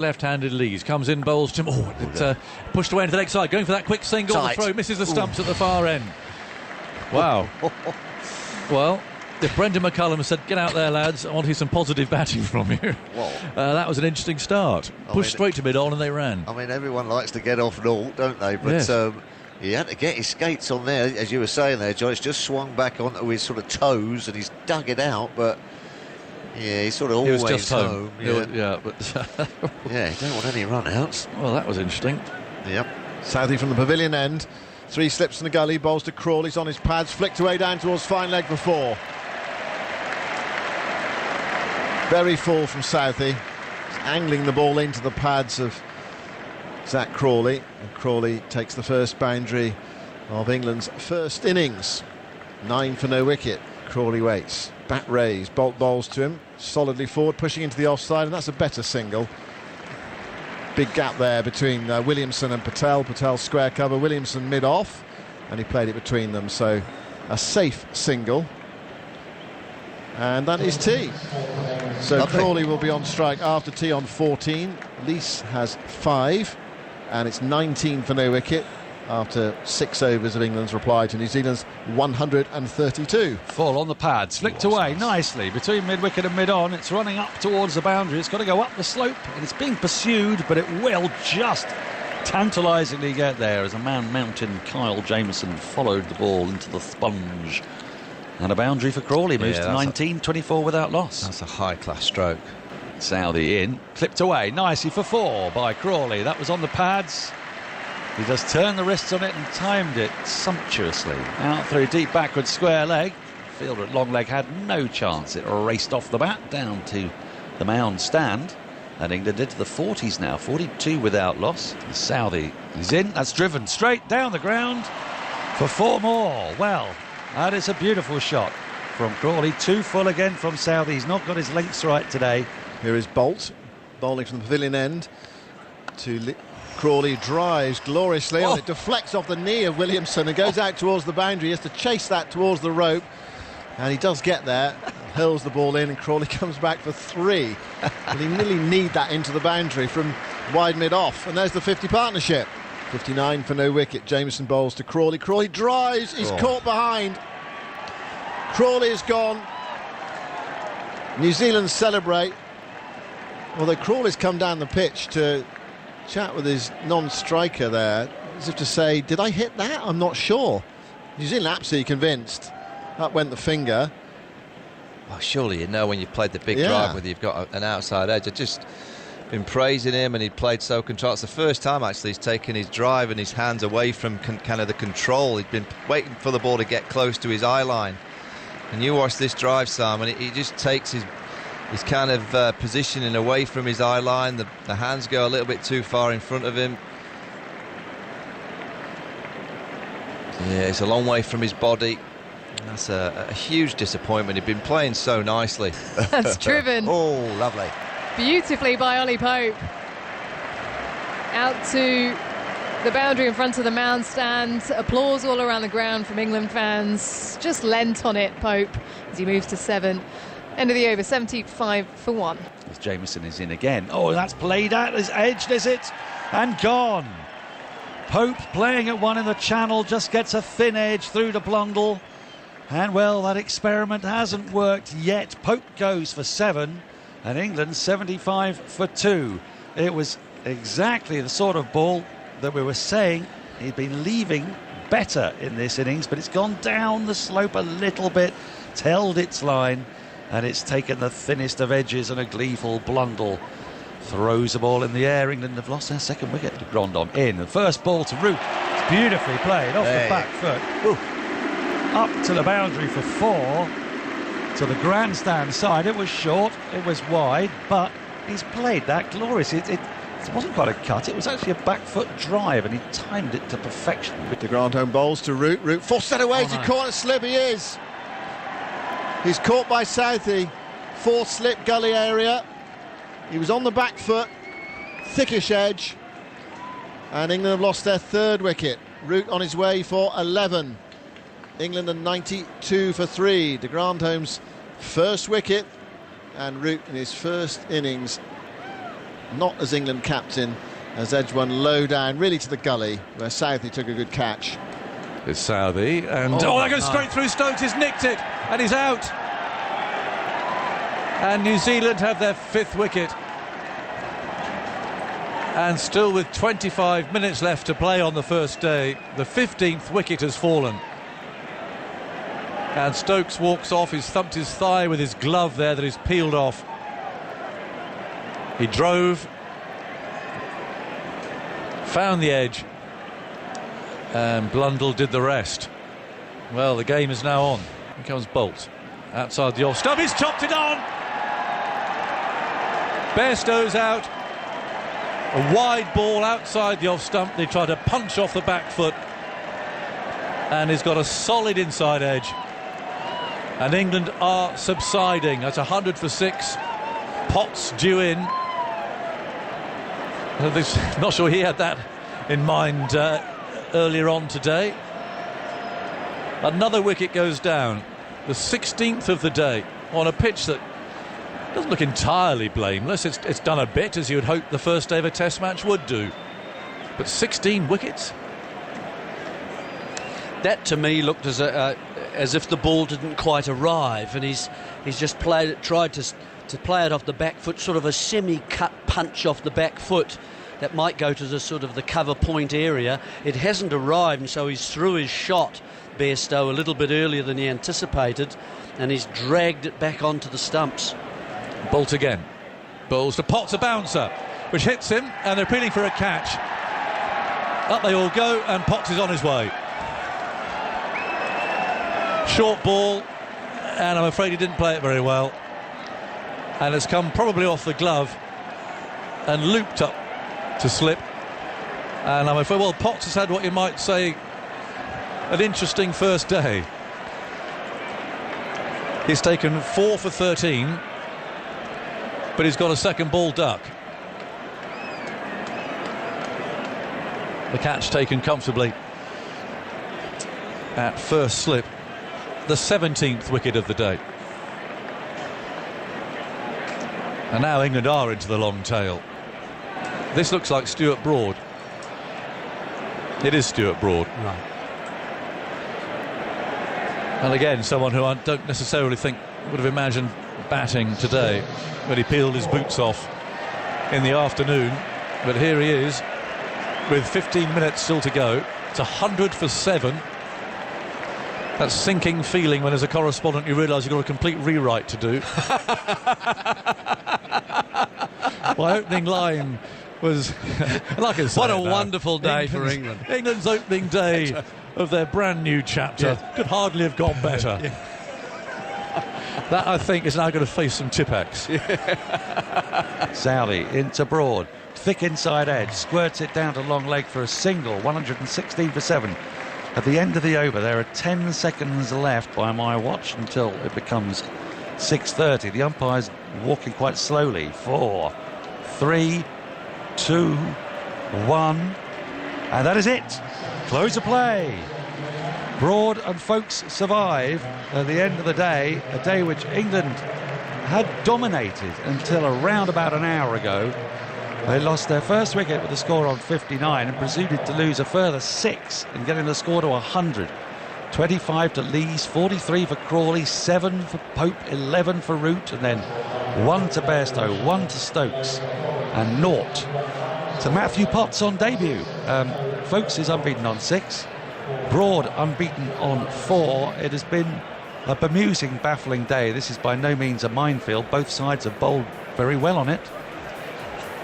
Left-handed leads, comes in, bowls to pushed away into the leg side, going for that quick single. Tight. The throw misses the stumps at the far end. Wow. Well, if Brendan McCullum said, "Get out there, lads, I want to hear some positive batting from you," that was an interesting start. Pushed straight to mid-on and they ran. I mean, everyone likes to get off naught, don't they? But Yes. he had to get his skates on there, as you were saying there, Joyce. Just swung back onto his sort of toes and he's dug it out, but yeah, he's sort of always He was just home. But yeah, he don't want any run-outs. Well, that was interesting. Yep. Southey from the pavilion end. 3 slips in the gully, bowls to Crawley's on his pads, flicked away down towards fine leg for 4. Very full from Southey. He's angling the ball into the pads of Zach Crawley. And Crawley takes the first boundary of England's first innings. 9 for no wicket. Crawley waits. Bat raised. Bolt bowls to him. Solidly forward, pushing into the offside, and that's a better single. Big gap there between Williamson and Patel. Patel square cover, Williamson mid-off, and he played it between them, so a safe single. And that is tea. So Crawley will be on strike after tea on 14. Lees has 5, and it's 19 for no wicket after 6 overs of England's reply to New Zealand's 132. Full on the pads, flicked away nicely between mid-wicket and mid-on. It's running up towards the boundary. It's got to go up the slope, and it's being pursued, but it will just tantalisingly get there as a Man Mountain, Kyle Jamieson, followed the ball into the sponge. And a boundary for Crawley, moves to 19, 24 without loss. That's a high-class stroke. Southey in, clipped away nicely for 4 by Crawley. That was on the pads. He just turned the wrists on it and timed it sumptuously. Out through deep backward square leg. Fielder at long leg had no chance. It raced off the bat down to the mound stand. And England into the 40s now, 42 without loss. Southey is in, that's driven straight down the ground for 4 more. Well, that is a beautiful shot from Crawley. 2 full again from Southey. He's not got his lengths right today. Here is Bolt, bowling from the pavilion end to Crawley, drives gloriously. It deflects off the knee of Williamson and goes out towards the boundary. He has to chase that towards the rope, and he does get there, hurls the ball in, and Crawley comes back for 3. But he nearly kneed that into the boundary from wide mid-off, and there's the 50 partnership. 59 for no wicket. Jamieson bowls to Crawley. Crawley drives, he's caught behind. Crawley is gone. New Zealand celebrate. Although Crawley's come down the pitch to chat with his non-striker there, as if to say, did I hit that? I'm not sure. New Zealand absolutely convinced. Up went the finger. Well, surely you know when you've played the big drive whether you've got an outside edge. I've just been praising him, and he'd played so controlled. It's the first time actually he's taken his drive and his hands away from kind of the control. He'd been waiting for the ball to get close to his eye line. And you watch this drive, Sam, and he just takes his kind of positioning away from his eye line. The hands go a little bit too far in front of him. Yeah, it's a long way from his body. That's a huge disappointment. He'd been playing so nicely. That's driven. Oh, lovely. Beautifully by Ollie Pope. Out to the boundary in front of the mound stand. Applause all around the ground from England fans. Just lent on it, Pope, as he moves to 7. End of the over, 75 for 1. As Jamieson is in again. Oh, that's played at his edge, is it? And gone. Pope playing at 1 in the channel, just gets a thin edge through to Blundell. And, well, that experiment hasn't worked yet. Pope goes for 7, and England 75 for 2. It was exactly the sort of ball that we were saying he'd been leaving better in this innings, but it's gone down the slope a little bit. It's held its line, and it's taken the thinnest of edges, and a gleeful Blundell throws the ball in the air. England have lost their 2nd wicket. Grandon in. The first ball to Root. It's beautifully played off the back foot. Ooh. Up to the boundary for 4. To the grandstand side. It was short, it was wide, but he's played that glorious. It wasn't quite a cut, it was actually a back foot drive, and he timed it to perfection. De Grandhomme bowls to Root. Root forced that away. He caught a slip. He is. He's caught by Southey. 4th slip gully area. He was on the back foot. Thickish edge. And England have lost their 3rd wicket. Root on his way for 11. England are 92 for 3. De Grandhomme's 1st wicket. And Root in his 1st innings not as England captain, as edged one low down, really to the gully, where Southey took a good catch. It's Southey, and that goes straight through Stokes. He's nicked it, and he's out. And New Zealand have their 5th wicket. And still with 25 minutes left to play on the first day, the 15th wicket has fallen. And Stokes walks off. He's thumped his thigh with his glove there that he's peeled off. He drove, found the edge, and Blundell did the rest. Well, the game is now on. Here comes Bolt outside the off stump. He's chopped it on. Bairstow's out. A wide ball outside the off stump. They try to punch off the back foot, and he's got a solid inside edge. And England are subsiding. That's 100 for 6. Potts due in. Not sure he had that in mind earlier on today. Another wicket goes down, the 16th of the day, on a pitch that doesn't look entirely blameless. It's done a bit, as you would hope the first day of a test match would do. But 16 wickets? That to me looked as if the ball didn't quite arrive, and he's just tried to play it off the back foot, sort of a semi-cut punch off the back foot that might go to the sort of the cover point area. It hasn't arrived, and so he's through his shot, Bairstow, a little bit earlier than he anticipated, and he's dragged it back onto the stumps. Bolt again. Bowls to Potts, a bouncer, which hits him, and they're appealing for a catch. Up they all go, and Potts is on his way. Short ball, and I'm afraid he didn't play it very well. And it's come probably off the glove and looped up to slip. And I'm afraid, well, Potts has had what you might say an interesting first day. He's taken 4 for 13, but he's got a second ball duck. The catch taken comfortably at first slip. The 17th wicket of the day. And now England are into the long tail. This looks like Stuart Broad. It is Stuart Broad. Right. And again, someone who I don't necessarily think would have imagined batting today when he peeled his boots off in the afternoon. But here he is with 15 minutes still to go. It's 100 for 7. That sinking feeling when, as a correspondent, you realise you've got a complete rewrite to do. My opening line was, like I said, what a wonderful day for England. England's opening day of their brand new chapter could hardly have gone better. That, I think, is now going to face some Tipex. Southey into Broad, thick inside edge, squirts it down to long leg for a single. 116 for 7. At the end of the over, there are 10 seconds left by my watch until it becomes 6:30. The umpire's walking quite slowly. 4, 3, 2, 1, and that is it. Close of play. Broad and Folkes survive at the end of the day, a day which England had dominated until around about an hour ago. They lost their first wicket with a score on 59 and proceeded to lose a further 6 in getting the score to 100. 25 to Lees, 43 for Crawley, 7 for Pope, 11 for Root, and then 1 to Bairstow, 1 to Stokes, and 0 to Matthew Potts on debut. Folkes is unbeaten on 6, Broad unbeaten on 4. It has been a bemusing, baffling day. This is by no means a minefield. Both sides have bowled very well on it.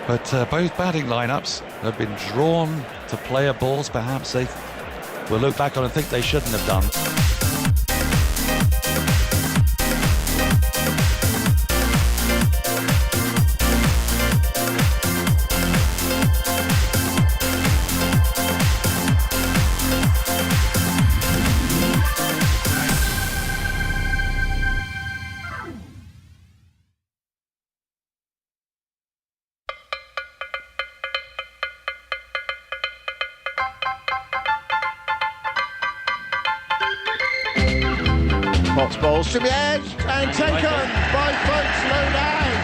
But both batting lineups have been drawn to player balls perhaps they will look back on and think they shouldn't have done. Potts bowls to the edge and taken by Folkes low down.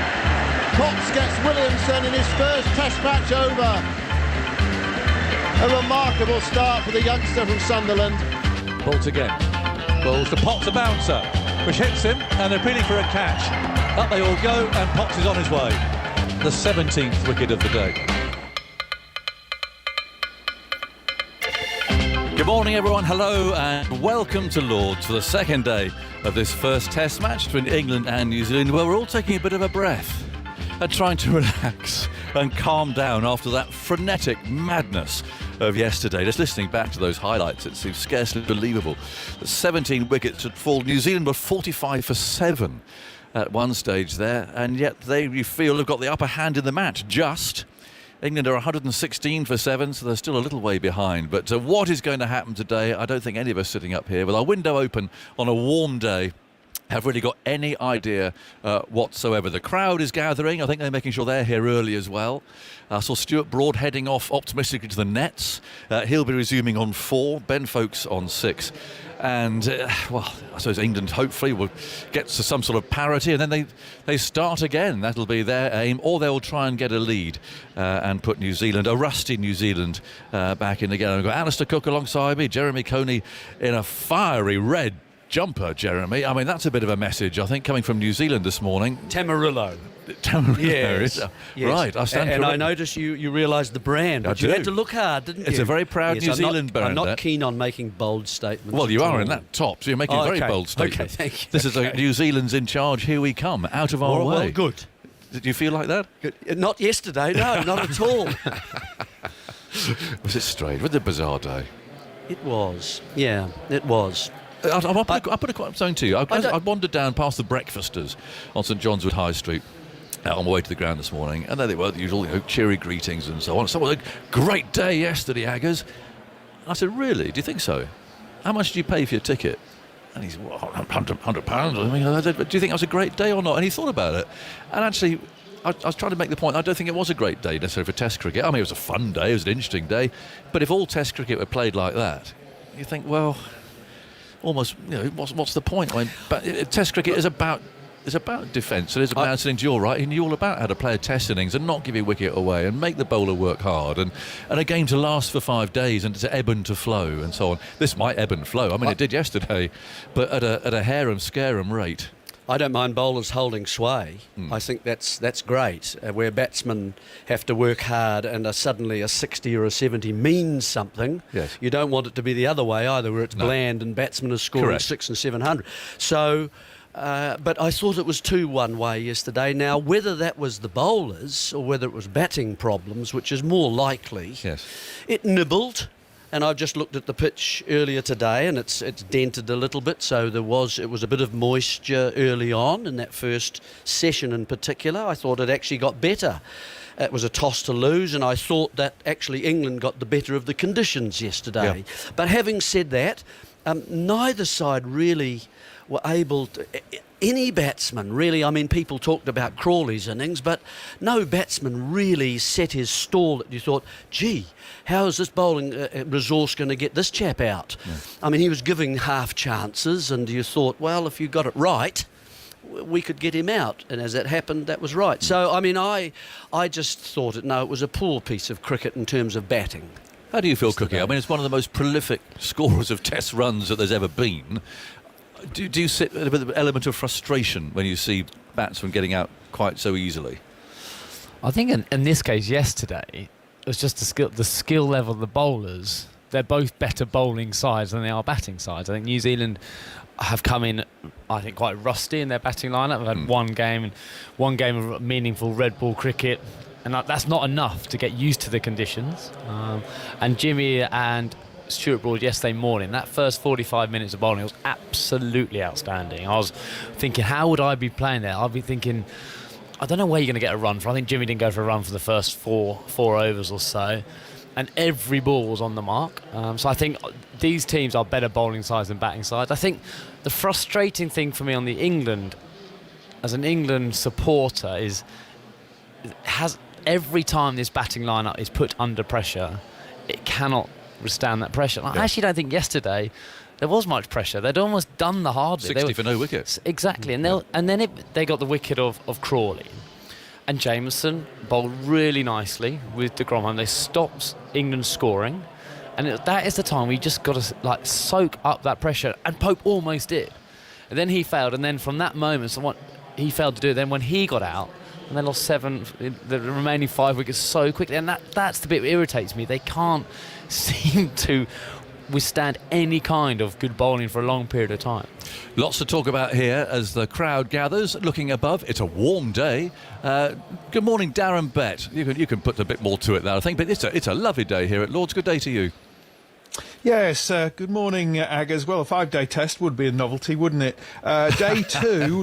Potts gets Williamson in his first Test match over. A remarkable start for the youngster from Sunderland. Bolt again. Balls to Potts, a bouncer, which hits him, and they're appealing for a catch. Up they all go, and Potts is on his way. The 17th wicket of the day. Good morning, everyone. Hello, and welcome to Lord's for the second day of this first Test match between England and New Zealand, where we're all taking a bit of a breath and trying to relax and calm down after that frenetic madness of yesterday. Just listening back to those highlights, it seems scarcely believable. The 17 wickets had fallen. New Zealand were 45 for 7 at one stage there, and yet they, you feel, have got the upper hand in the match. Just England are 116 for 7, so they're still a little way behind. But what is going to happen today, I don't think any of us sitting up here with our window open on a warm day have really got any idea whatsoever. The crowd is gathering. I think they're making sure they're here early as well. I saw Stuart Broad heading off optimistically to the nets. He'll be resuming on 4, Ben Foakes on 6. And, well, I suppose England hopefully will get to some sort of parity, and then they start again. That'll be their aim, or they'll try and get a lead and put New Zealand, a rusty New Zealand, back in again. I've got Alistair Cook alongside me, Jeremy Coney in a fiery red jumper, Jeremy. I mean, that's a bit of a message, I think, coming from New Zealand this morning. Tamarillo. Yes. Right, I stand and I noticed you realised the brand, but you had to look hard, didn't you? It's a very proud New Zealand brand. I'm not keen on making bold statements. Well, you are in that top, so you're making a very bold statement. Okay, thank you. This is New Zealand's in charge, here we come, out of our way. Well, good. Did you feel like that? Good. Not yesterday, no, not at all. Was it strange? Was it a bizarre day? It was, yeah, it was. I'll put something to you. I wandered down past the breakfasters on St John's Wood High Street on my way to the ground this morning, and there they were, the usual cheery greetings and so on. Someone said, "Great day yesterday, Aggers." I said, "Really? Do you think so? How much did you pay for your ticket?" And he said, "Well, £100. I said, "Do you think that was a great day or not?" And he thought about it, and actually, I was trying to make the point, I don't think it was a great day necessarily for Test cricket. I mean, it was a fun day, it was an interesting day, but if all Test cricket were played like that, you think, well, almost, what's the point? I mean, Test cricket is about defence. It is about sitting to your right, and you're all about how to play a Test innings and not give your wicket away and make the bowler work hard, and a game to last for 5 days and to ebb and to flow and so on. This might ebb and flow. I mean, it did yesterday, but at a harum-scarum rate. I don't mind bowlers holding sway. I think that's great. Where batsmen have to work hard and suddenly a 60 or a 70 means something. Yes. You don't want it to be the other way either, where it's bland and batsmen are scoring 600 and 700. So, but I thought it was 2 one way yesterday. Now, whether that was the bowlers or whether it was batting problems, which is more likely, it nibbled. And I've just looked at the pitch earlier today, and it's dented a little bit. So it was a bit of moisture early on in that first session in particular. I thought it actually got better. It was a toss to lose, and I thought that actually England got the better of the conditions yesterday. Yeah. But having said that, neither side really were able to... Any batsman, really, I mean, people talked about Crawley's innings, but no batsman really set his stall that you thought, gee, how is this bowling resource going to get this chap out? Yeah. I mean, he was giving half chances, and you thought, well, if you got it right, we could get him out. And as that happened, that was right. So, I mean, I just thought it was a poor piece of cricket in terms of batting. How do you feel, Cookie? I mean, it's one of the most prolific scorers of Test runs that there's ever been. Do you sit with an element of frustration when you see batsmen getting out quite so easily? I think in this case yesterday, it was just the skill level of the bowlers. They're both better bowling sides than they are batting sides. I think New Zealand have come in, I think, quite rusty in their batting lineup. They've had one game of meaningful red ball cricket, and that's not enough to get used to the conditions. And Jimmy and Stuart Broad yesterday morning, that first 45 minutes of bowling was absolutely outstanding. I was thinking, how would I be playing there? I'd be thinking, I don't know where you're going to get a run for. I think Jimmy didn't go for a run for the first four overs or so, and every ball was on the mark. So I think these teams are better bowling sides than batting sides. I think the frustrating thing for me on the England, as an England supporter, is every time this batting lineup is put under pressure, it cannot withstand that pressure. I actually don't think yesterday there was much pressure. They'd almost done the hard bit. 60 for no wickets. Exactly. And then they got the wicket of Crawley. and Jameson bowled really nicely with de Grandhomme. They stopped England scoring, and that is the time we just got to like soak up that pressure, and Pope almost did. And then he failed, and then from that moment, he failed to do it. Then when he got out, and they lost 7, the remaining 5 wickets so quickly, and that's the bit that irritates me. They can't seem to withstand any kind of good bowling for a long period of time. Lots to talk about here as the crowd gathers, looking above. It's a warm day. Good morning, Darren Bett. You can put a bit more to it there, I think, but it's a lovely day here at Lord's. Good day to you. Yes, good morning, Ag, as well. A 5-day test would be a novelty, wouldn't it? Day 2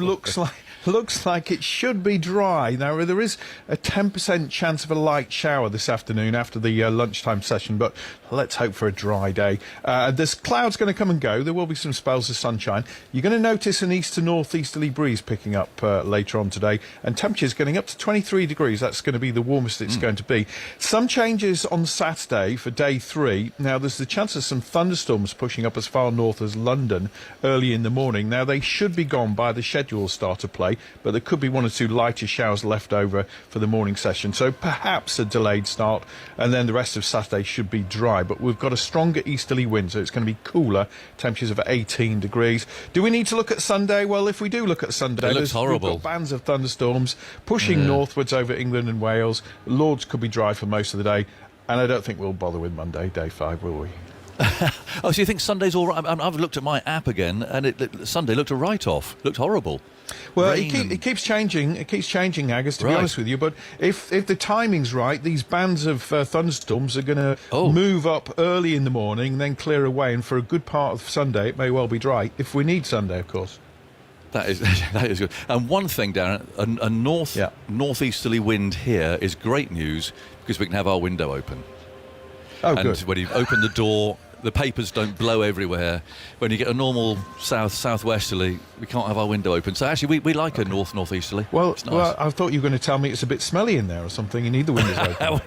looks like it should be dry. Now, there is a 10% chance of a light shower this afternoon after the lunchtime session, but let's hope for a dry day. There's clouds going to come and go. There will be some spells of sunshine. You're going to notice an east to northeasterly breeze picking up later on today, and temperatures getting up to 23 degrees. That's going to be the warmest it's going to be. Some changes on Saturday for day 3. Now, there's the chance of some thunderstorms pushing up as far north as London early in the morning. Now, they should be gone by the scheduled start of play, but there could be 1 or 2 lighter showers left over for the morning session, so perhaps a delayed start, and then the rest of Saturday should be dry. But we've got a stronger easterly wind, so it's going to be cooler, temperatures of 18 degrees. Do we need to look at Sunday? Well, if we do look at Sunday, it looks horrible. We've got bands of thunderstorms pushing northwards over England and Wales. Lords could be dry for most of the day, and I don't think we'll bother with Monday, day 5, will we? Oh, so you think Sunday's all right? I've looked at my app again, and Sunday looked a write-off. Looked horrible. Well, it keeps changing. It keeps changing, Agus, to be honest with you. But if the timing's right, these bands of thunderstorms are going to move up early in the morning, then clear away, and for a good part of Sunday, it may well be dry, if we need Sunday, of course. That is good. And one thing, Darren, a northeasterly wind here is great news because we can have our window open. Oh, and good. when you open the door, the papers don't blow everywhere. When you get a normal southwesterly, we can't have our window open. So actually, we like a northeasterly. Well, it's nice. well, I thought you were going to tell me it's a bit smelly in there or something. You need the windows open.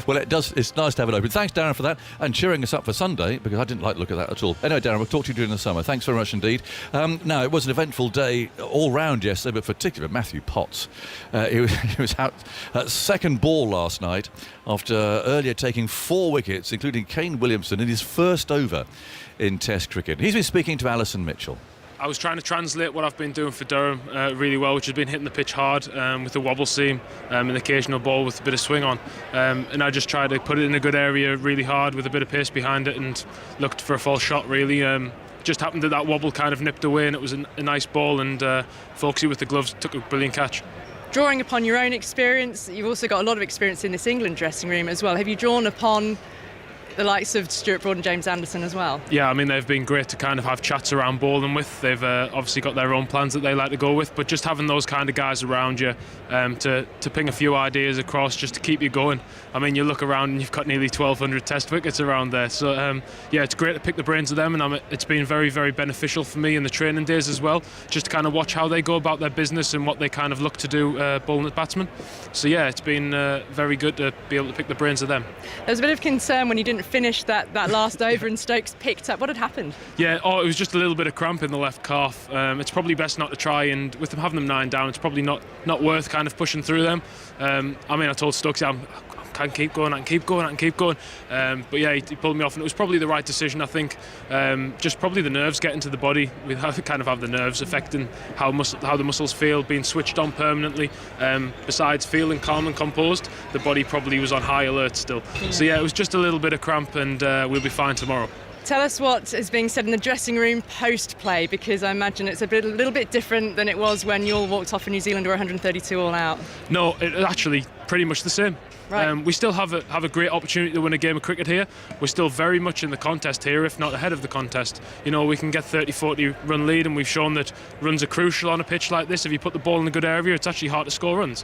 Well, it does. It's nice to have it open. Thanks, Darren, for that, and cheering us up for Sunday, because I didn't like the look at that at all. Anyway, Darren, we'll talk to you during the summer. Thanks very much indeed. Now, it was an eventful day all round yesterday, but particularly Matthew Potts. He was out at second ball last night after earlier taking 4 wickets, including Kane Williamson in his first over in Test cricket. He's been speaking to Alison Mitchell. I was trying to translate what I've been doing for Durham really well, which has been hitting the pitch hard with the wobble seam and the occasional ball with a bit of swing on. And I just tried to put it in a good area really hard with a bit of pace behind it and looked for a false shot really. Just happened that wobble kind of nipped away and it was a nice ball, and Folksy with the gloves took a brilliant catch. Drawing upon your own experience, you've also got a lot of experience in this England dressing room as well. Have you drawn upon the likes of Stuart Broad and James Anderson as well? Yeah, I mean, they've been great to kind of have chats around bowling with. They've obviously got their own plans that they like to go with, but just having those kind of guys around you to ping a few ideas across just to keep you going. I mean, you look around and you've got nearly 1,200 Test wickets around there. So, yeah, it's great to pick the brains of them, and it's been very, very beneficial for me in the training days as well, just to kind of watch how they go about their business and what they kind of look to do bowling at batsmen. So, yeah, it's been very good to be able to pick the brains of them. There was a bit of concern when you didn't finish that last over and Stokes picked up. What had happened? Yeah, it was just a little bit of cramp in the left calf. It's probably best not to try, and with them having them 9 down, it's probably not worth kind of pushing through them. I mean, I told Stokes I can keep going, but yeah, he pulled me off, and it was probably the right decision, I think. Just probably the nerves getting to the body. We kind of have the nerves affecting how the muscles feel, being switched on permanently. Besides feeling calm and composed, the body probably was on high alert still. So yeah, it was just a little bit of cramp, and we'll be fine tomorrow. Tell us what is being said in the dressing room post-play, because I imagine it's a little bit different than it was when you all walked off for New Zealand or 132 all out. No, it's actually pretty much the same. Right. We still have a great opportunity to win a game of cricket here. We're still very much in the contest here, if not ahead of the contest. You know, we can get 30-40 run lead, and we've shown that runs are crucial on a pitch like this. If you put the ball in a good area, it's actually hard to score runs.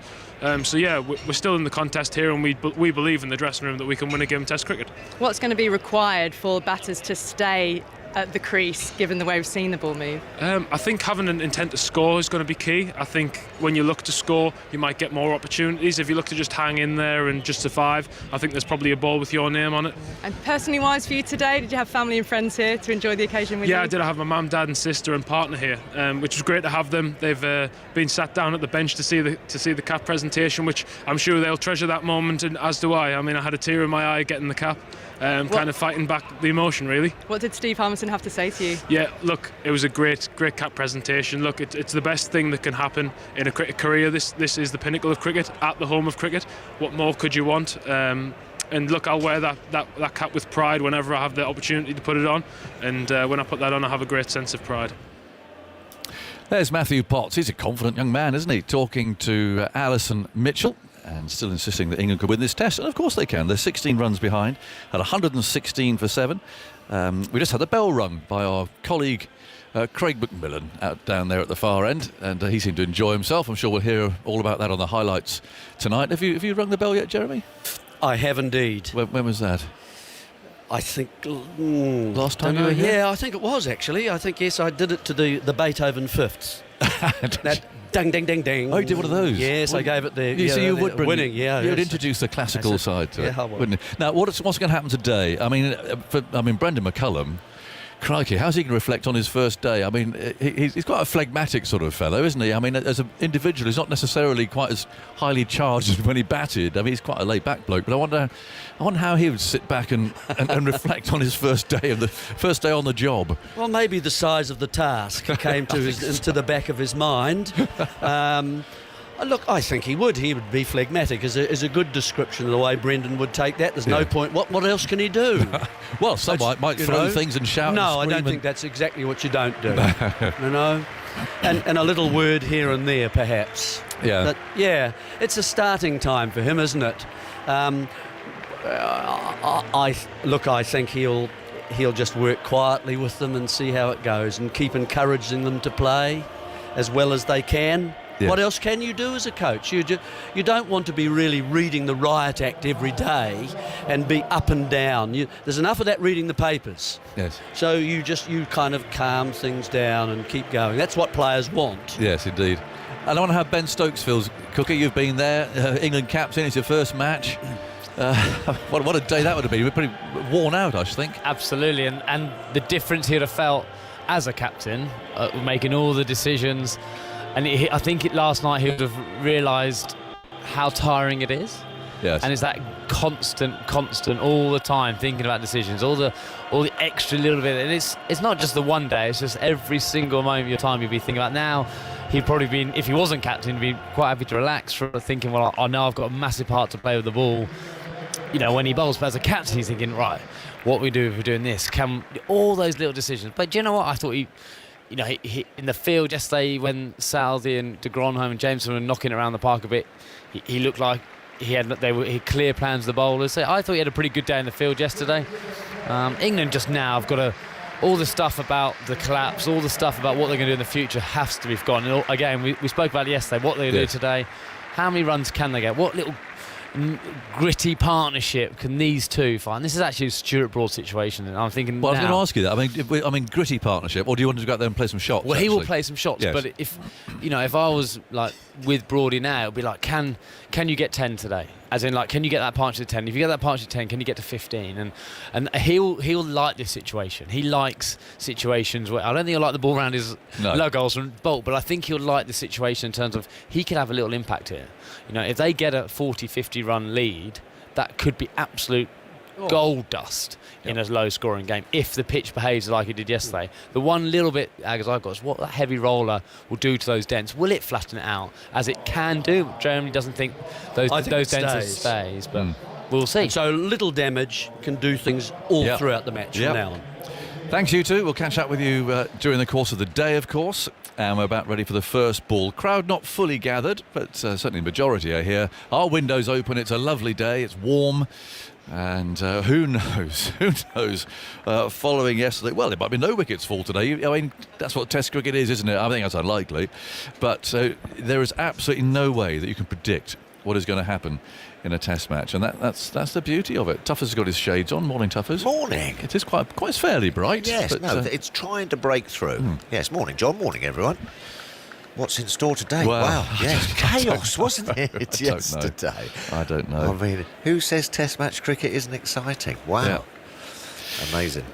So yeah, we're still in the contest here, and we believe in the dressing room that we can win a game of Test cricket. What's going to be required for batters to stay at the crease, given the way we've seen the ball move? I think having an intent to score is going to be key. I think when you look to score, you might get more opportunities. If you look to just hang in there and just survive, I think there's probably a ball with your name on it. And personally wise for you today, did you have family and friends here to enjoy the occasion with you? Yeah, I did. I have my mum, dad and sister and partner here, which was great to have them. They've been sat down at the bench to see the cap presentation, which I'm sure they'll treasure that moment, and as do I. I mean, I had a tear in my eye getting the cap. Kind of fighting back the emotion, really. What did Steve Harmison have to say to you? Yeah, look, it was a great cap presentation. Look, it's the best thing that can happen in a cricket career. This is the pinnacle of cricket, at the home of cricket. What more could you want? And look, I'll wear that cap with pride whenever I have the opportunity to put it on. And when I put that on, I have a great sense of pride. There's Matthew Potts. He's a confident young man, isn't he? Talking to Alison Mitchell. And still insisting that England could win this test. And of course they can. They're 16 runs behind at 116 for 7. We just had the bell rung by our colleague Craig McMillan out down there at the far end. And he seemed to enjoy himself. I'm sure we'll hear all about that on the highlights tonight. Have you rung the bell yet, Jeremy? I have indeed. When was that? I think... last time you were here? Yeah, I think it was actually. I think, yes, I did it to the Beethoven Fifths. That... Ding, ding, ding, ding. Oh, you did one of those? Yes, I gave it the... You would bring winning, yeah. You would introduce the classical side to it, I would. wouldn't you? Now, what's going to happen today? I mean, Brendan McCullum, crikey, how's he going to reflect on his first day? I mean, he's quite a phlegmatic sort of fellow, isn't he? I mean, as an individual, he's not necessarily quite as highly charged as when he batted. I mean, he's quite a laid-back bloke, but I wonder how he would sit back and reflect on his first day on the job. Well, maybe the size of the task came into the back of his mind. Look, I think he would be phlegmatic is a good description of the way Brendan would take that. There's no point. What else can he do? Well, some might throw things and shout. No, and I don't think that's exactly what you don't do. You know, and a little word here and there, perhaps. Yeah. But, yeah, it's a starting time for him, isn't it? I think he'll just work quietly with them and see how it goes, and keep encouraging them to play as well as they can. Yes. What else can you do as a coach? You don't want to be really reading the riot act every day and be up and down. There's enough of that reading the papers. Yes. So you kind of calm things down and keep going. That's what players want. Yes, indeed. And I want to have Ben Stokes feels. Cooker, you've been there. England captain. It's your first match. What a day that would have been. We're pretty worn out, I think. Absolutely, and the difference he'd have felt as a captain, making all the decisions. And I think last night he would have realised how tiring it is. Yes. And it's that constant, all the time thinking about decisions, all the extra little bit. And it's not just the one day, it's just every single moment of your time you'd be thinking about. Now, he'd probably been, if he wasn't captain, he'd be quite happy to relax for thinking, well, I know I've got a massive part to play with the ball. You know, when he bowls, but as a captain, he's thinking, right, what we do if we're doing this? All those little decisions. But do you know what? I thought he in the field yesterday when Southey and de Gronholm and Jameson were knocking around the park a bit, he looked like he had clear plans of the bowlers. So I thought he had a pretty good day in the field yesterday. England just now have got all the stuff about the collapse, all the stuff about what they're going to do in the future has to be forgotten. And again, we spoke about it yesterday, what they're going to do today. How many runs can they get? What little gritty partnership can these two find? This is actually a Stuart Broad situation, and I'm thinking. Well, I was going to ask you that. I mean, gritty partnership, or do you want to go out there and play some shots? Well, he will play some shots, yes. But if I was like with Broady now, it'd be like, can you get 10 today? As in, like, can you get that partnership to 10? If you get that partnership to 10, can you get to 15? And he'll like this situation. He likes situations where I don't think he'll like the ball around his low goals from Bolt, but I think he'll like the situation in terms of he can have a little impact here. You know, if they get a 40-50 run lead, that could be absolute gold dust in a low-scoring game if the pitch behaves like it did yesterday. The one little bit, I've got is what that heavy roller will do to those dents. Will it flatten it out as it can do? Germany doesn't think those dents stays, but we'll see. And so little damage can do things all throughout the match from now on. Thanks, you two. We'll catch up with you during the course of the day, of course. And we're about ready for the first ball. Crowd not fully gathered, but certainly the majority are here. Our window's open. It's a lovely day. It's warm. And who knows? Following yesterday, well, there might be no wickets fall today. I mean, that's what Test cricket is, isn't it? I think that's unlikely. But there is absolutely no way that you can predict what is going to happen in a Test match, and that's the beauty of it. Tuffers has got his shades on. Morning, Tuffers. Morning. It is quite fairly bright. Yes, but, it's trying to break through. Yes, morning, John. Morning, everyone. What's in store today? Well, wow, yes, chaos, wasn't it, yesterday? I don't know. I mean, who says Test match cricket isn't exciting? Wow. Yeah. Amazing.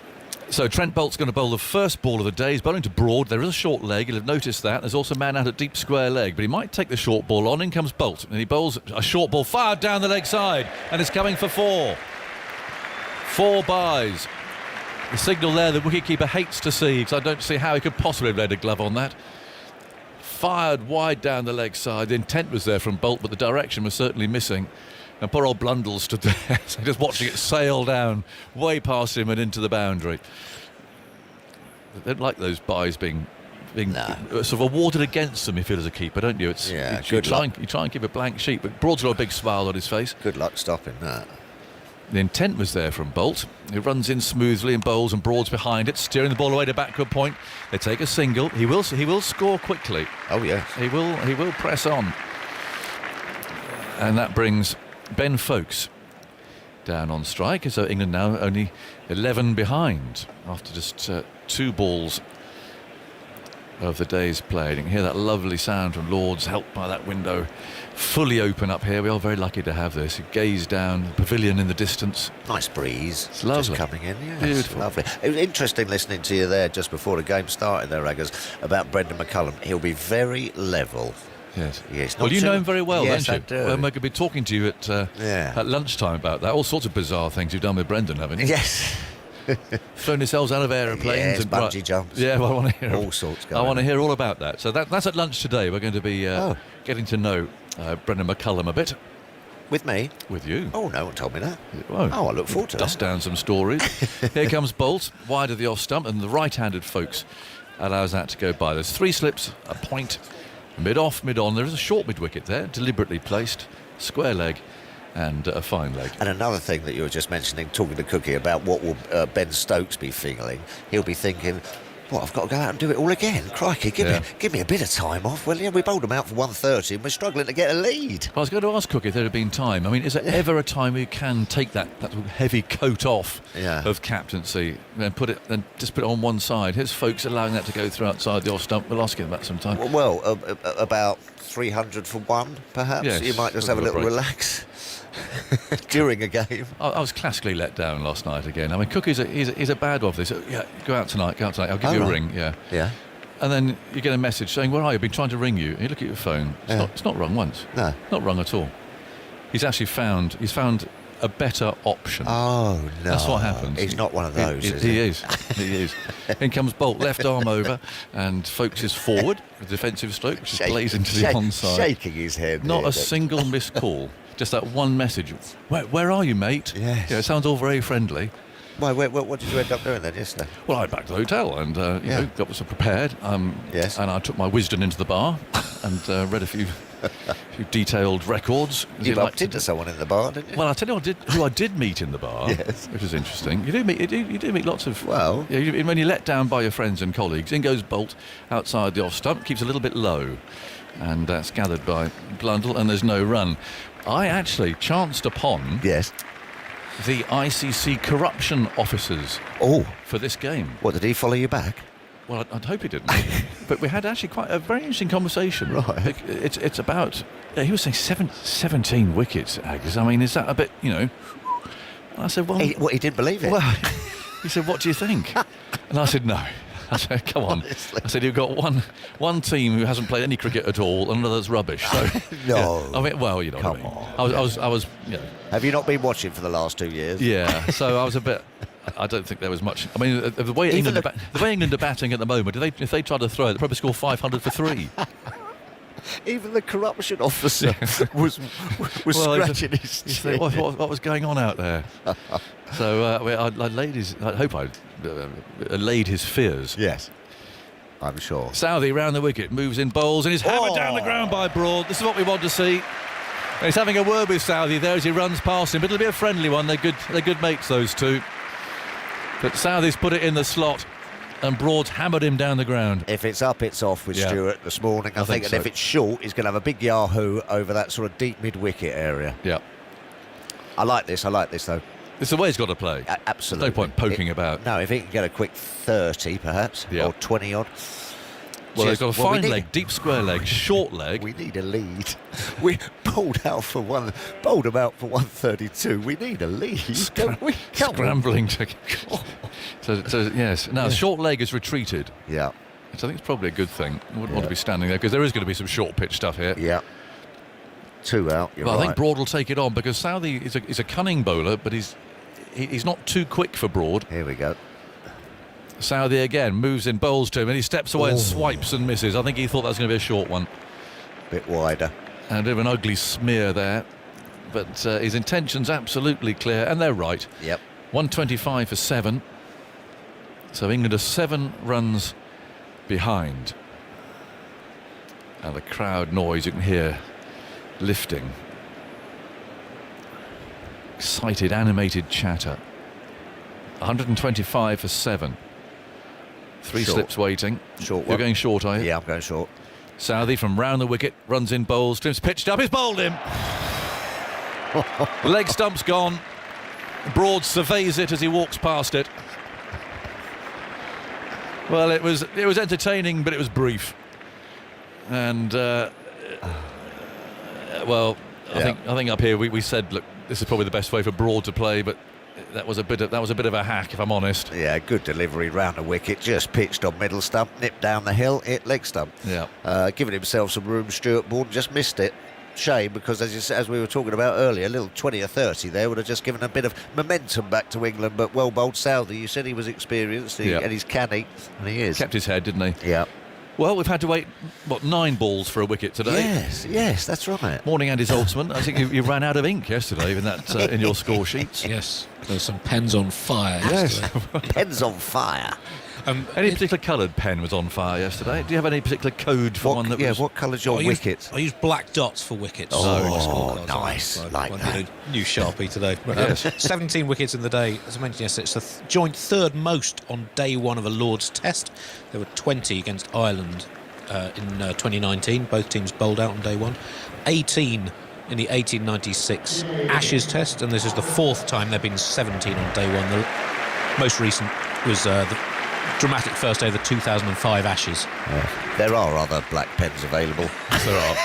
So Trent Bolt's going to bowl the first ball of the day. He's bowling to Broad. There is a short leg. You'll have noticed that. There's also a man out at deep square leg, but he might take the short ball on. In comes Bolt, and he bowls a short ball fired down the leg side, and it's coming for 4. 4 byes. The signal there the wicketkeeper hates to see, because I don't see how he could possibly have laid a glove on that. Fired wide down the leg side. The intent was there from Bolt, but the direction was certainly missing. And poor old Blundell stood there, just watching it sail down way past him and into the boundary. They don't like those byes being sort of awarded against them if you're as a keeper, don't you? You try and keep a blank sheet, but Broad's got a big smile on his face. Good luck stopping that. The intent was there from Bolt. He runs in smoothly and bowls, and Broad's behind it, steering the ball away to backward point. They take a single. He will score quickly. Oh yes. He will press on. And that brings Ben Foakes down on strike, so England now only 11 behind after just 2 balls of the day's played. You can hear that lovely sound from Lords, helped by that window fully open up here. We are very lucky to have this. You gaze down the pavilion in the distance. Nice breeze. It's lovely. Just coming in. Yes, beautiful. Lovely. It was interesting listening to you there just before the game started there, Aggers, about Brendan McCullum. He'll be very level. Yes. Well, you know him very well, yes, don't you? I do. Well, we're going to be talking to you at lunchtime about that. All sorts of bizarre things you've done with Brendan, haven't you? Yes. Thrown yourselves out of aeroplanes. Yes, and bungee jumps. Yeah, well, I want to hear all sorts. I want to hear all about that. So that's at lunch today. We're going to be getting to know Brendan McCullum a bit. With me? With you. Oh, no one told me that. Whoa. Oh, I look forward to Dust down some stories. Here comes Bolt, wide of the off stump, and the right-handed Foakes allows that to go by. There's 3 slips, a point, mid-off, mid-on. There is a short mid-wicket there, deliberately placed, square leg, and a fine leg. And another thing that you were just mentioning, talking to Cookie about what will Ben Stokes be feeling. He'll be thinking, I've got to go out and do it all again. Crikey, give me a bit of time off. Well, yeah, we bowled them out for 130 and we're struggling to get a lead. I was going to ask Cookie if there had been time. I mean, is there ever a time where you can take that heavy coat off of captaincy and just put it on one side? Here's Foakes allowing that to go through outside the off stump. We'll ask him that sometime. Well, about 300 for 1, perhaps. Yes, you might just have a little relax during a game. I was classically let down last night again. I mean, Cookie's a bad one for this. Yeah, go out tonight. I'll give you a ring. Yeah. And then you get a message saying, "Where are you? I've been trying to ring you." And you look at your phone. It's not rung once. No, not rung at all. He's actually found a better option. Oh no, that's what happens. He's not one of those. He is. In comes Bolt, left arm over, and Foakes is forward, a defensive stroke, which is blazing to the onside, shaking his head. Not a single missed call. Just that one message. Where are you, mate? Yes. It sounds all very friendly. Why? What did you end up doing then yesterday? Well, I went back to the hotel and got myself prepared. Yes. And I took my wisdom into the bar and read a few detailed records. You bumped into someone in the bar, didn't you? Well, I'll tell you who I did meet in the bar. Yes. Which is interesting. You do meet lots of. Well. Yeah, when you're let down by your friends and colleagues, in goes Bolt outside the off stump, keeps a little bit low, and that's gathered by Blundell, and there's no run. I actually chanced upon the ICC corruption officers for this game. What, did he follow you back? Well, I'd hope he didn't. But we had actually quite a very interesting conversation. Right. It's about, he was saying 17 wickets, Aggers. I mean, is that a bit, And I said, well... He didn't believe it? Well, he said, what do you think? And I said, no. I said, come on. Honestly. I said, you've got one team who hasn't played any cricket at all, and another's rubbish. So, no. I mean, well, you know what I mean. I was. Have you not been watching for the last 2 years? Yeah. So I was a bit. I don't think there was much. I mean, the way England are batting at the moment, if they tried to throw it, they'd probably score 500 for 3. Even the corruption officer was scratching his chin. What was going on out there? So I hope I allayed his fears. Yes, I'm sure. Southey round the wicket, moves in bowls, and he's hammered down the ground by Broad. This is what we want to see. And he's having a word with Southey there as he runs past him, but it'll be a friendly one. They're good mates, those two. But Southey's put it in the slot, and Broad's hammered him down the ground. If it's up, it's off with Stewart this morning, I think. so. And if it's short, he's going to have a big yahoo over that sort of deep mid-wicket area. Yeah. I like this, though. It's the way he's got to play. Absolutely. No point poking about. No, if he can get a quick 30, perhaps, or 20-odd. Well, he's got a fine leg, deep square leg, short leg. We need a lead. We bowled him out for 132. We need a lead, don't we? Scrambling to... so, yes. Now, short leg is retreated. Yeah. Which I think is probably a good thing. I wouldn't want to be standing there, because there is going to be some short pitch stuff here. Yeah. 2 out, you're right. I think Broad will take it on, because Southey is a cunning bowler, but he's not too quick for Broad. Here we go. Southey again moves in, bowls to him, and he steps away and swipes and misses. I think he thought that was going to be a short one. Bit wider. And a bit of an ugly smear there. But his intention's absolutely clear, and they're right. Yep. 125 for 7. So England are 7 runs behind. And the crowd noise you can hear lifting. Excited, animated chatter. 125 for 7. 3 short. slips waiting. Short one. You're going short, are you? Yeah, I'm going short. Southey from round the wicket, runs in, bowls. Trim's pitched up, he's bowled him. Leg stump's gone. Broad surveys it as he walks past it. Well, it was entertaining, but it was brief. And I think up here we said, look, this is probably the best way for Broad to play, but that was a bit of a hack, if I'm honest. Yeah, good delivery round the wicket, just pitched on middle stump, nipped down the hill, hit leg stump. Yeah, giving himself some room. Stuart Broad just missed it. Shame, because as we were talking about earlier, a little 20 or 30 there would have just given a bit of momentum back to England. But well bowled Southey. You said he was experienced and he's canny, and he is. Kept his head, didn't he? Yeah. Well, we've had to wait, 9 balls for a wicket today? Yes, that's right. Morning, Andy Zoltzman. I think you ran out of ink yesterday in your score sheets. Yes, there were some pens on fire yesterday. Pens on fire. Any particular coloured pen was on fire yesterday? Do you have any particular code for one that was... Yeah, what colour's your wicket? I used black dots for wickets. Oh, nice. I did a new Sharpie today. Yes. 17 wickets in the day. As I mentioned yesterday, it's the joint third most on day one of a Lord's Test. There were 20 against Ireland in 2019. Both teams bowled out on day one. 18 in the 1896 Ashes Test, and this is the 4th time there have been 17 on day one. The most recent was the dramatic first day of the 2005 Ashes. There are other black pens available. There are.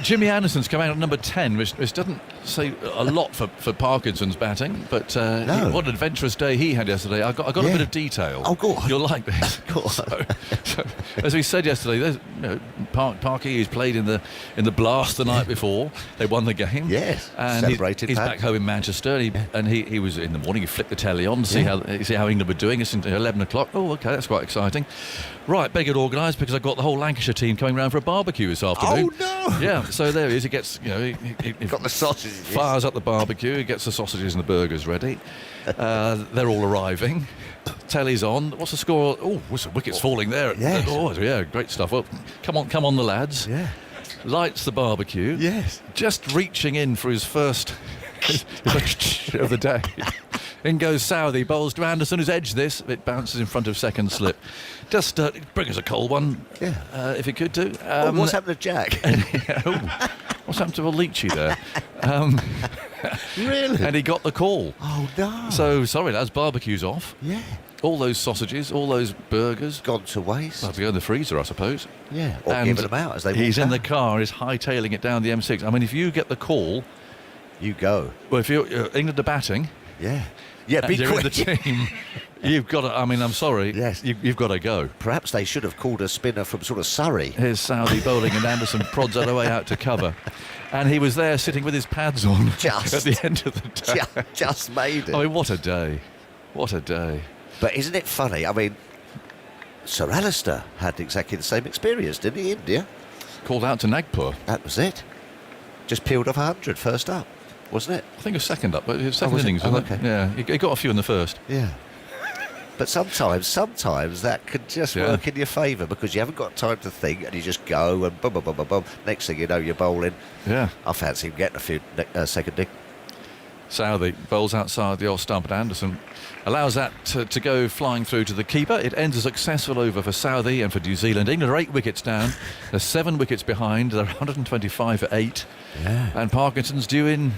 Jimmy Anderson's come out at number 10, which doesn't say a lot for Parkinson's batting, but what an adventurous day he had yesterday. I got a bit of detail. Oh, go on. You'll like this. Go on. So, as we said yesterday, there's Parky, who's played in the blast the night before. They won the game. Yes, and celebrated. He's back home in Manchester, and he was in the morning. He flicked the telly on to see how England were doing. It's until 11 o'clock. Oh, okay, that's quite exciting. Right, better get organised, because I've got the whole Lancashire team coming round for a barbecue this afternoon. Oh no! Yeah, so there he is. He gets, he got the sausages. Fires up the barbecue. He gets the sausages and the burgers ready. They're all arriving. Telly's on. What's the score? Oh, the wicket's falling there. Yes. Oh, yeah, great stuff. Well, come on, the lads. Yeah. Lights the barbecue. Yes. Just reaching in for his first of the day. In goes Southey, bowls to Anderson, who's edged this. It bounces in front of second slip. Just bring us a cold one, if you could do. What's happened to Jack? What's happened to Alici there? Really? And he got the call. Oh, no. So, sorry, lads, barbecue's off. Yeah. All those sausages, all those burgers. Gone to waste. Well, to go in the freezer, I suppose. Yeah, or and giving them out as they walk he's in down. the car, he's hightailing it down the M6. I mean, if you get the call... You go. Well, if you're England are batting... Yeah. Yeah, be you're quick. in the team, you've got to... I mean, I'm sorry. Yes. You've got to go. Perhaps they should have called a spinner from sort of Surrey. Here's Southey bowling, and Anderson prods her way out to cover. And he was there sitting with his pads on at the end of the day. Just made it. I mean, what a day. What a day. But isn't it funny? I mean, Sir Alistair had exactly the same experience, didn't he, India? Called out to Nagpur. That was it. Just peeled off 100 first up, wasn't it? I think it was second up, but it was second was it? innings, Oh, wasn't it? okay. Yeah, he got a few in the first. Yeah. But sometimes that could just work in your favour, because you haven't got time to think and you just go and boom, boom, boom, boom, boom. Next thing you know, you're bowling. Yeah. I fancy him getting a few second dig. Southey bowls outside the off stump, and Anderson allows that to go flying through to the keeper. It ends a successful over for Southey and for New Zealand. England are 8 wickets down. They're 7 wickets behind. They're 125 for 8. Yeah. And Parkinson's due in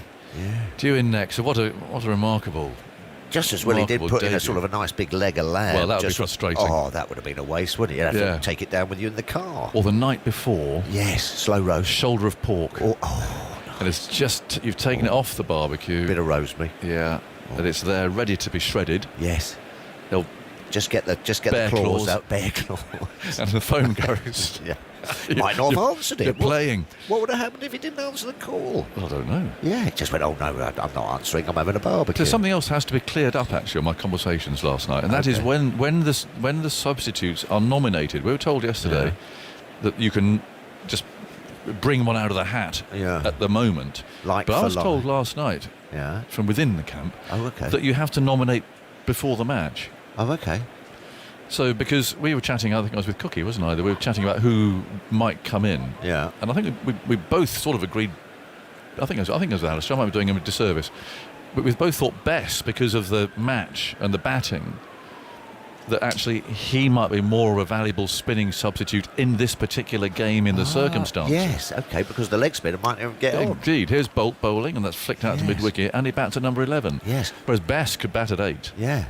next. So what a remarkable. Just as well he did put in a sort of a nice big leg of lamb. Well, that would be frustrating. Oh, that would have been a waste, wouldn't it? You'd have to take it down with you in the car. Or the night before. Yes, slow roast. Shoulder of pork. Nice. And it's just, you've taken it off the barbecue. Bit of rosemary. Yeah. And it's there ready to be shredded. Yes. They'll just get the claws out. Bear claws. And the phone goes. Yeah. Might not have answered it. You're playing. What would have happened if he didn't answer the call? I don't know. Yeah, he just went, oh no, I'm not answering, I'm having a barbecue. There's something else has to be cleared up actually on my conversations last night, and that is when the substitutes are nominated. We were told yesterday that you can just bring one out of the hat at the moment. But I was told last night from within the camp that you have to nominate before the match. Oh, okay. So, because we were chatting, I think I was with Cookie, wasn't I? That we were chatting about who might come in. Yeah. And I think we both sort of agreed. I think it was Alistair. I might be doing him a disservice, but we both thought Bess, because of the match and the batting, that actually he might be more of a valuable spinning substitute in this particular game in the circumstances. Yes, okay, because the leg spinner might never get on. Indeed. Here's Bolt bowling, and that's flicked out to mid-wicket, and he bats at number 11. Yes. Whereas Bess could bat at 8. Yeah.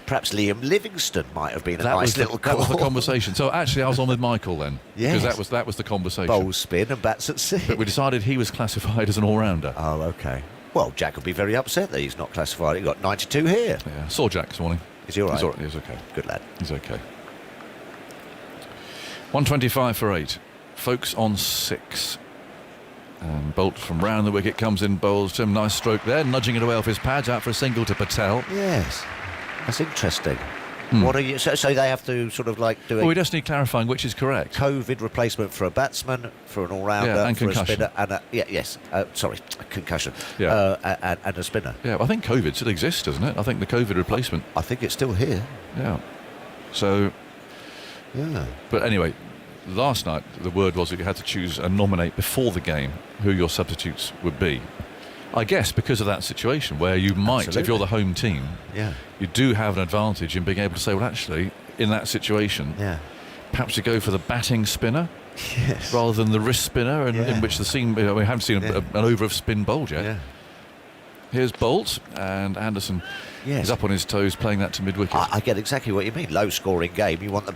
Perhaps Liam Livingston might have been nice little call. That was the conversation. So actually I was on with Michael then. Yes. Because that was the conversation. Bowls spin and bats at 6. But we decided he was classified as an all-rounder. Oh, okay. Well, Jack will be very upset that he's not classified. He got 92 here. Yeah, saw Jack this morning. Is he all right? He's all right. He's okay. Good lad. He's okay. 125 for 8. Folkes on 6. And Bolt from round the wicket comes in, bowls to him. Nice stroke there, nudging it away off his pads, out for a single to Patel. Yes. That's interesting. What are you? So they have to sort of like do. Well, we just need clarifying which is correct. COVID replacement for a batsman, for an all-rounder, and for concussion. a spinner, and concussion. Yeah. And a spinner. Yeah, I think COVID still exists, doesn't it? I think the COVID replacement. I think it's still here. Yeah. So. Yeah. But anyway, last night the word was that you had to choose and nominate before the game who your substitutes would be. I guess because of that situation where you might, if you're the home team, you do have an advantage in being able to say, well, actually, in that situation, perhaps you go for the batting spinner rather than the wrist spinner, in which the scene, we haven't seen an over of spin bowled yet. Yeah. Here's Bolt, and Anderson is up on his toes playing that to mid-wicket. I get exactly what you mean. Low-scoring game. You want the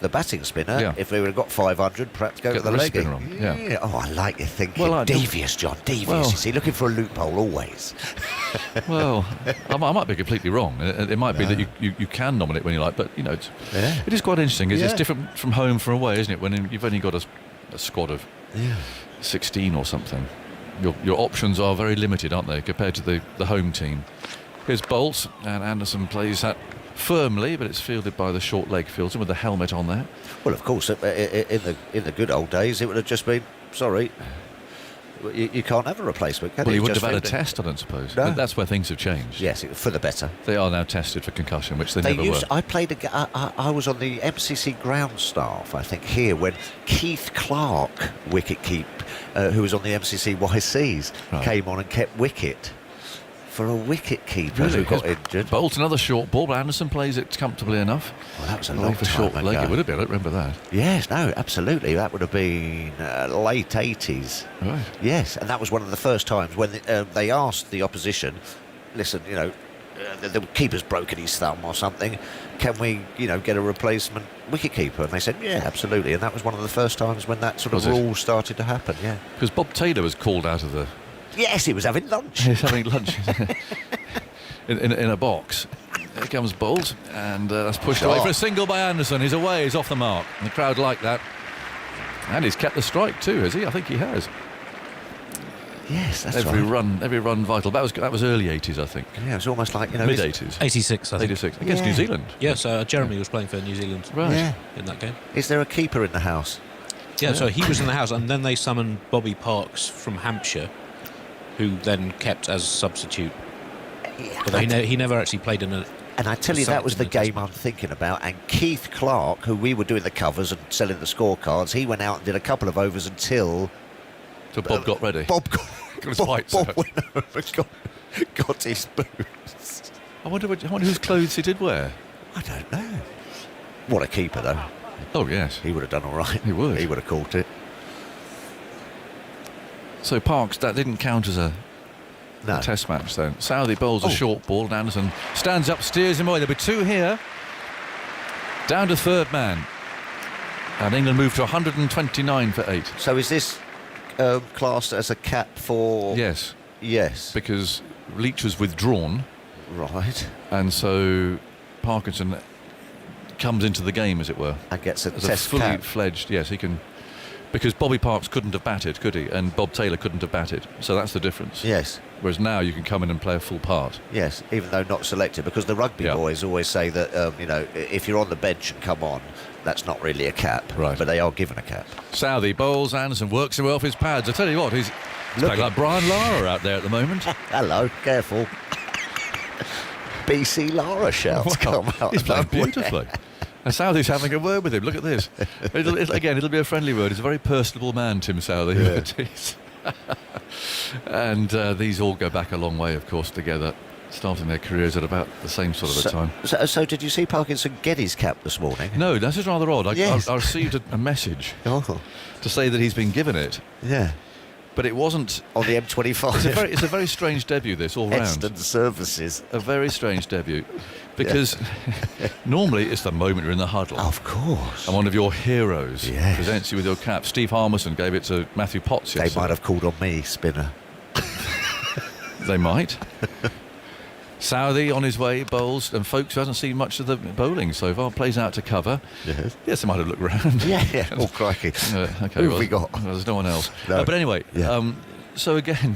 batting spinner. Yeah. If they would have got 500, perhaps go Get to the wrist leg. spinner on. Yeah. Oh, I like your thinking. Well, devious, John. Devious. Well, you see, looking for a loophole always. Well, I might be completely wrong. It might be that you can nominate when you like, but it is quite interesting. It's different from home from away, isn't it? When you've only got a squad of 16 or something. Your options are very limited, aren't they, compared to the home team. Here's Bolt, and Anderson plays that firmly, but it's fielded by the short leg fielder with the helmet on there. Well, of course, in the good old days, it would have just been, sorry, you can't have a replacement, can you? Well, you wouldn't have had a test, I don't suppose. No. That's where things have changed. Yes, for the better. They are now tested for concussion, which they never were. I was on the MCC ground staff, I think, here when Keith Clark, who was on the MCC YCs, came on and kept wicket for a wicket keeper who got injured. Bolt, another short ball, but Anderson plays it comfortably enough. Well, that was a long for time short leg. ago. It would have been. I don't remember that. Yes, no, absolutely. That would have been late 80s. Right. Yes, and that was one of the first times when they asked the opposition, listen, the keeper's broken his thumb or something, can we, get a replacement wicketkeeper? And they said, yeah, absolutely. And that was one of the first times when that sort of rule started to happen, yeah. Because Bob Taylor was called out of the... Yes, he was having lunch. He was having lunch in a box. Here comes Bolt, and that's pushed away for a single by Anderson. He's away, he's off the mark. And the crowd like that. And he's kept the strike too, has he? I think he has. Yes, that's every run vital. That was early 80s, I think. Yeah, it was almost like, mid 80s. 86, I think. 86 against New Zealand. Yes, Jeremy was playing for New Zealand in that game. Is there a keeper in the house? Yeah, so he was in the house, and then they summoned Bobby Parks from Hampshire, who then kept as substitute. But he never actually played in a... And I tell you, that was the game I'm thinking about. And Keith Clark, who we were doing the covers and selling the scorecards, he went out and did a couple of overs until... So Bob got ready. Bob got his pipes out. Went over and got his boots. I wonder whose clothes he did wear. I don't know. What a keeper, though. Oh, yes. He would have done all right. He would. He would have caught it. So Parks, that didn't count as a test match then. Southey bowls a short ball and Anderson stands up, steers him away. There'll be 2 here. Down to third man. And England moved to 129 for 8. So is this classed as a cap for... Yes. Yes. Because Leach was withdrawn. Right. And so Parkinson comes into the game, as it were. And gets a as test a fully cap. fledged, yes, he can... Because Bobby Parks couldn't have batted, could he? And Bob Taylor couldn't have batted. So that's the difference. Yes. Whereas now you can come in and play a full part. Yes, even though not selected, because the rugby boys always say that, if you're on the bench and come on, that's not really a cap. Right. But they are given a cap. Southey bowls, Anderson works him off his pads. I tell you what, he's playing like Brian Lara out there at the moment. Hello, careful. BC Lara shouts come out. He's playing beautifully. And Southey's having a word with him. Look at this. It'll be a friendly word. He's a very personable man, Tim Southey. Yeah. And these all go back a long way, of course, together, starting their careers at about the same sort of a time. So did you see Parkinson get his cap this morning? No, that is rather odd. I received a message to say that he's been given it. Yeah. But it wasn't... On the M25. It's a very strange debut, this, all round. Instant services. A very strange debut. Because normally it's the moment you're in the huddle. Of course. And one of your heroes presents you with your cap. Steve Harmison gave it to Matthew Potts yesterday. They might have called on me, Spinner. They might. Southey on his way, bowls, and Folks, who hasn't seen much of the bowling so far, plays out to cover. Yes, they might have looked round. Yeah. Oh, crikey. Okay, Who have we got? Well, there's no one else. No. But anyway, so again,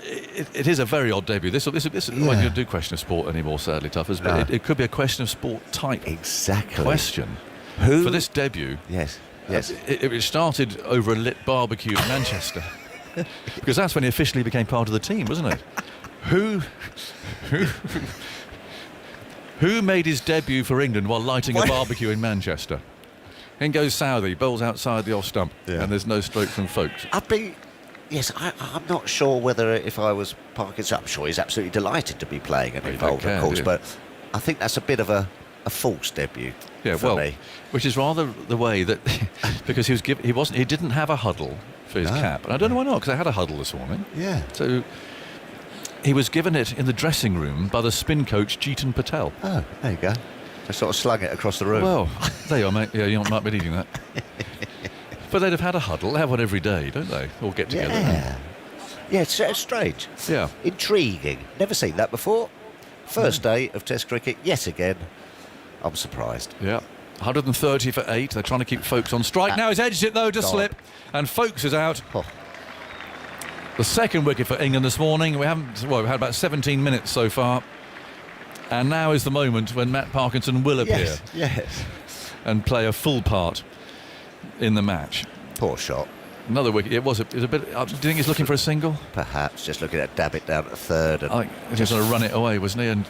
it is a very odd debut. This when you do question of sport anymore, sadly, Tuffers, but it could be a question of sport type question. Who? For this debut. Yes. It started over a lit barbecue in Manchester. Because that's when he officially became part of the team, wasn't it? Who made his debut for England while lighting a barbecue in Manchester? In goes Southey, bowls outside the off stump, and there's no stroke from Folks. I'm not sure whether if I was Parkinson, I'm sure he's absolutely delighted to be playing and involved, of course, but I think that's a bit of a false debut for me. Which is rather the way that because he didn't have a huddle for his cap, and I don't know why not, because I had a huddle this morning. Yeah. So he was given it in the dressing room by the spin coach Jeetan Patel. Oh, there you go. They sort of slung it across the room. Well, there you are, mate. Yeah, you might be needing that. But they'd have had a huddle. They have one every day, don't they? All get together. Yeah, it's strange. Yeah. Intriguing. Never seen that before. First day of Test cricket, yet again. I'm surprised. Yeah. 130 for 8. They're trying to keep Folks on strike. Now he's edged it, though, to slip. And Folks is out. The second wicket for England this morning. We've had about 17 minutes so far. And now is the moment when Matt Parkinson will appear. Yes. And play a full part in the match. Poor shot. Another wicket. It was a bit... do you think he's looking for a single? Perhaps. Just looking at dab it down to third. And he just going to run it away, wasn't he? And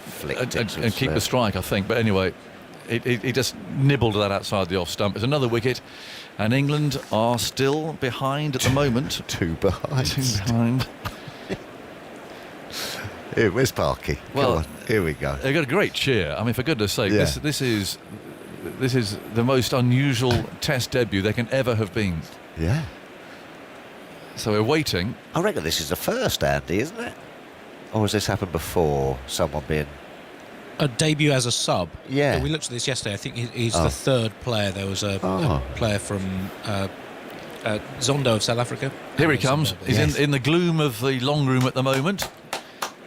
keep the strike, I think. But anyway, he just nibbled that outside the off stump. It's another wicket. And England are still behind at the moment. Two behind. Here, where's Parky? Well, come on, here we go. They've got a great cheer. I mean, for goodness sake, this is the most unusual Test debut there can ever have been. Yeah. So we're waiting. I reckon this is the first, Andy, isn't it? Or has this happened before? Someone being... A debut as a sub. Yeah. We looked at this yesterday. I think he's the third player. There was a player from Zondo of South Africa. Here he comes. He's in the gloom of the long room at the moment.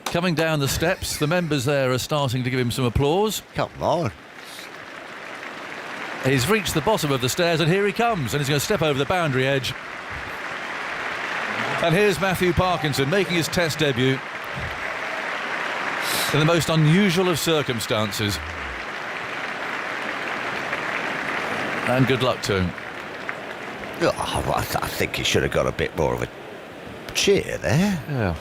Coming down the steps. The members there are starting to give him some applause. Come on. He's reached the bottom of the stairs and here he comes. And he's going to step over the boundary edge. And here's Matthew Parkinson making his Test debut in the most unusual of circumstances. And good luck to him. Oh, I think he should have got a bit more of a cheer there. Yeah.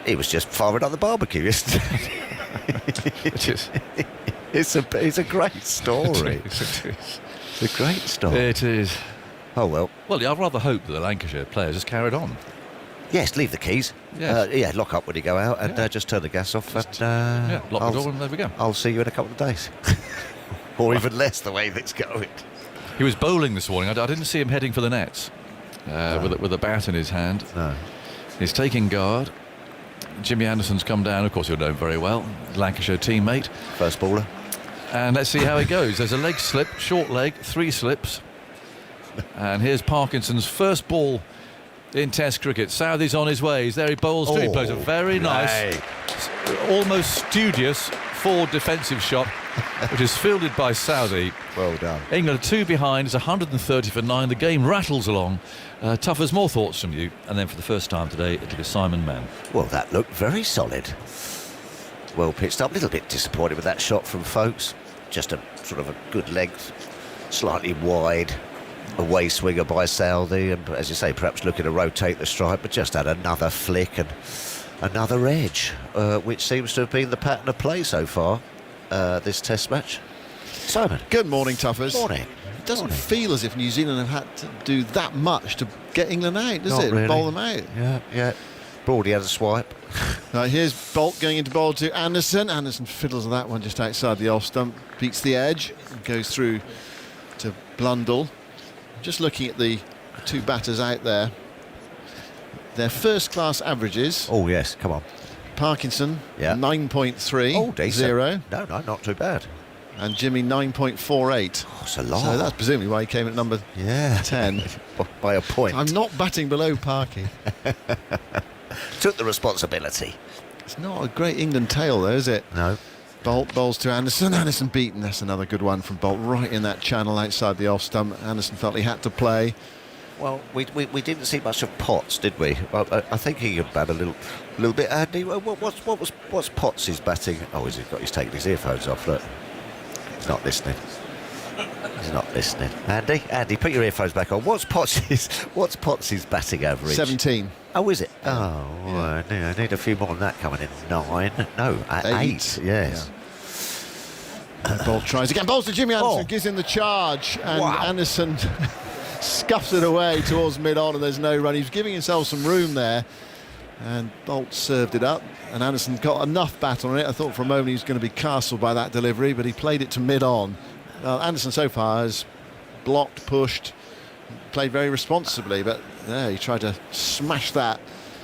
He was just firing on the barbecue yesterday. It's a great story. It is. It's a great story. It is. Oh, well. Well, I'd rather hope that the Lancashire players just carried on. Yes, leave the keys. Yes. Lock up when you go out and just turn the gas off. And, lock the door and there we go. I'll see you in a couple of days. Or even less the way that's going. He was bowling this morning. I didn't see him heading for the nets with a bat in his hand. No. He's taking guard. Jimmy Anderson's come down. Of course, you'll know him very well. Lancashire teammate. First baller. And let's see how he goes. There's a leg slip, short leg, 3 slips. And here's Parkinson's first ball in Test cricket. Southey's on his way. He's there. He bowls through. He plays a very nice, almost studious forward defensive shot, which is fielded by Southey. Well done. England are 2 behind. It's 130 for 9. The game rattles along. Tuffers, more thoughts from you. And then for the first time today, it'll be Simon Mann. Well, that looked very solid. Well pitched up. A little bit disappointed with that shot from Folkes. Just a sort of a good length, slightly wide. Away swinger by Southey, and as you say, perhaps looking to rotate the strike, but just had another flick and another edge, which seems to have been the pattern of play so far this Test match. Simon. Good morning, Tuffers. Morning. It doesn't feel as if New Zealand have had to do that much to get England out, does Not it? really. Bowl them out. Yeah. Broadie had a swipe. Right, here's Bolt going into bowl to Anderson. Anderson fiddles with that one just outside the off stump, beats the edge, and goes through to Blundell. Just looking at the 2 batters out there, their first-class averages. Oh yes, come on. Parkinson 9.3. Oh, decent. 0. No, not too bad. And Jimmy 9.48. Oh, it's a lot. So that's presumably why he came at number 10 by a point. I'm not batting below Parky. Took the responsibility. It's not a great England tail, though, is it? No. Bolt bowls to Anderson. Anderson beaten. That's another good one from Bolt, right in that channel outside the off stump. Anderson felt he had to play. Well, we didn't see much of Potts, did we? I think he had a little bit. Andy, what's Potts' batting? Oh, he's taking his earphones off. Look, he's not listening. He's not listening. Andy, put your earphones back on. What's Potts' batting average? 17. Oh, is it? Oh, yeah. I need a few more than that coming in. 9. No, 8. Yes. Bolt tries again. Bowls to Jimmy Anderson. Gives him the charge, and Anderson scuffs it away towards mid-on, and there's no run. He's giving himself some room there, and Bolt served it up, and Anderson got enough bat on it. I thought for a moment he was going to be castled by that delivery, but he played it to mid-on. Anderson so far has blocked, pushed, played very responsibly, but he tried to smash that,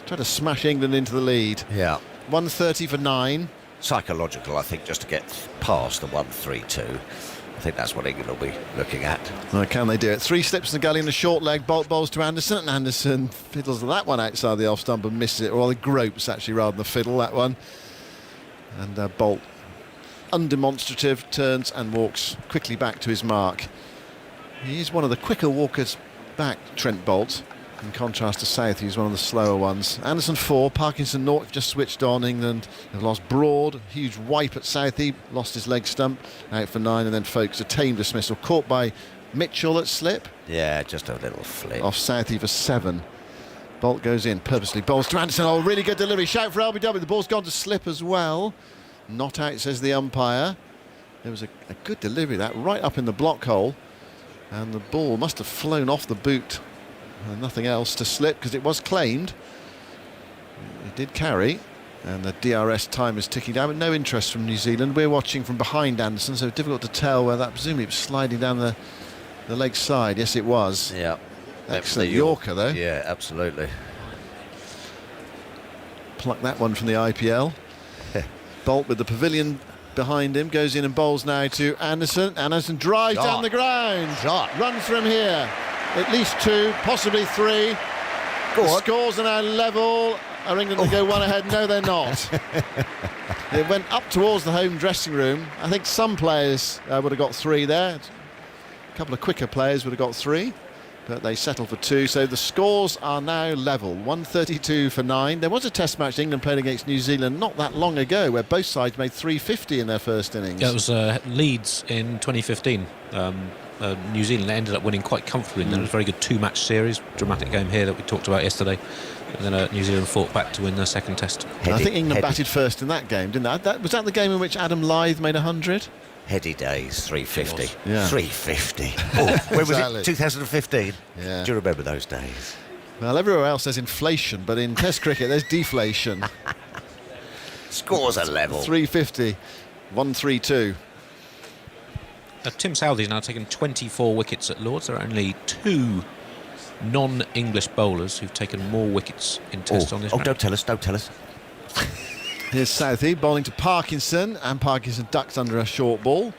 tried to smash England into the lead. Yeah. 130 for 9. Psychological, I think, just to get past the 1-3-2. I think that's what England will be looking at. Well, can they do it? 3 slips in the gully and a short leg. Bolt bowls to Anderson, and Anderson fiddles that one outside the off stump and misses it, or the gropes actually rather than the fiddle, that one. And Bolt, undemonstrative, turns and walks quickly back to his mark. He is one of the quicker walkers back, Trent Bolt, in contrast to South, who's one of the slower ones. Anderson 4, Parkinson 0, just switched on. England have lost Broad, huge wipe at Southey, lost his leg stump, out for 9, and then Folkes, a tame dismissal, caught by Mitchell at slip. Yeah, just a little flip. Off Southey for 7. Bolt goes in, purposely bowls to Anderson. Oh, really good delivery, shout for LBW, the ball's gone to slip as well. Not out, says the umpire. There was a good delivery, that right up in the block hole, and the ball must have flown off the boot. And nothing else to slip because it was claimed. It did carry, and the DRS time is ticking down, but no interest from New Zealand. We're watching from behind Anderson, so difficult to tell where that, presumably it was sliding down the leg side. Yes, it was. Yeah. Excellent Yorker, though. Yeah, absolutely. Pluck that one from the IPL. Bolt with the pavilion behind him, goes in and bowls now to Anderson. Anderson drives down the ground. Runs from here. At least 2, possibly 3. The scores are now level. Are England to go one ahead? No, they're not. It went up towards the home dressing room. I think some players would have got 3 there. A couple of quicker players would have got 3, but they settled for 2. So the scores are now level. 132 for 9. There was a Test match England played against New Zealand not that long ago, where both sides made 350 in their first innings. Yeah, it was Leeds in 2015. New Zealand ended up winning quite comfortably, and then it was a very good 2-match series, dramatic game here that we talked about yesterday, and then New Zealand fought back to win their second Test. I think England batted first in that game, didn't they? Was that the game in which Adam Lyth made 100? Heady days, 350. Yeah. 350. Oh, when was it? 2015? Yeah. Do you remember those days? Well, everywhere else there's inflation, but in Test cricket there's deflation. Scores are level. 350, 132. Tim Southey's now taken 24 wickets at Lords. There are only 2 non-English bowlers who've taken more wickets in Test on this round. Don't tell us. Here's Southey bowling to Parkinson, and Parkinson ducks under a short ball.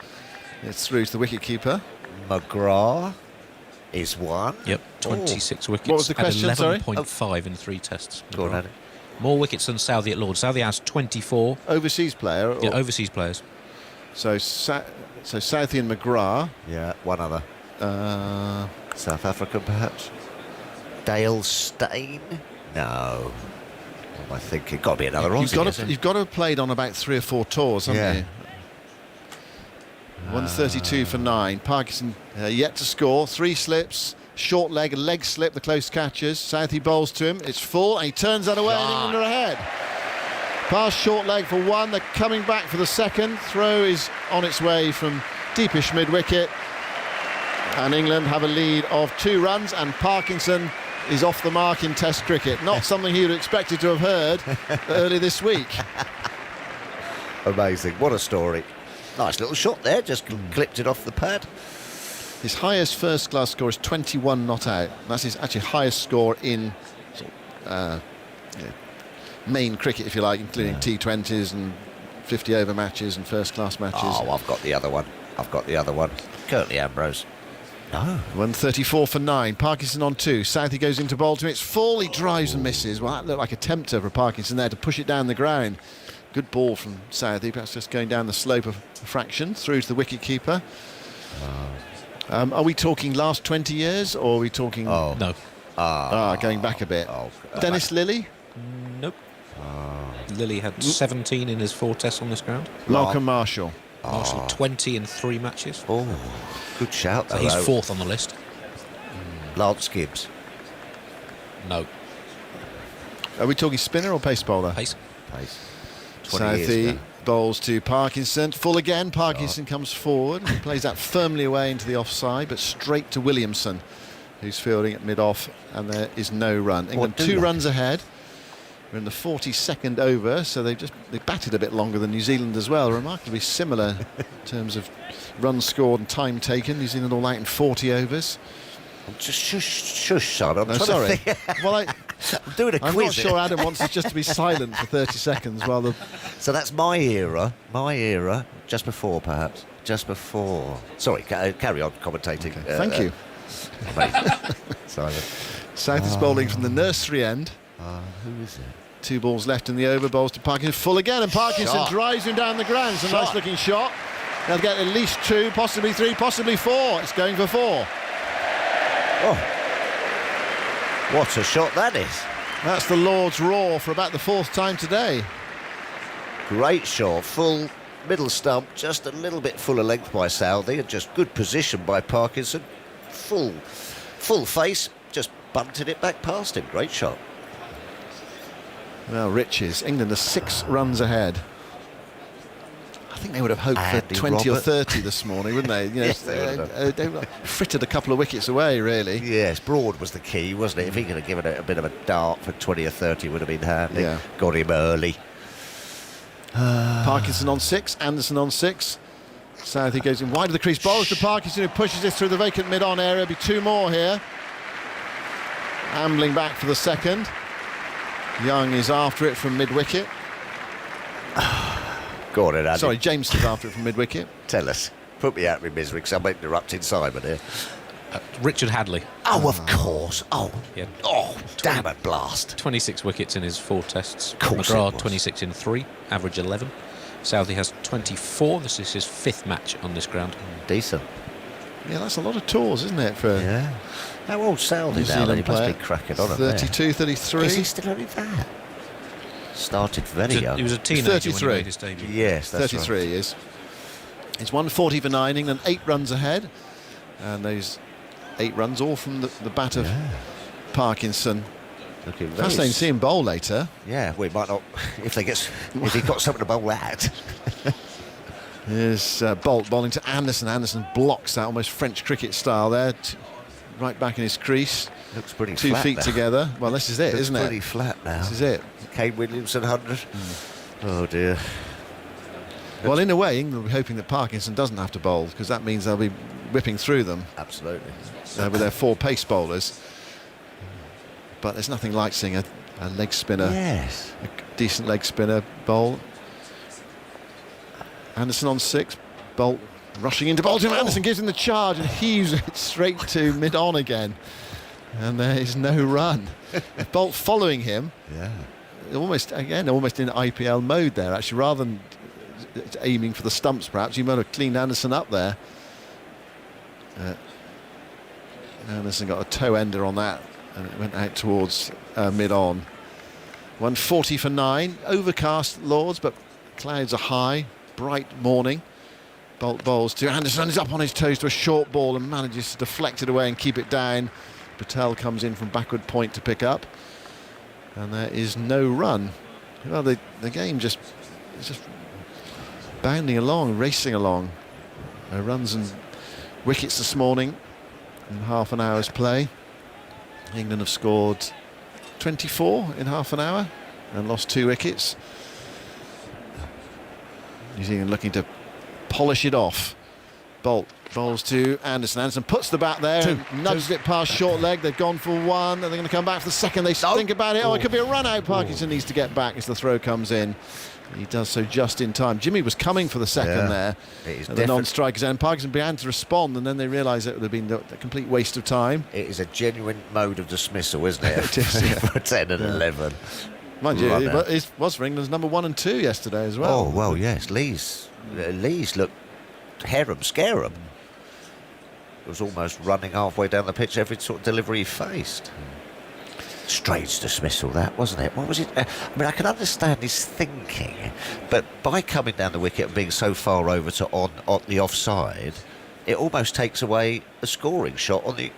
It's through to the wicket-keeper. McGrath is one. Yep, 26 wickets. What was the question, sorry? 11.5 in 3 tests. Go on, Andy. More wickets than Southey at Lords. Southey has 24. Overseas player? Yeah, overseas players. So Southey and McGrath. Yeah, one other. South African, perhaps? Dale Steyn? No. What am I thinking? Got to be another Aussie. You've got to have played on about 3 or 4 tours, haven't you? 132 for 9. Parkinson yet to score. 3 slips, short leg, a leg slip, the close catches. Southey bowls to him. It's full, and he turns that away, and England are ahead. Pass short leg for 1. They're coming back for the second. Throw is on its way from deepish mid-wicket. And England have a lead of 2 runs, and Parkinson is off the mark in Test cricket. Not something he would have expected to have heard early this week. Amazing. What a story. Nice little shot there, just clipped it off the pad. His highest first-class score is 21 not out. That's his actually highest score in main cricket, if you like, including T20s and 50-over matches and first-class matches. Oh, I've got the other one. Curtly Ambrose. No. 134 for 9. Parkinson on 2. Southey goes into bowl to him. It's full. He drives and misses. Well, that looked like a tempter for Parkinson there to push it down the ground. Good ball from Southey, perhaps just going down the slope of a fraction through to the wicket-keeper. Are we talking last 20 years, or are we talking... No. Going back a bit. Dennis Lilly? Nope. Lilly had 17 in his 4 tests on this ground. Malcolm Marshall? Marshall 20 in 3 matches. Oh, good shout. So he's 4th on the list. Lance Gibbs? No. Are we talking spinner or pace bowler? Pace. Southey bowls to Parkinson. Full again. Parkinson comes forward and plays that firmly away into the offside, but straight to Williamson, who's fielding at mid-off, and there is no run. England 2 runs ahead. We're in the 42nd over, so they batted a bit longer than New Zealand as well. Remarkably similar in terms of runs scored and time taken. New Zealand all out in 40 overs. Just shush, Simon. Sorry. Well, I'm doing a quiz. I'm not sure Adam wants us just to be silent for 30 seconds while the... So that's my era, just before, perhaps. Just before. Sorry, carry on commentating. Okay. Thank you. Simon. South is bowling from the nursery end. Who is it? 2 balls left in the over, bowls to Parkinson. Full again, and Parkinson drives him down the ground. It's a nice-looking shot. They'll get at least 2, possibly 3, possibly 4. It's going for 4. Oh, what a shot that is. That's the Lord's roar for about the 4th time today. Great shot, full middle stump, just a little bit fuller length by Southey, and just good position by Parkinson. Full face, just bunted it back past him. Great shot. Well, Riches, England are 6 runs ahead. I think they would have hoped for 20 or 30 this morning, wouldn't they? Yes, they frittered a couple of wickets away, really. Yes, Broad was the key, wasn't it? If he could have given it a bit of a dart for 20 or 30, would have been handy. Yeah. Got him early. Parkinson on 6, Anderson on 6. Southey goes in wide of the crease. Bowls to Parkinson, who pushes this through the vacant mid-on area. There'll be 2 more here. Ambling back for the second. Young is after it from mid-wicket. Go on, Andy. Sorry, Jameson's after it from mid-wicket. Tell us. Put me out of my misery, because I'm interrupting Simon here. Richard Hadley. Oh, of course. Oh, yeah. Oh, damn it, blast. 26 wickets in his 4 tests. McGrath 26 in 3, average 11. Southey has 24. This is his 5th match on this ground. Decent. Yeah, that's a lot of tours, isn't it? For how old Southey now? He must be cracking on 32, 33. Is he still only that? Started very young. He was a teenager 33. when he made his debut. Yes, that's 33 right. he is. It's 140 for 9. England 8 runs ahead. And those 8 runs all from the bat of Parkinson. Fascinating to see him bowl later. Yeah, we might not if he got something to bowl at. Here's Bolt bowling to Anderson. Anderson blocks that almost French cricket style there, right back in his crease. Looks pretty 2 flat feet now. together. Well, this is it, Looks isn't it? pretty flat now. This is it. Kane Williamson 100. Oh dear. Well, in a way, England will be hoping that Parkinson doesn't have to bowl, because that means they'll be whipping through them. Absolutely. With their 4 pace bowlers. But there's nothing like seeing a leg spinner, Yes. a decent leg spinner bowl. Anderson on 6. Bolt rushing into Bolton. Anderson gives him the charge and heaves it straight to mid-on again. And there is no run. Bolt following him. Yeah. Almost in IPL mode there, actually, rather than aiming for the stumps perhaps. You might have cleaned Anderson up there. Anderson got a toe ender on that and it went out towards mid-on. 140 for 9. Overcast, Lords, but clouds are high. Bright morning. Bolt bowls to Anderson. He's up on his toes to a short ball and manages to deflect it away and keep it down. Patel comes in from backward point to pick up. And there is no run. Well, the game is just bounding along, racing along. Runs and wickets this morning in half an hour's play. England have scored 24 in half an hour and lost 2 wickets. New Zealand looking to polish it off. Bolt bowls to Anderson. Anderson puts the bat there and nudges it past short leg. They've gone for 1 and they're going to come back for the second. They think about it. Oh, it could be a run out. Parkinson needs to get back as the throw comes in. He does so just in time. Jimmy was coming for the second there at the non-striker's end. Parkinson began to respond and then they realised it would have been a complete waste of time. It is a genuine mode of dismissal, isn't it? It is, yeah. For 10 and 11. Mind you, it was for England's number 1 and 2 yesterday as well. Oh, well, yes. Lee's looked harum-scarum. It was almost running halfway down the pitch every sort of delivery he faced. Strange dismissal, that, wasn't it? What was it? I mean, I can understand his thinking, but by coming down the wicket and being so far over to on the offside, it almost takes away a scoring shot on the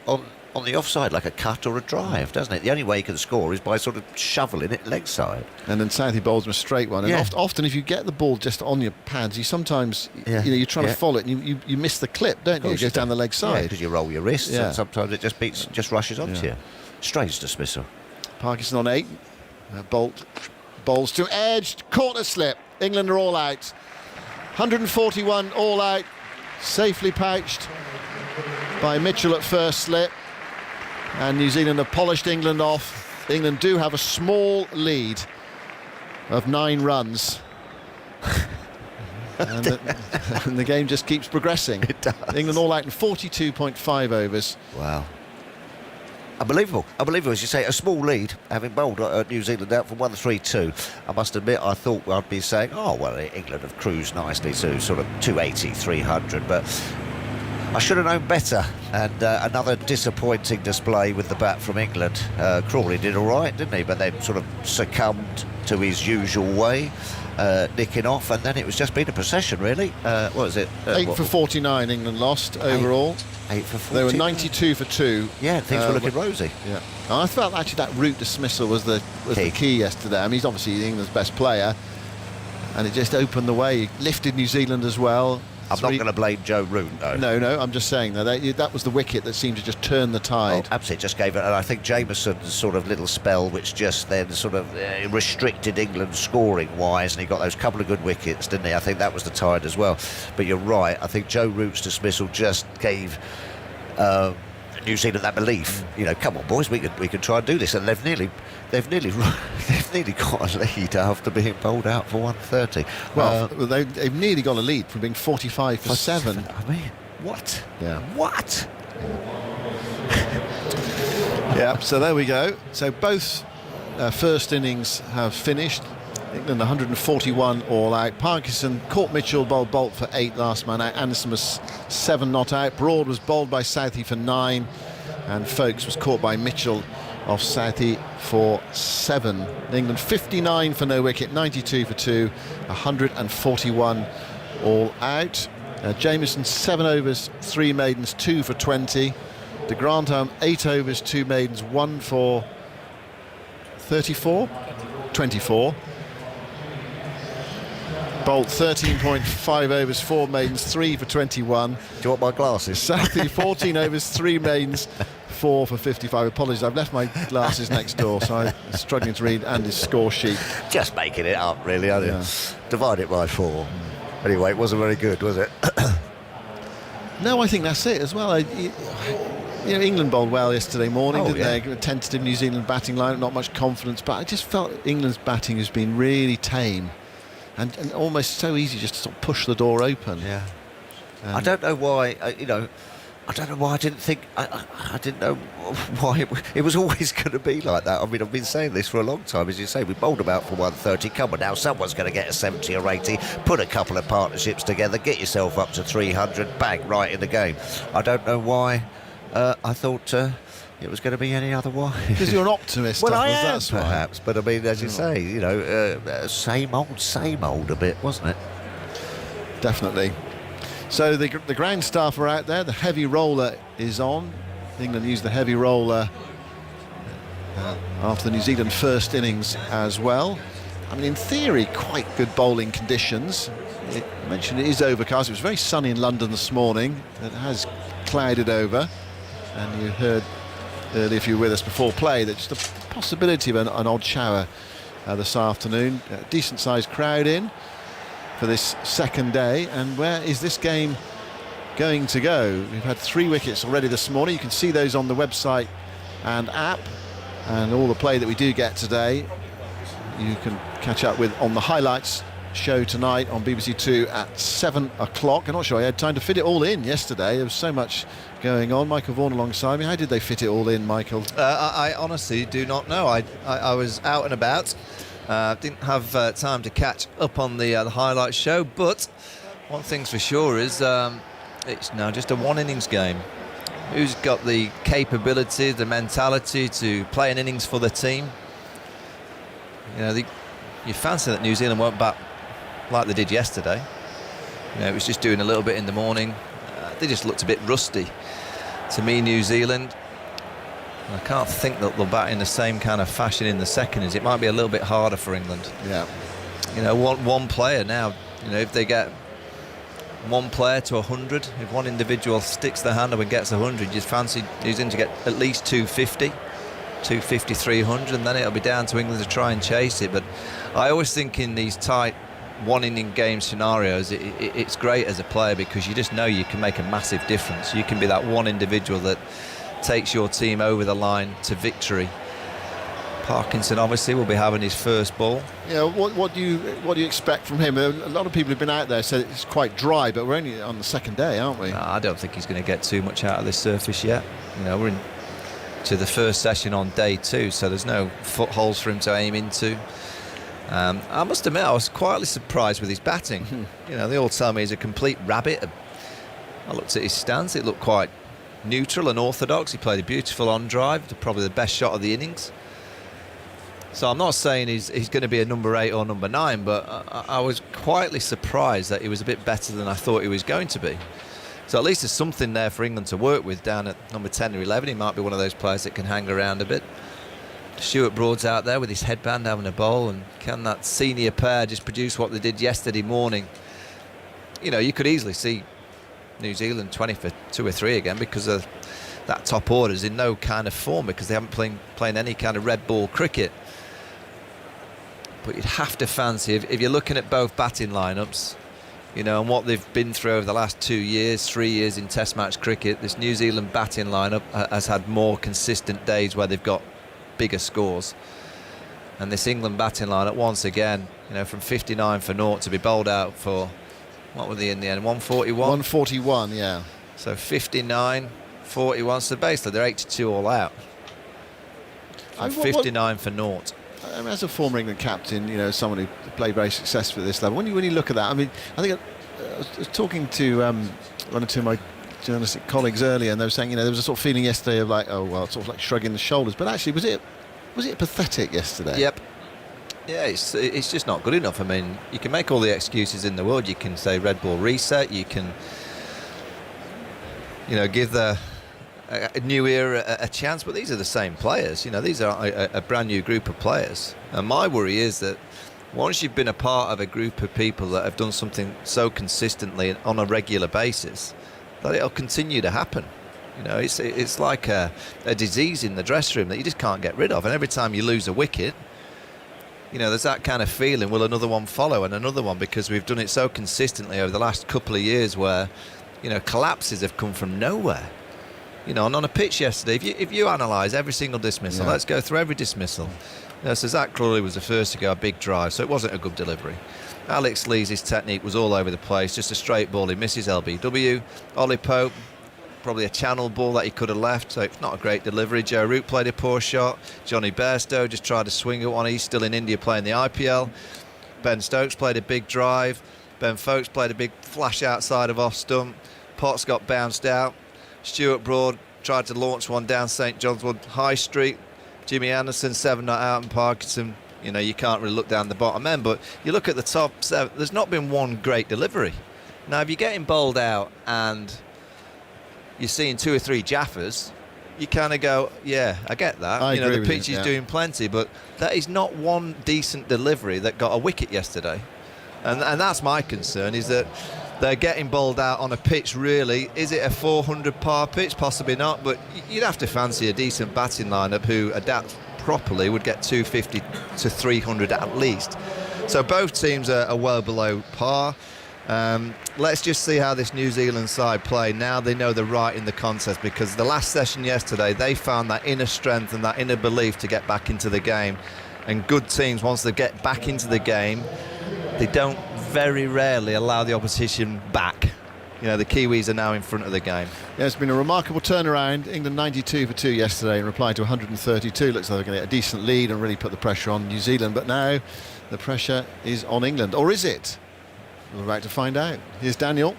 offside, like a cut or a drive, doesn't it? The only way you can score is by sort of shoveling it leg side. And then Southey bowls him a straight one. And often if you get the ball just on your pads, you sometimes, you're trying to follow it and you miss the clip, don't you? It goes down the leg side. Because you roll your wrists and sometimes it just rushes onto you. Strange dismissal. Parkinson on 8. Bolt bowls to edge. Corner slip. England are all out. 141 all out. Safely pouched by Mitchell at first slip. And New Zealand have polished England off. England do have a small lead of 9 runs. and the game just keeps progressing. It does. England all out in 42.5 overs. Wow. Unbelievable, as you say, a small lead, having bowled New Zealand out from 132. I must admit, I thought I'd be saying, oh, well, England have cruised nicely to sort of 280, 300, but I should have known better. And another disappointing display with the bat from England. Crawley did all right, didn't he? But then sort of succumbed to his usual way, nicking off, and then it was just been a procession, really. What was it? 8 for 49, England lost overall. 8 for 49. They were 92 for 2. Yeah, things were looking rosy. Yeah, I felt actually that route dismissal was the key yesterday. I mean, he's obviously England's best player, and it just opened the way. He lifted New Zealand as well. I'm not going to blame Joe Root, though. No, I'm just saying that was the wicket that seemed to just turn the tide. Oh, absolutely, just gave it. And I think Jameson's sort of little spell, which just then sort of restricted England scoring-wise, and he got those couple of good wickets, didn't he? I think that was the tide as well. But you're right. I think Joe Root's dismissal just gave New Zealand that belief. You know, come on, boys, we can try and do this. And they've nearly got a lead after being bowled out for 130. Well, they've nearly got a lead from being 45 for 7. I mean, what? Yeah. What? Yeah, so there we go. So both first innings have finished. England 141 all out. Parkinson caught Mitchell, bowled Bolt for 8 last man out. Anderson was 7 not out. Broad was bowled by Southey for 9. And Folkes was caught by Mitchell off Southey for 7. England 59 for no wicket, 92 for 2, 141 all out. Jameson 7 overs, 3 maidens, 2 for 20. De Grantham 8 overs, 2 maidens, 1 for 34, 24. Bolt 13.5 overs, 4 maidens, 3 for 21. Do you want my glasses? Southey 14 overs, 3 maidens, 4 for 55. Apologies, I've left my glasses next door, so I'm struggling to read Andy's score sheet. Just making it up, really, aren't you? Yeah. Divide it by 4. Anyway, it wasn't very good, was it? No, I think that's it as well. England bowled well yesterday morning, didn't they? A tentative New Zealand batting line, not much confidence, but I just felt England's batting has been really tame and almost so easy just to sort of push the door open. Yeah. I don't know why, I don't know why I didn't think, I didn't know why it was always going to be like that. I mean, I've been saying this for a long time. As you say, we bowled about for 130. Come on now, someone's going to get a 70 or 80. Put a couple of partnerships together, get yourself up to 300, bang, right in the game. I don't know why I thought it was going to be any other way. Because you're an optimist. Well, I am, perhaps. But I mean, as you say, same old a bit, wasn't it? Definitely. So the ground staff are out there. The heavy roller is on. England used the heavy roller after the New Zealand first innings as well. I mean, in theory, quite good bowling conditions. I mentioned it is overcast. It was very sunny in London this morning. It has clouded over. And you heard earlier, if you were with us before play, that just the possibility of an odd shower this afternoon. A decent-sized crowd in for this second day. And where is this game going to go? We've had 3 wickets already this morning. You can see those on the website and app, and all the play that we do get today you can catch up with on the highlights show tonight on BBC Two at 7 o'clock. I'm not sure I had time to fit it all in yesterday. There was so much going on. Michael Vaughan alongside me. How did they fit it all in, Michael? I honestly do not know. I was out and about. Didn't have time to catch up on the highlights show, but one thing's for sure is it's now just a one innings game. Who's got the capability, the mentality to play an innings for the team? You fancy that New Zealand won't bat like they did yesterday. It was just doing a little bit in the morning. They just looked a bit rusty to me, New Zealand. And I can't think that they'll bat in the same kind of fashion in the second innings. It might be a little bit harder for England. Yeah. One player now, if they get one player to 100, if one individual sticks their hand up and gets 100, you'd fancy New Zealand to get at least 250, 300, and then it'll be down to England to try and chase it. But I always think in these tight one-inning game scenarios, it's great as a player because you just know you can make a massive difference. You can be that one individual that takes your team over the line to victory. Parkinson obviously will be having his first ball. Yeah, what do you expect from him? A lot of people who've been out there said it's quite dry, but we're only on the second day, aren't we? No, I don't think he's going to get too much out of this surface yet. We're into the first session on day 2, so there's no footholds for him to aim into. I must admit, I was quietly surprised with his batting. They all tell me he's a complete rabbit. I looked at his stance; it looked quite neutral and orthodox. He played a beautiful on drive, probably the best shot of the innings. So I'm not saying he's going to be a number 8 or number 9, but I was quietly surprised that he was a bit better than I thought he was going to be. So at least there's something there for England to work with down at number 10 or 11. He might be one of those players that can hang around a bit. Stuart Broad's out there with his headband having a bowl, and can that senior pair just produce what they did yesterday morning? You could easily see New Zealand 20 for 2 or 3 again because of that top order's in no kind of form because they haven't playing any kind of red ball cricket. But you'd have to fancy, if you're looking at both batting lineups, and what they've been through over the last 2 years, 3 years in Test match cricket, this New Zealand batting lineup has had more consistent days where they've got bigger scores. And this England batting lineup, once again, from 59 for naught to be bowled out for, what were they in the end, 141? 141, yeah. So 59, 41, so basically they're 82 all out. 59 for naught. As a former England captain, someone who played very successfully at this level, when you look at that, I think I was talking to one or two of my journalistic colleagues earlier, and they were saying, there was a sort of feeling yesterday of like, oh well, sort of like shrugging the shoulders. But actually, was it pathetic yesterday? Yep. Yeah, it's just not good enough. You can make all the excuses in the world. You can say red ball reset. You can, give the a new era a chance. But these are the same players. These are a brand new group of players. And my worry is that once you've been a part of a group of people that have done something so consistently on a regular basis, that it'll continue to happen. You know, it's like a disease in the dressing room that you just can't get rid of. And every time you lose a wicket, you know, there's that kind of feeling, will another one follow and another one, because we've done it so consistently over the last couple of years where, you know, collapses have come from nowhere. You know, and on a pitch yesterday, if you analyse every single dismissal, let's go through every dismissal. You know, so Zach Crawley was the first to go a big drive, so it wasn't a good delivery. Alex Lees' technique was all over the place, just a straight ball, he misses LBW. Ollie Pope, probably a channel ball that he could have left, so it's not a great delivery. Joe Root played a poor shot. Johnny Bairstow just tried to swing at one. He's still in India playing the IPL. Ben Stokes played a big drive. Ben Foakes played a big flash outside of off stump. Potts got bounced out. Stuart Broad tried to launch one down St John's Wood High Street. Jimmy Anderson 7 not out, and Parkinson, you know, you can't really look down the bottom end, but you look at the top 7, there's not been one great delivery. Now, if you're getting bowled out and you're seeing 2 or 3 jaffers, you kind of go, yeah, I get that. I agree the with pitch you, is doing plenty, but that is not one decent delivery that got a wicket yesterday. And that's my concern, is that they're getting bowled out on a pitch, really. Is it a 400 par pitch? Possibly not, but you'd have to fancy a decent batting lineup who adapt properly would get 250 to 300 at least. So both teams are well below par. Let's just see how this New Zealand side play. Now they know they're right in the contest, because the last session yesterday, they found that inner strength and that inner belief to get back into the game. And good teams, once they get back into the game, they don't very rarely allow the opposition back. You know, the Kiwis are now in front of the game. Yeah, it's been a remarkable turnaround. England 92 for 2 yesterday in reply to 132. Looks like they're going to get a decent lead and really put the pressure on New Zealand. But now the pressure is on England. Or is it? We're about to find out. Here's Daniel.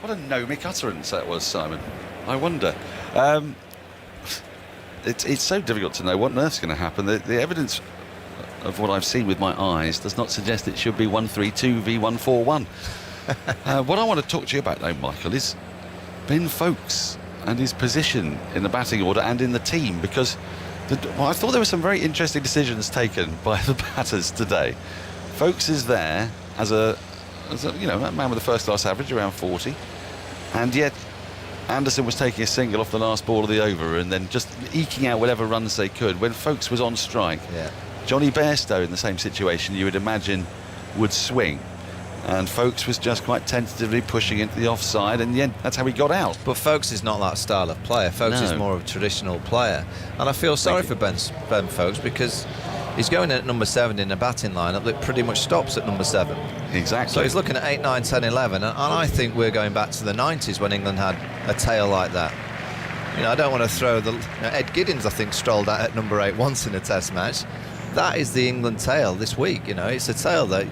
What a gnomic utterance that was, Simon. I wonder. It's so difficult to know what on earth's going to happen. The evidence of what I've seen with my eyes does not suggest it should be 132 v 141. What I want to talk to you about, though, Michael, is Ben Foakes and his position in the batting order and in the team, because I thought there were some very interesting decisions taken by the batters today. Foakes is there as a man with a first-class average around 40, and yet Anderson was taking a single off the last ball of the over and then just eking out whatever runs they could when Foakes was on strike. Yeah. Johnny Bairstow in the same situation, you would imagine, would swing, and Foakes was just quite tentatively pushing into the offside, and yeah, that's how he got out. But Foakes is not that style of player. Foakes is more of a traditional player, and I feel sorry for Ben Foakes, because he's going in at number 7 in a batting lineup that pretty much stops at number 7. Exactly. So he's looking at 8, 9, 10, 11, and I think we're going back to the 90s when England had a tail like that. You know, I don't want to throw Ed Giddins, I think, strolled out at number 8 once in a Test match. That is the England tail this week. You know, it's a tail that,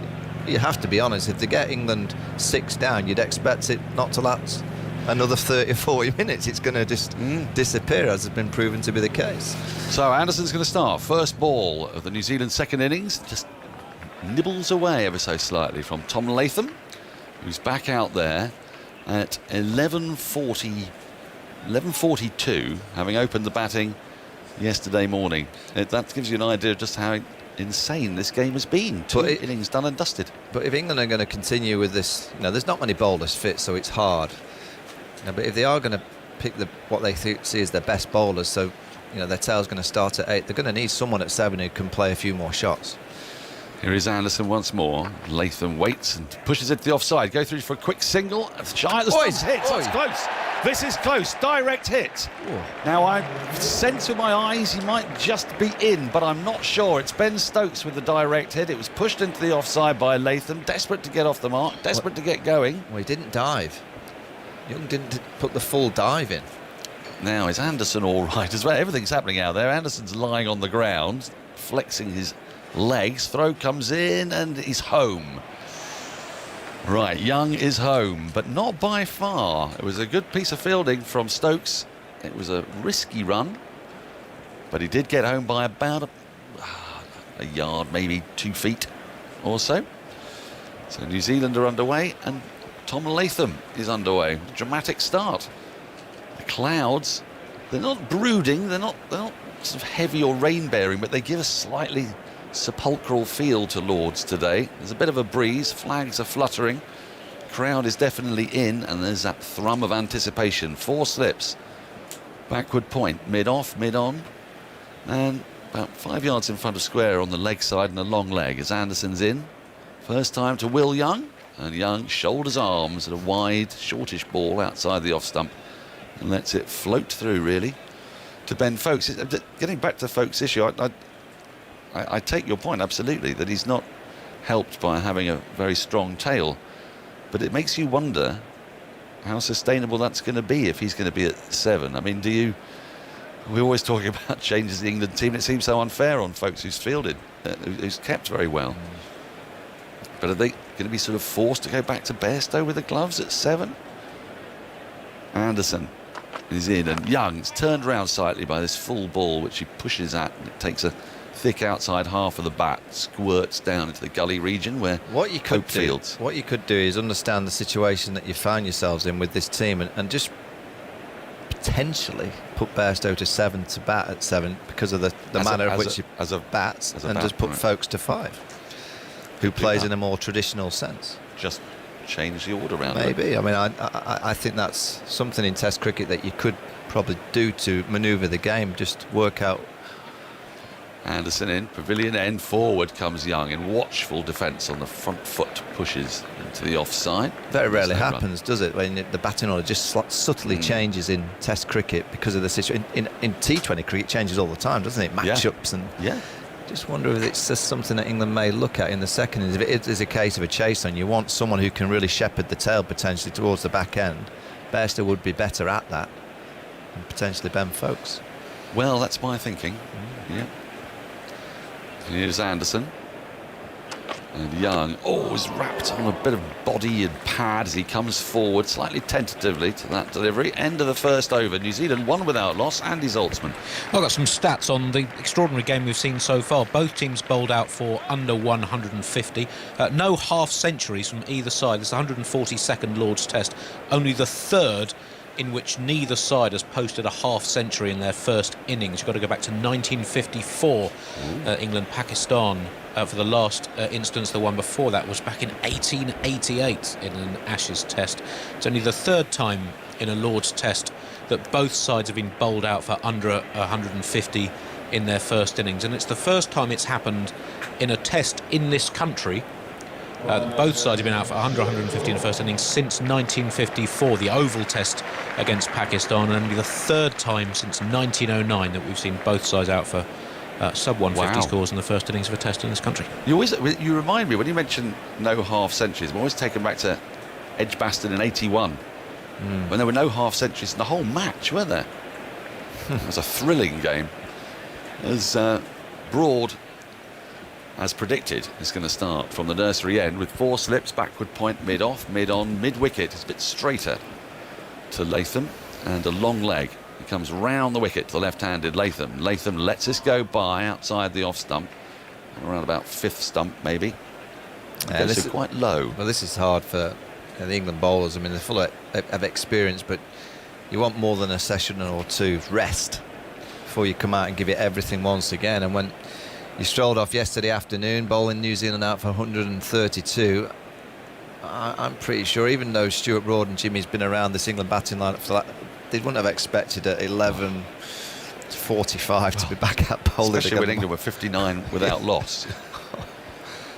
you have to be honest, if they get England 6 down, you'd expect it not to last another 30 or 40 minutes. It's going to just disappear, as has been proven to be the case. So Anderson's going to start. First ball of the New Zealand second innings. Just nibbles away ever so slightly from Tom Latham, who's back out there at 11:42, having opened the batting yesterday morning. That gives you an idea of just how insane this game has been. 2 innings done and dusted. But if England are going to continue with this, there's not many bowlers fit, so it's hard. But if they are going to pick what they see as their best bowlers, so their tail's going to start at 8, they're going to need someone at 7 who can play a few more shots. Here is Anderson once more. Latham waits and pushes it to the offside. Go through for a quick single. Shy at the stumps. Hit. That's close. This is close. Direct hit. Ooh. Now, I sense with my eyes he might just be in, but I'm not sure. It's Ben Stokes with the direct hit. It was pushed into the offside by Latham. Desperate to get off the mark. Desperate to get going. Well, he didn't dive. Young didn't put the full dive in. Now, is Anderson all right as well? Everything's happening out there. Anderson's lying on the ground, flexing his legs. Throw comes in and he's home. Right, Young is home, but not by far. It was a good piece of fielding from Stokes. It was a risky run, but he did get home by about a yard, maybe 2 feet or so. So New Zealand are underway, and Tom Latham is underway. Dramatic start. The clouds, they're not brooding, they're not sort of heavy or rain-bearing, but they give a slightly sepulchral feel to Lord's today. There's a bit of a breeze, flags are fluttering, crowd is definitely in, and there's that thrum of anticipation. 4 slips Backward point, mid-off, mid-on. And about 5 yards in front of square on the leg side and a long leg as Anderson's in. First time to Will Young. And Young shoulders arms at a wide, shortish ball outside the off stump. And lets it float through, really, to Ben Foakes. Getting back to Foakes' issue, I take your point, absolutely, that he's not helped by having a very strong tail. But it makes you wonder how sustainable that's going to be if he's going to be at 7. I mean, we're always talking about changes in the England team. It seems so unfair on Foakes, who's fielded, who's kept very well. But are they going to be sort of forced to go back to Bairstow with the gloves at 7? Anderson is in, and Young's turned round slightly by this full ball, which he pushes at, and it takes a thick outside half of the bat, squirts down into the gully region where what you could fields. What you could do is understand the situation that you found yourselves in with this team, and just potentially put Bairstow to 7 to bat at 7 because of the manner of which he bats, and just put Foakes to 5, who plays in a more traditional sense. Just change the order around. Maybe. I mean, I think that's something in Test cricket that you could probably do to manoeuvre the game. Just work out. Anderson in, pavilion end, forward comes Young in watchful defence on the front foot, pushes into the offside. Very rarely happens, does it, when the batting order just subtly changes in Test cricket because of the situation. In T20 cricket, it changes all the time, doesn't it? Matchups and. Just wonder if it's just something that England may look at in the second. If it is a case of a chase on, you want someone who can really shepherd the tail potentially towards the back end. Bairstow would be better at that, and potentially Ben Foakes. Well, that's my thinking. Yeah. Here's Anderson. And Young, is wrapped on a bit of body and pad as he comes forward slightly tentatively to that delivery. End of the first over. New Zealand 1 without loss. Andy Zaltzman. I've got some stats on the extraordinary game we've seen so far. Both teams bowled out for under 150. No half centuries from either side. This is the 142nd Lord's Test. Only the third in which neither side has posted a half century in their first innings. You've got to go back to 1954, England-Pakistan. For the last instance, the one before that was back in 1888 in an Ashes Test. It's only the third time in a Lord's Test that both sides have been bowled out for under 150 in their first innings, and it's the first time it's happened in a Test in this country. Both sides have been out for 150 in the first innings since 1954, the Oval Test against Pakistan, and only the third time since 1909 that we've seen both sides out for sub-150 scores in the first innings of a Test in this country. You remind me, when you mention no half centuries, I'm always taken back to Edgbaston in 81, when there were no half centuries in the whole match, weren't there? It was a thrilling game. As Broad, as predicted, is going to start from the nursery end with 4 slips, backward point, mid-off, mid-on, mid-wicket. It's a bit straighter to Latham, and a long leg. He comes round the wicket to the left-handed Latham. Latham lets this go by outside the off stump, around about 5th stump maybe. This is quite low. Well, this is hard for the England bowlers. I mean, they're full of experience, but you want more than a session or two of rest before you come out and give it everything once again. And when you strolled off yesterday afternoon, bowling New Zealand out for 132, I'm pretty sure, even though Stuart Broad and Jimmy's been around this England batting lineup for that, they wouldn't have expected at 11:45 to be back out bowling. Especially when England were 59 without loss.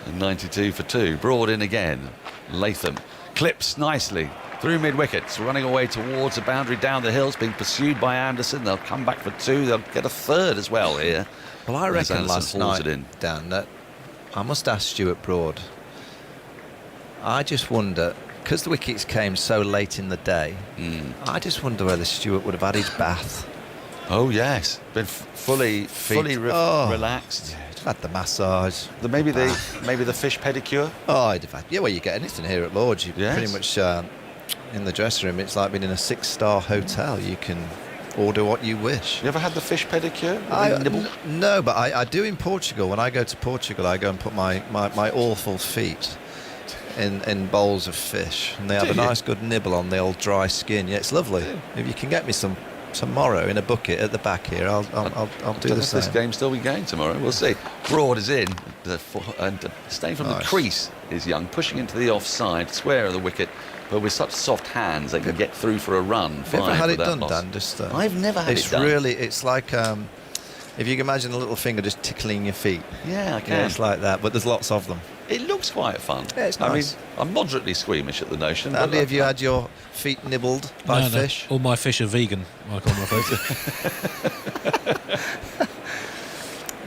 And 92 for 2. Broad in again. Latham clips nicely through mid-wickets, running away towards the boundary down the hills, being pursued by Anderson. They'll come back for 2. They'll get a third as well here. Well, I reckon last night, Dan, that I must ask Stuart Broad. I just wonder, because the wickets came so late in the day, I just wonder whether Stuart would have had his bath. Oh yes, been fully relaxed. Yeah, he'd had the massage. Maybe the fish pedicure. Oh, I'd have had. Yeah, well, you get anything here at Lord's. You pretty much in the dressing room. It's like being in a 6-star hotel. You can order what you wish. You ever had the fish pedicure? No, but I do in Portugal. When I go to Portugal, I go and put my awful feet in bowls of fish, and they have a nice good nibble on the old dry skin. Yeah, it's lovely. If you can get me some tomorrow in a bucket at the back here, I'll do the same. This game still be going tomorrow. We'll see. Broad is in, and staying from the crease is Young, pushing into the offside, square of the wicket. But with such soft hands, they can get through for a run. Have you ever had it done, Dan? I've never had it done. It's like if you can imagine a little finger just tickling your feet. Yeah, I can. Yeah, it's like that, but there's lots of them. It looks quite fun. Yeah, it's nice. I mean, I'm moderately squeamish at the notion. Andy, have you had your feet nibbled by fish? All my fish are vegan, Michael, I'm afraid.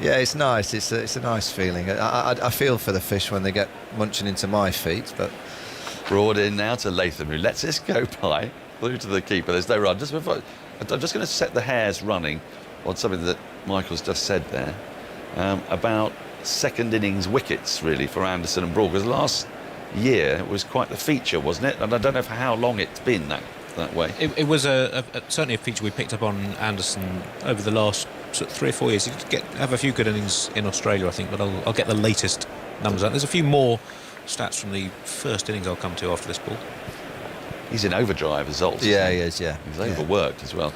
Yeah, it's nice. It's a nice feeling. I feel for the fish when they get munching into my feet, but... Broad in now to Latham, who lets this go by through to the keeper. There's no run. I'm just going to set the hairs running on something that Michael's just said there about second innings wickets, really, for Anderson and Broad, because last year it was quite the feature, wasn't it? And I don't know for how long it's been that way. It was certainly a feature we picked up on Anderson over the last sort of 3 or 4 years. You could have a few good innings in Australia, I think, but I'll get the latest numbers out. There's a few more stats from the first innings I'll come to after this ball. He's in overdrive as well. Yeah, he is, yeah. He's overworked as well.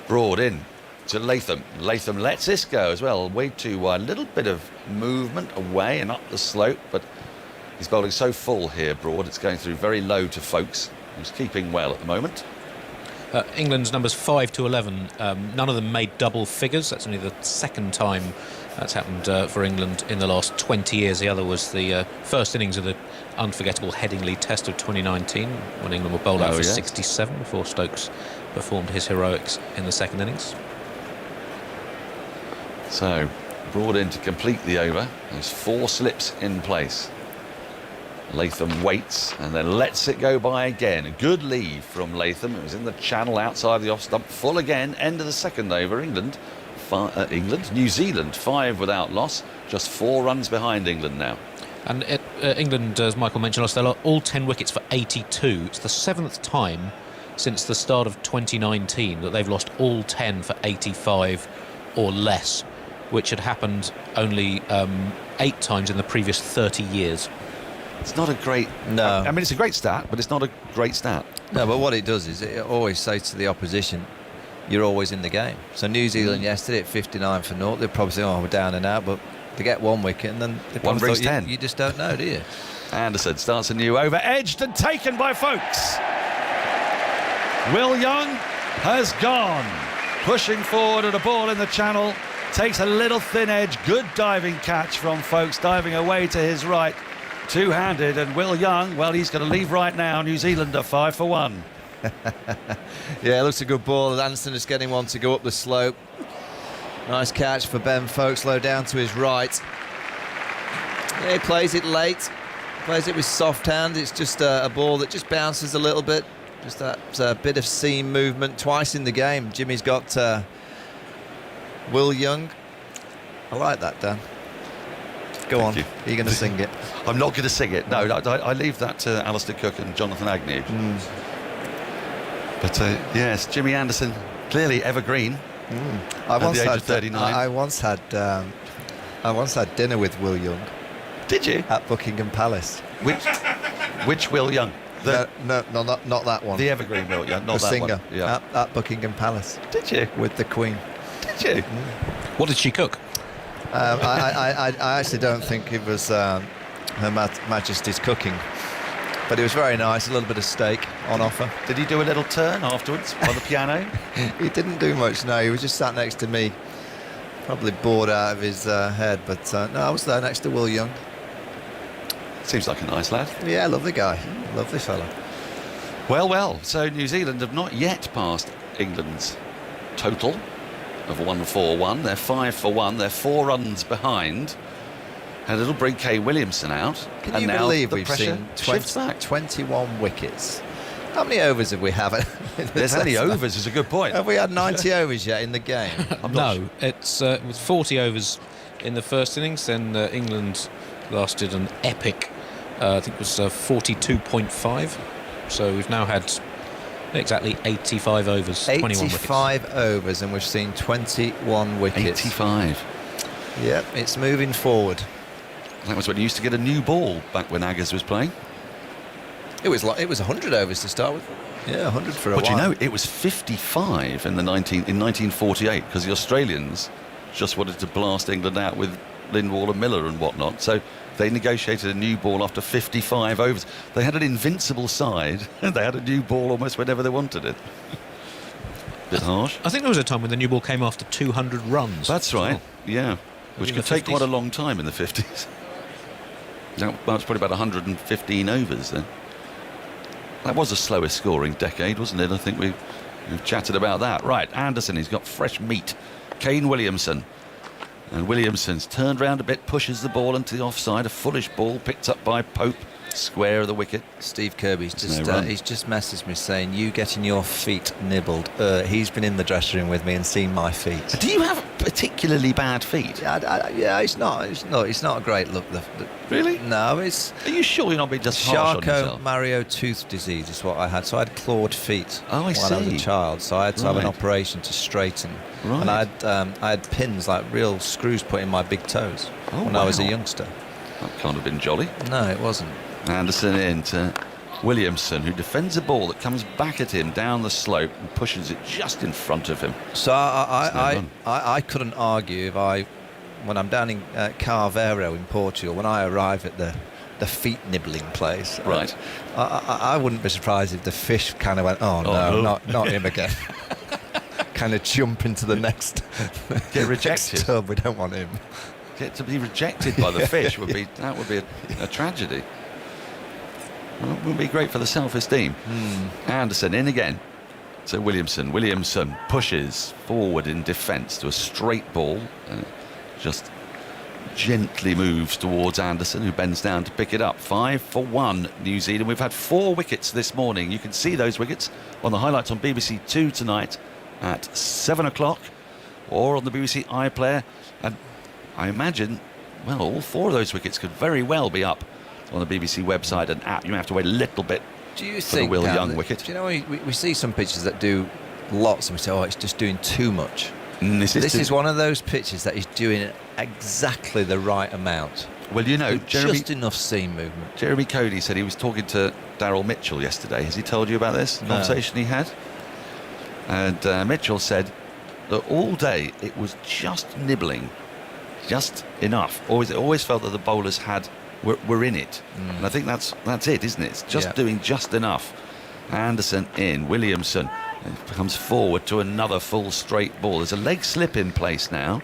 Broad in to Latham. Latham lets this go as well. Way too wide. A little bit of movement away and up the slope, but he's bowling so full here, Broad. It's going through very low to Folkes, who's keeping well at the moment. England's numbers 5 to 11. None of them made double figures. That's only the second time that's happened for England in the last 20 years. The other was the first innings of the unforgettable Headingley Test of 2019, when England were bowled out for 67 before Stokes performed his heroics in the second innings. So, Broad in to complete the over. There's 4 slips in place. Latham waits and then lets it go by again. A good lead from Latham. It was in the channel outside the off stump. Full again. End of the second over. New Zealand 5 without loss. Just 4 runs behind England now. And England, as Michael mentioned, lost all 10 wickets for 82. It's the 7th time since the start of 2019 that they've lost all 10 for 85 or less, which had happened only 8 times in the previous 30 years. It's not a great... No. I mean, it's a great stat, but it's not a great stat. No, but what it does is it always says to the opposition, you're always in the game. So New Zealand yesterday at 59 for 0, they'd probably say, we're down and out, but they get 1 wicket and then they One brings 10. 10. You just don't know, do you? Anderson starts a new over, edged and taken by Folkes. Will Young has gone. Pushing forward at a ball in the channel. Takes a little thin edge. Good diving catch from Folkes, diving away to his right. Two-handed, and Will Young, well, he's going to leave right now. New Zealand are 5 for 1. Yeah, it looks a good ball. Anderson is getting one to go up the slope. Nice catch for Ben Folkes, low down to his right. Yeah, he plays it late. Plays it with soft hand. It's just a ball that just bounces a little bit. Just that bit of seam movement. Twice in the game, Jimmy's got Will Young. I like that, Dan. Go on. Are you going to sing it? I'm not going to sing it. No, I leave that to Alistair Cook and Jonathan Agnew. But yes, Jimmy Anderson, clearly evergreen. At the age of 39. I once had dinner with Will Young. Did you? At Buckingham Palace. Which Will Young? No, not that one. The evergreen Will Young, not the that singer. one. Yeah. At Buckingham Palace. Did you? With the Queen. Did you? What did she cook? I actually don't think it was Her Majesty's cooking, but it was very nice. A little bit of steak on offer. Did he do a little turn afterwards by the piano? He didn't do much. No, he was just sat next to me, probably bored out of his head. But no, I was there next to Will Young. Seems like a nice lad. Yeah, lovely guy, lovely fella. Well. So New Zealand have not yet passed England's total of 141. They're 5 for 1. They're 4 runs behind. And it'll bring Kay Williamson out. Can you believe we've seen 21 wickets? How many overs have we had? There's only overs is a good point. Have we had 90 overs yet in the game? No, it was 40 overs in the first innings. Then England lasted an epic, I think it was 42.5. So we've now had exactly 85 overs, 21 wickets. 85 overs, and we've seen 21 wickets. 85. Yep, it's moving forward. That was when you used to get a new ball back when Aggers was playing. It was 100 overs to start with. Yeah, 100 for a while. But you know, it was 55 in 1948 because the Australians just wanted to blast England out with Lindwall and Miller and whatnot. So they negotiated a new ball after 55 overs. They had an invincible side and they had a new ball almost whenever they wanted it. Bit harsh. I think there was a time when the new ball came after 200 runs. That's right, yeah. Which In could the take 50s. quite a long time in the 50s. Well, it's probably about 115 overs then. That was a slower scoring decade, wasn't it? I think we've chatted about that. Right, Anderson, he's got fresh meat. Kane Williamson. And Williamson's turned round a bit, pushes the ball into the offside. A foolish ball picked up by Pope. Square of the wicket. Steve Kirby's just messaged me saying, you getting your feet nibbled. He's been in the dressing room with me and seen my feet. Do you have particularly bad feet? Yeah, it's not a great look. Really? No, it's... Are you sure you're not being just harsh on yourself? Charcot-Marie tooth disease is what I had. So I had clawed feet when I was a child. So I had to have an Right. operation to straighten. Right. And I had pins, like real screws put in my big toes when I was a youngster. That can't have been jolly. No, it wasn't. Anderson into Williamson, who defends a ball that comes back at him down the slope and pushes it just in front of him. So I couldn't argue when I'm down in Carveiro in Portugal, when I arrive at the feet nibbling place. Right. I wouldn't be surprised if the fish kind of went, oh no, not him again. Kind of jump into the next Get rejected. next tub. We don't want him. Get to be rejected by the fish would be a tragedy. Well, it would be great for the self-esteem. Anderson in again to Williamson. Williamson pushes forward in defence to a straight ball. Just gently moves towards Anderson, who bends down to pick it up. 5 for 1 New Zealand. We've had 4 wickets this morning. You can see those wickets on the highlights on BBC 2 tonight at 7 o'clock or on the BBC iPlayer. And I imagine, well, all 4 of those wickets could very well be up on the BBC website and app. You have to wait a little bit Do you for think, the Will Young wicket. Do you know, we see some pitches that do lots and we say, oh, it's just doing too much. This is one of those pitches that is doing exactly the right amount. Well, you know, just enough seam movement. Jeremy Cody said he was talking to Daryl Mitchell yesterday. Has he told you about this conversation he had? And Mitchell said that all day it was just nibbling, just enough. Always felt that the bowlers were in it. And I think that's it, isn't it? It's just doing just enough. Anderson in, Williamson comes forward to another full straight ball. There's a leg slip in place now.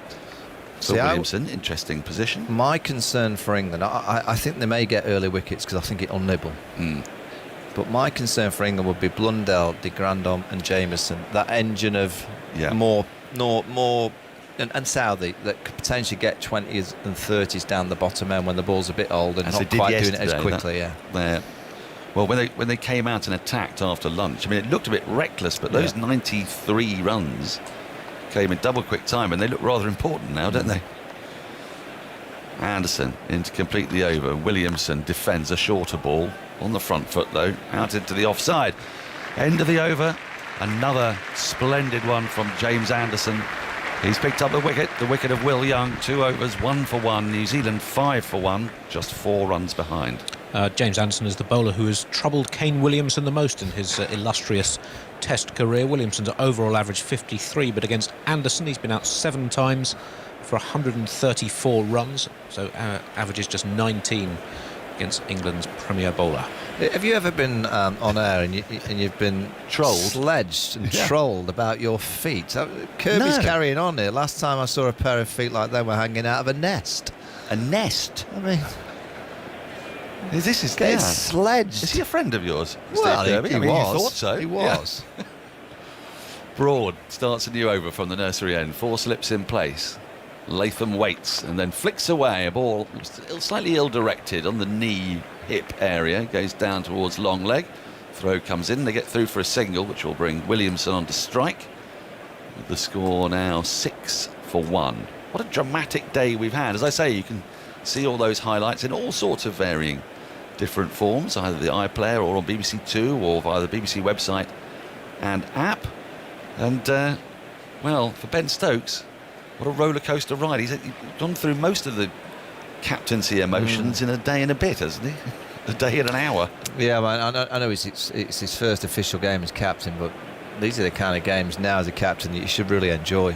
So Williamson, interesting position. My concern for England, I think they may get early wickets because I think it'll nibble. But my concern for England would be Blundell, de Grandhomme and Jameson. That engine of more and Southey that could potentially get 20s and 30s down the bottom end when the ball's a bit old and not quite doing it as quickly. Well, when they came out and attacked after lunch, I mean, it looked a bit reckless, but those 93 runs came in double quick time, and they look rather important now, don't they? Anderson in to complete the over. Williamson defends a shorter ball on the front foot, though, out into the offside. End of the over. Another splendid one from James Anderson. He's picked up the wicket of Will Young. 2 overs, 1 for 1. New Zealand 5 for 1, just 4 runs behind. James Anderson is the bowler who has troubled Kane Williamson the most in his illustrious Test career. Williamson's overall average 53, but against Anderson he's been out 7 times for 134 runs, so averages just 19 against England's premier bowler. Have you ever been on air and you've been sledged and trolled about your feet? Kirby's carrying on here. Last time I saw a pair of feet like them were hanging out of a nest. A nest? I mean, this is getting sledged. Is he a friend of yours, well, Steve Kirby? He I mean, was. You thought so. He was. Yeah. Broad starts a new over from the nursery end. 4 slips in place. Latham waits and then flicks away a ball slightly ill-directed on the knee hip area, goes down towards long leg. Throw comes in, they get through for a single, which will bring Williamson on to strike. With the score now 6 for 1. What a dramatic day we've had. As I say, you can see all those highlights in all sorts of varying different forms, either the iPlayer or on BBC 2 or via the BBC website and app. And well, for Ben Stokes, what a roller coaster ride. He's gone through most of the captaincy emotions in a day and a bit, hasn't he? a day and an hour. Yeah, man, I know it's his first official game as captain, but these are the kind of games now as a captain that you should really enjoy.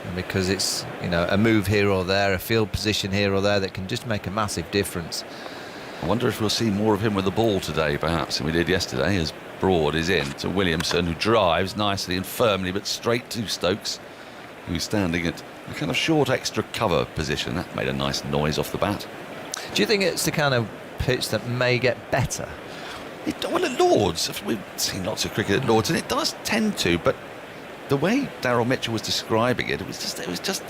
And because it's, a move here or there, a field position here or there that can just make a massive difference. I wonder if we'll see more of him with the ball today, perhaps, than we did yesterday, as Broad is in to Williamson, who drives nicely and firmly, but straight to Stokes, who's standing at a kind of short extra cover position. That made a nice noise off the bat. Do you think it's the kind of pitch that may get better? Well, at Lords, we've seen lots of cricket at Lords, and it does tend to, but the way Daryl Mitchell was describing it, it was just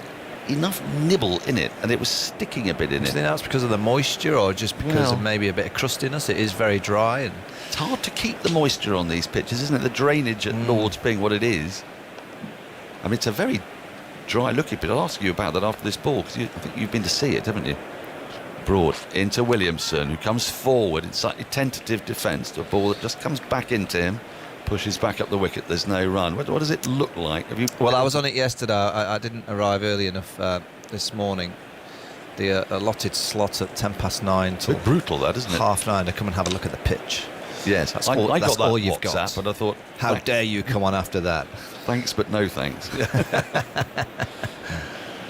enough nibble in it, and it was sticking a bit in it. Do you think that's because of the moisture, or just because of maybe a bit of crustiness? It is very dry, and it's hard to keep the moisture on these pitches, isn't it? The drainage at Lords being what it is. I mean, it's a very dry looking pitch. I'll ask you about that after this ball, because I think you've been to see it, haven't you? Broad into Williamson, who comes forward in slightly tentative defence to a ball that just comes back into him, pushes back up the wicket. There's no run. What does it look like? Well, I was on it yesterday. I didn't arrive early enough this morning. The allotted slot at 9:10 till brutal, that, isn't it? 9:30 to come and have a look at the pitch. Yes, that's I all got that you've WhatsApp, got. but I thought, how dare you come on after that? Thanks, but no thanks.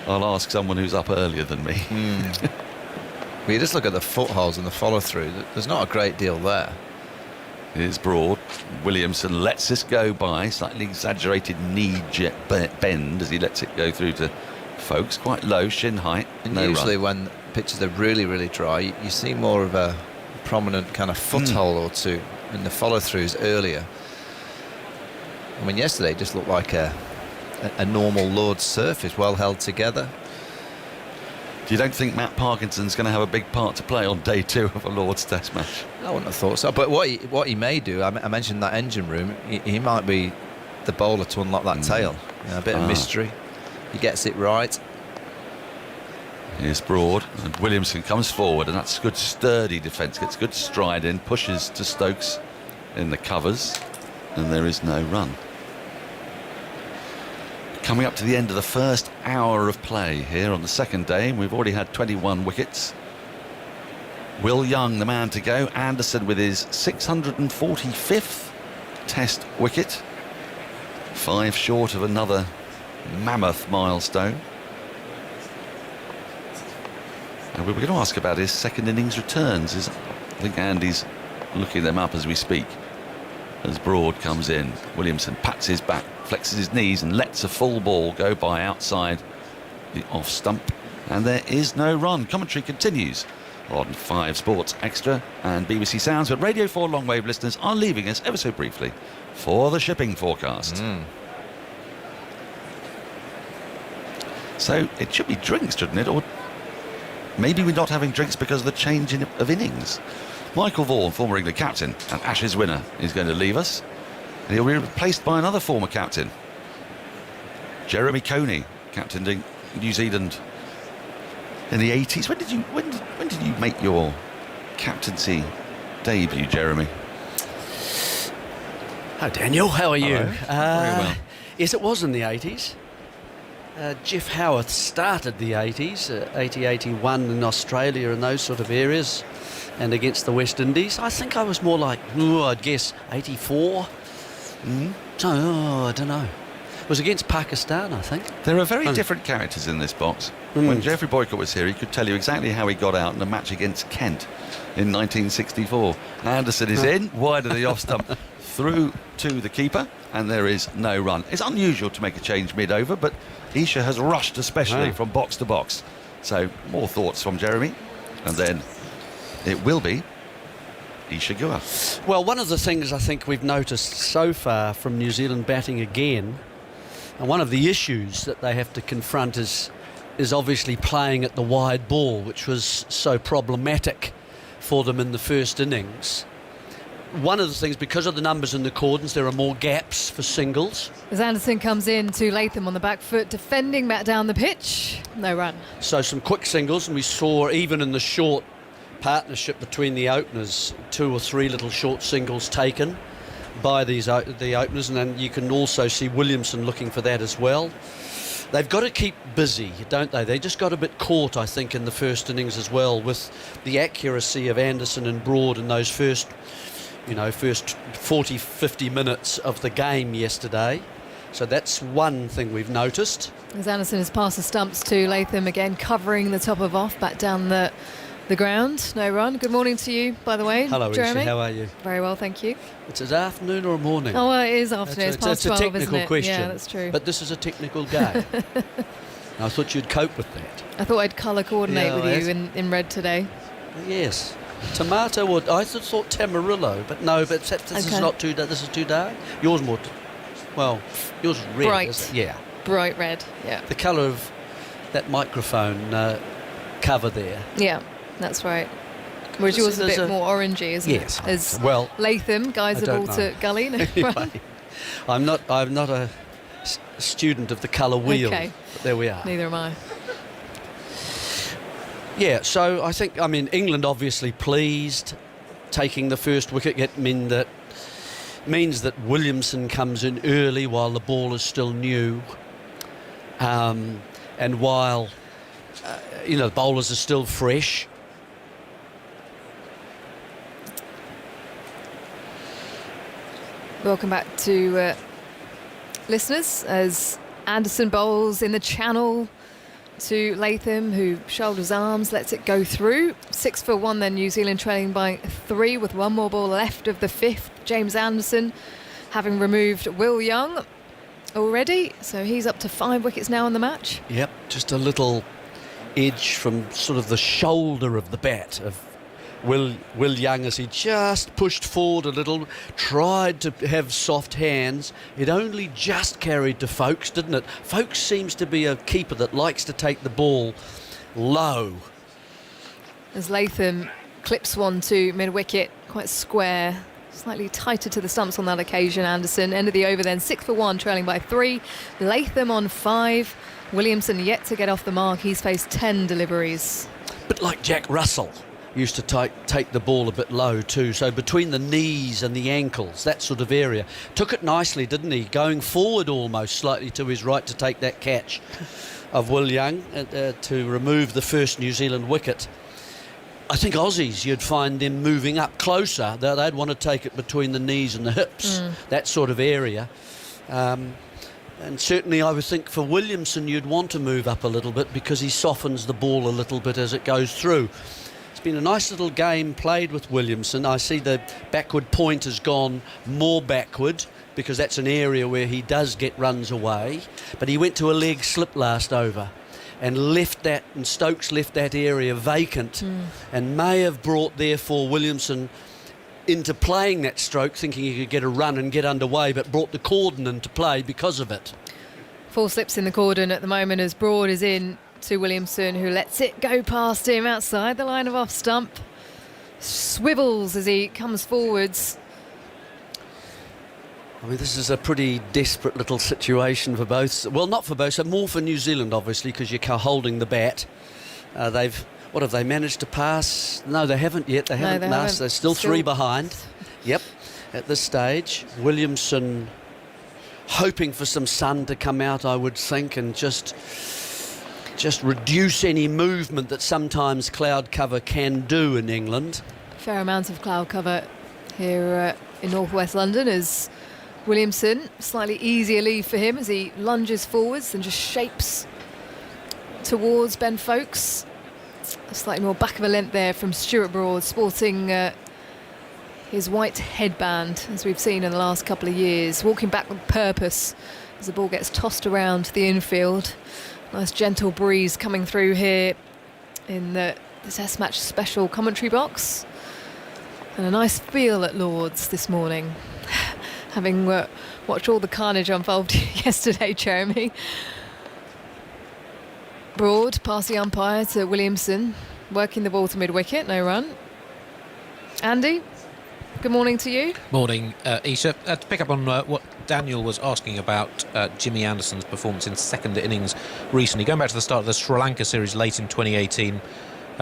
I'll ask someone who's up earlier than me. Well, you just look at the footholds and the follow-through. There's not a great deal there. It is Broad. Williamson lets this go by. Slightly exaggerated knee bend as he lets it go through to Folks. Quite low, shin height. And no usually run. when pitches are really, really dry, you see more of a prominent kind of foothold or two in the follow-throughs earlier. I mean, yesterday it just looked like a normal Lord's surface, well held together. You don't think Matt Parkinson's going to have a big part to play on day 2 of a Lord's Test match? I wouldn't have thought so. But what he may do, I mentioned that engine room, he might be the bowler to unlock that tail. A bit of mystery. He gets it right. Here's Broad, and Williamson comes forward, and that's good sturdy defence. Gets good stride in, pushes to Stokes in the covers, and there is no run. Coming up to the end of the first hour of play here on the second day, we've already had 21 wickets. Will Young, the man to go. Anderson with his 645th Test wicket. 5 short of another mammoth milestone. And we were going to ask about his second innings returns. I think Andy's looking them up as we speak. As Broad comes in, Williamson pats his back, flexes his knees and lets a full ball go by outside the off stump, and there is no run. Commentary continues on 5 Sports Extra and BBC Sounds, but Radio 4 long-wave listeners are leaving us ever so briefly for the shipping forecast. So it should be drinks, shouldn't it? Or maybe we're not having drinks because of the change of innings. Michael Vaughan, former England captain and Ashes winner, is going to leave us. And he'll be replaced by another former captain, Jeremy Coney, captaining New Zealand in the 80s. When did you make your captaincy debut, Jeremy? Hi, Daniel. How are you? Hello. Very well. Yes, it was in the 80s. Jeff Howarth started the 80s, 80-81 in Australia and those sort of areas, and against the West Indies. I think I was more like, I'd guess 84. So, I don't know. It was against Pakistan, I think. There are very different characters in this box. When Geoffrey Boycott was here, he could tell you exactly how he got out in a match against Kent in 1964. Anderson is in, wide of the off stump, through to the keeper, and there is no run. It's unusual to make a change mid-over, but Isha has rushed especially from box to box. So more thoughts from Jeremy, and then it will be Isha Guha. Well, one of the things I think we've noticed so far from New Zealand batting again, and one of the issues that they have to confront is obviously playing at the wide ball, which was so problematic for them in the first innings. One of the things, because of the numbers in the cordons, there are more gaps for singles. As Anderson comes in to Latham on the back foot, defending Matt down the pitch. No run. So some quick singles, and we saw even in the short partnership between the openers, 2 or 3 little short singles taken by the openers, and then you can also see Williamson looking for that as well. they've got to keep busy, don't they? They just got a bit caught, I think, in the first innings as well, with the accuracy of Anderson and Broad in those first 40, 50 minutes of the game yesterday. So that's one thing we've noticed. As Anderson has passed the stumps to Latham again, covering the top of off, back down the ground. No run. Good morning to you, by the way. Hello, Jeremy. Isha, how are you? Very well, thank you. It's an afternoon or a morning? Oh, well, it is afternoon. It's past 12, a technical isn't it? question. Yeah, that's true. But this is a technical game. I thought you'd cope with that. I thought I'd colour coordinate with you in red today. Yes. Tomato or I thought Tamarillo, but no, but this is not too dark. This is too dark. Yours more, yours is red. Bright. Yeah. Bright red, yeah. The colour of that microphone cover there. Yeah, that's right. Whereas yours is a bit more orangey, isn't it? Yes. As well, Latham, guys at Alter Gully. No, anyway, I'm not a student of the colour wheel. Okay. But there we are. Neither am I. Yeah, so I mean, England obviously pleased taking the first wicket. Means that Williamson comes in early while the ball is still new, and while the bowlers are still fresh. Welcome back to listeners as Anderson bowls in the channel to Latham, who shoulders arms, lets it go through. 6 for 1 then, New Zealand trailing by 3 with one more ball left of the 5th. James Anderson having removed Will Young already, so he's up to 5 wickets now in the match. Yep, just a little edge from sort of the shoulder of the bat of Will Young as he just pushed forward a little, tried to have soft hands. It only just carried to Foakes, didn't it? Foakes seems to be a keeper that likes to take the ball low. As Latham clips one to mid-wicket, quite square, slightly tighter to the stumps on that occasion. Anderson, end of the over then, 6 for 1, trailing by 3. Latham on 5. Williamson yet to get off the mark. He's faced 10 deliveries. But like Jack Russell used to take the ball a bit low too, so between the knees and the ankles, that sort of area. Took it nicely, didn't he? Going forward almost slightly to his right to take that catch of Will Young to remove the first New Zealand wicket. I think Aussies, you'd find them moving up closer. They'd want to take it between the knees and the hips, that sort of area. And certainly I would think for Williamson you'd want to move up a little bit because he softens the ball a little bit as it goes through. It's been a nice little game played with Williamson. I see the backward point has gone more backward because that's an area where he does get runs away. But he went to a leg slip last over and left that, and Stokes left that area vacant and may have brought, therefore, Williamson into playing that stroke, thinking he could get a run and get underway, but brought the cordon into play because of it. 4 slips in the cordon at the moment as Broad is in to Williamson, who lets it go past him outside the line of off stump. Swivels as he comes forwards. I mean, this is a pretty desperate little situation for both. Well, not for both, so more for New Zealand, obviously, because you're holding the bat. What have they managed to pass? No, they haven't yet. They haven't passed. They're still 3 behind. Yep, at this stage. Williamson hoping for some sun to come out, I would think, and just reduce any movement that sometimes cloud cover can do in England. Fair amount of cloud cover here in northwest London as Williamson, slightly easier leave for him as he lunges forwards and just shapes towards Ben Foakes. Slightly more back of a length there from Stuart Broad, sporting his white headband, as we've seen in the last couple of years. Walking back with purpose as the ball gets tossed around the infield. Nice gentle breeze coming through here in the Test Match special commentary box. And a nice feel at Lord's this morning. Having watched all the carnage unfold yesterday, Jeremy. Broad past the umpire to Williamson, working the ball to mid-wicket, no run. Andy, good morning to you. Morning, Isha. To pick up on what Daniel was asking about Jimmy Anderson's performance in second innings recently, going back to the start of the Sri Lanka series late in 2018,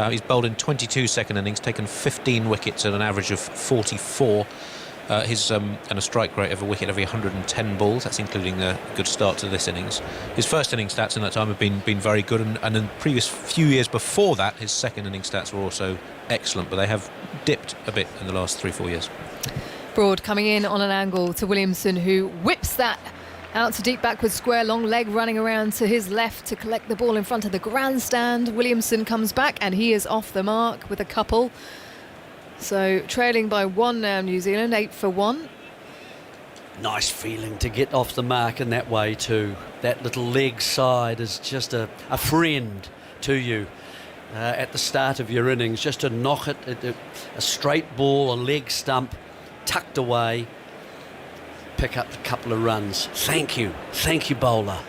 he's bowled in 22 second innings, taken 15 wickets at an average of 44. and a strike rate of a wicket every 110 balls. That's including a good start to this innings. His first innings stats in that time have been very good, and in the previous few years before that, his second innings stats were also excellent, but they have dipped a bit in the last 3-4 years. Broad coming in on an angle to Williamson, who whips that out to deep backward square, long leg running around to his left to collect the ball in front of the grandstand. Williamson comes back and he is off the mark with a couple. So trailing by 1 now, New Zealand, 8 for 1. Nice feeling to get off the mark in that way too. That little leg side is just a friend to you at the start of your innings. Just to knock it, a straight ball, a leg stump, tucked away, pick up a couple of runs. Thank you bowler.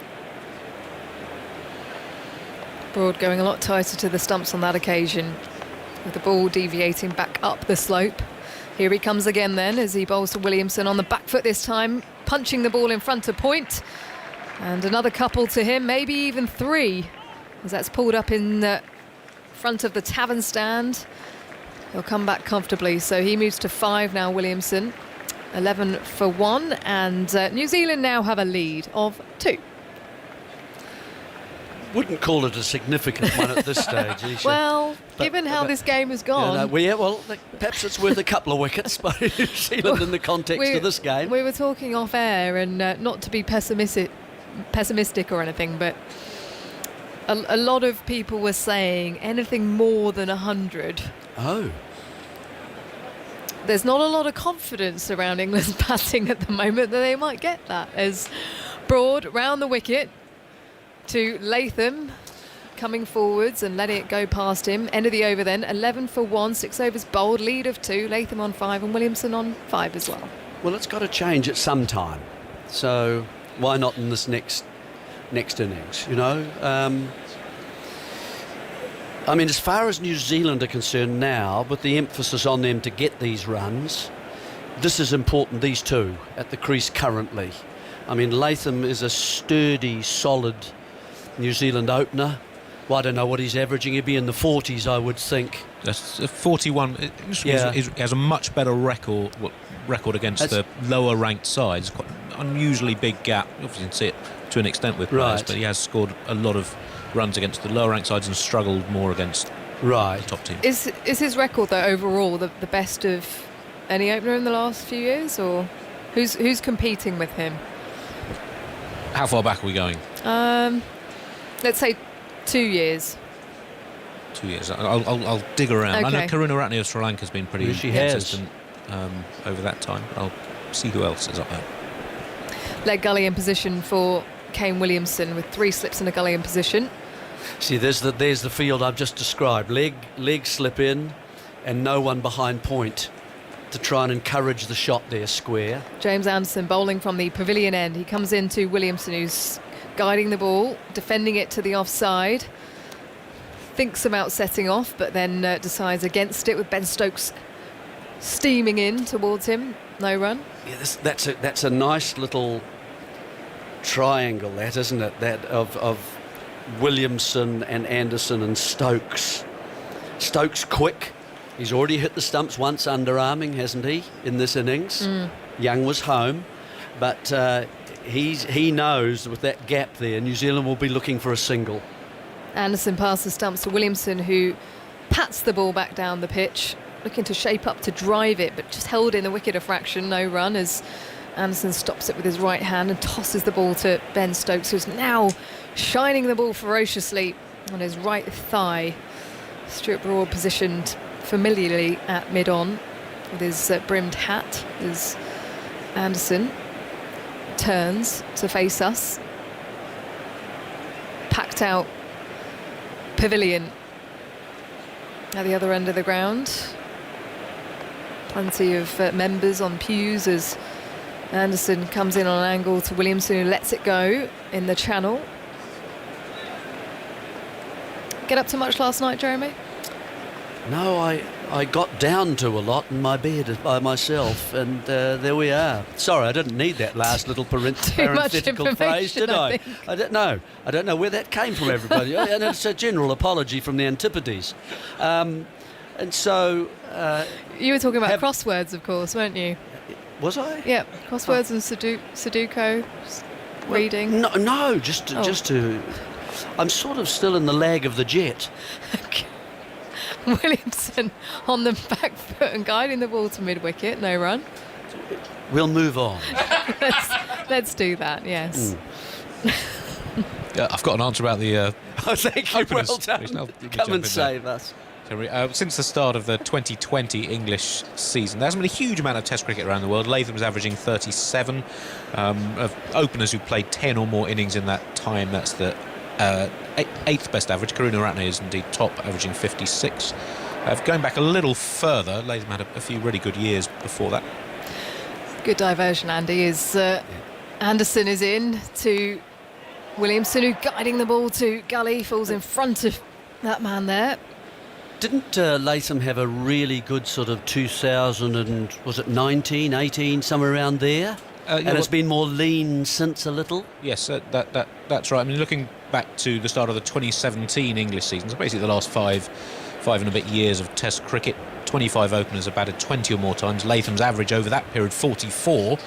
Broad going a lot tighter to the stumps on that occasion, with the ball deviating back up the slope. Here he comes again then, as he bowls to Williamson on the back foot this time, punching the ball in front of point. And another couple to him, maybe even 3, as that's pulled up in front of the tavern stand. He'll come back comfortably, so he moves to 5 now, Williamson. 11 for 1, and New Zealand now have a lead of 2. Wouldn't call it a significant one at this stage, Isha. Well, given how this game has gone. Perhaps it's worth a couple of wickets by New Zealand in the context of this game. We were talking off air, and not to be pessimistic or anything, but a lot of people were saying anything more than 100. Oh. There's not a lot of confidence around England's batting at the moment that they might get that, as Broad round the wicket to Latham, coming forwards and letting it go past him. End of the over then, 11 for 1, 6 overs bowled, lead of 2, Latham on 5 and Williamson on 5 as well. Well, it's got to change at some time, so why not in this next innings, you know? I mean, as far as New Zealand are concerned now, with the emphasis on them to get these runs, this is important, these two at the crease currently. I mean, Latham is a sturdy, solid New Zealand opener. Well, I don't know what he's averaging. He'd be in the 40s, I would think. That's 41. He has a much better record against the lower ranked sides. Quite unusually big gap. Obviously, you can see it to an extent with players, but he has scored a lot of runs against the lower ranked sides and struggled more against the top team. Is his record though overall the best of any opener in the last few years, or who's competing with him? How far back are we going? Let's say 2 years. 2 years. I'll dig around. Okay. I know Karunaratne of Sri Lanka has been pretty consistent over that time. I'll see who else is up there. Leg gully in position for Kane Williamson, with 3 slips in a gully in position. See, there's the field I've just described. Leg slip in, and no one behind point to try and encourage the shot there square. James Anderson bowling from the pavilion end. He comes into Williamson, who's guiding the ball, defending it to the offside. Thinks about setting off, but then decides against it, with Ben Stokes steaming in towards him. No run. Yeah, that's a nice little triangle, that, isn't it? That of Williamson and Anderson and Stokes. Stokes quick. He's already hit the stumps once underarming, hasn't he, in this innings? Young was home, but he knows with that gap there, New Zealand will be looking for a single. Anderson passes the stumps to Williamson, who pats the ball back down the pitch, looking to shape up to drive it, but just held in the wicket a fraction. No run, as Anderson stops it with his right hand and tosses the ball to Ben Stokes, who's now shining the ball ferociously on his right thigh. Stuart Broad positioned familiarly at mid-on with his brimmed hat as Anderson turns to face us. Packed out pavilion at the other end of the ground. Plenty of members on pews as Anderson comes in on an angle to Williamson, who lets it go in the channel. Get up to much last night, Jeremy? No, I got down to a lot in my bed by myself, and there we are. Sorry, I didn't need that last little parenthetical phrase, did I? I don't know. I don't know where that came from, everybody. And it's a general apology from the Antipodes. And so... you were talking about crosswords, of course, weren't you? Was I? Yeah, crosswords and Sudoku reading. No, just to. I'm sort of still in the lag of the jet. Williamson on the back foot and guiding the ball to mid-wicket, no run. We'll move on. let's do that, yes. I've got an answer about the Oh, thank you, openers. well done. Come and save us. Since the start of the 2020 English season, there hasn't been a huge amount of Test cricket around the world. Latham's averaging 37. Of openers who played 10 or more innings in that time, that's the 8th best average. Karunaratne is indeed top, averaging 56. Going back a little further, Latham had a few really good years before that. Good diversion, Andy. Anderson is in to Williamson, who guiding the ball to Gully, falls in front of that man there. Didn't Latham have a really good sort of 2000 and was it 19, 18, somewhere around there? And it's been more lean since a little. Yes, that's right. I mean, looking back to the start of the 2017 English season, so basically the last five and a bit years of Test cricket, 25 openers have batted 20 or more times. Latham's average over that period 44,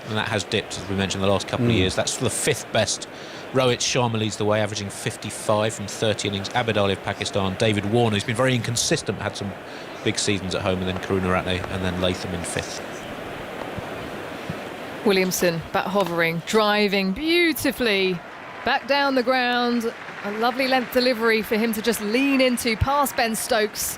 and that has dipped, as we mentioned, the last couple of years. That's the 5th best. Rohit Sharma leads the way, averaging 55 from 30 innings. Abid Ali of Pakistan, David Warner, who's been very inconsistent, had some big seasons at home, and then Karunaratne, and then Latham in 5th. Williamson bat hovering, driving beautifully back down the ground. A lovely length delivery for him to just lean into past Ben Stokes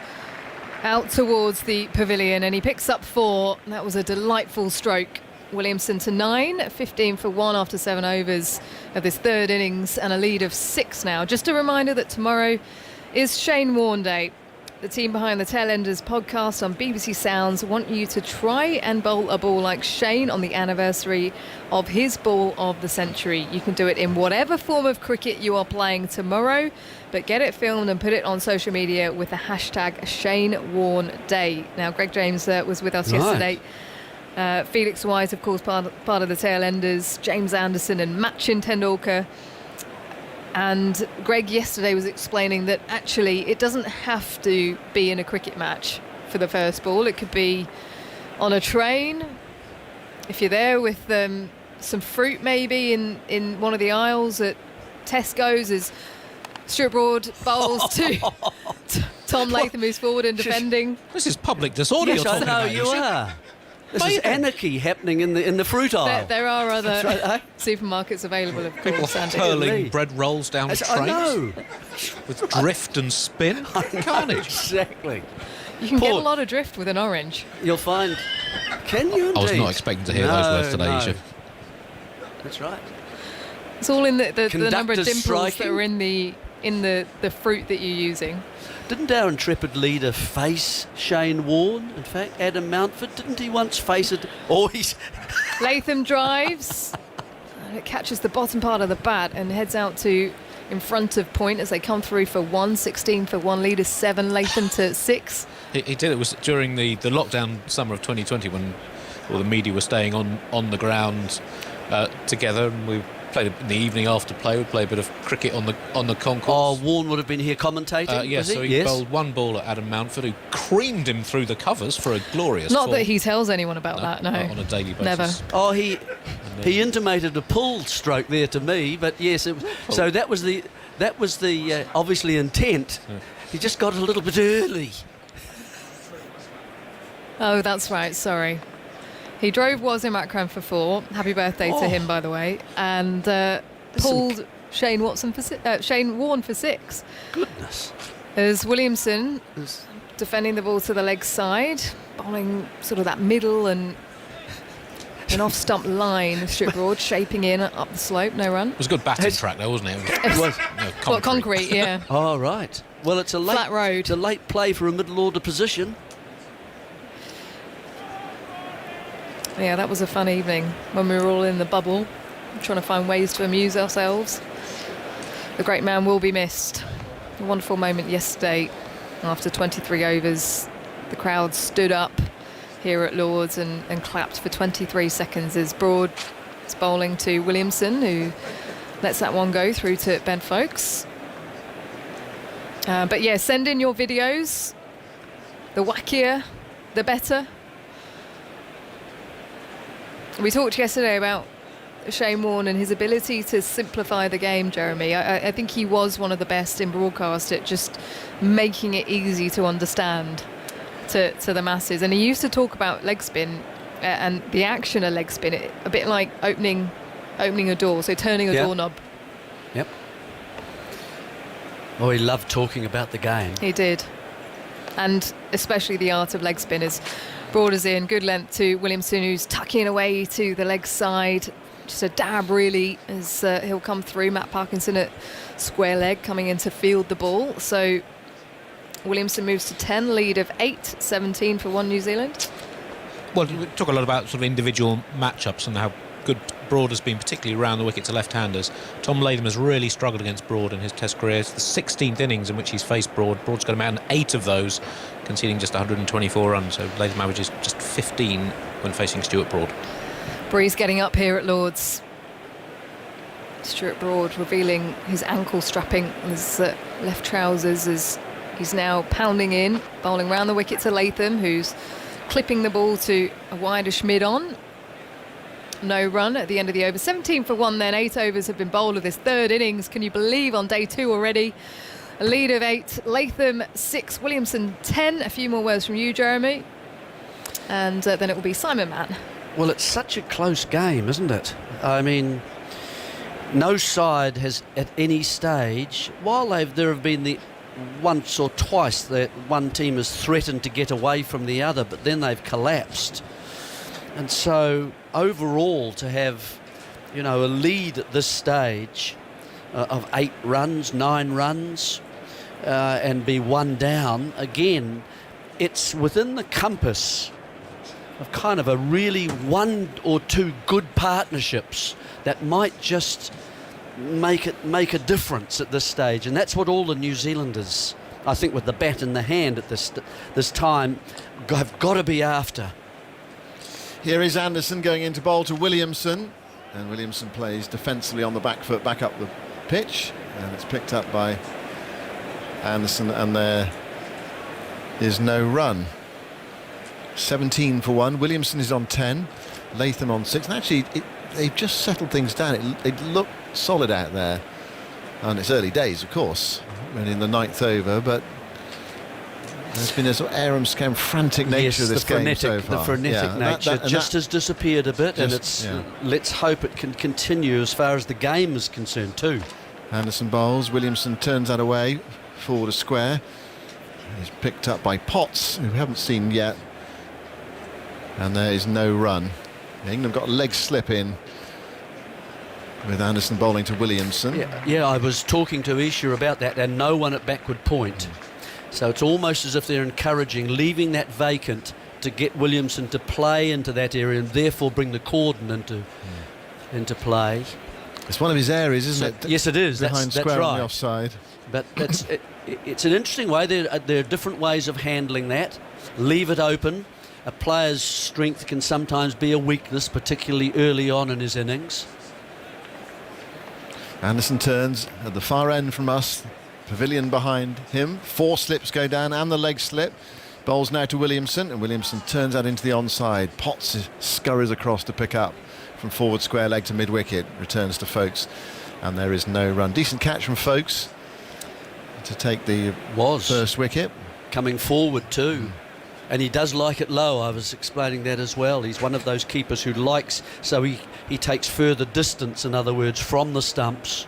out towards the pavilion, and he picks up 4. That was a delightful stroke. Williamson to 9, 15 for 1 after 7 overs of this 3rd innings, and a lead of 6 now. Just a reminder that tomorrow is Shane Warne Day. The team behind the Tailenders podcast on BBC Sounds want you to try and bowl a ball like Shane on the anniversary of his ball of the century. You can do it in whatever form of cricket you are playing tomorrow, but get it filmed and put it on social media with the hashtag Shane Warne Day. Now, Greg James was with us yesterday. Felix Wise, of course, part of the Tailenders, James Anderson and Machin Tendulkar. And Greg yesterday was explaining that actually it doesn't have to be in a cricket match for the first ball. It could be on a train. If you're there with some fruit maybe in one of the aisles at Tesco's, as Stuart Broad bowls to Tom Latham, who's forward and defending. This is public disorder you're talking about. You are. This is anarchy happening in the fruit aisle. There are other supermarkets available, of People course. Andy. hurling bread rolls down trains. I know. With drift and spin. Carnage. Exactly. You can get a lot of drift with an orange. You'll find. Can you indeed? I was not expecting to hear those words today, Yusuf. That's right. It's all in the number of dimples striking. that are in the fruit that you're using. Didn't our intrepid leader face Shane Warne? In fact, Adam Mountford, didn't he once face it? Latham drives, and it catches the bottom part of the bat and heads out to in front of point as they come through for 1, 16 for 1 lead is 7, Latham to 6. He did. It was during the lockdown summer of 2020 when all the media were staying on the ground together, and we played in the evening after play. We'd play a bit of cricket on the concourse. Oh, Warne would have been here commentating. Yes, so he bowled one ball at Adam Mountford, who creamed him through the covers for a glorious. Not fall. that he tells anyone about that. No, on a daily basis. Never. Oh, he intimated a pull stroke there to me, but yes, so that was the obviously intent. Yeah. He just got a little bit early. Oh, that's right. Sorry. He drove Wasim Akram for 4. Happy birthday to him, by the way. And pulled Shane Warne for 6. Goodness. As Williamson is defending the ball to the leg side, bowling sort of that middle and an off-stump line. Stuart Broad shaping in up the slope, no run. It was a good batting track, though, wasn't it? It was concrete, yeah. Oh, right. Well, it's a flat road. It's a late play for a middle-order position. Yeah, that was a fun evening when we were all in the bubble, trying to find ways to amuse ourselves. The great man will be missed. A wonderful moment yesterday after 23 overs. The crowd stood up here at Lord's and clapped for 23 seconds as Broad is bowling to Williamson, who lets that one go through to Ben Foakes. But yeah, send in your videos. The wackier, the better. We talked yesterday about Shane Warne and his ability to simplify the game, Jeremy. I think he was one of the best in broadcast at just making it easy to understand to the masses. And he used to talk about leg spin and the action of leg spin, a bit like opening a door, so turning a doorknob. Yep. Oh, he loved talking about the game. He did. And especially the art of leg spin is Broaders in, good length to Williamson, who's tucking away to the leg side. Just a dab, really, as he'll come through. Matt Parkinson at square leg coming in to field the ball. So Williamson moves to 10, lead of 8-17 for One New Zealand. Well, we talk a lot about sort of individual matchups and how good Broad has been, particularly around the wicket to left-handers. Tom Latham has really struggled against Broad in his Test career. It's the 16th innings in which he's faced Broad. Broad's got him out in 8 of those, conceding just 124 runs. So Latham averages just 15 when facing Stuart Broad. Breeze getting up here at Lord's. Stuart Broad revealing his ankle strapping, his left trousers, as he's now pounding in, bowling round the wicket to Latham, who's clipping the ball to a wideish mid-on. No run at the end of the over. 17 for 1 then. 8 overs have been bowled of this third innings. Can you believe, on day 2 already? A lead of 8. Latham 6, Williamson 10. A few more words from you, Jeremy. And then it will be Simon Mann. Well, it's such a close game, isn't it? I mean, no side has at any stage, while there have been the once or twice that one team has threatened to get away from the other, but then they've collapsed. And so overall, to have, a lead at this stage of 8 runs, 9 runs, and be 1 down, again, it's within the compass of kind of a really 1 or 2 good partnerships that might just make a difference at this stage. And that's what all the New Zealanders, I think, with the bat in the hand at this time, have got to be after. Here is Anderson going into bowl to Williamson, and Williamson plays defensively on the back foot back up the pitch, and it's picked up by Anderson, and there is no run. 17 for 1. Williamson is on 10, Latham on 6, and actually they've just settled things down. It looked solid out there, and it's early days, of course, and in the 9th over, but there's been a sort of arum-scam frantic nature of this game so far. The frenetic nature has disappeared a bit, and let's hope it can continue as far as the game is concerned too. Anderson bowls, Williamson turns that away, forward a square. He's picked up by Potts, who we haven't seen yet, and there is no run. England got a leg slip in with Anderson bowling to Williamson. Yeah, I was talking to Isha about that, and no one at backward point. So it's almost as if they're encouraging, leaving that vacant to get Williamson to play into that area and therefore bring the cordon into play. It's one of his areas, isn't it? Yes, it is. Behind that's square right. on the offside. But it's an interesting way. There are different ways of handling that. Leave it open. A player's strength can sometimes be a weakness, particularly early on in his innings. Anderson turns at the far end from us. Pavilion behind him. 4 slips go down and the leg slip. Bowls now to Williamson, and Williamson turns that into the onside. Potts scurries across to pick up from forward square leg to mid-wicket. Returns to Folkes, and there is no run. Decent catch from Folkes to take the first wicket. Coming forward too. And he does like it low. I was explaining that as well. He's one of those keepers who likes, so he takes further distance, in other words, from the stumps.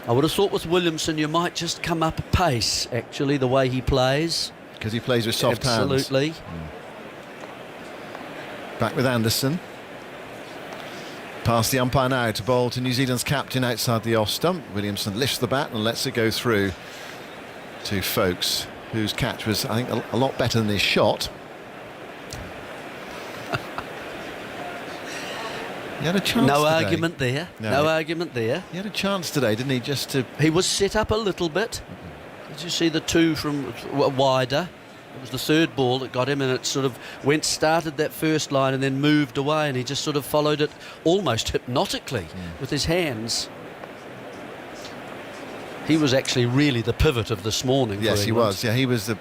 I would have thought with Williamson you might just come up a pace, actually, the way he plays. Because he plays with soft hands. Absolutely. Back with Anderson. Past the umpire now to bowl to New Zealand's captain outside the off stump. Williamson lifts the bat and lets it go through to Folkes, whose catch was, I think, a lot better than his shot. He had a chance No today. argument there. No argument there. He had a chance today, didn't he? Just to... He was set up a little bit. Did you see the 2 from wider? It was the 3rd ball that got him, and it sort of started that first line and then moved away, and he just sort of followed it almost hypnotically with his hands. He was actually really the pivot of this morning. Yes, he was. Yeah, he was the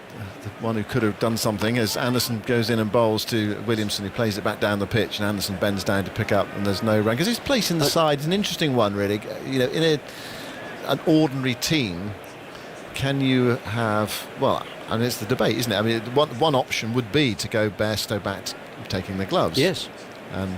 one who could have done something. As Anderson goes in and bowls to Williamson, he plays it back down the pitch, and Anderson bends down to pick up, and there's no run because his place in the side is an interesting one, really. You know, in an ordinary team, can you have? Well, I mean, it's the debate, isn't it? I mean, one option would be to go Bairstow back taking the gloves. Yes. And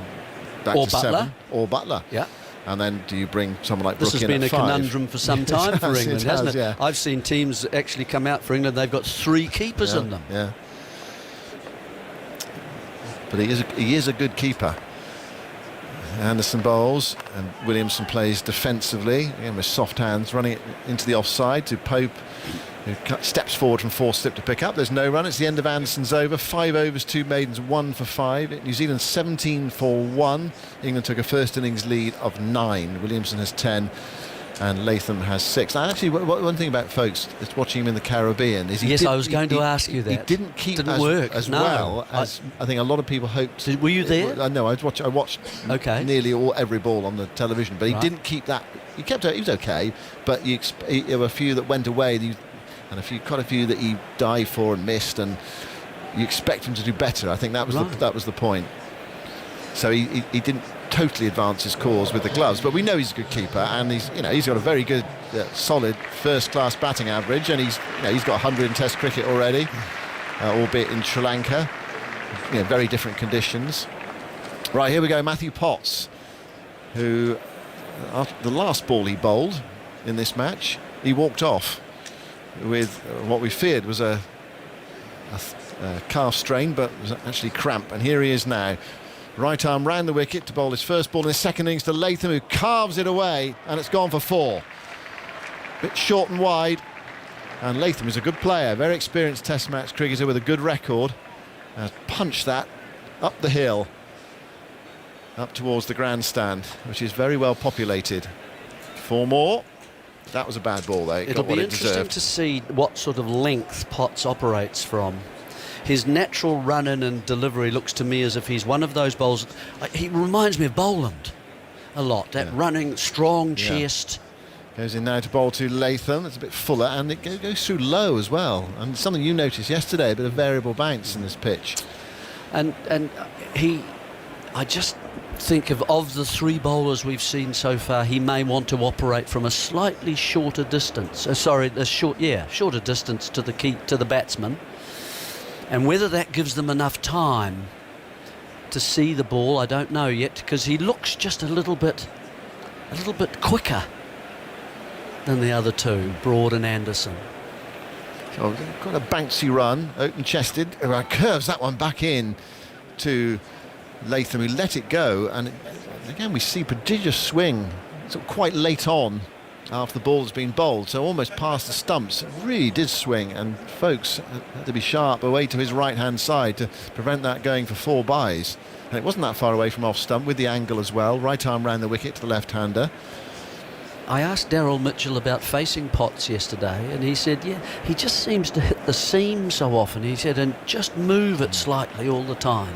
back or to Butler. 7, or Butler. Yeah. And then do you bring someone like This Brook has in been a at 5? conundrum for some time for England, hasn't it? Yeah. I've seen teams actually come out for England, they've got 3 keepers in them. Yeah. But he is a good keeper. Anderson bowls and Williamson plays defensively, again with soft hands, running it into the offside to Pope, who steps forward from 4 slip to pick up. There's no run. It's the end of Anderson's over. 5 overs, 2 maidens, 1 for 5. New Zealand 17 for 1. England took a first innings lead of 9. Williamson has 10 and Latham has 6. Now, actually, one thing about folks is watching him in the Caribbean is I was going to ask you that. He didn't keep didn't as, work as no. well as I think a lot of people hoped. Were you there? No, I watched nearly every ball on the television, but he Right. didn't keep that. He was okay, but there were a few that went away, and quite a few that he dived for and missed, and you expect him to do better. I think that was the point. So he didn't totally advance his cause with the gloves, but we know he's a good keeper, and he's got a very good, solid first-class batting average, and he's got 100 in Test cricket already, albeit in Sri Lanka. Very different conditions. Right, here we go. Matthew Potts, who after the last ball he bowled in this match, he walked off with what we feared was a calf strain, but was actually cramp, and here he is now. Right arm round the wicket to bowl his first ball in his second innings to Latham, who carves it away, and it's gone for 4. Bit short and wide, and Latham is a good player, very experienced Test match cricketer with a good record. Punched that up the hill, up towards the grandstand, which is very well populated. 4 more. That was a bad ball, though. It'll be interesting to see what sort of length Potts operates from. His natural run-in and delivery looks to me as if he's one of those bowlers. He reminds me of Boland a lot. That running, strong chest. Goes in now to bowl to Latham. It's a bit fuller, and it goes through low as well. And something you noticed yesterday, a bit of variable bounce in this pitch. And I just think of the 3 bowlers we've seen so far, he may want to operate from a slightly shorter distance. Shorter distance to the batsman. And whether that gives them enough time to see the ball, I don't know yet, because he looks just a little bit quicker than the other 2, Broad and Anderson. So got a bouncy run, open-chested, curves that one back in to Latham, who let it go, and again we see prodigious swing, sort of quite late on after the ball has been bowled, so almost past the stumps. It really did swing, and folks had to be sharp away to his right-hand side to prevent that going for 4 byes. And it wasn't that far away from off stump with the angle as well. Right arm round the wicket to the left-hander. I asked Daryl Mitchell about facing Potts yesterday, and he said, he just seems to hit the seam so often. He said, and just move it slightly all the time.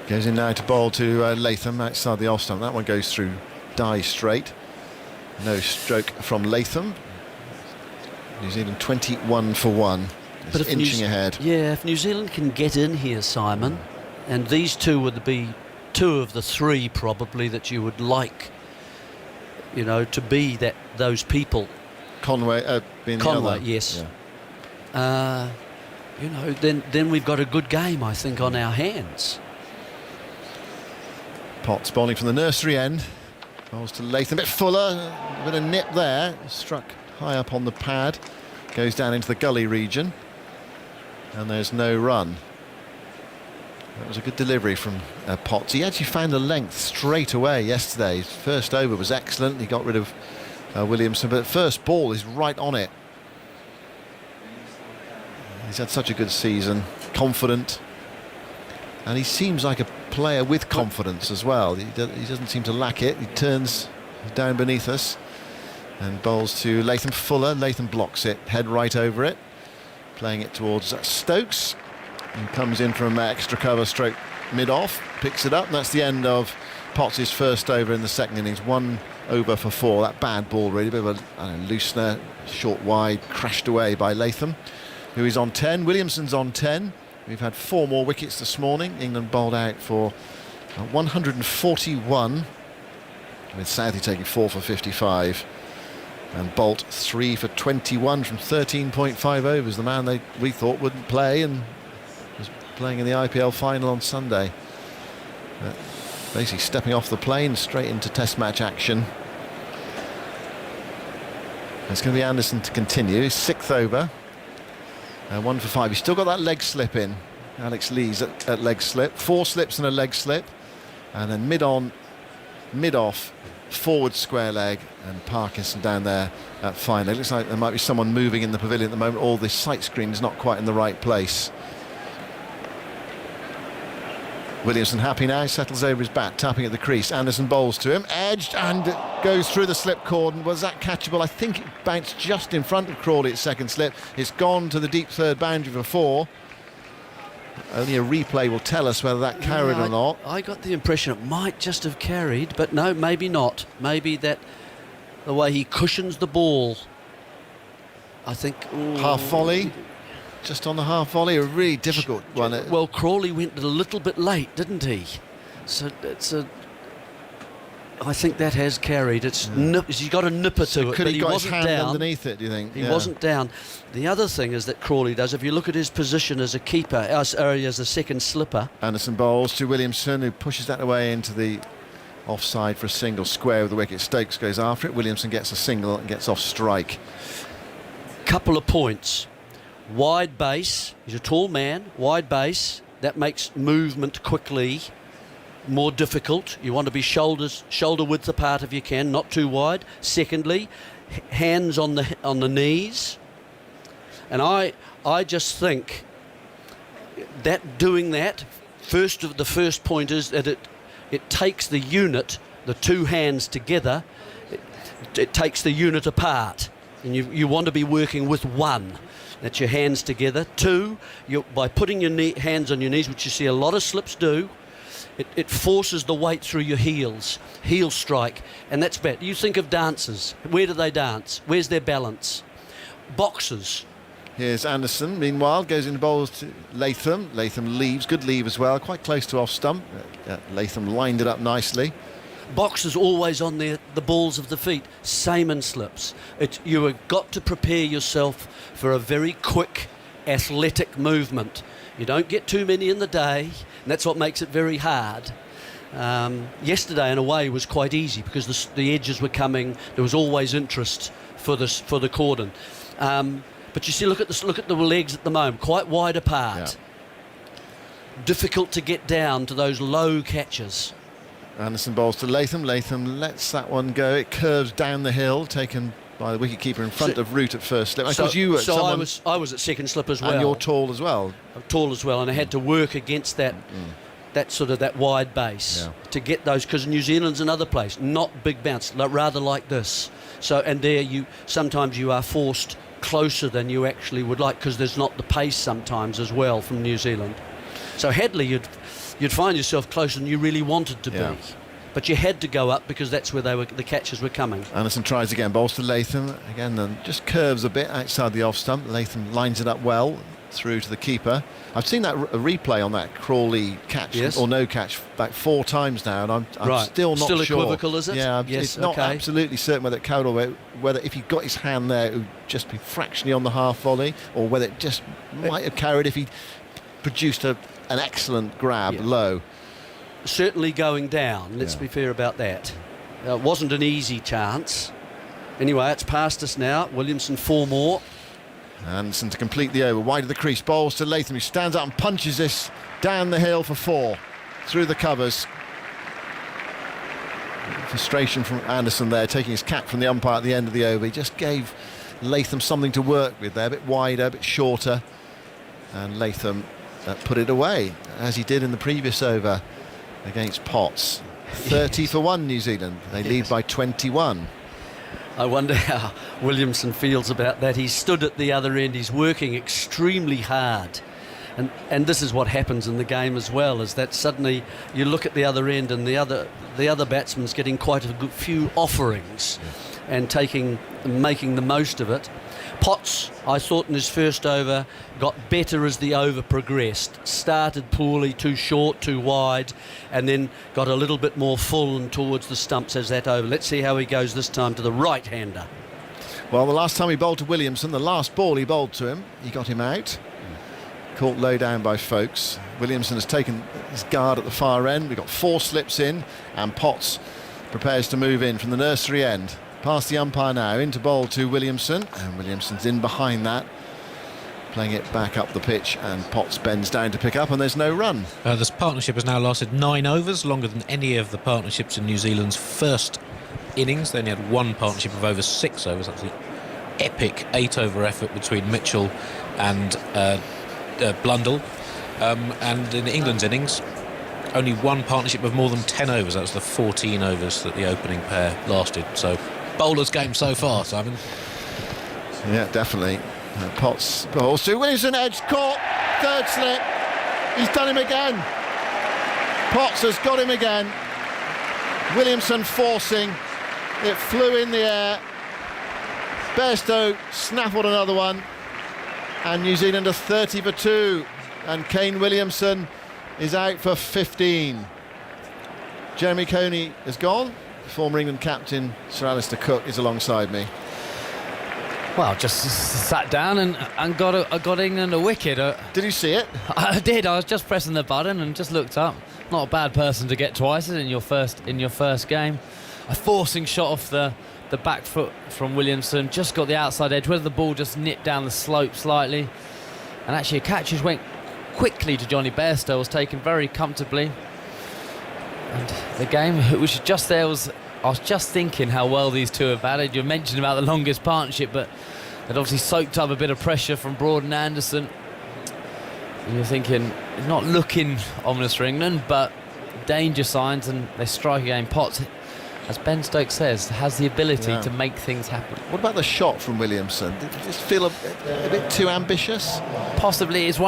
Goes in now to bowl to Latham outside the off stump. That one goes through die straight. No stroke from Latham. New Zealand 21 for 1. But if inching ahead. Yeah, if New Zealand can get in here, Simon, and these 2 would be 2 of the 3 probably that you would like, to be those people. Conway being the Conway, other. yes. Yeah. Then we've got a good game, I think, on our hands. Potts bowling from the nursery end. Bowls to Latham, a bit fuller, a bit of nip there. Struck high up on the pad. Goes down into the gully region. And there's no run. That was a good delivery from Potts. He actually found the length straight away yesterday. His first over was excellent. He got rid of Williamson, but first ball is right on it. He's had such a good season, confident, and he seems like a player with confidence as well. He doesn't seem to lack it. He turns down beneath us and bowls to Latham. Fuller. Latham blocks it, head right over it, playing it towards Stokes, and comes in from extra cover stroke mid-off, picks it up, and that's the end of Potts' first over in the second innings, 1 over for 4. That bad ball really, bit of a loosener, short wide, crashed away by Latham, who is on 10. Williamson's on 10. We've had 4 more wickets this morning. England bowled out for 141, with Southey taking 4 for 55. And Bolt 3 for 21 from 13.5 overs. The man we thought wouldn't play and was playing in the IPL final on Sunday. Basically stepping off the plane straight into Test match action. It's going to be Anderson to continue. His 6th over. 1 for 5. He's still got that leg slip in. Alex Lees at leg slip. 4 slips and a leg slip. And then mid-on, mid-off, forward square leg, and Parkinson down there at final. It looks like there might be someone moving in the pavilion at the moment. All this sight screen is not quite in the right place. Williamson happy now, settles over his bat, tapping at the crease. Anderson bowls to him, edged, and goes through the slip cordon. Was that catchable? I think it bounced just in front of Crawley at second slip. It's gone to the deep third boundary for 4. Only a replay will tell us whether that carried or not. I got the impression it might just have carried, but no, maybe not. Maybe that the way he cushions the ball, I think... Half volley, just on the half volley, a really difficult one. Well, Crawley went a little bit late, didn't he? So it's a... I think that has carried. It's he's got a nipper to it, could but he he got wasn't his hand down. underneath it, do you think? He wasn't down. The other thing is that Crawley does, if you look at his position as a keeper, as a second slipper. Anderson bowls to Williamson, who pushes that away into the offside for a single, square with the wicket. Stokes goes after it. Williamson gets a single and gets off strike. Couple of points. Wide base. He's a tall man. Wide base. That makes movement quickly more difficult. You want to be shoulder width apart if you can, not too wide. Secondly, hands on the knees. And I just think that doing that, the first point is that it takes the unit, the two hands together, it takes the unit apart. And you want to be working with one. That's your hands together. 2, by putting your hands on your knees, which you see a lot of slips do, it forces the weight through your heels, heel strike, and that's bad. You think of dancers. Where do they dance? Where's their balance? Boxers. Here's Anderson, meanwhile, goes in bowls to Latham. Latham leaves, good leave as well, quite close to off stump. Latham lined it up nicely. Boxers always on the balls of the feet, same in slips. You have got to prepare yourself for a very quick, athletic movement. You don't get too many in the day, and that's what makes it very hard. Yesterday, in a way, was quite easy because the edges were coming. There was always interest for the cordon. But you see, look at the legs at the moment, quite wide apart. Yeah. Difficult to get down to those low catches. Anderson bowls to Latham. Latham lets that one go. It curves down the hill, taken by the wicketkeeper in front of Root at first slip. I was at second slip as well. And you're tall as well. I'm tall as well, and I had to work against that that wide base to get those, because New Zealand's another place, not big bounce, rather like this. So, and there sometimes you are forced closer than you actually would like, because there's not the pace sometimes as well from New Zealand. So Hadley, you'd find yourself closer than you really wanted to be. But you had to go up because that's where the catches were coming. Anderson tries again, bowls to Latham. Again, then just curves a bit outside the off stump. Latham lines it up well through to the keeper. I've seen that a replay on that Crawley catch, or no catch, back 4 times now, and I'm still not sure. Still equivocal, is it? Yeah, yes, it's not absolutely certain whether Cowdell, whether if he got his hand there, it would just be fractionally on the half volley, or whether it just might have carried if he produced an excellent grab low. Certainly going down, let's be fair about that. It wasn't an easy chance. Anyway, it's past us now. Williamson 4 more. Anderson to complete the over, wide of the crease, bowls to Latham, who stands up and punches this down the hill for 4, through the covers. Frustration from Anderson there, taking his cap from the umpire at the end of the over. He just gave Latham something to work with there, a bit wider, a bit shorter, and Latham put it away, as he did in the previous over against Potts. 30 for 1 New Zealand. They lead by 21. I wonder how Williamson feels about that. He's stood at the other end. He's working extremely hard. And this is what happens in the game as well, is that suddenly you look at the other end and the other batsman's getting quite a good few offerings and making the most of it. Potts, I thought in his first over, got better as the over progressed. Started poorly, too short, too wide, and then got a little bit more full and towards the stumps as that over. Let's see how he goes this time to the right-hander. Well, the last time he bowled to Williamson, the last ball he bowled to him, he got him out. Caught low down by Folkes. Williamson has taken his guard at the far end. We've got 4 slips in, and Potts prepares to move in from the nursery end. Past the umpire now, into bowl to Williamson, and Williamson's in behind that, playing it back up the pitch, and Potts bends down to pick up, and there's no run. This partnership has now lasted 9 overs, longer than any of the partnerships in New Zealand's first innings. They only had one partnership of over 6 overs. That's the epic 8-over effort between Mitchell and Blundell. And in England's innings, only one partnership of more than 10 overs. That was the 14 overs that the opening pair lasted. So, bowler's game so far, Simon. Yeah, definitely. Potts bowls to Williamson, edge caught, 3rd slip. He's done him again. Potts has got him again. Williamson forcing. It flew in the air. Bairstow snaffled another one. And New Zealand are 30 for 2. And Kane Williamson is out for 15. Jeremy Coney is gone. Former England captain Sir Alistair Cook is alongside me. Well, just sat down and got England a wicket. Did you see it? I did. I was just pressing the button and just looked up. Not a bad person to get twice in your first game. A forcing shot off the back foot from Williamson. Just got the outside edge. Whether the ball just nipped down the slope slightly, and actually a catch just went quickly to Johnny Bairstow, was taken very comfortably. And the game, it was just there, I was just thinking how well these two have batted. You mentioned about the longest partnership, but it obviously soaked up a bit of pressure from Broad and Anderson. And you're thinking, not looking ominous for England, but danger signs, and they strike again. Potts, as Ben Stokes says, has the ability to make things happen. What about the shot from Williamson? Did it just feel a bit too ambitious? Possibly. It is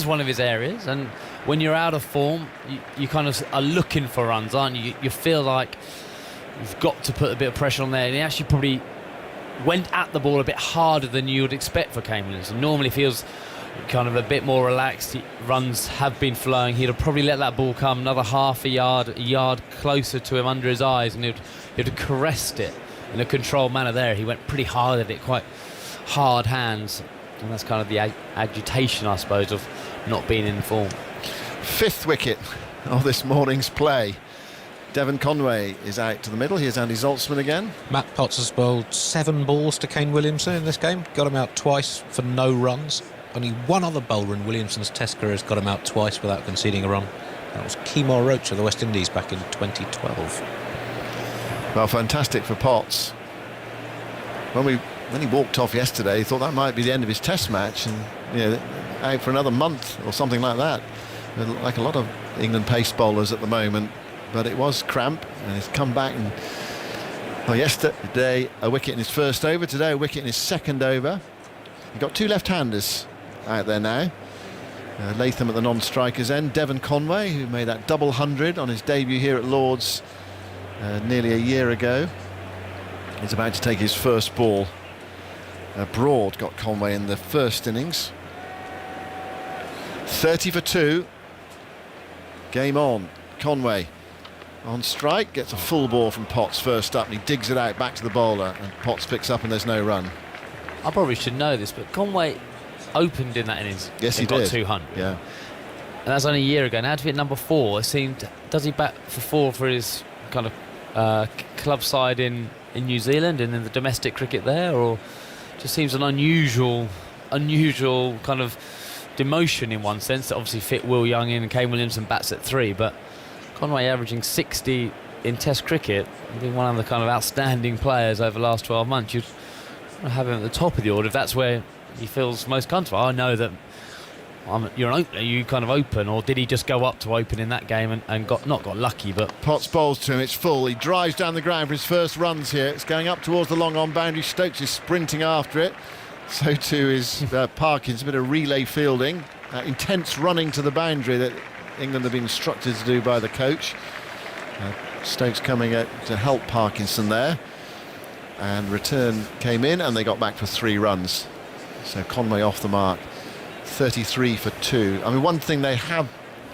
one of his areas, and when you're out of form, you kind of are looking for runs, aren't you? You feel like you've got to put a bit of pressure on there, and he actually probably went at the ball a bit harder than you would expect for Kane Williamson. Normally feels kind of a bit more relaxed. Runs have been flowing. He'd have probably let that ball come another half a yard closer to him under his eyes, and he'd have caressed it in a controlled manner there. He went pretty hard at it, quite hard hands, and that's kind of the agitation, I suppose, of not being in form. 5th wicket of this morning's play. Devon Conway is out to the middle. Here's Andy Zaltzman again. Matt Potts has bowled 7 balls to Kane Williamson in this game. Got him out twice for no runs. Only one other bowler in Williamson's Test career has got him out twice without conceding a run. That was Kemar Roach of the West Indies back in 2012. Well, fantastic for Potts. When he walked off yesterday, he thought that might be the end of his Test match, and out for another month or something like that. Like a lot of England pace bowlers at the moment, but it was cramp, and he's come back. And yesterday a wicket in his first over, today a wicket in his second over. You've got 2 left-handers out there now. Latham at the non-strikers end. Devon Conway, who made that double 100 on his debut here at Lord's nearly a year ago, is about to take his first ball. Broad got Conway in the first innings. 30 for 2. Game on. Conway on strike, gets a full ball from Potts first up, and he digs it out back to the bowler, and Potts picks up, and there's no run. I probably should know this, but Conway opened in that innings. Yes, he got did. 200. Yeah. And that's only a year ago. Now to hit number 4, it seemed, does he bat for 4 for his kind of club side in New Zealand and in the domestic cricket there, or just seems an unusual kind of demotion in one sense, that obviously fit Will Young in and Kane Williamson bats at 3, but Conway averaging 60 in Test cricket, being one of the kind of outstanding players over the last 12 months. You'd have him at the top of the order if that's where he feels most comfortable. I know that you're an opener, you kind of open, or did he just go up to open in that game and got lucky? But Potts bowls to him, it's full, he drives down the ground for his first runs here. It's going up towards the long on boundary. Stokes is sprinting after it. So too is Parkins. A bit of relay fielding, intense running to the boundary that England have been instructed to do by the coach. Stokes coming out to help Parkinson there, and return came in and they got back for 3 runs. So Conway off the mark, 33 for 2. I mean, one thing they have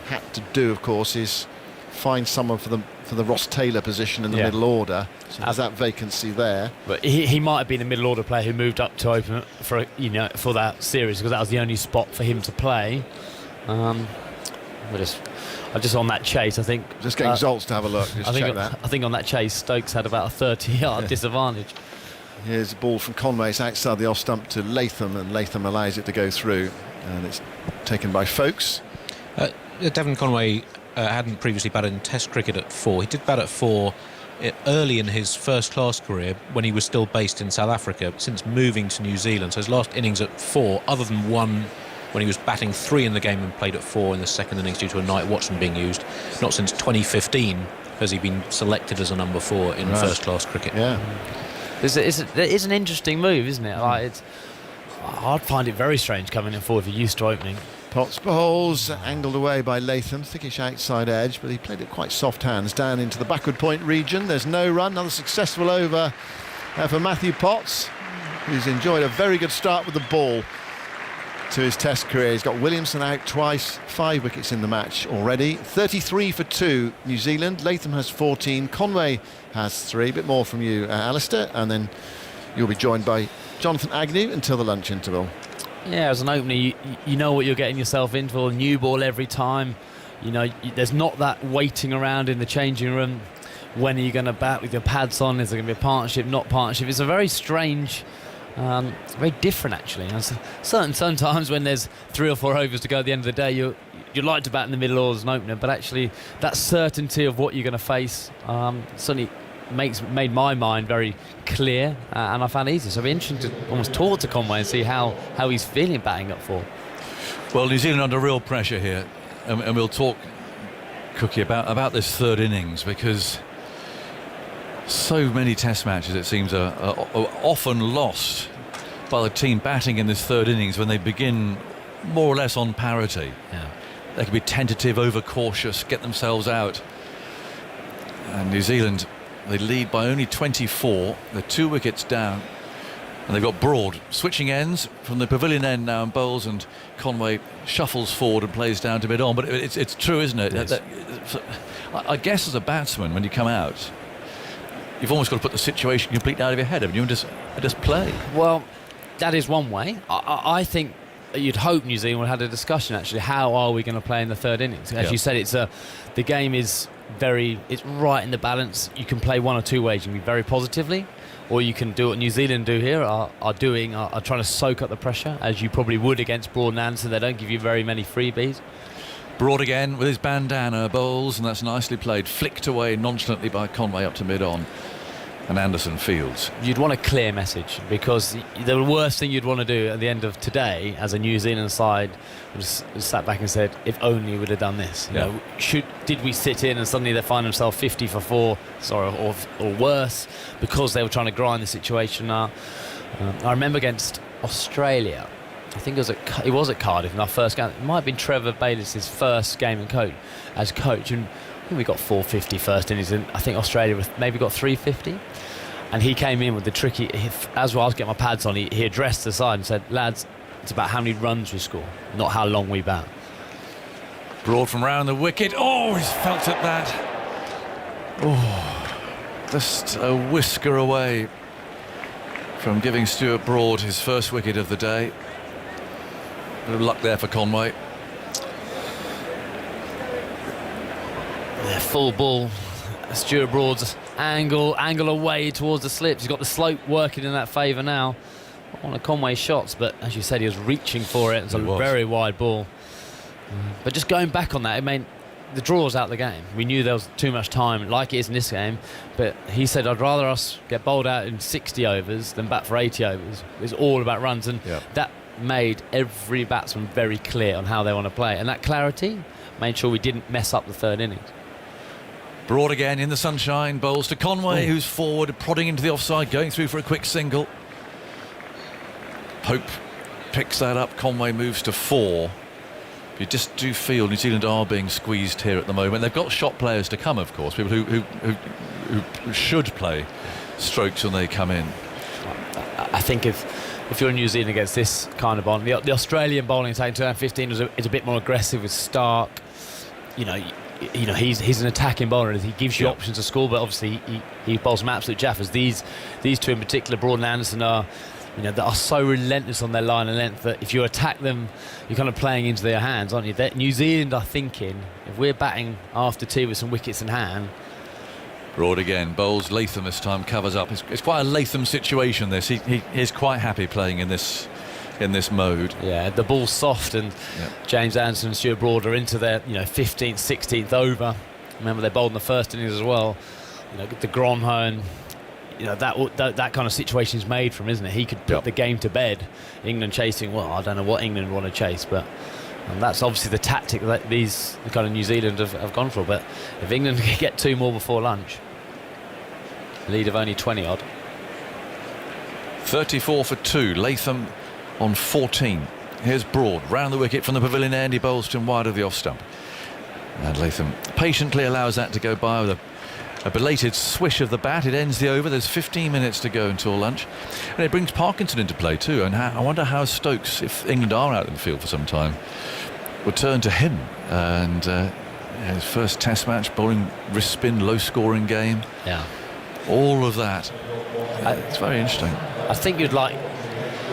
had to do, of course, is find someone for the Ross Taylor position in the middle order. So there's that vacancy there. But he might have been a middle order player who moved up to open for for that series, because that was the only spot for him to play. Just on that chase, I think. Just getting Zoltz to have a look. Just check that. I think on that chase, Stokes had about a 30-yard disadvantage. Here's a ball from Conway. It's outside the off stump to Latham, and Latham allows it to go through, and it's taken by Folkes. Devon Conway hadn't previously batted in Test cricket at 4. He did bat at 4 early in his first-class career when he was still based in South Africa, since moving to New Zealand. So his last innings at 4, other than one when he was batting 3 in the game and played at 4 in the second innings due to a night watchman being used, not since 2015 has he been selected as a number 4 in first-class cricket. Yeah. It is an interesting move, isn't it? I'd find it very strange coming in forward if you're used to opening. Potts bowls, angled away by Latham, thickish outside edge, but he played it quite soft hands down into the backward point region. There's no run, another successful over for Matthew Potts, who's enjoyed a very good start with the ball to his Test career. He's got Williamson out twice, 5 wickets in the match already. 33 for 2 New Zealand. Latham has 14, Conway has 3. A bit more from you, Alistair, and then you'll be joined by Jonathan Agnew until the lunch interval. Yeah, as an opener, you know what you're getting yourself in for. A new ball every time. There's not that waiting around in the changing room. When are you going to bat with your pads on? Is there going to be a partnership, not partnership? It's a very strange, very different actually. Sometimes when there's 3 or 4 overs to go at the end of the day, you'd like to bat in the middle order as an opener, but actually that certainty of what you're going to face certainly made my mind very clear, and I found it easy. So it'll be interesting to almost talk to Conway and see how he's feeling batting up 4. Well, New Zealand under real pressure here, and we'll talk, Cookie, about this 3rd innings, because so many Test matches, it seems, are often lost by the team batting in this 3rd innings when they begin more or less on parity. Yeah. They can be tentative, overcautious, get themselves out. And New Zealand, they lead by only 24. They're 2 wickets down. And they've got Broad switching ends from the pavilion end now and bowls, and Conway shuffles forward and plays down to mid-on. But it's true, isn't it? Yes. I guess as a batsman, when you come out, you've almost got to put the situation completely out of your head, haven't you, and just play. Well, that is one way. I think you'd hope New Zealand would have had a discussion, actually. How are we going to play in the 3rd innings? As you said, the game is it's right in the balance. You can play one or 2 ways. You can be very positively, or you can do what New Zealand do here, are trying to soak up the pressure, as you probably would against Broad and Anderson. They don't give you very many freebies. Broad again with his bandana bowls, and that's nicely played. Flicked away nonchalantly by Conway up to mid-on. And Anderson fields. You'd want a clear message, because the worst thing you'd want to do at the end of today as a New Zealand side was sat back and said, if only we would have done this. Did we sit in and suddenly they find themselves 50 for 4, or worse, because they were trying to grind the situation up. I remember against Australia, I think it was at Cardiff in our first game. It might have been Trevor Bayliss' first game as coach, and I think we got 450 first innings, and I think Australia maybe got 350. And he came in with the tricky, as well, I was getting my pads on, he addressed the side and said, lads, it's about how many runs we score, not how long we bat. Broad from round the wicket. Oh, he's felt at that. Oh, just a whisker away from giving Stuart Broad his first wicket of the day. Bit of luck there for Conway. Full ball. Stuart Broad's angle away towards the slips. He's got the slope working in that favour now. One of Conway's shots, but as you said, he was reaching for it. It's a very wide ball. But just going back on that, the draw's out of the game. We knew there was too much time, like it is in this game, but he said, I'd rather us get bowled out in 60 overs than bat for 80 overs. It's all about runs, and that made every batsman very clear on how they want to play, and that clarity made sure we didn't mess up the 3rd innings. Broad again in the sunshine, bowls to Conway, who's forward, prodding into the offside, going through for a quick single. Pope picks that up. Conway moves to 4. You just do feel New Zealand are being squeezed here at the moment. They've got shot players to come, of course, people who should play strokes when they come in. I think if you're New Zealand against this kind of bowling, the Australian bowling attack in 2015 is a bit more aggressive with Stark. You know, he's an attacking bowler. He gives you options to score, but obviously he bowls some absolute jaffers. These two in particular, Broad and Anderson, are that are so relentless on their line and length that if you attack them, you're kind of playing into their hands, aren't you? New Zealand are thinking, if we're batting after 2 with some wickets in hand. Broad again, bowls Latham this time, covers up. It's quite a Latham situation, this. He's quite happy playing in this mode. Yeah, the ball's soft, and James Anderson and Stuart Broad are into their 15th, 16th over. Remember, they bowled in the first innings as well. The Gromhone, that kind of situation is made from, isn't it? He could put the game to bed. England chasing, well, I don't know what England want to chase, but that's obviously the tactic that these kind of New Zealand have gone for. But if England can get 2 more before lunch, lead of only 20 odd. 34 for 2. Latham on 14. Here's Broad round the wicket from the pavilion end. He bowls to him wide of the off stump, and Latham patiently allows that to go by with a belated swish of the bat. It ends the over. There's 15 minutes to go until lunch, and it brings Parkinson into play too. And I wonder how Stokes, if England are out in the field for some time, would turn to him. And his first Test match, bowling wrist spin, low scoring game. Yeah, all of that. It's very interesting. I think you'd like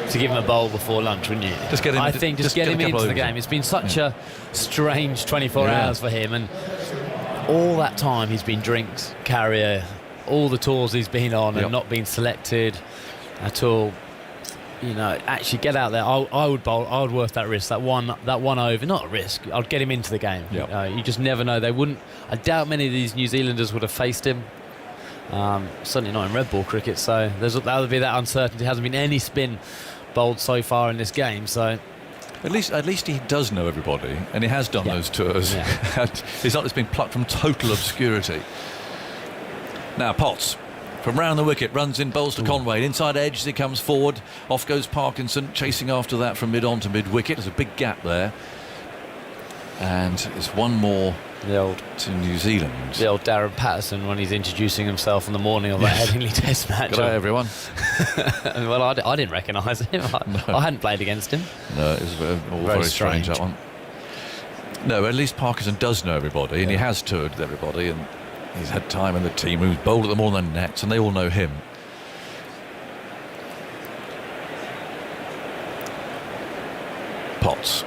to give him a bowl before lunch, wouldn't you? Just get him. I think just get him into the game. It's been such a strange 24 hours for him, and all that time he's been drinks, carrier, all the tours he's been on and not been selected at all. Actually get out there. I would bowl. I would worth that risk. That one over, not a risk. I'd get him into the game. You just never know. They wouldn't. I doubt many of these New Zealanders would have faced him. Certainly not in red ball cricket. So that would be that uncertainty. Hasn't been any spin bowled so far in this game. So at least he does know everybody, and he has done those tours. He's not just been plucked from total obscurity. Now Potts from round the wicket runs in, bowls to Conway, inside edge as he comes forward. Off goes Parkinson, chasing after that from mid on to mid wicket. There's a big gap there, and it's one more to New Zealand. The old Darren Patterson when he's introducing himself on the morning of that Headingley Test match. Good day, everyone. Well, I didn't recognise him. I hadn't played against him. No, it was very strange, that one. No, at least Parkinson does know everybody, and he has toured with everybody, and he's had time in the team. Who's bowled at them all in the nets, and they all know him. Potts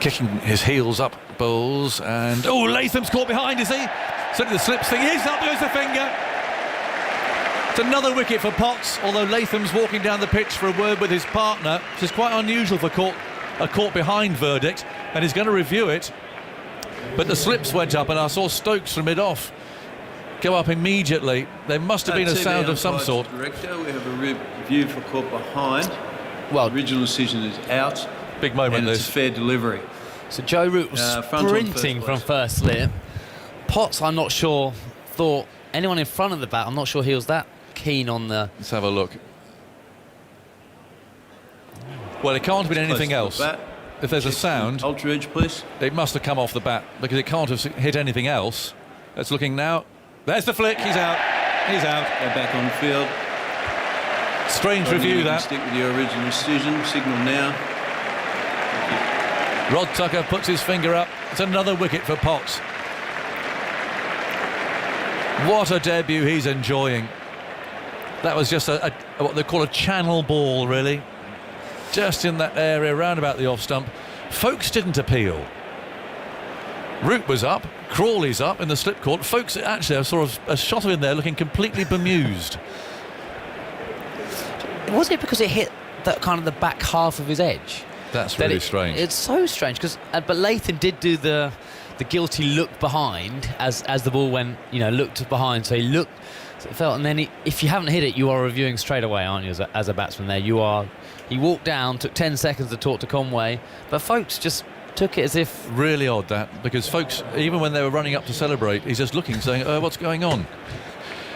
kicking his heels up, bowls, and Latham's caught behind, is he? Certainly the slips thing. He's up, goes the finger. It's another wicket for Potts, although Latham's walking down the pitch for a word with his partner, which is quite unusual for a caught behind verdict, and he's going to review it. But the slips went up, and I saw Stokes from mid-off go up immediately. There must have been a sound of some sort. Director, we have a review for caught behind. Well, the original decision is out. Big moment, and it's a fair delivery. So Joe Root was sprinting from first slip. Potts, I'm not sure, thought anyone in front of the bat, I'm not sure he was that keen on the... Let's have a look. Well, it can't have been anything else. If there's a sound... Ultra edge, please. It must have come off the bat, because it can't have hit anything else. That's looking now. There's the flick. He's out. He's out. Go back on field. Strange review, that. Stick with your original decision. Signal now. Rod Tucker puts his finger up. It's another wicket for Potts. What a debut he's enjoying. That was just what they call a channel ball, really. Just in that area, round about the off stump. Folkes didn't appeal. Root was up, Crawley's up in the slip court. Folkes, actually, I saw a shot of him there looking completely bemused. Was it because it hit that kind of the back half of his edge? That's really strange. It's so strange because, but Latham did do the guilty look behind as the ball went, looked behind. So he looked, so it felt, and then if you haven't hit it, you are reviewing straight away, aren't you? As a batsman, there you are. He walked down, took 10 seconds to talk to Conway, but Folkes just took it as if... Really odd, that, because Folkes, even when they were running up to celebrate, he's just looking, saying, what's going on?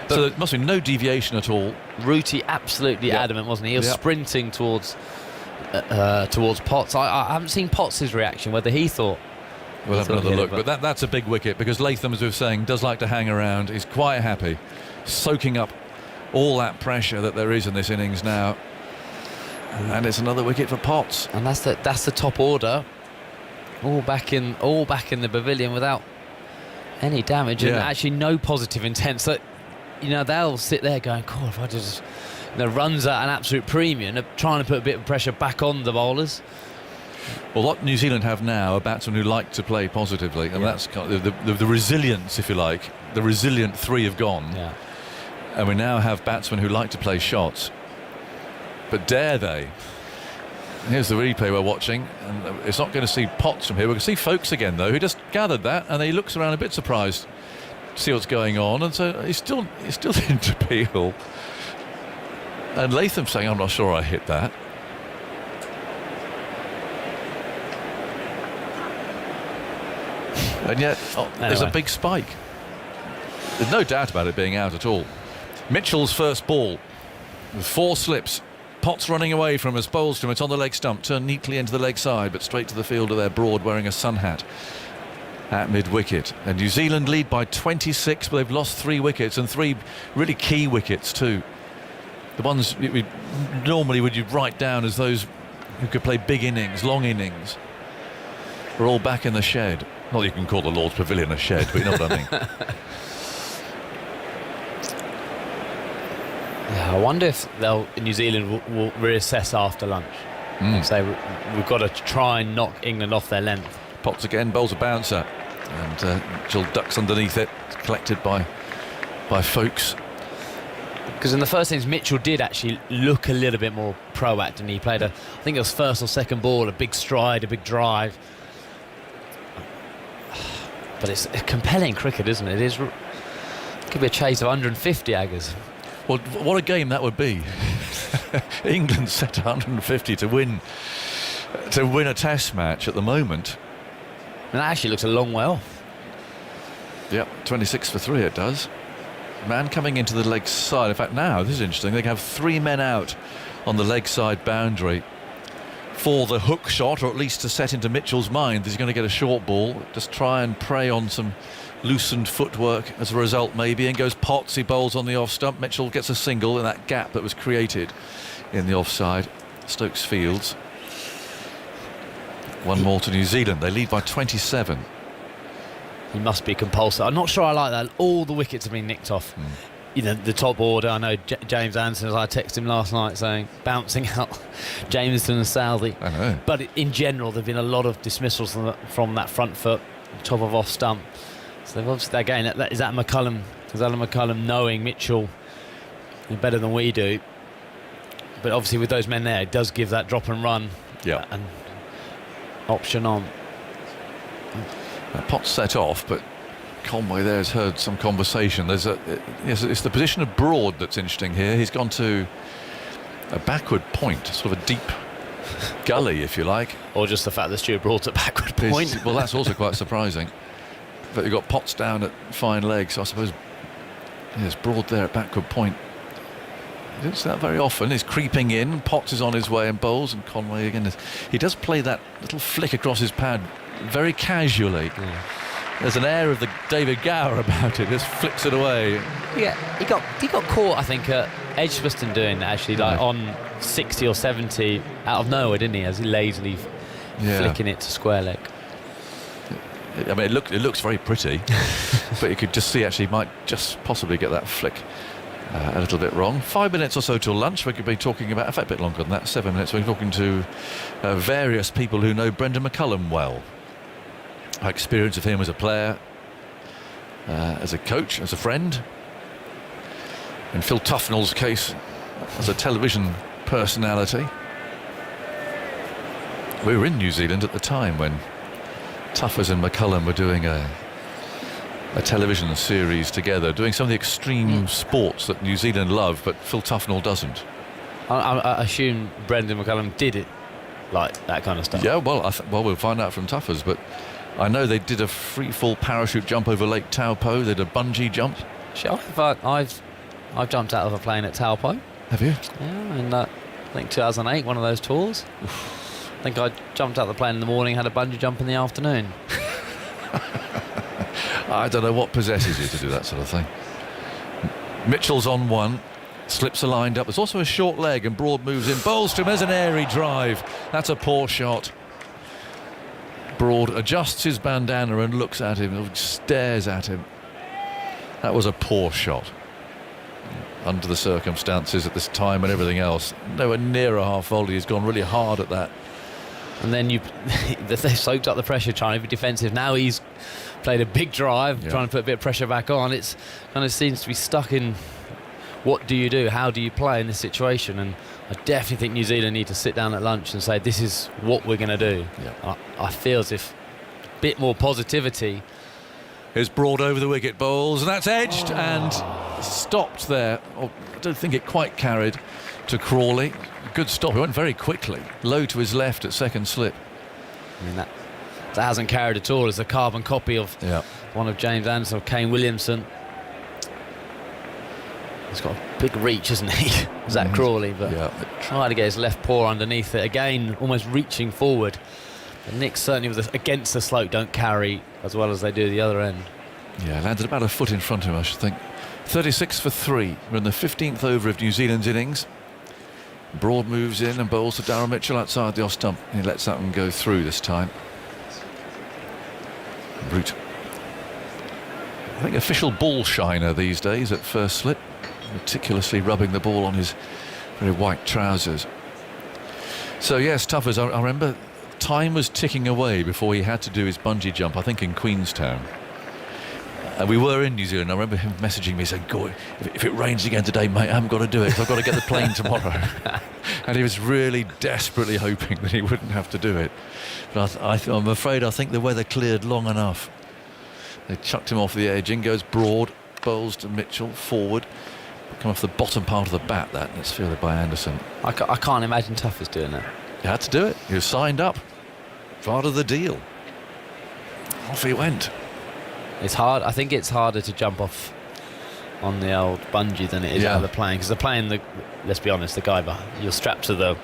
So there must be no deviation at all. Rooty absolutely adamant, wasn't he? He was sprinting towards towards Potts. I haven't seen Potts' reaction, whether he thought. We'll have another look, but that's a big wicket because Latham, as we were saying, does like to hang around. He's quite happy, soaking up all that pressure that there is in this innings now. And it's another wicket for Potts. And that's the top order, all back in the pavilion without any damage and actually no positive intent. So, they'll sit there going, "God, if I just." Runs at an absolute premium, trying to put a bit of pressure back on the bowlers. Well, what New Zealand have now are batsmen who like to play positively, and that's kind of the resilience, if you like. The resilient three have gone, and we now have batsmen who like to play shots. But dare they? Here's the replay we're watching, and it's not going to see Potts from here. We're going to see Folkes again, though, who just gathered that, and he looks around a bit surprised to see what's going on, and so he's still in to peel. And Latham saying, "I'm not sure I hit that." And yet, there's a big spike. There's no doubt about it being out at all. Mitchell's first ball with 4 slips. Potts running away from us, bowls to him. It's on the leg stump, turned neatly into the leg side, but straight to the fielder there, Broad, wearing a sun hat at mid-wicket. And New Zealand lead by 26, but they've lost 3 wickets, and 3 really key wickets too. The ones normally would you write down as those who could play big innings, long innings, are all back in the shed. Not that you can call the Lord's Pavilion a shed, but you know what I mean. I wonder if New Zealand will reassess after lunch. Say we've got to try and knock England off their length. Potts again, bowls a bouncer, and Jill ducks underneath it. It's collected by Folkes. Because in the first innings, Mitchell did actually look a little bit more proactive. He played I think it was first or second ball, a big stride, a big drive. But it's a compelling cricket, isn't it? It could be a chase of 150 Aggers. Well, what a game that would be. England set 150 to win a Test match at the moment. And that actually looks a long way off. Yep, 26 for 3 it does. Man coming into the leg side. In fact, now this is interesting. They have 3 men out on the leg side boundary for the hook shot, or at least to set into Mitchell's mind he's going to get a short ball. Just try and prey on some loosened footwork as a result, maybe. And goes Potts. He bowls on the off stump. Mitchell gets a single in that gap that was created in the offside. Stokes Fields. 1 more to New Zealand. They lead by 27. He must be compulsive. I'm not sure I like that. All the wickets have been nicked off. The top order. I know James Anderson, as I texted him last night, saying bouncing out Jameson and Southey. I know. But in general, there've been a lot of dismissals from that front foot, top of off stump. So they've obviously, again, is that McCullum? Is Alan McCullum knowing Mitchell better than we do? But obviously, with those men there, it does give that drop and run and option on. Potts set off, but Conway there has heard some conversation. It's the position of Broad that's interesting here. He's gone to a backward point, sort of a deep gully, if you like. Or just the fact that Stuart Broad's at backward point. Well, that's also quite surprising. But you've got Potts down at fine leg, so I suppose there's Broad there at backward point. He doesn't see that very often. He's creeping in. Potts is on his way and bowls, and Conway again. He does play that little flick across his pad very casually. There's an air of the David Gower about it. Just flicks it away. Yeah, he got caught, I think, at Edgbaston doing that, actually, like on 60 or 70 out of nowhere, didn't he? As he lazily flicking it to square leg. I mean, it looks very pretty, but you could just see actually might just possibly get that flick a little bit wrong. 5 minutes or so till lunch. We could be talking about, in fact, a bit longer than that, 7 minutes. We're talking to various people who know Brendan McCullum well. Our experience of him as a player, as a coach, as a friend. In Phil Tufnell's case, as a television personality. We were in New Zealand at the time when Tuffers and McCullum were doing a television series together, doing some of the extreme sports that New Zealand love, but Phil Tufnell doesn't. I assume Brendan McCullum did it like that kind of stuff. Yeah, well, we'll find out from Tuffers, but I know they did a free-fall parachute jump over Lake Taupo. They did a bungee jump. I've jumped out of a plane at Taupo. Have you? Yeah, and I think 2008, one of those tours. I think I jumped out the plane in the morning, had a bungee jump in the afternoon. I don't know what possesses you to do that sort of thing. Mitchell's on one. Slips are lined up. There's also a short leg, and Broad moves in. Bowles to him as an airy drive. That's a poor shot. Broad adjusts his bandana and looks at him, stares at him. That was a poor shot. Under the circumstances at this time and everything else, nowhere near a half volley. He's gone really hard at that. And then they soaked up the pressure, trying to be defensive. Now he's played a big drive, trying to put a bit of pressure back on. It's kind of seems to be stuck in what do you do? How do you play in this situation? And I definitely think New Zealand need to sit down at lunch and say, this is what we're going to do. Yeah. I feel as if a bit more positivity. Here's Broad over the wicket, Bowles, and that's edged and stopped there. I don't think it quite carried to Crawley. Good stop. He went very quickly. Low to his left at second slip. I mean, that hasn't carried at all. It's a carbon copy of one of James Anderson or Kane Williamson. He's got a big reach, hasn't he? Zach Crawley, but trying to get his left paw underneath it. Again, almost reaching forward. The Knicks certainly against the slope don't carry as well as they do the other end. Yeah, landed about a foot in front of him, I should think. 36 for 3. We're in the 15th over of New Zealand's innings. Broad moves in and bowls to Daryl Mitchell outside the off stump. He lets that one go through this time. Brute. I think official ball shiner these days at first slip, meticulously rubbing the ball on his very white trousers. So yes, Tuffers, I remember time was ticking away before he had to do his bungee jump, I think in Queenstown. And we were in New Zealand. I remember him messaging me saying, "God, if it rains again today, mate, I haven't got to do it. I've got to get the plane tomorrow." And he was really desperately hoping that he wouldn't have to do it. But I'm afraid I think the weather cleared long enough. They chucked him off the edge. In goes Broad, bowls to Mitchell, forward. Come off the bottom part of the bat, that, and it's fielded by Anderson. I can't imagine Tuffers doing that. He had to do it. He was signed up. Part of the deal. Off he went. It's hard. I think it's harder to jump off on the old bungee than it is out of the plane, because the plane, let's be honest, the guy behind, you're strapped to the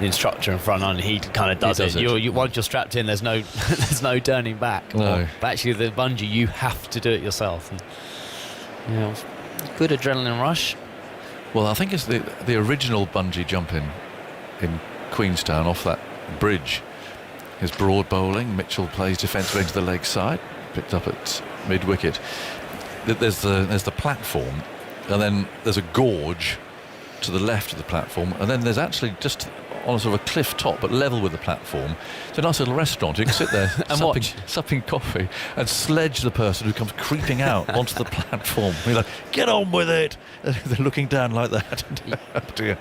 instructor in front, and he kind of does it. Once you're strapped in, there's no there's no turning back. No. But actually, the bungee, you have to do it yourself. And, good adrenaline rush. Well, I think it's the original bungee jump in Queenstown off that bridge. His Broad bowling. Mitchell plays defensively into the leg side. Picked up at mid-wicket. There's the platform, and then there's a gorge to the left of the platform, and then there's actually just on a sort of a cliff top but level with the platform, it's a nice little restaurant. You can sit there and supping coffee and sledge the person who comes creeping out onto the platform. You're like, get on with it. They're looking down like that. Oh dear.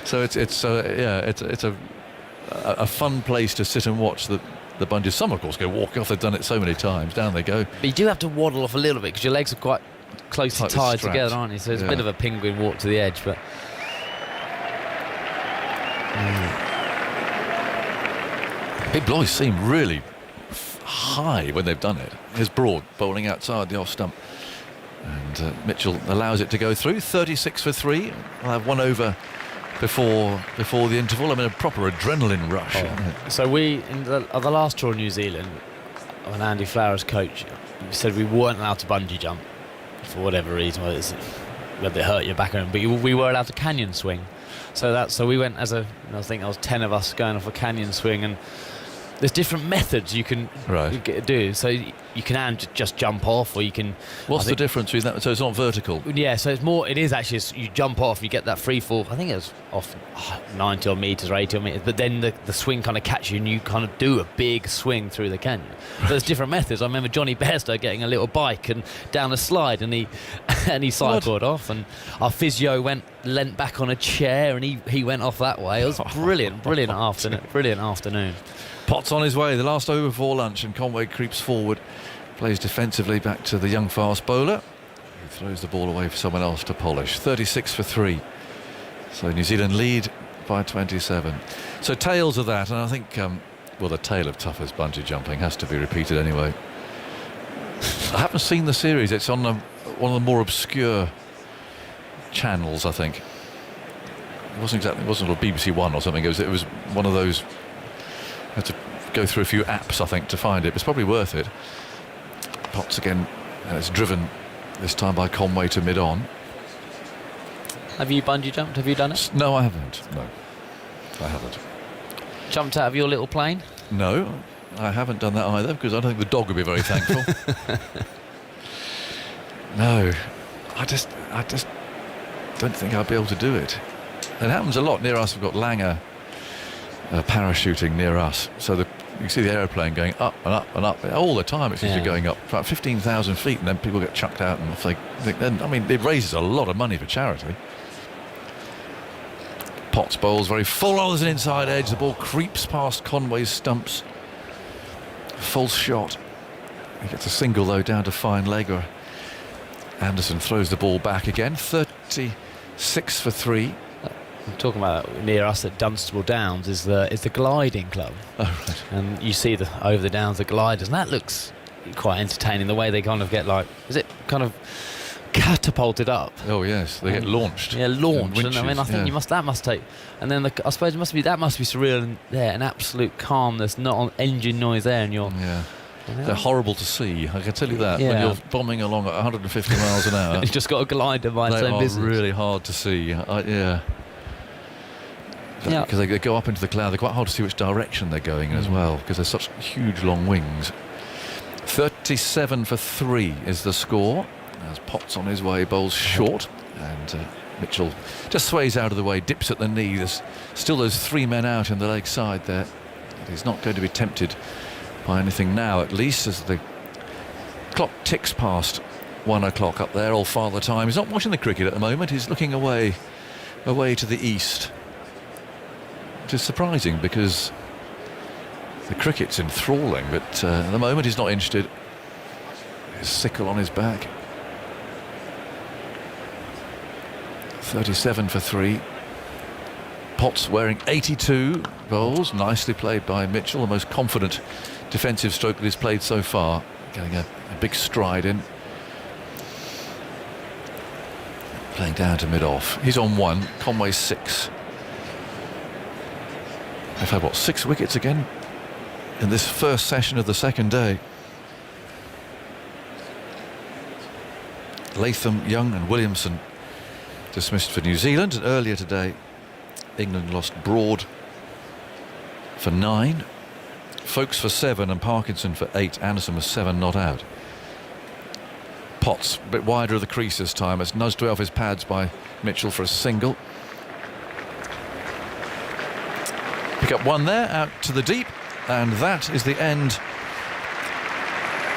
So it's a fun place to sit and watch the bungees. Some, of course, go walk off. They've done it so many times. Down they go. But you do have to waddle off a little bit because your legs are quite closely tied together, aren't you? So it's a bit of a penguin walk to the edge. But Big Bloys seem really high when they've done it. Here's Broad bowling outside the off stump, and Mitchell allows it to go through. 36 for 3. I'll have one over before the interval. I mean, a proper adrenaline rush. So we, in the last tour in New Zealand, when Andy Flower's coach, said we weren't allowed to bungee jump for whatever reason, whether it hurt your back or anything, but we were allowed to canyon swing. So we went I think there was 10 of us going off a canyon swing, and there's different methods you can do. So you can just jump off, or you can. What's the difference between that? So it's not vertical. Yeah, so it's more. It is actually you jump off, you get that free fall. I think it was off 90 odd metres or 80 odd metres, but then the swing kind of catches you, and you kind of do a big swing through the canyon. So there's different methods. I remember Johnny Bairstow getting a little bike and down a slide, and he cycled off, and our physio leant back on a chair, and he went off that way. It was brilliant afternoon. Potts on his way, the last over before lunch, and Conway creeps forward, plays defensively back to the young fast bowler, who throws the ball away for someone else to polish. 36 for 3. So New Zealand lead by 27. So tales of that, and I think, the tale of Tuffers bungee jumping has to be repeated anyway. I haven't seen the series. It's on one of the more obscure channels, I think. it wasn't a BBC One or something. It was one of those. I had to go through a few apps, I think, to find it. But it's probably worth it. Potts again, and it's driven this time by Conway to mid-on. Have you bungee jumped? Have you done it? No, I haven't. No, I haven't. Jumped out of your little plane? No, I haven't done that either, because I don't think the dog would be very thankful. No, I just don't think I'll be able to do it. It happens a lot near us. We've got Langer parachuting near us, so you see the aeroplane going up and up and up all the time. It seems to be going up about 15,000 feet, and then people get chucked out. And I mean, it raises a lot of money for charity. Potts bowls very full. Oh, there's an inside edge. The ball creeps past Conway's stumps. False shot. He gets a single though down to fine leg. Anderson throws the ball back again. 36 for 3. I'm talking about near us at Dunstable Downs is the gliding club. Oh, right. And you see over the downs the gliders, and that looks quite entertaining. The way they kind of get kind of catapulted up. Oh yes, they get launched. Yeah, launched. And I mean, I think that must take. And then I suppose that must be surreal. And an absolute calm. There's not engine noise there, and you're. Yeah. They're horrible to see, I can tell you that. When you're bombing along at 150 miles an hour. You've just got a glider by its own business. They are really hard to see. Because they go up into the cloud. They're quite hard to see which direction they're going in as well, because they're such huge long wings. 37 for 3 is the score. As Potts on his way, bowls short, and Mitchell just sways out of the way, dips at the knee. There's still those 3 men out in the leg side there. He's not going to be tempted by anything now, at least, as the clock ticks past 1 o'clock up there, all Father Time. He's not watching the cricket at the moment. He's looking away to the east, which is surprising because the cricket's enthralling, but at the moment he's not interested. His sickle on his back. 37 for 3. Potts wearing 82 bowls. Nicely played by Mitchell, the most confident defensive stroke that he's played so far. Getting a big stride in. Playing down to mid-off. He's on 1. Conway 6. They've had, 6 wickets again in this first session of the second day. Latham, Young and Williamson dismissed for New Zealand. And earlier today, England lost Broad for 9, Folkes for 7 and Parkinson for 8. Anderson was 7 not out. Potts a bit wider of the crease this time. It's nudged away off his pads by Mitchell for a single. Pick up 1 there, out to the deep, and that is the end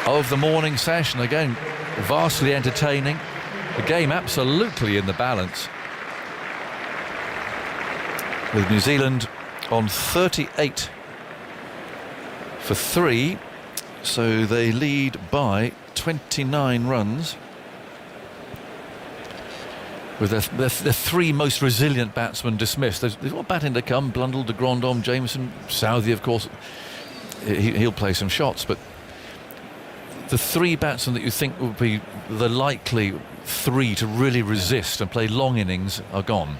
of the morning session. Again, vastly entertaining. The game absolutely in the balance, with New Zealand on 38 for 3, so they lead by 29 runs, with their 3 most resilient batsmen dismissed. There's more batting to come. Blundell, de Grandhomme, Jameson, Southey, of course, he'll play some shots, but the 3 batsmen that you think would be the likely 3 to really resist and play long innings are gone.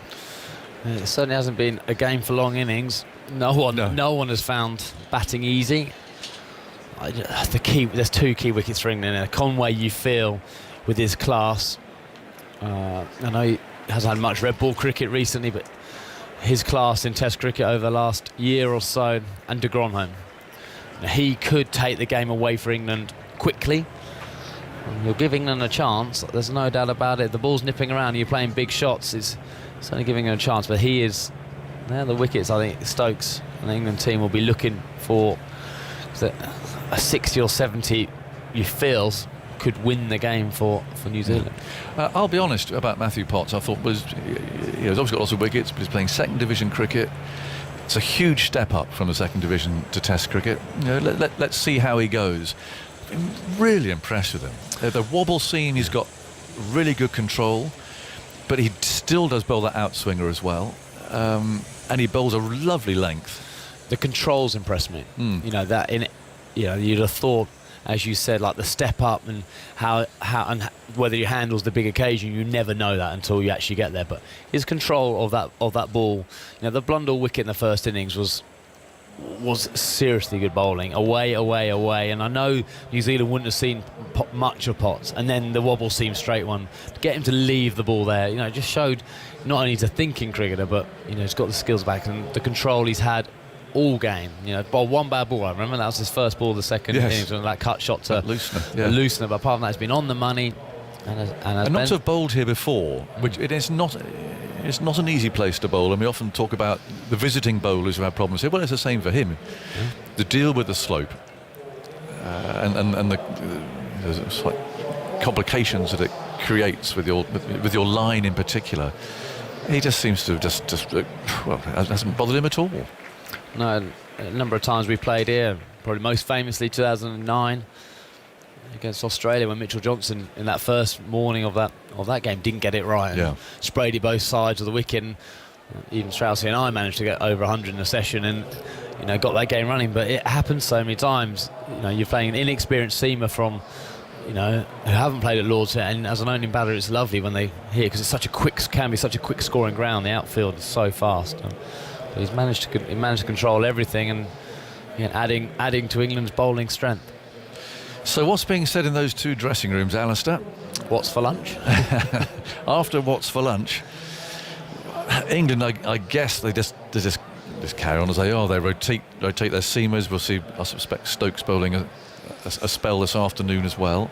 It certainly hasn't been a game for long innings. No one has found batting easy. There's 2 key wickets for England. Conway, you feel, with his class. I know he hasn't had much red ball cricket recently, but his class in Test cricket over the last year or so, and de Grandhomme, he could take the game away for England quickly. You'll give England a chance, there's no doubt about it. The ball's nipping around, you're playing big shots, it's only giving him a chance, but they're the wickets. I think Stokes and the England team will be looking for a 60 or 70 you feel could win the game for New Zealand. I'll be honest about Matthew Potts. I thought he's obviously got lots of wickets, but he's playing second division cricket. It's a huge step up from the second division to Test cricket. Let's see how he goes. I'm really impressed with him. The wobble scene, he's got really good control, but he still does bowl that outswinger as well, and he bowls a lovely length. The controls impress me. You'd have thought as you said, like the step up and how and whether he handles the big occasion, you never know that until you actually get there. But his control of that ball, the Blundell wicket in the first innings was seriously good bowling, away, and I know New Zealand wouldn't have seen much of Potts, and then the wobble seam straight one, to get him to leave the ball there, it just showed not only he's a thinking cricketer, but he's got the skills back and the control he's had all game. One bad ball, I remember that was his first ball of the second innings, and that cut shot to Loosener, but apart from that, it's been on the money. And not to have bowled here before, which it is not. It's not an easy place to bowl, and we often talk about the visiting bowlers who have problems here. Well, it's the same for him. The deal with the slope and the slight complications that it creates with your line in particular. He just seems to have just it hasn't bothered him at all. No, a number of times we played here, probably most famously 2009. Against Australia, when Mitchell Johnson in that first morning of that game didn't get it right, and sprayed it both sides of the wicket, and even Straussy and I managed to get over 100 in a session and got that game running. But it happens so many times. You're playing an inexperienced seamer from who haven't played at Lord's, and as an opening batter it's lovely when they hear, because it's can be such a quick scoring ground. The outfield is so fast, but he's managed to control everything and adding to England's bowling strength. So what's being said in those two dressing rooms, Alistair? What's for lunch? After what's for lunch, England, I guess they just carry on as they are. They rotate their seamers. We'll see, I suspect, Stokes bowling a spell this afternoon as well.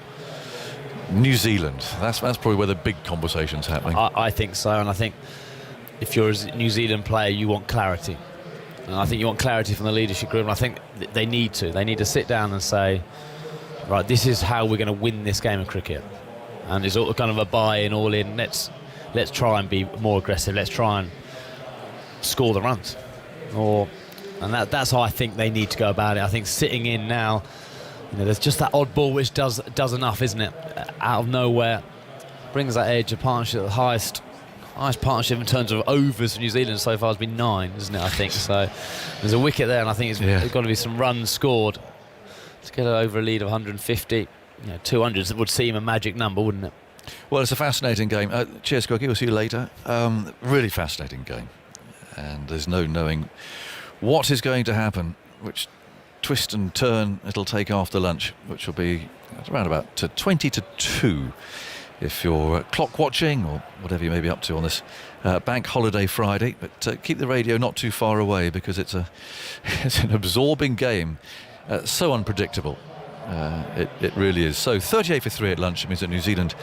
New Zealand, that's probably where the big conversation's happening. I think so, and I think if you're a New Zealand player, you want clarity. And I think you want clarity from the leadership group, and I think they need to sit down and say, right, this is how we're going to win this game of cricket, and it's all kind of a buy-in, all in. Let's try and be more aggressive. Let's try and score the runs, and that's how I think they need to go about it. I think sitting in now, there's just that odd ball which does enough, isn't it? Out of nowhere, brings that edge. A partnership, the highest partnership in terms of overs for New Zealand so far has been 9, isn't it? I think so. There's a wicket there, and I think there's got to be some runs scored to get over a lead of 150. 200 would seem a magic number, wouldn't it? Well, it's a fascinating game. Cheers, Cookie. We'll see you later. Really fascinating game, and there's no knowing what is going to happen, which twist and turn it'll take after lunch, which will be around about 20 to 2 if you're clock watching or whatever you may be up to on this bank holiday Friday. But keep the radio not too far away, because it's an absorbing game. So unpredictable. It really is. So 38 for 3 at lunch means that New Zealand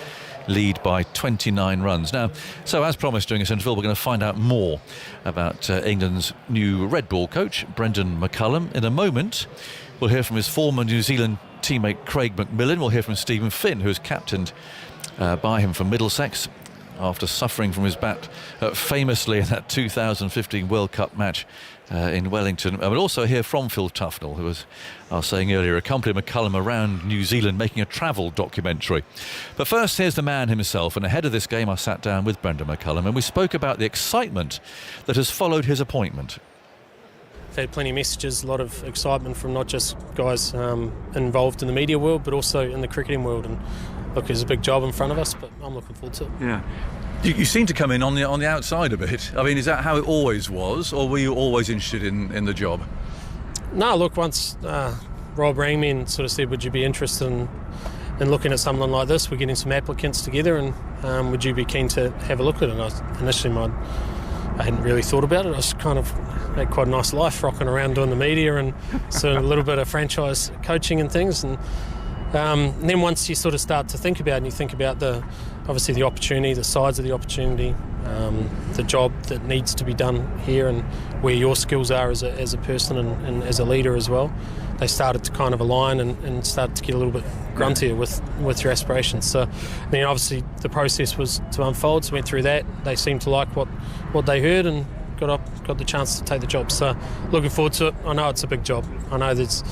lead by 29 runs. Now, so as promised during this interval, we're going to find out more about England's new red ball coach, Brendan McCullum. In a moment, we'll hear from his former New Zealand teammate Craig McMillan. We'll hear from Stephen Finn, who is captained by him from Middlesex after suffering from his bat famously in that 2015 World Cup match in Wellington. And we'll also hear from Phil Tufnell, who, as I was saying earlier, accompanied McCullum around New Zealand making a travel documentary. But first, here's the man himself, and ahead of this game I sat down with Brendan McCullum and we spoke about the excitement that has followed his appointment. I've had plenty of messages, a lot of excitement from not just guys involved in the media world, but also in the cricketing world. And look, there's a big job in front of us, but I'm looking forward to it. Yeah. You seem to come in on the outside a bit. I mean, is that how it always was, or were you always interested in the job? No, look, once Rob rang me and sort of said, would you be interested in looking at something like this? We're getting some applicants together, and would you be keen to have a look at it? And initially I hadn't really thought about it. I was kind of had quite a nice life, rocking around doing the media and sort of a little bit of franchise coaching and things. And then once you sort of start to think about it, and you think about obviously the opportunity, the size of the opportunity, the job that needs to be done here, and where your skills are as a person and as a leader as well, they started to kind of align and started to get a little bit gruntier with your aspirations. So then obviously the process was to unfold, so went through that. They seemed to like what they heard and got the chance to take the job. So looking forward to it. I know it's a big job. I know it's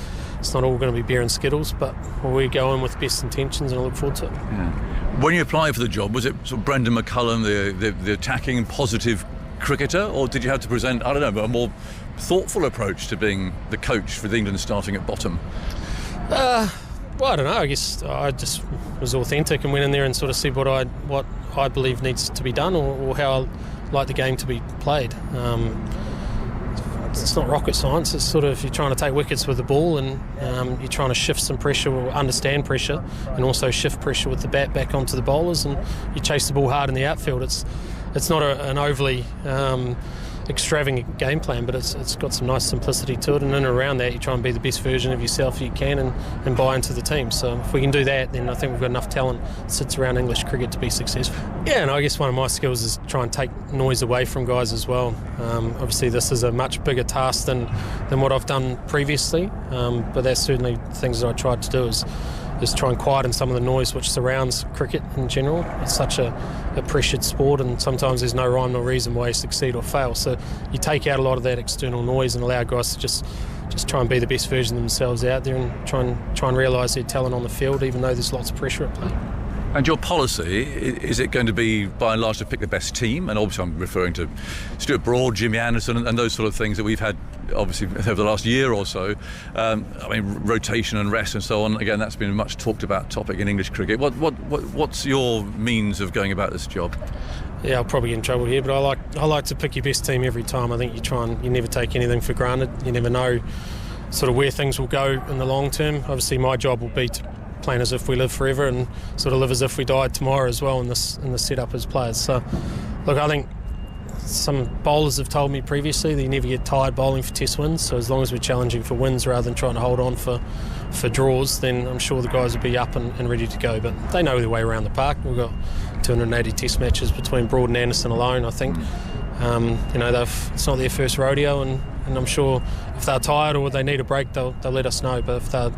not all going to be beer and skittles, but we go in with best intentions, and I look forward to it. Yeah. When you applied for the job, was it sort of Brendan McCullum, the attacking and positive cricketer, or did you have to present, I don't know, a more thoughtful approach to being the coach for England starting at bottom? Well, I don't know. I guess I just was authentic and went in there and sort of said what I believe needs to be done, or how I like the game to be played. It's not rocket science. It's sort of, you're trying to take wickets with the ball, and you're trying to shift some pressure or understand pressure, and also shift pressure with the bat back onto the bowlers, and you chase the ball hard in the outfield. It's not an overly extravagant game plan, but it's got some nice simplicity to it, and in and around that you try and be the best version of yourself you can, and buy into the team. So if we can do that, then I think we've got enough talent that sits around English cricket to be successful. Yeah, and I guess one of my skills is try and take noise away from guys as well. Obviously this is a much bigger task than what I've done previously, but that's certainly things that I tried to do, is try and quieten some of the noise which surrounds cricket in general. It's such a pressured sport, and sometimes there's no rhyme nor reason why you succeed or fail. So you take out a lot of that external noise and allow guys to just try and be the best version of themselves out there, and try and realise their talent on the field, even though there's lots of pressure at play. And your policy, is it going to be by and large to pick the best team? And obviously I'm referring to Stuart Broad, Jimmy Anderson and those sort of things that we've had obviously over the last year or so. Rotation and rest and so on. Again, that's been a much talked about topic in English cricket. What's your means of going about this job? Yeah, I'll probably get in trouble here, but I like to pick your best team every time. I think you never take anything for granted. You never know sort of where things will go in the long term. Obviously my job will be to plan as if we live forever, and sort of live as if we died tomorrow as well in the setup as players. So look, I think some bowlers have told me previously that you never get tired bowling for test wins, so as long as we're challenging for wins rather than trying to hold on for draws, then I'm sure the guys will be up and ready to go. But they know their way around the park. We've got 280 test matches between Broad and Anderson alone, I think. It's not their first rodeo, and I'm sure if they're tired or they need a break, they'll let us know. But if they're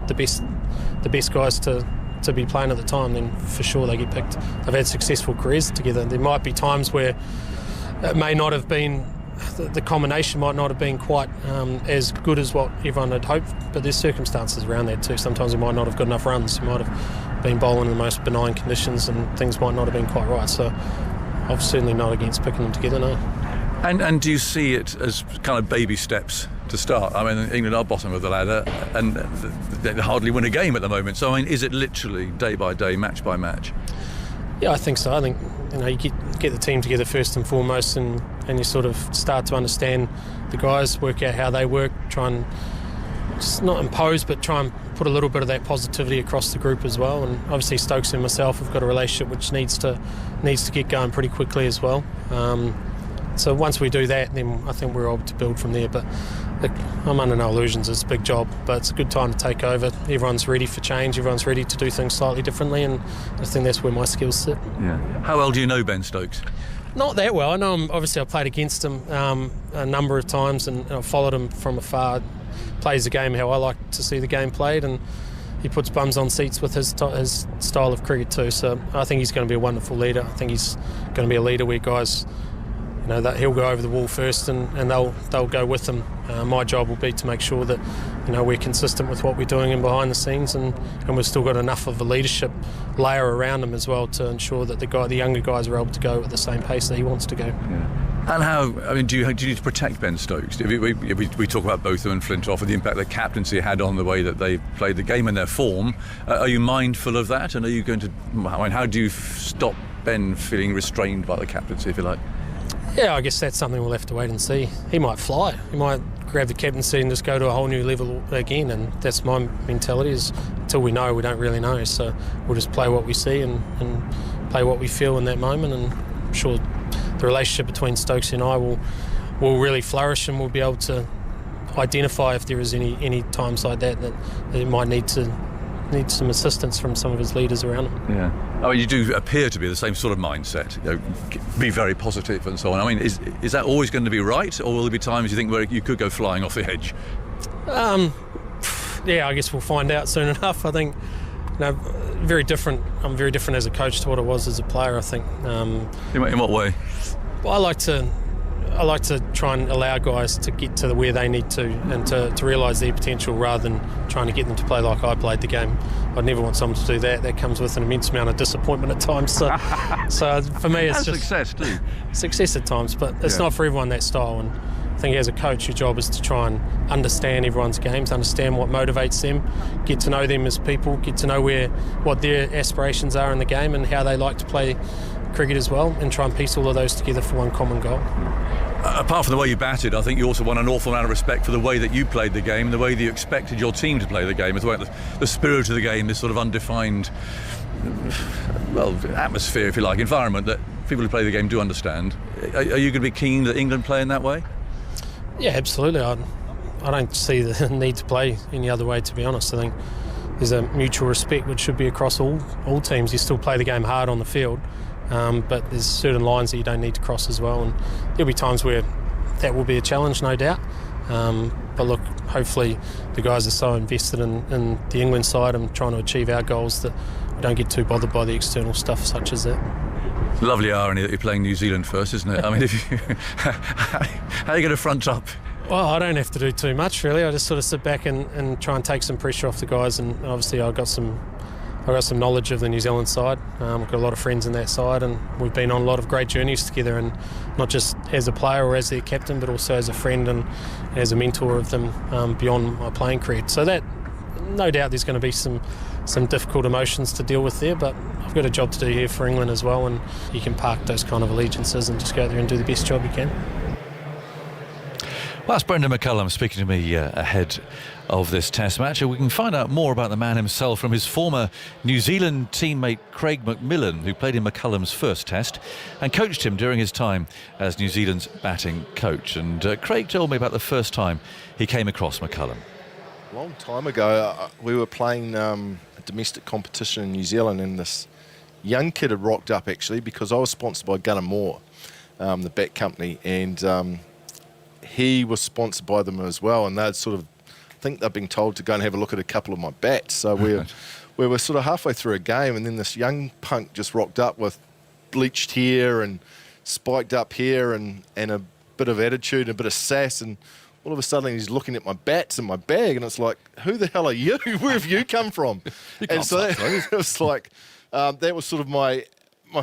the best guys to be playing at the time, then for sure they get picked. They've had successful careers together. There might be times where it may not have been, the combination might not have been quite as good as what everyone had hoped, but there's circumstances around that too. Sometimes we might not have got enough runs. We might have been bowling in the most benign conditions and things might not have been quite right. So I'm certainly not against picking them together, no. And do you see it as kind of baby steps to start? I mean, England are bottom of the ladder and they hardly win a game at the moment. So, I mean, is it literally day by day, match by match? Yeah, I think so. I think you get the team together first and foremost, and you sort of start to understand the guys, work out how they work, try and just not impose, but try and put a little bit of that positivity across the group as well. And obviously Stokes and myself have got a relationship which needs to get going pretty quickly as well. So once we do that, then I think we're able to build from there. But look, I'm under no illusions. It's a big job, but it's a good time to take over. Everyone's ready for change. Everyone's ready to do things slightly differently, and I think that's where my skills sit. Yeah. How well do you know Ben Stokes? Not that well. I know him. Obviously, I played against him a number of times, and I've followed him from afar. Plays the game how I like to see the game played, and he puts bums on seats with his style of cricket too. So I think he's going to be a wonderful leader. I think he's going to be a leader where guys, that he'll go over the wall first, and they'll go with him. My job will be to make sure that we're consistent with what we're doing in behind the scenes, and we've still got enough of a leadership layer around him as well to ensure that the younger guys are able to go at the same pace that he wants to go. Yeah. And how? I mean, do you need to protect Ben Stokes? We talk about Botham and Flintoff and the impact that captaincy had on the way that they played the game and their form. Are you mindful of that? And are you going to? I mean, how do you stop Ben feeling restrained by the captaincy, if you like? Yeah, I guess that's something we'll have to wait and see. He might fly. He might grab the captaincy and just go to a whole new level again, and that's my mentality, is until we know, we don't really know. So we'll just play what we see and play what we feel in that moment, and I'm sure the relationship between Stokes and I will really flourish, and we'll be able to identify if there is any times like that it might need some assistance from some of his leaders around him. Yeah. I mean, you do appear to be the same sort of mindset, be very positive and so on. I mean, is that always going to be right, or will there be times you think where you could go flying off the edge? Yeah, I guess we'll find out soon enough. I think, very different. I'm very different as a coach to what I was as a player, I think. In what way? Well, I like to try and allow guys to get to where they need to, and to realise their potential, rather than trying to get them to play like I played the game. I'd never want someone to do that. That comes with an immense amount of disappointment at times. So for me, it's and just success too. Success at times, but it's not for everyone, that style. And I think as a coach, your job is to try and understand everyone's games, understand what motivates them, get to know them as people, get to know what their aspirations are in the game and how they like to play cricket as well, and try and piece all of those together for one common goal. Apart from the way you batted, I think you also won an awful amount of respect for the way that you played the game, the way that you expected your team to play the game, as well. The spirit of the game, this sort of undefined, atmosphere, if you like, environment that people who play the game do understand. Are you going to be keen that England play in that way? Yeah, absolutely. I don't see the need to play any other way, to be honest. I think there's a mutual respect which should be across all teams. You still play the game hard on the field, but there's certain lines that you don't need to cross as well, and there'll be times where that will be a challenge, no doubt. But look, hopefully the guys are so invested in the England side and trying to achieve our goals that we don't get too bothered by the external stuff such as that. Lovely irony that you're playing New Zealand first, isn't it? I mean, how are you going to front up? Well, I don't have to do too much, really. I just sort of sit back and try and take some pressure off the guys, and obviously I've got some knowledge of the New Zealand side. I've got a lot of friends in that side, and we've been on a lot of great journeys together, and not just as a player or as their captain, but also as a friend and as a mentor of them beyond my playing career. So that, no doubt there's going to be some difficult emotions to deal with there, but I've got a job to do here for England as well, and you can park those kind of allegiances and just go out there and do the best job you can. Well, that's Brendan McCullum speaking to me ahead of this Test match. We can find out more about the man himself from his former New Zealand teammate Craig McMillan, who played in McCullum's first Test and coached him during his time as New Zealand's batting coach. And Craig told me about the first time he came across McCullum. A long time ago, we were playing a domestic competition in New Zealand, and this young kid had rocked up, actually, because I was sponsored by Gunnar Moore, the bat company, and he was sponsored by them as well, and they'd sort of, I think they'd been told to go and have a look at a couple of my bats. So we were sort of halfway through a game, and then this young punk just rocked up with bleached hair and spiked up hair and a bit of attitude and a bit of sass, and all of a sudden he's looking at my bats and my bag, and it's like, who the hell are you? Where have you come from? And so it was like, that was sort of my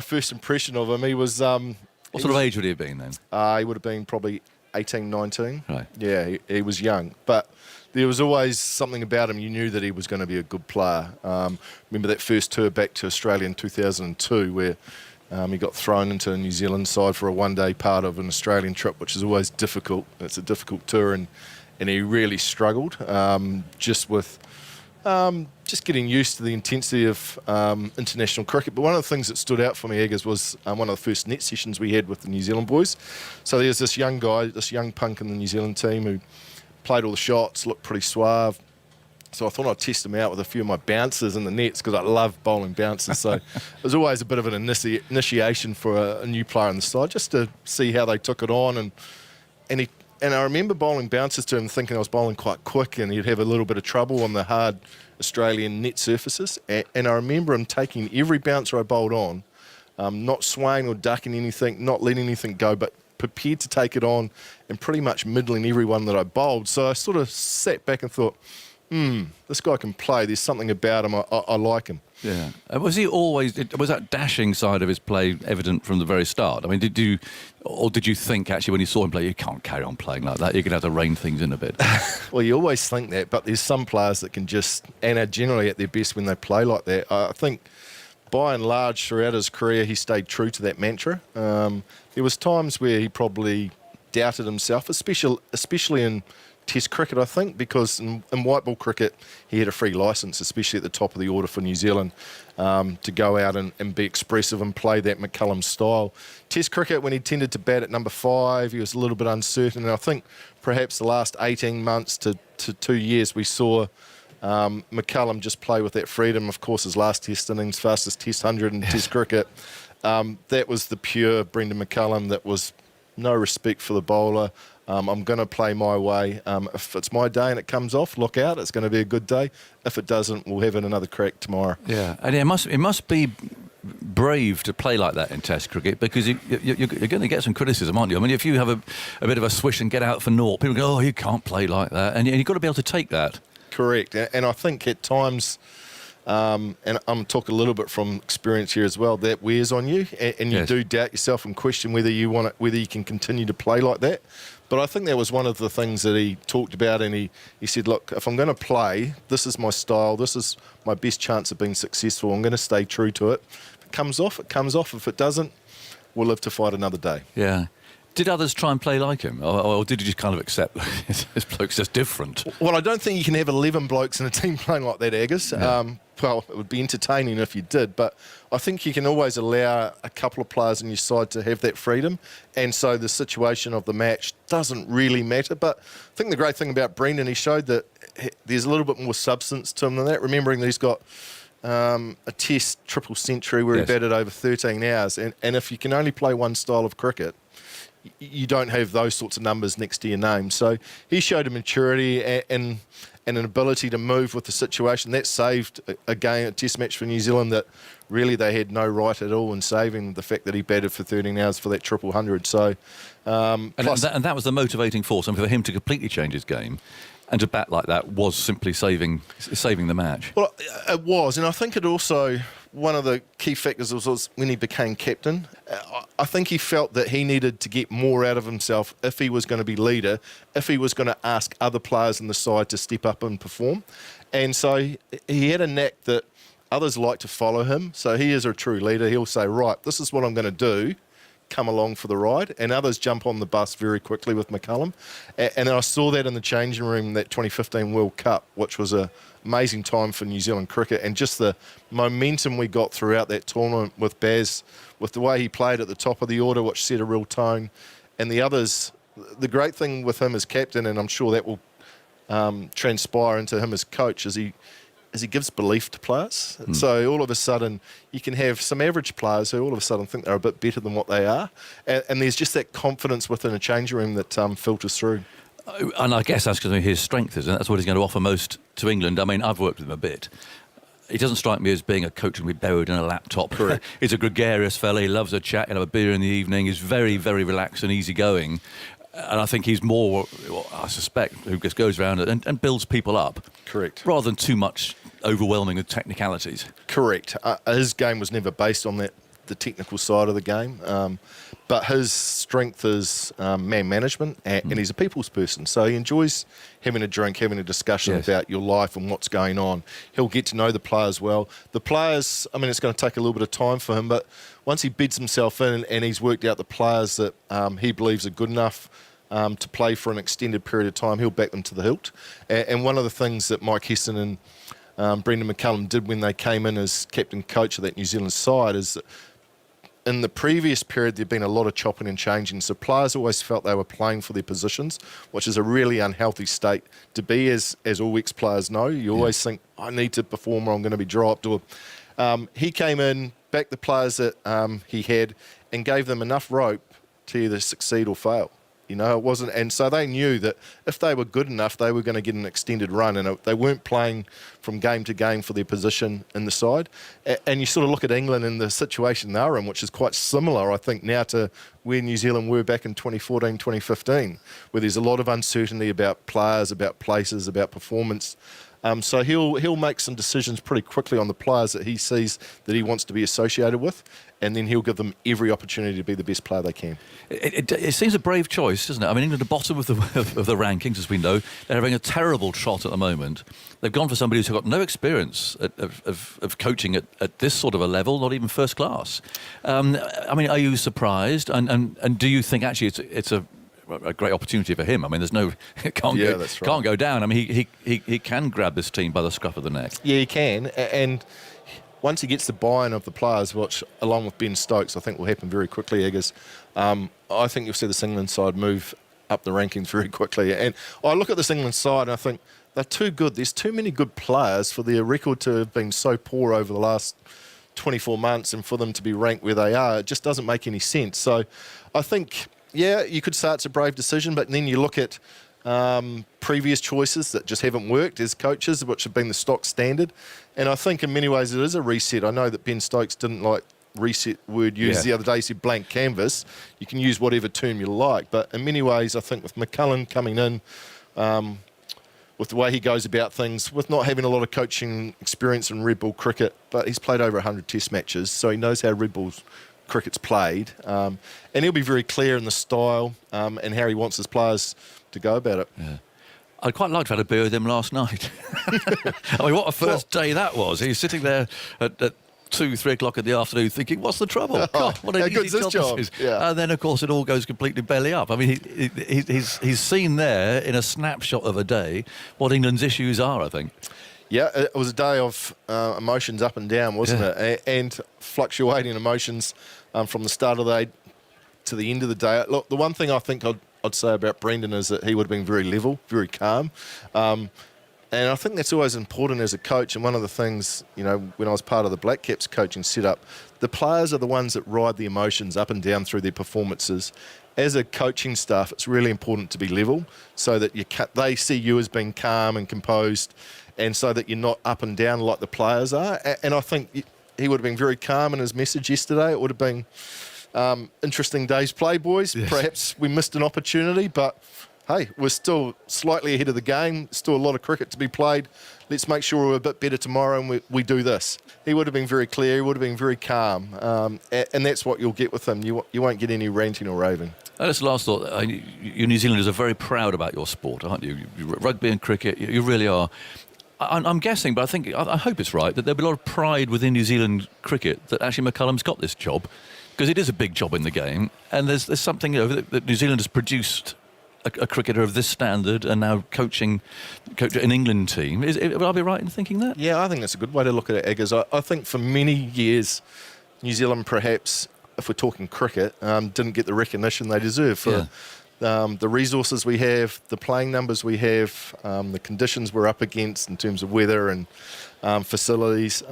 first impression of him. He was... what sort of age would he have been then? He would have been probably 18, 19. Right. Yeah, he was young. But there was always something about him. You knew that he was going to be a good player. Remember that first tour back to Australia in 2002 where he got thrown into the New Zealand side for a one-day part of an Australian trip, which is always difficult. It's a difficult tour, and he really struggled just getting used to the intensity of international cricket. But one of the things that stood out for me, Eggers, was one of the first net sessions we had with the New Zealand boys. So there's this young guy, this young punk in the New Zealand team who played all the shots, looked pretty suave. So I thought I'd test him out with a few of my bouncers in the nets, because I love bowling bouncers. So it was always a bit of an initiation for a new player on the side, just to see how they took it on. And I remember bowling bouncers to him, thinking I was bowling quite quick and he'd have a little bit of trouble on the hard Australian net surfaces. And I remember him taking every bouncer I bowled on, not swaying or ducking anything, not letting anything go, but prepared to take it on and pretty much middling everyone that I bowled. So I sort of sat back and thought, this guy can play. There's something about him. I like him. Yeah. Was that dashing side of his play evident from the very start? I mean, did you think actually when you saw him play, you can't carry on playing like that, you're going to have to rein things in a bit? Well, you always think that, but there's some players that can just, and are generally at their best when they play like that. I think by and large throughout his career he stayed true to that mantra. There was times where he probably doubted himself, especially in Test cricket, I think, because in white ball cricket he had a free licence, especially at the top of the order for New Zealand, to go out and be expressive and play that McCullum style. Test cricket, when he tended to bat at number 5, he was a little bit uncertain, and I think perhaps the last 18 months to 2 years we saw McCullum just play with that freedom. Of course, his last Test innings, fastest Test 100 in Test cricket, that was the pure Brendan McCullum. That was no respect for the bowler. I'm going to play my way. If it's my day and it comes off, look out. It's going to be a good day. If it doesn't, we'll have another crack tomorrow. Yeah, and it must be brave to play like that in Test cricket, because you're going to get some criticism, aren't you? I mean, if you have a bit of a swish and get out for naught, people go, oh, you can't play like that. And you've got to be able to take that. Correct. And I think at times and I'm talking a little bit from experience here as well, that wears on you, and you do doubt yourself and question whether you can continue to play like that. But I think that was one of the things that he talked about, and he said, look, if I'm going to play, this is my style, this is my best chance of being successful, I'm going to stay true to it. If it comes off, it comes off. If it doesn't, we'll live to fight another day. Yeah. Did others try and play like him, or did you just kind of accept this bloke's just different? Well, I don't think you can have 11 blokes in a team playing like that, Aggers. Yeah. Well, it would be entertaining if you did, but I think you can always allow a couple of players in your side to have that freedom, and so the situation of the match doesn't really matter. But I think the great thing about Brendan, he showed that there's a little bit more substance to him than that, remembering that he's got a test triple century where he batted over 13 hours, and if you can only play one style of cricket, you don't have those sorts of numbers next to your name. So he showed a maturity and an ability to move with the situation. That saved a test match for New Zealand that really they had no right at all in saving, the fact that he batted for 13 hours for that 100. So, and that was the motivating force. I mean, for him to completely change his game and to bat like that was simply saving the match. Well, it was, and I think it also, one of the key factors was when he became captain. I think he felt that he needed to get more out of himself if he was going to be leader, if he was going to ask other players in the side to step up and perform. And so he had a knack that others like to follow him. So he is a true leader. He'll say, right, this is what I'm going to do. Come along for the ride, and others jump on the bus very quickly with McCullum. And I saw that in the changing room, that 2015 World Cup, which was an amazing time for New Zealand cricket, and just the momentum we got throughout that tournament with Baz, with the way he played at the top of the order, which set a real tone. And the others, the great thing with him as captain, and I'm sure that will transpire into him as coach, is he gives belief to players. So all of a sudden, you can have some average players who all of a sudden think they're a bit better than what they are. And there's just that confidence within a changing room that filters through. And I guess that's because his strength is, and that's what he's going to offer most to England. I mean, I've worked with him a bit. He doesn't strike me as being a coach who can be buried in a laptop. Correct. He's a gregarious fella. He loves a chat. He'll have a beer in the evening. He's very, very relaxed and easygoing. And I think he's more, I suspect, who just goes around and builds people up. Correct. Rather than too much overwhelming with technicalities. Correct. His game was never based on the technical side of the game. But his strength is man management, and he's a people's person. So he enjoys having a drink, having a discussion about your life and what's going on. He'll get to know the players well. The players, I mean, it's going to take a little bit of time for him, but once he bids himself in and he's worked out the players that he believes are good enough to play for an extended period of time, he'll back them to the hilt. And one of the things that Mike Heston and Brendan McCullum did when they came in as captain coach of that New Zealand side is that in the previous period, there'd been a lot of chopping and changing. So players always felt they were playing for their positions, which is a really unhealthy state to be, as all ex-players know. You always think, I need to perform or I'm going to be dropped. Or he came in, backed the players that he had, and gave them enough rope to either succeed or fail. You know, it wasn't, and so they knew that if they were good enough, they were going to get an extended run, and they weren't playing from game to game for their position in the side. And you sort of look at England in the situation they're in, which is quite similar, I think, now to where New Zealand were back in 2014, 2015, where there's a lot of uncertainty about players, about places, about performance. So he'll make some decisions pretty quickly on the players that he sees that he wants to be associated with, and then he'll give them every opportunity to be the best player they can. It seems a brave choice, doesn't it? I mean, England at the bottom of the rankings, as we know. They're having a terrible trot at the moment. They've gone for somebody who's got no experience of coaching at this sort of a level, not even first class. I mean, are you surprised? And do you think actually it's a great opportunity for him? I mean, there's no can't go down. I mean, he can grab this team by the scruff of the neck. Yeah, he can, and once he gets the buy-in of the players, which along with Ben Stokes, I think will happen very quickly, Eggers, I think you'll see the England side move up the rankings very quickly. And I look at this England side and I think they're too good. There's too many good players for their record to have been so poor over the last 24 months, and for them to be ranked where they are, it just doesn't make any sense. So I think, yeah, you could say it's a brave decision, but then you look at previous choices that just haven't worked as coaches, which have been the stock standard. And I think in many ways it is a reset. I know that Ben Stokes didn't like reset word used the other day. He said blank canvas. You can use whatever term you like. But in many ways, I think with McCullum coming in, with the way he goes about things, with not having a lot of coaching experience in red ball cricket, but he's played over 100 test matches, so he knows how red ball cricket's played. And he'll be very clear in the style and how he wants his players to go about it. Yeah. I'd quite like to have had a beer with him last night. I mean, what a first day that was. He's sitting there at 2, 3 o'clock in the afternoon thinking, what's the trouble? God, what an easy job this is. Yeah. And then, of course, it all goes completely belly up. I mean, he's seen there in a snapshot of a day what England's issues are, I think. Yeah, it was a day of emotions up and down, wasn't it? And fluctuating emotions from the start of the day to the end of the day. Look, the one thing I think I'd say about Brendan is that he would have been very level, very calm. And I think that's always important as a coach. And one of the things, when I was part of the Black Caps coaching setup, the players are the ones that ride the emotions up and down through their performances. As a coaching staff, it's really important to be level so that they see you as being calm and composed, and so that you're not up and down like the players are. And I think he would have been very calm in his message yesterday. It would have been interesting days play, boys. Yes. Perhaps we missed an opportunity, but hey, we're still slightly ahead of the game. Still a lot of cricket to be played. Let's make sure we're a bit better tomorrow and we do this. He would have been very clear. He would have been very calm. And that's what you'll get with him. You won't get any ranting or raving. That's the last thought. You New Zealanders are very proud about your sport, aren't you? Rugby and cricket, you really are. I'm guessing, but I hope it's right, that there'll be a lot of pride within New Zealand cricket that actually McCullum's got this job, because it is a big job in the game. And there's something that New Zealand has produced a cricketer of this standard and now coaching an England team. Would I be right in thinking that? Yeah, I think that's a good way to look at it, Eggers. I think for many years, New Zealand perhaps, if we're talking cricket, didn't get the recognition they deserve for the resources we have, the playing numbers we have, the conditions we're up against in terms of weather and facilities.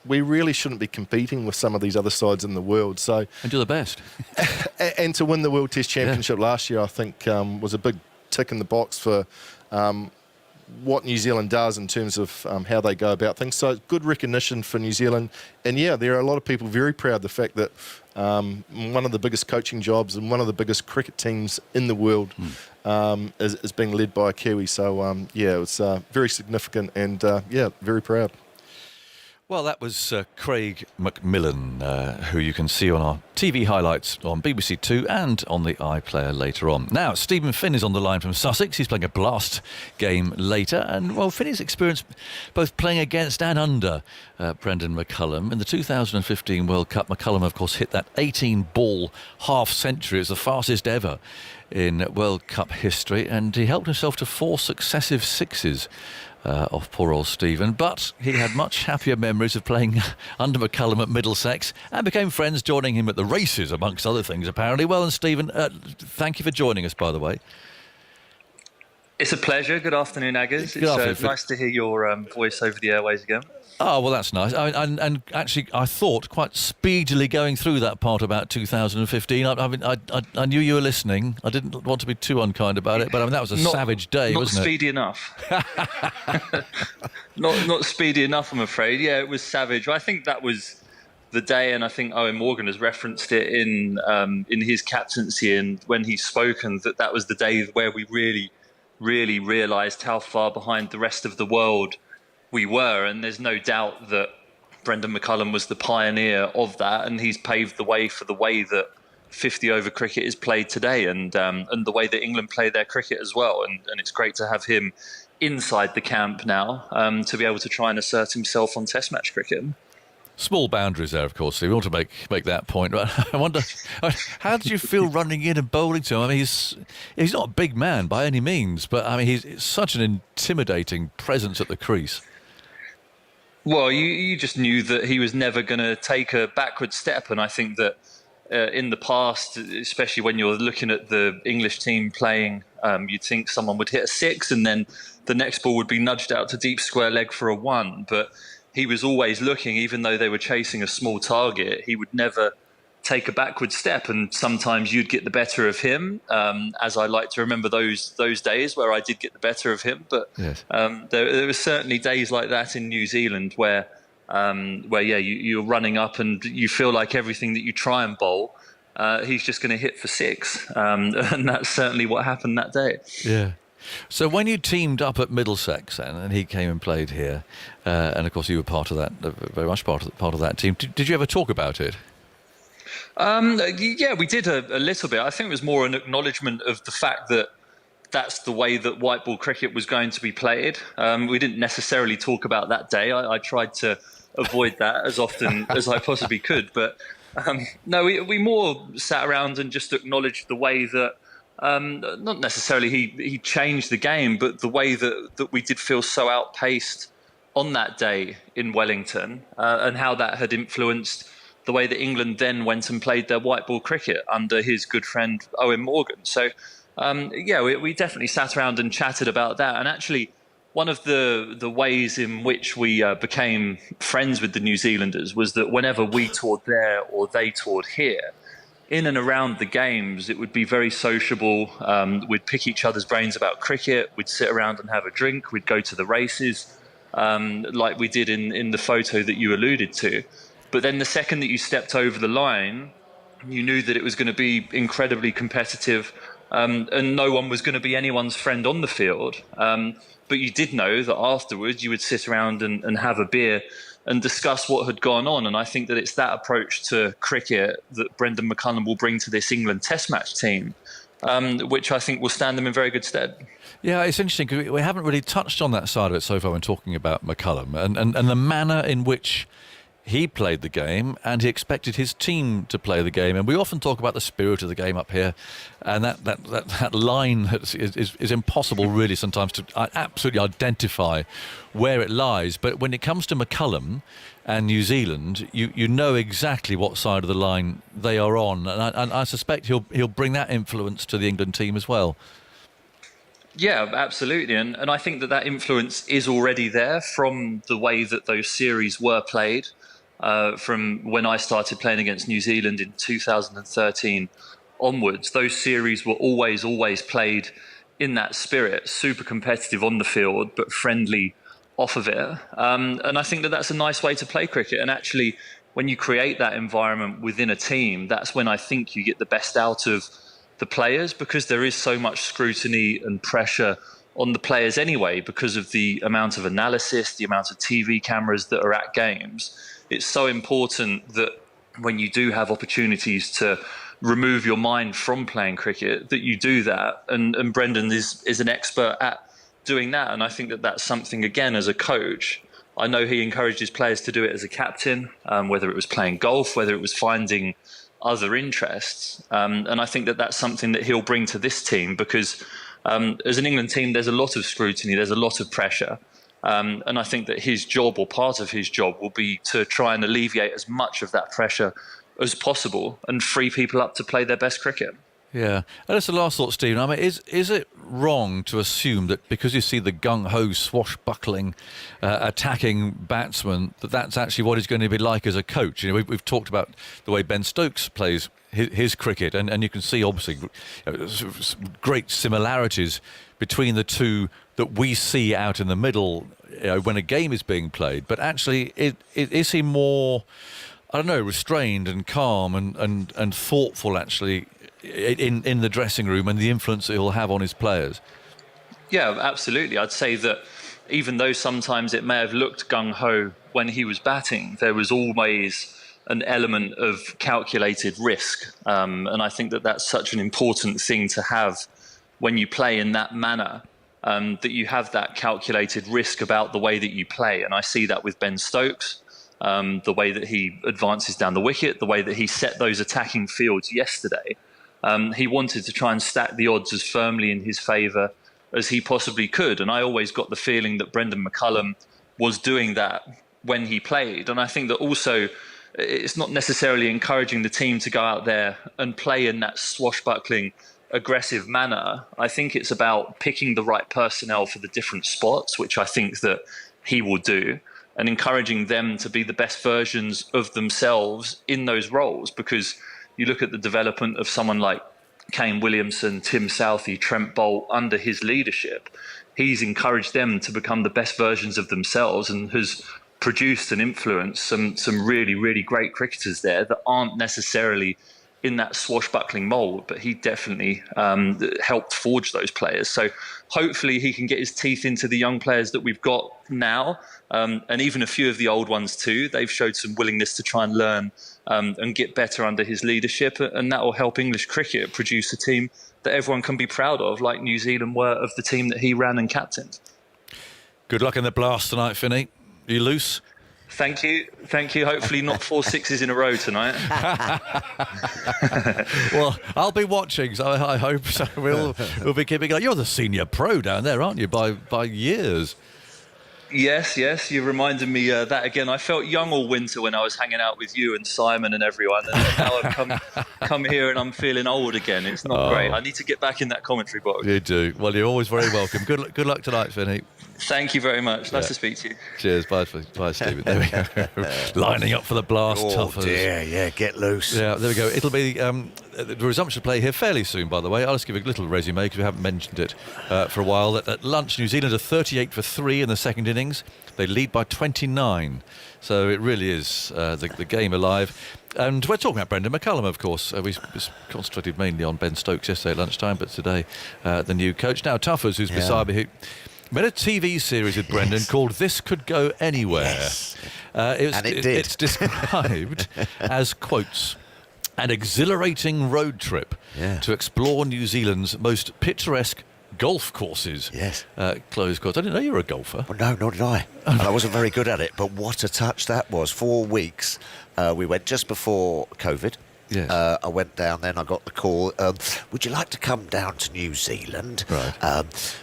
We really shouldn't be competing with some of these other sides in the world. So, and do the best. And to win the World Test Championship last year, I think, was a big tick in the box for what New Zealand does in terms of how they go about things. So good recognition for New Zealand. And there are a lot of people very proud of the fact that one of the biggest coaching jobs and one of the biggest cricket teams in the world is being led by a Kiwi. So, it's very significant and, very proud. Well, that was Craig McMillan, who you can see on our TV highlights on BBC Two and on the iPlayer later on. Now, Stephen Finn is on the line from Sussex. He's playing a blast game later. And, Finn's experience both playing against and under Brendan McCullum. In the 2015 World Cup, McCullum, of course, hit that 18-ball half-century. It's the fastest ever in World Cup history. And he helped himself to 4 successive sixes off poor old Stephen, but he had much happier memories of playing under McCullum at Middlesex and became friends joining him at the races, amongst other things, apparently. Well, and Stephen, thank you for joining us, by the way. It's a pleasure. Good afternoon, Aggers. It's nice to hear your voice over the airways again. Oh, well, that's nice. And actually, I thought quite speedily going through that part about 2015. I knew you were listening. I didn't want to be too unkind about it, but that was a savage day, wasn't it? Not speedy enough. not speedy enough, I'm afraid. Yeah, it was savage. I think that was the day, and I think Owen Morgan has referenced it in his captaincy and when he's spoken, that was the day where we really realised how far behind the rest of the world we were, and there's no doubt that Brendan McCullum was the pioneer of that, and he's paved the way for the way that 50-over cricket is played today, and the way that England play their cricket as well. And it's great to have him inside the camp now to be able to try and assert himself on Test match cricket. Small boundaries there, of course. So we want to make that point. But I wonder, how did you feel running in and bowling to him? I mean, he's not a big man by any means, but I mean, he's such an intimidating presence at the crease. Well, you just knew that he was never going to take a backward step. And I think that in the past, especially when you're looking at the English team playing, you'd think someone would hit a 6 and then the next ball would be nudged out to deep square leg for a 1. But he was always looking, even though they were chasing a small target, he would never take a backward step. And sometimes you'd get the better of him, as I like to remember those days where I did get the better of him. But yes. There were certainly days like that in New Zealand where you're running up and you feel like everything that you try and bowl, he's just going to hit for 6. And that's certainly what happened that day. Yeah. So when you teamed up at Middlesex and he came and played here, and of course you were part of that, very much part of that team. Did you ever talk about it? Yeah, we did a little bit. I think it was more an acknowledgement of the fact that that's the way that white ball cricket was going to be played. We didn't necessarily talk about that day. I tried to avoid that as often as I possibly could. But no, we more sat around and just acknowledged the way that, not necessarily he changed the game, but the way that we did feel so outpaced on that day in Wellington, and how that had influenced the way that England then went and played their white ball cricket under his good friend Owen Morgan. So, yeah, we definitely sat around and chatted about that. And actually, one of the ways in which we became friends with the New Zealanders was that whenever we toured there or they toured here, in and around the games, it would be very sociable. We'd pick each other's brains about cricket. We'd sit around and have a drink. We'd go to the races, like we did in the photo that you alluded to. But then the second that you stepped over the line, you knew that it was going to be incredibly competitive, and no one was going to be anyone's friend on the field. But you did know that afterwards you would sit around and have a beer and discuss what had gone on. And I think that it's that approach to cricket that Brendan McCullum will bring to this England Test match team, which I think will stand them in very good stead. Yeah, it's interesting because we haven't really touched on that side of it so far when talking about McCullum and the manner in which he played the game and he expected his team to play the game. And we often talk about the spirit of the game up here, and that line is impossible really sometimes to absolutely identify where it lies. But when it comes to McCullum and New Zealand, you know exactly what side of the line they are on, and I suspect he'll bring that influence to the England team as well. Yeah, absolutely. And I think that influence is already there from the way that those series were played. From when I started playing against New Zealand in 2013 onwards, those series were always played in that spirit, super competitive on the field, but friendly off of it. And I think that that's a nice way to play cricket. And actually, when you create that environment within a team, that's when I think you get the best out of the players, because there is so much scrutiny and pressure on the players anyway, because of the amount of analysis, the amount of TV cameras that are at games. It's so important that when you do have opportunities to remove your mind from playing cricket, that you do that. And Brendan is an expert at doing that. And I think that that's something, again, as a coach, I know he encouraged his players to do it as a captain, whether it was playing golf, whether it was finding other interests. And I think that that's something that he'll bring to this team, because as an England team, there's a lot of scrutiny, there's a lot of pressure. And I think that his job, or part of his job, will be to try and alleviate as much of that pressure as possible and free people up to play their best cricket. Yeah, and that's the last thought, Stephen. I mean, is it wrong to assume that because you see the gung-ho, swashbuckling, attacking batsman, that's actually what he's going to be like as a coach? You know, we've talked about the way Ben Stokes plays his cricket, and you can see obviously great similarities between the two that we see out in the middle, you know, when a game is being played. But actually, is he more, I don't know, restrained and calm and thoughtful actually in the dressing room, and the influence that he'll have on his players? Yeah, absolutely. I'd say that even though sometimes it may have looked gung-ho when he was batting, there was always an element of calculated risk. And I think that that's such an important thing to have when you play in that manner, that you have that calculated risk about the way that you play. And I see that with Ben Stokes, the way that he advances down the wicket, the way that he set those attacking fields yesterday. He wanted to try and stack the odds as firmly in his favour as he possibly could. And I always got the feeling that Brendan McCullum was doing that when he played. And I think that also it's not necessarily encouraging the team to go out there and play in that swashbuckling, aggressive manner. I think it's about picking the right personnel for the different spots, which I think that he will do, and encouraging them to be the best versions of themselves in those roles. Because you look at the development of someone like Kane Williamson, Tim Southey, Trent Boult under his leadership, he's encouraged them to become the best versions of themselves, and has produced and influenced some really, really great cricketers there that aren't necessarily in that swashbuckling mould, but he definitely helped forge those players. So hopefully he can get his teeth into the young players that we've got now, and even a few of the old ones too. They've showed some willingness to try and learn and get better under his leadership, and that will help English cricket produce a team that everyone can be proud of, like New Zealand were of the team that he ran and captained. Good luck in the blast tonight, Finney. Are you loose? Thank you. Hopefully not 4 sixes in a row tonight. Well, I'll be watching, so I hope so. We'll be keeping up. You're the senior pro down there, aren't you, by years? Yes, you reminded me that again. I felt young all winter when I was hanging out with you and Simon and everyone, and now I've come here and I'm feeling old again. It's not great. I need to get back in that commentary box. You do. Well, you're always very welcome. Good luck tonight, Finney. Thank you very much. Nice to speak to you. Cheers. Bye, Stephen. There we go. Lining up for the blast. Oh, dear. Yeah, get loose. Yeah, there we go. It'll be the resumption of play here fairly soon, by the way. I'll just give a little resume because we haven't mentioned it for a while. At lunch, New Zealand are 38 for 3 in the second innings. They lead by 29. So it really is the game alive. And we're talking about Brendan McCullum, of course. We concentrated mainly on Ben Stokes yesterday at lunchtime, but today the new coach. Now, Tuffers, who's beside me, who made a TV series with Brendan called This Could Go Anywhere. Yes. And it did. It's described as, quotes, an exhilarating road trip to explore New Zealand's most picturesque golf courses. Yes. Close quotes. I didn't know you were a golfer. Well, no, nor did I. And I wasn't very good at it, but what a touch that was. 4 weeks. We went just before COVID. Yes. I went down then, I got the call, would you like to come down to New Zealand,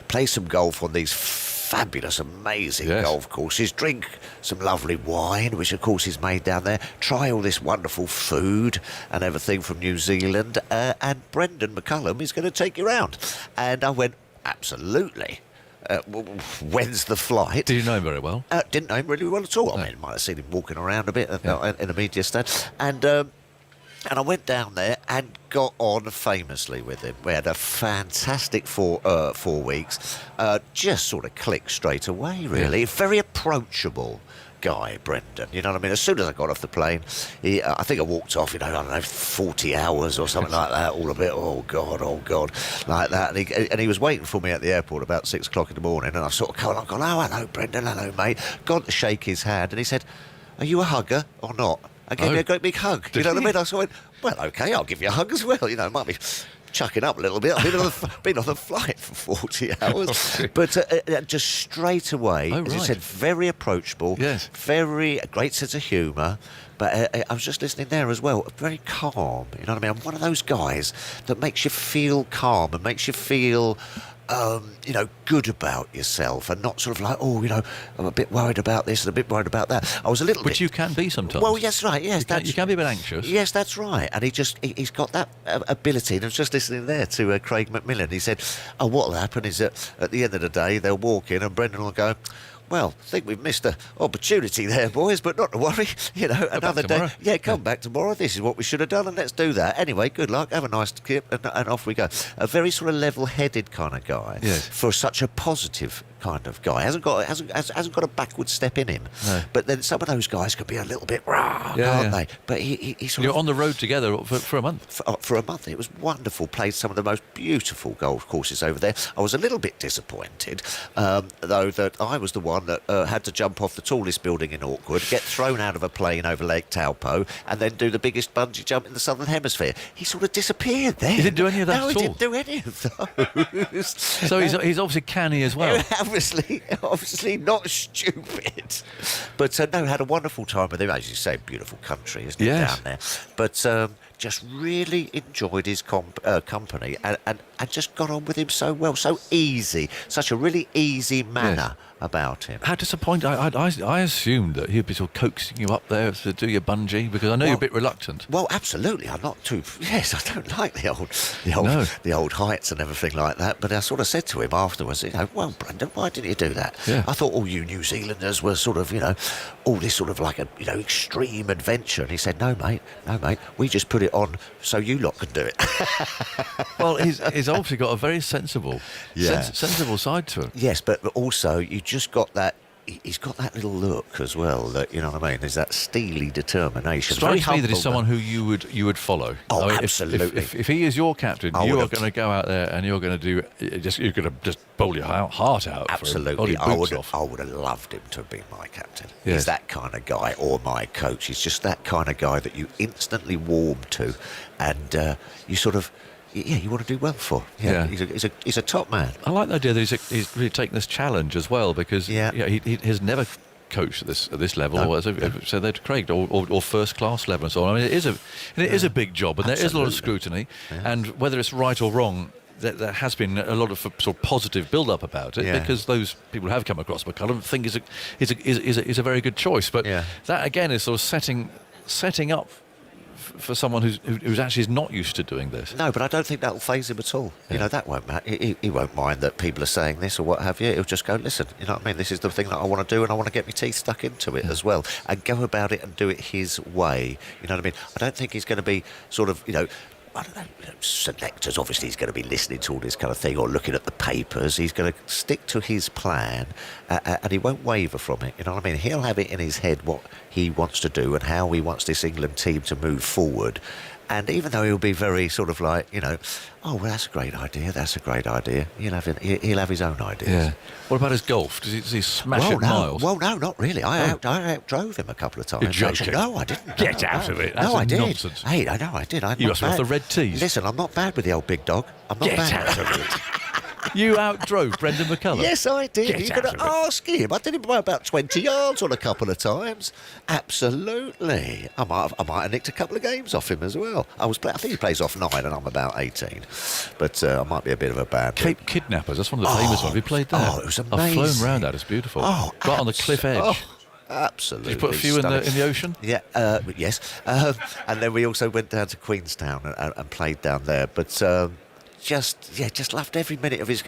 play some golf on these fabulous, amazing golf courses, drink some lovely wine, which of course is made down there, try all this wonderful food and everything from New Zealand, and Brendan McCullum is going to take you around. And I went, absolutely. When's the flight? Did you know him very well? Didn't know him really well at all. I mean, might have seen him walking around a bit in a media stand. And I went down there and got on famously with him. We had a fantastic 4 weeks. Just sort of clicked straight away, really. Yeah. Very approachable guy, Brendan. You know what I mean? As soon as I got off the plane, I think I walked off, I don't know, 40 hours or something like that, all a bit, oh God, like that. And he was waiting for me at the airport about 6 o'clock in the morning, and I sort of come along, oh, hello, Brendan, hello, mate. Got to shake his hand, and he said, are you a hugger or not? I gave me a great big hug. You know what I mean? I sort of went, well, OK, I'll give you a hug as well. You know, it might be chucking up a little bit. I've been on the flight for 40 hours. But just straight away, as you said, very approachable, very great sense of humour. But I was just listening there as well, very calm. You know what I mean? I'm one of those guys that makes you feel calm and makes you feel good about yourself, and not sort of like, I'm a bit worried about this and a bit worried about that. I was a little bit... Which you can be sometimes. Well, yes, right, yes. You can be a bit anxious. Yes, that's right. And he's got that ability. And I was just listening there to Craig McMillan. He said, what will happen is that at the end of the day, they'll walk in and Brendan will go, well, I think we've missed an opportunity there, boys, but not to worry. Another day. Yeah, come back tomorrow. This is what we should have done, and let's do that. Anyway, good luck. Have a nice trip, and off we go. A very sort of level-headed kind of guy for such a positive kind of guy. Hasn't got a backward step in him. No. But then some of those guys could be a little bit raw, can't they? But he sort You're on the road together for a month. For a month. It was wonderful. Played some of the most beautiful golf courses over there. I was a little bit disappointed, though, that I was the one that had to jump off the tallest building in Auckland, get thrown out of a plane over Lake Taupo, and then do the biggest bungee jump in the Southern Hemisphere. He sort of disappeared there. He didn't do any of that at all? No, he didn't do any of those. So he's obviously canny as well. Obviously not stupid. But no, had a wonderful time with him. As you say, beautiful country, isn't it, down there? But just really enjoyed his company and just got on with him so well, so easy, such a really easy manner about him. How disappointing. I assumed that he'd be sort of coaxing you up there to do your bungee, because I know you're a bit reluctant. Well, absolutely. I'm not too... Yes, I don't like the old heights and everything like that, but I sort of said to him afterwards, well, Brendan, why didn't you do that? Yeah. I thought all you New Zealanders were sort of, all this sort of like a, extreme adventure. And he said, no, mate, we just put it on so you lot can do it. Well, he's obviously got a very sensible side to him. Yes, but also you just got that he's got that little look as well. That, you know what I mean? There's that steely detection. Strikes me that he's someone who you would follow. Oh, I mean, absolutely. If he is your captain, you are going to go out there and you're going to you're going to just bowl your heart out. Absolutely. I would have loved him to be my captain. Yes. He's that kind of guy, or my coach. He's just that kind of guy that you instantly warm to, and you sort of. Yeah, you want to do well for. Yeah. He's a top man. I like the idea that he's really taken this challenge as well, because he has never coached at this level, No. so they're Craig or first class level and so on. I mean, it is a big job, and there is a lot of scrutiny, and whether it's right or wrong. There has been a lot of sort of positive build-up about it, because those people who have come across McCullum think is a very good choice. But that again is sort of setting up for someone who's actually is not used to doing this. No, but I don't think that'll faze him at all. You know, that won't matter. He won't mind that people are saying this or what have you. He'll just go, listen, you know what I mean? This is the thing that I want to do, and I want to get my teeth stuck into it as well, and go about it and do it his way. You know what I mean? I don't think he's going to be sort of, I don't know, selectors. Obviously, he's going to be listening to all this kind of thing or looking at the papers. He's going to stick to his plan, and he won't waver from it. You know what I mean? He'll have it in his head what he wants to do and how he wants this England team to move forward. And even though he'll be very sort of like, oh, well, that's a great idea, he'll have his own ideas. Yeah. What about his golf? Does he smash it miles? Well, no, not really. I outdrove him a couple of times. You're joking. Actually, no, I didn't. Get out of it. That's I did. nonsense. Hey, I know, I did. You must be off the red tees. Listen, I'm not bad with the old big dog. I'm not Get bad. out of it. You outdrove Brendan McCullum. Yes, I did. Get You've out got to of it. ask him. I did him by about 20 yards on a couple of times. Absolutely. I might have nicked a couple of games off him as well. I think he plays off 9 and I'm about 18. But I might be a bit of a bad Cape Kidnappers, that's one of the famous ones. We played there. Oh, it was I've amazing. flown round that, it's beautiful. Oh, right on the cliff edge. Oh, absolutely. Did you put a few in the ocean? Yeah, yes. And then we also went down to Queenstown and played down there. But just loved every minute of his.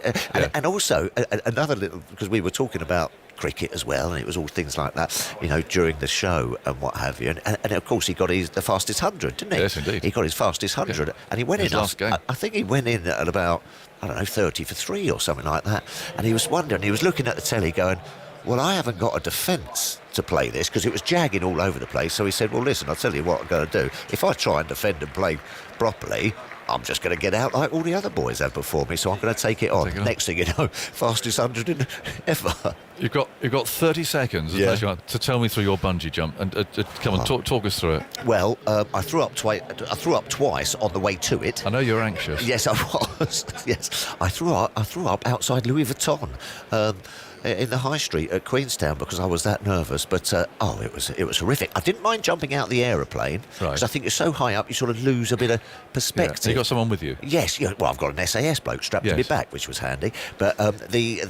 And also another little, because we were talking about cricket as well, and it was all things like that, during the show and what have you. And of course, he got the fastest 100, didn't he? Yes, indeed. He got his fastest 100, and he went His in. last game. I think he went in at about 30 for 3 or something like that. And he was wondering. He was looking at the telly, going, "Well, I haven't got a defence to play this," because it was jagging all over the place. So he said, "Well, listen, I'll tell you what I'm going to do. If I try and defend and play properly, I'm just going to get out like all the other boys have before me, so I'm going to take it on." Next thing you know, fastest 100 ever. You've got 30 seconds to tell me through your bungee jump, and come on, talk us through it. Well, I threw up twice on the way to it. I know you're anxious. Yes, I was. Yes, I threw up outside Louis Vuitton. In the high street at Queenstown, because I was that nervous. But it was horrific. I didn't mind jumping out the aeroplane, because I think you're so high up you sort of lose a bit of perspective. Yeah. You got someone with you? Yes. Well, I've got an SAS bloke strapped to my back, which was handy. But the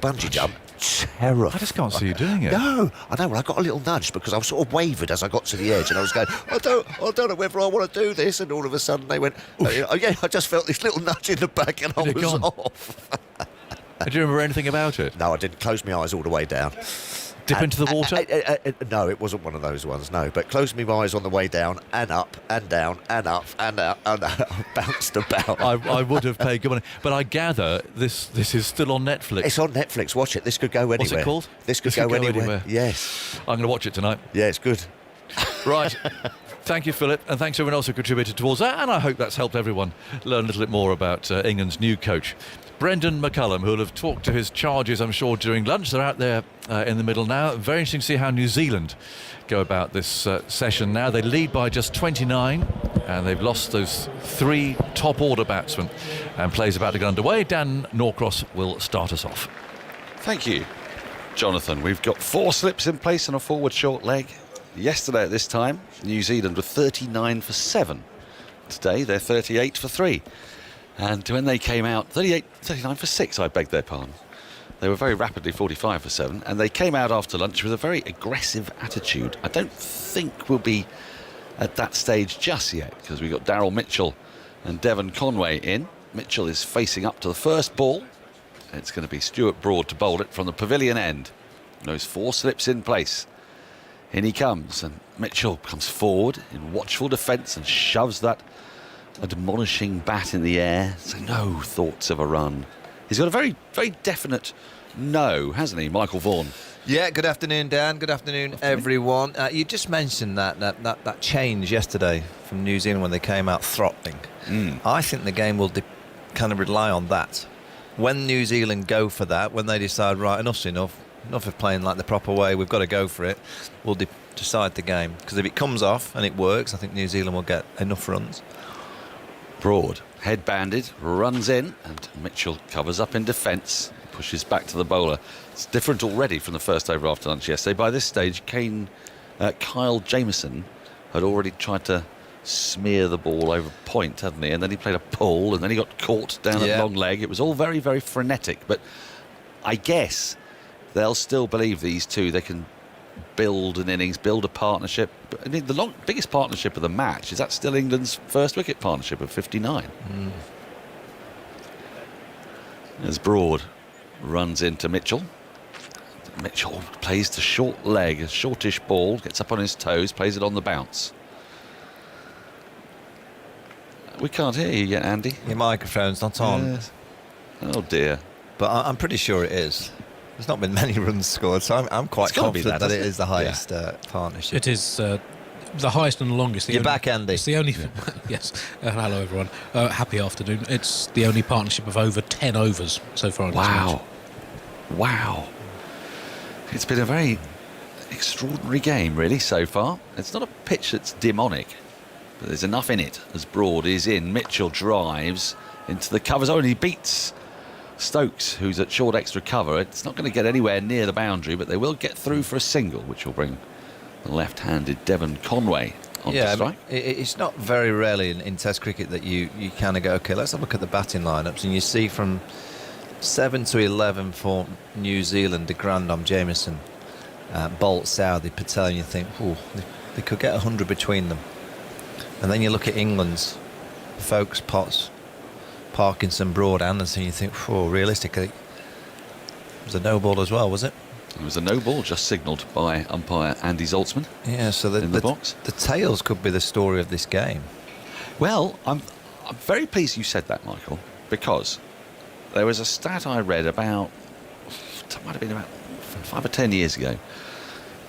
bungee jump, terrifying. I just can't see you doing it. No, I know. Well, I got a little nudge because I was sort of wavered as I got to the edge, and I was going, I don't know whether I want to do this. And all of a sudden they went, oh yeah, I just felt this little nudge in the back, and I was off. Do you remember anything about it? No, I didn't. Close my eyes all the way down. Dip into the water? No, it wasn't one of those ones, no. But closed my eyes on the way down, and up, and down, and up, and out, and bounced about. I would have paid good money. But I gather this is still on Netflix. It's on Netflix. Watch it. This could go anywhere. What's it called? This could go anywhere. Yes. I'm going to watch it tonight. Yeah, it's good. Right. Thank you, Philip, and thanks to everyone else who contributed towards that, and I hope that's helped everyone learn a little bit more about England's new coach, Brendan McCullum, who'll have talked to his charges, I'm sure, during lunch. They're out there in the middle now. Very interesting to see how New Zealand go about this session now. They lead by just 29, and they've lost those 3 top-order batsmen, and play's about to get underway. Dan Norcross will start us off. Thank you, Jonathan. We've got 4 slips in place and a forward short leg. Yesterday at this time, New Zealand were 39 for 7. Today, they're 38 for 3. And when they came out, 39 for 6, I beg their pardon. They were very rapidly 45 for 7, and they came out after lunch with a very aggressive attitude. I don't think we'll be at that stage just yet, because we've got Daryl Mitchell and Devon Conway in. Mitchell is facing up to the first ball. It's going to be Stuart Broad to bowl it from the pavilion end. Those 4 slips in place. In he comes, and Mitchell comes forward in watchful defence and shoves that admonishing bat in the air. So no thoughts of a run. He's got a very, very definite no, hasn't he, Michael Vaughan? Yeah, good afternoon, Dan. Good afternoon, everyone. You just mentioned that change yesterday from New Zealand when they came out throttling. I think the game will kind of rely on that. When New Zealand go for that, when they decide, right, enough's enough of playing like the proper way, we've got to go for it, we'll decide the game. Because if it comes off and it works, I think New Zealand will get enough runs. Broad, head banded, runs in, and Mitchell covers up in defence, pushes back to the bowler. It's different already from the first over after lunch yesterday. By this stage, Kyle Jamieson had already tried to smear the ball over point, hadn't he? And then he played a pull, and then he got caught down at long leg. It was all very, very frenetic. But I guess they'll still believe these two. They can build an innings, build a partnership. I mean, the biggest partnership of the match, is that still England's first wicket partnership of 59? As Broad runs into Mitchell. Mitchell plays the short leg, a shortish ball, gets up on his toes, plays it on the bounce. We can't hear you yet, Andy. Your microphone's not on. Yes. Oh dear. But I'm pretty sure it is. There's not been many runs scored, so I'm quite confident that it is the highest partnership. It is the highest and the longest. You're back, Andy. It's the only... Yes. Hello, everyone. Happy afternoon. It's the only partnership of over 10 overs so far in this match. Wow. It's been a very extraordinary game, really, so far. It's not a pitch that's demonic, but there's enough in it as Broad is in. Mitchell drives into the covers. Oh, and he beats Stokes, who's at short extra cover. It's not going to get anywhere near the boundary, but they will get through for a single, which will bring the left-handed Devon Conway on to strike. It's not very rarely in Test cricket that you kind of go, OK, let's have a look at the batting lineups, and you see from 7 to 11 for New Zealand, de Grandhomme, Jamieson, Bolt, Southey, Patel, and you think, they could get 100 between them. And then you look at England's Folkes, Potts, Parkinson, Broad, Anderson, you think, realistically, it was a no ball as well, was it? It was a no ball, just signalled by umpire Andy Zoltzman. Yeah, so in the box. The tails could be the story of this game. Well, I'm very pleased you said that, Michael, because there was a stat I read about, it might have been about 5 or 10 years ago,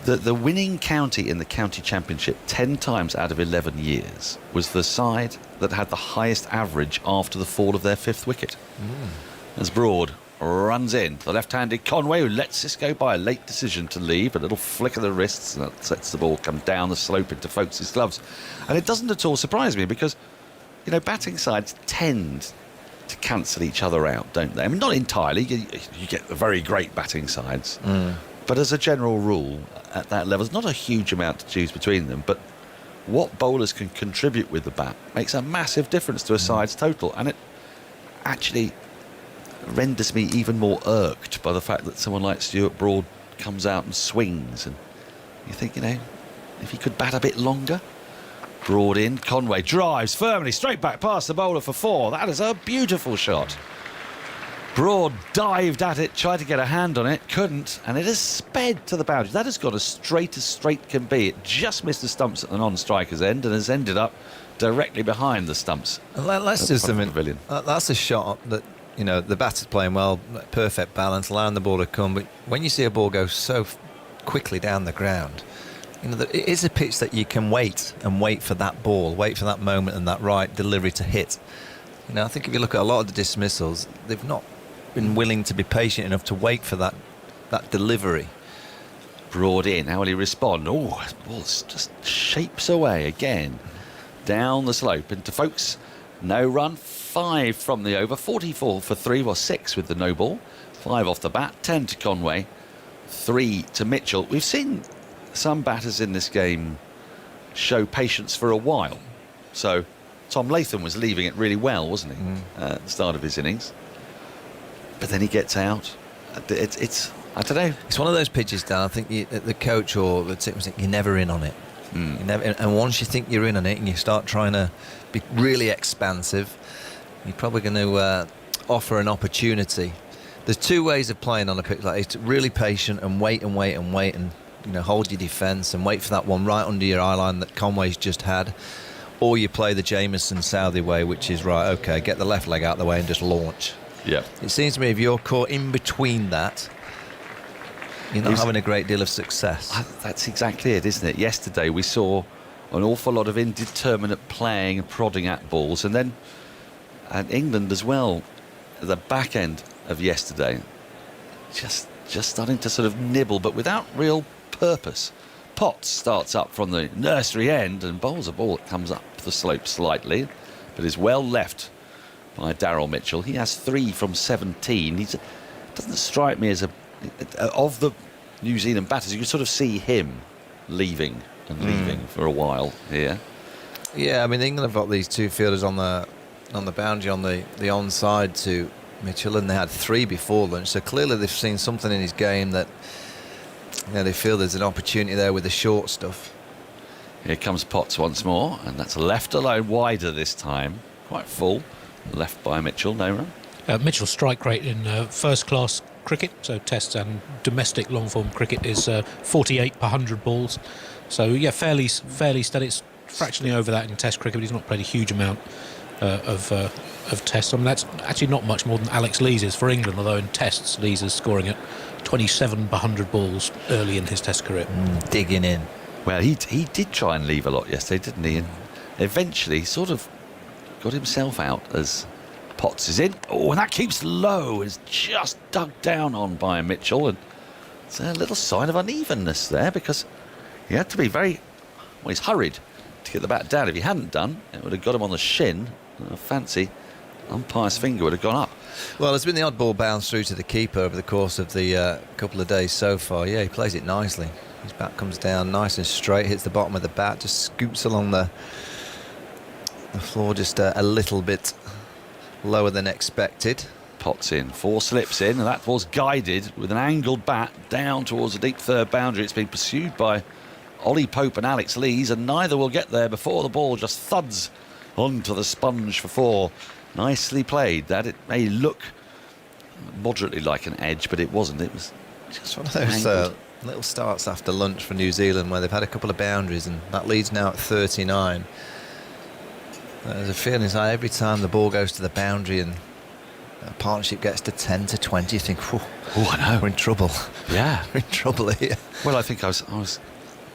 that the winning county in the county championship 10 times out of 11 years was the side that had the highest average after the fall of their 5th wicket. As Broad runs in, the left-handed Conway, who lets this go by, a late decision to leave, a little flick of the wrists, and that sets the ball come down the slope into Folkes' gloves. And it doesn't at all surprise me because, batting sides tend to cancel each other out, don't they? I mean, not entirely. You get the very great batting sides. But as a general rule, at that level, there's not a huge amount to choose between them. But what bowlers can contribute with the bat makes a massive difference to a side's total. And it actually renders me even more irked by the fact that someone like Stuart Broad comes out and swings. And you think, if he could bat a bit longer. Broad in, Conway drives firmly straight back past the bowler for 4. That is a beautiful shot. Broad dived at it, tried to get a hand on it, couldn't, and it has sped to the boundary. That has gone as straight can be. It just missed the stumps at the non-striker's end and has ended up directly behind the stumps. That's just that's a shot that, the batter's playing well, perfect balance, allowing the ball to come, but when you see a ball go so quickly down the ground, it is a pitch that you can wait for that ball, wait for that moment and that right delivery to hit. I think if you look at a lot of the dismissals, they've not been willing to be patient enough to wait for that delivery. Broad in, how will he respond? Oh, the ball just shapes away again. Down the slope into Folkes. No run, 5 from the over, 44 for 3, 6 with the no ball. 5 off the bat, 10 to Conway, 3 to Mitchell. We've seen some batters in this game show patience for a while. So Tom Latham was leaving it really well, wasn't he, at the start of his innings? But then he gets out. It's I don't know. It's one of those pitches, Dan. I think the coach or the team think you're never in on it. And once you think you're in on it and you start trying to be really expansive, you're probably going to offer an opportunity. There's 2 ways of playing on a pitch like this: really patient and wait and hold your defence and wait for that one right under your eye line that Conway's just had. Or you play the Jamieson Southey way, which is right, OK, get the left leg out of the way and just launch. Yeah. It seems to me if you're caught in between that, You're not having a great deal of success. That's exactly it, isn't it? Yesterday we saw an awful lot of indeterminate playing and prodding at balls, and then and England as well, at the back end of yesterday, just starting to sort of nibble, but without real purpose. Potts starts up from the nursery end and bowls a ball that comes up the slope slightly, but is well left by Daryl Mitchell. He has 3 from 17. He doesn't strike me as of the New Zealand batters. You can sort of see him leaving for a while here. Yeah, I mean, England have got these 2 fielders on the boundary on the onside to Mitchell, and they had 3 before lunch. So clearly they've seen something in his game that they feel there's an opportunity there with the short stuff. Here comes Potts once more, and that's left alone, wider this time. Quite full. Left by Mitchell, no run. Mitchell's strike rate in first-class cricket, so Test and domestic long-form cricket, is 48 per 100 balls. So, yeah, fairly steady. It's fractionally over that in Test cricket, but he's not played a huge amount of Test. I mean, that's actually not much more than Alex Lees is for England, although in Tests, Lees is scoring at 27 per 100 balls early in his Test career. Digging in. Well, he did try and leave a lot yesterday, didn't he? And eventually sort of got himself out as Potts is in. Oh, and that keeps low. Is just dug down on by Mitchell. And it's a little sign of unevenness there, because he had to be he's hurried to get the bat down. If he hadn't done, it would have got him on the shin. A fancy umpire's finger would have gone up. Well, there's been the odd ball bounce through to the keeper over the course of the couple of days so far. Yeah, he plays it nicely. His bat comes down nice and straight, hits the bottom of the bat, just scoots along the floor just a little bit lower than expected. Potts in, 4 slips in, and that was guided with an angled bat down towards the deep third boundary. It's been pursued by Ollie Pope and Alex Lees, and neither will get there before the ball just thuds onto the sponge for 4. Nicely played. That it may look moderately like an edge, but it wasn't. It was just one of those little starts after lunch for New Zealand where they've had a couple of boundaries, and that leads now at 39. There's a feeling like every time the ball goes to the boundary and a partnership gets to 10 to 20, you think, oh, I know, we're in trouble. Yeah, we're in trouble here. Well, I think I was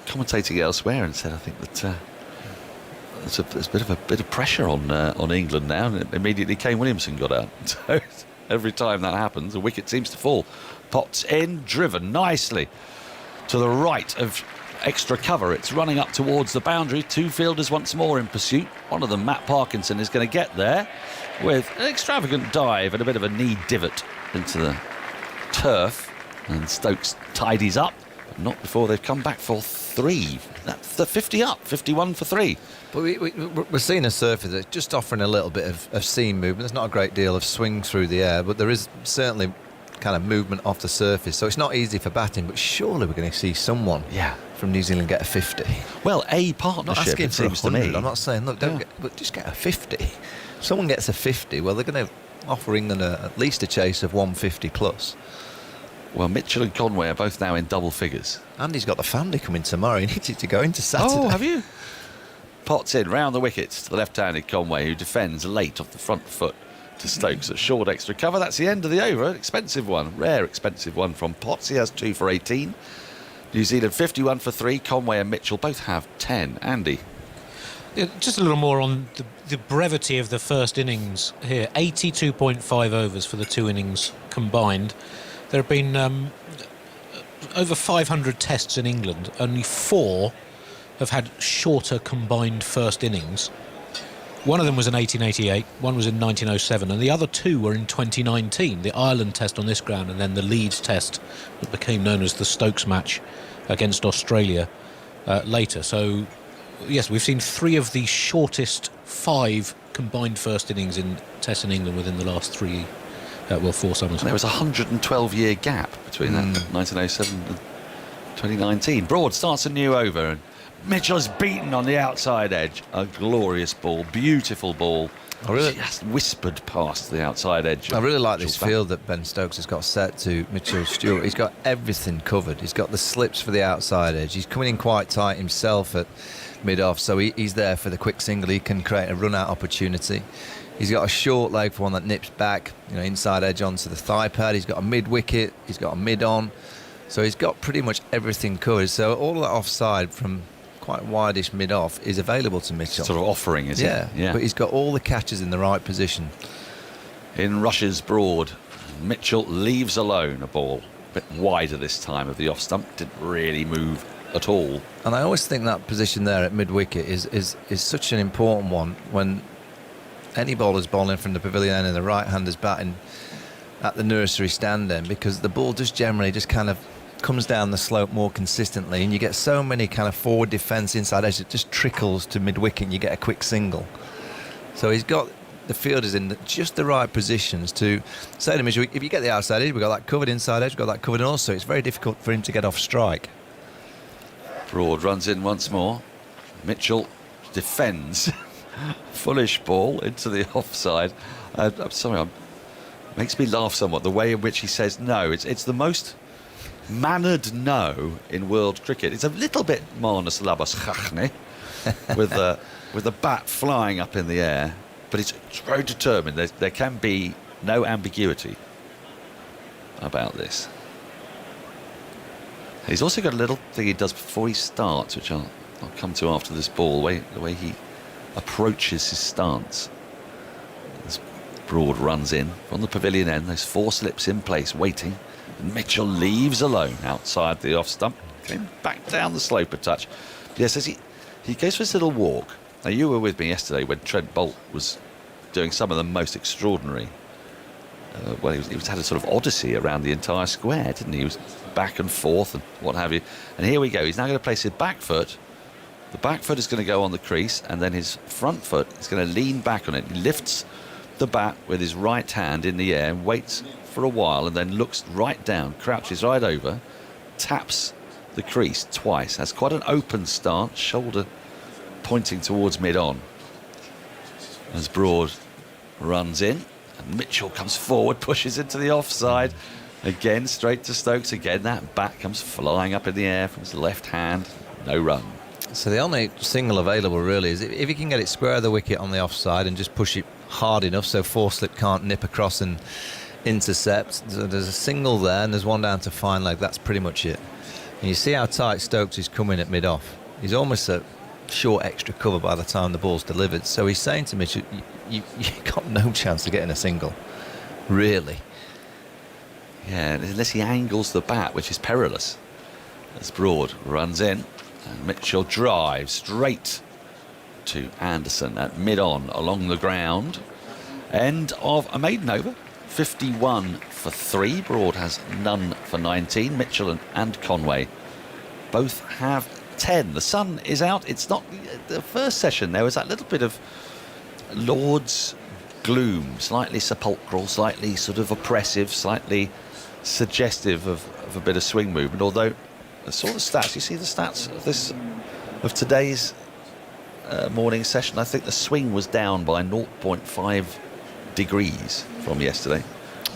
commentating elsewhere and said I think that there's a bit of pressure on England now, and immediately Kane Williamson got out. So every time that happens, the wicket seems to fall. Potts in, driven nicely to the right of extra cover. It's running up towards the boundary. 2 fielders once more in pursuit. One of them, Matt Parkinson, is going to get there with an extravagant dive and a bit of a knee divot into the turf, and Stokes tidies up, but not before they've come back for 3. That's the 50 up, 51 for 3. But we're seeing a surface that's just offering a little bit of seam movement. There's not a great deal of swing through the air, but there is certainly kind of movement off the surface, so it's not easy for batting, but surely we're going to see someone from New Zealand get a 50. Well, a partnership, not asking it for seems 100. to me. I'm not saying, look, but just get a 50. If someone gets a 50, well, they're going to offer England at least a chase of 150 plus. Well, Mitchell and Conway are both now in double figures. Andy's got the family coming tomorrow. He needs it to go into Saturday. Oh, have you? Potts in, round the wickets to the left-handed Conway, who defends late off the front foot to Stokes at short extra cover. That's the end of the over. An expensive one, rare expensive one from Potts. He has 2 for 18. New Zealand 51 for 3. Conway and Mitchell both have 10. Andy? Yeah, just a little more on the brevity of the first innings here. 82.5 overs for the 2 innings combined. There have been over 500 tests in England. Only 4 have had shorter combined first innings. One of them was in 1888, one was in 1907, and the other 2 were in 2019. The Ireland test on this ground, and then the Leeds test that became known as the Stokes match against Australia later. So, yes, we've seen 3 of the shortest 5 combined first innings in tests in England within the last 4 summers. And there was a 112-year gap between that 1907 and 2019. Broad starts a new over, and Mitchell's beaten on the outside edge. A glorious ball, beautiful ball. Just whispered past the outside edge. I really like this field that Ben Stokes has got set to Mitchell Stewart. He's got everything covered. He's got the slips for the outside edge. He's coming in quite tight himself at mid-off, so he's there for the quick single. He can create a run-out opportunity. He's got a short leg for one that nips back, inside edge onto the thigh pad. He's got a mid-wicket. He's got a mid-on. So he's got pretty much everything covered. So all that offside from quite wide-ish mid-off is available to Mitchell. Sort of offering, is it? Yeah, but he's got all the catches in the right position. In rushes Broad. Mitchell leaves alone a ball. A bit wider this time of the off stump. Didn't really move at all. And I always think that position there at mid-wicket is such an important one when any bowler's bowling from the pavilion end and the right-hander's batting at the nursery stand end, because the ball just generally just kind of comes down the slope more consistently, and you get so many kind of forward defence inside edge, it just trickles to mid-wicket and you get a quick single. So he's got the fielders in just the right positions to say to him, if you get the outside edge, we've got that covered inside edge, we've got that covered, and also it's very difficult for him to get off strike. Broad runs in once more. Mitchell defends. Foolish ball into the offside. I'm sorry, makes me laugh somewhat, the way in which he says no. It's the most mannered no in world cricket. It's a little bit Marnus Labas Chachne with the bat flying up in the air, but it's very determined. There can be no ambiguity about this. He's also got a little thing he does before he starts, which I'll come to after this ball, the way he approaches his stance. As Broad runs in from the pavilion end, those 4 slips in place waiting, and Mitchell leaves alone outside the off stump, came back down the slope a touch. Yes, as he goes for his little walk. Now, you were with me yesterday when Trent Boult was doing some of the most extraordinary well, he had a sort of odyssey around the entire square, didn't he? He was back and forth and what have you. And here we go. He's now going to place his back foot. The back foot is going to go on the crease, and then his front foot is going to lean back on it. He lifts the bat with his right hand in the air and waits for a while, and then looks right down, crouches right over, taps the crease twice. Has quite an open stance, shoulder pointing towards mid-on. As Broad runs in, and Mitchell comes forward, pushes into the offside. Again, straight to Stokes. Again, that bat comes flying up in the air from his left hand. No run. So the only single available really is if he can get it square of the wicket on the offside and just push it hard enough so 4-slip can't nip across and intercept. So there's a single there and there's one down to fine leg. That's pretty much it. And you see how tight Stokes is coming at mid-off. He's almost a short extra cover by the time the ball's delivered. So he's saying to Mitchell, you've got no chance of getting a single, really. Yeah, unless he angles the bat, which is perilous. As Broad runs in, and Mitchell drives straight to Anderson at mid-on along the ground. End of a maiden over. 51 for 3. Broad has none for 19. Mitchell and Conway both have 10. The sun is out. It's not the first session. There was that little bit of Lord's gloom, slightly sepulchral, slightly sort of oppressive, slightly suggestive of a bit of swing movement. Although the sort of stats, you see the stats of today's morning session. I think the swing was down by 0.5 degrees from yesterday.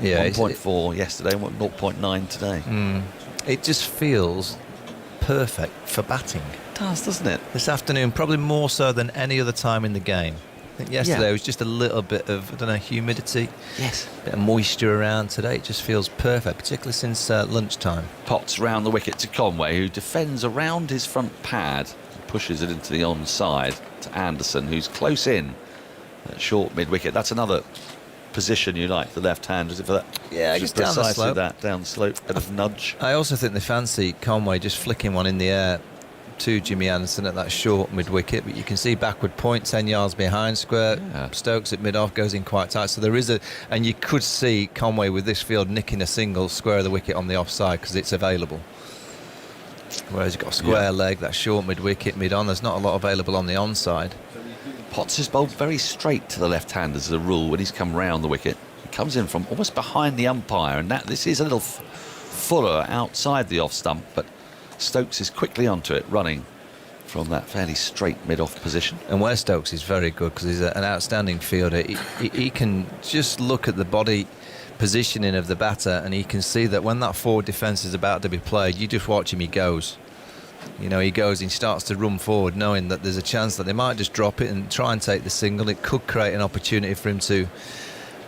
Yeah, 1.4 yesterday and 0.9 today. It just feels perfect for batting. It does, doesn't it? This afternoon, probably more so than any other time in the game. I think yesterday was just a little bit of, I don't know, humidity. Yes. A bit of moisture around. Today it just feels perfect, particularly since lunchtime. Potts round the wicket to Conway, who defends around his front pad and pushes it into the onside to Anderson, who's close in at short mid-wicket. That's another position you like, the left-hand, is it for that? Yeah, just down the slope. That, down the slope, bit of nudge. I also think they fancy Conway just flicking one in the air to Jimmy Anderson at that short mid-wicket, but you can see backward point 10 yards behind square. Stokes at mid-off goes in quite tight, so there is and you could see Conway with this field nicking a single square of the wicket on the offside because it's available. Whereas you've got a square leg, that short mid-wicket, mid-on, there's not a lot available on the onside. Potts is bowled very straight to the left-handers as a rule when he's come round the wicket. He comes in from almost behind the umpire, and this is a little fuller outside the off stump, but Stokes is quickly onto it, running from that fairly straight mid-off position. And where Stokes is very good because he's an outstanding fielder. He can just look at the body positioning of the batter and he can see that when that forward defence is about to be played, you just watch him, he goes. You know, he goes, he starts to run forward knowing that there's a chance that they might just drop it and try and take the single. It could create an opportunity for him to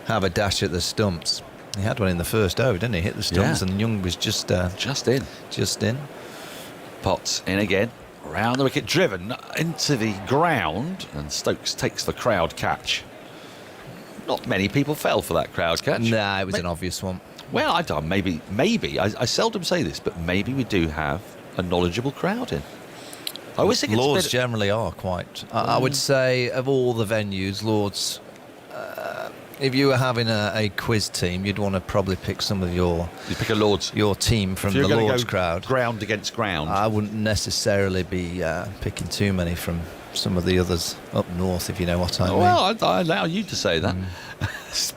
have a dash at the stumps. He had one in the first over, didn't he? Hit the stumps, Yeah. and Young was just in. Just in. Potts in again, round the wicket, driven into the ground, and Stokes takes the crowd catch. Not many people fell for that crowd catch. Nah, it was an obvious one. Well, I don't. Maybe. I seldom say this, but maybe we do have a knowledgeable crowd in. I always think Lords generally are quite. I would say of all the venues, Lords. If you were having a quiz team, you'd want to probably pick some of your. You pick a Lords. Your team from If the you're Lords go crowd. Ground against ground. I wouldn't necessarily be picking too many from some of the others up north, if you know what I mean. Well, I allow you to say that.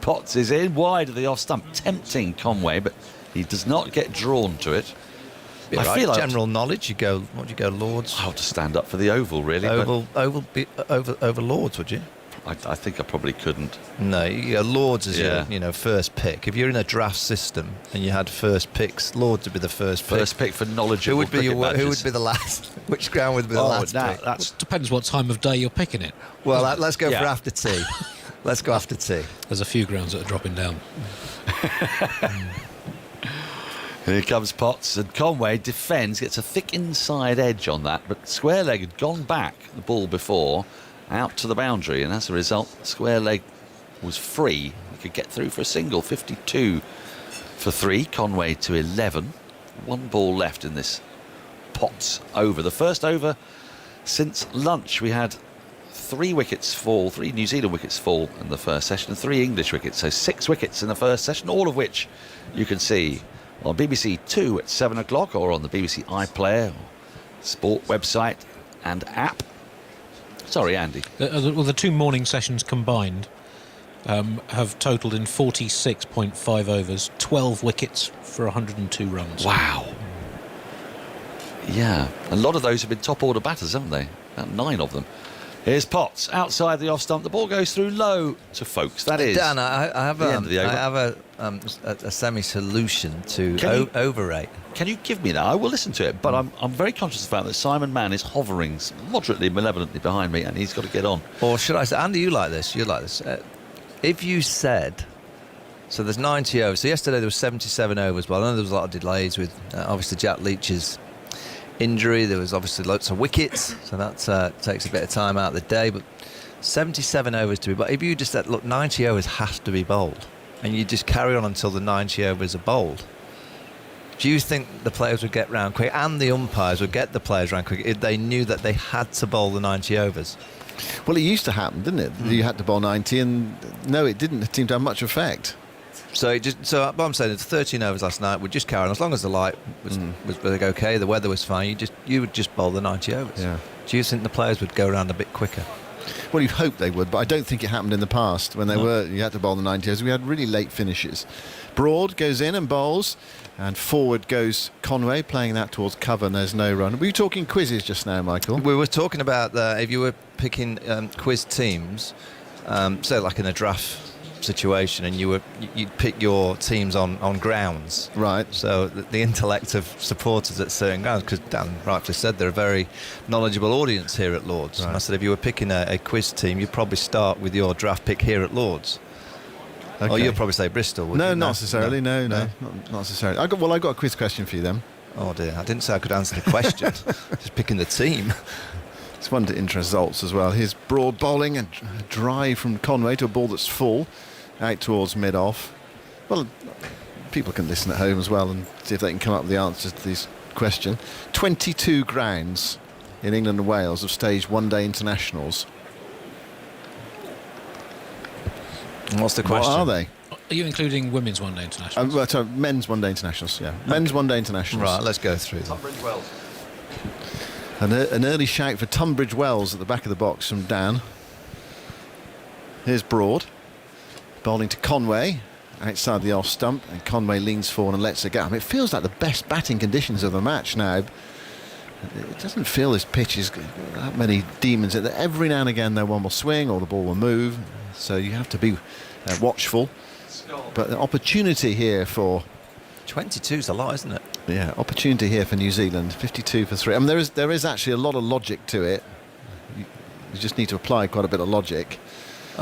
Potts is in wide of the off stump, tempting Conway, but he does not get drawn to it. I feel like general knowledge. What do you go, Lords? I ought to stand up for the oval, really. Over Lords, would you? I think I probably couldn't. No, you go Lords as your first pick. If you're in a draft system and you had first picks, Lords would be the first pick. First pick for knowledgeable Who would be the last? Which ground would be the last pick? That depends what time of day you're picking it. Well, let's go for after tea. Let's go after tea. There's a few grounds that are dropping down. Here comes Potts, and Conway defends, gets a thick inside edge on that, but square leg had gone back the ball before, out to the boundary, and as a result, square leg was free. He could get through for a single. 52 for 3, Conway to 11. One ball left in this Potts over. The first over since lunch. We had 3 wickets fall, 3 New Zealand wickets fall in the first session, and 3 English wickets, so 6 wickets in the first session, all of which you can see on BBC 2 at 7 o'clock, or on the BBC iPlayer, sport website and app. Sorry, Andy. The 2 morning sessions combined have totalled in 46.5 overs, 12 wickets for 102 runs. Wow. Yeah, a lot of those have been top order batters, haven't they? About 9 of them. Here's Potts outside the off stump. The ball goes through low to Folkes. That is Dan, I have the end of the over. I have a semi-solution to overrate. Can you give me that? I will listen to it, but I'm very conscious of the fact that Simon Mann is hovering moderately malevolently behind me, and he's got to get on. Or should I say, Andy, you like this? You like this? If you said, so there's 90 overs. So yesterday there was 77 overs. Well, I know there was a lot of delays with obviously Jack Leach's injury. There was obviously lots of wickets, so that takes a bit of time out of the day. But 77 overs to be bowled. If you just said, look, 90 overs has to be bowled, and you just carry on until the 90 overs are bowled, do you think the players would get round quick, and the umpires would get the players round quick, if they knew that they had to bowl the 90 overs? Well, it used to happen, didn't it? You had to bowl 90, and no, it didn't seem to have much effect. So what I'm saying is 13 overs last night would just carry on as long as the light was okay, the weather was fine. You would just bowl the 90 overs. Yeah. Do you think the players would go around a bit quicker? Well, you'd hope they would, but I don't think it happened in the past when you had to bowl the 90 overs. We had really late finishes. Broad goes in and bowls, and forward goes Conway, playing that towards cover, and there's no run. Were you talking quizzes just now, Michael? We were talking about if you were picking quiz teams, say like in a draft situation, and you'd pick your teams on grounds, right? So the intellect of supporters at certain grounds, because Dan rightfully said they're a very knowledgeable audience here at Lords. Right. And I said if you were picking a quiz team, you'd probably start with your draft pick here at Lords. Okay. Or you'll probably say Bristol. No, not necessarily. No, not necessarily. I've got a quiz question for you then. Oh dear, I didn't say I could answer the question. Just picking the team. It's one to interest results as well. Here's Broad bowling and a drive from Conway to a ball that's full, out towards mid-off. Well, people can listen at home as well and see if they can come up with the answers to this question. 22 grounds in England and Wales have staged one-day internationals. What's the question? What are they? Are you including women's one-day internationals? Sorry, men's one-day internationals, yeah. Men's one-day internationals. Right, let's go through them. Tunbridge Wells. An early shout for Tunbridge Wells at the back of the box from Dan. Here's Broad bowling to Conway outside the off stump, and Conway leans forward and lets it go. I mean, it feels like the best batting conditions of the match now. It doesn't feel this pitch is that many demons. Every now and again, though, one will swing or the ball will move, so you have to be watchful. But the opportunity here for 22's a lot, isn't it? Yeah, opportunity here for New Zealand. 52 for 3. I mean, there is actually a lot of logic to it. You just need to apply quite a bit of logic.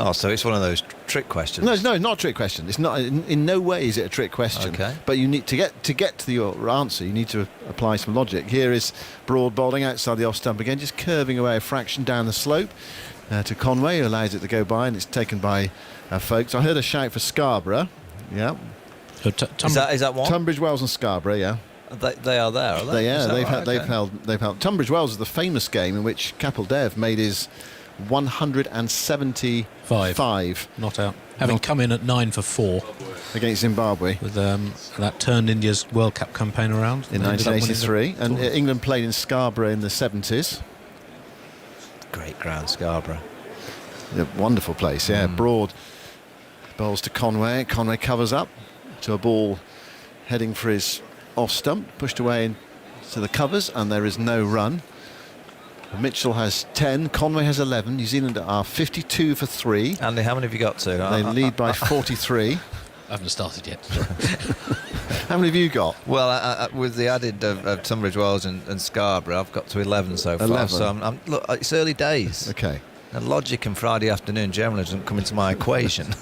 Oh, so it's one of those trick questions. No, not a trick question. It's not. In no way is it a trick question. Okay. But you need to get to your answer. You need to apply some logic. Here is Broad bowling outside the off stump again, just curving away a fraction down the slope to Conway, who allows it to go by, and it's taken by Folkes. I heard a shout for Scarborough. Yeah. So is that one? Tunbridge Wells and Scarborough. Yeah. They are there, are they? They've held. Tunbridge Wells is the famous game in which Kapil Dev made his 175 not out, having come in at 9 for 4 against Zimbabwe with that turned India's World Cup campaign around in 1983, and England played in Scarborough in the 70s. Great ground, Scarborough. A wonderful place, yeah. Broad bowls to Conway. Conway covers up to a ball heading for his off stump, pushed away to the covers, and there is no run. Mitchell has 10, Conway has 11. New Zealand are 52 for 3. Andy, how many have you got to? They lead by 43. I haven't started yet. How many have you got? Well, with the added of Tunbridge Wells and Scarborough, I've got to 11 so far. 11. So look, it's early days. Okay. And logic and Friday afternoon generally doesn't come into my equation.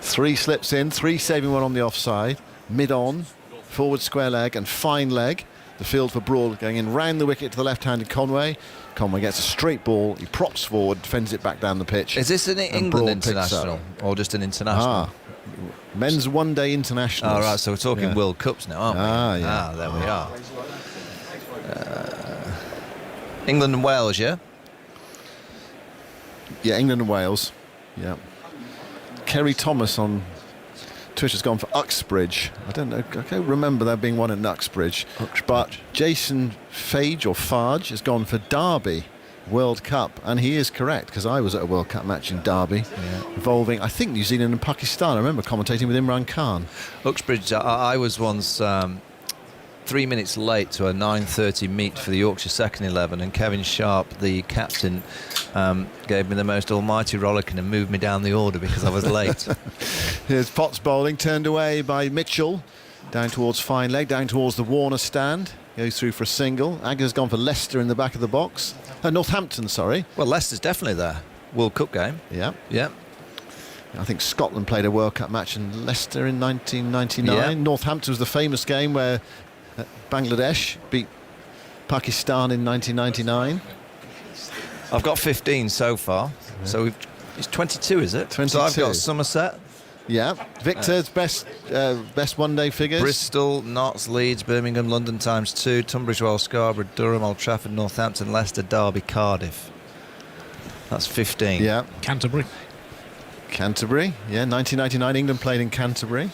3 slips in, 3 saving one on the offside. Mid on, forward square leg and fine leg. The field for Broad going in round the wicket to the left-handed Conway. Conway gets a straight ball, he props forward, defends it back down the pitch. Is this an England international or just an international? Men's one-day internationals. Oh, right, so we're talking World Cups now, aren't we? Yeah. There we are. England and Wales, yeah? Yeah, England and Wales. Yeah. Kerry Thomas on Twitter's gone for Uxbridge. I don't know. I can't remember there being one in Uxbridge. But Jason Fage has gone for Derby World Cup, and he is correct because I was at a World Cup match in Derby involving, I think, New Zealand and Pakistan. I remember commentating with Imran Khan. Uxbridge. I was once 3 minutes late to a 9:30 meet for the Yorkshire second 11, and Kevin Sharp, the captain, gave me the most almighty rollicking and moved me down the order because I was late. Here's Potts bowling, turned away by Mitchell, down towards fine leg, down towards the Warner stand, goes through for a single. Agger's gone for Leicester in the back of the box. Northampton, sorry. Well, Leicester's definitely there. World Cup game. Yeah. Yeah. I think Scotland played a World Cup match in Leicester in 1999. Yeah. Northampton was the famous game where Bangladesh beat Pakistan in 1999. I've got 15 so far. So it's 22, is it? 22. So I've got Somerset. Yeah. Victor's best one-day figures. Bristol, Notts, Leeds, Birmingham, London ×2, Tunbridge Wells, Scarborough, Durham, Old Trafford, Northampton, Leicester, Derby, Cardiff. That's 15. Yeah. Canterbury, yeah. 1999, England played in Canterbury.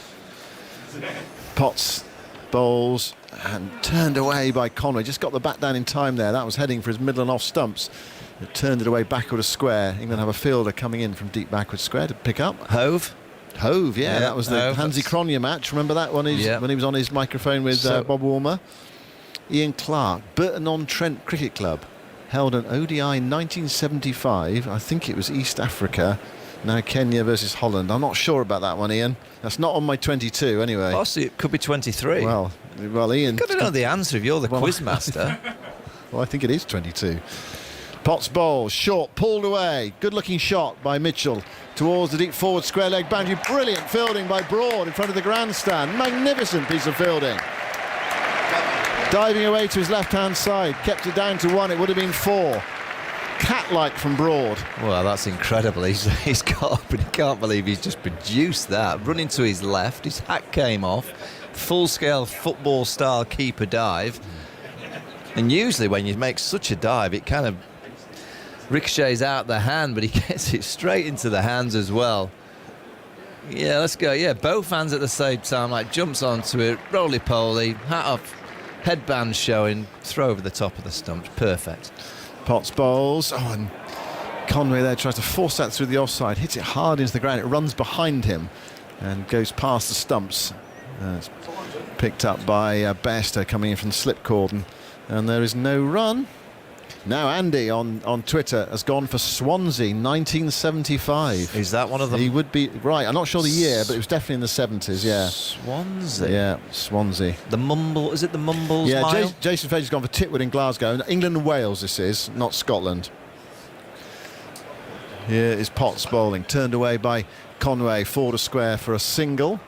Potts bowls and turned away by Conway. Just got the bat down in time there. That was heading for his middle and off stumps. It turned it away backward a square. England have a fielder coming in from deep backward square to pick up. Hove, yeah, that was the Hansi Cronje match. Remember that one? When he was on his microphone with Bob Warmer. Ian Clark, Burton-on-Trent Cricket Club, held an ODI in 1975. I think it was East Africa. Now Kenya versus Holland. I'm not sure about that one, Ian. That's not on my 22 anyway. Possibly it could be 23. Well, Ian. You've got to know the answer if you're the quiz master. Well, I think it is 22. Potts bowl, short, pulled away. Good-looking shot by Mitchell towards the deep forward square leg boundary. Brilliant fielding by Broad in front of the grandstand. Magnificent piece of fielding. Diving away to his left-hand side. Kept it down to 1. It would have been 4. Cat-like from Broad. Well, that's incredible. He's got up and he can't believe he's just produced that. Running to his left, his hat came off. Full-scale football-style keeper dive. And usually when you make such a dive, it kind of ricochets out the hand, but he gets it straight into the hands as well. Yeah, let's go. Yeah, both hands at the same time, like jumps onto it, roly-poly, hat off, headband showing, throw over the top of the stumps. Perfect. Potts bowls. And Conway there tries to force that through the offside, hits it hard into the ground. It runs behind him and goes past the stumps. It's picked up by Bairstow coming in from the slip cordon, and there is no run. Now Andy on Twitter has gone for Swansea 1975. Is that one of them? He would be right. I'm not sure the year, but it was definitely in the 70s. Yeah. Swansea. Yeah, Swansea. The Mumble. Is it the Mumbles? Yeah. Mile? Jason Fage has gone for Titwood in Glasgow. England and Wales. This is not Scotland. Here is Potts bowling, turned away by Conway, 4 to square for a single.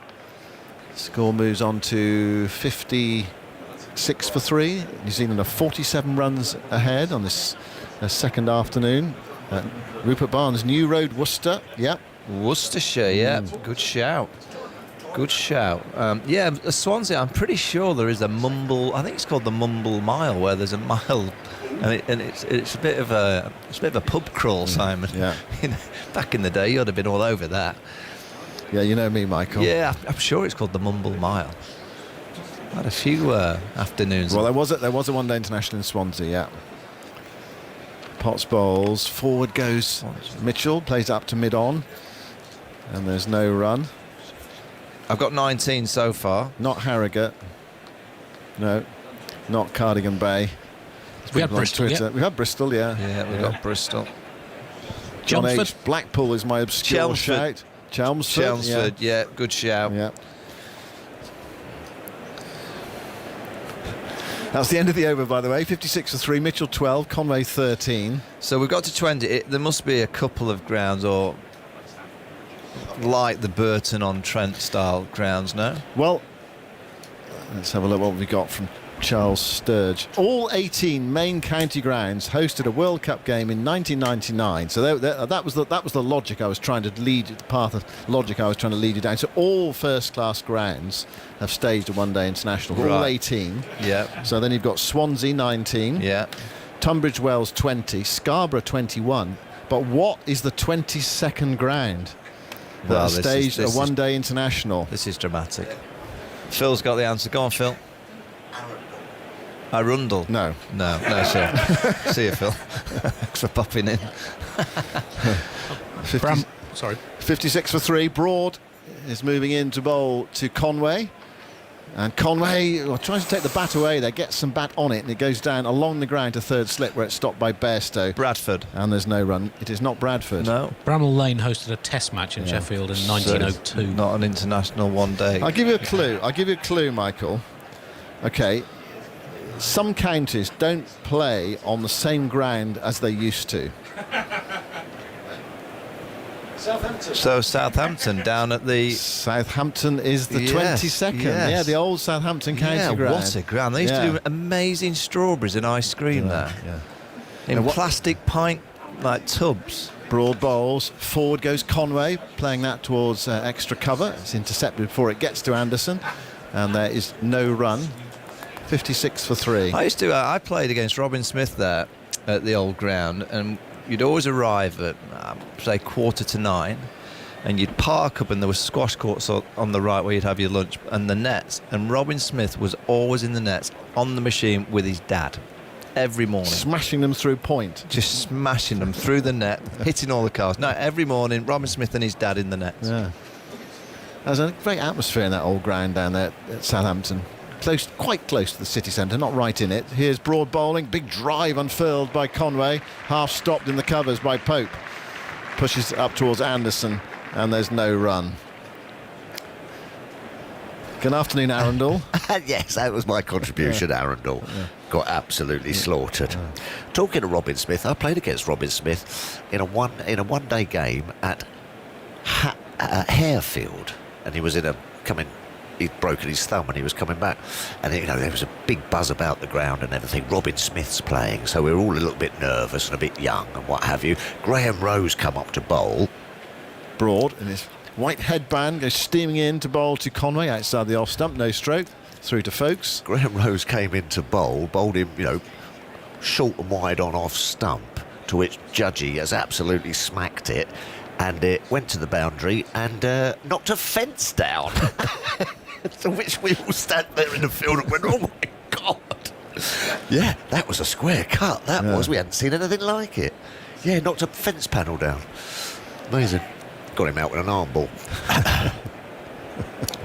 Score moves on to 56 for 3. New Zealand are 47 runs ahead on this second afternoon. Rupert Barnes, New Road, Worcester. Yep. Worcestershire, yeah. Good shout. Good shout. Yeah, Swansea, I'm pretty sure there is a Mumble, I think it's called the Mumble Mile, where there's a mile, and it's a bit of a pub crawl, Simon. Yeah. Back in the day, you'd have been all over that. Yeah, you know me, Michael. Yeah, I'm sure it's called the Mumble Mile. Had a few afternoons. Well, there was a one-day international in Swansea, yeah. Potts bowls, forward goes Mitchell, plays up to mid-on, and there's no run. I've got 19 so far. Not Harrogate. No, not Cardigan Bay. We had Bristol, yeah. We had Bristol, yeah. Yeah, we've got Bristol. John H. Chelmsford. Blackpool is my obscure Chelmsford. shout. Chelmsford, Chelmsford, yeah, good shout. Yeah. That's the end of the over, by the way. 56 for 3, Mitchell 12, Conway 13. So we've got to 20. There must be a couple of grounds, or like the Burton-on-Trent style grounds, no? Well, let's have a look what we got from Charles Sturge. All 18 main county grounds hosted a World Cup game in 1999. So that was the logic I was trying to lead, the path of logic I was trying to lead you down. So all first-class grounds have staged a one-day international. All 18. Yeah. So then you've got Swansea 19. Yeah. Tunbridge Wells 20. Scarborough 21. But what is the 22nd ground that staged a one-day international? This is dramatic. Phil's got the answer. Go on, Phil. Arundel. No, sir. See you, Phil. Thanks for popping in. 56 for 3. Broad is moving in to bowl to Conway. And Conway tries to take the bat away there, gets some bat on it, and it goes down along the ground to third slip, where it's stopped by Bairstow. Bradford. And there's no run. It is not Bradford. No. Bramall Lane hosted a test match in Sheffield in 1902. Not an international one day. I'll give you a clue, Michael. Okay. Some counties don't play on the same ground as they used to. Southampton. So Southampton down at the... Southampton is the 22nd. Yes. Yeah, the old Southampton county ground. What a ground. They used to do amazing strawberries and ice cream there. Yeah. In plastic pint tubs. Broad bowls. Forward goes Conway, playing that towards extra cover. It's intercepted before it gets to Anderson. And there is no run. 56 for 3. I played against Robin Smith there at the old ground, and you'd always arrive at say 9:15, and you'd park up, and there were squash courts on the right where you'd have your lunch, and the nets, and Robin Smith was always in the nets on the machine with his dad every morning, smashing them through point, just smashing them through the net, hitting all the cars. No, every morning Robin Smith and his dad in the nets. Yeah, there's a great atmosphere in that old ground down there at Southampton. Quite close to the city centre, not right in it. Here's Broad bowling, big drive unfurled by Conway, half stopped in the covers by Pope. Pushes it up towards Anderson, and there's no run. Good afternoon, Arundel. Yes, that was my contribution, Arundel. Yeah. Got absolutely slaughtered. Yeah. Talking to Robin Smith, I played against Robin Smith in a one-day game at Harefield, and he was he'd broken his thumb and he was coming back, and there was a big buzz about the ground and everything. Robin Smith's playing, so we were all a little bit nervous and a bit young and what have you. Graham Rose come up to bowl. Broad in his white headband goes steaming in to bowl to Conway outside the off stump, no stroke, through to Folkes. Graham Rose came in to bowled him short and wide on off stump, to which Judgy has absolutely smacked it, and it went to the boundary and knocked a fence down. To which we all stand there in the field and went, oh my God. Yeah, that was a square cut, that was. We hadn't seen anything like it. Yeah, knocked a fence panel down. Amazing. Got him out with an arm ball.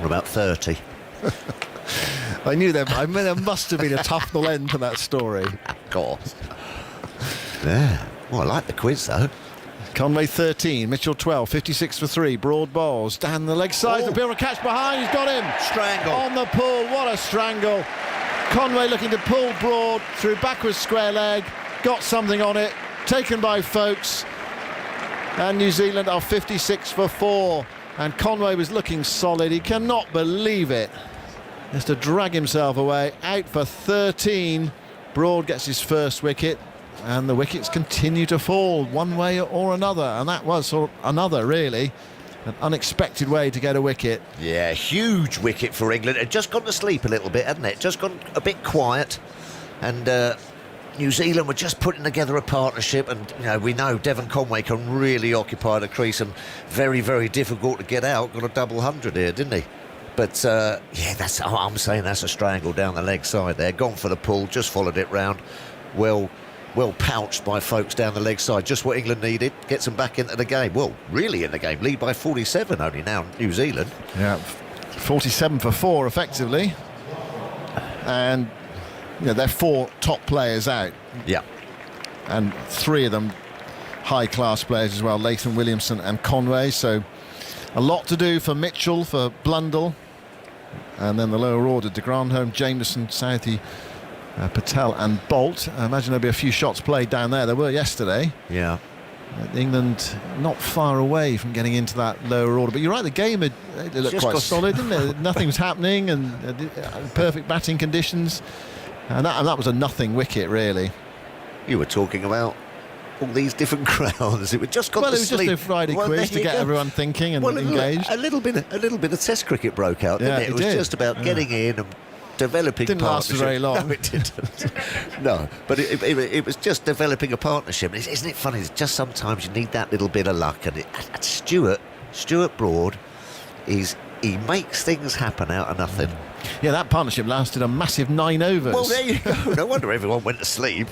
We're about 30. I knew there must have been a Tufnell end to that story. Of course. Yeah. Well, I like the quiz, though. Conway 13, Mitchell 12, 56 for 3. Broad balls down the leg side. The Bill catch behind. He's got him. Strangle. On the pull. What a strangle. Conway looking to pull Broad through backwards square leg. Got something on it. Taken by Folkes. And New Zealand are 56 for 4. And Conway was looking solid. He cannot believe it. Has to drag himself away. Out for 13. Broad gets his first wicket. And the wickets continue to fall one way or another. And that was sort of another, really. An unexpected way to get a wicket. Yeah, huge wicket for England. It had just gone to sleep a little bit, hadn't it? Just gone a bit quiet. And New Zealand were just putting together a partnership, and we know Devon Conway can really occupy the crease, and very, very difficult to get out. Got a double 100 here, didn't he? But I'm saying that's a strangle down the leg side there. Gone for the pull, just followed it round. Well pouched by folks down the leg side. Just what England needed. Gets them back into the game. Well, really in the game. Lead by 47 only now, New Zealand. Yeah, 47 for 4 effectively. And they're 4 top players out. Yeah. And 3 of them high-class players as well, Latham, Williamson and Conway. So a lot to do for Mitchell, for Blundell. And then the lower order, de Grandhomme, Jameson, Southey, Patel and Bolt. I imagine there'll be a few shots played down there. There were yesterday. Yeah. England not far away from getting into that lower order. But you're right, the game it looked quite solid, didn't it? Nothing was happening, and perfect batting conditions. And that was a nothing wicket, really. You were talking about all these different crowds. It was just gone to sleep. It was just a Friday quiz to get everyone thinking and engaged. A little bit of Test cricket broke out, didn't it? It was just about getting in and developing. Didn't last very long. No, it didn't. No, but it was just developing a partnership. Isn't it funny? It's just sometimes you need that little bit of luck. And Stuart Broad he makes things happen out of nothing. Yeah, that partnership lasted a massive 9 overs. Well, there you go. No wonder everyone went to sleep.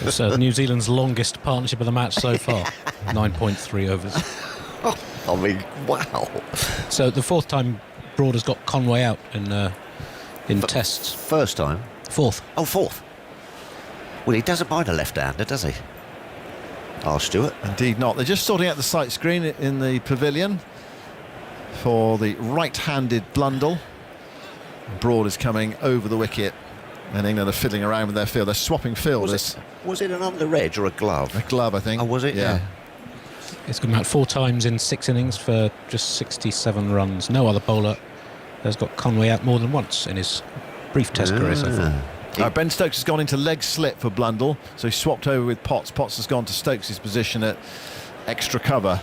It's New Zealand's longest partnership of the match so far. 9.3 overs. I mean, wow. So the 4th time Broad has got Conway out in tests. First time? 4th. Oh, 4th. Well, he doesn't mind a left-hander, does he? Oh, Stuart. Indeed not. They're just sorting out the sight screen in the pavilion for the right-handed Blundell. Broad is coming over the wicket, and England are fiddling around with their field. They're swapping fielders. Was it an under edge or a glove? A glove, I think. Oh, was it? Yeah. It's come out 4 times in 6 innings for just 67 runs. No other bowler has got Conway out more than once in his brief Test career so far. Ben Stokes has gone into leg slip for Blundell, so he swapped over with Potts. Potts has gone to Stokes' position at extra cover.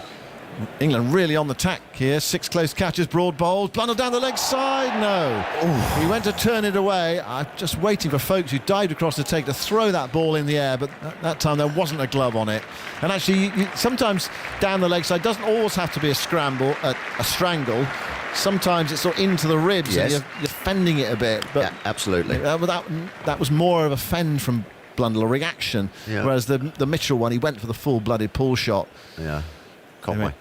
England really on the tack here. 6 close catches, Broad bowled. Blundell down the leg side, no. Ooh. He went to turn it away. I'm just waiting for folks who dived across the take to throw that ball in the air, but that time there wasn't a glove on it. And actually, sometimes down the leg side doesn't always have to be a strangle. Sometimes it's sort of into the ribs, yes, and you're fending it a bit. But yeah, absolutely. That was more of a fend from Blundell, a reaction. Yeah. Whereas the Mitchell one, he went for the full-blooded pull shot. Yeah, Conway.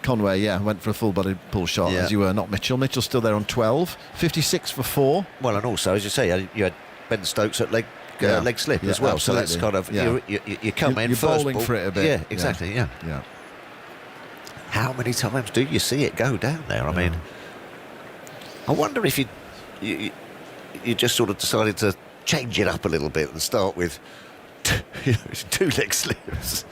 Conway, yeah, went for a full-blooded pull shot, as you were, not Mitchell. Mitchell's still there on 12, 56 for 4. Well, and also, as you say, you had Ben Stokes at leg slip as well. Absolutely. So that's kind of you come in you're first bowling ball for it a bit. Yeah, exactly. Yeah. How many times do you see it go down there? I mean, I wonder if you just sort of decided to change it up a little bit and start with 2 leg slips.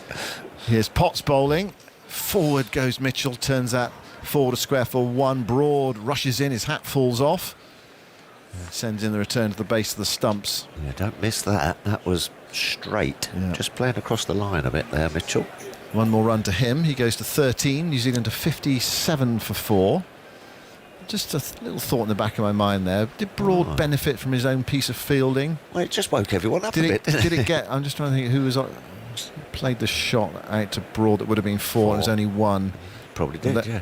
Here's Potts bowling. Forward goes Mitchell, turns that forward a square for 1. Broad rushes in, his hat falls off. Sends in the return to the base of the stumps. Yeah, don't miss that. That was straight. Yeah. Just playing across the line a bit there, Mitchell. 1 more run to him. He goes to 13. New Zealand to 57 for 4. Just a little thought in the back of my mind there. Did Broad benefit from his own piece of fielding? Well, it just woke everyone up a bit, didn't it? Did it get... I'm just trying to think who was... played the shot out to Broad that would have been 4. And it was only 1. Probably did, yeah.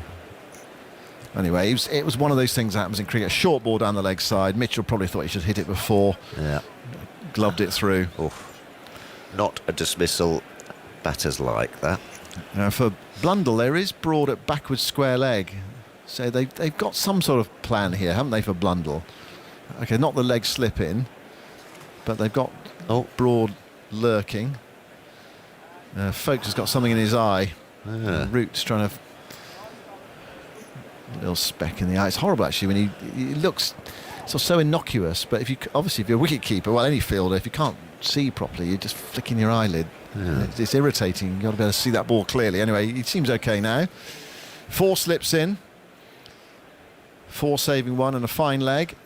Anyway, it was one of those things that happens in cricket. A short ball down the leg side. Mitchell probably thought he should hit it before. Yeah. Gloved it through. Not a dismissal. Batters like that. Now for Blundell, there is Broad at backwards square leg. So they've got some sort of plan here, haven't they, for Blundell? Okay, not the leg slip in, but they've got Broad lurking. Folks has got something in his eye. Root's trying to... little speck in the eye. It's horrible, actually, when he looks so innocuous. But if you're a wicket keeper, well, any fielder, if you can't see properly, you're just flicking your eyelid. It's irritating. You've got to be able to see that ball clearly. Anyway, he seems okay now. 4 slips in. 4 saving one and a fine leg.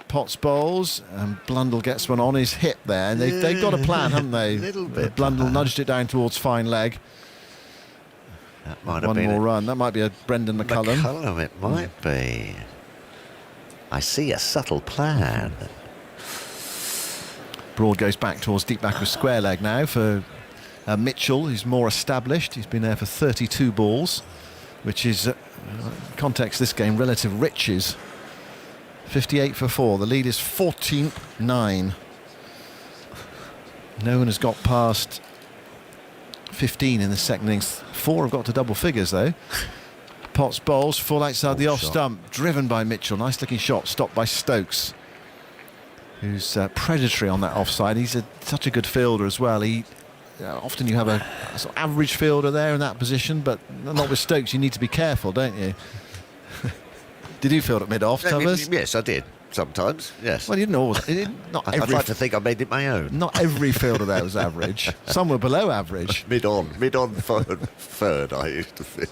Potts bowls, and Blundell gets one on his hip there. And they've got a plan, haven't they? A little bit. Blundell nudged it down towards fine leg. That might have one been more run. That might be a Brendan McCullum. McCullum, it might be. I see a subtle plan. Broad goes back towards deep back of square leg now for Mitchell, who's more established. He's been there for 32 balls, which is, context this game, relative riches. 58 for 4. The lead is 14-9. No one has got past 15 in the second innings. 4 have got to double figures, though. Potts bowls, full outside the off stump, driven by Mitchell. Nice looking shot, stopped by Stokes, who's predatory on that offside. He's such a good fielder as well. Often you have a sort of average fielder there in that position, but not with Stokes. You need to be careful, don't you? Did you field at mid-off, Thomas? Yes, I did. Sometimes, yes. Well, you didn't always. I'd like to think I made it my own. Not every fielder there was average. Some were below average. Mid-on third I used to field.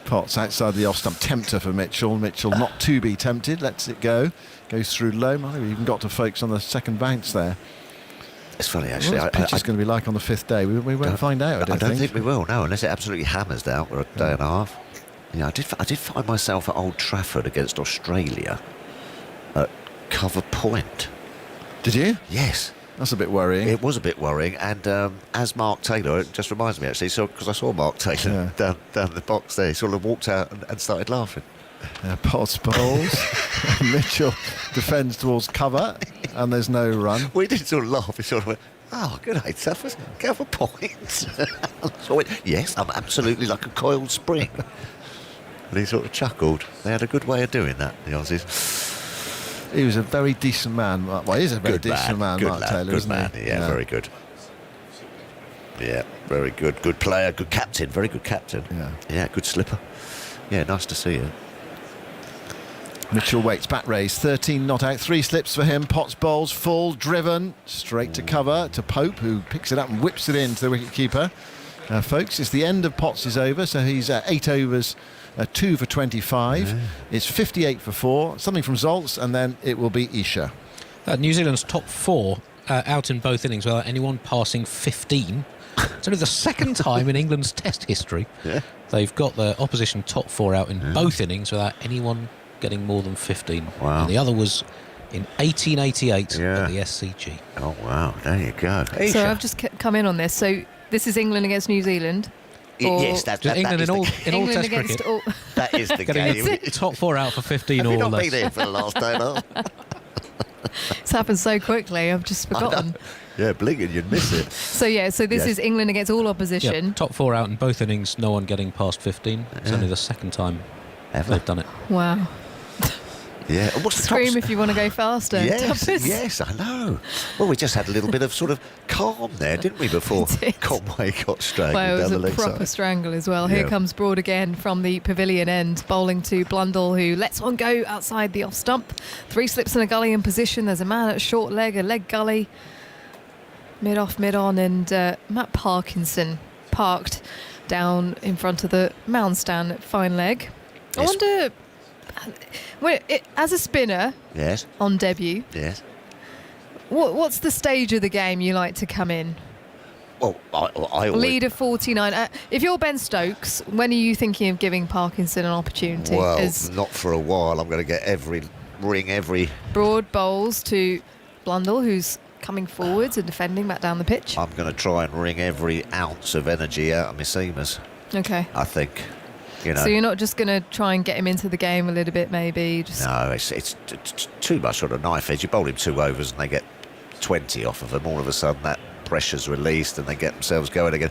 Potts outside the off stump, tempter for Mitchell. Mitchell not to be tempted, lets it go. Goes through low. Might have even got to Folkes on the second bounce there. It's funny, actually. What the pitch is going to be like on the 5th day? We won't find out, I don't think we will, no, unless it absolutely hammers down for a day and a half. Yeah, I did find myself at Old Trafford against Australia at cover point. Did you? Yes. That's a bit worrying. It was a bit worrying, and as Mark Taylor, it just reminds me actually, because I saw Mark Taylor down the box there, he sort of walked out and started laughing. Potts bowls. Mitchell defends towards cover, and there's no run. We did sort of laugh. He sort of went, "Oh, good day, Tuffers. Cover point." So I went, "Yes, I'm absolutely like a coiled spring." And he sort of chuckled. They had a good way of doing that, the Aussies. He was a very decent man. Well, he's a very decent man, Mark Taylor, isn't he? Yeah, very good. Yeah, very good. Good player, good captain, very good captain. Yeah, good slipper. Yeah, nice to see you. Mitchell waits, bat raise, 13 not out, 3 slips for him. Potts bowls, full, driven, straight to cover to Pope, who picks it up and whips it into the wicket-keeper. Folks, it's the end of Potts is over, so he's 8 overs, 2 for 25. Yeah. It's 58 for 4, something from Zoltz, and then it will be Isha. New Zealand's top 4 out in both innings without anyone passing 15. It's only the second time in England's Test history they've got the opposition top 4 out in both innings without anyone getting more than 15. Wow. And the other was in 1888 at the SCG. Oh, wow. There you go. So I've just come in on this. So this is England against New Zealand? Yes, that's England in all England Test cricket. That is the game. Top 4 out for 15 or less. Have you not been here for the last day and a half? It's happened so quickly, I've just forgotten. Yeah, blinking, you'd miss it. So this is England against all opposition. Yeah, top 4 out in both innings, no one getting past 15. It's only the second time ever they've done it. Wow. Yeah. What's the Scream if you want to go faster. Yes, I know. Well, we just had a little bit of sort of calm there, didn't we, before Conway got strangled Well, it was down the a leg proper side. strangle as well. Here comes Broad again from the pavilion end, bowling to Blundell, who lets one go outside the off stump. 3 slips in a gully in position. There's a man at short leg, a leg gully. Mid-off, mid-on, and Matt Parkinson parked down in front of the mound stand at fine leg. I wonder... as a spinner on debut, what's the stage of the game you like to come in? Well, I always... Lead of 49. If you're Ben Stokes, when are you thinking of giving Parkinson an opportunity? Well, not for a while. I'm going to get every... Broad bowls to Blundell, who's coming forwards and defending back down the pitch. I'm going to try and wring every ounce of energy out of my seamers. Okay. I think... So you're not just going to try and get him into the game a little bit, maybe? No, it's too much sort of knife edge. You bowl him 2 overs and they get 20 off of them. All of a sudden that pressure's released and they get themselves going again.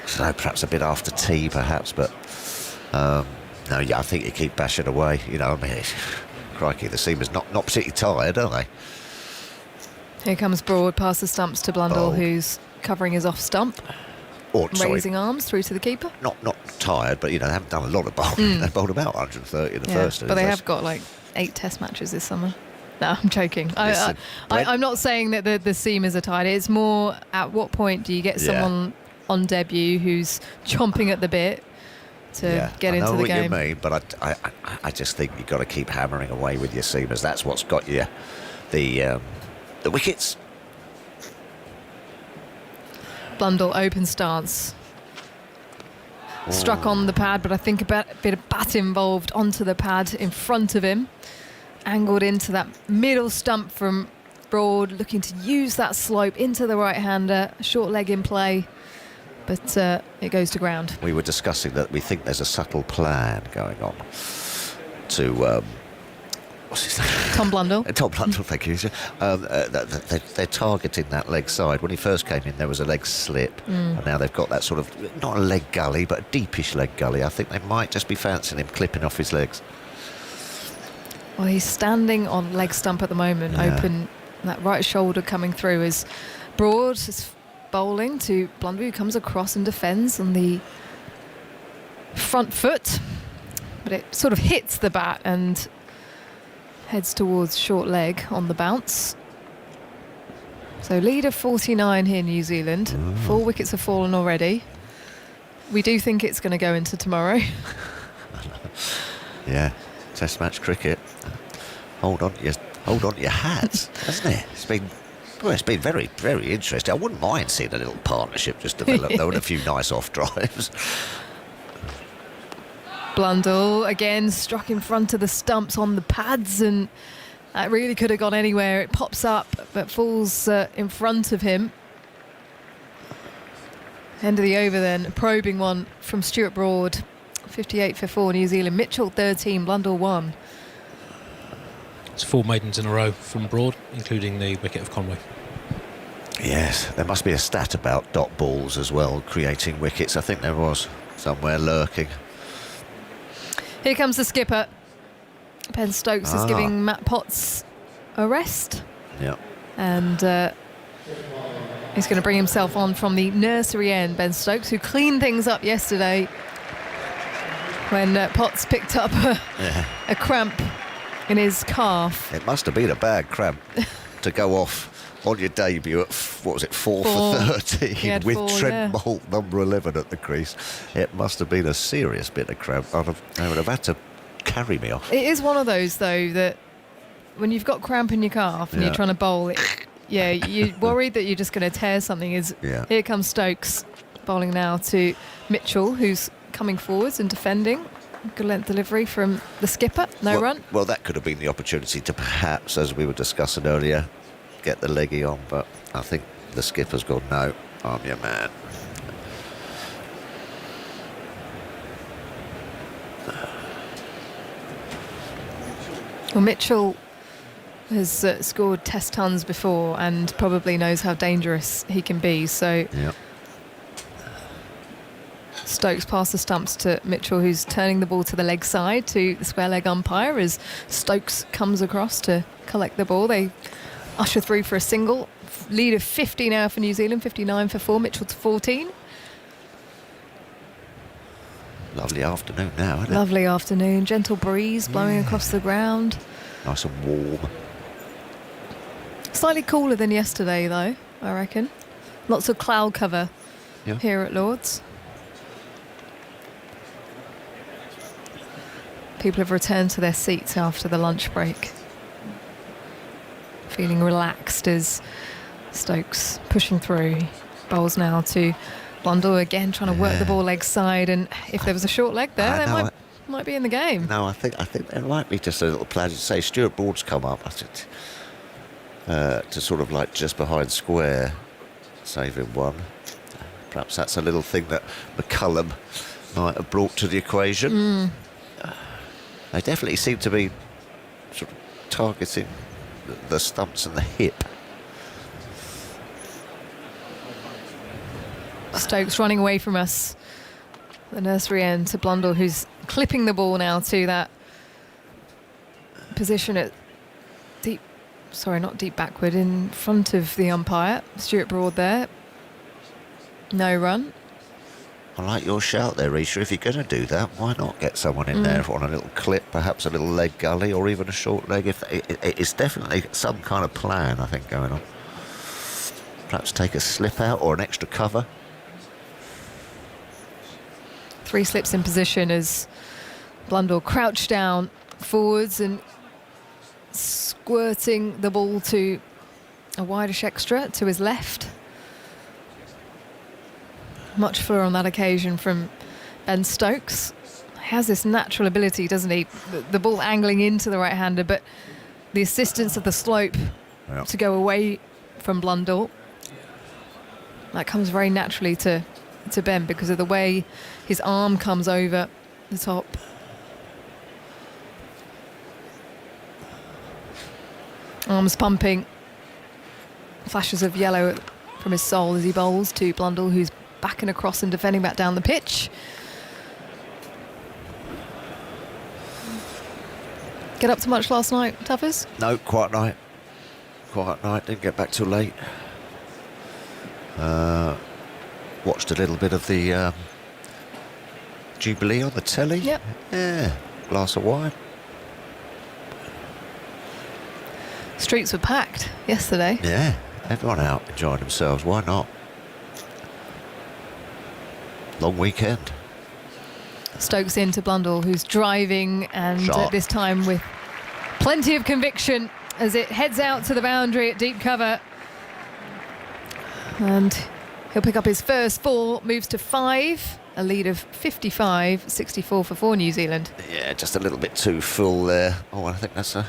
So perhaps a bit after tea, perhaps, but no, I think you keep bashing away. Crikey, the seamers not particularly tired, are they? Here comes Broad past the stumps to Blundell, who's covering his off stump. Raising arms through to the keeper. Not tired, but they haven't done a lot of bowling. They bowled about 130 in the first. But they have got like 8 Test matches this summer. No, I'm joking. I'm not saying that the seamers are tired. It's more at what point do you get someone on debut who's chomping at the bit to get into the game. I know what you mean, but I just think you've got to keep hammering away with your seamers. That's what's got you the wickets. Blundell open stance. Struck on the pad, but I think a bit of bat involved onto the pad in front of him. Angled into that middle stump from Broad, looking to use that slope into the right-hander. Short leg in play, but it goes to ground. We were discussing that we think there's a subtle plan going on to... what's his name? Tom Blundell. Tom Blundell, thank you. They're targeting that leg side. When he first came in, there was a leg slip, and now they've got that sort of, not a leg gully, but a deepish leg gully. I think they might just be fancying him clipping off his legs. Well, he's standing on leg stump at the moment, open, that right shoulder coming through as Broad is bowling to Blundell, who comes across and defends on the front foot, but it sort of hits the bat and heads towards short leg on the bounce. So lead of 49 here, New Zealand. 4 wickets have fallen already. We do think it's going to go into tomorrow. Yeah, Test match cricket. Hold on to your hats, hasn't it? It's been very, very interesting. I wouldn't mind seeing a little partnership just develop, though, and a few nice off drives. Blundell again struck in front of the stumps on the pads, and that really could have gone anywhere. It pops up but falls in front of him. End of the over then, a probing one from Stuart Broad. 58 for 4 New Zealand. Mitchell 13, Blundell 1. It's 4 maidens in a row from Broad, including the wicket of Conway. Yes, there must be a stat about dot balls as well, creating wickets. I think there was somewhere lurking. Here comes the skipper. Ben Stokes is giving Matt Potts a rest. Yeah. And he's going to bring himself on from the nursery end, Ben Stokes, who cleaned things up yesterday when Potts picked up a cramp in his calf. It must have been a bad cramp to go off on your debut at, 4 for 13 with Trent Boult, number 11 at the crease. It must have been a serious bit of cramp. They would have had to carry me off. It is one of those, though, that when you've got cramp in your calf and you're trying to bowl, you're worried that you're just going to tear something. Here comes Stokes bowling now to Mitchell, who's coming forwards and defending. Good length delivery from the skipper. No run. Well, that could have been the opportunity to perhaps, as we were discussing earlier, get the leggy on, but I think the skipper's gone, no, I'm your man. Well, Mitchell has scored test tons before and probably knows how dangerous he can be, so Stokes past the stumps to Mitchell, who's turning the ball to the leg side to the square leg umpire as Stokes comes across to collect the ball. They usher through for a single. Lead of 50 now for New Zealand, 59 for 4, Mitchell to 14. Lovely afternoon now, isn't it? Lovely afternoon, gentle breeze blowing across the ground. Nice and warm. Slightly cooler than yesterday, though, I reckon. Lots of cloud cover here at Lord's. People have returned to their seats after the lunch break, feeling relaxed as Stokes pushing through. Bowls now to Blundell again, trying to work the ball leg side, and if there was a short leg there, they might be in the game. No, I think there might be just a little plan. Say Stuart Broad's come up, I think, to sort of like just behind square, saving one. Perhaps that's a little thing that McCullum might have brought to the equation. They definitely seem to be sort of targeting the stumps and the hip. Stokes running away from us. The nursery end to Blundell, who's clipping the ball now to that position at not deep backward, in front of the umpire. Stuart Broad there. No run. I like your shout there, Risha. If you're going to do that, why not get someone in there on a little clip, perhaps a little leg gully or even a short leg? It's definitely some kind of plan, I think, going on. Perhaps take a slip out or an extra cover. 3 slips in position as Blundell crouched down forwards and squirting the ball to a wideish extra to his left. Much fuller on that occasion from Ben Stokes. He has this natural ability, doesn't he? The ball angling into the right-hander, but the assistance of the slope to go away from Blundell, that comes very naturally to Ben because of the way his arm comes over the top. Arms pumping. Flashes of yellow from his sole as he bowls to Blundell, who's backing across and defending back down the pitch. Get up to much last night, Tuffers? No, quiet night. Quiet night, didn't get back till late. Watched a little bit of the Jubilee on the telly. Yep. Yeah, glass of wine. Streets were packed yesterday. Yeah, everyone out enjoying themselves. Why not? Long weekend. Stokes into Blundell, who's driving, and Shot. this time with plenty of conviction as it heads out to the boundary at deep cover. And he'll pick up his first 4, moves to 5, a lead of 55-64 for New Zealand. Yeah, just a little bit too full there. Oh, I think that's a...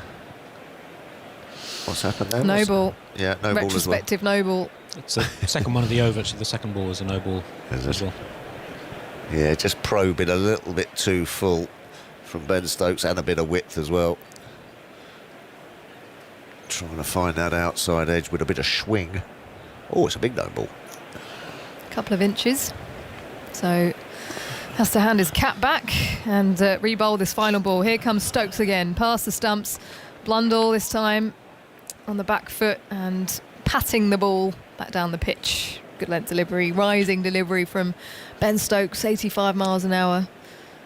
What's happened there? No ball. Yeah, no ball as well. Retrospective no ball. It's the second one of the over. Actually, the second ball was a no ball as well. Yeah, just probing a little bit too full from Ben Stokes and a bit of width as well. Trying to find that outside edge with a bit of swing. Oh, it's a big no ball. A couple of inches. So has to hand his cap back and re-bowl this final ball. Here comes Stokes again, past the stumps. Blundell this time on the back foot and patting the ball back down the pitch. Good length delivery, rising delivery from Ben Stokes, 85 miles an hour.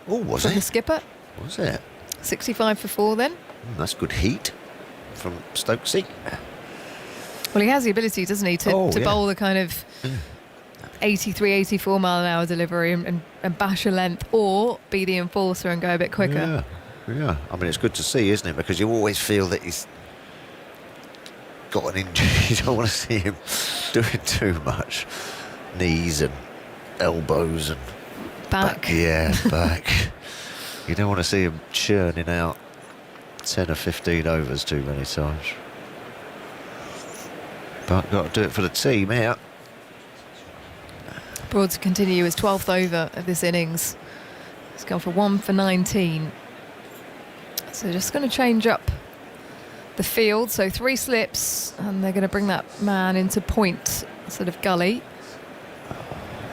Oh, was from it? the skipper. Was it? 65 for 4 then. That's good heat from Stokesy. Well, he has the ability, doesn't he, to bowl the kind of 83, 84 mile an hour delivery and bash a length, or be the enforcer and go a bit quicker. Yeah. I mean, it's good to see, isn't it? Because you always feel that he's got an injury. You don't want to see him doing too much. Knees and elbows and back. Back. You don't want to see him churning out 10 or 15 overs too many times. But got to do it for the team here. Broad to continue his 12th over of this innings. He's gone for 1 for 19. So just going to change up the field. So 3 slips, and they're going to bring that man into point, sort of gully.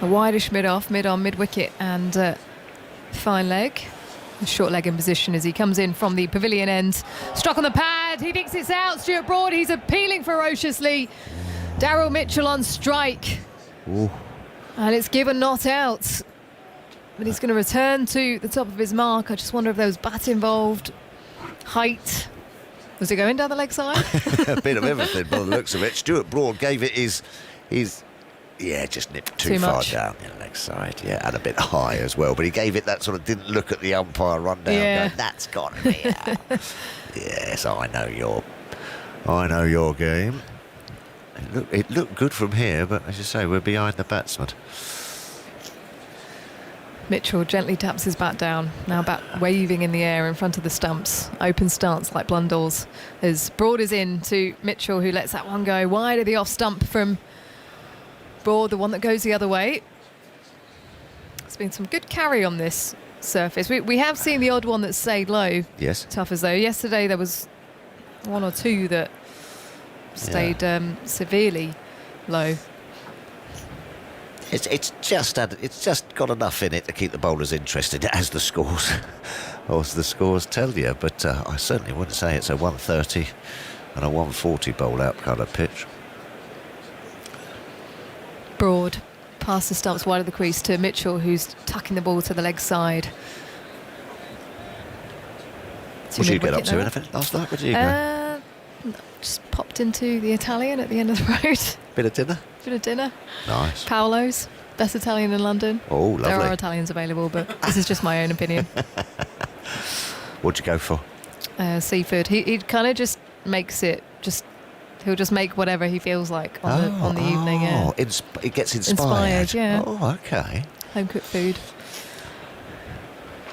A wideish mid-off, mid-on, mid-wicket, and fine leg. A short leg in position as he comes in from the pavilion end. Struck on the pad, he thinks it's out. Stuart Broad, he's appealing ferociously. Daryl Mitchell on strike. Ooh. And it's given not out. But he's going to return to the top of his mark. I just wonder if there was bat involved. Height. Was it going down the leg side? A bit of everything by the looks of it. Stuart Broad gave it his just nipped too far much down the leg side. Yeah, and a bit high as well. But he gave it that sort of, didn't look at the umpire run down. Yeah. Going, that's got to be out. Yes, I know your game. It looked good from here, but as you say, we're behind the batsman. Mitchell gently taps his bat down. Now bat waving in the air in front of the stumps. Open stance like Blundell's. As Broad is in to Mitchell, who lets that one go wide of the off stump from Broad, the one that goes the other way. There's been some good carry on this surface. We have seen the odd one that's stayed low. Yes. Tough as though. Yesterday there was 1 or 2 that stayed severely low. It's just got enough in it to keep the bowlers interested, as the scores tell you. But I certainly wouldn't say it's a 130 and a 140 bowl out kind of pitch. Broad past the stumps, wide of the crease to Mitchell, who's tucking the ball to the leg side. What did you get up to? Anything last night? Where did you go? Just popped into the Italian at the end of the road. Bit of dinner? Bit of dinner. Nice. Paolo's, best Italian in London. Oh, lovely. There are Italians available, but this is just my own opinion. What'd you go for? Seafood. He kind of just makes it, he'll just make whatever he feels like on the evening. Yeah. It gets inspired. Yeah. Oh, okay. Home cooked food.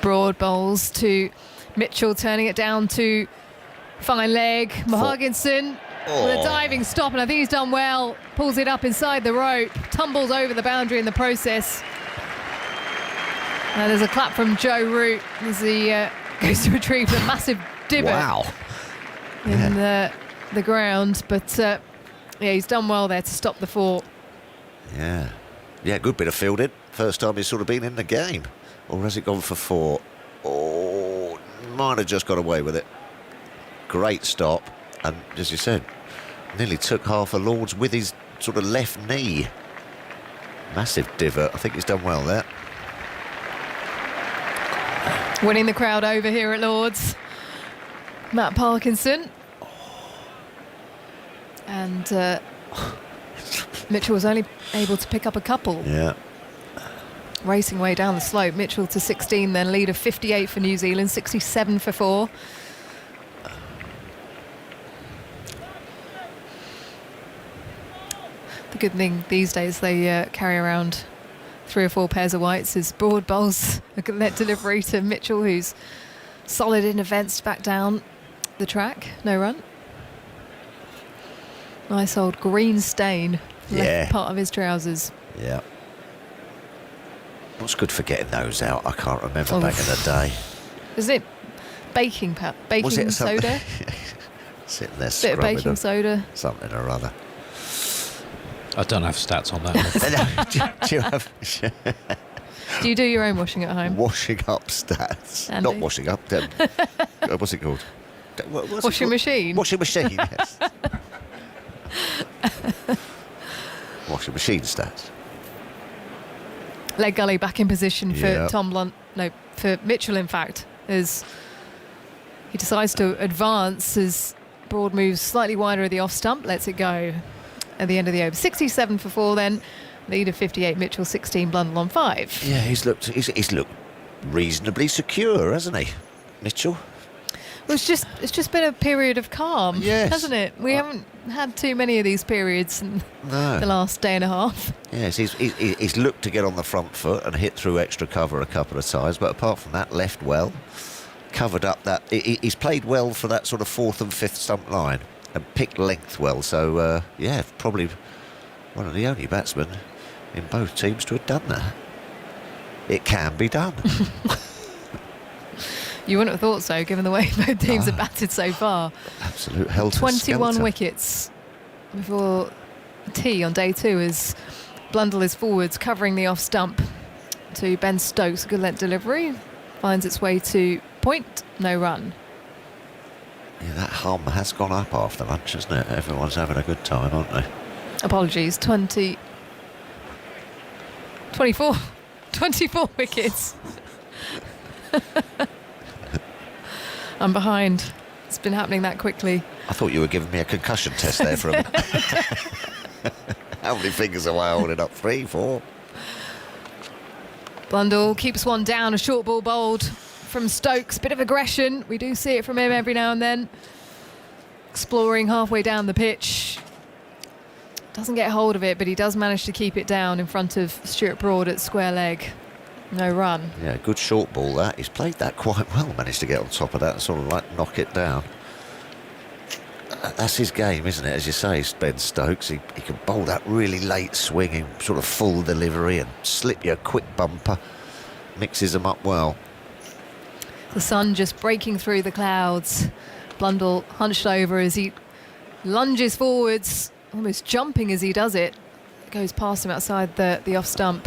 Broad bowls to Mitchell, turning it down to fine leg. Mohaginson with a diving stop, and I think he's done well. Pulls it up inside the rope, tumbles over the boundary in the process. There's a clap from Joe Root as he goes to retrieve a massive divot in the ground. But yeah, he's done well there to stop the fall. Yeah. Yeah, good bit of fielding. First time he's sort of been in the game. Or has it gone for 4? Oh, might have just got away with it. Great stop. And as you said, nearly took half a Lord's with his sort of left knee. Massive divot. I think he's done well there. Winning the crowd over here at Lord's, Matt Parkinson. And Mitchell was only able to pick up a couple. Yeah. Racing way down the slope. Mitchell to 16, then lead of 58 for New Zealand, 67 for 4. The good thing these days, they carry around 3 or 4 pairs of whites as broad bowls. A good net delivery to Mitchell, who's solid in events back down the track. No run. Nice old green stain. Left part of his trousers. Yeah. What's good for getting those out? I can't remember back in the day. Isn't it baking soda? Sitting there Bit of baking soda. Something or other. I don't have stats on that. Do you have... Do you do your own washing at home? Washing up stats. Andy? Not washing up. What's it called? Washing machine? Washing machine, yes. Washing machine stats. Leg gully back in position for Tom Blunt. No, for Mitchell, in fact, as he decides to advance as Broad moves slightly wider of the off stump, lets it go at the end of the over. 67 for 4 then. Lead of 58, Mitchell 16, Blundell on 5. Yeah, he's looked reasonably secure, hasn't he, Mitchell? Well, it's just been a period of calm, hasn't it? We haven't had too many of these periods in the last day and a half. Yes, he's looked to get on the front foot and hit through extra cover a couple of times, but apart from that, left well, covered up that. He's played well for that sort of 4th and 5th stump line and picked length well. So yeah, probably one of the only batsmen in both teams to have done that. It can be done. You wouldn't have thought so, given the way both teams have batted so far. Absolute helter 21 skelter. wickets before tea on day 2 as Blundell is forwards, covering the off stump to Ben Stokes. A good length delivery. Finds its way to point, no run. Yeah, that hum has gone up after lunch, hasn't it? Everyone's having a good time, aren't they? Apologies, 24 wickets. I'm behind. It's been happening that quickly. I thought you were giving me a concussion test there for a minute. How many fingers am I holding up? 3, 4? Blundell keeps one down, a short ball bowled from Stokes. Bit of aggression. We do see it from him every now and then. Exploring halfway down the pitch. Doesn't get hold of it, but he does manage to keep it down in front of Stuart Broad at square leg. No run. Yeah, good short ball that. He's played that quite well, managed to get on top of that and sort of like knock it down. That's his game, isn't it? As you say, Ben Stokes, he can bowl that really late swinging, sort of full delivery and slip you a quick bumper. Mixes them up well. The sun just breaking through the clouds. Blundell hunched over as he lunges forwards, almost jumping as he does it. It goes past him outside the off stump.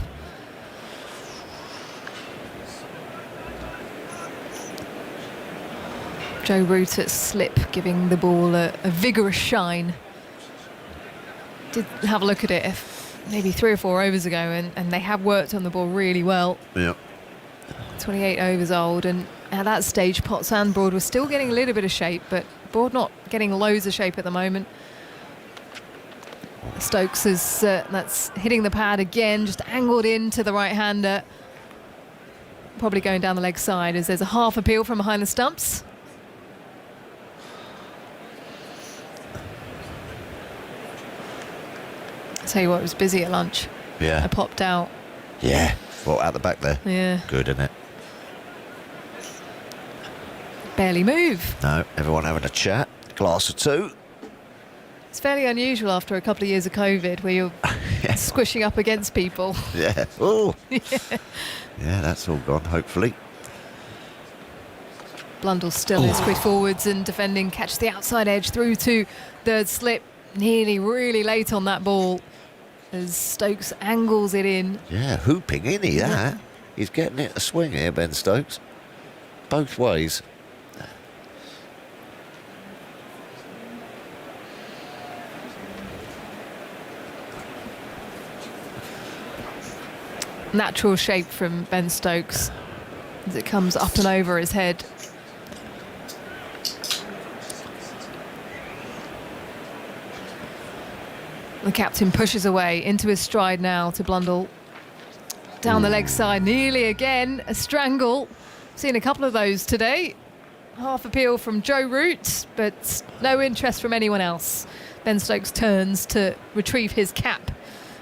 Joe Root at slip, giving the ball a vigorous shine. Did have a look at it. maybe 3 or 4 overs ago, and they have worked on the ball really well. Yeah. 28 overs old, and at that stage, Potts and Broad were still getting a little bit of shape, but Broad not getting loads of shape at the moment. Stokes is that's hitting the pad again, just angled into the right-hander. Probably going down the leg side as there's a half appeal from behind the stumps. I'll tell you what, it was busy at lunch. Yeah. I popped out. Yeah. Well, out the back there. Yeah. Good, isn't it? Barely move. No, everyone having a chat. Glass of 2. It's fairly unusual after a couple of years of COVID where you're squishing up against people. Yeah. Oh. Yeah. Yeah, that's all gone, hopefully. Blundell still is quick forwards and defending, catch the outside edge through to third slip. Nearly really late on that ball as Stokes angles it in. Yeah, hooping, isn't he, that? He's getting it a swing here, Ben Stokes. Both ways. Natural shape from Ben Stokes as it comes up and over his head. The captain pushes away into his stride now to Blundell. Down the leg side, nearly again, a strangle. Seen a couple of those today. Half appeal from Joe Root, but no interest from anyone else. Ben Stokes turns to retrieve his cap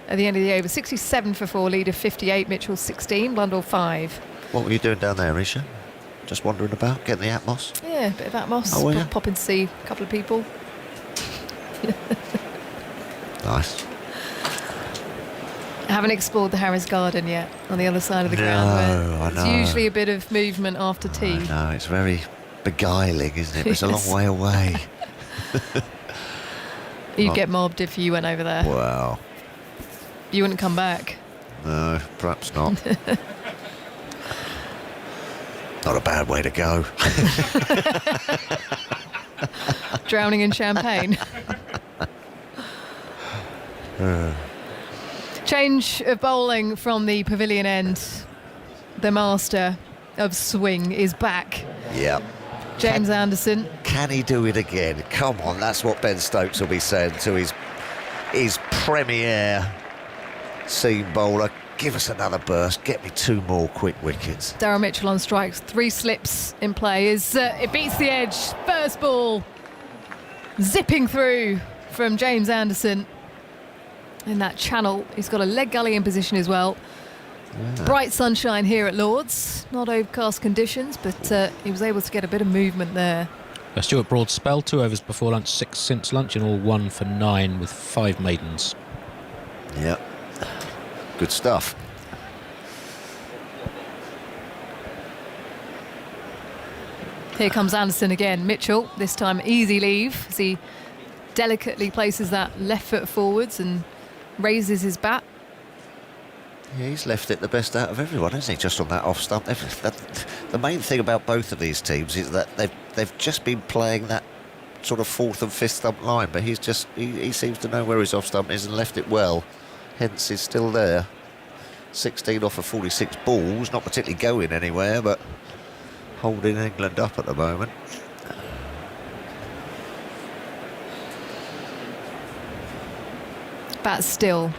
at the end of the over. 67 for 4, lead of 58, Mitchell 16, Blundell 5. What were you doing down there, Risha? Just wandering about, getting the Atmos? Yeah, a bit of Atmos. Oh, yeah? Pop in to see a couple of people. Nice. I haven't explored the Harris Garden yet on the other side of the ground. Where I there's know. usually a bit of movement after tea. No, it's very beguiling, isn't it? But it's a long Yes. way away. You'd Oh. get mobbed if you went over there. Wow. You wouldn't come back. No, perhaps not. Not a bad way to go. Drowning in champagne. Change of bowling from the pavilion end. The master of swing is back. Yeah. James Anderson. Can he do it again? Come on, that's what Ben Stokes will be saying to his premier seam bowler. Give us another burst. Get me 2 more quick wickets. Darryl Mitchell on strikes. 3 slips in play. It beats the edge. First ball zipping through from James Anderson in that channel. He's got a leg gully in position as well. Yeah. Bright sunshine here at Lord's. Not overcast conditions, but he was able to get a bit of movement there. Stuart Broad spell, 2 overs before lunch, 6 since lunch, and all 1 for 9 with 5 maidens. Yeah. Good stuff. Here comes Anderson again. Mitchell, this time easy leave as he delicately places that left foot forwards and raises his bat. Yeah, he's left it the best out of everyone, hasn't he? Just on that off stump. The main thing about both of these teams is that they've just been playing that sort of 4th and 5th stump line, but he seems to know where his off stump is and left it well. Hence, he's still there. 16 off of 46 balls, not particularly going anywhere, but holding England up at the moment. Bat still.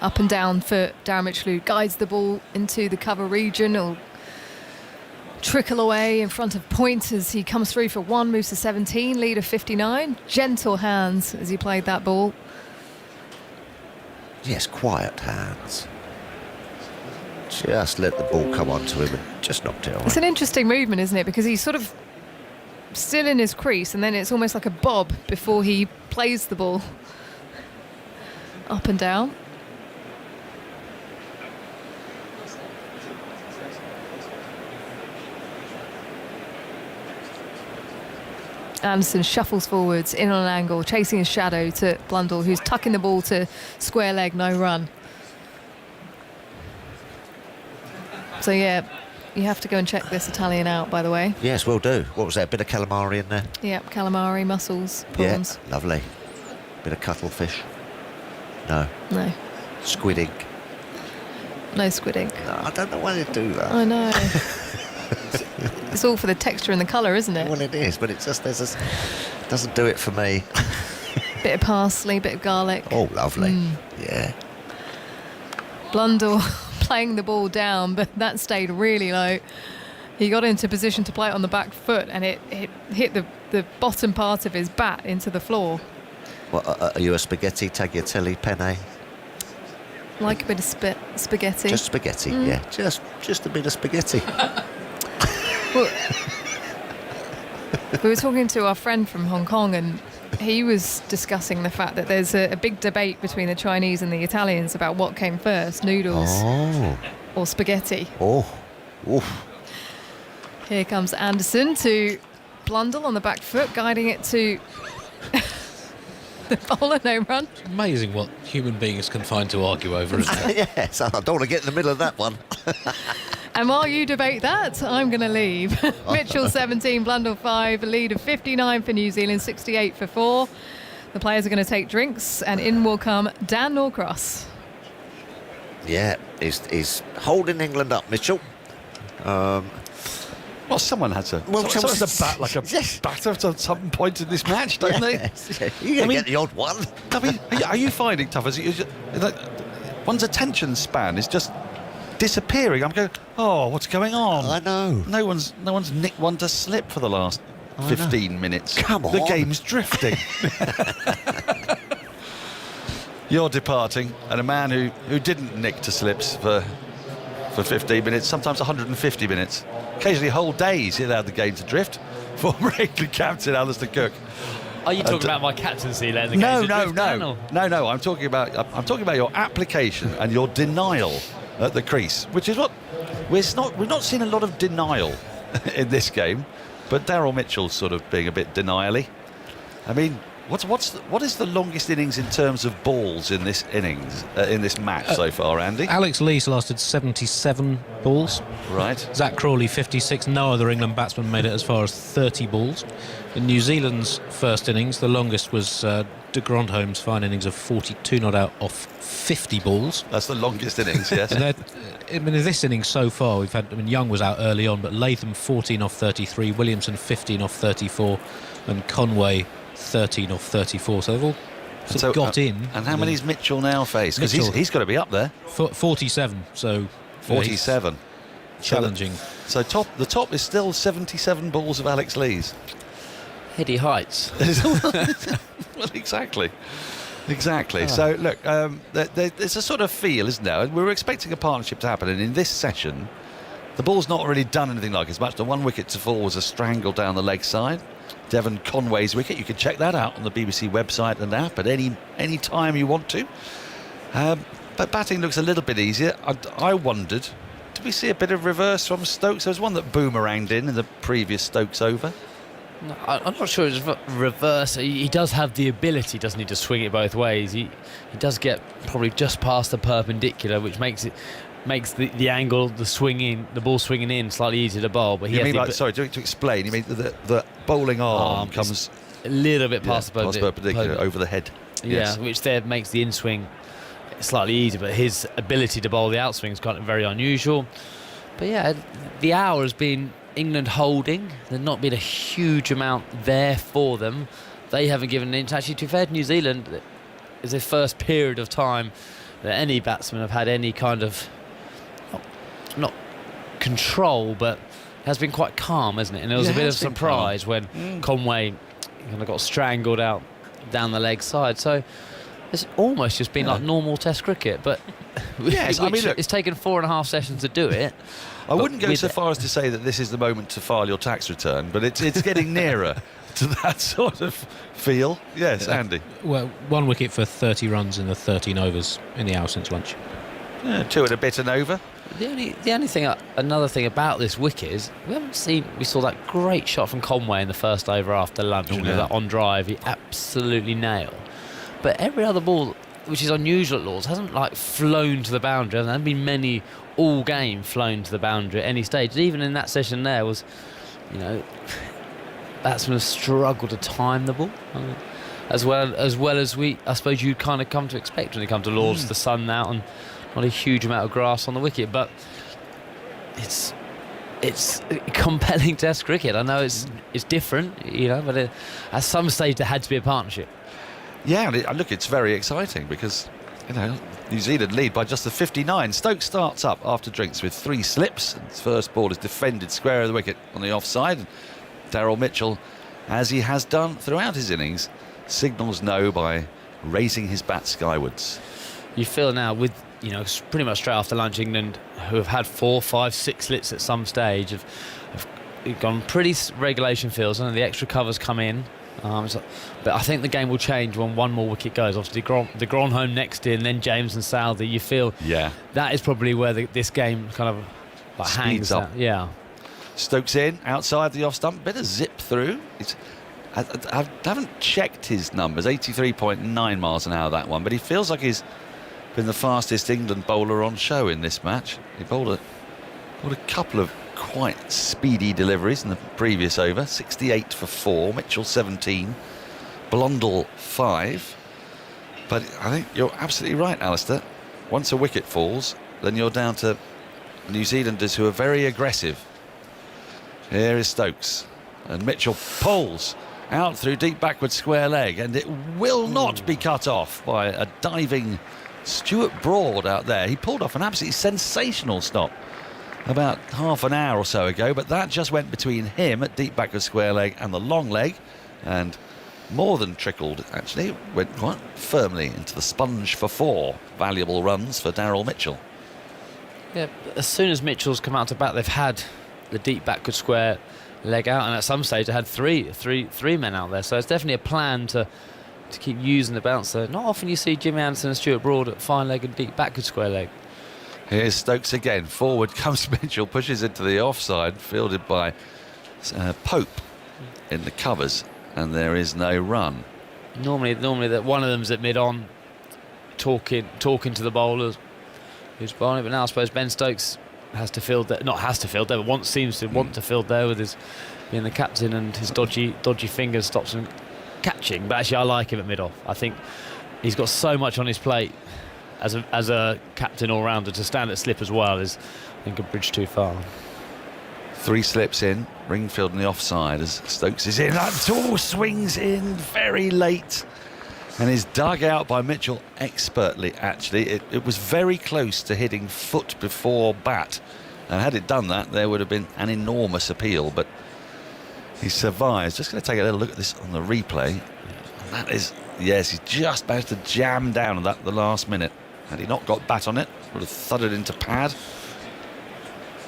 Up and down for Darren Mitchell, who guides the ball into the cover region. Or trickle away in front of point as he comes through for 1, moves to 17, lead of 59. Gentle hands as he played that ball. Yes, quiet hands. Just let the ball come onto him and just knocked it away. It's an interesting movement, isn't it? Because he's sort of still in his crease and then it's almost like a bob before he plays the ball. Up and down. Anderson shuffles forwards in on an angle, chasing his shadow to Blundell, who's tucking the ball to square leg, no run. So yeah, you have to go and check this Italian out, by the way. Yes, will do. What was that? A bit of calamari in there? Yep, calamari, mussels, prawns. Yeah, lovely. Bit of cuttlefish. No. No. Squid ink. No squid ink. No, I don't know why they do that. I know. It's all for the texture and the colour, isn't it? Well, it is, but it just doesn't do it for me. Bit of parsley, bit of garlic. Oh, lovely. Yeah. Blundell playing the ball down, but that stayed really low. He got into position to play it on the back foot, and it hit the bottom part of his bat into the floor. What, are you a spaghetti tagliatelle penne? Like a bit of spaghetti. Just spaghetti, yeah. Just a bit of spaghetti. Well, we were talking to our friend from Hong Kong, and he was discussing the fact that there's a big debate between the Chinese and the Italians about what came first, noodles or spaghetti. Oh, oof. Here comes Anderson to Blundell on the back foot, guiding it to the bowler, no run. Amazing what human beings can find to argue over, isn't it? Yes, I don't want to get in the middle of that one. And while you debate that, I'm going to leave. Mitchell 17, Blundell 5, a lead of 59 for New Zealand, 68 for 4. The players are going to take drinks, and in will come Dan Norcross. Yeah, he's holding England up, Mitchell. Well, someone had to. Well, someone has to bat like a batter at some point in this match, don't they? You're going to get the odd one. I mean, are you finding, Tuffers, like, one's attention span is just disappearing? I'm going, oh, what's going on? I know. No one's nicked one to slip for the last 15 minutes. Come on. The game's drifting. You're departing, and a man who didn't nick to slips for 15 minutes, sometimes 150 minutes. Occasionally whole days he allowed the game to drift. Former England captain Alistair Cook. Are you talking about my captaincy letting the game to drift? No. I'm talking about your application and your denial at the crease, which is what we've not seen a lot of denial in this game, but Daryl Mitchell's sort of being a bit denial-y. I mean, what is the longest innings in terms of balls in this match so far, Andy? Alex Lees lasted 77 balls. Right. Zach Crawley 56. No other England batsman made it as far as 30 balls. In New Zealand's first innings, the longest was de Grandhomme's fine innings of 42 not out off 50 balls. That's the longest innings, yes. In this innings so far, we've had. Young was out early on, but Latham 14 off 33, Williamson 15 off 34, and Conway 13 off 34, so they've all got in. And how many's Mitchell now faced? Because he's got to be up there. 47, so 47. Challenging. So the top is still 77 balls of Alex Lees. Heady heights. Well, exactly. So look, there's a sort of feel, isn't there? We were expecting a partnership to happen, and in this session the ball's not really done anything like as much. The one wicket to fall was a strangle down the leg side. Devon Conway's wicket. You can check that out on the BBC website and app at any time you want to. But batting looks a little bit easier. I wondered, did we see a bit of reverse from Stokes? There was one that boomeranged in the previous Stokes over. No, I'm not sure it's reverse. He does have the ability, doesn't he, to swing it both ways. He does get probably just past the perpendicular, which makes the angle, the ball swinging in slightly easier to bowl. But to explain, you mean the bowling arm comes a little bit past the perpendicular over the head. Yeah, yes. which there makes the in-swing slightly easier, but his ability to bowl the outswing is kind of very unusual. But yeah, the hour has been England holding. There's not been a huge amount there for them. They haven't given an inch. Actually, to be fair to New Zealand, it's their first period of time that any batsman have had any kind of not control, but has been quite calm, hasn't it? And there was a bit of surprise when Conway kind of got strangled out down the leg side. So it's almost just been like normal Test cricket, but yes, I mean, look, it's taken 4.5 sessions to do it. I wouldn't go so far as to say that this is the moment to file your tax return, but it's getting nearer to that sort of feel. Yes, Andy. Well, one wicket for 30 runs in the 13 overs in the hour since lunch. 2 and a bit and over. The only thing, another thing about this wicket is we saw that great shot from Conway in the first over after lunch, that on drive he absolutely nailed. But every other ball, which is unusual at Lords, hasn't flown to the boundary. There haven't been many all game flown to the boundary at any stage. And even in that session there was, batsmen have struggled to time the ball. as well as I suppose you kind of come to expect when it comes to Lords. The sun out and not a huge amount of grass on the wicket, but it's compelling Test cricket. I know it's different, but at some stage there had to be a partnership. Yeah, and look, it's very exciting because New Zealand lead by just the 59. Stokes starts up after drinks with 3 slips. His first ball is defended square of the wicket on the offside. Daryl Mitchell, as he has done throughout his innings, signals no by raising his bat skywards. You feel now with pretty much straight after lunch, England, who have had 4, 5, 6 slits at some stage, have gone pretty regulation fields, and the extra covers come in. But I think the game will change when one more wicket goes. Obviously, de Grandhomme next in, then James and Southey. You feel that is probably where this game kind of hangs up. Yeah. Stokes in, outside the off stump, bit of zip through. I haven't checked his numbers, 83.9 miles an hour, that one, but he feels like he's been the fastest England bowler on show in this match. He bowled a couple of quite speedy deliveries in the previous over. 68 for 4, Mitchell 17, Blundell 5. But I think you're absolutely right, Alistair. Once a wicket falls, then you're down to New Zealanders who are very aggressive. Here is Stokes, and Mitchell pulls out through deep backward square leg, and it will not be cut off by a diving Stuart Broad out there. He pulled off an absolutely sensational stop about half an hour or so ago, but that just went between him at deep backward square leg and the long leg, and more than trickled, actually. Went quite firmly into the sponge for 4 valuable runs for Daryl Mitchell. Yeah, as soon as Mitchell's come out to bat, they've had the deep backward square leg out, and at some stage they had three men out there, so it's definitely a plan to keep using the bouncer. Not often you see Jimmy Anderson and Stuart Broad at fine leg and deep backward square leg. Here's Stokes again. Forward comes Mitchell, pushes into the offside, fielded by Pope in the covers, and there is no run. Normally that one of them's at mid-on, talking to the bowlers who's bowling, but now I suppose Ben Stokes has to field there, but seems to want to field there with his being the captain, and his dodgy fingers stops him catching. But actually I like him at mid-off. I think he's got so much on his plate as a captain all-rounder. To stand at slip as well is, I think, a bridge too far. 3 slips in, Ringfield in the offside as Stokes is in. That all swings in very late and is dug out by Mitchell expertly, actually. It was very close to hitting foot before bat, and had it done that, there would have been an enormous appeal, but he survives. Just going to take a little look at this on the replay. And that is, yes, he just managed to jam down on that at the last minute. Had he not got bat on it, would have thudded into pad.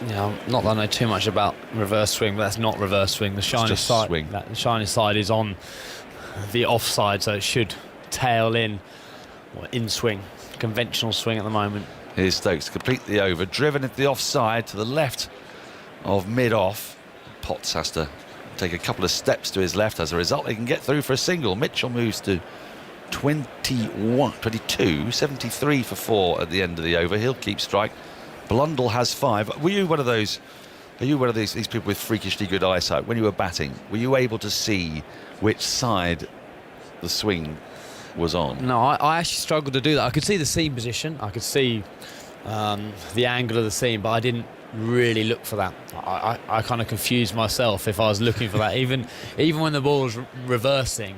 Yeah, not that I know too much about reverse swing, but that's not reverse swing. The shiny side, the shiny side is on the offside, so it should tail in, or in swing, conventional swing at the moment. Here's Stokes to complete the over, driven into the offside to the left of mid-off. Potts has to take a couple of steps to his left. As a result, he can get through for a single. Mitchell moves to 22, 73 for 4 at the end of the over. He'll keep strike. Blundell has 5. Were you one of those? Are you one of these people with freakishly good eyesight? When you were batting, were you able to see which side the swing was on? No, I actually struggled to do that. I could see the seam position. I could see the angle of the seam, but I didn't really look for that. I kind of confused myself if I was looking for that. Even when the ball was reversing,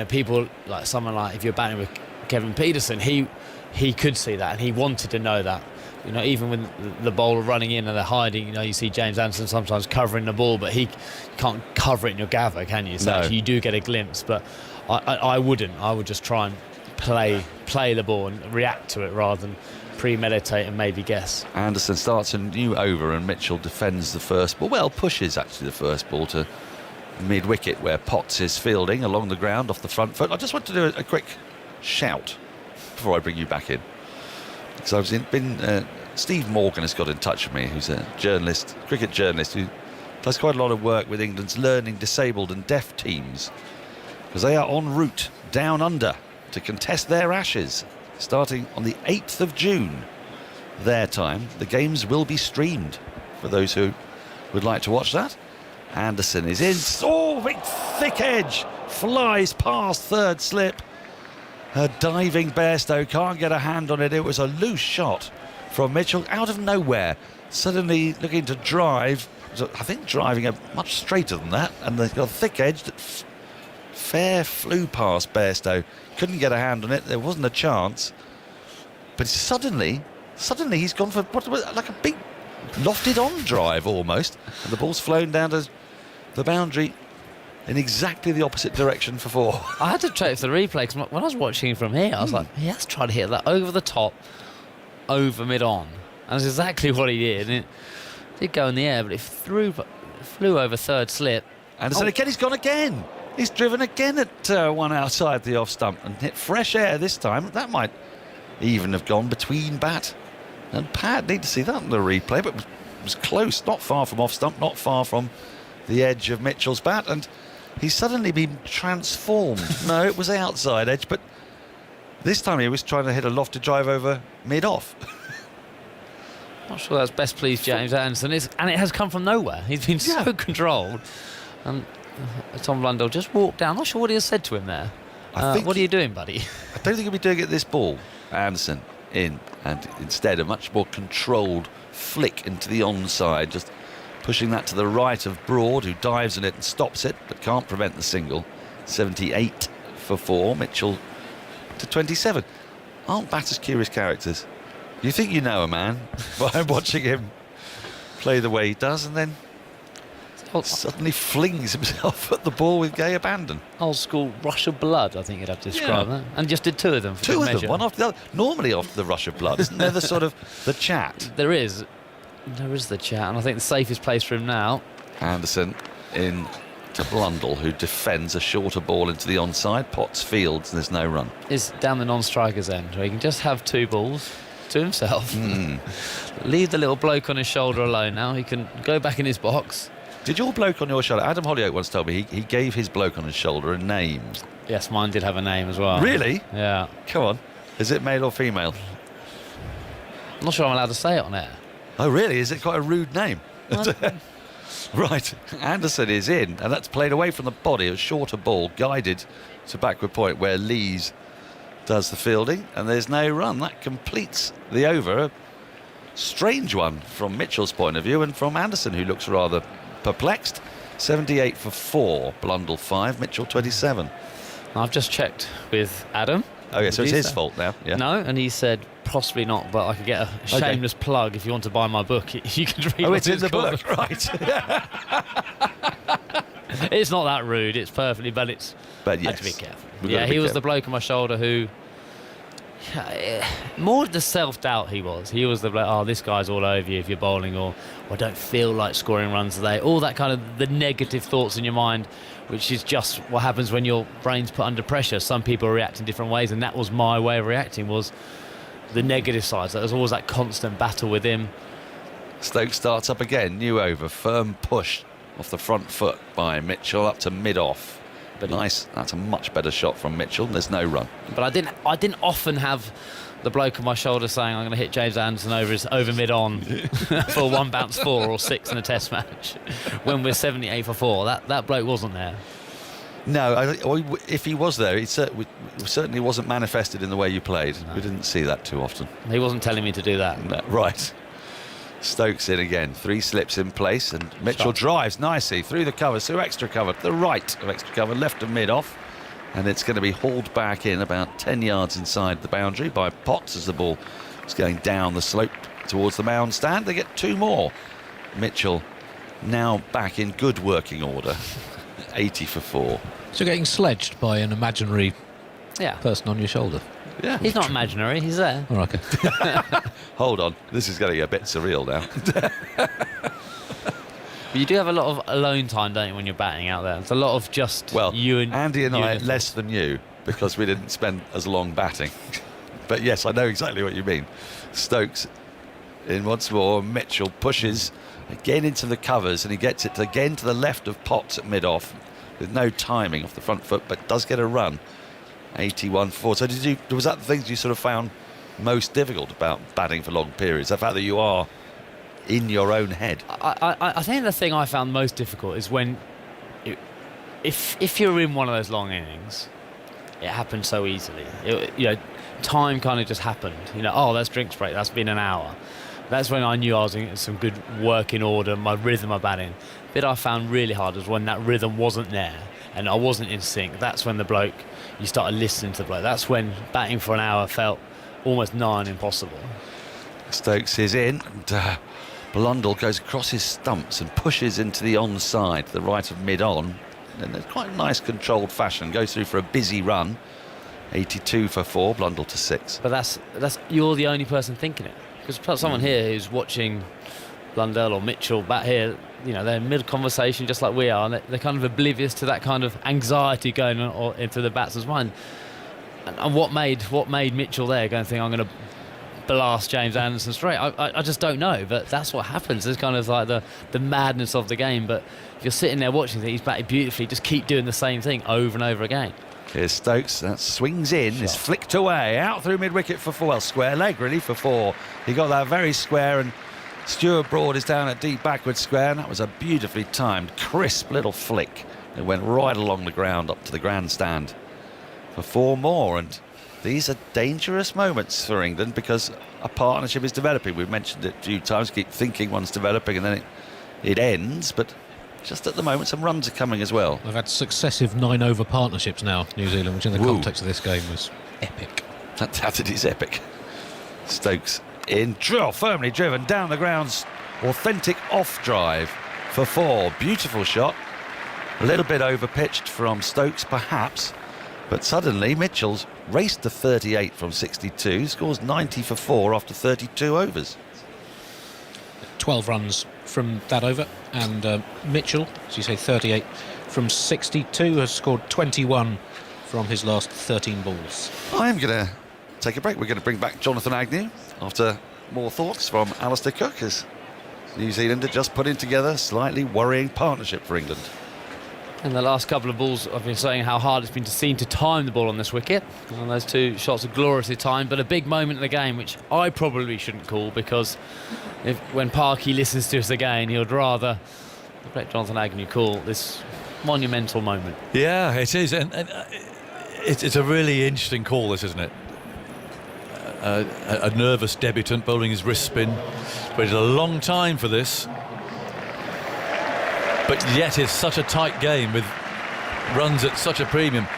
people like someone like, if you're batting with Kevin Peterson, he could see that and he wanted to know that. Even when the bowler running in and they're hiding, you see James Anderson sometimes covering the ball, but he can't cover it in your gather, can you? So no. Actually you do get a glimpse, but I wouldn't. I would just try and play the ball and react to it rather than premeditate and maybe guess. Anderson starts a new over and Mitchell defends the first ball. Well, pushes actually the first ball to mid-wicket where Potts is fielding along the ground off the front foot. I just want to do a quick shout before I bring you back in. So Steve Morgan has got in touch with me, who's a journalist, cricket journalist, who does quite a lot of work with England's learning disabled and deaf teams, because they are en route down under to contest their Ashes, starting on the 8th of June, their time. The games will be streamed for those who would like to watch that. Anderson is in. Oh, big thick edge. flies past third slip. A diving Bairstow can't get a hand on it. It was a loose shot from Mitchell out of nowhere. Suddenly looking to drive. I think driving much straighter than that, and they've got a thick edge that fair flew past Bairstow. Couldn't get a hand on it. There wasn't a chance. But suddenly he's gone for like a big lofted on drive almost, and the ball's flown down to the boundary in exactly the opposite direction for 4. I had to check the replay because when I was watching from here, I was like, he has tried to hit that over the top, over mid-on. And that's exactly what he did. And it did go in the air, but it flew over third slip. Anderson again, he's gone again. He's driven again at one outside the off stump and hit fresh air this time. That might even have gone between bat and pad. Need to see that in the replay, but it was close, not far from off stump, not far from the edge of Mitchell's bat, and he's suddenly been transformed. No, it was outside edge, but this time he was trying to hit a lofted drive over mid-off. Not sure that's best pleased James Anderson, and it has come from nowhere. He's been so controlled. And Tom Blundell just walked down. Not sure what he has said to him there. What are you doing, buddy? I don't think he'll be doing it this ball. Anderson in, and instead a much more controlled flick into the onside, just pushing that to the right of Broad, who dives in it and stops it, but can't prevent the single. 78 for 4, Mitchell to 27. Aren't batters curious characters? You think you know a man by watching him play the way he does, and then suddenly flings himself at the ball with gay abandon. Old school rush of blood, I think you'd have to describe that. And just did 2 of them for Two good of measure. them, one after the other. Normally after the rush of blood, isn't there the sort of the chat? There is the chat, and I think the safest place for him now. Anderson in to Blundell, who defends a shorter ball into the onside. Potts fields, and there's no run. Is down the non-striker's end, where he can just have 2 balls to himself. Leave the little bloke on his shoulder alone now. He can go back in his box. Did your bloke on your shoulder? Adam Hollyoake once told me he gave his bloke on his shoulder a name. Yes, mine did have a name as well. Really? Yeah. Come on. Is it male or female? I'm not sure I'm allowed to say it on air. Oh, really? Is it quite a rude name? Right. Anderson is in, and that's played away from the body. A shorter ball guided to backward point where Lees does the fielding, and there's no run. That completes the over. A strange one from Mitchell's point of view, and from Anderson, who looks rather perplexed. 78 for 4, Blundell 5, Mitchell 27. I've just checked with Adam. Oh, yeah, so it's his fault now. Yeah. No, and he said possibly not, but I could get a shameless plug if you want to buy my book. You can read. Oh, it's in the book, right? It's not that rude. It's perfectly, but it's. But yes, I had to be careful. Yeah, he was the bloke on my shoulder who. More of the self-doubt he was. He was the bloke, oh, this guy's all over you if you're bowling, or I don't feel like scoring runs today. All that kind of the negative thoughts in your mind, which is just what happens when your brain's put under pressure. Some people react in different ways, and that was my way of reacting, was the negative side. So there's always that constant battle with him. Stokes starts up again, new over, firm push off the front foot by Mitchell up to mid-off. But nice, that's a much better shot from Mitchell. There's no run. But I didn't often have the bloke on my shoulder saying I'm going to hit James Anderson over mid-on for 1 bounce 4 or 6 in a test match when we're 78 for 4. That bloke wasn't there. No, if he was there, it certainly wasn't manifested in the way you played. No. We didn't see that too often. He wasn't telling me to do that. No, right. Stokes in again, 3 slips in place, and Mitchell drives nicely through the cover, through extra cover, to the right of extra cover, left of mid-off, and it's going to be hauled back in about 10 yards inside the boundary by Potts as the ball is going down the slope towards the mound stand. They get 2 more. Mitchell now back in good working order, 80 for 4. So you're getting sledged by an imaginary person on your shoulder. Yeah, he's not imaginary, he's there. Oh, okay. Hold on, this is getting a bit surreal now. But you do have a lot of alone time, don't you, when you're batting out there? It's a lot of just you and Andy and I, and less than you, because we didn't spend as long batting. But yes, I know exactly what you mean. Stokes in once more. Mitchell pushes again into the covers, and he gets it again to the left of Potts at mid-off with no timing off the front foot, but does get a run. 81 for 4. So was that the things you sort of found most difficult about batting for long periods? The fact that you are in your own head? I think the thing I found most difficult is when if you're in one of those long innings, it happens so easily. Time kind of just happened. That's drinks break. That's been an hour. That's when I knew I was in some good working order, my rhythm of batting. The bit I found really hard was when that rhythm wasn't there and I wasn't in sync. That's when you started listening to the bloke. That's when batting for an hour felt almost nigh on impossible. Stokes is in, and Blundell goes across his stumps and pushes into the onside, the right of mid-on. In a quite nice controlled fashion, goes through for a busy run. 82 for 4, Blundell to 6. But that's you're the only person thinking it. Because someone here who's watching Blundell or Mitchell bat here, they're mid-conversation just like we are, and they're kind of oblivious to that kind of anxiety going on into the batsman's mind. And what made Mitchell there going to think, I'm going to blast James Anderson straight? I just don't know, but that's what happens. There's kind of like the madness of the game. But if you're sitting there watching, he's batted beautifully, just keep doing the same thing over and over again. Here's Stokes, that swings in, is flicked away, out through mid-wicket for 4, square leg really for 4. He got that very square, and Stuart Broad is down at deep backward square, and that was a beautifully timed, crisp little flick that went right along the ground up to the grandstand for 4 more. And these are dangerous moments for England because a partnership is developing. We've mentioned it a few times, keep thinking one's developing and then it ends, but just at the moment some runs are coming as well. They've had successive 9-over partnerships now, New Zealand, which in the context of this game was epic. That it is epic. Stokes in, firmly driven down the grounds, authentic off drive for 4. Beautiful shot, a little bit over pitched from Stokes perhaps, but suddenly Mitchell's raced to 38 from 62, scores 90 for 4 after 32 overs. 12 runs from that over, and Mitchell, as you say, 38 from 62, has scored 21 from his last 13 balls. I'm going to take a break. We're going to bring back Jonathan Agnew after more thoughts from Alistair Cook, as New Zealand are just putting together a slightly worrying partnership for England. In the last couple of balls, I've been saying how hard it's been to seem to time the ball on this wicket. And those 2 shots are gloriously timed, but a big moment in the game, which I probably shouldn't call, because when Parky listens to us again, he'll rather let Jonathan Agnew call this monumental moment. Yeah, it is, and it's a really interesting call, this, isn't it? A nervous debutant bowling his wrist spin, waited a long time for this. But yet it's such a tight game with runs at such a premium.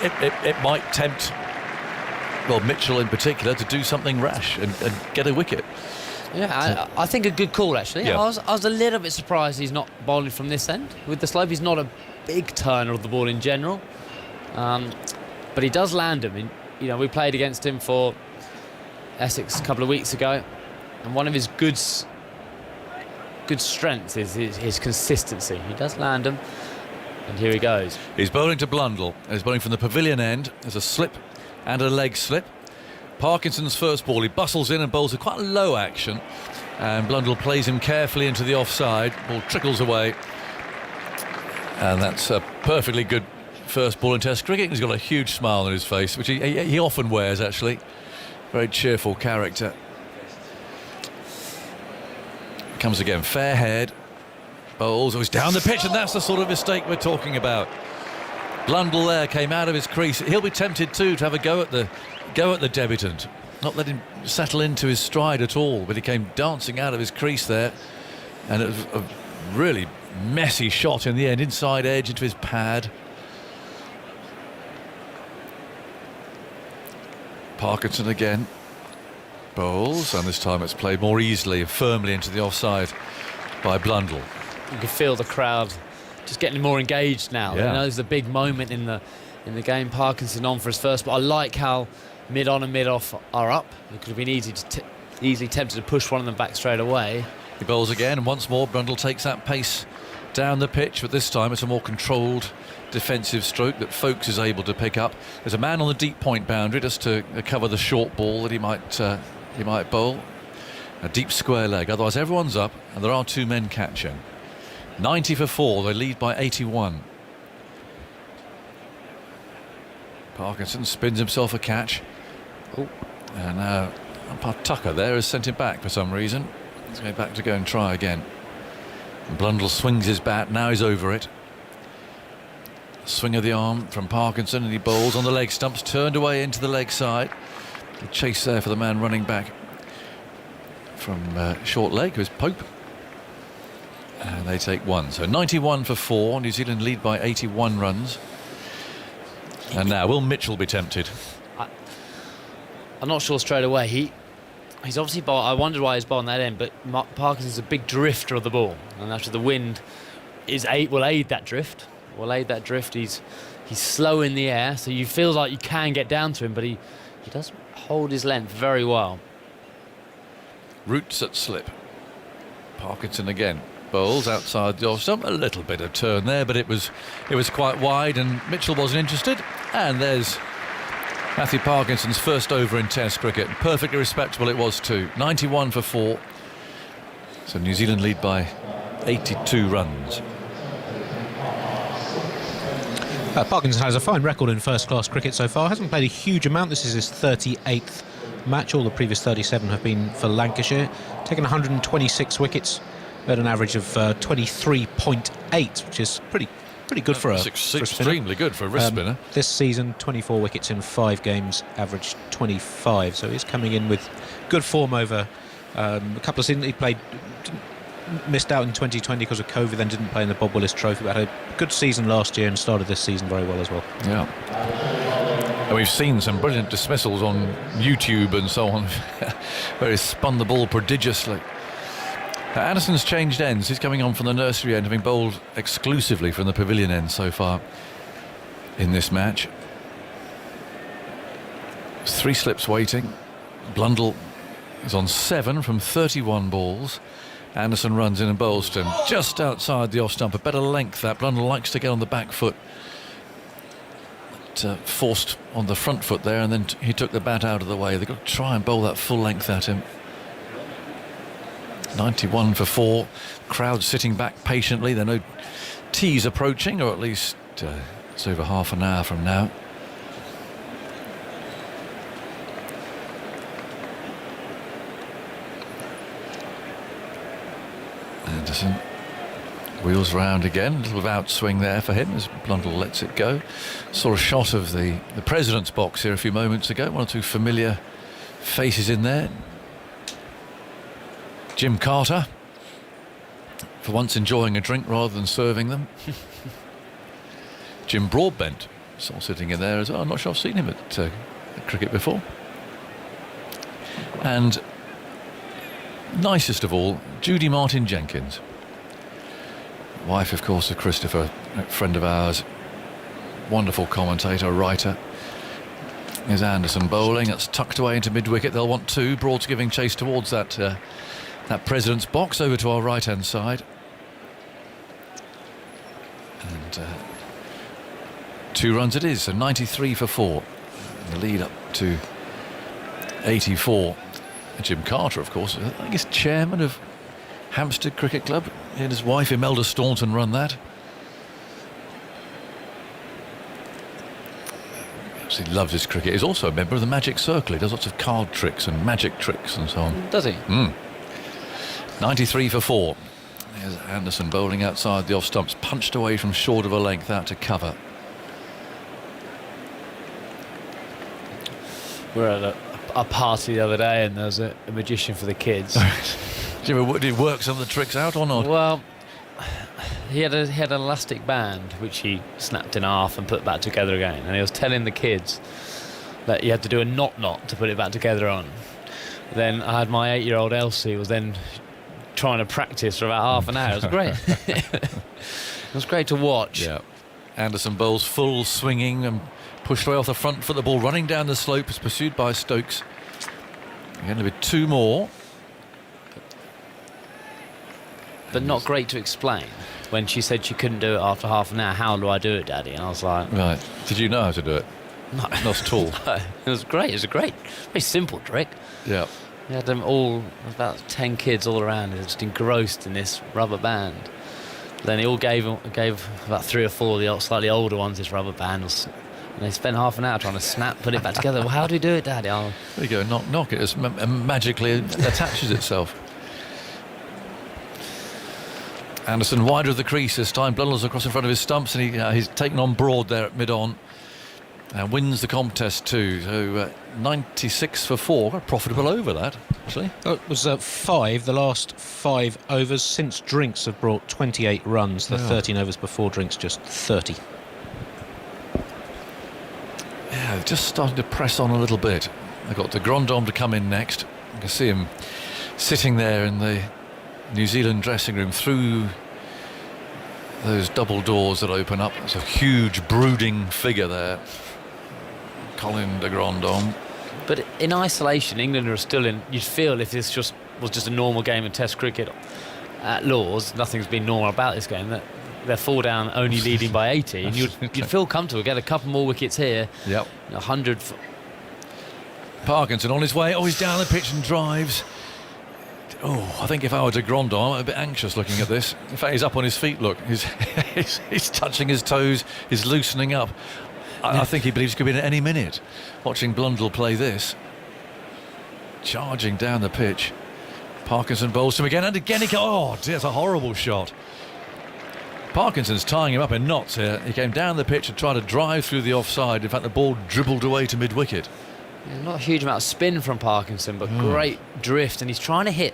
It might tempt, Mitchell in particular, to do something rash and get a wicket. Yeah, I think a good call, actually. Yeah. I was a little bit surprised he's not bowling from this end. With the slope, he's not a big turner of the ball in general. But he does land him. We played against him for Essex a couple of weeks ago, and one of his good strength is his consistency. He does land them, and here he goes. He's bowling to Blundell. He's bowling from the pavilion end. There's a slip and a leg slip. Parkinson's first ball. He bustles in and bowls a quite low action, and Blundell plays him carefully into the offside. Ball trickles away, and that's a perfectly good first ball in Test cricket. He's got a huge smile on his face, which he often wears, actually. Very cheerful character. Comes again, fair head, bowls, he's down the pitch, and that's the sort of mistake we're talking about. Blundell there came out of his crease. He'll be tempted too to have a go at the debutant, not let him settle into his stride at all, but he came dancing out of his crease there, and it was a really messy shot in the end, inside edge into his pad. Parkinson again. Bowls, and this time it's played more easily, firmly into the offside by Blundell. You can feel the crowd just getting more engaged now. Yeah. There's a big moment in the game. Parkinson on for his first, but I like how mid-on and mid-off are up. It could have been easily tempted to push one of them back straight away. He bowls again, and once more Blundell takes that pace down the pitch, but this time it's a more controlled defensive stroke that Folkes is able to pick up. There's a man on the deep point boundary just to cover the short ball that he might bowl. A deep square leg, otherwise everyone's up, and there are 2 men catching. 90 for 4, they lead by 81. Parkinson spins himself a catch. And umpire Tucker there has sent him back for some reason. He's going back to go and try again. And Blundell swings his bat, now he's over it. Swing of the arm from Parkinson, and he bowls on the leg stumps, turned away into the leg side. The chase there for the man running back from short leg, who's Pope. And they take one. So 91 for 4. New Zealand lead by 81 runs. And now, will Mitchell be tempted? I'm not sure straight away. He's obviously bowled. I wondered why he's bowling that end, but Parkinson's a big drifter of the ball, and after the wind will aid that drift. He's slow in the air, so you feel like you can get down to him, but he does hold his length very well. Roots at slip. Parkinson again. Bowls outside the off stump. A little bit of turn there, but it was quite wide, and Mitchell wasn't interested. And there's Matthew Parkinson's first over in Test cricket. Perfectly respectable it was too. 91 for 4. So New Zealand lead by 82 runs. Parkinson has a fine record in first-class cricket so far. Hasn't played a huge amount. This is his 38th match. All the previous 37 have been for Lancashire. Taken 126 wickets at an average of 23.8, which is pretty good for a spinner. Extremely good for a wrist spinner. This season, 24 wickets in 5 games, average 25. So he's coming in with good form over a couple of seasons. He missed out in 2020 because of COVID, then didn't play in the Bob Willis Trophy, but had a good season last year and started this season very well as well. Yeah. And we've seen some brilliant dismissals on YouTube and so on, where he's spun the ball prodigiously. Anderson's changed ends. He's coming on from the nursery end, having bowled exclusively from the pavilion end so far in this match. 3 slips waiting. Blundell is on 7 from 31 balls. Anderson runs in and bowls to him just outside the off stump. A better length that. Blundell likes to get on the back foot. Forced on the front foot there, and then he took the bat out of the way. They've got to try and bowl that full length at him. 91 for 4. Crowd sitting back patiently. There are no teas approaching, or at least it's over half an hour from now. Anderson wheels round again. A little outswing there for him as Blundell lets it go. Saw a shot of the president's box here a few moments ago. 1 or 2 familiar faces in there. Jim Carter, for once enjoying a drink rather than serving them. Jim Broadbent, saw sitting in there as well. I'm not sure I've seen him at cricket before. And nicest of all, Judy Martin Jenkins. Wife, of course, of Christopher, a friend of ours. Wonderful commentator, writer. Here's Anderson bowling. That's tucked away into mid-wicket. They'll want 2. Broad's giving chase towards that president's box over to our right-hand side. And 2 runs it is, so 93 for 4. The lead up to 84. And Jim Carter, of course, I think he's chairman of Hampstead Cricket Club. He and his wife Imelda Staunton run that. He loves his cricket. He's also a member of the Magic Circle. He does lots of card tricks and magic tricks and so on. Does he? 93 for 4. There's Anderson bowling outside the off stumps, punched away from short of a length out to cover. We're at a party the other day, and there was a magician for the kids. Did he work some of the tricks out or not? Well, he had an elastic band which he snapped in half and put back together again, and he was telling the kids that you had to do a knot to put it back together on. Then I had my 8-year-old Elsie was then trying to practice for about half an hour. It was great. It was great to watch. Yeah. Anderson bowls full, swinging and pushed away off the front foot. The ball running down the slope is pursued by Stokes. Going to be 2 more. But not great to explain. When she said she couldn't do it after half an hour, how do I do it, Daddy? And I was like... Right. Did you know how to do it? No. Not at all. No. It was great. It was a very simple trick. Yeah. We had them all, about 10 kids all around, just engrossed in this rubber band. Then he all gave about 3 or 4 of the slightly older ones this rubber band. And they spent half an hour trying to put it back together. Well, how do we do it, Daddy? There you go. Knock. It just magically attaches itself. Anderson wider of the crease this time. Blundell's across in front of his stumps, and he's taken on Broad there at mid-on and wins the contest too. So 96 for 4, a profitable over that, actually. It was 5, the last 5 overs since Drinks have brought 28 runs. The 13 overs before Drinks just 30. Yeah, just starting to press on a little bit. They've got de Grandhomme to come in next. You can see him sitting there in the New Zealand dressing room through those double doors that open up. It's a huge brooding figure there, Colin de Grandhomme. But in isolation, England are still in. You'd feel if this was just a normal game of Test cricket at Lord's, nothing's been normal about this game. That they're 4 down, only leading by 80, and you'd feel comfortable. Get a couple more wickets here. Yep. 100. Parkinson on his way. Oh, he's down the pitch and drives. Oh, I think if I were de Grandhomme, I'm a bit anxious looking at this. In fact, he's up on his feet, look. He's touching his toes, he's loosening up. I think he believes he could be in at any minute. Watching Blundell play this. Charging down the pitch. Parkinson bowls him again, and again he can. Oh, dear, it's a horrible shot. Parkinson's tying him up in knots here. He came down the pitch and tried to drive through the offside. In fact, the ball dribbled away to mid-wicket. Yeah, not a huge amount of spin from Parkinson, but great drift, and he's trying to hit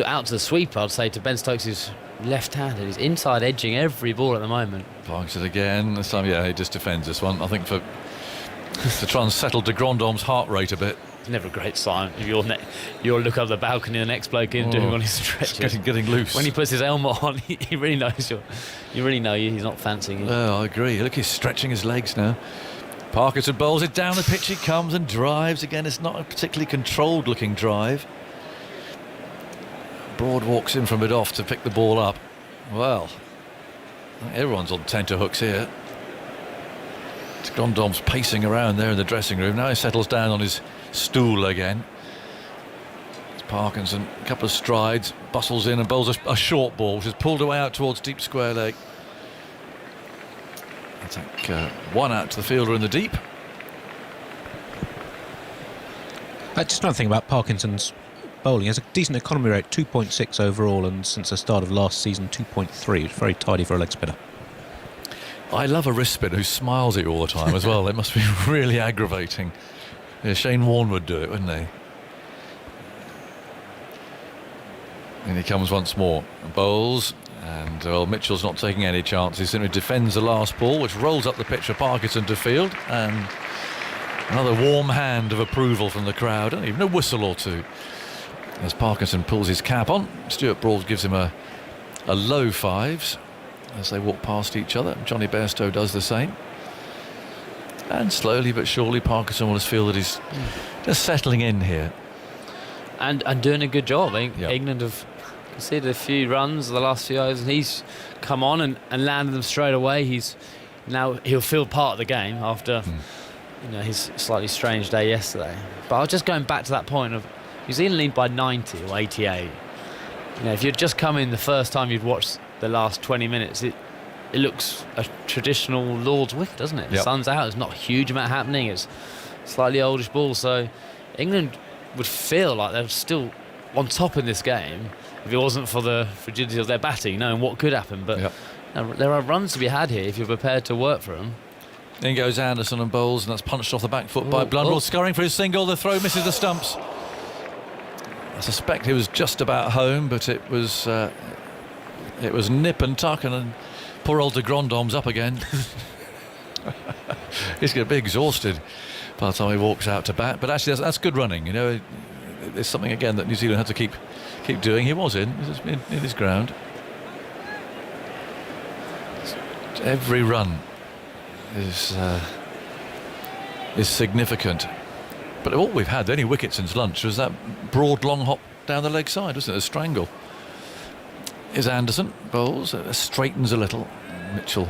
out to the sweeper, I'd say, to Ben Stokes' left-handed. He's inside edging every ball at the moment. Parkinson again. This time, he just defends this one. I think to try and settle de Grandhomme's heart rate a bit. It's never a great sign if you'll look up the balcony, the next bloke in doing on his stretches. Getting loose. When he puts his helmet on, he really knows you really know he's not fancying you. Oh, I agree. Look, he's stretching his legs now. Parkinson bowls it down the pitch. He comes and drives again. It's not a particularly controlled looking drive. Broad walks in from mid-off to pick the ball up. Well, everyone's on tenterhooks here. Grandhomme's pacing around there in the dressing room. Now he settles down on his stool again. It's Parkinson, a couple of strides, bustles in and bowls a short ball, which is pulled away out towards deep square leg. Take one out to the fielder in the deep. Just another thing about Parkinson's bowling. He has a decent economy rate, 2.6 overall, and since the start of last season, 2.3. It's very tidy for a leg spinner. I love a wrist spinner who smiles at you all the time as well. It must be really aggravating. Yeah, Shane Warne would do it, wouldn't he? And he comes once more. Bowls. And Mitchell's not taking any chances. He simply defends the last ball, which rolls up the pitch for Parkinson to field. And another warm hand of approval from the crowd, and even a whistle or two. As Parkinson pulls his cap on, Stuart Broad gives him a low 5s as they walk past each other. Johnny Bairstow does the same. And slowly but surely, Parkinson will just feel that he's just settling in here. And doing a good job. England have conceded a few runs the last few overs, and he's come on and landed them straight away. He'll feel part of the game after his slightly strange day yesterday. But I was just going back to that point of New Zealand lead by 90 or 88. If you'd just come in the first time you'd watched the last 20 minutes, it looks a traditional Lord's wicket, doesn't it? The sun's out, there's not a huge amount happening, it's slightly oldish ball, so England would feel like they're still on top in this game if it wasn't for the fragility of their batting, knowing what could happen. But there are runs to be had here if you're prepared to work for them. In goes Anderson and bowls, and that's punched off the back foot by Blundell. Scurrying for his single, the throw misses the stumps. I suspect he was just about home, but it was nip and tuck, and poor old de Grandhomme's up again. He's going to be exhausted by the time he walks out to bat. But actually, that's good running. It's something again that New Zealand had to keep doing. He was in his ground. Every run is significant. But all we've had, the only wicket since lunch, was that broad long hop down the leg side, wasn't it? A strangle. Is Anderson bowls, straightens a little. Mitchell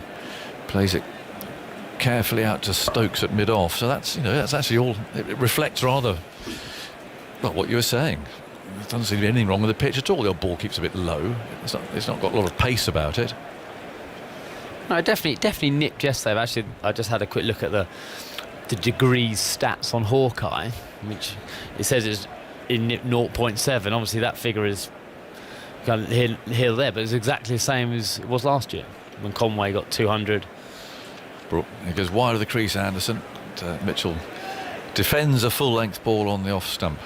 plays it carefully out to Stokes at mid-off. So that's actually all. It reflects rather what you were saying. There doesn't seem to be anything wrong with the pitch at all. The old ball keeps a bit low. It's not got a lot of pace about it. No, definitely nipped yesterday. Actually, I just had a quick look at the degrees stats on Hawkeye, which it says is in 0.7. Obviously, that figure is kind of here or there, but it's exactly the same as it was last year when Conway got 200. He goes wide of the crease, Anderson. Mitchell defends a full-length ball on the off stump.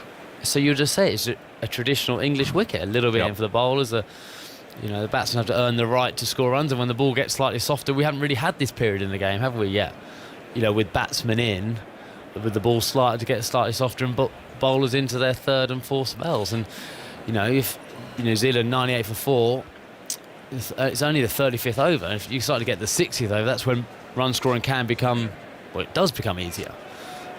So you just say it's a traditional English wicket, a little bit in for the bowlers. The batsmen have to earn the right to score runs, and when the ball gets slightly softer, we haven't really had this period in the game, have we, yet? With batsmen in, with the ball starting to get slightly softer, and bowlers into their third and fourth spells. And, if New Zealand 98 for 4, it's only the 35th over. And if you start to get the 60th over, that's when run scoring can become, it does become easier.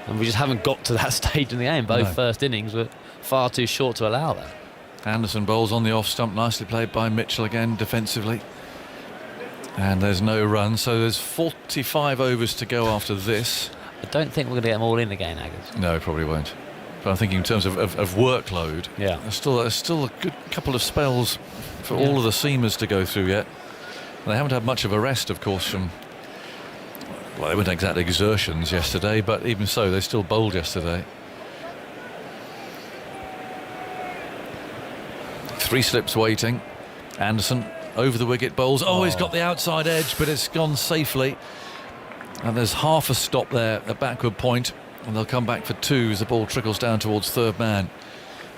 And we just haven't got to that stage in the game. Both first innings were far too short to allow that. Anderson bowls on the off stump, nicely played by Mitchell again defensively. And there's no run, so there's 45 overs to go after this. I don't think we're going to get them all in again, Aggers. No, probably won't. But I'm thinking in terms of workload, there's still a good couple of spells for all of the seamers to go through yet. And they haven't had much of a rest, of course, from... Well, they weren't exactly exertions yesterday, but even so, they still bowled yesterday. 3 slips waiting. Anderson over the wicket bowls. Oh, he's got the outside edge, but it's gone safely. And there's half a stop there, a backward point, and they'll come back for 2 as the ball trickles down towards third man.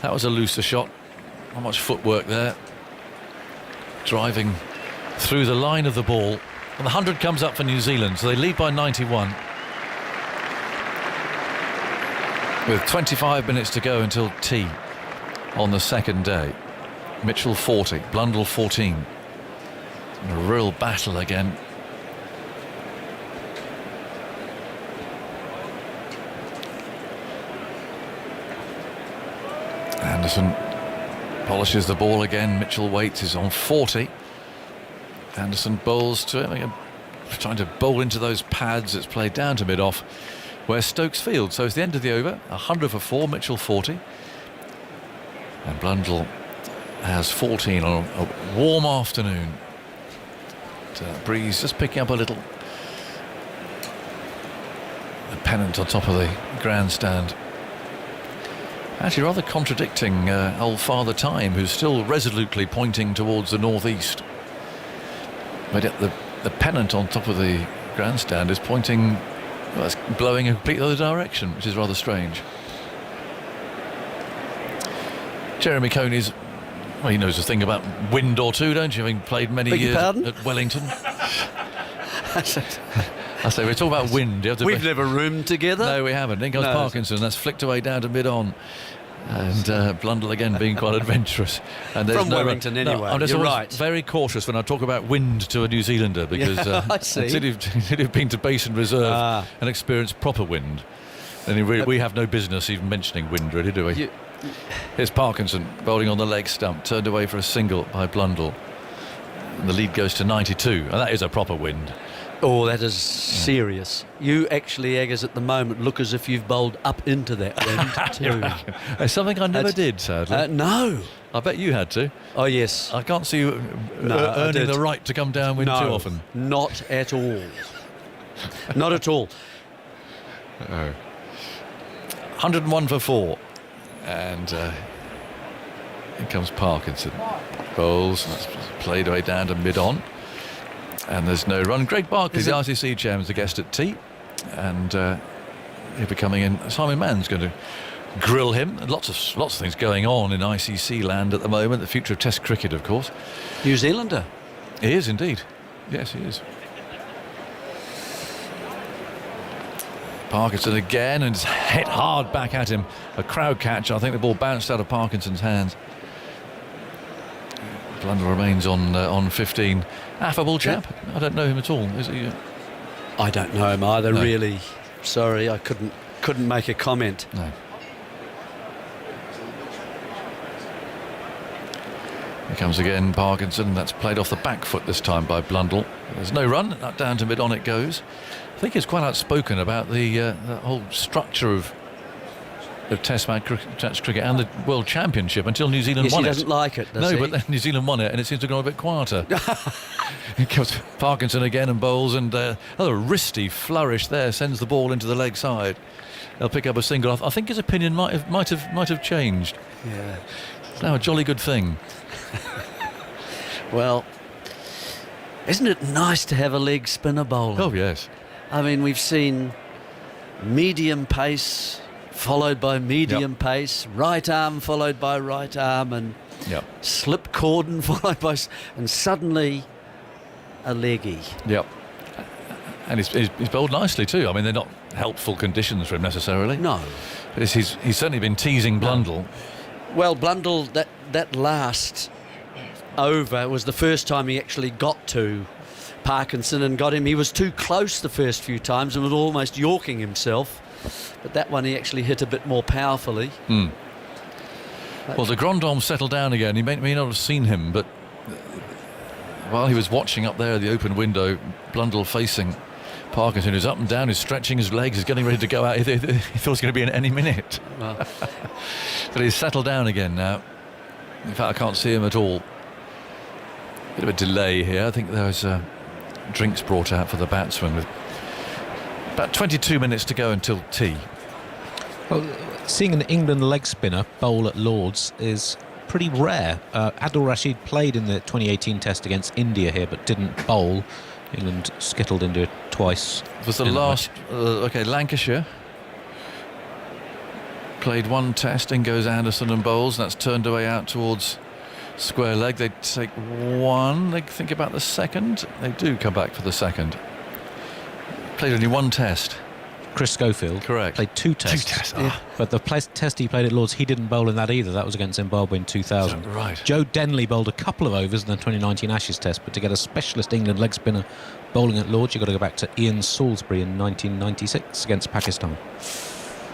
That was a looser shot. Not much footwork there. Driving through the line of the ball. And the 100 comes up for New Zealand, so they lead by 91. With 25 minutes to go until tea on the second day. Mitchell 40, Blundell 14. A real battle again. Anderson polishes the ball again. Mitchell waits, is on 40. Anderson bowls to him, trying to bowl into those pads. It's played down to mid-off where Stokes field. So it's the end of the over. 100 for 4, Mitchell 40. And Blundell has 14 on a warm afternoon. Breeze just picking up a little. The pennant on top of the grandstand. Actually rather contradicting old Father Time, who's still resolutely pointing towards the northeast. But yet the pennant on top of the grandstand is pointing, well, it's blowing a completely other direction, which is rather strange. Jeremy Coney's, well, he knows a thing about wind or two, don't you? Having played many years at Wellington. I say, we're talking about wind. We've never roomed together. No, we haven't. In goes Parkinson. That's flicked away down to mid-on. And Blundell again being quite adventurous. And there's From Wellington anyway. I'm just You're right. very cautious when I talk about wind to a New Zealander, because until you've been to Basin Reserve and experienced proper wind, then we have no business even mentioning wind, really, do we? Here's Parkinson bowling on the leg stump, turned away for a single by Blundell. And the lead goes to 92, and that is a proper wind. Oh, that is serious. You actually, Eggers, at the moment look as if you've bowled up into that wind too. It's something I never did, sadly. No. I bet you had to. Oh, yes. I can't see you earning the right to come downwind too often. Not at all. Not at all. 101 for 4. And here comes Parkinson. Bowls, played away down to mid-on. And there's no run. Greg Barclay, the RCC chairman, is a guest at tea. And he'll be coming in. Simon Mann's going to grill him. Lots of things going on in ICC land at the moment. The future of Test cricket, of course. New Zealander. He is indeed. Yes, he is. Parkinson again, and it's hit hard back at him. A crowd catch. I think the ball bounced out of Parkinson's hands. Blundell remains on 15. Affable chap. Yeah. I don't know him at all. Is he? I don't know him either. No. Really, sorry, I couldn't make a comment. No. Here comes again Parkinson. That's played off the back foot this time by Blundell. There's no run. Down to mid-on it goes. I think he's quite outspoken about the whole structure of Test cricket and the World Championship until New Zealand won it. He doesn't like it, does he? No, but then New Zealand won it and it seems to have gone a bit quieter. Here comes Parkinson again and bowls, and another wristy flourish there sends the ball into the leg side. They'll pick up a single. I think his opinion might have changed. Yeah. It's now a jolly good thing. Well, isn't it nice to have a leg spinner bowler? Oh, yes. I mean, we've seen medium pace followed by medium pace, right arm followed by right arm, and slip cordon followed by... and suddenly a leggy. Yep. And he's bowled nicely too. I mean, they're not helpful conditions for him necessarily. No. But he's certainly been teasing Blundell. Well, Blundell, that last over was the first time he actually got to Parkinson and got him. He was too close the first few times and was almost yorking himself. But that one he actually hit a bit more powerfully. Well, de Grandhomme settled down again. He may not have seen him, but while he was watching up there at the open window, Blundell facing Parkinson, who's up and down, is stretching his legs, is getting ready to go out. He thought it was going to be in any minute. Well. But he's settled down again now. In fact, I can't see him at all. Bit of a delay here. I think there's drinks brought out for the batsman with about 22 minutes to go until tea. Well, seeing an England leg spinner bowl at Lord's is pretty rare. Adil Rashid played in the 2018 test against India here but didn't bowl. England skittled India twice. It was the last... Lancashire played one test, in goes Anderson and bowls, and that's turned away out towards square leg. They take one, they think about the second. They do come back for the second. Played only one test. Chris Schofield played two tests. But the test he played at Lord's, he didn't bowl in that either. That was against Zimbabwe in 2000. Right. Joe Denley bowled a couple of overs in the 2019 Ashes test, but to get a specialist England leg spinner bowling at Lord's, you've got to go back to Ian Salisbury in 1996 against Pakistan.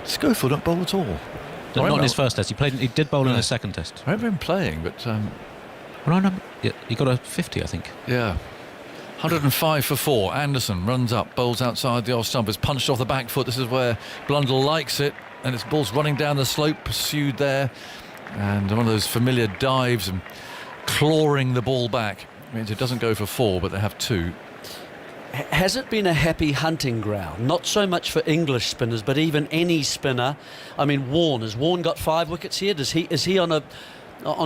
Schofield not bowl at all. Not in his first test. He did bowl in his second test. I remember him playing, but... he got a 50, I think. Yeah. 105 for 4. Anderson runs up, bowls outside the off stump. It's punched off the back foot. This is where Blundell likes it, and its ball's running down the slope, pursued there, and one of those familiar dives and clawing the ball back. Means it doesn't go for 4, but they have 2. Has it been a happy hunting ground? Not so much for English spinners, but even any spinner. I mean, Warne. Has Warne got 5 wickets here? Is he on a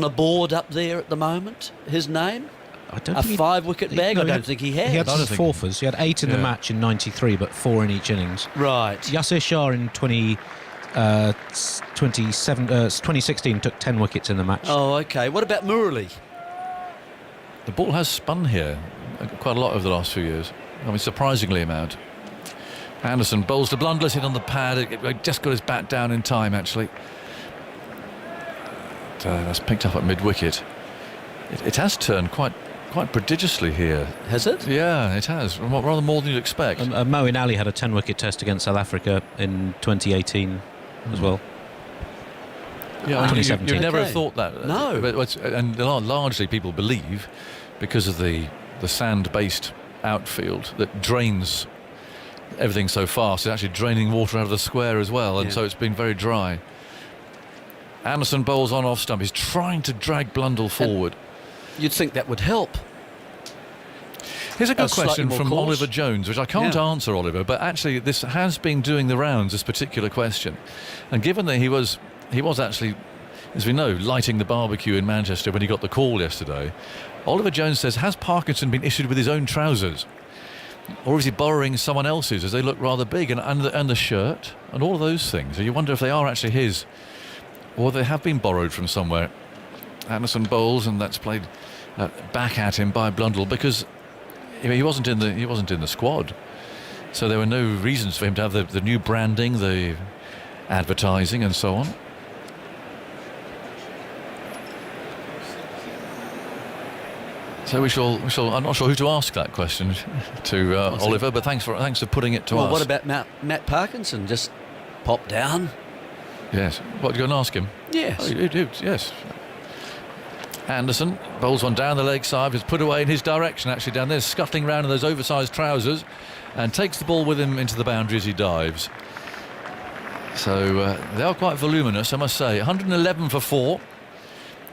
board up there at the moment? His name? I don't a think 5-wicket bag? I don't think he has. He had some forfers. He had 8 in the match in 93, but 4 in each innings. Right. Yasir Shah in 2016 took 10 wickets in the match. Oh, OK. What about Murali? The ball has spun here quite a lot over the last few years. I mean, surprisingly amount. Anderson bowls to Blundell, hit on the pad. It just got his bat down in time, actually. That's picked up at mid-wicket. It has turned quite prodigiously here. Has it? Yeah, it has. Rather more than you'd expect. Moeen Ali had a 10-wicket test against South Africa in 2018 as well. Yeah, you never have thought that. No. And largely people believe, because of the sand-based outfield that drains everything so fast, it's actually draining water out of the square as well, and so it's been very dry. Anderson bowls on off stump. He's trying to drag Blundell forward. You'd think that would help. Here's a good question from Oliver Jones, which I can't answer, Oliver, but actually this has been doing the rounds, this particular question. And given that he was actually, as we know, lighting the barbecue in Manchester when he got the call yesterday, Oliver Jones says, has Parkinson been issued with his own trousers? Or is he borrowing someone else's, as they look rather big, and the shirt, and all of those things? So you wonder if they are actually his, or they have been borrowed from somewhere. Anderson bowls, and that's played back at him by Blundell, because he wasn't in the squad, so there were no reasons for him to have the new branding, the advertising, and so on. So we shall. I'm not sure who to ask that question to, Oliver, but thanks for putting it to us. Well, what about Matt Parkinson? Just pop down. Yes. What, you going to ask him? Yes. Oh, you do. Yes. Anderson bowls one down the leg side. Is put away in his direction, actually, down there, scuttling round in those oversized trousers, and takes the ball with him into the boundary as he dives. So they are quite voluminous, I must say. 111 for 4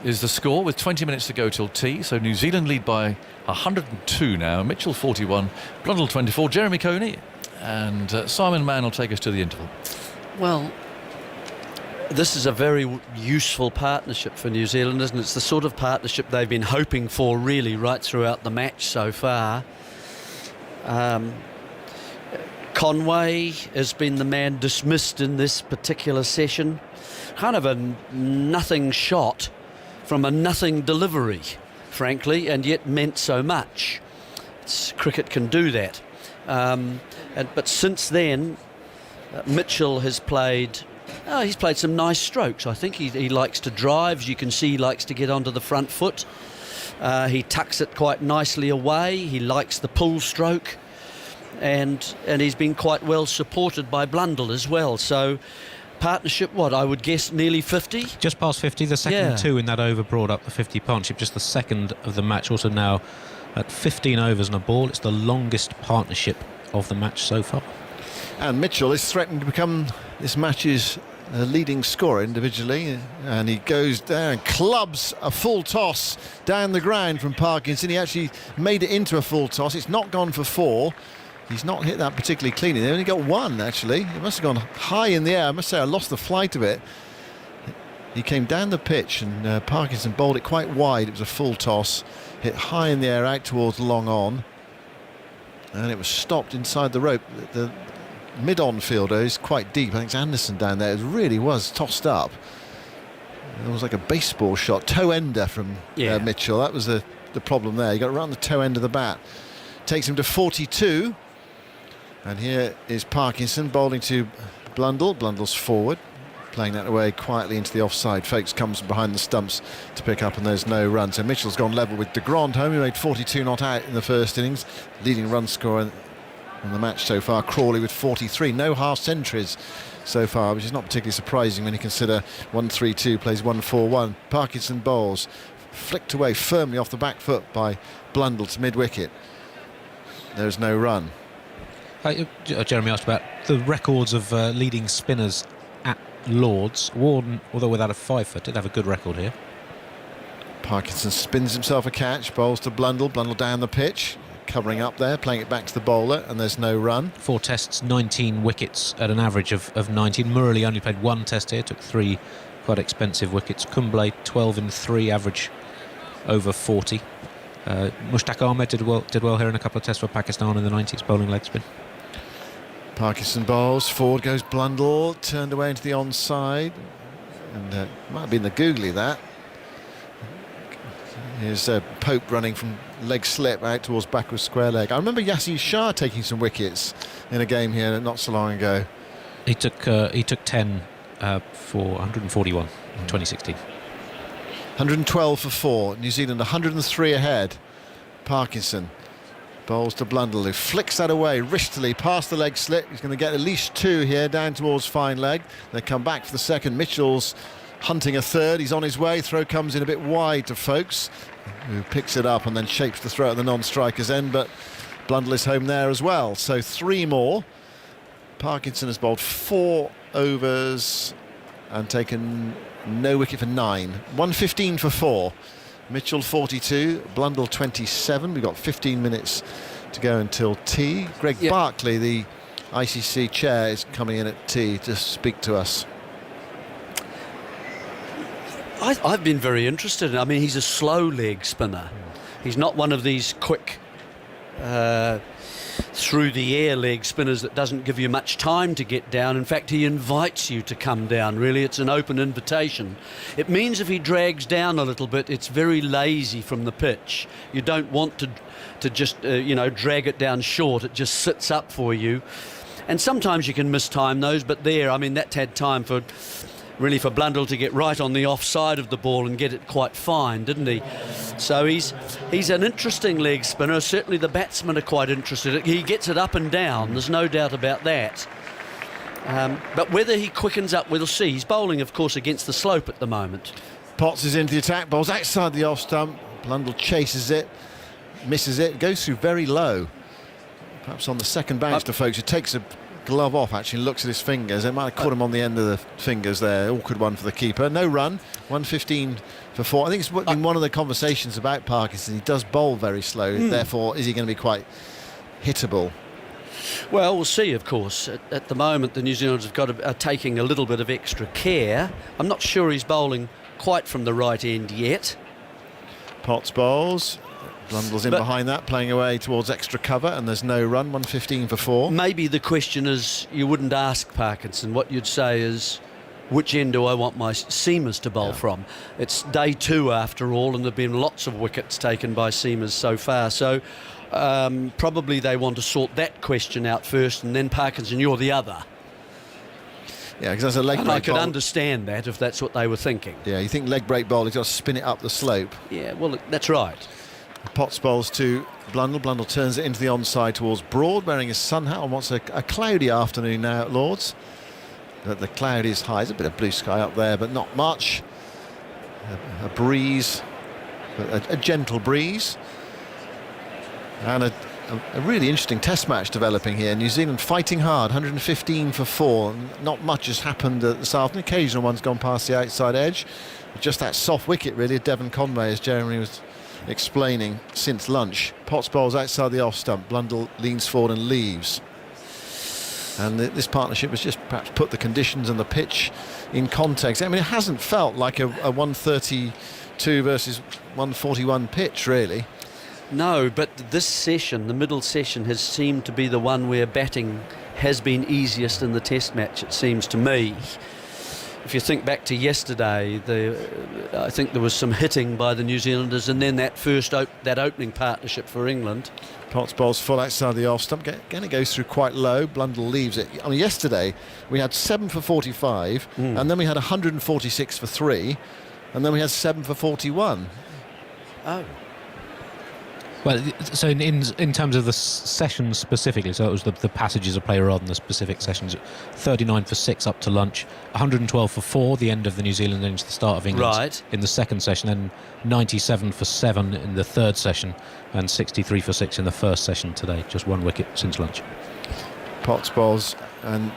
is the score, with 20 minutes to go till tea. So New Zealand lead by 102 now. Mitchell 41, Blundell 24, Jeremy Coney, and Simon Mann will take us to the interval. Well, This is a very useful partnership for New Zealand, isn't it? It's the sort of partnership they've been hoping for really right throughout the match so far. Conway has been the man dismissed in this particular session. Kind of a nothing shot from a nothing delivery, frankly, and yet meant so much. Cricket can do that. But since then, Mitchell has played... he's played some nice strokes. I think he likes to drive. As you can see, he likes to get onto the front foot. He tucks it quite nicely away. He likes the pull stroke. And he's been quite well supported by Blundell as well. So, partnership, what, I would guess nearly 50? Just past 50. The second two in that over brought up the 50 partnership. Just the second of the match. Also now at 15 overs and a ball. It's the longest partnership of the match so far. And Mitchell is threatening to become this match's leading scorer individually, and he goes down and clubs a full toss down the ground from Parkinson. He actually made it into a full toss. It's not gone for 4. He's not hit that particularly cleanly. They only got 1, actually. It must have gone high in the air. I must say I lost the flight of it. He came down the pitch and Parkinson bowled it quite wide. It was a full toss, hit high in the air out towards long on, and it was stopped inside the rope. The mid-on fielder is quite deep. I think it's Anderson down there. It really was tossed up. It was like a baseball shot. Toe ender from Mitchell. That was the problem there. He got around the toe end of the bat. Takes him to 42. And here is Parkinson bowling to Blundell. Blundell's forward, playing that away quietly into the offside. Foakes comes from behind the stumps to pick up, and there's no run. So Mitchell's gone level with de Grande home. He made 42 not out in the first innings. Leading run scorer in the match so far, Crawley with 43. No half centuries so far, which is not particularly surprising when you consider 1-3-2 plays 1-4-1. Parkinson bowls, flicked away firmly off the back foot by Blundell to mid-wicket. There's no run. Jeremy asked about the records of leading spinners at Lords. Warden, although without a 5-foot, did have a good record here. Parkinson spins himself a catch, bowls to Blundell. Blundell down the pitch, covering up there, playing it back to the bowler, and there's no run. 4 tests, 19 wickets at an average of 19. Murali only played 1 test here, took 3 quite expensive wickets. Kumble 12 in 3, average over 40. Mushtaq Ahmed did well here in a couple of tests for Pakistan in the 90s, bowling leg spin. Parkinson bowls, forward goes Blundell, turned away into the onside, and might have been the googly that. Here's Pope running from leg slip out towards backwards square leg. I remember Yasir Shah taking some wickets in a game here not so long ago. He took 10 for 141 in 2016. 112 for 4. New Zealand 103 ahead. Parkinson bowls to Blundell, who flicks that away wristily past the leg slip. He's going to get at least 2 here down towards fine leg. They come back for the second. Mitchell's hunting a third. He's on his way. Throw comes in a bit wide to Foakes, who picks it up and then shapes the throw at the non-striker's end, but Blundell is home there as well. So 3 more. Parkinson has bowled 4 overs and taken no wicket for 9. 115 for 4. Mitchell 42, Blundell 27. We've got 15 minutes to go until tea. Greg Barclay, the ICC chair, is coming in at tea to speak to us. I've been very interested. I mean, he's a slow leg spinner. He's not one of these quick through the air leg spinners that doesn't give you much time to get down. In fact, he invites you to come down. Really, it's an open invitation. It means if he drags down a little bit, it's very lazy from the pitch. You don't want to just drag it down short. It just sits up for you, and sometimes you can mistime those. But there, I mean, that had time for Blundell to get right on the offside of the ball and get it quite fine, didn't he? So he's an interesting leg spinner. Certainly the batsmen are quite interested. He gets it up and down, there's no doubt about that. But whether he quickens up, we'll see. He's bowling, of course, against the slope at the moment. Potts is into the attack, bowls outside the off stump. Blundell chases it, misses it, goes through very low. Perhaps on the second bounce to Foakes, it takes a glove off, actually looks at his fingers. It might have caught him on the end of the fingers there. Awkward one for the keeper. No run. 115 for 4. I think it's been one of the conversations about Parkinson. He does bowl very slow. Therefore, is he going to be quite hittable? Well, we'll see, of course. At the moment, the New Zealanders are taking a little bit of extra care. I'm not sure he's bowling quite from the right end yet. Potts bowls. Blundell's in behind that, playing away towards extra cover, and there's no run, 115 for 4. Maybe the question is, you wouldn't ask Parkinson. What you'd say is, which end do I want my seamers to bowl from? It's day 2 after all, and there have been lots of wickets taken by seamers so far. So probably they want to sort that question out first, and then Parkinson, you're the other. Yeah, because that's a leg break. I could understand that if that's what they were thinking. Yeah, you think leg break bowl, he's got to spin it up the slope. Yeah, well, that's right. Potts bowls to Blundell. Blundell turns it into the onside towards Broad, wearing his sun hat on what's a cloudy afternoon now at Lord's. But the cloud is high. There's a bit of blue sky up there, but not much. A breeze, a gentle breeze. And a really interesting test match developing here. New Zealand fighting hard, 115 for 4. Not much has happened this afternoon. Occasional one's gone past the outside edge. Just that soft wicket, really, Devon Conway, as Jeremy was explaining since lunch. Potts bowls outside the off stump. Blundell leans forward and leaves. And this partnership has just perhaps put the conditions and the pitch in context. I mean, it hasn't felt like a 132 versus 141 pitch, really. No, but this session, the middle session, has seemed to be the one where batting has been easiest in the test match, it seems to me. If you think back to yesterday, I think there was some hitting by the New Zealanders, and then that opening partnership for England. Potts bowls full outside the off stump. Again, it goes through quite low. Blundell leaves it. I mean, yesterday we had 7 for 45, and then we had 146 for 3, and then we had 7 for 41. Oh. Well, so in terms of the sessions specifically, so it was the passages of play rather than the specific sessions. 39 for 6 up to lunch, 112 for 4, the end of the New Zealand innings, the start of England in the second session, and 97 for 7 in the third session, and 63 for 6 in the first session today. Just 1 wicket since lunch. Potts bowls, and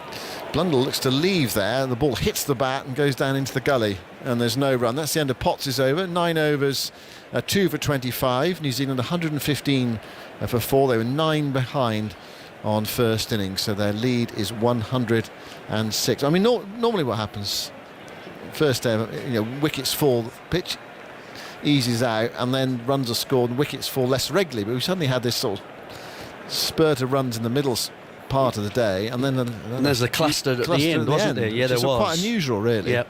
Blundell looks to leave there. The ball hits the bat and goes down into the gully, and there's no run. That's the end of Potts' over. 9 overs. 2 for 25. New Zealand 115 for 4. They were 9 behind on first innings, so their lead is 106. I mean, normally what happens first day, wickets fall, pitch eases out, and then runs are scored and wickets fall less regularly. But we suddenly had this sort of spurt of runs in the middle part of the day, and then there's a cluster at the end, wasn't there? Yeah, there was. Quite unusual, really. Yep.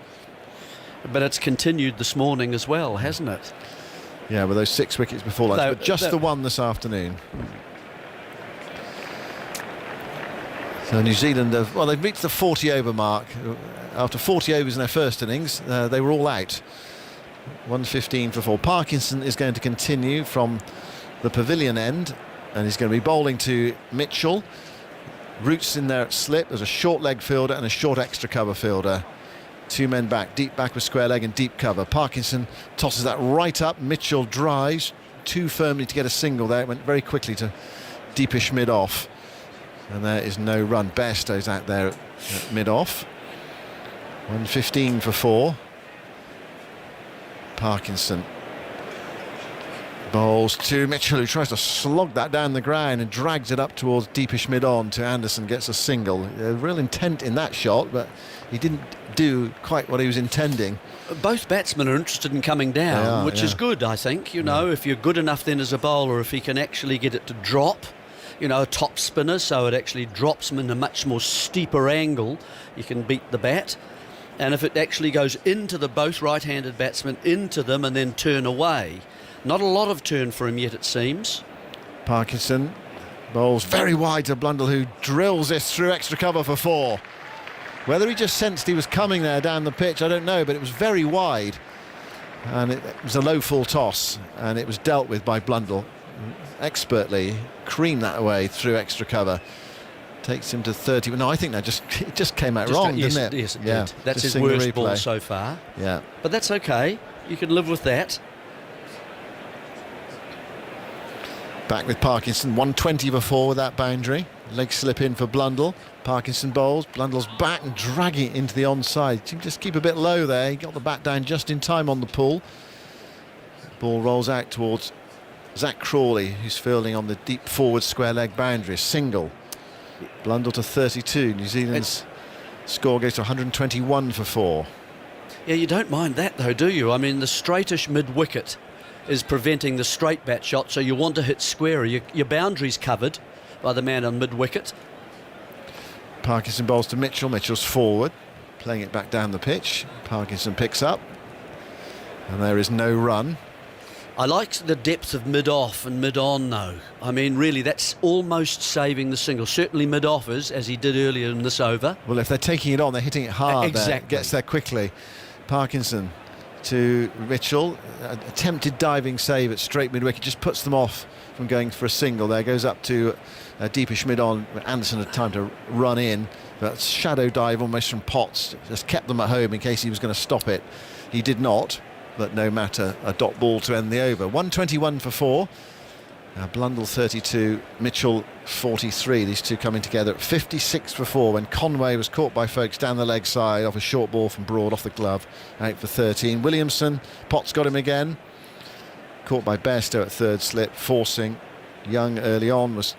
But it's continued this morning as well, hasn't it? Yeah, with those 6 wickets before lunch, but just the one this afternoon. So New Zealand, they've reached the 40-over mark. After 40 overs in their first innings, they were all out. 115 for 4. Parkinson is going to continue from the pavilion end, and he's going to be bowling to Mitchell. Roots in there at slip. There's a short leg fielder and a short extra cover fielder. 2 men back, deep back with square leg and deep cover. Parkinson tosses that right up. Mitchell drives too firmly to get a single there. It went very quickly to deepish mid-off. And there is no run. Bairstow's out there at mid-off. 115 for 4. Parkinson bowls to Mitchell, who tries to slog that down the ground and drags it up towards deepish mid-on to Anderson, gets a single. Real intent in that shot, but he didn't do quite what he was intending. Both batsmen are interested in coming down, which is good, I think. If you're good enough then as a bowler, if he can actually get it to drop, a top spinner, so it actually drops him in a much more steeper angle, you can beat the bat. And if it actually goes into both right-handed batsmen, into them and then turn away. Not a lot of turn for him yet, it seems. Parkinson bowls very wide to Blundell, who drills this through extra cover for 4. Whether he just sensed he was coming there down the pitch, I don't know, but it was very wide. And it was a low full toss, and it was dealt with by Blundell. Expertly creamed that away through extra cover. Takes him to 30. No, I think that it just came out wrong, didn't it? Yes, it did. That's his worst ball so far. Yeah. But that's okay. You can live with that. Back with Parkinson, 120 for 4 with that boundary. Leg slip in for Blundell. Parkinson bowls. Blundell's back and dragging it into the onside. Just keep a bit low there. He got the bat down just in time on the pull. Ball rolls out towards Zach Crawley, who's fielding on the deep forward square leg boundary. Single. Blundell to 32. New Zealand's score goes to 121 for 4. Yeah, you don't mind that though, do you? I mean, the straightish mid-wicket is preventing the straight bat shot, so you want to hit square. Your boundary's covered by the man on mid-wicket. Parkinson bowls to Mitchell. Mitchell's forward, playing it back down the pitch. Parkinson picks up, and there is no run. I like the depth of mid-off and mid-on, though. I mean, really, that's almost saving the single. Certainly mid-offers, as he did earlier in this over. Well, if they're taking it on, they're hitting it hard. Exactly. Gets there quickly. Parkinson to Mitchell. Attempted diving save at straight mid-wicket. Just puts them off from going for a single there. Goes up to deepish mid-on. Anderson had time to run in. But shadow dive almost from Potts. Just kept them at home in case he was going to stop it. He did not. But no matter, a dot ball to end the over. 121 for 4. Blundell 32, Mitchell 43. These two coming together at 56 for 4 when Conway was caught by Folkes down the leg side off a short ball from Broad off the glove, out for 13. Williamson, Potts got him again. Caught by Bairstow at third slip, forcing. Young early on was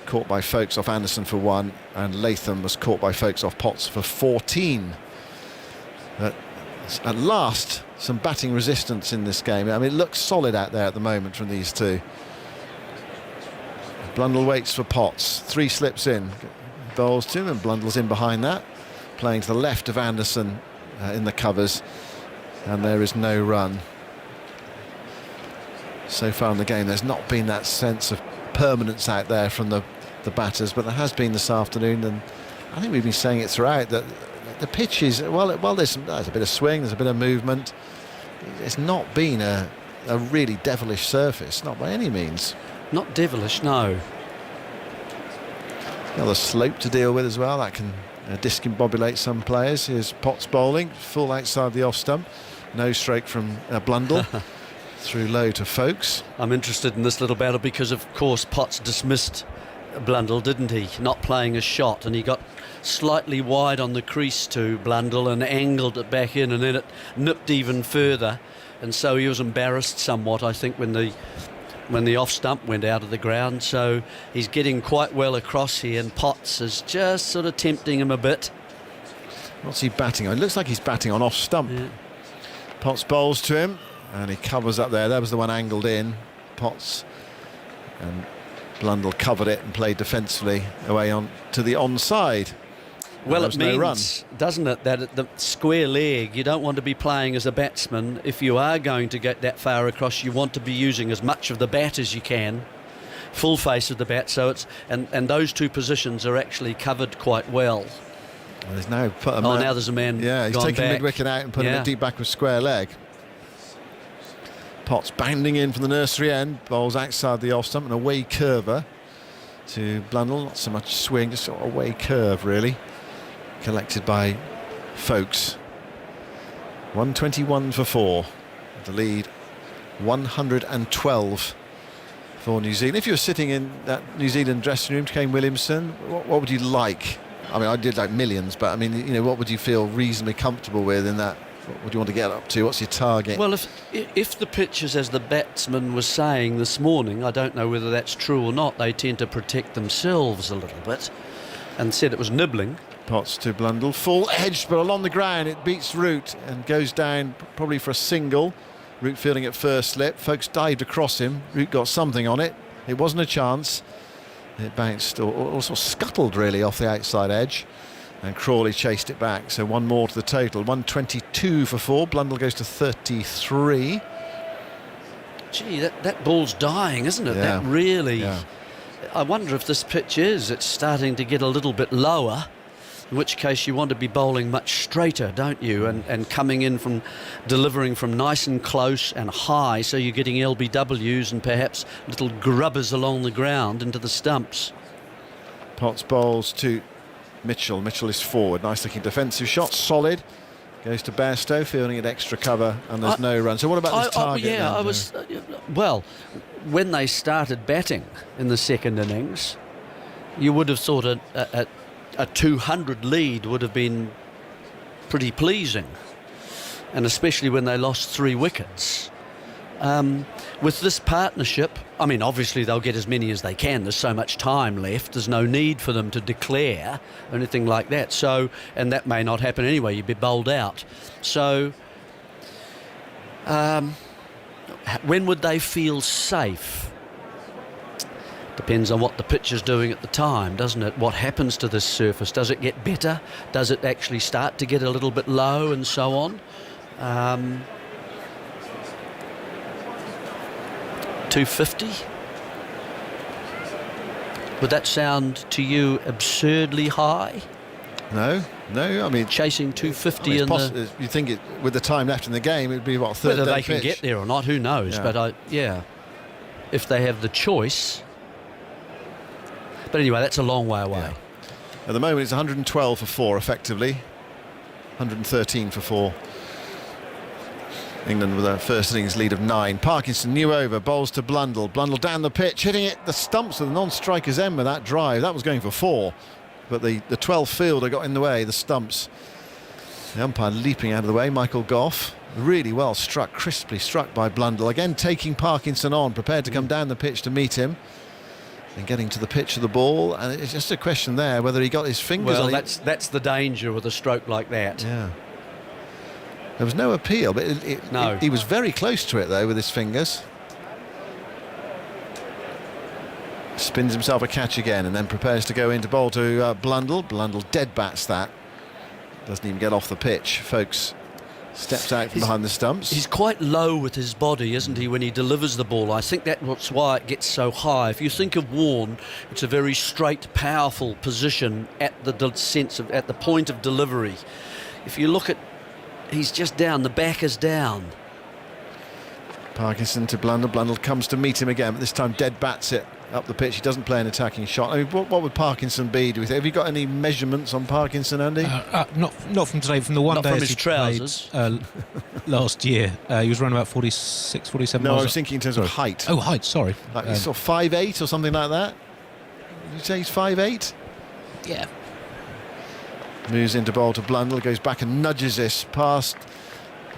caught by Folkes off Anderson for 1, and Latham was caught by Folkes off Potts for 14. At last, some batting resistance in this game. I mean, it looks solid out there at the moment from these two. Blundell waits for Potts. 3 slips in. Bowls to him, and Blundell's in behind that. Playing to the left of Anderson in the covers. And there is no run. So far in the game, there's not been that sense of permanence out there from the batters, but there has been this afternoon, and I think we've been saying it throughout that the pitch is, well there's a bit of swing, there's a bit of movement. It's not been a really devilish surface, not by any means. Not devilish, no. Another slope to deal with as well, that can discombobulate some players. Here's Potts bowling, full outside the off stump. No stroke from Blundell. Through low to Folkes. I'm interested in this little battle because, of course, Potts dismissed Blundell, didn't he? Not playing a shot, and he got slightly wide on the crease to Blundell and angled it back in, and then it nipped even further, and so he was embarrassed somewhat, I think, when the off stump went out of the ground. So he's getting quite well across here, and Potts is just sort of tempting him a bit. What's he batting on? It looks like he's batting on off stump. Yeah. Potts bowls to him, and he covers up there. That was the one angled in. Potts and Blundell covered it and played defensively away on to the onside. Well, it means, doesn't it, that at the square leg, you don't want to be playing as a batsman. If you are going to get that far across, you want to be using as much of the bat as you can, full face of the bat. So it's and those two positions are actually covered quite well. Well, there's now now there's a man. Yeah, he's taking mid-wicket out and putting it deep back with square leg. Potts bounding in from the nursery end, bowls outside the off stump, and away curver to Blundell. Not so much swing, just sort of away curve really. Collected by Folkes. 121 for 4. The lead 112 for New Zealand. If you were sitting in that New Zealand dressing room, Kane Williamson, what would you like? I mean, I did like millions, but I mean, you know, what would you feel reasonably comfortable with in that? What do you want to get up to? What's your target? Well, if the pitches, as the batsman was saying this morning, I don't know whether that's true or not, they tend to protect themselves a little bit, and said it was nibbling. Potts to Blundell, full edged, but along the ground it beats Root and goes down probably for a single. Root fielding at first slip. Folkes dived across him. Root got something on it. It wasn't a chance. It bounced or sort of scuttled really off the outside edge, and Crawley chased it back. So one more to the total. 122 for 4. Blundell goes to 33. Gee, that ball's dying, isn't it? Yeah. That really. Yeah. I wonder if this pitch is. It's starting to get a little bit lower. In which case you want to be bowling much straighter, don't you? And coming in from delivering from nice and close and high, so you're getting LBWs and perhaps little grubbers along the ground into the stumps. Potts bowls to Mitchell. Mitchell is forward. Nice looking defensive shot, solid. Goes to Bairstow, fielding at extra cover, and there's no run. So what about this target? Well, when they started batting in the second innings, you would have thought a 200 lead would have been pretty pleasing, and especially when they lost 3 wickets. With this partnership, I mean, obviously they'll get as many as they can. There's so much time left. There's no need for them to declare or anything like that. So, and that may not happen anyway. You'd be bowled out. So, when would they feel safe? Depends on what the pitch is doing at the time, doesn't it? What happens to this surface? Does it get better? Does it actually start to get a little bit low and so on? 250? Would that sound to you absurdly high? No. I mean, chasing 250 in the... You think it, with the time left in the game, it'd be what, third Whether day they can pitch? get there or not, who knows? Yeah. But if they have the choice. But anyway, that's a long way away. Yeah. At the moment, it's 112 for 4, effectively. 113 for 4. England with a first innings lead of 9. Parkinson, new over, bowls to Blundell. Blundell down the pitch, hitting it the stumps with a non-striker's end with that drive. That was going for 4, but the 12th fielder got in the way, the stumps. The umpire leaping out of the way, Michael Gough. Really well struck, crisply struck by Blundell. Again, taking Parkinson on, prepared to come down the pitch to meet him. And getting to the pitch of the ball, and it's just a question there whether he got his fingers on it. That's the danger with a stroke like that. Yeah. There was no appeal, but he was very close to it, though, with his fingers. Spins himself a catch again and then prepares to go into bowl to Blundell. Blundell dead bats that. Doesn't even get off the pitch. Folks steps out from behind the stumps. He's quite low with his body, isn't he, when he delivers the ball? I think that's why it gets so high. If you think of Warne, it's a very straight, powerful position at the at the point of delivery. If you look at, he's just down, the back is down. Parkinson to Blundell. Blundell comes to meet him again, but this time dead bats it up the pitch. He doesn't play an attacking shot. I mean, what would Parkinson be, do we think? Have you got any measurements on Parkinson, Andy? Not from today, from the one Not day from as his he trousers. played last year. He was running about 46, 47 No, miles. I was thinking in terms of height. Oh, height, sorry. Like he's sort of 5'8" or something like that? Did you say he's 5'8"? Yeah. Moves into bowl to Blundell, goes back and nudges this past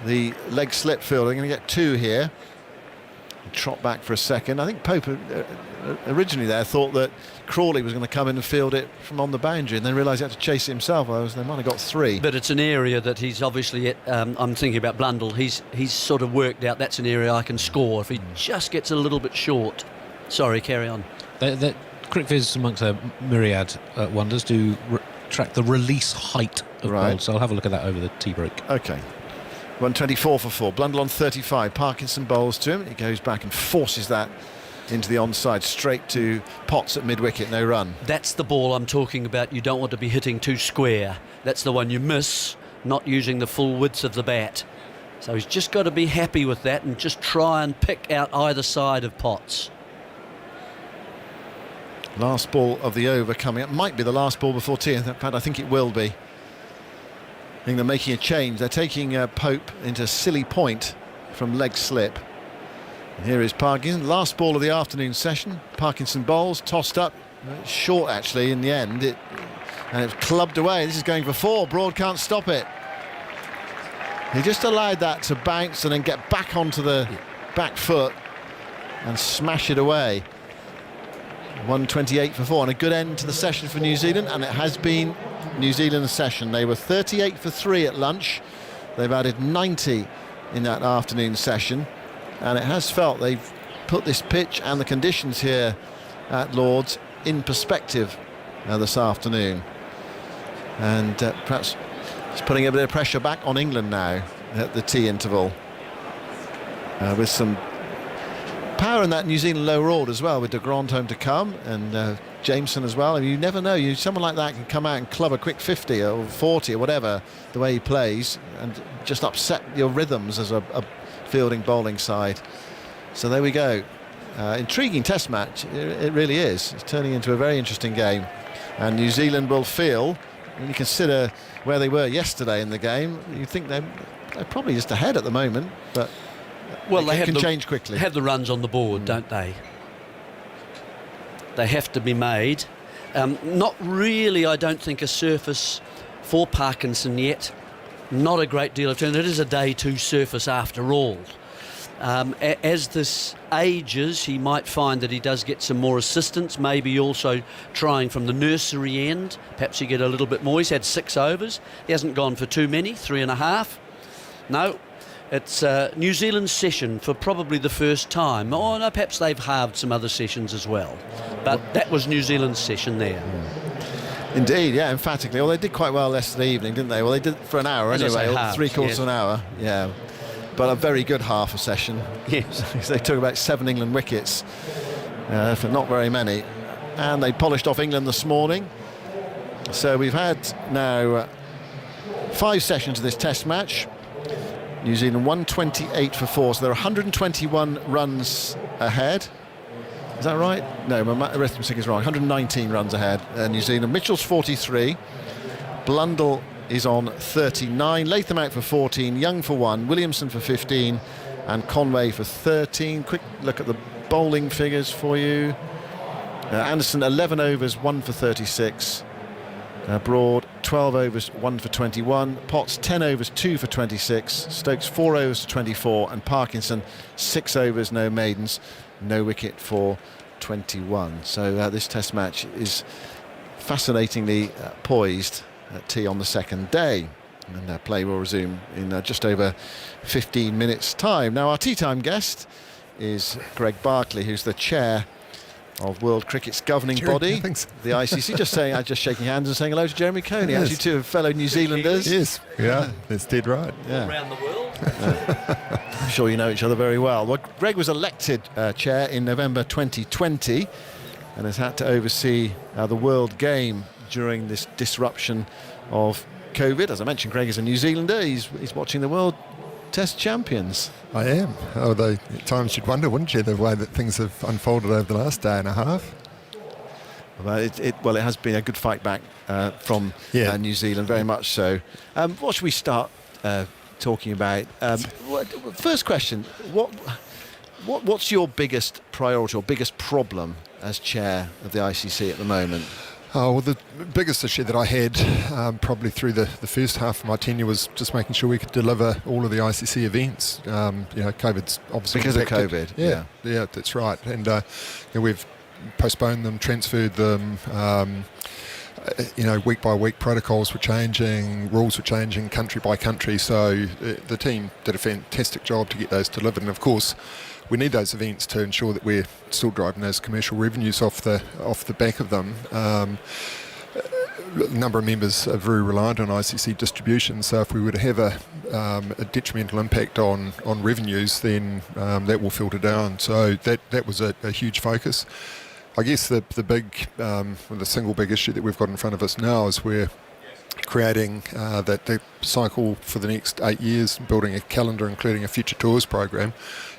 the leg slip field. They're going to get 2 here. Trot back for a second. I think Pope originally there thought that Crawley was going to come in and field it from on the boundary, and then realised he had to chase it himself. Otherwise they might have got 3. But it's an area that he's obviously I'm thinking about Blundell. He's sort of worked out that's an area I can score if he just gets a little bit short. Sorry, carry on. CricViz, amongst a myriad wonders, do track the release height of bowls, so I'll have a look at that over the tea break. Okay. 124 for 4. Blundell on 35. Parkinson bowls to him. He goes back and forces that into the onside, straight to Potts at mid-wicket, no run. That's the ball I'm talking about. You don't want to be hitting too square. That's the one you miss, not using the full width of the bat. So he's just got to be happy with that and just try and pick out either side of Potts. Last ball of the over coming up. Might be the last ball before tea. In fact, I think it will be. I think they're making a change. They're taking Pope into silly point from leg slip. And here is Parkinson. Last ball of the afternoon session. Parkinson bowls, tossed up. Short, actually, in the end. And it's clubbed away. This is going for 4. Broad can't stop it. He just allowed that to bounce and then get back onto the back foot and smash it away. 128 for 4, and a good end to the session for New Zealand, and it has been New Zealand's session. They were 38 for 3 at lunch. They've added 90 in that afternoon session, and it has felt they've put this pitch and the conditions here at Lord's in perspective this afternoon. And perhaps it's putting a bit of pressure back on England now at the tea interval, with some power in that New Zealand lower order as well, with de Grant home to come and Jameson as well. I mean, you never know. Someone like that can come out and club a quick 50 or 40 or whatever, the way he plays, and just upset your rhythms as a fielding bowling side. So there we go. Intriguing test match. It really is. It's turning into a very interesting game. And New Zealand will feel, when you consider where they were yesterday in the game, you think they're probably just ahead at the moment, but well, they can change quickly. Have the runs on the board, don't they? They have to be made. Not really, I don't think, a surface for Parkinson yet. Not a great deal of turn. It is a day 2 surface after all. As this ages, he might find that he does get some more assistance, maybe also trying from the nursery end. Perhaps you get a little bit more. He's had 6 overs. He hasn't gone for too many, 3.5. No, it's New Zealand's session for probably the first time. Oh, no, perhaps they've halved some other sessions as well. But that was New Zealand's session there. Indeed, yeah, emphatically. Well, they did quite well yesterday evening, didn't they? Well, they did for an hour anyway, or half, 3/4 of an hour. Yeah. But a very good half a session. Yes. They took about 7 England wickets, for not very many. And they polished off England this morning. So we've had now 5 sessions of this test match. New Zealand 128 for 4, so they're 121 runs ahead. Is that right? No, my arithmetic is wrong. 119 runs ahead, New Zealand. Mitchell's 43. Blundell is on 39. Latham out for 14. Young for 1. Williamson for 15. And Conway for 13. Quick look at the bowling figures for you. Anderson 11 overs, 1 for 36. Broad 12 overs, 1 for 21. Potts 10 overs, 2 for 26. Stokes 4 overs for 24. And Parkinson 6 overs, no maidens, no wicket for 21. So this test match is fascinatingly poised at tea on the second day, and play will resume in just over 15 minutes time. Now our tea time guest is Greg Barclay, who's the chair of World Cricket's governing body, the ICC. Just shaking hands and saying hello to Jeremy Coney. Yes. Actually, 2 fellow New Zealanders. Yes, yeah, that's dead right. Yeah. Around the world. I'm sure you know each other very well. Well, Greg was elected chair in November 2020 and has had to oversee the World Game during this disruption of COVID. As I mentioned, Greg is a New Zealander. He's watching the World Test Champions. I am. Although at times you'd wonder, wouldn't you, the way that things have unfolded over the last day and a half. Well, it has been a good fight back from New Zealand, very much so. What should we start talking about? First question, what's your biggest priority or biggest problem as chair of the ICC at the moment? Oh, well, the biggest issue that I had probably through the first half of my tenure was just making sure we could deliver all of the ICC events. COVID's obviously because impacted. of COVID. Yeah, that's right. And we've postponed them, transferred them. Week by week protocols were changing, rules were changing country by country. So the team did a fantastic job to get those delivered. And of course, we need those events to ensure that we're still driving those commercial revenues off the back of them. A number of members are very reliant on ICC distribution, so if we were to have a detrimental impact on revenues, then that will filter down. So that was a huge focus. I guess the single big issue that we've got in front of us now is we're creating the cycle for the next 8 years, building a calendar including a future tours program.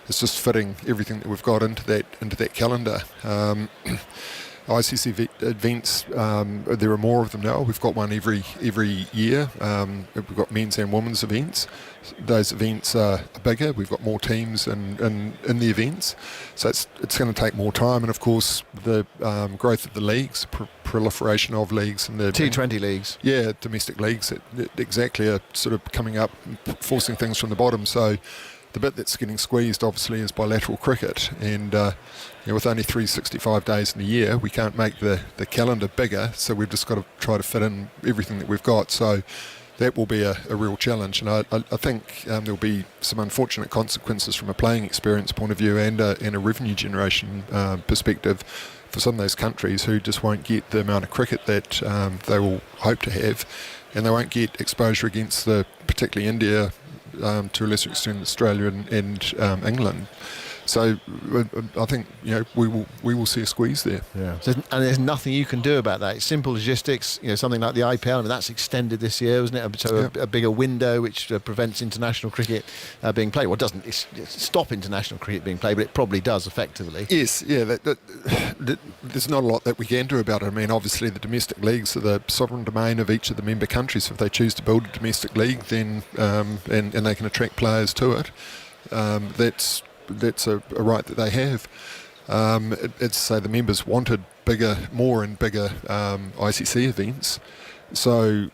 It's just fitting everything that we've got into that calendar. ICC events, there are more of them now. We've got one every year. We've got men's and women's events. Those events are bigger. We've got more teams in the events, so it's going to take more time. And of course, the growth of the leagues, proliferation of leagues, and the T20 leagues. Yeah, domestic leagues exactly are sort of coming up, forcing things from the bottom. So the bit that's getting squeezed, obviously, is bilateral cricket, and with only 365 days in a year, we can't make the calendar bigger, so we've just got to try to fit in everything that we've got. So that will be a real challenge, and I think there'll be some unfortunate consequences from a playing experience point of view and a revenue generation perspective for some of those countries who just won't get the amount of cricket that they will hope to have, and they won't get exposure against particularly India, to a lesser extent Australia and England. So I think we will see a squeeze there. Yeah. So, and there's nothing you can do about that. It's simple logistics. Something like the IPL. I mean, that's extended this year, wasn't it? So a bigger window which prevents international cricket being played. Well, it doesn't stop international cricket being played, but it probably does effectively. Yes. Yeah. There's not a lot that we can do about it. I mean, obviously the domestic leagues are the sovereign domain of each of the member countries. If they choose to build a domestic league, then and they can attract players to it, that's a right that they have. It's say the members wanted more and bigger ICC events. So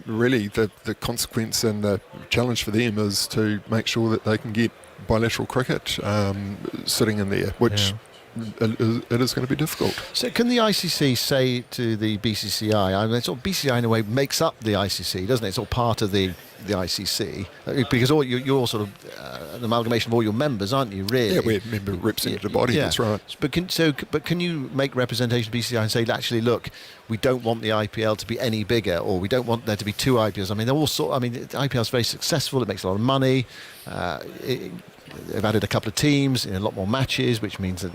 really the consequence and the challenge for them is to make sure that they can get bilateral cricket sitting in there, which it is going to be difficult. So can the ICC say to the BCCI, I mean, sort of BCCI in a way makes up the ICC, doesn't it? It's all part of the ICC, because you're all sort of an amalgamation of all your members, aren't you, really? Yeah, we're a member representative body, that's right. But can you make representation of BCCI and say, actually, look, we don't want the IPL to be any bigger, or we don't want there to be two IPLs? I mean, the IPL is very successful, it makes a lot of money, they've added a couple of teams, a lot more matches, which means that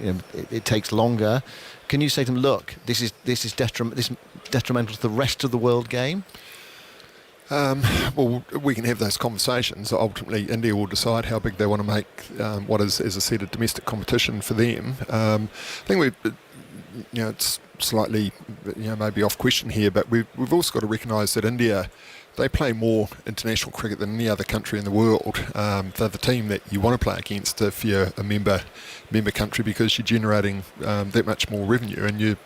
it takes longer. Can you say to them, look, this is detrimental to the rest of the world game? Well, we can have those conversations. Ultimately, India will decide how big they want to make what is, as I said, a domestic competition for them. I think it's slightly, maybe off question here, but we've also got to recognise that India, they play more international cricket than any other country in the world. They're the team that you want to play against if you're a member country, because you're generating that much more revenue, and you're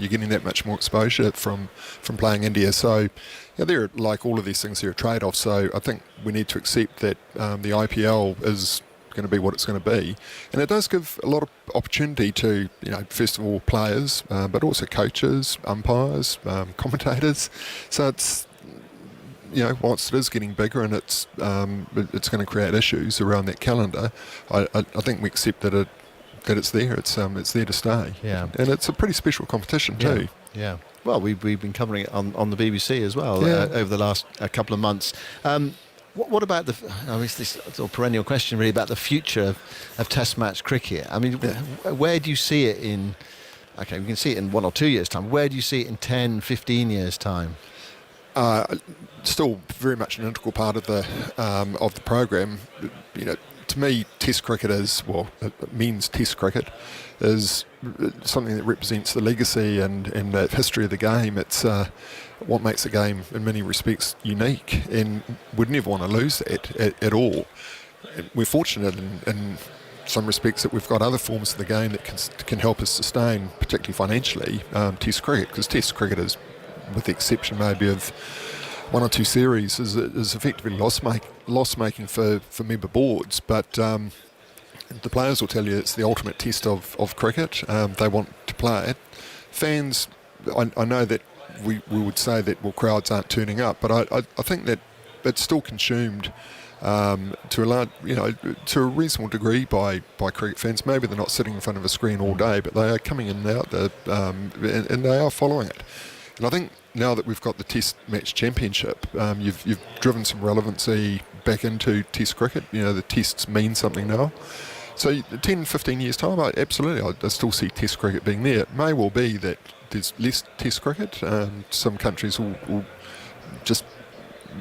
getting that much more exposure from playing India. So they're, like all of these things, they're a trade-off. So I think we need to accept that the IPL is going to be what it's going to be, and it does give a lot of opportunity to, first of all, players, but also coaches, umpires, commentators. So it's, whilst it is getting bigger and it's going to create issues around that calendar, I think we accept that it's there. It's there to stay. Yeah. And it's a pretty special competition too. Yeah. Well, we've been covering it on the BBC as well over the last couple of months. What about it's this sort of perennial question really about the future of Test match cricket. I mean, where do you see it in? Okay, we can see it in 1 or 2 years' time. Where do you see it in 10, 15 years' time? Still very much an integral part of the program. To me, Test cricket men's Test cricket is something that represents the legacy and the history of the game. It's what makes the game in many respects unique, and we'd never want to lose that at all. We're fortunate in some respects that we've got other forms of the game that can help us sustain, particularly financially, Test cricket, because Test cricket is, with the exception maybe of 1 or 2 series, is effectively loss-making for member boards. But the players will tell you it's the ultimate test of cricket. They want to play it. Fans, I know that we would say that, crowds aren't turning up, but I think that it's still consumed to a reasonable degree by cricket fans. Maybe they're not sitting in front of a screen all day, but they are coming in and out and they are following it. And I think now that we've got the Test Match Championship, you've driven some relevancy back into Test cricket. The Tests mean something now. So 10, 15 years' time, absolutely, I still see Test cricket being there. It may well be that there's less Test cricket. Some countries will just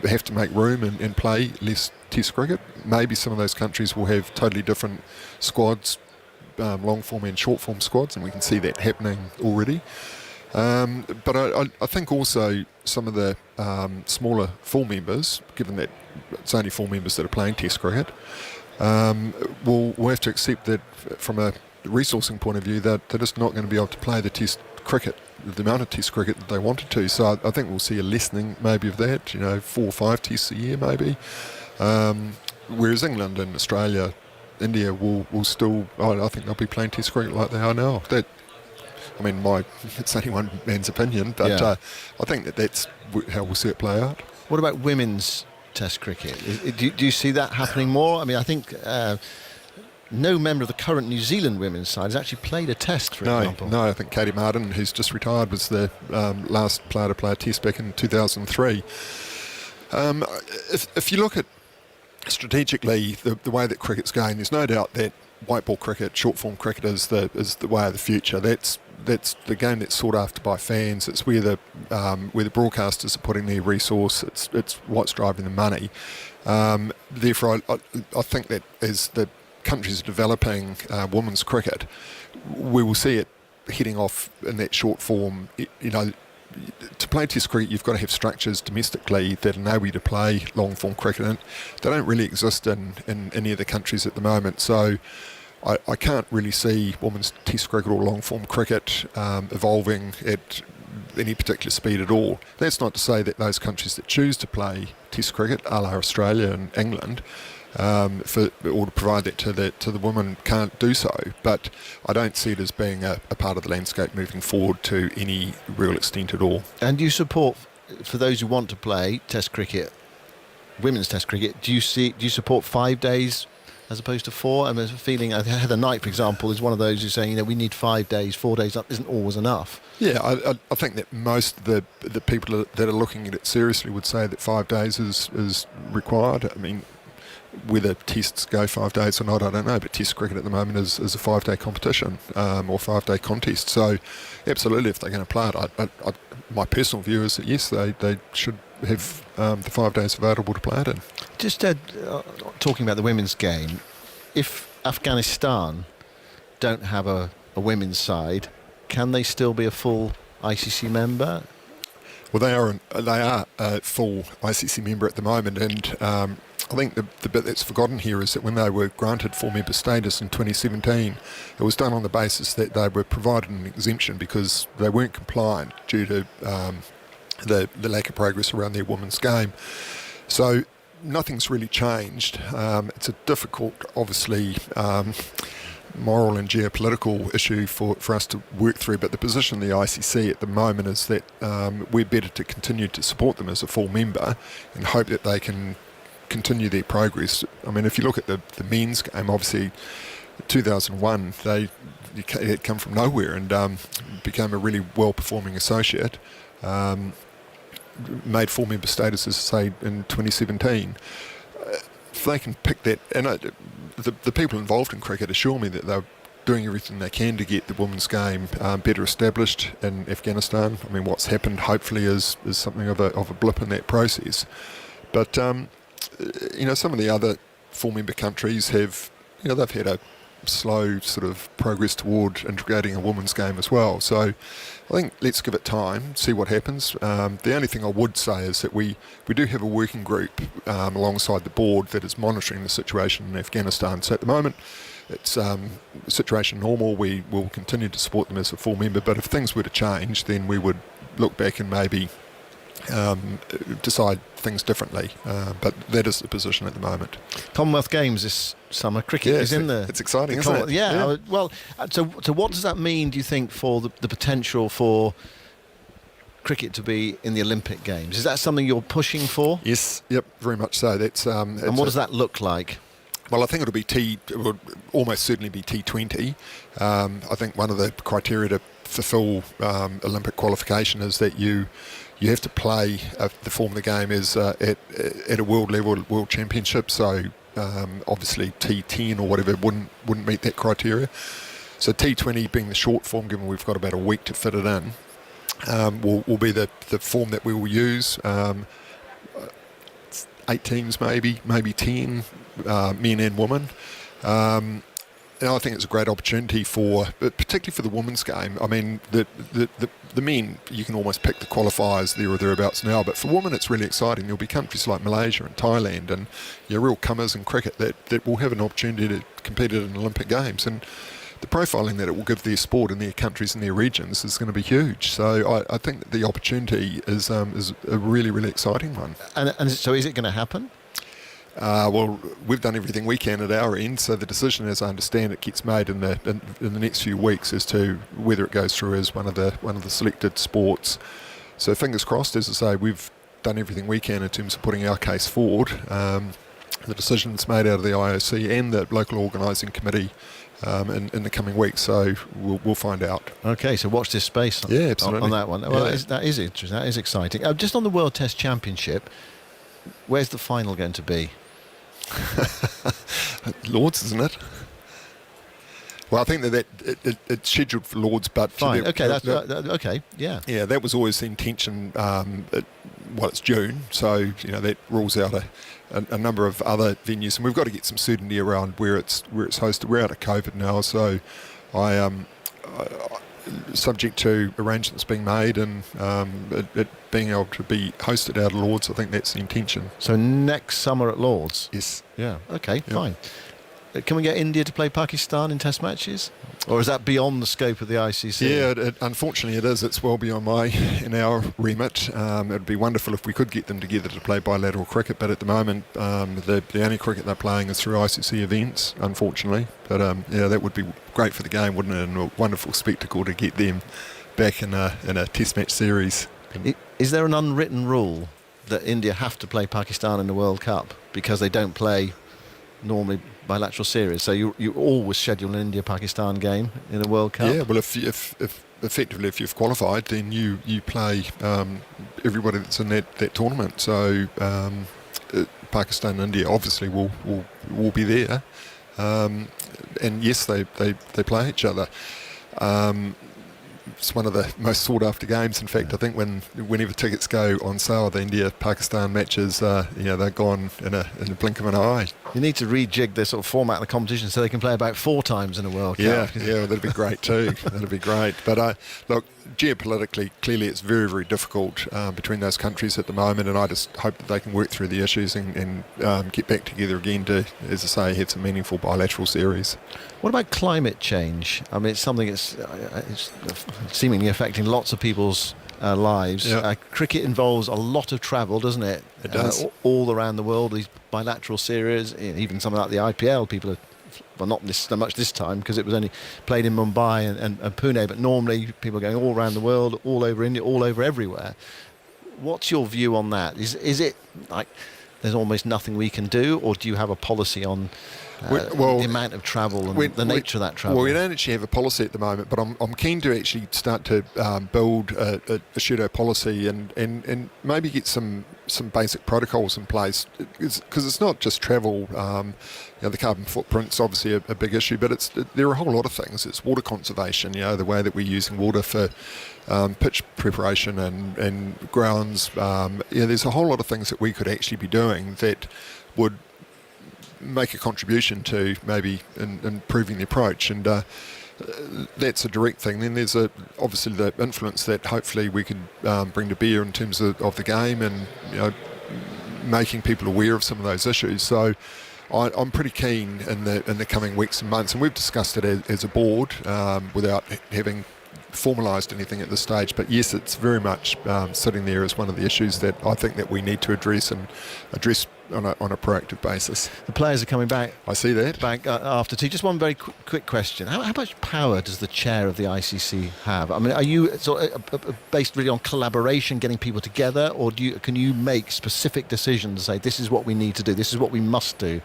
have to make room and play less Test cricket. Maybe some of those countries will have totally different squads, long-form and short-form squads, and we can see that happening already. But I think also some of the smaller full members, given that it's only full members that are playing Test cricket, we'll have to accept that from a resourcing point of view that they're just not going to be able to play the Test cricket, the amount of Test cricket that they wanted to. So I think we'll see a lessening maybe of that, 4 or 5 Tests a year maybe. Whereas England and Australia, India will still, I think they'll be playing Test cricket like they are now. It's only one man's opinion, but I think that's how we'll see it play out. What about women's Test cricket? Do you see that happening more? I think no member of the current New Zealand women's side has actually played a Test, for example. No, I think Katie Martin, who's just retired, was the last player to play a Test back in 2003. If you look at strategically the way that cricket's going, there's no doubt that white ball cricket, short form cricket is the way of the future. That's the game that's sought after by fans. It's where the broadcasters are putting their resource. It's what's driving the money. Therefore, I think that as the countries are developing women's cricket, we will see it heading off in that short form. To play Test cricket, you've got to have structures domestically that enable you to play long form cricket, and they don't really exist in any of the countries at the moment. So I can't really see women's Test cricket or long form cricket evolving at any particular speed at all. That's not to say that those countries that choose to play Test cricket, a la Australia and England, or to provide that to the women can't do so. But I don't see it as being a part of the landscape moving forward to any real extent at all. And do you support, for those who want to play Test cricket, women's Test cricket, do you support 5 days as opposed to 4? I'm feeling Heather Knight, for example, is one of those who's saying, we need 5 days, 4 days isn't always enough. Yeah, I think that most of the people that are looking at it seriously would say that 5 days is required. I mean, whether tests go 5 days or not, I don't know, but Test cricket at the moment is a 5-day competition or 5-day contest. So absolutely, if they're going to play it, my personal view is that yes, they should have the 5 days available to play it in. Just talking about the women's game, if Afghanistan don't have a women's side, can they still be a full ICC member? Well, they are a full ICC member at the moment, and I think the bit that's forgotten here is that when they were granted full member status in 2017, it was done on the basis that they were provided an exemption because they weren't compliant due to the lack of progress around their women's game. So nothing's really changed. It's a difficult, obviously, moral and geopolitical issue for us to work through, but the position of the ICC at the moment is that we're better to continue to support them as a full member and hope that they can continue their progress. I mean, if you look at the men's game, obviously 2001 they had come from nowhere and became a really well-performing associate, made full member status, as I say, in 2017. If they can pick that, and the people involved in cricket assure me that they're doing everything they can to get the women's game better established in Afghanistan. I mean, what's happened hopefully is something of a blip in that process. But some of the other full member countries have, they've had a slow sort of progress toward integrating a women's game as well. So I think let's give it time, see what happens. The only thing I would say is that we do have a working group alongside the board that is monitoring the situation in Afghanistan. So at the moment, it's situation normal. We will continue to support them as a full member, but if things were to change, then we would look back and maybe decide things differently. But that is the position at the moment. Commonwealth Games this summer, cricket is in there. It's exciting, isn't it? Yeah. Well, so what does that mean, do you think, for the potential for cricket to be in the Olympic Games? Is that something you're pushing for? Yes, yep, very much so. That's and what does that look like? Well, I think it would almost certainly be T20. I think one of the criteria to fulfil Olympic qualification is that you have to play the form of the game is at a world level, world championship. So obviously T10 or whatever wouldn't meet that criteria. So T20 being the short form, given we've got about a week to fit it in, will be the form that we will use. 8 teams maybe 10, men and women. And I think it's a great opportunity particularly for the women's game. I mean, the men, you can almost pick the qualifiers there or thereabouts now, but for women it's really exciting. There'll be countries like Malaysia and Thailand and real comers in cricket that will have an opportunity to compete in Olympic Games. And the profiling that it will give their sport in their countries and their regions is going to be huge. So I think that the opportunity is a really, really exciting one. And so is it going to happen? Well, we've done everything we can at our end, so the decision, as I understand it, gets made in the next few weeks as to whether it goes through as one of the selected sports. So fingers crossed, as I say, we've done everything we can in terms of putting our case forward. The decision's made out of the IOC and the local organising committee in the coming weeks, so we'll find out. Okay, so watch this space on that one. Well, yeah. that is interesting, that is exciting. Just on the World Test Championship, where's the final going to be? Lords, isn't it? Well, I think that it's scheduled for Lords, but fine. Okay, okay. Yeah. Yeah, that was always the intention. It's June, so that rules out a number of other venues, and we've got to get some certainty around where it's hosted. We're out of COVID now, so subject to arrangements being made and it being able to be hosted out of Lords, I think that's the intention. So next summer at Lords? Yes. Yeah. Okay, fine. Can we get India to play Pakistan in Test matches, or is that beyond the scope of the ICC? Yeah, unfortunately it is. It's well beyond our remit. It'd be wonderful if we could get them together to play bilateral cricket, but at the moment the only cricket they're playing is through ICC events, unfortunately. But yeah, that would be great for the game, wouldn't it? And a wonderful spectacle to get them back in a Test match series. Is there an unwritten rule that India have to play Pakistan in the World Cup because they don't play normally bilateral series? So you always schedule an India-Pakistan game in a World Cup? Yeah, well, if effectively if you've qualified, then you play everybody that's in that tournament. So Pakistan and India obviously will be there, and yes, they play each other. It's one of the most sought after games. In fact, I think whenever tickets go on sale, the India-Pakistan matches, they're gone in a blink of an eye. You need to rejig the sort of format of the competition so they can play about 4 times in a World Cup. Yeah, that'd be great too. That'd be great. But look, geopolitically, clearly it's very, very difficult between those countries at the moment, and I just hope that they can work through the issues and get back together again to, as I say, have some meaningful bilateral series. What about climate change? I mean, it's something that's seemingly affecting lots of people's lives. Yeah. Cricket involves a lot of travel, doesn't it? It does. All around the world, these bilateral series, even something like the IPL, people are, well, not so much this time because it was only played in Mumbai and Pune, but normally people are going all around the world, all over India, all over everywhere. What's your view on that? Is it like there's almost nothing we can do, or do you have a policy on the amount of travel and the nature of that travel? Well, we don't actually have a policy at the moment, but I'm keen to actually start to build a pseudo policy and maybe get some basic protocols in place, because it's not just travel. The carbon footprint's obviously a big issue, but there are a whole lot of things. It's water conservation, the way that we're using water for pitch preparation and grounds. There's a whole lot of things that we could actually be doing that would make a contribution to maybe improving the approach, and that's a direct thing. Then there's obviously the influence that hopefully we could bring to bear in terms of the game, and making people aware of some of those issues. So I'm pretty keen in the coming weeks and months, and we've discussed it as a board without having formalised anything at this stage, but yes, it's very much sitting there as one of the issues that I think that we need to address on a proactive basis. The players are coming back. I see that. Back after tea. Just one very quick question. How much power does the chair of the ICC have? I mean, are you sort of based really on collaboration, getting people together, or can you make specific decisions, say this is what we need to do, this is what we must do?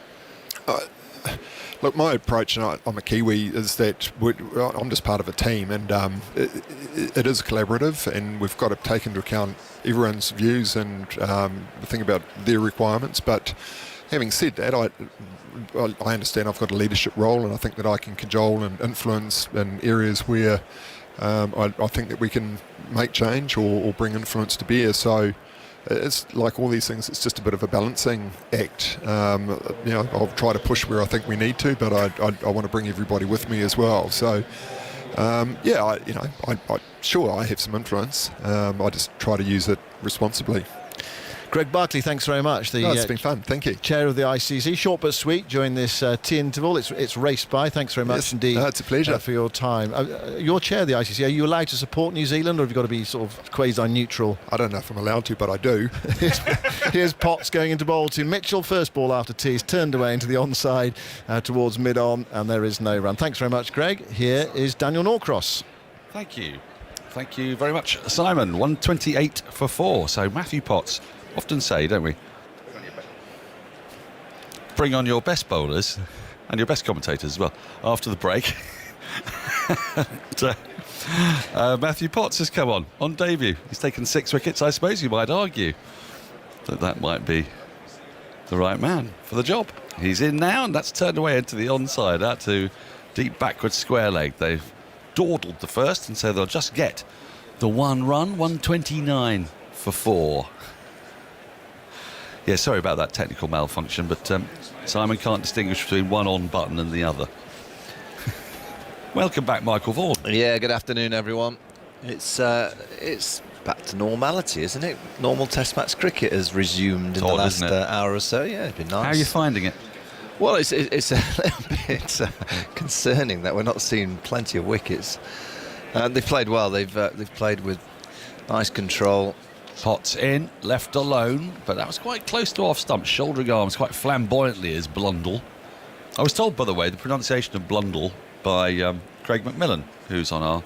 Look, my approach, and I'm a Kiwi, is that I'm just part of a team, and it is collaborative, and we've got to take into account everyone's views and think about their requirements. But having said that, I understand I've got a leadership role, and I think that I can cajole and influence in areas where I think that we can make change or bring influence to bear. So it's like all these things, it's just a bit of a balancing act. I'll try to push where I think we need to, but I want to bring everybody with me as well. So I have some influence. I just try to use it responsibly. Greg Barclay, thanks very much. It's been fun, thank you. Chair of the ICC, short but sweet during this tea interval. It's raced by. Thanks very much indeed. It's a pleasure for your time. You're chair of the ICC. Are you allowed to support New Zealand, or have you got to be sort of quasi-neutral? I don't know if I'm allowed to, but I do. Here's Potts going into bowl to Mitchell. First ball after tea is turned away into the onside towards mid-on, and there is no run. Thanks very much, Greg. Here is Daniel Norcross. Thank you. Thank you very much, Simon. 128 for 4. So Matthew Potts. Often say, don't we? Bring on your best bowlers and your best commentators as well after the break. Matthew Potts has come on debut. He's taken 6 wickets. I suppose you might argue that might be the right man for the job. He's in now, and that's turned away into the onside, out to deep backward square leg. They've dawdled the first, and so they'll just get the 1 run. 129 for 4. Yeah, sorry about that technical malfunction, but Simon can't distinguish between one on button and the other. Welcome back, Michael Vaughan. Yeah, good afternoon, everyone. It's back to normality, isn't it? Normal Test match cricket has resumed in the last hour or so. Yeah, it's been nice. How are you finding it? Well, it's a little bit concerning that we're not seeing plenty of wickets. They've played well. They've played with nice control. Potts in, left alone, but that was quite close to off stump, shouldering arms quite flamboyantly as Blundell. I was told, by the way, the pronunciation of Blundell by Craig McMillan, who's on our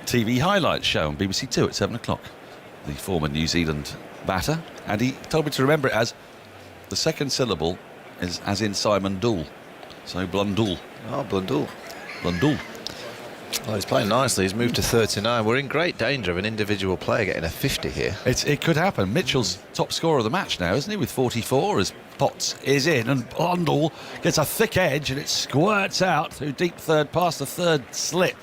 TV highlights show on BBC Two at 7 o'clock, the former New Zealand batter, and he told me to remember it as the second syllable is as in Simon Dool, so Blundell. Oh, Blundell. Blundell. Well, he's playing nicely. He's moved to 39. We're in great danger of an individual player getting a 50 here. It could happen. Mitchell's top scorer of the match now, isn't he, with 44, as Potts is in, and Blundell gets a thick edge and it squirts out through deep third past the third slip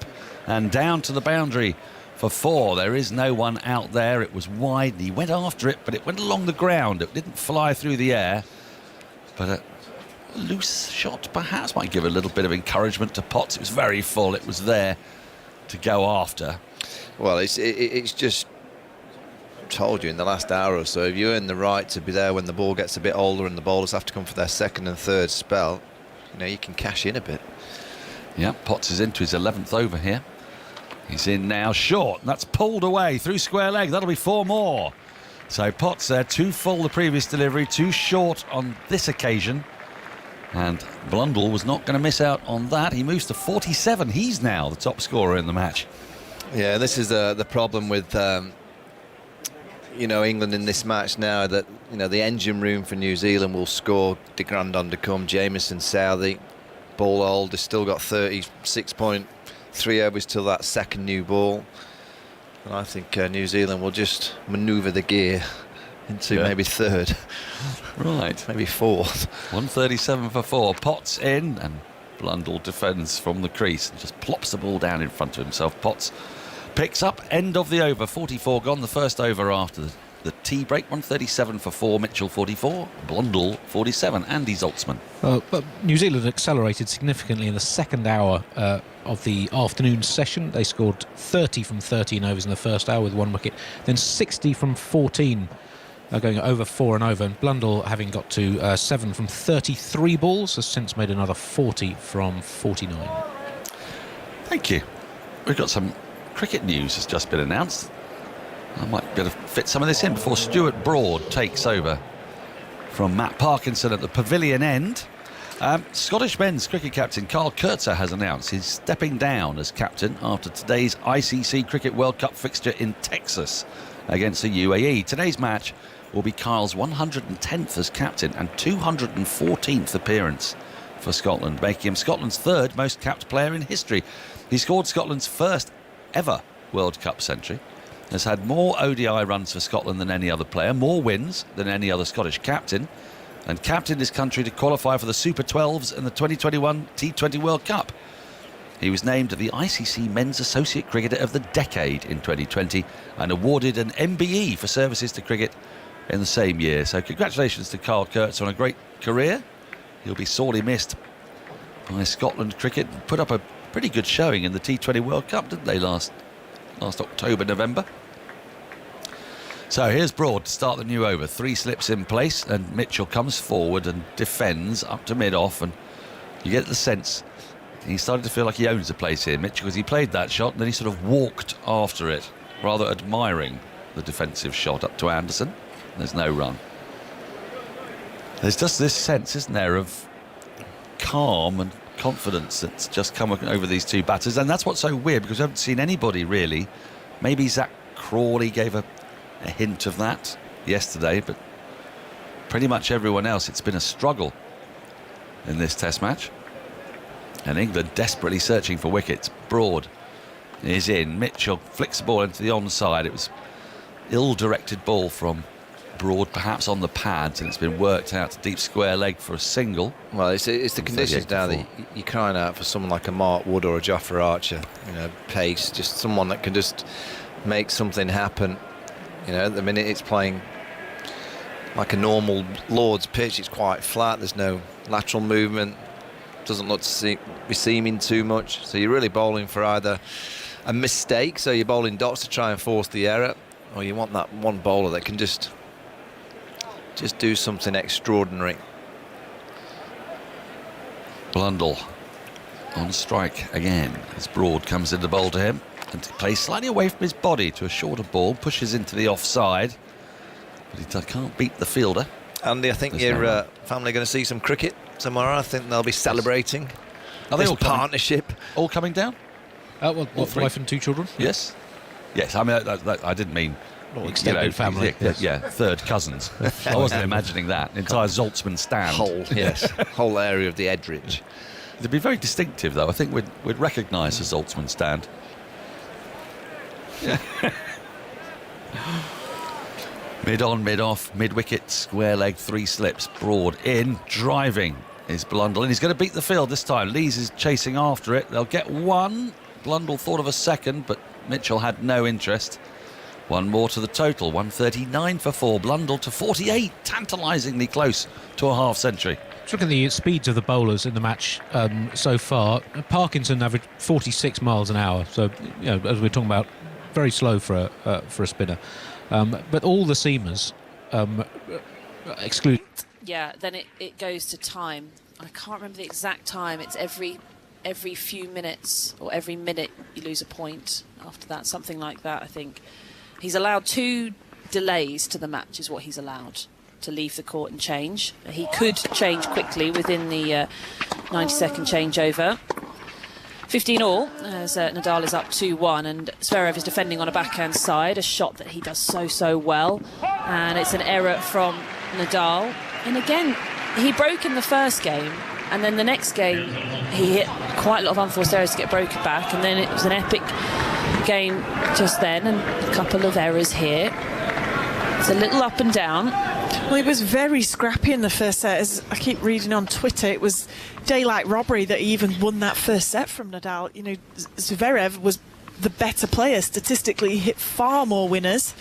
and down to the boundary for 4. There is no one out there. It was wide and he went after it, but it went along the ground. It didn't fly through the air, but a loose shot perhaps might give a little bit of encouragement to Potts. It was very full. It was there to go after. Well, it's just told you in the last hour or so, if you earn the right to be there when the ball gets a bit older and the bowlers have to come for their second and third spell, you can cash in a bit. Yeah, Potts is into his 11th over here. He's in now, short, and that's pulled away through square leg. That'll be 4 more. So Potts there, 2 full the previous delivery, 2 short on this occasion. And Blundell was not going to miss out on that. He moves to 47. He's now the top scorer in the match. Yeah, this is the problem with England in this match now, that the engine room for New Zealand will score de Grandon to come, Jamieson, Southey, ball old. They've still got 36.3 overs till that second new ball. And I think New Zealand will just manoeuvre the gear into maybe third. Right. Maybe fourth. 137 for 4. Potts in, and Blundell defends from the crease and just plops the ball down in front of himself. Potts picks up, end of the over, 44 gone, the first over after the tea break. 137 for 4, Mitchell 44, Blundell 47, Andy Zaltzman. But New Zealand accelerated significantly in the second hour of the afternoon session. They scored 30 from 13 overs in the first hour with 1 wicket, then 60 from 14, going over 4 and over. And Blundell, having got to 7 from 33 balls, has since made another 40 from 49. Thank you. We've got some cricket news has just been announced. I might be able to fit some of this in before Stuart Broad takes over from Matt Parkinson at the pavilion end. Scottish men's cricket captain Carl Kurtzer has announced he's stepping down as captain after today's ICC Cricket World Cup fixture in Texas against the UAE. Today's match will be Carl's 110th as captain and 214th appearance for Scotland, making him Scotland's 3rd most capped player in history. He scored Scotland's first ever World Cup century, has had more ODI runs for Scotland than any other player, more wins than any other Scottish captain, and captained his country to qualify for the Super 12s in the 2021 T20 World Cup. He was named the ICC Men's Associate Cricketer of the Decade in 2020 and awarded an MBE for services to cricket in the same year. So congratulations to Carl Kurtz on a great career. He'll be sorely missed by Scotland cricket. Put up a pretty good showing in the T20 World Cup, didn't they, last October, November? So here's Broad to start the new over. 3 slips in place, and Mitchell comes forward and defends up to mid-off, and you get the sense he started to feel like he owns the place here, Mitchell, because he played that shot and then he sort of walked after it, rather admiring the defensive shot up to Anderson. There's no run. There's just this sense, isn't there, of calm and confidence that's just come over these two batters, and that's what's so weird, because we haven't seen anybody really. Maybe Zach Crawley gave a hint of that yesterday, but pretty much everyone else, it's been a struggle in this Test match, and England desperately searching for wickets. Broad is in. Mitchell flicks the ball into the onside. It was ill-directed ball from Broad, perhaps on the pads, and it's been worked out to deep square leg for a single. Well, it's the conditions now that you're crying out for someone like a Mark Wood or a Jofra Archer, pace, just someone that can just make something happen. At the minute it's playing like a normal Lord's pitch. It's quite flat, there's no lateral movement, doesn't look to be seaming too much, so you're really bowling for either a mistake, so you're bowling dots to try and force the error, or you want that one bowler that can just do something extraordinary. Blundell on strike again as Broad comes in the bowl to him, and he plays slightly away from his body to a shorter ball, pushes into the offside, but he can't beat the fielder. Andy, I think your family going to see some cricket tomorrow. I think they'll be celebrating. Are they all partnership? All coming down? Well, wife and 2 children? Yes. Yes, I mean, I didn't mean... extended family. Yeah, third cousins. I wasn't imagining that. Entire Zaltzman stand. Whole area of the Edridge. It'd be very distinctive, though. I think we'd recognise the Zaltzman stand. Yeah. Mid on, mid off, mid wicket, square leg, 3 slips. Broad in, driving is Blundell, and he's going to beat the field this time. Lees is chasing after it. They'll get 1. Blundell thought of a second, but Mitchell had no interest. 1 more to the total, 139 for 4. Blundell to 48, tantalisingly close to a half century. Just look at the speeds of the bowlers in the match so far. Parkinson averaged 46 miles an hour, so as we're talking about, very slow for a spinner. But all the seamers exclude. Yeah, then it goes to time. I can't remember the exact time. It's every few minutes, or every minute you lose a point. After that, something like that, I think. He's allowed 2 delays to the match, is what he's allowed, to leave the court and change. He could change quickly within the 90-second changeover. 15 all, as Nadal is up 2-1, and Zverev is defending on a backhand side, a shot that he does so well. And it's an error from Nadal. And again, he broke in the first game, and then the next game he hit quite a lot of unforced errors to get broken back, and then it was an epic game just then, and a couple of errors here. It's a little up and down. Well, it was very scrappy in the first set. As I keep reading on Twitter, it was daylight robbery that he even won that first set from Nadal. Zverev was the better player statistically. He hit far more winners,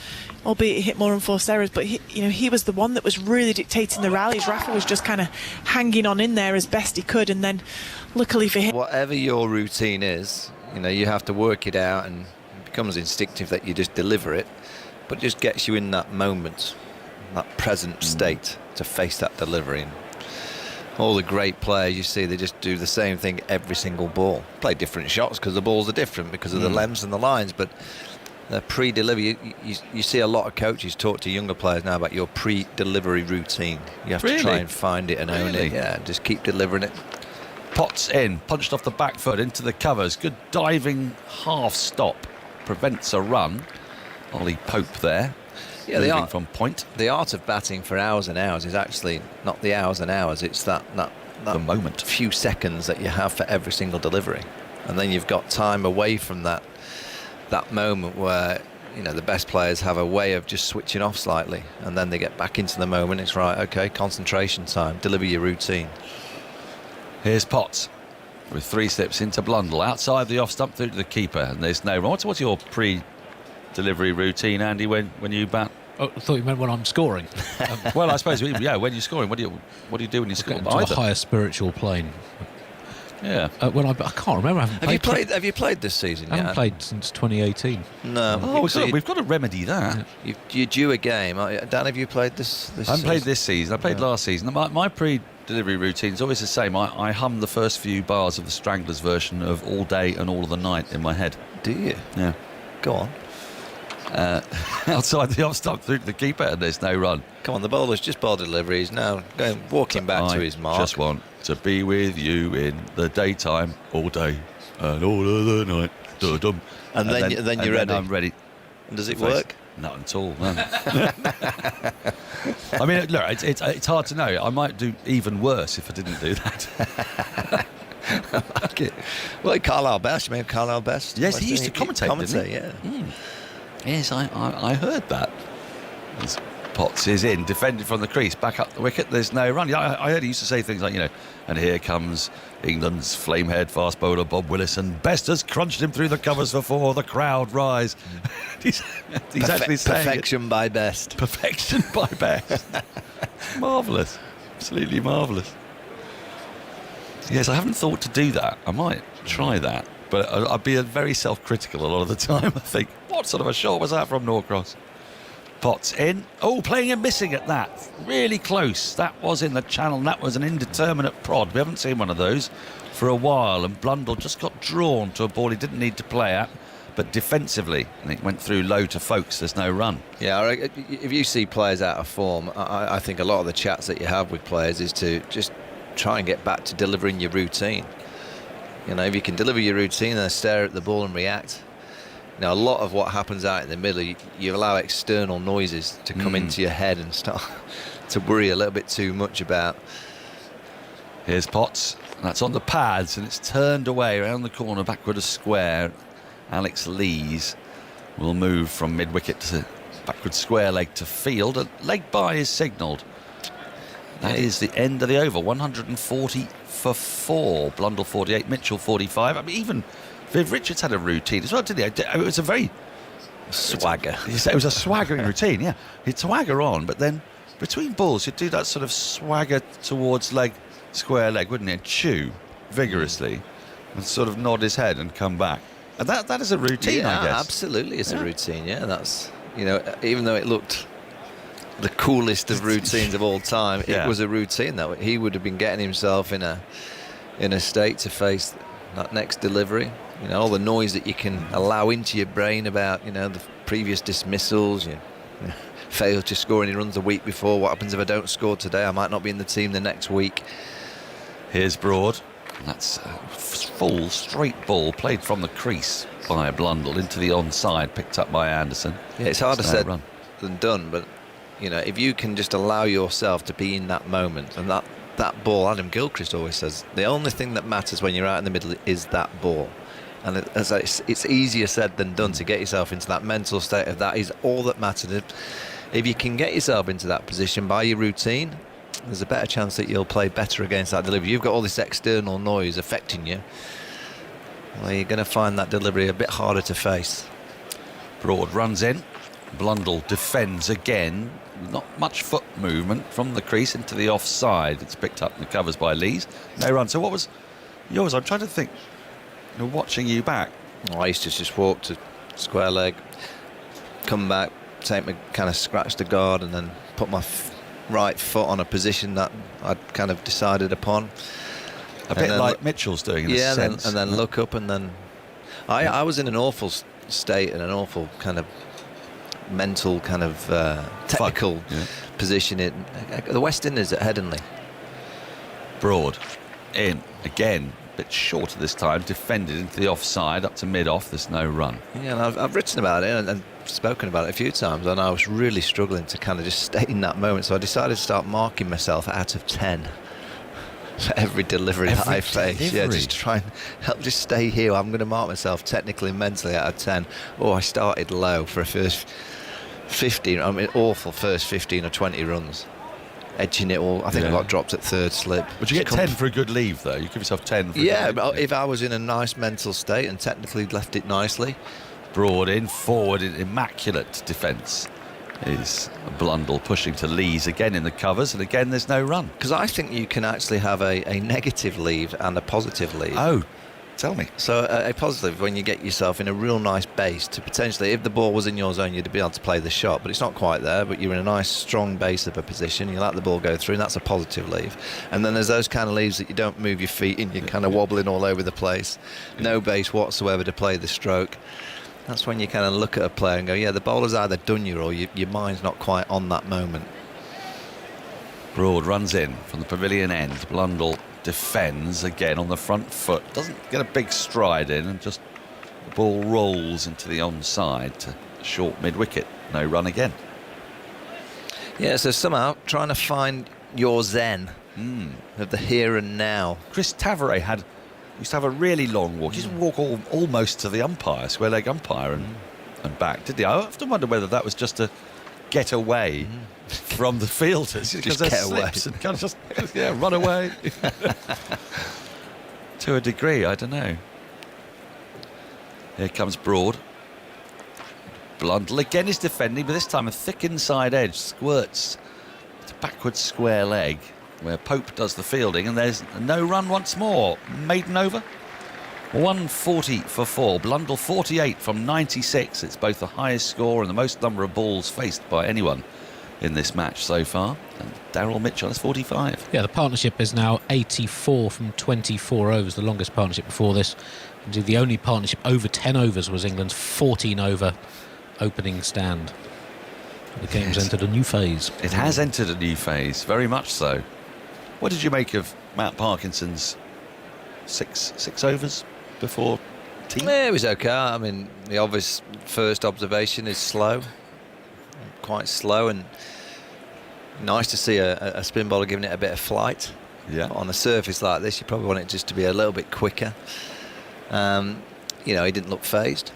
albeit he hit more unforced errors, but he was the one that was really dictating the rallies. Rafa was just kind of hanging on in there as best he could, and then luckily for him, whatever your routine is, you have to work it out, and it becomes instinctive that you just deliver it, but it just gets you in that moment, that present state to face that delivery. And all the great players you see, they just do the same thing every single ball. Play different shots because the balls are different because of the lengths and the lines, but the pre-delivery, you see a lot of coaches talk to younger players now about your pre-delivery routine. You have to try and find it and own it. Yeah, just keep delivering it. Potts in, punched off the back foot into the covers. Good diving half stop, prevents a run. Ollie Pope there. Yeah, moving from point. The art of batting for hours and hours is actually not the hours and hours. It's that the moment, few seconds that you have for every single delivery, and then you've got time away from that moment where the best players have a way of just switching off slightly, and then they get back into the moment. It's right, okay, concentration time. Deliver your routine. Here's Potts with 3 slips into Blundell outside the off stump through to the keeper, and there's no run. What's your pre-delivery routine, Andy, when you bat? Oh, I thought you meant when I'm scoring. Well, I suppose when you're scoring, what do you do when you score? Into a higher spiritual plane. Yeah. When I can't remember. Have you played this season? I haven't played since 2018. No. We've got to remedy that. You're due a game. Dan, have you played this I haven't played this season. I played last season. My pre-delivery routine is always the same. I hum the first few bars of the Stranglers version of All Day and All of the Night in my head. Do you? Yeah. Go on. Outside the off stump through to the keeper, and there's no run. Come on, the bowler's just bowled delivery. He's now walking back to his mark. Just want to be with you in the daytime, all day and all of the night. Da-dum. And then you're ready. I'm ready. And does it work? Not at all, man. I mean, look, it's hard to know. I might do even worse if I didn't do that. I like it. Well, Carlisle Best, you mean Carlisle Best? Yes, he used to commentate, didn't he? Yeah. Yes, I heard that. As Potts is in, defended from the crease, back up the wicket, there's no run. Yeah, I heard he used to say things like, and here comes England's flamehead fast bowler Bob Willis, and Best has crunched him through the covers for 4, the crowd rise. he's actually saying perfection by Best. Perfection by Best. Marvellous. Absolutely marvellous. Yes, I haven't thought to do that. I might try that. But I'd be very self-critical a lot of the time. I think, what sort of a shot was that from Norcross? Potts in. Oh, playing and missing at that. Really close. That was in the channel. That was an indeterminate prod. We haven't seen one of those for a while. And Blundell just got drawn to a ball he didn't need to play at. But defensively, and it went through low to Folkes. There's no run. Yeah, if you see players out of form, I think a lot of the chats that you have with players is to just try and get back to delivering your routine. You know, if you can deliver your routine and stare at the ball and react. Now, a lot of what happens out in the middle, you allow external noises to come into your head and start to worry a little bit too much about. Here's Potts. That's on the pads, and it's turned away around the corner, backward a square. Alex Lees will move from mid-wicket to backward square leg to field. A leg bye is signalled. That is the end of the over. 140 for 4. Blundell 48, Mitchell 45. I mean, even Viv Richards had a routine as well, didn't he? It was a very swagger. It was a swaggering routine, yeah. He'd swagger on, but then between balls, you'd do that sort of swagger towards square leg, wouldn't he? And chew vigorously and sort of nod his head and come back. And that is a routine, I guess. Absolutely, it's a routine. Yeah, that's, you know, even though it looked the coolest of routines of all time, it was a routine that he would have been getting himself in a state to face that next delivery. You know, all the noise that you can allow into your brain about, you know, the previous dismissals. You failed to score any runs the week before. What happens if I don't score today? I might not be in the team the next week. Here's Broad. That's a full straight ball played from the crease by Blundell into the onside, picked up by Anderson. Yeah, it's harder said than done, but you know, if you can just allow yourself to be in that moment, and that ball, Adam Gilchrist always says, the only thing that matters when you're out in the middle is that ball. And it's easier said than done to get yourself into that mental state of that is all that matters. If you can get yourself into that position by your routine, there's a better chance that you'll play better against that delivery. You've got all this external noise affecting you. Well, you're going to find that delivery a bit harder to face. Broad runs in. Blundell defends again. Not much foot movement from the crease into the offside. It's picked up and covers by Lees. No run. So what was yours? I'm trying to think. You know, watching you back. I used to just walk to square leg, come back, take my kind of scratch the guard, and then put my right foot on a position that I'd kind of decided upon. A bit like Mitchell's doing in a sense. And then look up, and then I was in an awful state and an awful kind of mental kind of technical position in the West Indies at Headingley. Broad in again, a bit shorter this time, defended into the offside up to mid-off. There's no run. Yeah, and I've written about it and spoken about it a few times, and I was really struggling to kind of just stay in that moment, so I decided to start marking myself out of 10 for every delivery that I face. Yeah, just try and help, just stay here. I'm going to mark myself technically and mentally out of 10. Oh, I started low for a first 15, I mean, awful first 15 or 20 runs, edging it all. I think I got dropped at third slip. But you get 10 for a good leave, though. You give yourself 10 for a good but if I was in a nice mental state and technically left it nicely. Broad in, forward in immaculate defence is Blundell, pushing to Lees again in the covers, and again there's no run. Because I think you can actually have a negative leave and a positive leave. Oh, tell me. So a positive, when you get yourself in a real nice base to potentially, if the ball was in your zone, you'd be able to play the shot, but it's not quite there, but you're in a nice strong base of a position, you let the ball go through, and that's a positive leave. And then there's those kind of leaves that you don't move your feet in, you're kind of wobbling all over the place, no base whatsoever to play the stroke. That's when you kind of look at a player and go, yeah, the bowler's either done you or your mind's not quite on that moment. Broad runs in from the pavilion end. Blundell defends again on the front foot. Doesn't get a big stride in, and just the ball rolls into the onside to short mid-wicket. No run again. Yeah, so somehow trying to find your zen of the here and now. Chris Tavare used to have a really long walk. He used to walk almost to the umpire, square leg umpire, and back, didn't he? I often wonder whether that was just to get away from the fielders. Just get away. And kind of just run away. To a degree, I don't know. Here comes Broad. Blundell again is defending, but this time a thick inside edge squirts to backward square leg, where Pope does the fielding, and there's no run once more. Maiden over. 140 for 4. Blundell 48 from 96. It's both the highest score and the most number of balls faced by anyone in this match so far. And Daryl Mitchell is 45. Yeah, the partnership is now 84 from 24 overs, the longest partnership before this. Indeed, the only partnership over 10 overs was England's 14 over opening stand. The game's entered a new phase. It has entered a new phase, very much so. What did you make of Matt Parkinson's six overs before tea? Yeah, it was okay. I mean, the obvious first observation is slow. Quite slow, and nice to see a spin bowler giving it a bit of flight. Yeah. On a surface like this, you probably want it just to be a little bit quicker. You know, he didn't look phased.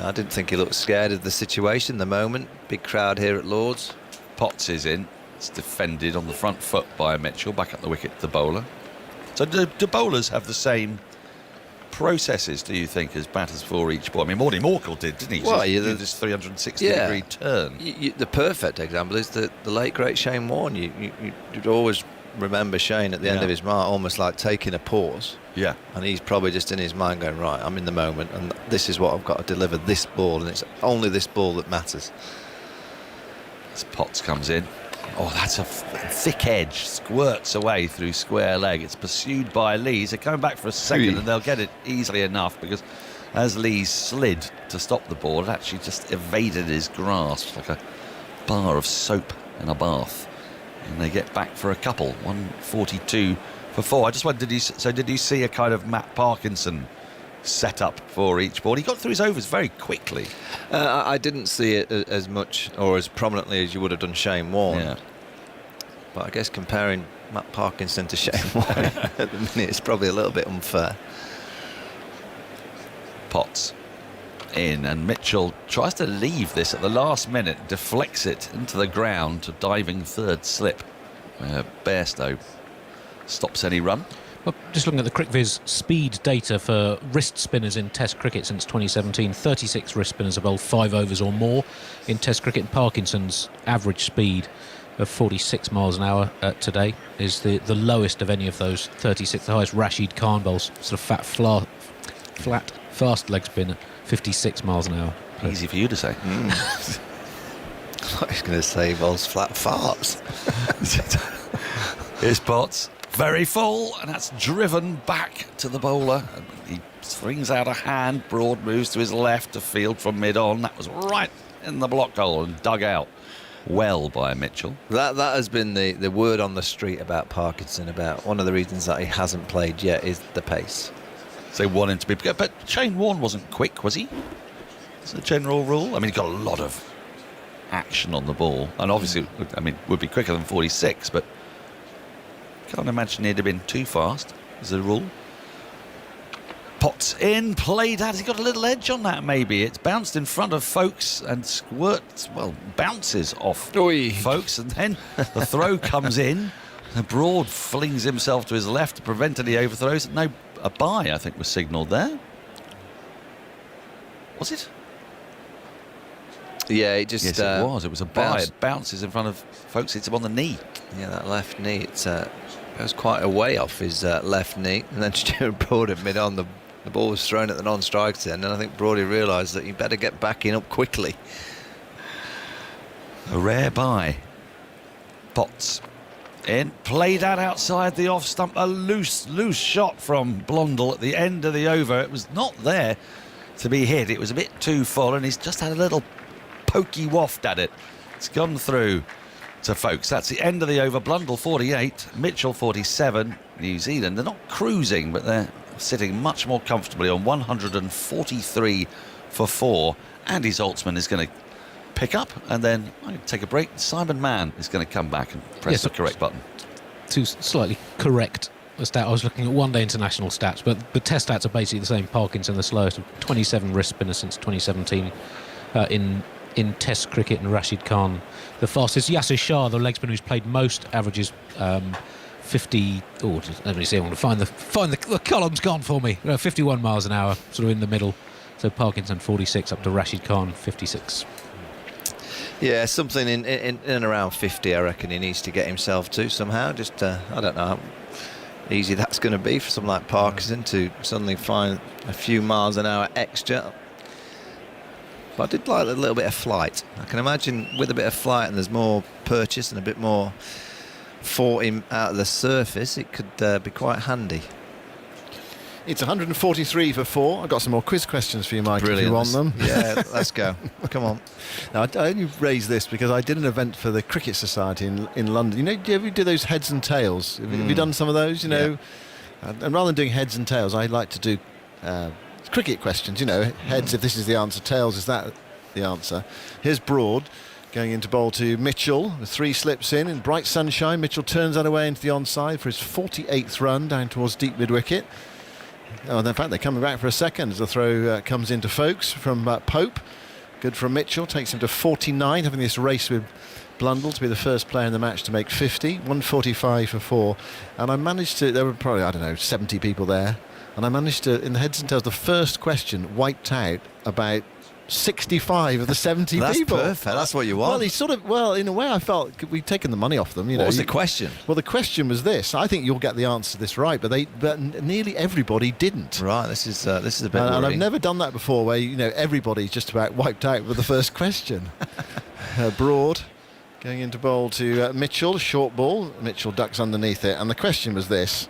I didn't think he looked scared of the situation, the moment. Big crowd here at Lord's. Potts is in. It's defended on the front foot by Mitchell. Back up the wicket, the bowler. So do bowlers have the same processes, do you think, as batters for each ball? I mean, Mordy Morkel did, didn't he? Well, he did this 360-degree turn. The perfect example is the late, great Shane Warne. You'd always remember Shane at the end of his mark, almost like taking a pause. Yeah. And he's probably just in his mind going, right, I'm in the moment, and this is what I've got to deliver, this ball, and it's only this ball that matters. As Potts comes in. Oh, that's a thick edge, squirts away through square leg. It's pursued by Lees. They're coming back for a second, and they'll get it easily enough, because as Lees slid to stop the ball, it actually just evaded his grasp like a bar of soap in a bath. And they get back for a couple. 142 for 4. I just wondered, did you see a kind of Matt Parkinson set up for each ball? He got through his overs very quickly. I didn't see it as much or as prominently as you would have done Shane Warne. Yeah. But I guess comparing Matt Parkinson to Shane Warne at the minute is probably a little bit unfair. Potts in, and Mitchell tries to leave this at the last minute, deflects it into the ground to diving third slip. Bairstow stops any run. Well, just looking at the CricViz speed data for wrist spinners in Test cricket since 2017, 36 wrist spinners have bowled 5 overs or more in Test cricket. And Parkinson's average speed of 46 miles an hour today is the lowest of any of those 36. The highest, Rashid Khan bowls sort of flat, fast leg spin at 56 miles an hour. Easy for you to say. I was going to say bowls flat farts. Here's Potts. Very full, and that's driven back to the bowler. And he swings out a hand. Broad moves to his left to field from mid-on. That was right in the block hole and dug out well by Mitchell. That has been the word on the street about Parkinson. About one of the reasons that he hasn't played yet is the pace. So they want him to be... But Shane Warne wasn't quick, was he? It's a general rule. I mean, he got a lot of action on the ball. And obviously, I mean, would be quicker than 46, but can't imagine he'd have been too fast, as a rule. Potts in, played out. He got a little edge on that, maybe. It's bounced in front of Folkes and squirts, well, bounces off Folkes, and then the throw comes in. Broad flings himself to his left to prevent any overthrows. No, a bye, I think, was signalled there. Was it? Yeah, it just... Yes, it was. It was a bye. It bounces in front of Folkes, hits him on the knee. Yeah, that left knee, it was quite a way off his left knee. And then Stuart Broad had mid-on, the ball was thrown at the non-strikers end, and I think Broady realised that he better get backing up quickly. A rare bye. Potts in, played out outside the off stump. A loose shot from Blundell at the end of the over. It was not there to be hit. It was a bit too full, and he's just had a little pokey waft at it. It's gone through to Folkes. That's the end of the over. Blundell 48, Mitchell 47. New Zealand, they're not cruising, but they're sitting much more comfortably on 143 for 4. Andy Zaltzman is going to pick up, and then take a break. Simon Mann is going to come back and press the correct button. To slightly correct the stat, I was looking at one-day international stats, but the test stats are basically the same. Parkinson the slowest, 27 wrist spinners since 2017 in Test cricket, and Rashid Khan the fastest. Yasir Shah, the leg spinner who's played most, averages 50. Oh, let me see. I want to find the column's gone for me. 51 miles an hour, sort of in the middle. So Parkinson 46 up to Rashid Khan 56. Yeah, something in and around 50, I reckon he needs to get himself to somehow. Just I don't know. easy that's going to be for someone like Parkinson to suddenly find a few miles an hour extra. But I did like a little bit of flight. I can imagine with a bit of flight and there's more purchase and a bit more for him out of the surface, it could be quite handy. It's 143 for 4. I've got some more quiz questions for you, Mike, Brilliant. if you want them. Yeah, let's go. Come on. Now, I only raised this because I did an event for the Cricket Society in London. You know, do you ever do those heads and tails? Have you done some of those, you know? Yeah. And rather than doing heads and tails, I like to do cricket questions, you know. Heads, if this is the answer. Tails, is that the answer? Here's Broad going into bowl to Mitchell. The 3 slips in bright sunshine. Mitchell turns that away into the onside for his 48th run down towards deep mid-wicket. Oh, and in fact, they're coming back for a second as the throw comes into Folkes from Pope. Good from Mitchell, takes him to 49, having this race with Blundell to be the first player in the match to make 50. 145 for 4. And I managed to, there were probably, 70 people there. And I managed to, in the heads and tails, the first question wiped out about 65 of the 70 people. That's perfect. That's what you want. Well, he sort of, in a way, I felt we'd taken the money off them. You know. What was the question? Well, the question was this. I think you'll get the answer to this right, but nearly everybody didn't. Right. This is a bit worrying. And I've never done that before, where everybody's just about wiped out with the first question. Broad going into bowl to Mitchell, short ball. Mitchell ducks underneath it, and the question was this.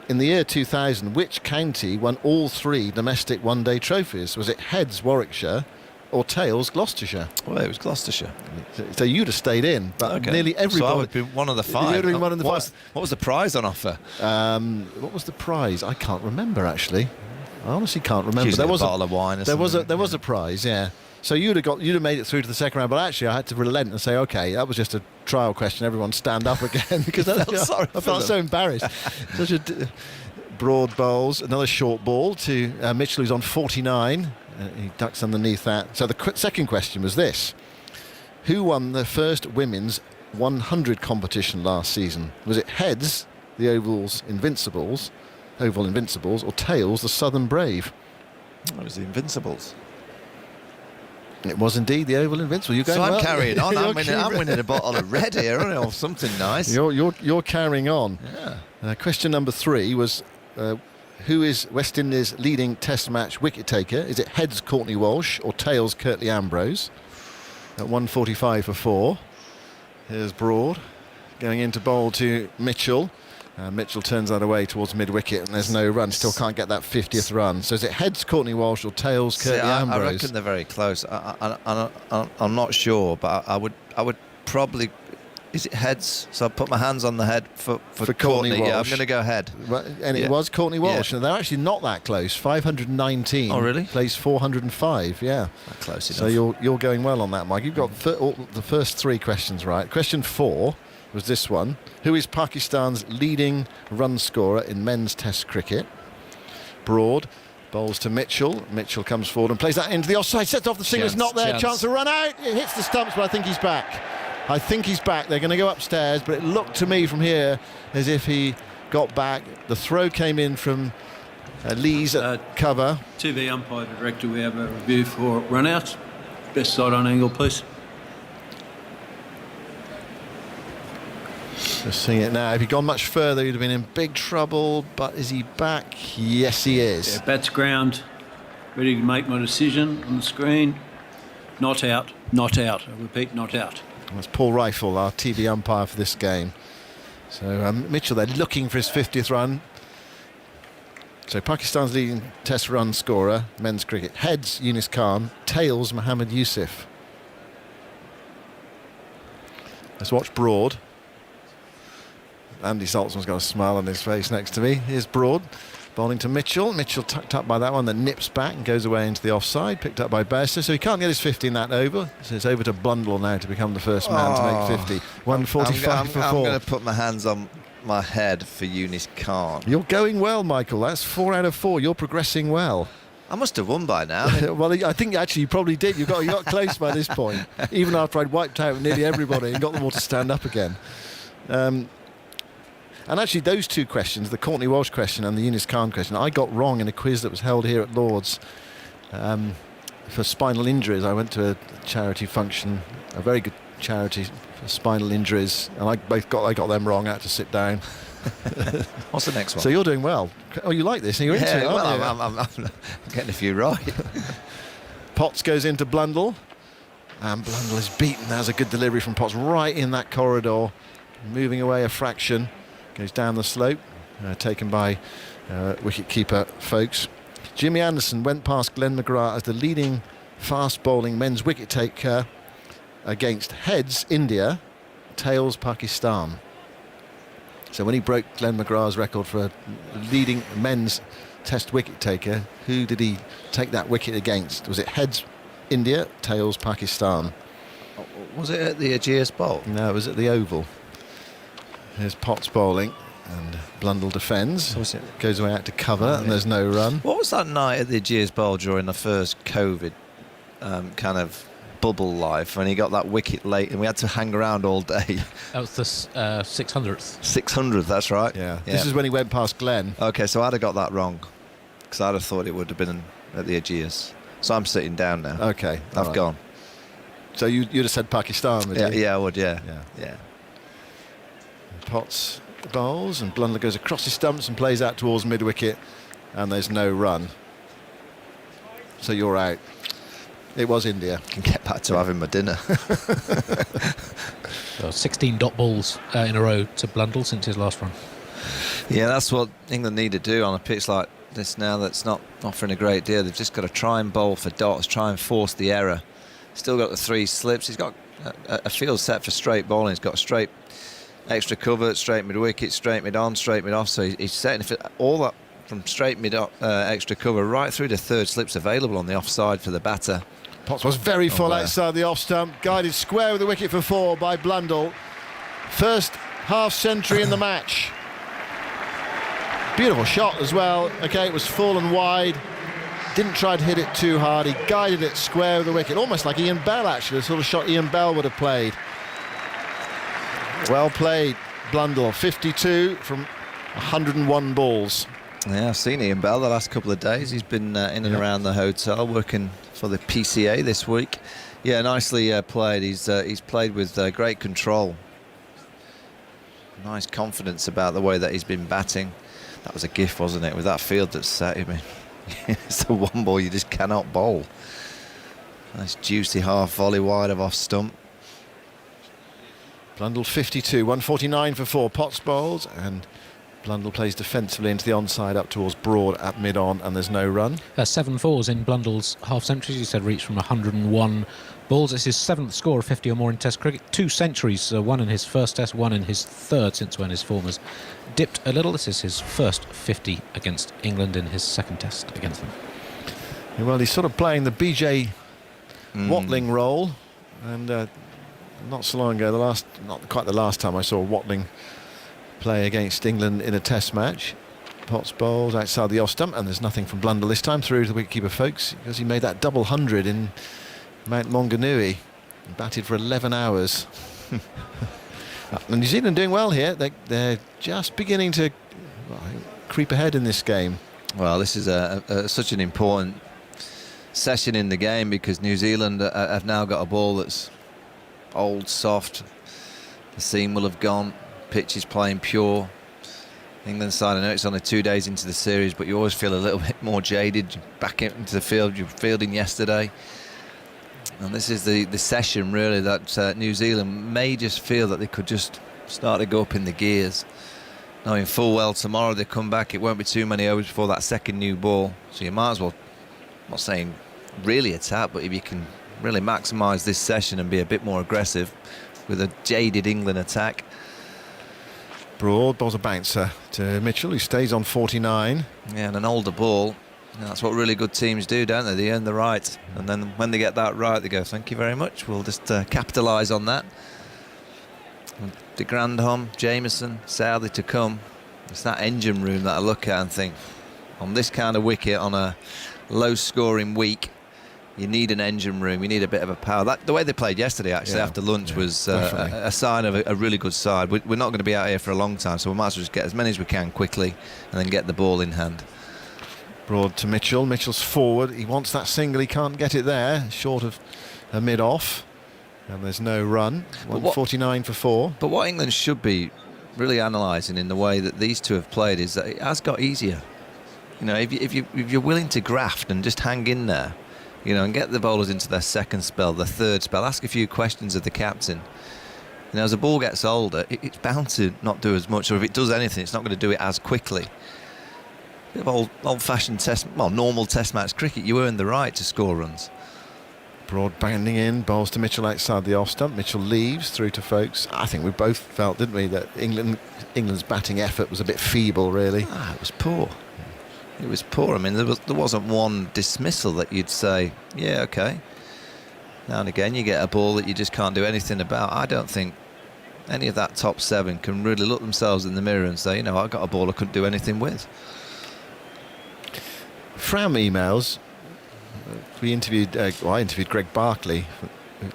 In the year 2000, which county won all 3 domestic one-day trophies? Was it heads Warwickshire or tails Gloucestershire? Well, it was Gloucestershire. So you'd have stayed in, but nearly everybody. So I would be one of the 5. You'd have been one of the 5. What was the prize on offer? What was the prize? I can't remember, actually. I honestly can't remember. Usually there was a bottle of wine or something. There was a prize, yeah. So you'd have made it through to the second round, but actually I had to relent and say, okay, that was just a trial question. Everyone stand up again because I felt so embarrassed. Such a Broad bowls, another short ball to Mitchell, who's on 49. He ducks underneath that. So the second question was this: who won the first women's 100 competition last season? Was it heads, the Oval Invincibles, or tails, the Southern Brave? It was the Invincibles. It was indeed the Oval Invincible. You're going so I'm well. carrying on. I'm winning a bottle of red here, or something nice. You're carrying on. Yeah. Question number 3 was: who is West Indies' leading Test match wicket taker? Is it heads Courtney Walsh or tails Curtly Ambrose? At 145 for 4. Here's Broad going into bowl to Mitchell. Mitchell turns that away towards mid-wicket, and there's no run. Still can't get that 50th run. So is it heads Courtney Walsh or tails Curtly Ambrose? I reckon they're very close. I'm not sure, but I would probably. Is it heads? So I put my hands on the head for Courtney Walsh. Yeah, I'm going to go head. And it was Courtney Walsh. Yeah. And they're actually not that close. 519. Oh, really? Plays 405. Yeah. Not close enough. So you're going well on that, Mike. You've got the first 3 questions right. Question 4 was this one: who is Pakistan's leading run scorer in men's Test cricket? Broad bowls to Mitchell. Mitchell comes forward and plays that into the offside. Sets off the singer's not there. Chance to run out. It hits the stumps, but I think he's back. They're going to go upstairs, but it looked to me from here as if he got back. The throw came in from Lee's cover. TV umpire director, we have a review for run out. Best side on angle, please. Just seeing it now. If he'd gone much further, he'd have been in big trouble. But is he back? Yes, he is. Yeah, bat's ground. Ready to make my decision on the screen. Not out. Not out. I repeat, not out. That's Paul Rifle, our TV umpire for this game. So Mitchell there looking for his 50th run. So Pakistan's leading Test run scorer, men's cricket. Heads, Yunis Khan. Tails, Mohammad Yusuf. Let's watch Broad. Andy Saltzman's got a smile on his face next to me. Here's Broad. Bowling to Mitchell. Mitchell tucked up by that one, then nips back and goes away into the offside. Picked up by Bairstow, so he can't get his 50 in that over. So it's over to Blundell now to become the first man to make 50. 145 for 4. I'm going to put my hands on my head for Yunis Khan. You're going well, Michael. That's 4 out of 4. You're progressing well. I must have won by now. Well, I think actually you probably did. You got close by this point. Even after I'd wiped out nearly everybody and got them all to stand up again. And actually, those 2 questions, the Courtney Walsh question and the Yunis Khan question, I got wrong in a quiz that was held here at Lord's for spinal injuries. I went to a charity function, a very good charity for spinal injuries, and I got them wrong. I had to sit down. What's the next one? So you're doing well. Oh, you like this? And you're into it, aren't you? I'm getting a few right. Potts goes into Blundell. And Blundell is beaten. There's a good delivery from Potts right in that corridor. Moving away a fraction. Goes down the slope. Taken by wicket-keeper Folkes. Jimmy Anderson went past Glenn McGrath as the leading fast-bowling men's wicket-taker against heads India, tails Pakistan. So when he broke Glenn McGrath's record for a leading men's test wicket-taker, who did he take that wicket against? Was it heads India, tails Pakistan? Was it at the Ageas Bowl? No, it was at the Oval. Here's Potts bowling. And Blundell defends. Goes away out to cover, and there's no run. What was that night at the Ageas Bowl during the first COVID kind of bubble life when he got that wicket late and we had to hang around all day? That was the 600th. 600th, that's right. Yeah. This is when he went past Glenn. Okay, so I'd have got that wrong because I'd have thought it would have been at the Ageas. So I'm sitting down now. Okay. I've gone. So you'd have said Pakistan, would you? Yeah, I would, yeah. Potts bowls and Blundell goes across his stumps and plays out towards mid-wicket, and there's no run. So you're out. It was India. Can get back to having my dinner. So 16 dot balls in a row to Blundell since his last run. Yeah, that's what England need to do on a pitch like this now that's not offering a great deal. They've just got to try and bowl for dots, try and force the error. Still got the 3 slips. He's got a field set for straight bowling. He's got straight extra cover, straight mid-wicket, straight mid-on, straight mid-off. So he's setting all that from straight extra cover right through to third slips available on the offside for the batter. Potts was very full outside the off stump, guided square with the wicket for 4 by Blundell. First half century in the match. Beautiful shot as well. Okay, it was full and wide. Didn't try to hit it too hard. He guided it square with the wicket, almost like Ian Bell actually, the sort of shot Ian Bell would have played. Well played, Blundell. 52 from 101 balls. Yeah, I've seen Ian Bell the last couple of days. He's been in and around the hotel working for the PCA this week. Yeah, nicely played. He's played with great control. Nice confidence about the way that he's been batting. That was a gift, wasn't it, with that field that's set him in. It's the one ball you just cannot bowl. Nice juicy half volley wide of off stump. Blundell 52, 149 for 4. Potts bowls, and Blundell plays defensively into the onside up towards Broad at mid-on, and there's no run. 7 fours in Blundell's half centuries. He said reached from 101 balls. It's his 7th score of 50 or more in Test cricket. 2 centuries, one in his first Test, one in his third since when his form has dipped a little. This is his first 50 against England in his 2nd Test against them. Yeah, well, he's sort of playing the BJ Watling role, and not so long ago, not quite the last time I saw Watling play against England in a Test match. Potts bowls outside the off stump, and there's nothing from Blundell this time through to the wicketkeeper Folkes, because he made that double 100 in Mount Maunganui and batted for 11 hours. And New Zealand doing well here. They're just beginning to creep ahead in this game. Well, this is such an important session in the game because New Zealand have now got a ball that's old, soft. The seam will have gone. Pitch is playing pure. England side, I know it's only 2 days into the series, but you always feel a little bit more jaded. Back into the field, you were fielding yesterday. And this is the session, really, that New Zealand may just feel that they could just start to go up in the gears. Knowing full well tomorrow they come back, it won't be too many overs before that second new ball. So you might as well, I'm not saying really attack, but if you can really maximise this session and be a bit more aggressive with a jaded England attack. Broad bowls a bouncer to Mitchell, who stays on 49. Yeah, and an older ball. That's what really good teams do, don't they? They earn the right. And then when they get that right, they go, thank you very much. We'll just capitalise on that. De Grandhomme, Jameson, Southey to come. It's that engine room that I look at and think, on this kind of wicket, on a low-scoring week, you need an engine room. You need a bit of a power. The way they played yesterday, actually, after lunch, was a sign of a really good side. We're not going to be out here for a long time, so we might as well just get as many as we can quickly and then get the ball in hand. Broad to Mitchell. Mitchell's forward. He wants that single. He can't get it there. Short of a mid-off. And there's no run. 149 for 4. But what England should be really analysing in the way that these two have played is that it has got easier. You know, if you're willing to graft and just hang in there, you know, and get the bowlers into their second spell, their third spell, ask a few questions of the captain. You know, as the ball gets older, it's bound to not do as much, or if it does anything, it's not going to do it as quickly. Bit of old-fashioned normal test match cricket. You earn the right to score runs. Broad banding in, bowls to Mitchell outside the off stump. Mitchell leaves through to Folkes. I think we both felt, didn't we, that England's batting effort was a bit feeble, really. It was poor. It was poor. I mean, there wasn't one dismissal that you'd say, yeah, OK. Now and again, you get a ball that you just can't do anything about. I don't think any of that top 7 can really look themselves in the mirror and say, you know, I got a ball I couldn't do anything with. Fram emails. I interviewed Greg Barclay,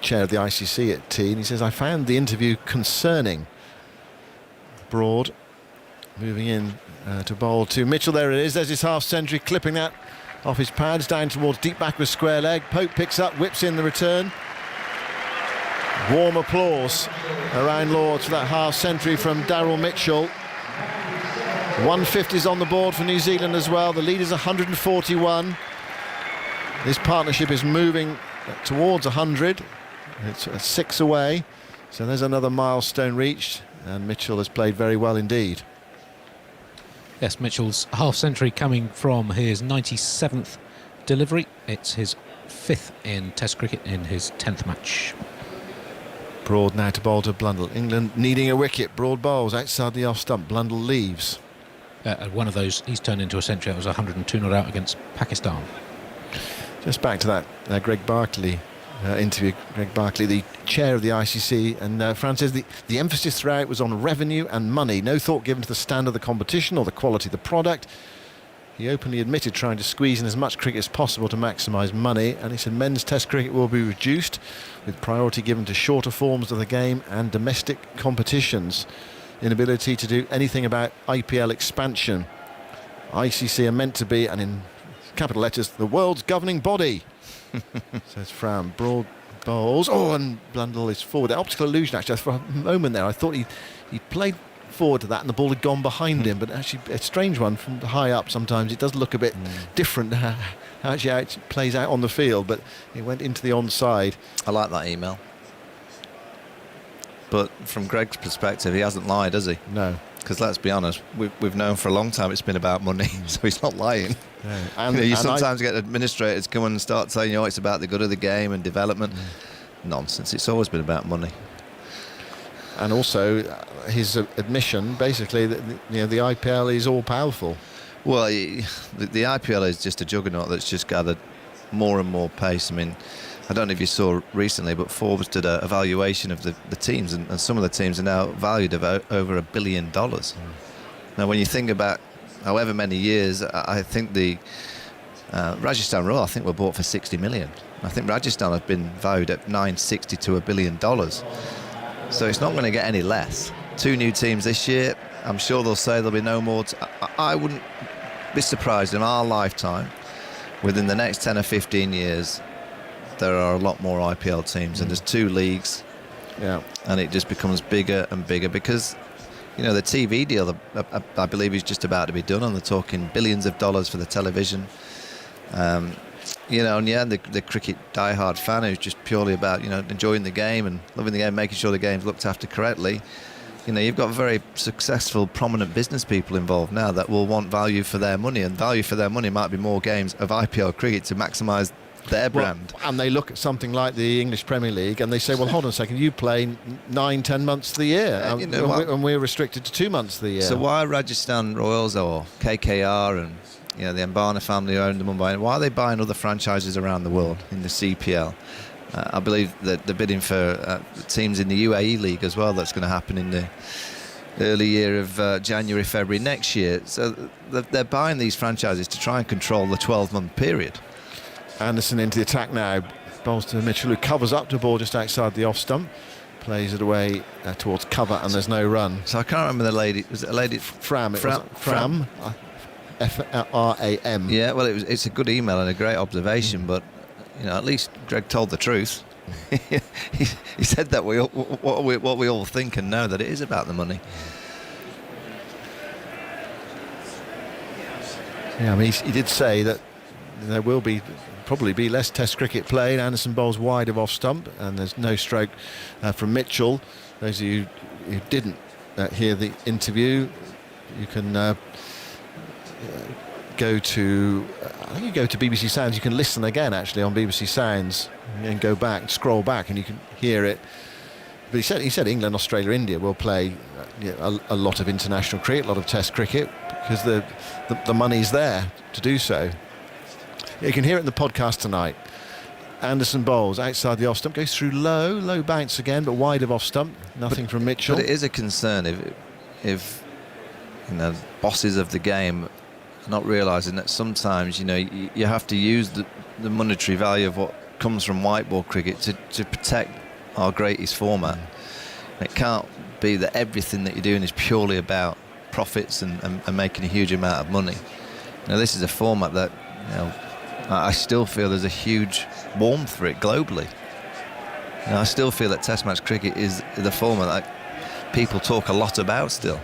chair of the ICC at T, and he says, I found the interview concerning. Broad moving in to bowl to Mitchell. There it is. There's his half century, clipping that off his pads down towards deep back with square leg. Pope picks up, whips in the return. Warm applause around Lords for that half century from Daryl Mitchell. 150s on the board for New Zealand as well. The lead is 141. This partnership is moving towards 100. It's 6 away. So there's another milestone reached, and Mitchell has played very well indeed. Yes, Mitchell's half century coming from his 97th delivery. It's his 5th in Test cricket in his 10th match. Broad now to bowl to Blundell. England needing a wicket. Broad bowls outside the off stump. Blundell leaves. One of those, he's turned into a century. That was 102 not out against Pakistan. Just back to that Greg Barclay interview. Greg Barclay, the chair of the ICC, and Fran says the emphasis throughout was on revenue and money. No thought given to the standard of the competition or the quality of the product. He openly admitted trying to squeeze in as much cricket as possible to maximise money, and he said men's Test cricket will be reduced with priority given to shorter forms of the game and domestic competitions. Inability to do anything about IPL expansion. ICC are meant to be, and in capital letters, the world's governing body, says Fram. Broad bowls. Oh, and Blundell is forward. The optical illusion, actually, for a moment there, I thought he played forward to that and the ball had gone behind him, but actually a strange one from high up. Sometimes it does look a bit different how it plays out on the field, but it went into the onside. I like that email. But from Greg's perspective, he hasn't lied, has he? No. Because let's be honest, we've known for a long time it's been about money, so he's not lying. Yeah. And you sometimes get administrators come and start saying, you know, it's about the good of the game and development. Nonsense. It's always been about money. And also his admission, basically, that the IPL is all powerful. Well, the IPL is just a juggernaut that's just gathered more and more pace. I mean, I don't know if you saw recently, but Forbes did a evaluation of the teams, and some of the teams are now valued at over $1 billion. Now, when you think about however many years, I think the Rajasthan Royals, I think, were bought for 60 million. I think Rajasthan have been valued at $960 to $1 billion. So it's not going to get any less. 2 new teams this year. I'm sure they'll say there'll be no more. I wouldn't be surprised in our lifetime, within the next 10 or 15 years, there are a lot more IPL teams, and there's 2 leagues. Yeah. And it just becomes bigger and bigger because, you know, the TV deal, I believe, is just about to be done, and they're talking billions of dollars for the television. You know, and yeah, the cricket diehard fan who's just purely about, you know, enjoying the game and loving the game, making sure the game's looked after correctly. You know, you've got very successful, prominent business people involved now that will want value for their money, and value for their money might be more games of IPL cricket to maximise their brand. Well, and they look at something like the English Premier League and they say, well, hold on a second, you play 9-10 months of the year, and we're restricted to 2 months of the year. So why Rajasthan Royals or KKR and, you know, the Ambani family who own the Mumbai, why are they buying other franchises around the world in the CPL? I believe that they're bidding for teams in the UAE League as well. That's going to happen in the early year of January, February next year. So they're buying these franchises to try and control the 12-month period. Anderson into the attack now. Bowls to Mitchell, who covers up to ball just outside the off stump. Plays it away towards cover, and there's no run. So I can't remember the lady. Was it a lady? Fram. Fram. F-R-A-M. Yeah, well, it's a good email and a great observation, but, you know, at least Greg told the truth. he said that what we all think and know, that it is about the money. Yeah, I mean, he did say that there will probably be less Test cricket played. Anderson bowls wide of off stump, and there's no stroke from Mitchell. Those of you who didn't hear the interview, you can go to BBC Sounds. You can listen again actually on BBC Sounds and go back, scroll back, and you can hear it. But he said England, Australia, India will play a lot of international cricket, a lot of Test cricket, because the money's there to do so. You can hear it in the podcast tonight. Anderson bowls outside the off stump, goes through low bounce again, but wide of off stump. Nothing from Mitchell. But it is a concern if bosses of the game are not realising that sometimes you have to use the monetary value of what comes from white ball cricket to protect our greatest format. It can't be that everything that you're doing is purely about profits and making a huge amount of money. This is a format that I still feel there's a huge warmth for it globally. I still feel that Test match cricket is the format that people talk a lot about still.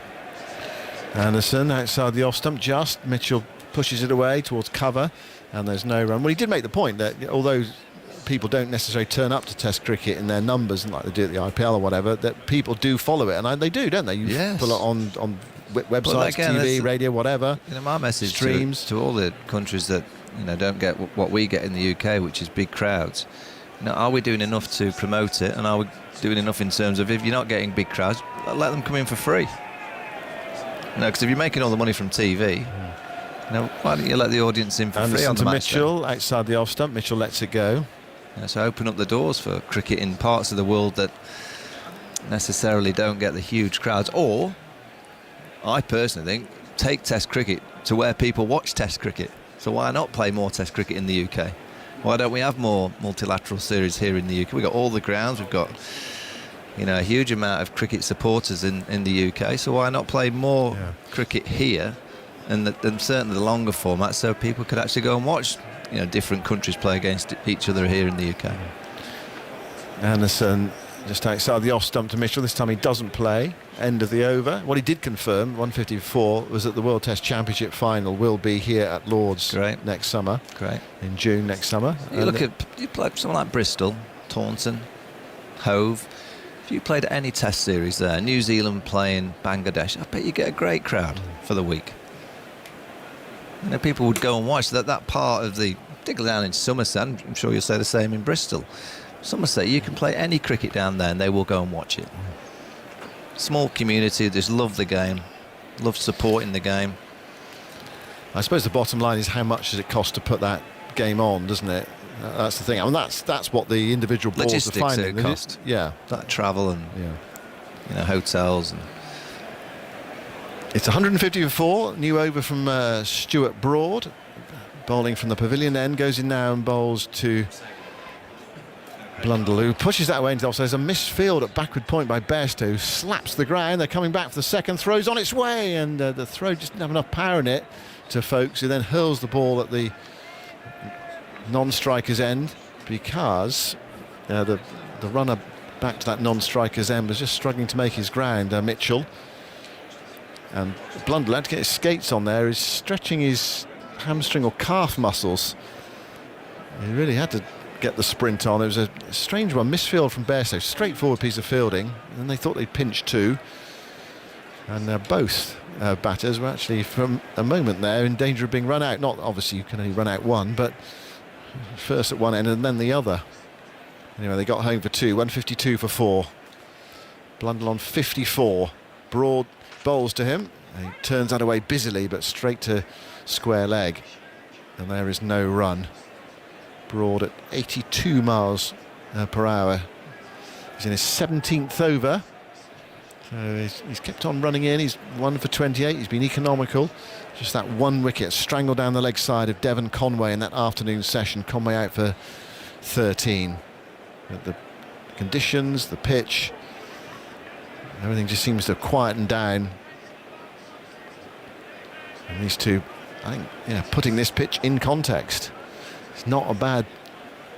Anderson outside the off stump, Mitchell pushes it away towards cover, and there's no run. Well, he did make the point that although people don't necessarily turn up to Test cricket in their numbers, like they do at the IPL or whatever, that people do follow it, and they do, don't they? Yes. Put it on websites, again, TV, radio, whatever. My message streams to all the countries that don't get what we get in the UK, which is big crowds. Are we doing enough to promote it, and are we doing enough in terms of if you're not getting big crowds, let them come in for free? Because if you're making all the money from TV, why don't you let the audience in for free on the match? Mitchell outside the off stump. Mitchell lets it go. So open up the doors for cricket in parts of the world that necessarily don't get the huge crowds. Or, I personally think, take Test cricket to where people watch Test cricket. So why not play more Test cricket in the UK? Why don't we have more multilateral series here in the UK? We've got all the grounds, we've got a huge amount of cricket supporters in the UK, so why not play more cricket here and certainly the longer format, so people could actually go and watch different countries play against each other here in the UK. Anderson just outside the off stump to Mitchell. This time he doesn't play. End of the over. What he did confirm, 154, was that the World Test Championship final will be here at Lord's next summer. Great. In June next summer. You play someone like Bristol, Taunton, Hove. If you played any Test series there, New Zealand playing Bangladesh, I bet you get a great crowd for the week. People would go and watch that part of particularly down in Somerset. I'm sure you'll say the same in Bristol. Somerset, you can play any cricket down there and they will go and watch it. Small community, just love the game, love supporting the game. I suppose the bottom line is how much does it cost to put that game on, doesn't it? That's the thing. I mean, that's what the individual boards logistics are finding. Cost. Yeah, that travel and hotels. And it's 150 for 4. New over from Stuart Broad, bowling from the pavilion end, goes in now and bowls to Blundell, who pushes that way into the offside. There's a missed field at backward point by Bairstow, who slaps the ground. They're coming back for the second. Throws on its way, and the throw just didn't have enough power in it to Folkes, who then hurls the ball at the non-striker's end, because the runner back to that non-striker's end was just struggling to make his ground, Mitchell. And Blundell had to get his skates on there. He's stretching his hamstring or calf muscles. He really had to get the sprint on. It was a strange one. Misfield from Bairstow. Straightforward piece of fielding. And they thought they'd pinch 2. And both batters were actually, from a moment there, in danger of being run out. Not obviously you can only run out one, but first at one end and then the other. Anyway, they got home for 2. 152 for 4. Blundell on 54. Broad bowls to him. He turns that away busily, but straight to square leg. And there is no run. Broad at 82 miles per hour. He's in his 17th over. So he's kept on running in. He's 1 for 28. He's been economical. Just that one wicket strangled down the leg side of Devon Conway in that afternoon session. Conway out for 13. But the conditions, the pitch, everything just seems to have quietened down. And these two, I think, putting this pitch in context, it's not a bad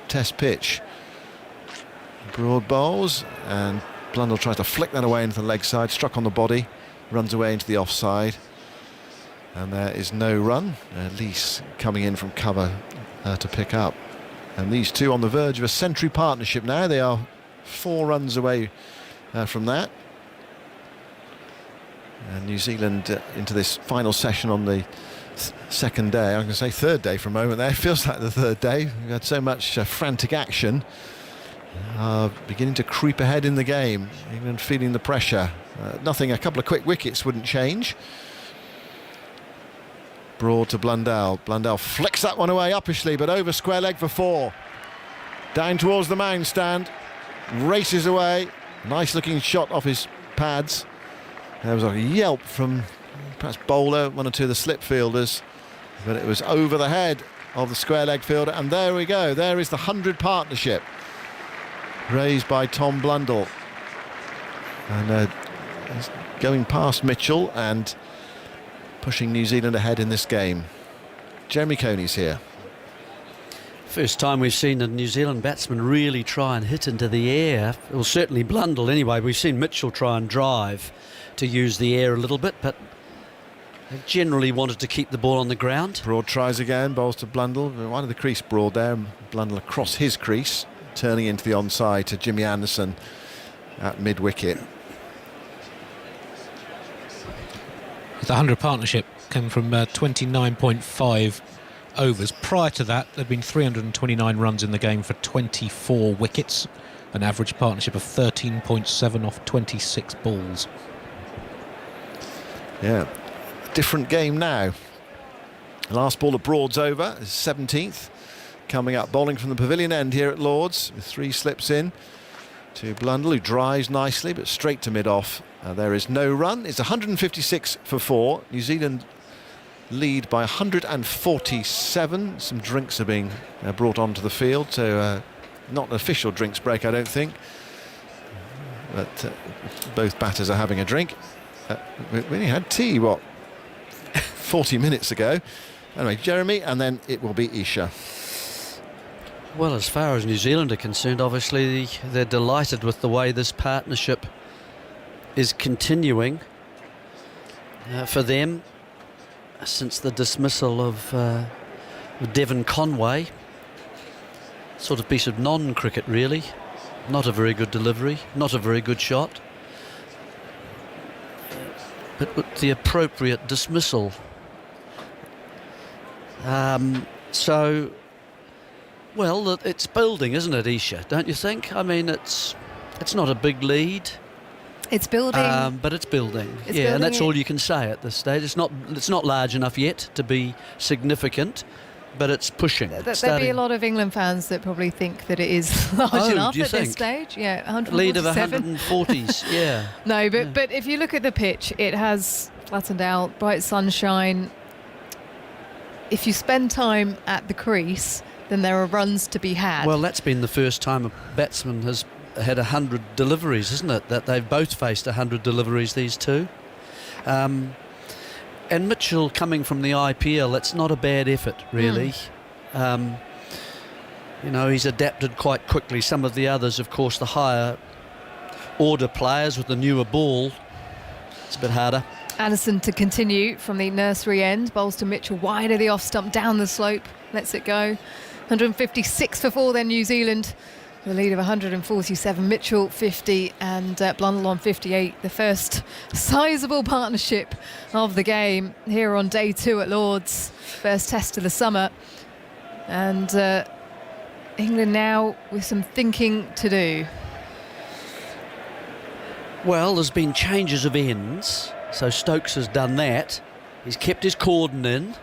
Test pitch. Broad bowls, and Blundell tries to flick that away into the leg side, struck on the body, runs away into the offside. And there is no run. Lees coming in from cover to pick up. And these two on the verge of a century partnership now. They are 4 runs away from that. And New Zealand into this final session on the second day. I'm going to say third day for a moment there. It feels like the third day. We've had so much frantic action. Beginning to creep ahead in the game. England feeling the pressure. Nothing, a couple of quick wickets wouldn't change. Broad to Blundell. Blundell flicks that one away uppishly, but over square leg for 4. Down towards the mound stand. Races away. Nice looking shot off his pads. There was a yelp from perhaps Bowler, one or two of the slip fielders, but it was over the head of the square leg fielder. And there we go. There is the 100 partnership raised by Tom Blundell. And going past Mitchell and pushing New Zealand ahead in this game. Jeremy Coney's here. First time we've seen a New Zealand batsman really try and hit into the air. Well, certainly Blundell anyway. We've seen Mitchell try and drive to use the air a little bit, but they generally wanted to keep the ball on the ground. Broad tries again, bowls to Blundell. One of the crease Broad there. Blundell across his crease, turning into the onside to Jimmy Anderson at mid-wicket. The 100 partnership came from 29.5 overs. Prior to that, there'd been 329 runs in the game for 24 wickets, an average partnership of 13.7 off 26 balls. Yeah, different game now. Last ball of Broad's over, 17th. Coming up, bowling from the pavilion end here at Lord's, with 3 slips in to Blundell, who drives nicely, but straight to mid-off. There is no run. It's 156 for 4. New Zealand lead by 147. Some drinks are being brought onto the field, so not an official drinks break, I don't think. But both batters are having a drink. We only had tea, 40 minutes ago. Anyway, Jeremy, and then it will be Isha. Well, as far as New Zealand are concerned, obviously they're delighted with the way this partnership is continuing for them since the dismissal of Devon Conway. Sort of piece of non-cricket, really. Not a very good delivery, not a very good shot, but with the appropriate dismissal. So, well, it's building, isn't it, Isha? Don't you think? I mean, it's not a big lead. It's building, but it's building. It's yeah, building, and that's all you can say at this stage. It's not large enough yet to be significant, but it's pushing. There'd be a lot of England fans that probably think that it is large enough at this stage. Yeah, 147. Lead of 140s. Yeah. No, but if you look at the pitch, it has flattened out, bright sunshine. If you spend time at the crease, then there are runs to be had. Well, that's been the first time a batsman has had 100 deliveries, isn't it? That they've both faced 100 deliveries, these two. And Mitchell coming from the IPL, that's not a bad effort, really. You know, he's adapted quite quickly. Some of the others, of course, the higher order players with the newer ball, it's a bit harder. Anderson to continue from the nursery end, bowls to Mitchell wide of the off stump, down the slope, lets it go. 156 for 4 then New Zealand. The lead of 147, Mitchell 50 and Blundell on 58. The first sizable partnership of the game here on day 2 at Lord's. First test of the summer. And England now with some thinking to do. Well, there's been changes of ends, so Stokes has done that. He's kept his cordon in.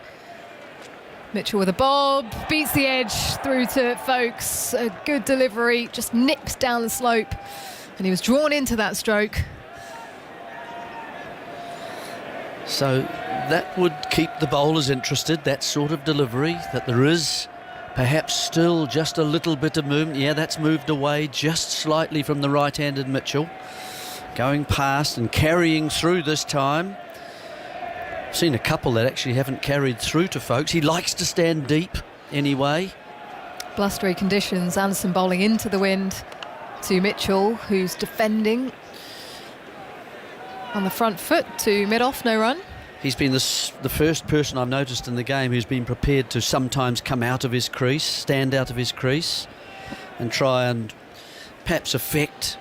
Mitchell with a bob, beats the edge through to Folkes. A good delivery, just nips down the slope. And he was drawn into that stroke. So that would keep the bowlers interested, that sort of delivery, that there is perhaps still just a little bit of movement. Yeah, that's moved away just slightly from the right-handed Mitchell. Going past and carrying through this time. Seen a couple that actually haven't carried through to Folkes. He likes to stand deep anyway. Blustery conditions, Anderson bowling into the wind to Mitchell, who's defending on the front foot to mid-off, no run. he's been the first person I've noticed in the game who's been prepared to sometimes come out of his crease, stand out of his crease, and try and perhaps affect,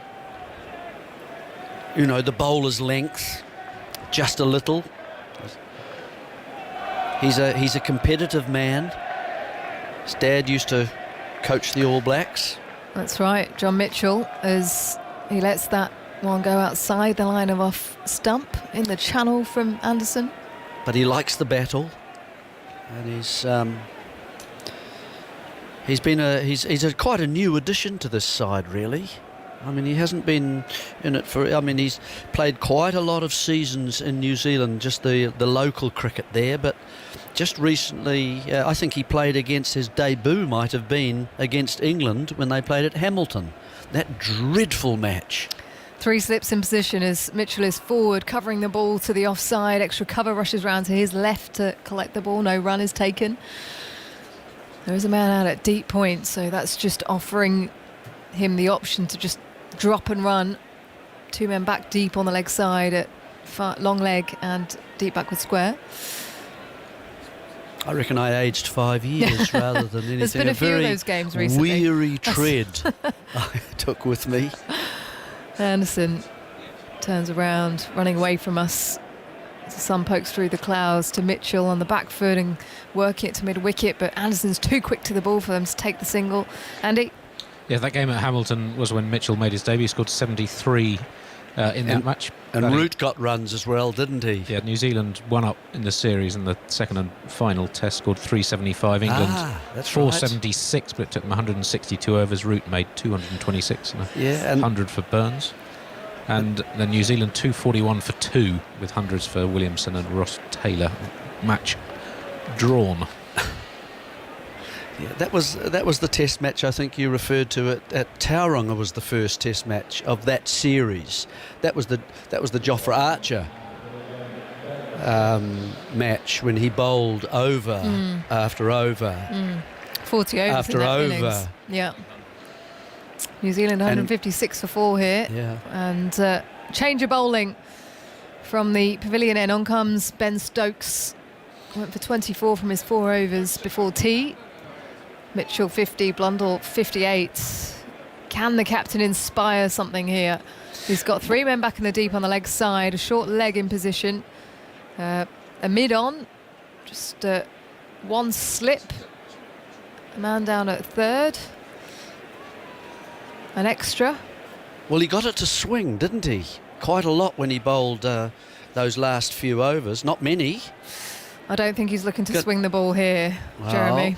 the bowler's length just a little. He's a competitive man. His dad used to coach the All Blacks. That's right, John Mitchell, as he lets that one go outside the line of off stump in the channel from Anderson. But he likes the battle, and he's quite a new addition to this side, really. I mean, he hasn't been in it he's played quite a lot of seasons in New Zealand, just the local cricket there, but just recently, I think he played against, his debut might have been against England when they played at Hamilton. That dreadful match. 3 slips in position as Mitchell is forward, covering the ball to the offside. Extra cover rushes round to his left to collect the ball. No run is taken. There is a man out at deep point, so that's just offering him the option to just drop and run. 2 men back deep on the leg side at long leg and deep backward square. I reckon I aged 5 years rather than anything. There's been a few of those games recently. Weary tread I took with me. Anderson turns around, running away from us. The sun pokes through the clouds to Mitchell on the back foot and working it to mid-wicket, but Anderson's too quick to the ball for them to take the single. Andy? Yeah, that game at Hamilton was when Mitchell made his debut. He scored 73 in that match. And Root got runs as well, didn't he? Yeah, New Zealand won up in the series in the second and final test, scored 375. England that's 476, but it took them 162 overs. Root made 226 and 100 for Burns. And then New Zealand 241 for 2 with hundreds for Williamson and Ross Taylor. Match drawn. Yeah, that was the test match I think you referred to at Tauranga. Was the first test match of that series. That was the Jofra Archer match when he bowled over after over. 40 overs after in that over. innings. Yeah. New Zealand 156 for 4 here. Yeah. And change of bowling from the pavilion end. On comes Ben Stokes. Went for 24 from his 4 overs before tea. Mitchell 50, Blundell 58. Can the captain inspire something here? He's got 3 men back in the deep on the leg side, a short leg in position, a mid-on, just 1 slip, a man down at third, an extra. Well, he got it to swing, didn't he? Quite a lot when he bowled those last few overs, not many. I don't think he's looking to swing the ball here, Jeremy.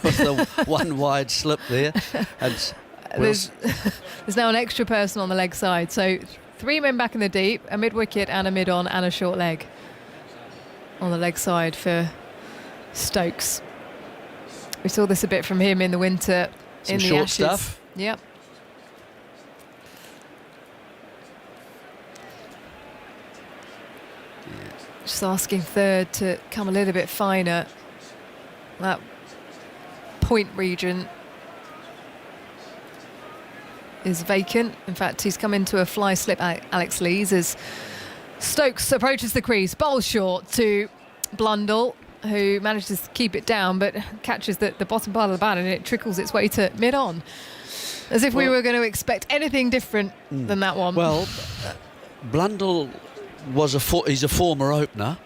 With the 1 wide slip there. And there's now an extra person on the leg side. So 3 men back in the deep, a mid-wicket and a mid-on and a short leg on the leg side for Stokes. We saw this a bit from him in the winter. Some in the short Ashes. stuff. Yep. Just asking third to come a little bit finer. That point region is vacant. In fact, he's come into a fly slip, Alex Lees, as Stokes approaches the crease. Bowl short to Blundell, who manages to keep it down, but catches the bottom part of the bat and it trickles its way to mid-on. As if we were going to expect anything different than that one. Well, Blundell he's a former opener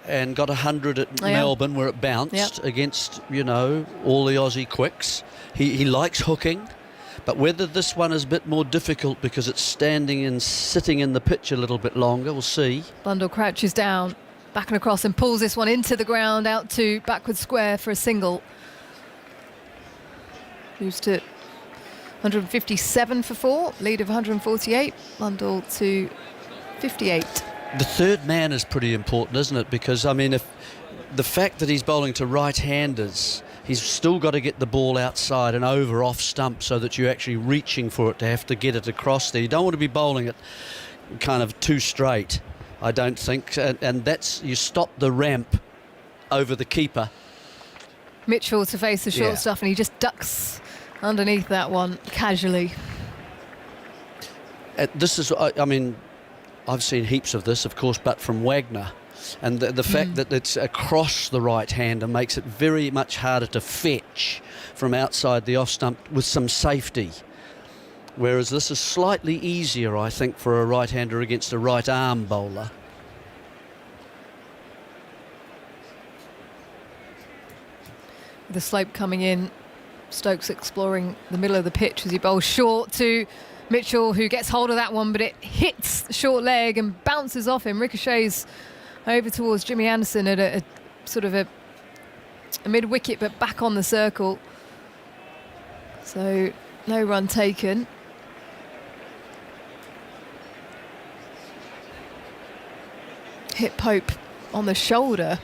and got 100 at Melbourne where it bounced against, all the Aussie quicks. He likes hooking, but whether this one is a bit more difficult because it's standing and sitting in the pitch a little bit longer, we'll see. Blundell crouches down, back and across, and pulls this one into the ground, out to backward square for a single. Moves to 157 for 4, lead of 148. Blundell to 58. The third man is pretty important, isn't it? Because, if the fact that he's bowling to right-handers, he's still got to get the ball outside and over off stump so that you're actually reaching for it to have to get it across there. You don't want to be bowling it kind of too straight, I don't think. And that's, you stop the ramp over the keeper. Mitchell to face the short stuff, and he just ducks underneath that one casually. This is, I've seen heaps of this, of course, but from Wagner. And the fact that it's across the right-hander makes it very much harder to fetch from outside the off-stump with some safety. Whereas this is slightly easier, I think, for a right-hander against a right-arm bowler. The slope coming in, Stokes exploring the middle of the pitch as he bowls short to Mitchell, who gets hold of that one, but it hits the short leg and bounces off him, ricochets over towards Jimmy Anderson at a sort of a mid-wicket, but back on the circle. So no run taken. Hit Pope on the shoulder.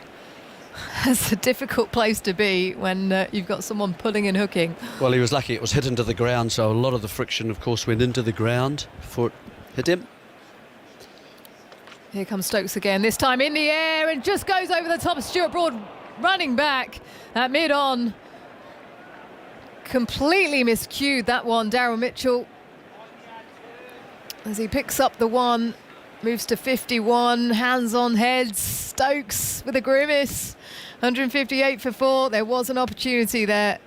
That's a difficult place to be when you've got someone pulling and hooking. Well, he was lucky it was hit into the ground, so a lot of the friction, of course, went into the ground before it hit him. Here comes Stokes again, this time in the air, and just goes over the top of Stuart Broad, running back at mid-on. Completely miscued that one, Daryl Mitchell. As he picks up the one, moves to 51, hands on heads. Stokes with a grimace. 158 for 4. There was an opportunity there.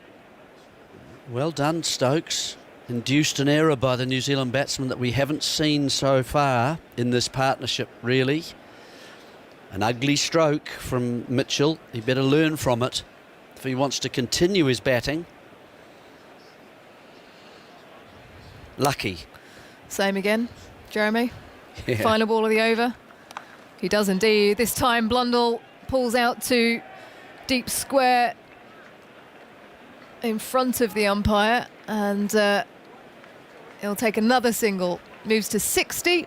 Well done, Stokes. Induced an error by the New Zealand batsman that we haven't seen so far in this partnership, really. An ugly stroke from Mitchell. He better learn from it if he wants to continue his batting. Lucky. Same again, Jeremy. Yeah. Final ball of the over. He does indeed. This time Blundell pulls out to deep square in front of the umpire, and he'll take another single. Moves to 60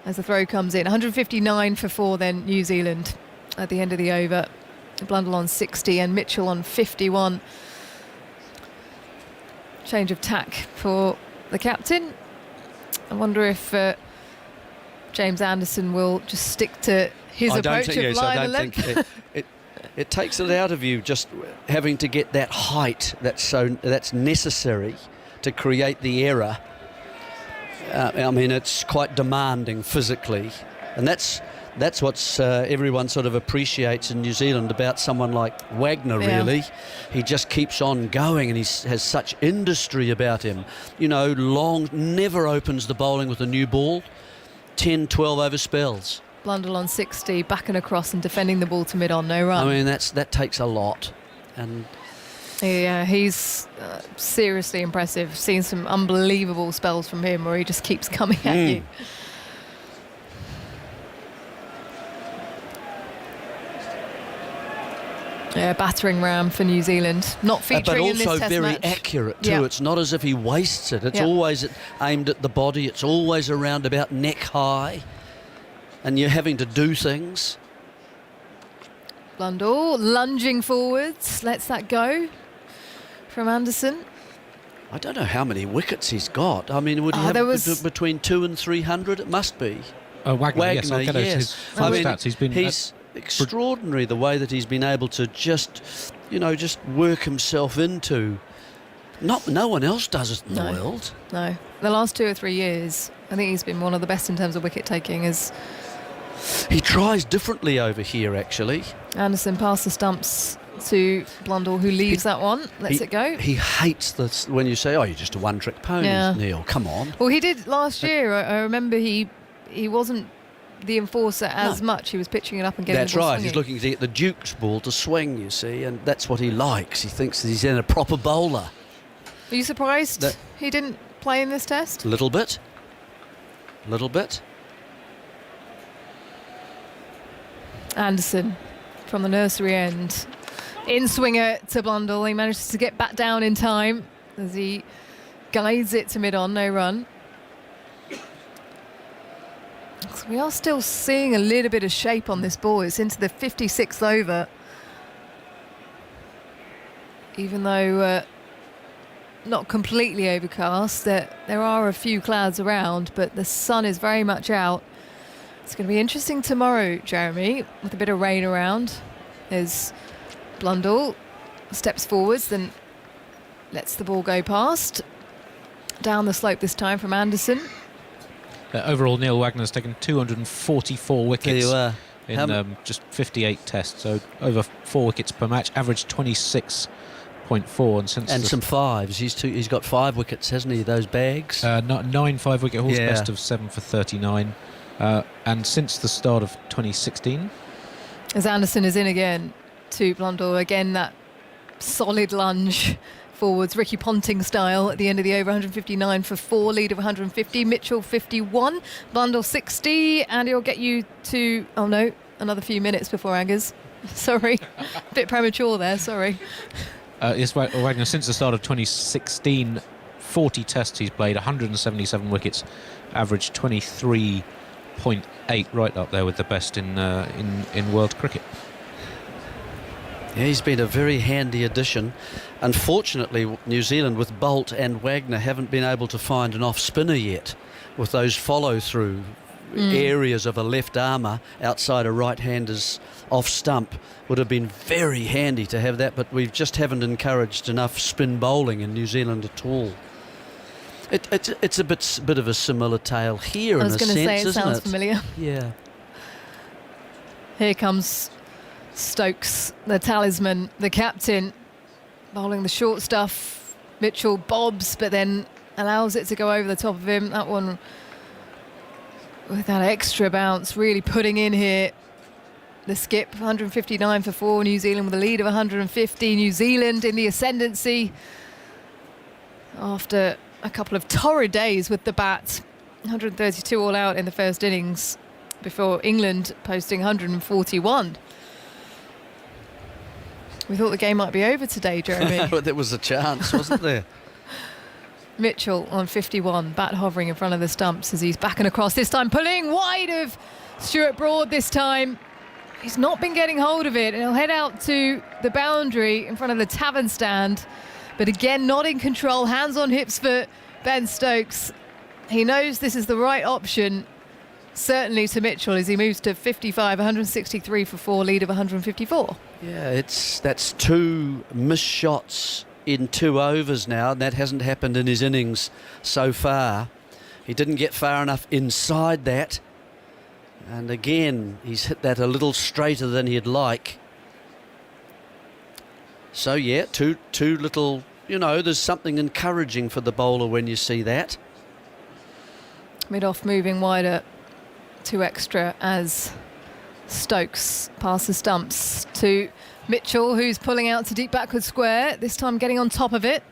as the throw comes in. 159 for 4 then, New Zealand at the end of the over. Blundell on 60 and Mitchell on 51. Change of tack for the captain. I wonder if James Anderson will just stick to his approach of line and length. It takes it out of you, just having to get that height that's necessary to create the error. I mean, it's quite demanding physically, and that's what everyone sort of appreciates in New Zealand about someone like Wagner, really. He just keeps on going, and he has such industry about him. You know, never opens the bowling with a new ball. 10, 12 over spells. Blundell on 60, back and across and defending the ball to mid-on, no run. I mean, that takes a lot. And yeah, he's seriously impressive. Seen some unbelievable spells from him where he just keeps coming at you. Yeah, battering ram for New Zealand. Not featuring in this test match. But also very accurate too. It's not as if he wastes it. It's always aimed at the body. It's always around about neck high. And you're having to do things. Blundell lunging forwards. Lets that go from Anderson. I don't know how many wickets he's got. I mean, would he have between 200 and 300? It must be. Wagner, yes. I'll get his full stats. He's extraordinary the way that he's been able to just work himself into. No one else does it in the world. No. The last 2 or 3 years, I think he's been one of the best in terms of wicket taking. He tries differently over here, actually. Anderson past the stumps to Blundell, who leaves that one, lets it go. He hates this when you say, "Oh, you're just a one-trick pony, Neil. Come on." Well, he did last year. I remember he wasn't the enforcer as much. He was pitching it up and getting the ball right. swinging. He's looking to get the Duke's ball to swing, you see, and that's what he likes. He thinks that he's in a proper bowler. Are you surprised he didn't play in this test? A little bit. Anderson from the nursery end. In swinger to Blundell. He manages to get back down in time as he guides it to mid-on, no run. So we are still seeing a little bit of shape on this ball. It's into the 56th over. Even though not completely overcast, there are a few clouds around, but the sun is very much out. It's going to be interesting tomorrow, Jeremy, with a bit of rain around. As Blundell steps forwards, then lets the ball go past. Down the slope this time from Anderson. Overall, Neil Wagner's taken 244 wickets. There you are. In just 58 tests, so over 4 wickets per match, average 26.4. And some fives. He's got 5 wickets, hasn't he? Those bags. 9 5-wicket hauls, best of 7 for 39. And since the start of 2016, as Anderson is in again to Blundell, again that solid lunge forwards, Ricky Ponting style at the end of the over. 159 for 4, lead of 150. Mitchell 51, Blundell 60, and he'll get you to, oh no, another few minutes before Aggers. Sorry, bit premature there, sorry. Yes, Wagner, since the start of 2016, 40 tests he's played, 177 wickets, average 23.8, right up there with the best in world cricket. Yeah, he's been a very handy addition. Unfortunately, New Zealand with Bolt and Wagner haven't been able to find an off-spinner yet with those follow-through areas of a left armour outside a right-hander's off-stump. Would have been very handy to have that, but we just haven't encouraged enough spin bowling in New Zealand at all. It's a bit of a similar tale here in a sense, isn't it? I was going to say, it sounds familiar. Yeah. Here comes Stokes, the talisman, the captain, bowling the short stuff. Mitchell bobs, but then allows it to go over the top of him. That one with that extra bounce, really putting in here. The skip, 159 for 4, New Zealand with a lead of 150. New Zealand in the ascendancy after a couple of torrid days with the bat. 132 all out in the first innings before England posting 141. We thought the game might be over today, Jeremy. But there was a chance, wasn't there? Mitchell on 51, bat hovering in front of the stumps as he's backing across, this time pulling wide of Stuart Broad this time. He's not been getting hold of it, and he'll head out to the boundary in front of the tavern stand. But again, not in control, hands on hips for Ben Stokes. He knows this is the right option, certainly to Mitchell, as he moves to 55, 163 for 4, lead of 154. Yeah, that's 2 missed shots in 2 overs now, and that hasn't happened in his innings so far. He didn't get far enough inside that, and again he's hit that a little straighter than he'd like. So yeah, two little, there's something encouraging for the bowler when you see that. Mid-off moving wider, 2 extra as Stokes passes stumps to Mitchell, who's pulling out to deep backward square, this time getting on top of it.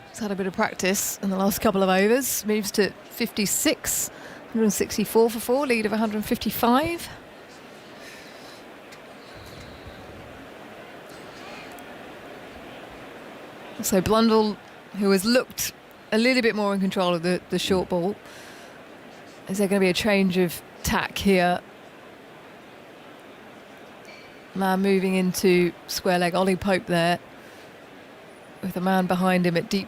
He's had a bit of practice in the last couple of overs, moves to 56, 164 for 4, lead of 155. So Blundell, who has looked a little bit more in control of the short ball. Is there going to be a change of tack here? Man moving into square leg, Ollie Pope there, with a man behind him at deep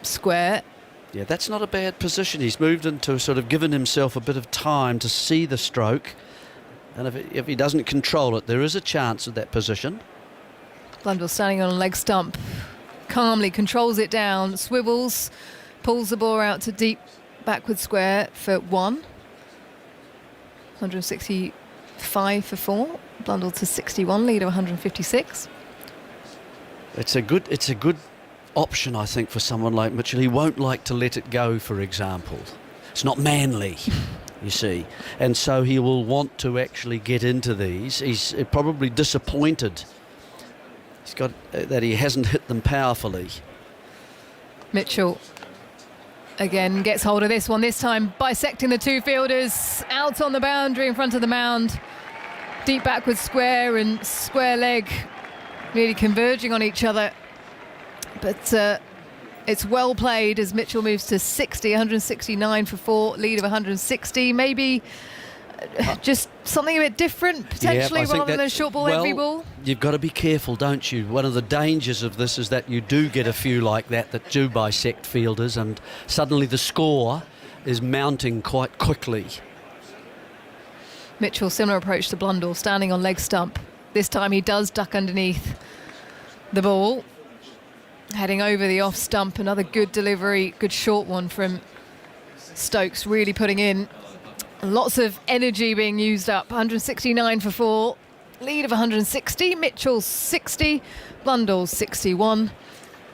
square. Yeah, that's not a bad position. He's moved into sort of given himself a bit of time to see the stroke. And if he doesn't control it, there is a chance of that position. Blundell standing on a leg stump, calmly controls it down, swivels, pulls the ball out to deep backward square for 1. 165 for 4. Blundell to 61, lead of 156. It's a good option, I think, for someone like Mitchell. He won't like to let it go, for example. It's not manly, you see. And so he will want to actually get into these. He's probably disappointed he's got that he hasn't hit them powerfully. Mitchell again gets hold of this one, this time bisecting the 2 fielders, out on the boundary in front of the mound. Deep backward square and square leg really converging on each other. But it's well played as Mitchell moves to 60, 169 for 4, lead of 160. Maybe just something a bit different, potentially, rather than a short ball, every ball. You've got to be careful, don't you? One of the dangers of this is that you do get a few like that do bisect fielders, and suddenly the score is mounting quite quickly. Mitchell, similar approach to Blundell, standing on leg stump. This time he does duck underneath the ball. Heading over the off stump, another good delivery, good short one from Stokes really putting in lots of energy being used up. 169 for 4. Lead of 160. Mitchell 60. Blundell 61.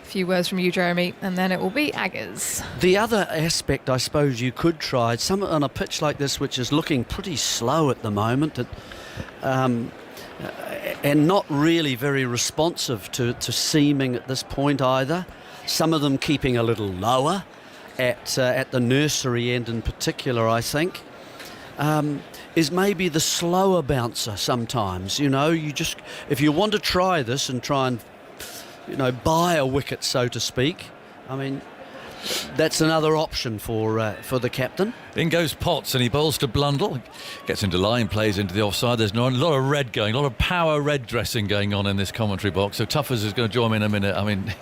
A few words from you, Jeremy, and then it will be Aggers. The other aspect I suppose you could try, some on a pitch like this, which is looking pretty slow at the moment, and not really very responsive to seaming at this point either. Some of them keeping a little lower at the nursery end in particular, I think. Is maybe the slower bouncer sometimes. You just, if you want to try this and try and, buy a wicket, so to speak, I mean, that's another option for the captain. In goes Potts, and he bowls to Blundell. Gets into line, plays into the offside. There's a lot of red going, a lot of power red dressing going on in this commentary box. So Tuffers is going to join me in a minute. I mean,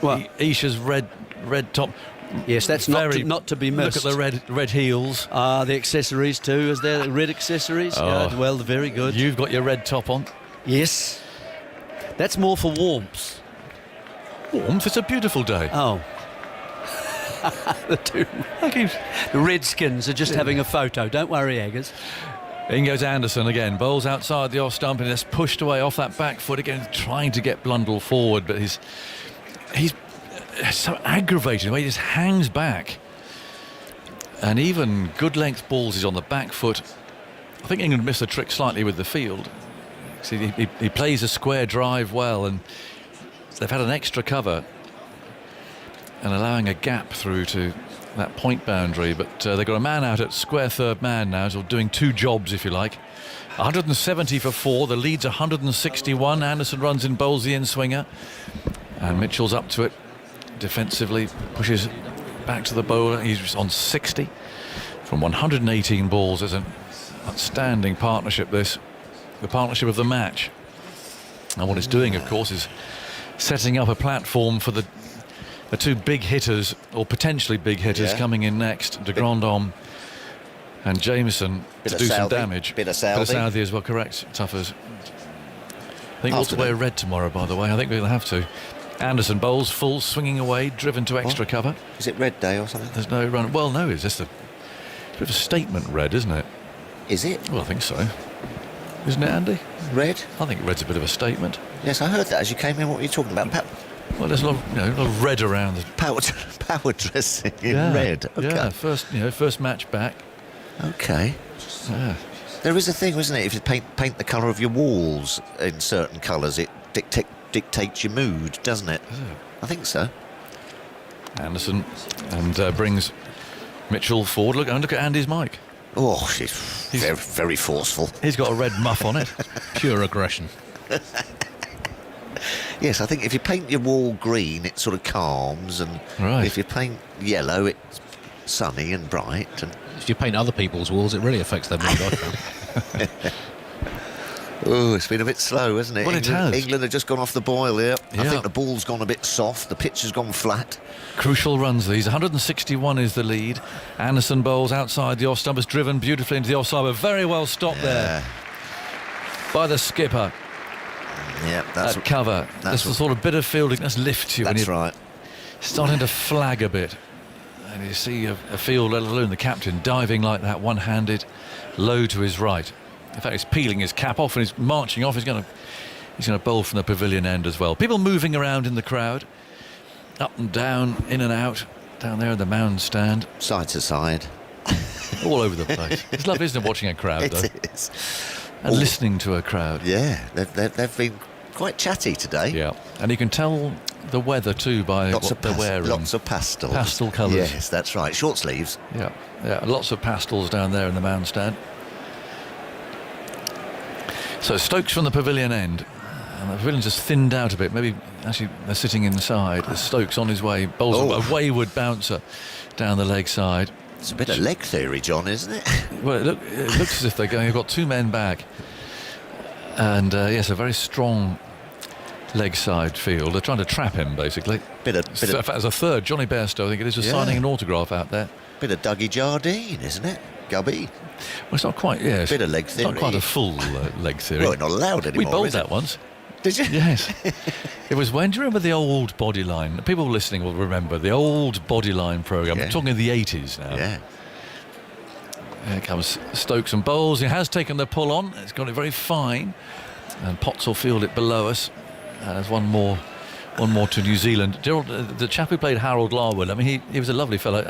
Isha's red top. Yes, that's not to be missed. Look at the red heels. The accessories too. Is there red accessories? Oh, well, very good. You've got your red top on. Yes. That's more for warmth. Warmth? It's a beautiful day. Oh. The Redskins are just having a photo. Don't worry, Aggers. In goes Anderson again. Bowls outside the off stump and is pushed away off that back foot again, trying to get Blundell forward, but he's so aggravated the way he just hangs back. And even good length balls is on the back foot. I think England missed the trick slightly with the field. See, he plays a square drive well, and they've had an extra cover and allowing a gap through to that point boundary, but they've got a man out at square third man now, so doing two jobs, if you like. 170 for 4, the lead's 161. Anderson runs in, bowls the in-swinger, and Mitchell's up to it defensively, pushes back to the bowler. He's on 60 from 118 balls. There's an outstanding partnership, this, the partnership of the match. And what it's doing, of course, is setting up a platform for the two big hitters, or potentially big hitters, coming in next. De Grandhomme and Jameson to do some damage. Bit of Southey as well, correct, Tuffers. I think we'll have to wear red tomorrow, by the way. I think we'll have to. Anderson bowls full, swinging away, driven to extra cover. Is it red day or something? There's no run. Well, no, it's just a bit of a statement red, isn't it? Is it? Well, I think so. Isn't it, Andy? Red? I think red's a bit of a statement. Yes, I heard that as you came in. What were you talking about? Well, there's a lot of red around. Power dressing in red. Okay. Yeah, first match back. Okay. Yeah. There is a thing, isn't it? If you paint the colour of your walls in certain colours, it dictates your mood, doesn't it? I think so. Anderson and brings Mitchell forward. Look at Andy's mic. Oh, he's very, very forceful. He's got a red muff on it. Pure aggression. Yes, I think if you paint your wall green, it sort of calms, and if you paint yellow, it's sunny and bright. And if you paint other people's walls, it really affects their mood, I found. Oh, it's been a bit slow, hasn't it? Well, it has. England have just gone off the boil here. Yeah. I think the ball's gone a bit soft. The pitch has gone flat. Crucial runs these. 161 is the lead. Anderson bowls outside the off stump, has driven beautifully into the offside, but very well stopped there by the skipper. Yeah, that's cover. That's the sort of bit of fielding that lifts you. That's right. Starting to flag a bit. And you see a field, let alone the captain, diving like that, one-handed, low to his right. In fact, he's peeling his cap off and he's marching off. He's going to bowl from the pavilion end as well. People moving around in the crowd, up and down, in and out, down there in the mound stand, side to side, all over the place. It's lovely, isn't it, watching a crowd? It is. And listening to a crowd. Yeah, they've been quite chatty today. Yeah, and you can tell the weather too by what they're wearing. Lots of pastels. Pastel colours. Yes, that's right. Short sleeves. Yeah, lots of pastels down there in the mound stand. So Stokes from the pavilion end, and the pavilion's just thinned out a bit. Maybe actually they're sitting inside. There's Stokes on his way, bowls a wayward bouncer down the leg side. It's a bit of leg theory, John, isn't it? Well, it looks as if they've got two men back, and yes, a very strong leg side field. They're trying to trap him, basically. In fact, as a third, Johnny Bairstow, I think it is, just signing an autograph out there. Bit of Dougie Jardine, isn't it? Gubby. Well, it's not quite, yes. Bit of leg theory. Not quite a full leg theory. Well, we're not allowed anymore. We bowled that once. Did you? Yes. It was when, do you remember the old Bodyline? People listening will remember the old Bodyline programme. Yeah. I'm talking the 80s now. Yeah. Here comes Stokes and Bowles. He has taken the pull on. It's got it very fine. And Potts will field it below us. And there's one more to New Zealand. Gerald, the chap who played Harold Larwood, I mean, he was a lovely fellow.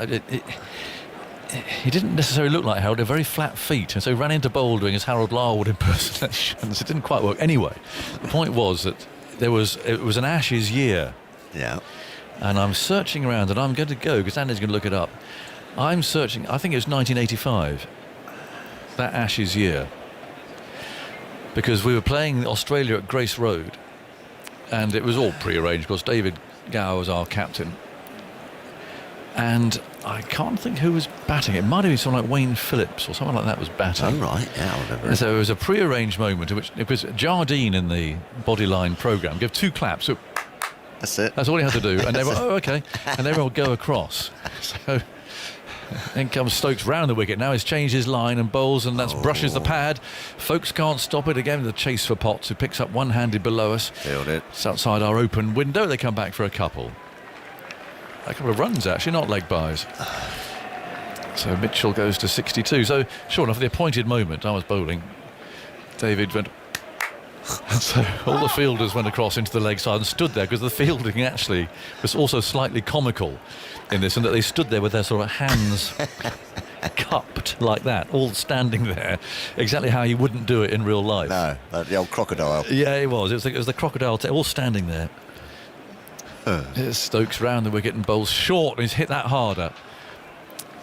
He didn't necessarily look like Harold. He had very flat feet, and so he ran into bowl doing his Harold Larwood impersonations. It didn't quite work. Anyway, the point was that it was an Ashes year. Yeah. And I'm searching around, and I'm going to go, because Andy's going to look it up. I'm searching, I think it was 1985, that Ashes year. Because we were playing Australia at Grace Road, and it was all pre-arranged, because David Gower was our captain. And I can't think who was batting. It might have been someone like Wayne Phillips or someone like that was batting. Oh, right. Yeah, I remember. And so it was a pre-arranged moment in which it was Jardine in the Bodyline programme gave 2 claps. So that's it. That's all he had to do. And they were, oh, OK. And they will go across. So then comes Stokes round the wicket. Now he's changed his line and bowls, and that's brushes the pad. Folks can't stop it. Again, the chase for Potts, who picks up one-handed below us. Field it. It's outside our open window. They come back for a couple of runs, actually, not leg byes. So Mitchell goes to 62. So sure enough, the appointed moment, I was bowling, David went, and so all the fielders went across into the leg side and stood there, because the fielding actually was also slightly comical in this, and that they stood there with their sort of hands cupped like that, all standing there, exactly how you wouldn't do it in real life. No, the old crocodile. Yeah, it was. It was the crocodile, all standing there. Here's Stokes round the wicket and bowls short, and he's hit that harder.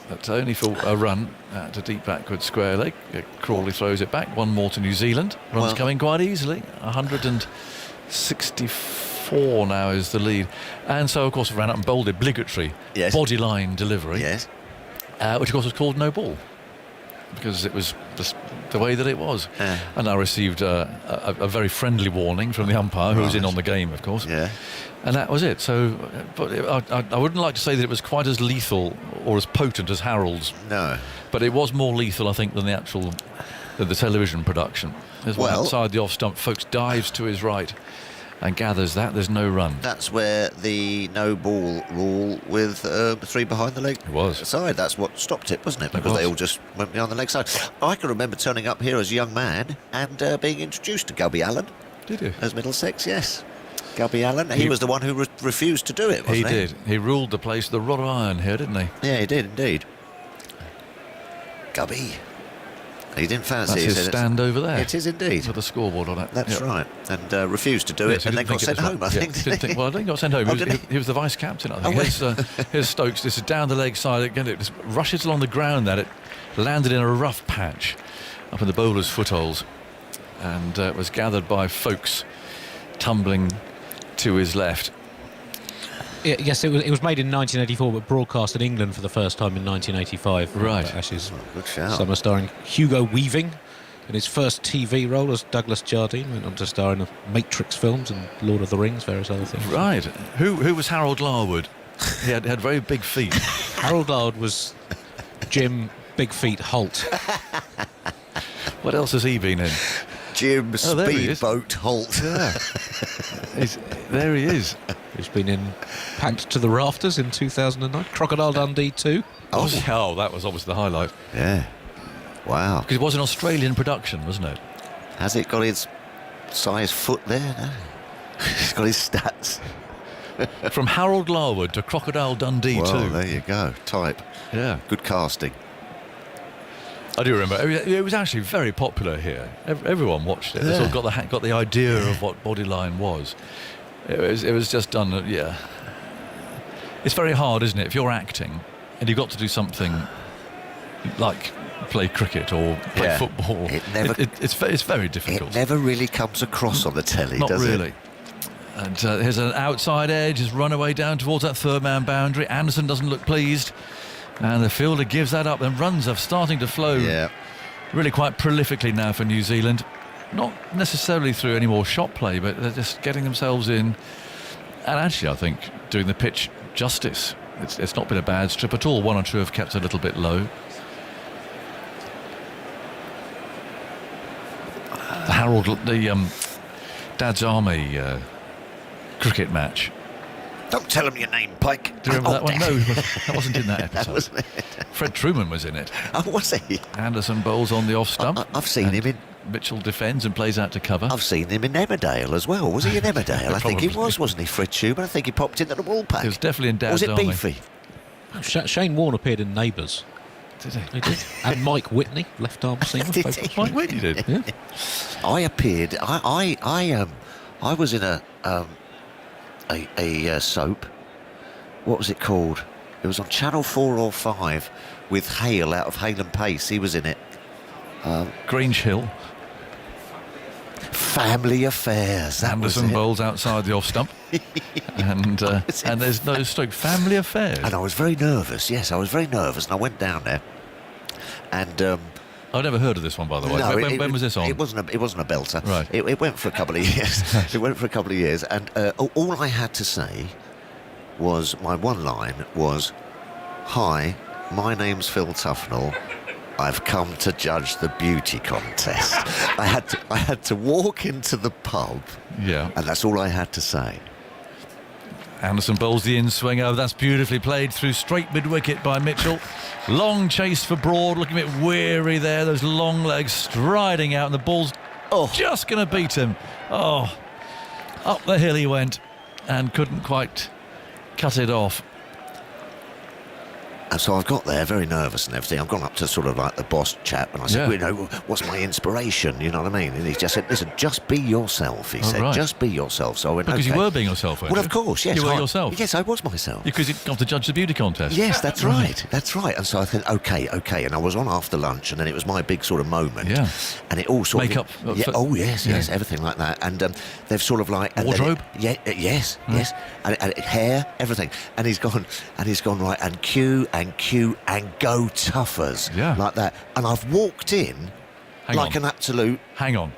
But only for a run to deep backward square leg. Crawley throws it back. One more to New Zealand. Runs coming quite easily. 164 now is the lead. And so, of course, ran up and bowled obligatory Bodyline delivery. Yes. Which, of course, was called no ball, because it was just the way that it was. And I received a very friendly warning from the umpire, who was in on the game, of course. Yeah. And that was it. So, but I wouldn't like to say that it was quite as lethal or as potent as Harold's. No. But it was more lethal, I think, than the television production. There's one outside the off stump. Folks dives to his right and gathers that. There's no run. That's where the no ball rule with 3 behind the leg side, that's what stopped it, wasn't it? Because they all just went behind the leg side. I can remember turning up here as a young man and being introduced to Gubby Allen. Did you? As Middlesex, yes. Gubby Allen. He was the one who refused to do it, wasn't he? He did. He ruled the place with the rod of iron here, didn't he? Yeah, he did indeed. Gubby. He didn't fancy That's it. his stand over there. It is indeed. With the scoreboard on it. That's right. And refused to do it, and then got sent home, I think. Well, I think he got sent home. He was the vice captain, I think. Oh, Here's Stokes. This is down the leg side. Again, it just rushes along the ground there. It landed in a rough patch up in the bowler's footholes, and was gathered by Folks tumbling to his left. Yes, it was made in 1984, but broadcast in England for the first time in 1985. Right. Ashes. Good shout. Summer starring Hugo Weaving in his first TV role as Douglas Jardine. Went on to star in the Matrix films and Lord of the Rings, various other things. Right. Who was Harold Larwood? He had very big feet. Harold Larwood was Jim Big Feet Holt. What else has he been in? Jim Speedboat Holt. Yeah. There he is. He's been in Packed to the Rafters in 2009. Crocodile Dundee 2. Oh, that was obviously the highlight. Yeah. Wow. Because it was an Australian production, wasn't it? Has it got his size foot there? No. He's got his stats. From Harold Larwood to Crocodile Dundee 2. Well, there you go. Type. Yeah. Good casting. I do remember. It was actually very popular here. Everyone watched it. They sort of got the idea of what Bodyline was. It was just done. Yeah. It's very hard, isn't it? If you're acting and you've got to do something like play cricket or play football, it's very difficult. It never really comes across on the telly, does it? Not really. And here's an outside edge. Has run away down towards that third man boundary. Anderson doesn't look pleased. And the fielder gives that up, and runs are starting to flow really quite prolifically now for New Zealand. Not necessarily through any more shot play, but they're just getting themselves in. And actually, I think, doing the pitch justice. It's not been a bad strip at all. One or two have kept a little bit low. Dad's Army cricket match. Don't tell him your name, Pike. Do you remember that one? No, that wasn't in that episode. That wasn't it. Fred Truman was in it. Oh, was he? Anderson bowls on the off stump. I've seen him in... Mitchell defends and plays out to cover. I've seen him in Emmerdale as well. Was he in Emmerdale? I think he was, wasn't he, Fred Truman? I think he popped into the Woolpack. He was definitely in Dad's Was it Army. Beefy? Oh, Shane Warne appeared in Neighbours. Did he? He did. And Mike Whitney, left arm seamer. Did he? Mike Whitney did. Yeah. I appeared... I was in a soap. What was it called? It was on Channel 4 or 5 with Hale out of Hale and Pace. He was in it. Grange Hill. Family Affairs. That Anderson was it. bowls outside the off stump. and there's no stroke. Family Affairs. And I was very nervous. Yes, I was very nervous. And I went down there. And... I've never heard of this one, by the way. No, when was this on? It wasn't a belter. Right. It went for a couple of years. It went for a couple of years. And all I had to say was, my one line was, "Hi, my name's Phil Tufnell. I've come to judge the beauty contest." I had to walk into the pub. Yeah. And that's all I had to say. Anderson bowls the in-swing. Oh, that's beautifully played through straight mid-wicket by Mitchell. Long chase for Broad, looking a bit weary there. Those long legs striding out, and the ball's just going to beat him. Oh, up the hill he went and couldn't quite cut it off. And so I've got there very nervous and everything. I've gone up to sort of like the boss chap and I said, Yeah. you know, what's my inspiration? You know what I mean? And he just said, listen, just be yourself. He said, right. just be yourself. So I went, Because okay. you were being yourself, weren't Well, you? of course, yes. You were yourself. Yes, I was myself. Because you'd gone to judge the beauty contest. Yes, that's right. That's right. And so I said, okay. And I was on after lunch, and then it was my big sort of moment. Yeah. And it all sort Makeup. of... Yeah, oh, yes, everything like that. And they've sort of like... and then Wardrobe? yes. And hair, everything. And he's gone, right, and Q, and go Tuffers. Yeah. Like that. And I've walked in an absolute... Hang on.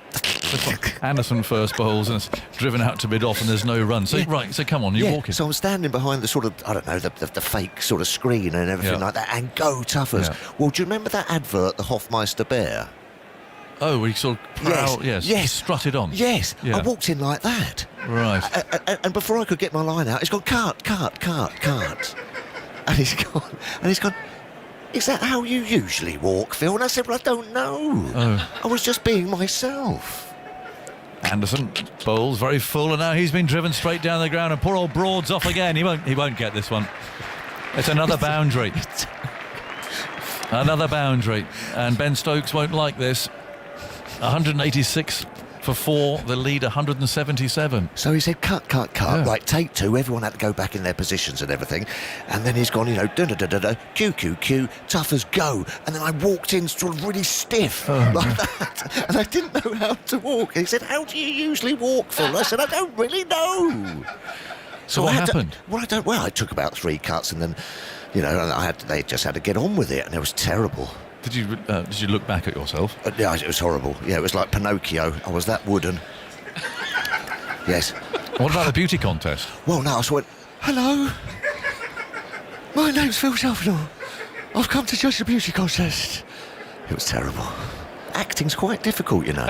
Anderson first bowls and it's driven out to mid-off and there's no run. So, right, so come on, you're walking. So I'm standing behind the sort of, I don't know, the fake sort of screen and everything like that, and go Tuffers. Yeah. Well, do you remember that advert, the Hofmeister bear? Oh, we sort of proud, yes, strutted on. Yes, Yeah. I walked in like that. Right. And before I could get my line out, it's gone, cut. And he's gone, is that how you usually walk, Phil? And I said, well, I don't know. Oh. I was just being myself. Anderson bowls very full, and now he's been driven straight down the ground, and poor old Broad's off again. He won't get this one. It's another boundary. Another boundary, and Ben Stokes won't like this. 186 for 4, the lead 177. So he said, cut. Yeah. Right, take 2. Everyone had to go back in their positions and everything. And then he's gone, you know, Q, Tuffers, go. And then I walked in sort of really stiff like that. And I didn't know how to walk. He said, how do you usually walk, Phil? I said, I don't really know. So what happened? I took about 3 cuts and then, you know, they just had to get on with it. And it was terrible. Did you look back at yourself? Yeah, it was horrible. Yeah, it was like Pinocchio. I was that wooden. Yes. What about the beauty contest? Well, no, I just went, hello, my name's Phil Tufnell. I've come to judge the beauty contest. It was terrible. Acting's quite difficult, you know.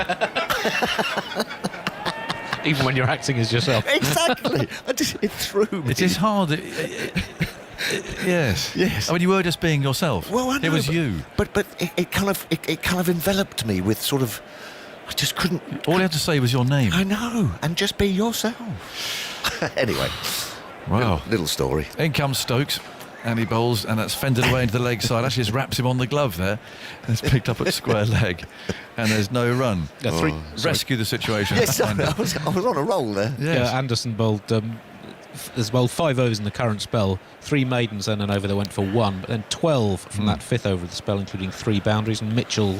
Even when you're acting as yourself. Exactly. It threw me. It is hard. Yes. I mean, you were just being yourself. Well, I know, it was you. But it kind of enveloped me with sort of. I just couldn't. All you had to say was your name. I know, and just be yourself. Anyway, wow. Little story. In comes Stokes, and he bowls, and that's fended away into the leg side. Actually, just wraps him on the glove there. And it's picked up at square leg, and there's no run. Rescue the situation. Yes, I was on a roll there. Yes. Yeah, Anderson bowled. There's 5 overs in the current spell, 3 maidens and an over that went for 1, but then 12 from that 5th over of the spell, including 3 boundaries, and Mitchell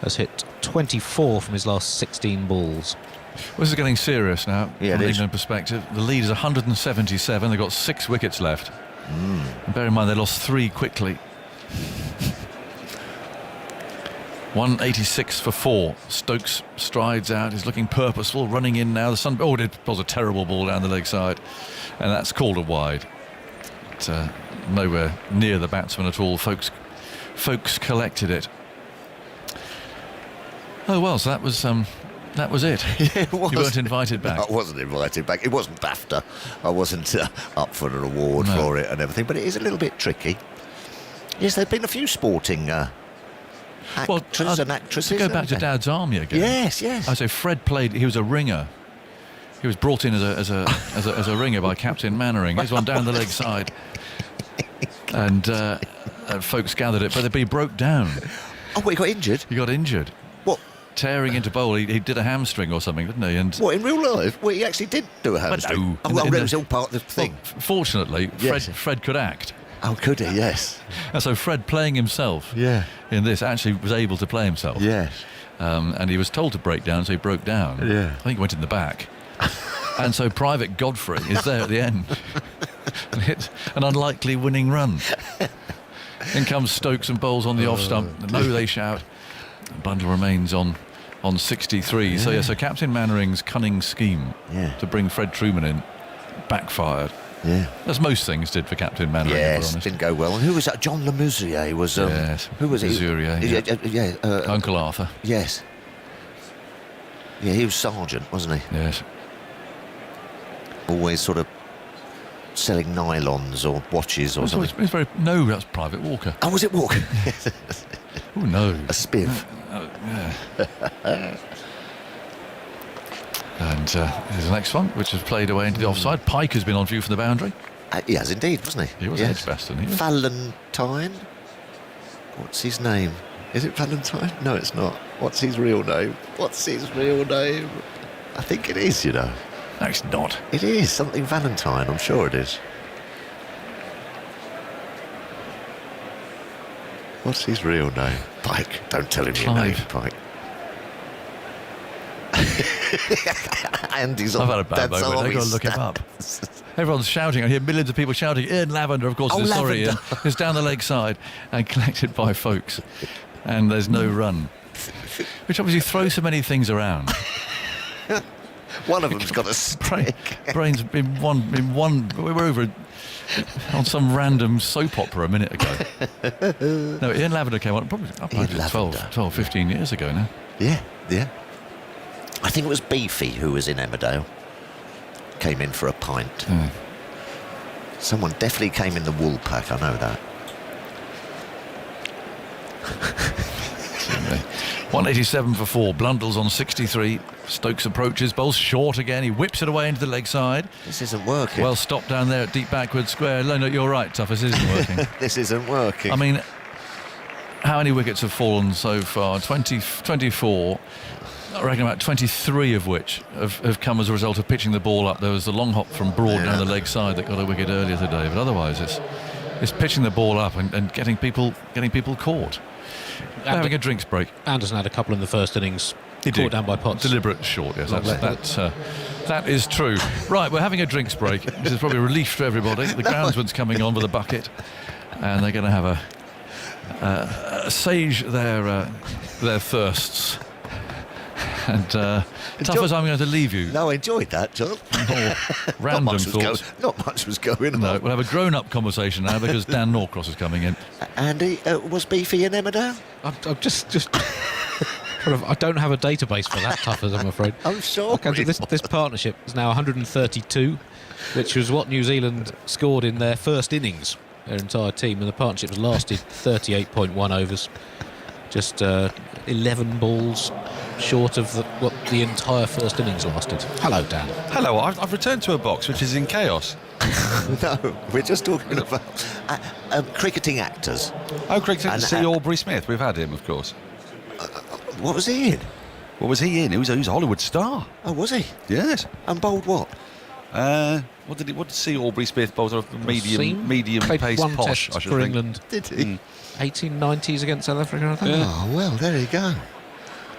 has hit 24 from his last 16 balls. Well, this is getting serious now from it an is. England perspective. The lead is 177. They've got 6 wickets left. And bear in mind they lost 3 quickly. 186 for 4. Stokes strides out. He's looking purposeful, running in now. The sun. Oh, it was a terrible ball down the leg side, and that's called a wide. But, nowhere near the batsman at all. Folks collected it. Oh well, so that was that was it. Yeah, it was. You weren't invited back. No, I wasn't invited back. It wasn't BAFTA. I wasn't up for an award for it and everything, but it is a little bit tricky. Yes, there have been a few sporting actors and actresses. To go back to Dad's Army again. Yes. I say Fred played. He was a ringer. He was brought in as a ringer by Captain Mannering. He's one down the leg side, and folks gathered it, but he broke down. Oh, he got injured. He got injured. What? Tearing into bowl. He did a hamstring or something, didn't he? And what, in real life? Well, he actually did do a hamstring. No. That was all part of the thing. Well, fortunately, Fred could act. Oh, could he? Yes. And so Fred, playing himself in this, actually was able to play himself. Yes. And he was told to break down, so he broke down. Yeah. I think he went in the back. And so Private Godfrey is there at the end and hits an unlikely winning run. In comes Stokes and bowls on the off stump. No, they shout. Blundell remains on 63. So so Captain Mannering's cunning scheme to bring Fred Trueman in backfired. Yeah, as most things did for Captain Mannering. Yes, didn't go well. And who was that? John Lemessurier was. Yes, who was he? Uncle Arthur. Yes. Yeah, he was sergeant, wasn't he? Yes. Always sort of selling nylons or watches or something. It's very that's Private Walker. Oh, was it Walker? Oh no, a spiv. Yeah. And here's the next one, which has played away into the offside. Pike has been on view from the boundary. He has indeed, wasn't he? He was Edgbaston. Valentine. What's his name? Is it Valentine? No, it's not. What's his real name? I think it is, you know. No, it's not. It is something Valentine. I'm sure it is. What's his real name? Pike. Don't tell him your name, Pike. Andy's on. I've had a bad moment. I've got to look him up. Everyone's shouting. I hear millions of people shouting. Ian Lavender, of course, sorry, Ian. It's down the leg side and collected by Folkes. And there's no run. Which obviously throws so many things around. One of them's got a stick. Brain's in one. We were over on some random soap opera a minute ago. No, Ian Lavender came on probably 12, 15 years ago now. Yeah. I think it was Beefy who was in Emmerdale. Came in for a pint. Someone definitely came in the wool pack, I know that. 187 for 4. Blundell's on 63. Stokes approaches, bowls short again. He whips it away into the leg side. This isn't working. Well stopped down there at deep backward square. No, you're right, Tuff. This isn't working. This isn't working. I mean, how many wickets have fallen so far? 24. I reckon about 23 of which have come as a result of pitching the ball up. There was the long hop from Broad down the leg side that got a wicket earlier today, but otherwise it's pitching the ball up and getting people caught. They're having a drinks break. Anderson had a couple in the first innings. Caught down by Potts. Deliberate short, yes. That is true. Right, we're having a drinks break. This is probably a relief for everybody. The groundsman's coming on with a bucket, and they're going to have assuage their thirsts. And Tuff, as I'm going to leave you. No, I enjoyed that, John. Random thoughts. Not much was going on. No, we'll have a grown-up conversation now because Dan Norcross is coming in. Andy, was Beefy in Emmerdale? I'm just I don't have a database for that, Tuff, as I'm afraid. I'm sure. This partnership is now 132, which was what New Zealand scored in their first innings, their entire team, and the partnership has lasted 38.1 overs. Just 11 balls short of what the entire first innings lasted. Hello, Dan. Hello, I've returned to a box which is in chaos. No, we're just talking about cricketing actors. Oh, cricketing. C. Aubrey Smith, we've had him, of course. What was he in? What was he in? He was a Hollywood star. Oh, was he? Yes. And bowled what? What did C. Aubrey Smith bowl? Sort of medium pace posh, I should for think. England. Did he? 1890s against South Africa, I think. Yeah. Oh, well, there you go.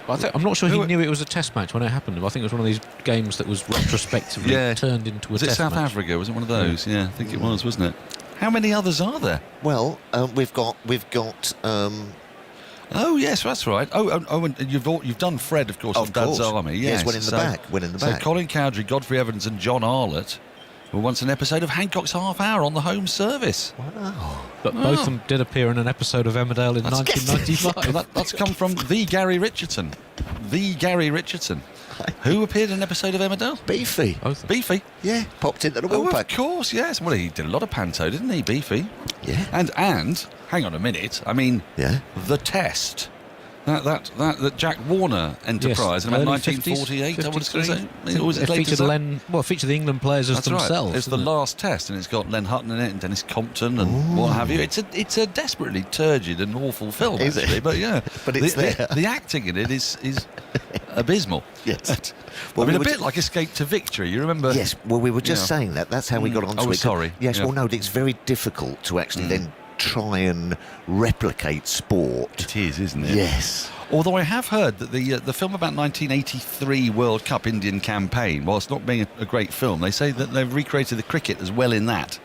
I'm not sure he knew it was a test match when it happened. I think it was one of these games that was retrospectively turned into a test match. Was it South Africa? Was it one of those? Yeah, I think it was, wasn't it? How many others are there? Well, we've got. Oh yes, that's right. Oh, and you've done Fred, of course, on Dad's Army. Yes, winning the back. So Colin Cowdrey, Godfrey Evans, and John Arlott were once an episode of Hancock's Half Hour on the home service. Wow! But both of them did appear in an episode of Emmerdale in 1995. That's come from the Gary Richardson. The Gary Richardson. Who appeared in an episode of Emmerdale? Beefy. Oh, Beefy? Yeah, popped into the Oh, Willpack. of course, yes. Well, he did a lot of panto, didn't he, Beefy? Yeah. And hang on a minute. I mean, yeah. The Test. That Jack Warner enterprise in about 1948. I was going to say. It featured featured the England players as themselves. Right. It's the last Test, and it's got Len Hutton in it, and Dennis Compton, and what have you. It's a desperately turgid and awful film, Is actually. it? But yeah, But it's there. The acting in it is abysmal. Yes. Well, a bit like Escape to Victory. You remember? Yes. Well, we were just saying that. That's how we got onto it. Oh, sorry. Yes. Yeah. Well, no, it's very difficult to actually then try and replicate sport. It is, isn't it? Yes. Although I have heard that the film about 1983 World Cup Indian campaign, whilst not being a great film, they say that they've recreated the cricket as well in that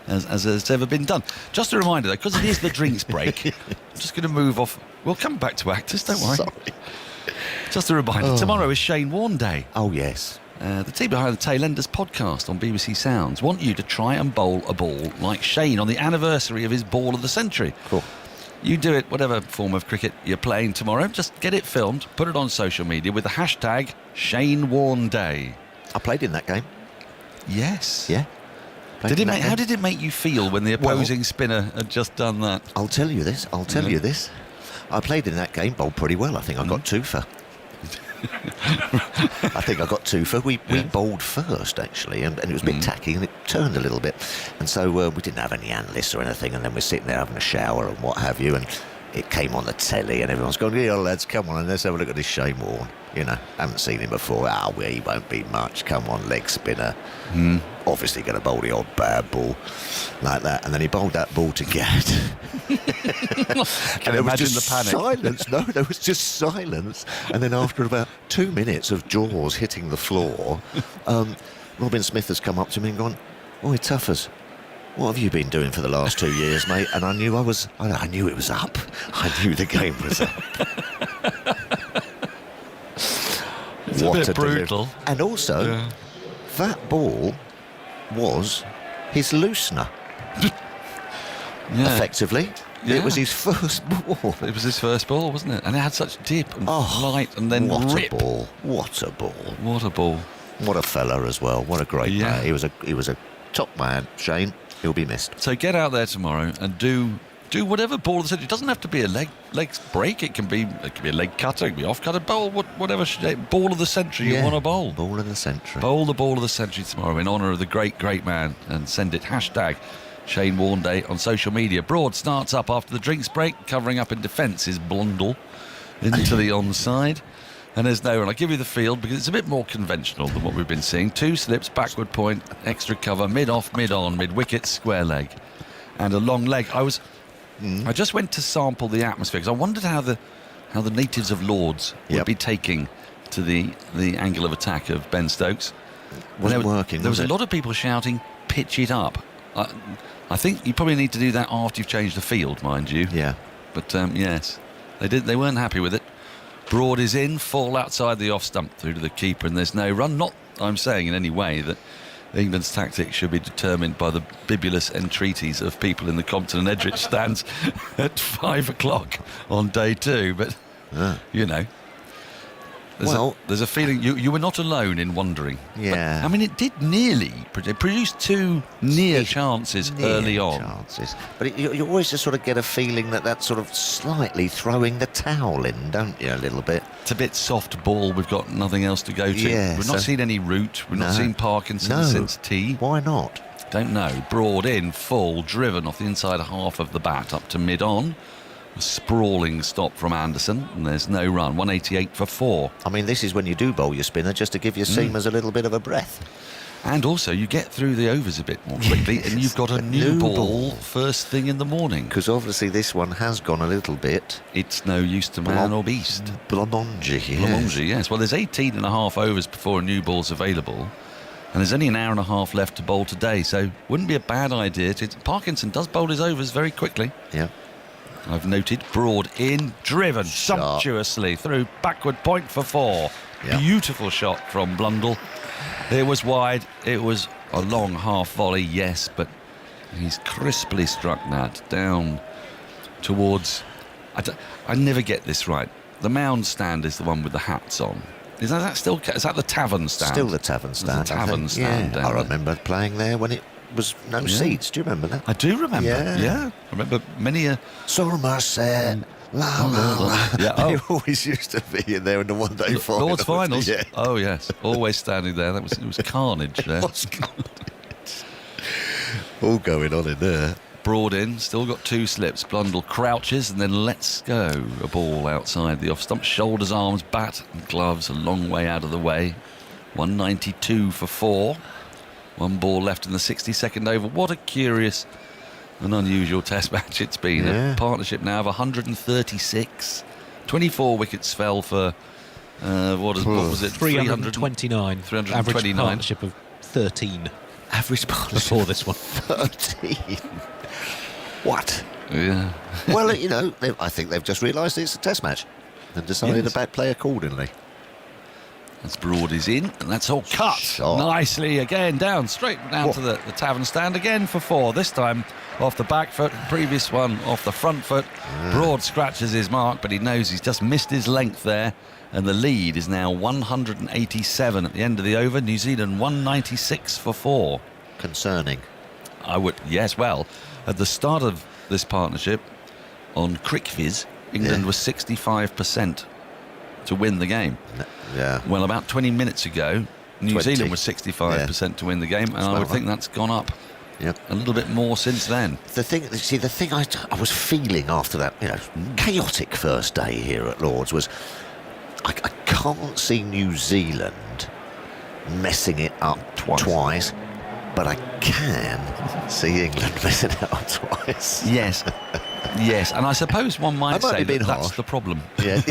as has ever been done. Just a reminder, though, because it is the drinks break, I'm just going to move off. We'll come back to actors, don't worry. Sorry. Just a reminder, tomorrow is Shane Warne Day. Oh, yes. The team behind the Tailenders podcast on BBC Sounds want you to try and bowl a ball like Shane on the anniversary of his Ball of the Century. Cool. You do it, whatever form of cricket you're playing tomorrow, just get it filmed, put it on social media with the hashtag Shane Warne Day. I played in that game. Yes. Yeah. How did it make you feel when the opposing spinner had just done that? I'll tell you this. I played in that game, bowled pretty well. I think I got 2 for. I think I got 2 for. We bowled first, actually, and it was a bit tacky, and it turned a little bit. And so we didn't have any analysts or anything, and then we're sitting there having a shower and what have you, and it came on the telly, and everyone's going, "Yeah, lads, come on, and let's have a look at this Shane Warne. You know, haven't seen him before. He won't be much. Come on, leg spinner. Obviously going to bowl the odd bad ball like that." And then he bowled that ball to Gad. Can you imagine the panic? Silence. No, there was just silence. And then after about 2 minutes of jaws hitting the floor, Robin Smith has come up to me and gone, "Oi, Tuffers, what have you been doing for the last 2 years, mate?" And I knew it was up. I knew the game was up. It's a bit brutal. And also, that ball was his loosener. Effectively. Yeah. It was his first ball. It was his first ball, wasn't it? And it had such dip and light and then rip. A ball. What a ball. What a ball. What a fella as well. What a great man. He was a top man, Shane. He'll be missed. So get out there tomorrow and do whatever ball of the century. It doesn't have to be a leg break. It can be a leg cutter, it can be off cutter, bowl, whatever ball of the century you want to bowl. Ball of the century. Bowl the ball of the century tomorrow in honour of the great man, and send it hashtag Shane Warne Day on social media. Broad starts up after the drinks break, covering up in defence is Blundell into the onside. And there's no run. I'll give you the field because it's a bit more conventional than what we've been seeing. 2 slips, backward point, extra cover, mid-off, mid-on, mid-wicket, square leg. And a long leg. I just went to sample the atmosphere because I wondered how the natives of Lords would be taking to the angle of attack of Ben Stokes. Wasn't working, There was a lot of people shouting, "Pitch it up." I think you probably need to do that after you've changed the field, mind you. Yeah. But yes, they weren't happy with it. Broad is in, full outside the off stump through to the keeper, and there's no run. Not, I'm saying in any way that England's tactics should be determined by the bibulous entreaties of people in the Compton and Edrich stands at 5 o'clock on day 2. But, you know, there's a feeling you were not alone in wondering. Yeah. But, I mean, it did it produced 2 near chances early on. But you always just sort of get a feeling that that's sort of slightly throwing the towel in, don't you, a little bit? It's a bit soft ball. We've got nothing else to go to. Yeah, We've not seen any Root. We've not seen Parkinson since tea. Why not? Don't know. Broad in, full, driven off the inside half of the bat up to mid-on. A sprawling stop from Anderson, and there's no run. 188 for 4. I mean, this is when you do bowl your spinner, just to give your seamers a little bit of a breath. And also, you get through the overs a bit more quickly, and you've got a new ball first thing in the morning. Because obviously this one has gone a little bit. It's no use to man or beast. Blamongy, yes. Blamongy, yes. Well, there's 18 and a half overs before a new ball's available. And there's only an hour and a half left to bowl today, so wouldn't be a bad idea. Parkinson does bowl his overs very quickly. Yeah. I've noted. Broad in, driven sumptuously through backward point for 4. Yeah. Beautiful shot from Blundell. It was wide. It was a long half volley, yes, but he's crisply struck that down towards... I never get this right. The mound stand is the one with the hats on. Is that the Tavern Stand? Still the Tavern Stand. The Tavern Stand. Yeah, I remember playing there when it was no seats. Do you remember that? I do remember. Yeah. I remember many a... Somerset. La la la. Yeah. They always used to be in there in the one-day finals. Lord's finals. Yeah. Oh yes, always standing there. It was carnage there. It was carnage. All going on in there. Broad in, still got 2 slips. Blundell crouches and then lets go a ball outside the off stump. Shoulders, arms, bat and gloves a long way out of the way. 192 for 4. 1 ball left in the 62nd over. What a curious and unusual test match it's been. Yeah. A partnership now of 136. 24 wickets fell for what was it? 329. 329. Average partnership of 13. Average partnership before this one. 13. What? Yeah. Well, I think they've just realised it's a test match and decided to play accordingly. As Broad is in, and that's all cut nicely again, straight down to the Tavern Stand again for 4. This time off the back foot, previous one off the front foot. Broad scratches his mark, but he knows he's just missed his length there, and the lead is now 187 at the end of the over. New Zealand 196 for 4. Concerning. Yes, well, at the start of this partnership on CricViz, England was 65% to win the game. Yeah. Well, about 20 minutes ago, New Zealand was 65% to win the game, and I would think that's gone up a little bit more since then. The thing I was feeling after that, chaotic first day here at Lord's was I can't see New Zealand messing it up twice, but I can see England messing it up twice. Yes. Yes, and I suppose one might say that's the problem. Yeah.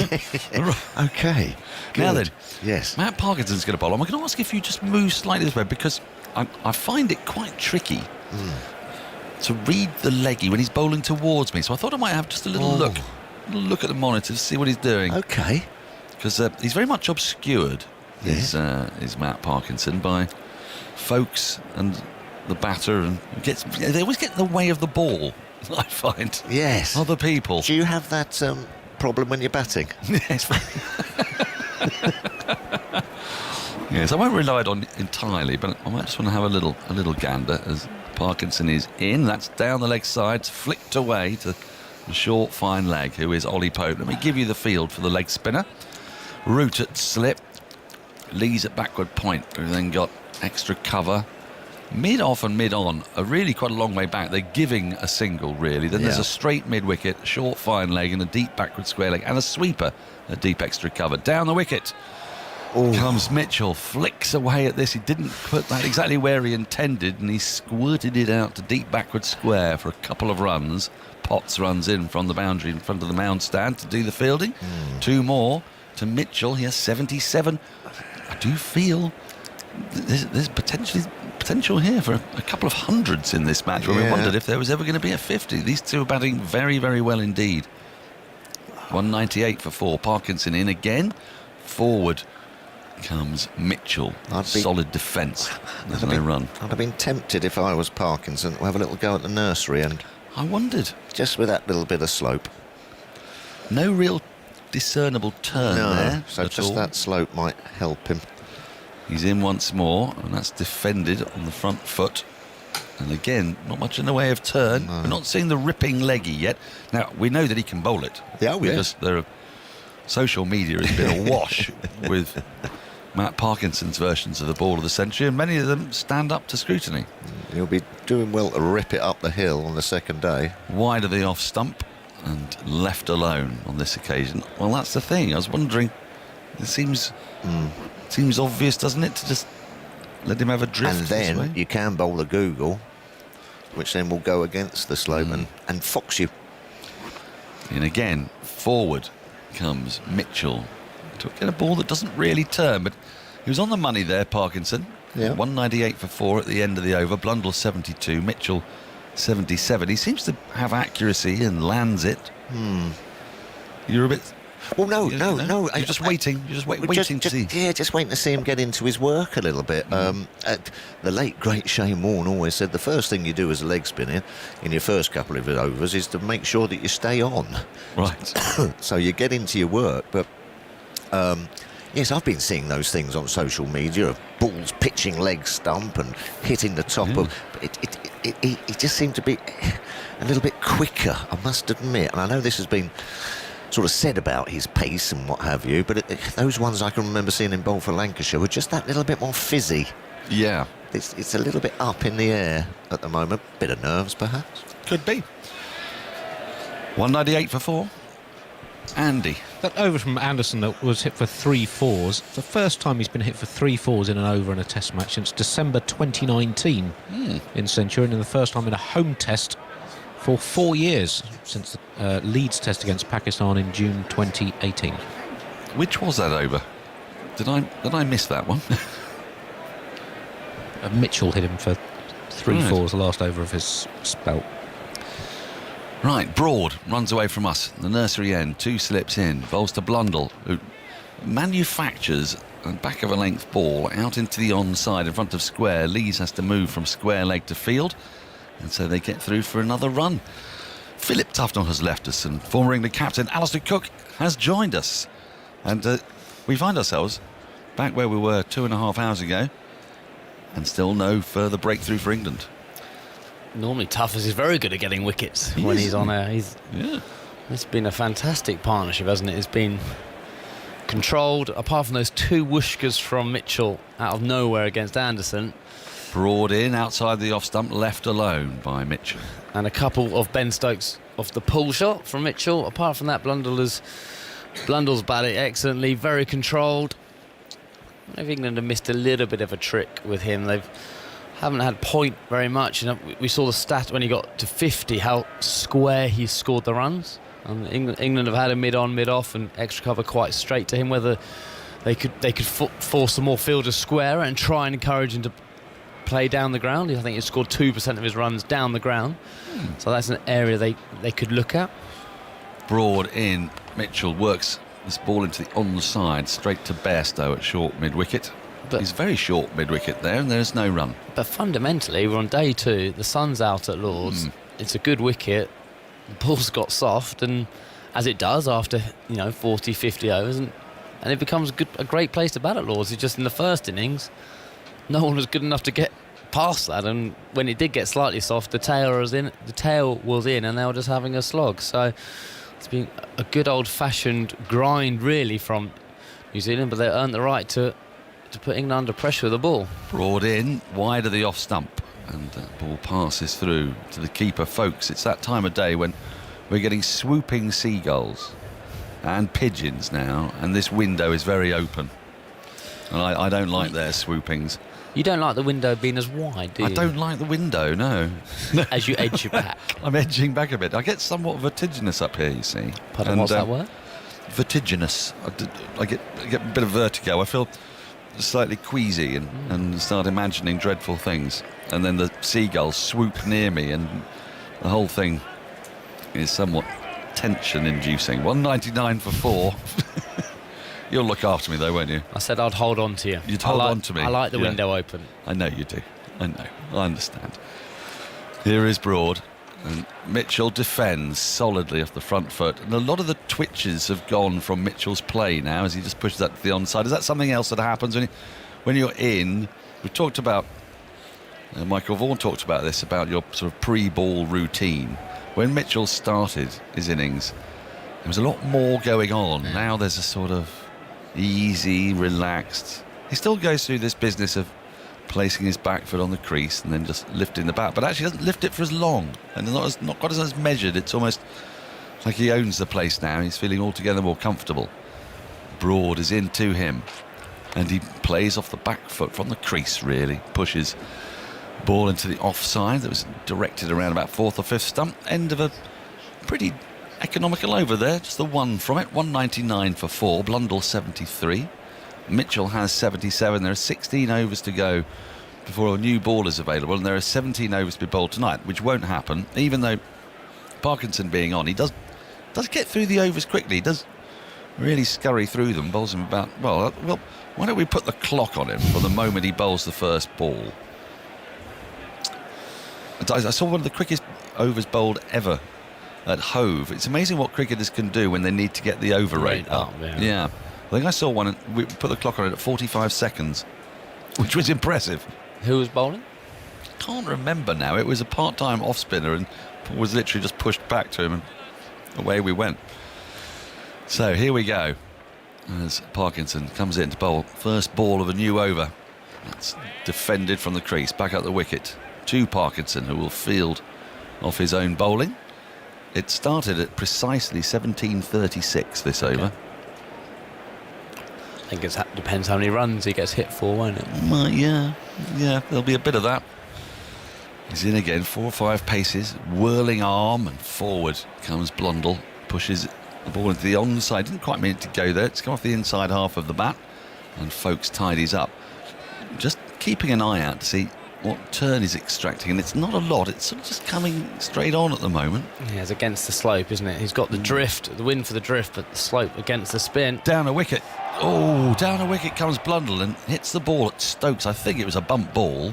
Okay. Now then, yes. Matt Parkinson's going to bowl. I'm going to ask if you just move slightly this way, because I find it quite tricky to read the leggy when he's bowling towards me. So I thought I might have just a little look at the monitor to see what he's doing. Okay. Because he's very much obscured, is Matt Parkinson, by Folkes and the batter, and they always get in the way of the ball, I find. Yes. Other people. Do you have that problem when you're batting? Yes. Yes, I won't rely on it entirely, but I might just want to have a little gander as Parkinson is in. That's down the leg side, flicked away to the short, fine leg, who is Ollie Pope. Let me give you the field for the leg spinner. Root at slip, Lees at backward point, who then got extra cover. Mid-off and mid-on are really quite a long way back. They're giving a single, really. Then there's a straight mid-wicket, short fine leg and a deep backward square leg, and a sweeper, a deep extra cover. Down the wicket comes Mitchell, flicks away at this. He didn't put that exactly where he intended, and he squirted it out to deep backward square for a couple of runs. Potts runs in from the boundary in front of the mound stand to do the fielding. 2 more to Mitchell. He has 77. I do feel there's potential here for a couple of hundreds in this match, where we wondered if there was ever going to be a 50. These two are batting very, very well indeed. 198 for 4. Parkinson in again. Forward comes Mitchell. Solid defence. There's no run. I'd have been tempted, if I was Parkinson, to have a little go at the nursery end. I wondered. Just with that little bit of slope. No real discernible turn there. So just that slope might help him. He's in once more, and that's defended on the front foot. And again, not much in the way of turn. We're not seeing the ripping leggy yet. Now, we know that he can bowl it. Because social media has been awash with Matt Parkinson's versions of the ball of the century, and many of them stand up to scrutiny. He'll be doing well to rip it up the hill on the second day. Wide of the off stump and left alone on this occasion. Well, that's the thing. I was wondering, it seems obvious, doesn't it, to just let him have a drift. And then you can bowl a Google, which then will go against the slope and fox you. And again, forward comes Mitchell to get a ball that doesn't really turn, but he was on the money there, Parkinson. 198 for 4 at the end of the over. Blundell 72, Mitchell 77. He seems to have accuracy and lands it. You're a bit... Well, no. You're just waiting. You're just waiting to see. Yeah, just waiting to see him get into his work a little bit. The late, great Shane Warne always said the first thing you do as a leg spinner in your first couple of overs is to make sure that you stay on. Right. So you get into your work, but Yes, I've been seeing those things on social media of balls pitching leg stump and hitting the top of. It just seemed to be a little bit quicker, I must admit. And I know this has been sort of said about his pace and what have you, but those ones I can remember seeing in bowl for Lancashire were just that little bit more fizzy. Yeah. It's a little bit up in the air at the moment. Bit of nerves, perhaps. Could be. 198 for 4. Andy. That over from Anderson that was hit for 3 fours. The first time he's been hit for 3 fours in an over in a test match since December 2019 in Centurion, and the first time in a home test for 4 years since the Leeds test against Pakistan in June 2018. Which was that over? Did I miss that one? Mitchell hit him for 3 fours the last over of his spell. Right, Broad runs away from us. The nursery end, 2 slips in, bowls to Blundell, who manufactures a back of a length ball out into the onside in front of square. Lees has to move from square leg to field, and so they get through for another run. Philip Tufnell has left us, and former England captain Alistair Cook has joined us. And we find ourselves back where we were 2.5 hours ago, and still no further breakthrough for England. Normally Tuffers is very good at getting wickets when he's on air. It's been a fantastic partnership, hasn't it? It's been controlled, apart from those 2 whooshkas from Mitchell out of nowhere against Anderson. Broad in, outside the off stump, left alone by Mitchell. And a couple of Ben Stokes off the pull shot from Mitchell. Apart from that, Blundell's batted excellently, very controlled. I don't know if England have missed a little bit of a trick with him. They haven't had point very much. We saw the stat when he got to 50, how square he scored the runs. And England have had a mid-on, mid-off and extra cover quite straight to him. Whether they could force some more fielders square and try and encourage him to play down the ground. I think he scored 2% of his runs down the ground. So that's an area they could look at. Broad in. Mitchell works this ball into the onside, straight to Bairstow at short mid-wicket. He's very short mid-wicket there, and there's no run. But fundamentally, we're on day 2. The sun's out at Lords. It's a good wicket. The ball's got soft, and as it does after 40, 50 overs, and it becomes a great place to bat at Lords. It's just in the first innings, no one was good enough to get past that, and when it did get slightly soft, the tail was in, and they were just having a slog. So it's been a good old-fashioned grind, really, from New Zealand, but they earned the right to put England under pressure with the ball. Broad in, wide of the off stump, and that ball passes through to the keeper. Folks, it's that time of day when we're getting swooping seagulls and pigeons now, and this window is very open, and I don't like their swoopings. You don't like the window being as wide, do you? I don't like the window, no. As you edge your back. I'm edging back a bit. I get somewhat vertiginous up here, you see. Pardon, what's that word? Vertiginous. I get a bit of vertigo. I feel slightly queasy and start imagining dreadful things, and then the seagulls swoop near me, and the whole thing is somewhat tension inducing. 199 for 4. You'll look after me though, won't you? I said I'd hold on to you. You'd hold on to me. I like the window open. I know you do. I know. I understand. Here is Broad, and Mitchell defends solidly off the front foot, and a lot of the twitches have gone from Mitchell's play now as he just pushes that to the onside. Is that something else that happens when you're in? We talked about Michael Vaughan talked about this, about your sort of pre-ball routine. When Mitchell started his innings, there was a lot more going on. Now there's a sort of easy, relaxed. He still goes through this business of placing his back foot on the crease and then just lifting the bat, but actually doesn't lift it for as long, and not quite as measured. It's almost like he owns the place now. He's feeling altogether more comfortable. Broad is into him, and he plays off the back foot from the crease, really. Pushes ball into the offside that was directed around about 4th or 5th stump. End of a pretty economical over there, just the one from it. 199 for 4. Blundell 73. Mitchell has 77. There are 16 overs to go before a new ball is available, and there are 17 overs to be bowled tonight, which won't happen, even though Parkinson being on, he does get through the overs quickly. He does really scurry through them, bowls them about, well, why don't we put the clock on him from the moment he bowls the first ball? I saw one of the quickest overs bowled ever at Hove. It's amazing what cricketers can do when they need to get the over rate up. Yeah. I think I saw one, and we put the clock on it at 45 seconds, which was impressive. Who was bowling? Can't remember now. It was a part-time off-spinner and was literally just pushed back to him, and away we went. So here we go as Parkinson comes in to bowl first ball of a new over. That's defended from the crease, back up the wicket to Parkinson, who will field off his own bowling. It started at precisely 17:36 this over. I think it depends how many runs he gets hit for, won't it? Well, yeah, there'll be a bit of that. He's in again, 4 or 5 paces, whirling arm, and forward comes Blundell, pushes the ball into the onside. Didn't quite mean it to go there. It's come off the inside half of the bat, and Folkes tidies up. Just keeping an eye out to see what turn he's extracting, and it's not a lot. It's sort of just coming straight on at the moment. Yeah, it's against the slope, isn't it? He's got the drift, the wind for the drift, but the slope against the spin. Down a wicket. Oh, down a wicket comes Blundell and hits the ball at Stokes. I think it was a bump ball.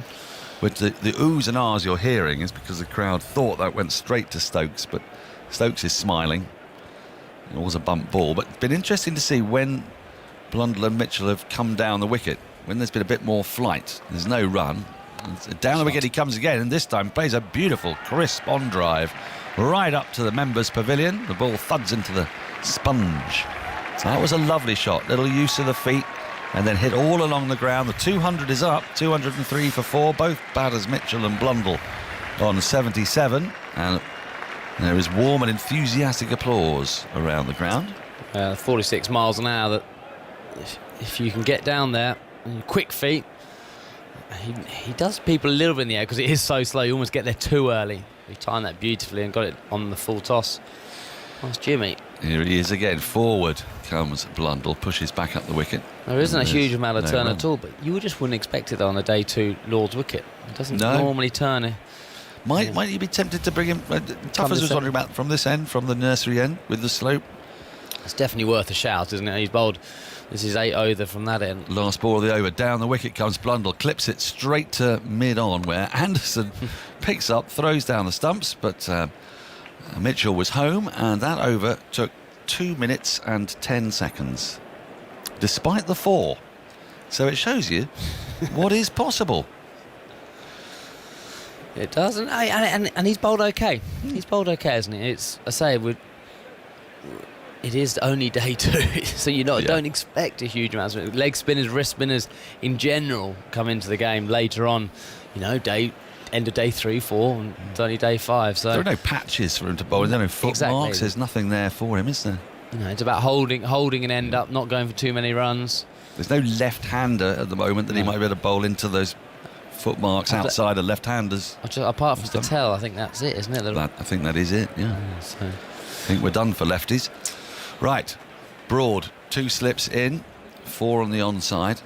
With the oohs and ahs you're hearing is because the crowd thought that went straight to Stokes, but Stokes is smiling. It was a bump ball, but it's been interesting to see when Blundell and Mitchell have come down the wicket, when there's been a bit more flight. There's no run. Down the wicket he comes again, and this time plays a beautiful crisp on drive right up to the members' pavilion. The ball thuds into the sponge. So that was a lovely shot. Little use of the feet, and then hit all along the ground. The 200 is up, 203 for 4. Both batters, Mitchell and Blundell, on 77. And there is warm and enthusiastic applause around the ground. 46 miles an hour. That if you can get down there, and quick feet, he does people a little bit in the air because it is so slow. You almost get there too early. He timed that beautifully and got it on the full toss. Nice Jimmy. Here he is again. Forward comes Blundell, pushes back up the wicket. There isn't a huge amount of turn at all, but you just wouldn't expect it on a day 2 Lord's wicket. It doesn't normally turn it. Might you be tempted to bring him? Tuffers was wondering about from this end, from the nursery end, with the slope. It's definitely worth a shout, isn't it? He's bowled. This is 8 from that end. Last ball of the over. Down the wicket comes Blundell, clips it straight to mid-on, where Anderson picks up, throws down the stumps, but Mitchell was home, and that over took 2 minutes and 10 seconds, despite the 4. So it shows you what is possible. It does, and he's bowled okay. He's bowled okay, isn't he? It's, I say, it is only day 2, so don't expect a huge amount of leg spinners, wrist spinners in general come into the game later on. End of day 3, 4, and it's only day 5. So there are no patches for him to bowl. There are no footmarks. There's nothing there for him, is there? It's about holding an end up, not going for too many runs. There's no left-hander at the moment that he might be able to bowl into those footmarks outside of left-handers. Apart from Patel, I think that's it, isn't it? I think that is it, yeah. So. I think we're done for lefties. Right, Broad, 2 slips in, 4 on the onside.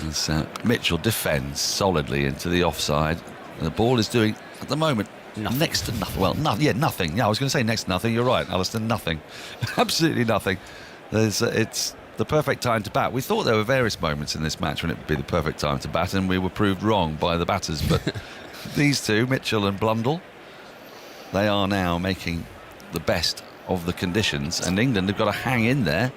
As Mitchell defends solidly into the offside. And the ball is doing, at the moment, next to nothing. Well, nothing. Yeah, I was going to say next to nothing. You're right, Alistair, nothing. Absolutely nothing. It's the perfect time to bat. We thought there were various moments in this match when it would be the perfect time to bat, and we were proved wrong by the batters. But these two, Mitchell and Blundell, they are now making the best of the conditions, and England have got to hang in there.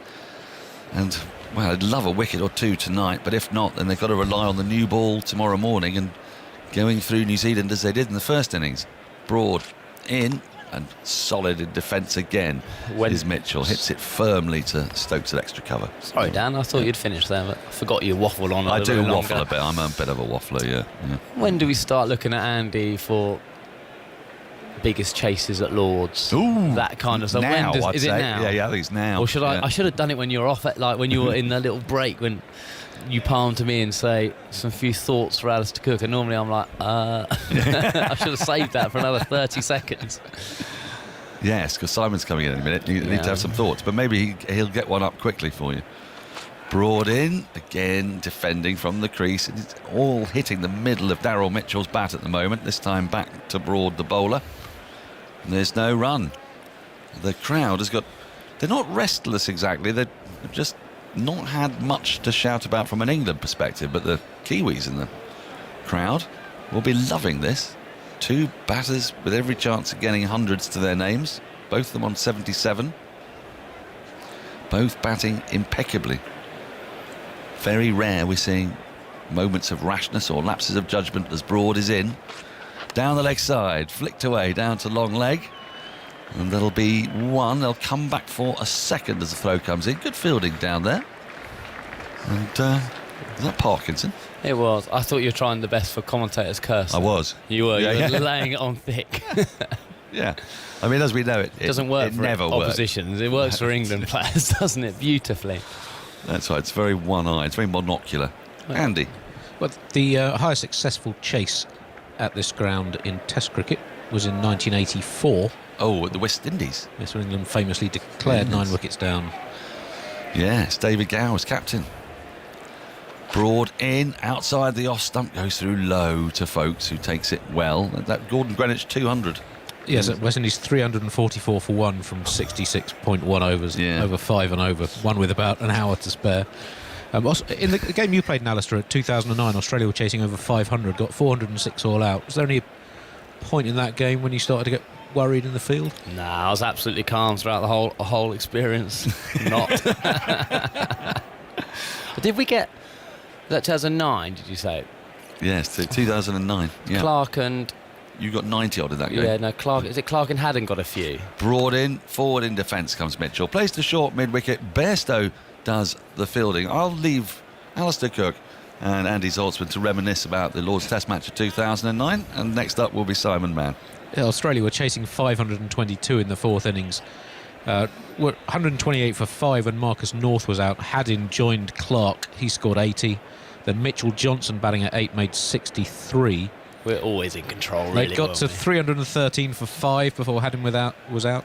And well, I'd love a wicket or 2 tonight, but if not, then they've got to rely on the new ball tomorrow morning and going through New Zealand as they did in the first innings. Broad in, and solid in defence again. Is Mitchell hits it firmly to Stokes at extra cover. Sorry, Dan, I thought you'd finished there, but I forgot you waffle on. I do waffle a bit. I'm a bit of a waffler, yeah. When do we start looking at Andy for biggest chases at Lords? Ooh, that kind of stuff. Now, is it now? Yeah, I think it's now. Or should I should have done it when you were off, like when you were in the little break, when you palm to me and say some few thoughts for Alistair Cook, and normally I'm like, I should have saved that for another 30 seconds. Yes, because Simon's coming in a minute. You need to have some thoughts, but maybe he'll get one up quickly for you. Broad in, again defending from the crease. It's all hitting the middle of Daryl Mitchell's bat at the moment, this time back to Broad, the bowler. And there's no run. The crowd has got... They're not restless exactly, they've just not had much to shout about from an England perspective, but the Kiwis in the crowd will be loving this. 2 batters with every chance of getting hundreds to their names, both of them on 77. both batting impeccably. Very rare we're seeing moments of rashness or lapses of judgment as Broad is in. Down the leg side, flicked away down to long leg. And there'll be one. They'll come back for a second as the throw comes in. Good fielding down there. And is that Parkinson? It was. I thought you were trying the best for commentator's curse. I was. You were. Yeah, You were laying it on thick. Yeah. I mean, as we know, it doesn't work it for never oppositions. It works for England players, doesn't it? Beautifully. That's right. It's very one-eyed. It's very monocular. Andy. Well, the highest successful chase at this ground in Test cricket was in 1984. Oh, at the West Indies. Yes, where England famously declared 9 wickets down. Yes, David Gower was captain. Broad in, outside the off stump, goes through low to Folkes, who takes it well. That Gordon Greenwich 200. Yes, West Indies 344 for 1 from 66.1 overs, over 5 and over, one with about an hour to spare. In the game you played in Alistair at 2009, Australia were chasing over 500, got 406 all out. Was there any point in that game when you started to get worried in the field? No, I was absolutely calm throughout the whole experience. Not. But did we get that 2009? Did you say? Yes, 2009. Yeah. Clark and. You got 90 odd in that game. Yeah, no, Clark. Is it Clark and Haddon got a few? Broad in, forward in defence comes Mitchell. Plays to short mid-wicket. Bairstow does the fielding. I'll leave Alistair Cook and Andy Zaltzman to reminisce about the Lord's Test match of 2009. And next up will be Simon Mann. Yeah, Australia were chasing 522 in the 4th innings. Were 128 for 5 when Marcus North was out. Haddon joined Clark. He scored 80. Then Mitchell Johnson batting at 8 made 63. We're always in control, really. They got to 313 for 5 before Haddon was out.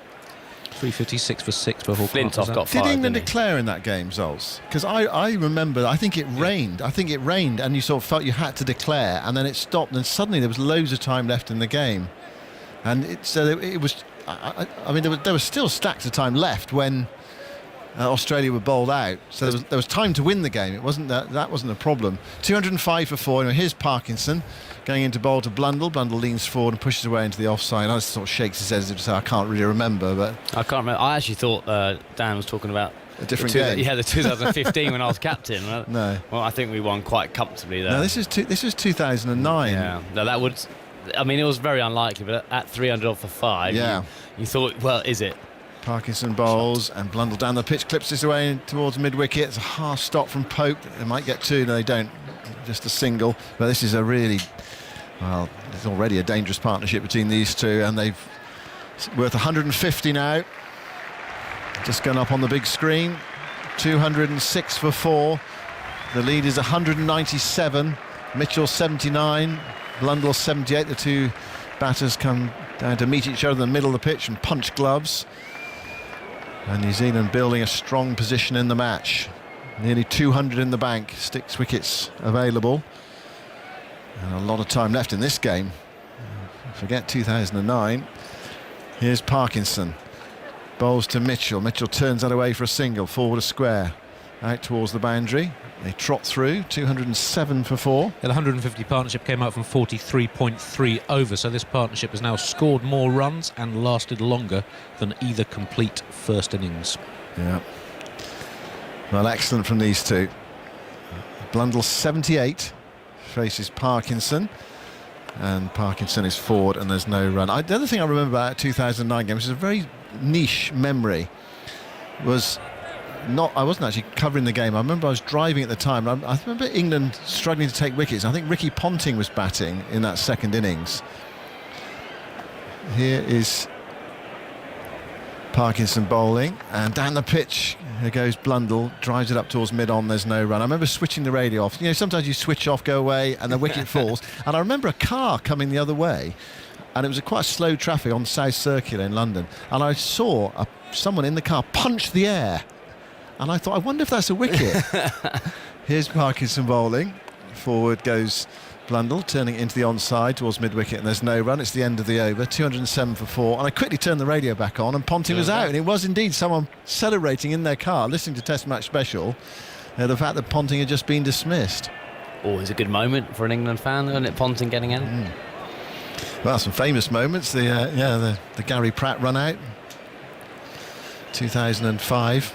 356 for 6 before Flintoff got 5. Did England declare in that game, Zols? Because I remember, I think it rained. And you sort of felt you had to declare, and then it stopped, and suddenly there was loads of time left in the game. And it was, I mean, there was still stacks of time left when Australia were bowled out. So there was time to win the game. It wasn't that wasn't a problem. 205 for 4. Here's Parkinson going into bowl to Blundell. Blundell leans forward and pushes away into the offside. I just sort of shakes his head as if to say, I can't really remember. But I can't remember. I actually thought Dan was talking about a different game. Yeah, the 2015 when I was captain. No. Well, I think we won quite comfortably there. No, this is 2009. Yeah. No, that would. I mean, it was very unlikely, but at 300 off for 5, yeah, you thought, well, is it? Parkinson bowls and Blundell down the pitch, clips this away towards mid-wicket. It's a half stop from Pope. They might get 2. No, they don't. Just a single. But this is a really, well, there's already a dangerous partnership between these two, and they've worth 150 now. Just gone up on the big screen. 206 for 4. The lead is 197. Mitchell 79. Blundell 78. The two batters come down to meet each other in the middle of the pitch and punch gloves. And New Zealand building a strong position in the match. Nearly 200 in the bank, 6 wickets available. And a lot of time left in this game. Forget 2009. Here's Parkinson. Bowls to Mitchell. Mitchell turns that away for a single, forward a square. Out towards the boundary. They trot through, 207 for 4. The 150 partnership came out from 43.3 overs, so this partnership has now scored more runs and lasted longer than either complete first innings. Yeah. Well, excellent from these two. Blundell 78 faces Parkinson, and Parkinson is forward and there's no run. The other thing I remember about that 2009 game, which is a very niche memory, was I wasn't actually covering the game. I remember I was driving at the time. I remember England struggling to take wickets. I think Ricky Ponting was batting in that second innings. Here is Parkinson bowling, and down the pitch here goes Blundell, drives it up towards mid-on. There's no run. I remember switching the radio off. You know, sometimes you switch off, go away, and the wicket falls. And I remember a car coming the other way, and it was quite slow traffic on South Circular in London, and I saw someone in the car punch the air. And I thought, I wonder if that's a wicket. Here's Parkinson bowling. Forward goes Blundell, turning it into the onside towards mid-wicket, and there's no run. It's the end of the over, 207 for 4. And I quickly turned the radio back on, and Ponting was out. And it was indeed someone celebrating in their car, listening to Test Match Special, the fact that Ponting had just been dismissed. Always a good moment for an England fan, isn't it, Ponting getting in? Well, some famous moments. The Gary Pratt run out, 2005.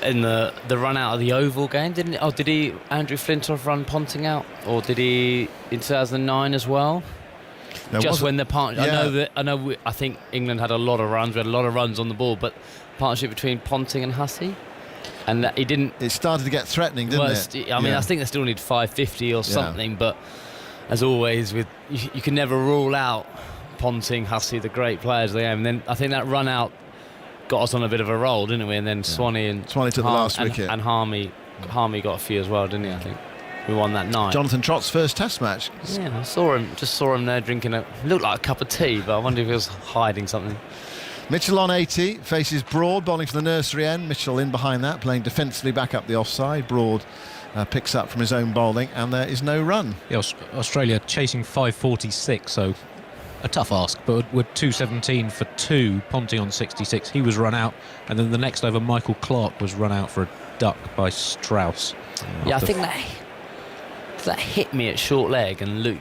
in the run out of the Oval game, didn't he? Oh, did Andrew Flintoff run Ponting out, or did he in 2009 as well? Just when the partnership, I think England had a lot of runs. We had a lot of runs on the ball, but partnership between Ponting and Hussey, and he didn't. It started to get threatening, didn't it? I mean, I think they still need 550 or something, but as always, you can never rule out Ponting, Hussey, the great players they have. And then I think that run out got us on a bit of a roll, didn't we? And then Swanee took the last wicket, and Harmy got a few as well, didn't he? I think we won that night. Jonathan Trott's first Test match. Yeah, I saw him there drinking looked like a cup of tea, but I wonder if he was hiding something. Mitchell on 80, faces Broad, bowling for the nursery end. Mitchell in behind that, playing defensively back up the offside. Broad picks up from his own bowling, and there is no run. Yeah, Australia chasing 546, so a tough ask, but with 217 for 2, Ponting on 66, he was run out, and then the next over, Michael Clarke was run out for a duck by Strauss. Yeah, I think that hit me at short leg, and Luke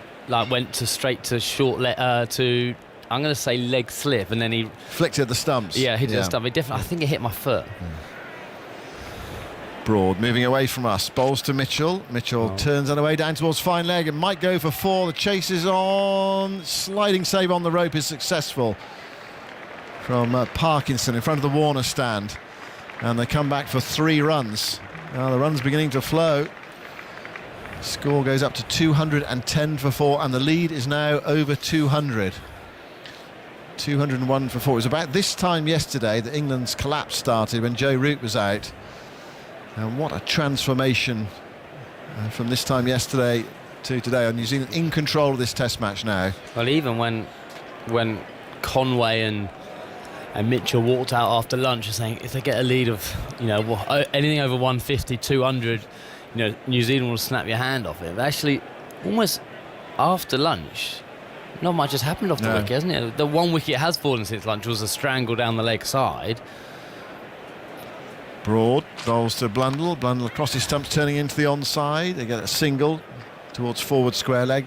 went straight to short leg to, I'm going to say, leg slip, and then he flicked it at the stumps. Yeah, hit it at the stump. I think it hit my foot. Broad moving away from us, bowls to Mitchell. Mitchell turns that away down towards fine leg and might go for 4. The chase is on. Sliding save on the rope is successful from Parkinson in front of the Warner stand, and they come back for 3 runs. Now the run's beginning to flow. Score goes up to 210 for 4, and the lead is now over 200. 201 for 4. It was about this time yesterday that England's collapse started, when Joe Root was out. And what a transformation from this time yesterday to today. New Zealand in control of this Test match now. Well, even when Conway and Mitchell walked out after lunch, saying if they get a lead of anything over 150, 200, New Zealand will snap your hand off it. But actually, almost after lunch, not much has happened off the wicket, hasn't it? The one wicket has fallen since lunch was a strangle down the leg side. Broad bowls to Blundell. Blundell across his stumps, turning into the onside. They get a single towards forward square leg.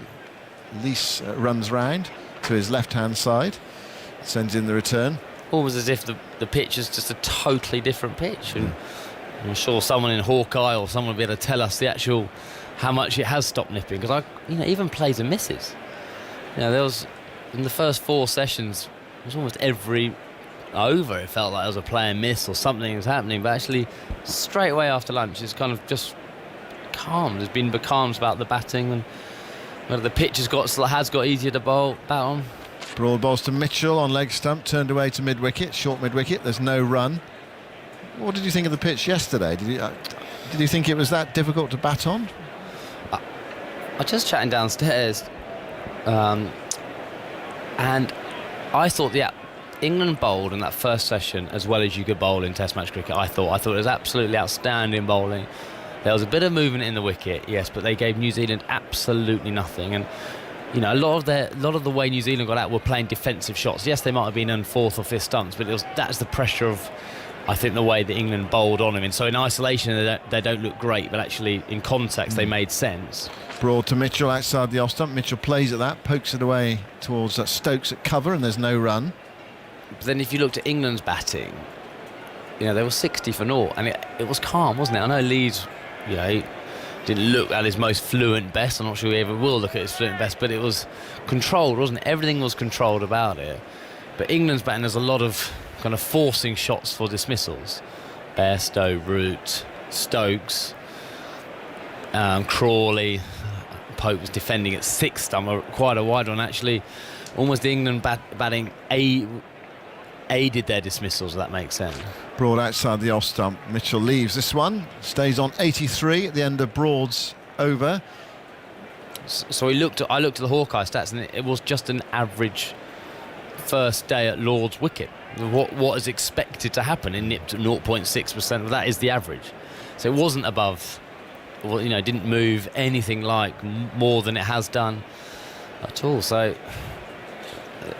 Lees runs round to his left-hand side, sends in the return. Almost as if the pitch is just a totally different pitch. And I'm sure someone in Hawkeye or someone will be able to tell us the actual how much it has stopped nipping. Because even plays and misses. There was in the first 4 sessions, it was almost every over it felt like there was a play and miss or something was happening, but actually straight away after lunch it's kind of just calm. There's been calms about the batting, and whether the pitch has got easier to bat on. Broad bowls to Mitchell on leg stump, turned away to mid-wicket, short mid-wicket. There's no run. What did you think of the pitch yesterday? Did you think it was that difficult to bat on? I was just chatting downstairs, and I thought England bowled in that first session as well as you could bowl in Test match cricket. I thought it was absolutely outstanding bowling. There was a bit of movement in the wicket, yes, but they gave New Zealand absolutely nothing. And a lot of the way New Zealand got out were playing defensive shots. Yes, they might have been on 4th or 5th stumps, but that's the pressure of, I think, the way that England bowled on him. And so in isolation they don't look great, but actually in context they made sense. Broad to Mitchell outside the off stump. Mitchell plays at that, pokes it away towards Stokes at cover, and there's no run. But then if you looked at England's batting, they were 60 for 0, and it was calm, wasn't it? I know Leeds, he didn't look at his most fluent best. I'm not sure he ever will look at his fluent best, but it was controlled, wasn't it? Everything was controlled about it. But England's batting, there's a lot of kind of forcing shots for dismissals. Bairstow, Root, Stokes, Crawley. Pope was defending at 6th stump, quite a wide one actually. Almost the England batting aided their dismissals, if that makes sense. Broad outside the off stump. Mitchell leaves this one, stays on 83 at the end of Broad's over. So I looked at the Hawkeye stats, and it was just an average first day at Lord's wicket. What is expected to happen in nipped at 0.6%, that is the average. So it wasn't above, didn't move anything like more than it has done at all. So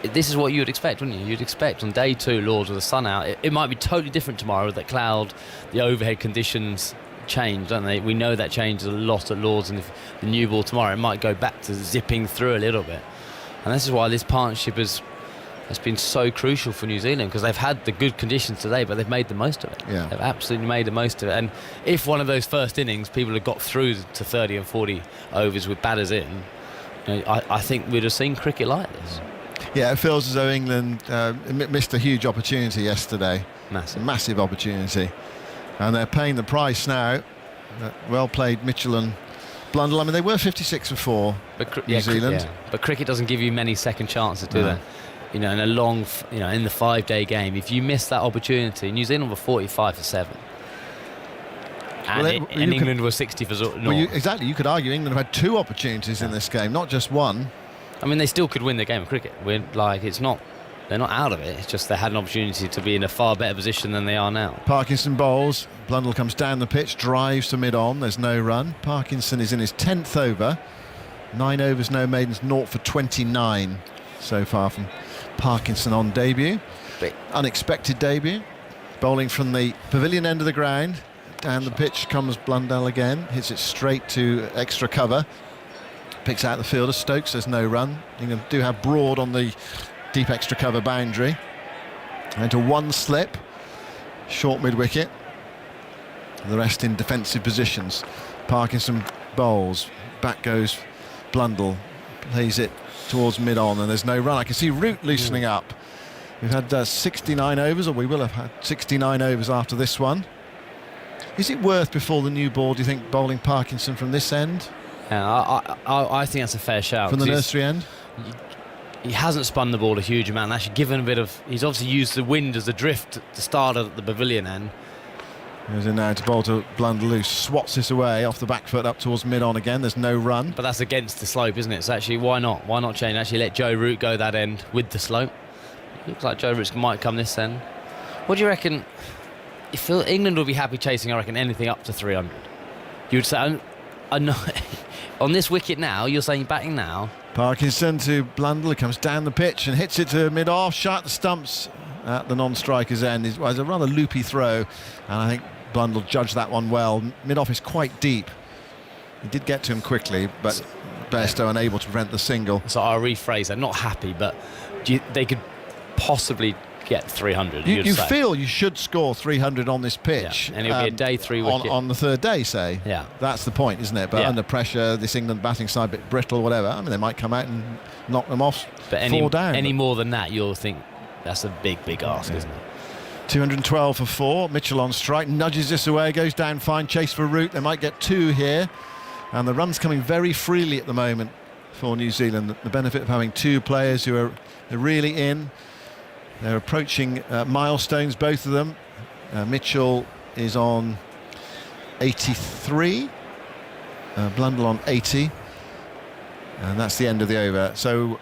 this is what you would expect, wouldn't you? You'd expect on day 2, Lords with the sun out. It might be totally different tomorrow with that cloud, the overhead conditions change, don't they? We know that changes a lot at Lords, and if the new ball tomorrow, it might go back to zipping through a little bit. And this is why this partnership has has been so crucial for New Zealand, because they've had the good conditions today, but they've made the most of it. Yeah. They've absolutely made the most of it. And if one of those first innings people had got through to 30 and 40 overs with batters in, I think we'd have seen cricket like this. Yeah, it feels as though England missed a huge opportunity yesterday. Massive opportunity. And they're paying the price now. Well played, Mitchell and Blundell. I mean, they were 56 for 4, New Zealand. But cricket doesn't give you many second chances, do they? In a long, in the 5-day game, if you miss that opportunity, New Zealand were 45 for 7. And England were 60 for 0. Exactly, you could argue England have had 2 opportunities in this game, not just one. I mean, they still could win the game of cricket. They're not out of it. It's just they had an opportunity to be in a far better position than they are now. Parkinson bowls. Blundell comes down the pitch, drives to mid-on. There's no run. Parkinson is in his 10th over. 9 overs, no maidens, 0 for 29 so far from Parkinson on debut. Unexpected debut. Bowling from the pavilion end of the ground. Down the pitch comes Blundell again. Hits it straight to extra cover. Picks out the fielder. Stokes, there's no run. England do have Broad on the deep extra cover boundary. And to 1 slip. Short mid-wicket. The rest in defensive positions. Parkinson bowls. Back goes Blundell. Plays it towards mid-on, and there's no run. I can see Root loosening up. We've had 69 overs, or we will have had 69 overs after this one. Is it worth, before the new ball, do you think, bowling Parkinson from this end? Yeah, I think that's a fair shout. From the nursery end? He hasn't spun the ball a huge amount, and actually given a bit of... He's obviously used the wind as a drift at the start of the pavilion end. Goes in now to bowl to Blundell, who swats this away off the back foot up towards mid-on again. There's no run. But that's against the slope, isn't it? So actually, why not? Why not change? Actually let Joe Root go that end with the slope. Looks like Joe Root might come this end. What do you reckon? If England will be happy chasing, I reckon, anything up to 300. You would say, I know. On this wicket now, you're saying batting now. Parkinson to Blundell, who comes down the pitch and hits it to mid-off, shut the stumps at the non-striker's end. It was a rather loopy throw, and I think Blundell judged that one well. Mid-off is quite deep. He did get to him quickly, but Bairstow unable to prevent the single. So I'll rephrase that. Not happy, but they could possibly get 300. You feel you should score 300 on this pitch. Yeah. And it'll be a day 3 wicket. On the 3rd day, say. Yeah. That's the point, isn't it? But under pressure, this England batting side a bit brittle, whatever. I mean, they might come out and knock them off, but fall down. Any more than that, you'll think that's a big ask, isn't it? 212 for 4. Mitchell on strike, nudges this away, goes down fine, chase for Root. They might get 2 here. And the run's coming very freely at the moment for New Zealand. The benefit of having 2 players who are really in. They're approaching milestones, both of them. Mitchell is on 83. Blundell on 80. And that's the end of the over. So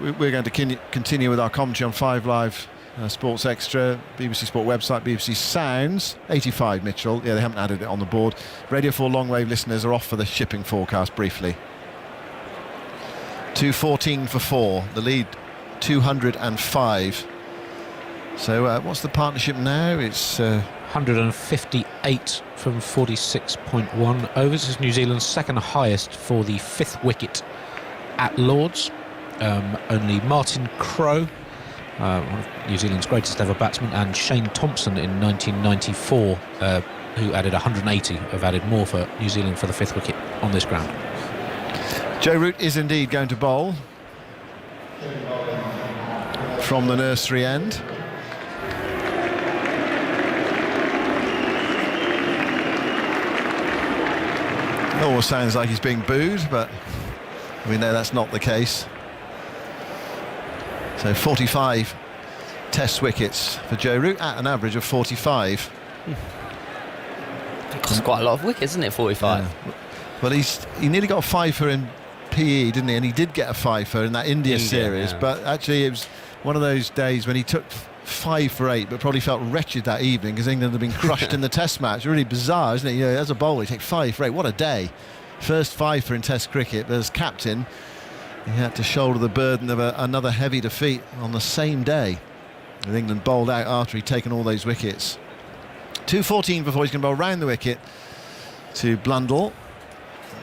we're going to continue with our commentary on 5 Live Sports Extra, BBC Sport website, BBC Sounds. 85 Mitchell. Yeah, they haven't added it on the board. Radio 4 long wave listeners are off for the shipping forecast briefly. 214 for 4. The lead 205. So what's the partnership now? It's 158 from 46.1 overs. Is New Zealand's second highest for the 5th wicket at Lords. Only Martin Crowe, one of New Zealand's greatest ever batsmen, and Shane Thompson in 1994, who added 180, have added more for New Zealand for the 5th wicket on this ground. Joe Root is indeed going to bowl from the nursery end. It almost sounds like he's being booed, but we know that's not the case. So 45 test wickets for Joe Root at an average of 45. That's quite a lot of wickets, isn't it, 45? Yeah. Well, he nearly got a 5-fer in PE, didn't he? And he did get a 5-fer in that India series, yeah. But actually it was one of those days when he took 5 for 8, but probably felt wretched that evening because England had been crushed in the Test match. Really bizarre, isn't it? You know, as a bowler, you take 5 for 8. What a day! First 5-fer in Test cricket, but as captain, he had to shoulder the burden of another heavy defeat on the same day. With England bowled out after he'd taken all those wickets. 2:14 before he's going to bowl round the wicket to Blundell.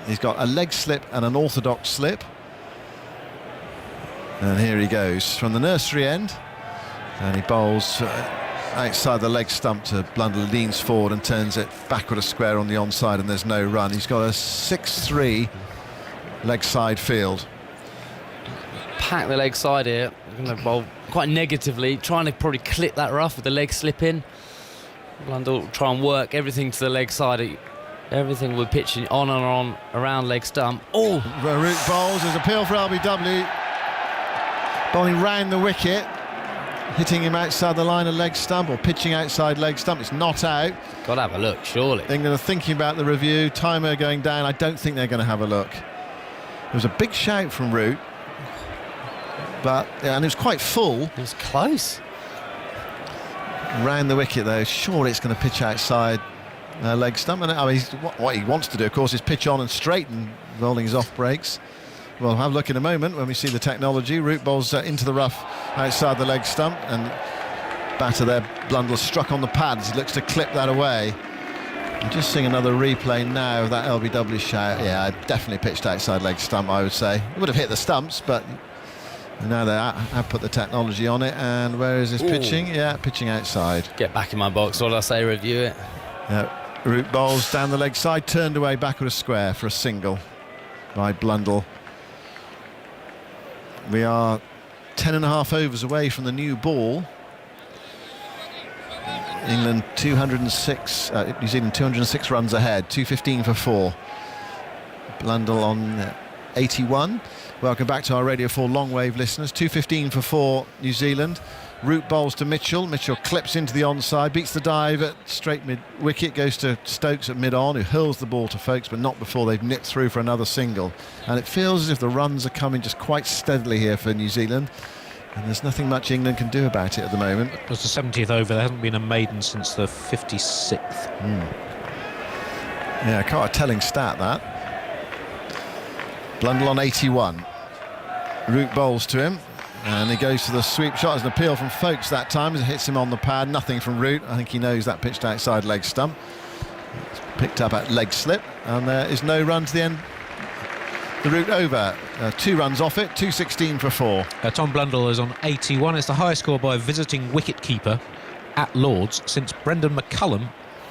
He's got a leg slip and an orthodox slip. And here he goes from the nursery end, and he bowls outside the leg stump to Blundell, leans forward and turns it backward a square on the onside, and there's no run. He's got a 6-3 leg side field. Pack the leg side here. Going to bowl quite negatively, trying to probably clip that rough with the leg slip in. Blundell try and work everything to the leg side. Everything we're pitching on and on around leg stump. Oh! Root bowls. There's appeal for LBW. Bowling round the wicket, hitting him outside the line of leg stump, or pitching outside leg stump. It's not out. Got to have a look, surely. England are thinking about the review. Timer going down. I don't think they're going to have a look. There was a big shout from Root, but and it was quite full. It was close. Round the wicket though. Surely it's going to pitch outside leg stump. And I mean, what he wants to do, of course, is pitch on and straighten bowling his off breaks. We'll have a look in a moment when we see the technology. Root bowls into the rough outside the leg stump, and batter there, Blundell struck on the pads. He looks to clip that away. I'm just seeing another replay now of that LBW shout. Yeah, definitely pitched outside leg stump, I would say. It would have hit the stumps, but now they have put the technology on it. And where is this pitching? Yeah, pitching outside. Get back in my box. What did I say? Review it. Yeah, Root bowls down the leg side, turned away backward a square for a single by Blundell. We are 10.5 overs away from the new ball. England 206, New Zealand 206 runs ahead, 215 for 4. Blundell on 81. Welcome back to our Radio 4 long wave listeners. 215 for 4 New Zealand. Root bowls to Mitchell. Mitchell clips into the onside, beats the dive at straight mid wicket, goes to Stokes at mid on, who hurls the ball to Folkes, but not before they've nipped through for another single. And it feels as if the runs are coming just quite steadily here for New Zealand, and there's nothing much England can do about it at the moment. It was the 70th over. There hasn't been a maiden since the 56th. Yeah, quite a telling stat, that. Blundell on 81. Root bowls to him, and he goes to the sweep shot. As an appeal from Folkes that time, as it hits him on the pad. Nothing from Root. I think he knows that pitched outside leg stump. It's picked up at leg slip, and there is no run to the end. The Root over. 2 runs off it, 216 for 4. Tom Blundell is on 81. It's the highest score by a visiting wicketkeeper at Lords since Brendan McCullum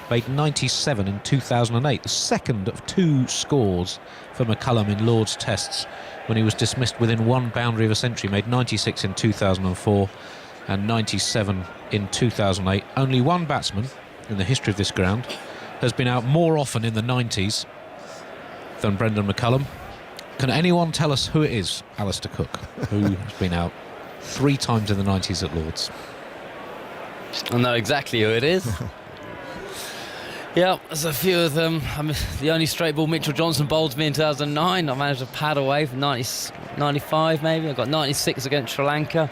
made 97 in 2008. The second of 2 scores for McCullum in Lords tests, when he was dismissed within 1 boundary of a century. Made 96 in 2004 and 97 in 2008. Only one batsman in the history of this ground has been out more often in the 90s than Brendan McCullum. Can anyone tell us who it is, Alistair Cook, who has been out 3 times in the 90s at Lords? I know exactly who it is. Yeah, there's a few of them. The only straight ball Mitchell Johnson bowled me in 2009. I managed to pad away from 95 maybe. I got 96 against Sri Lanka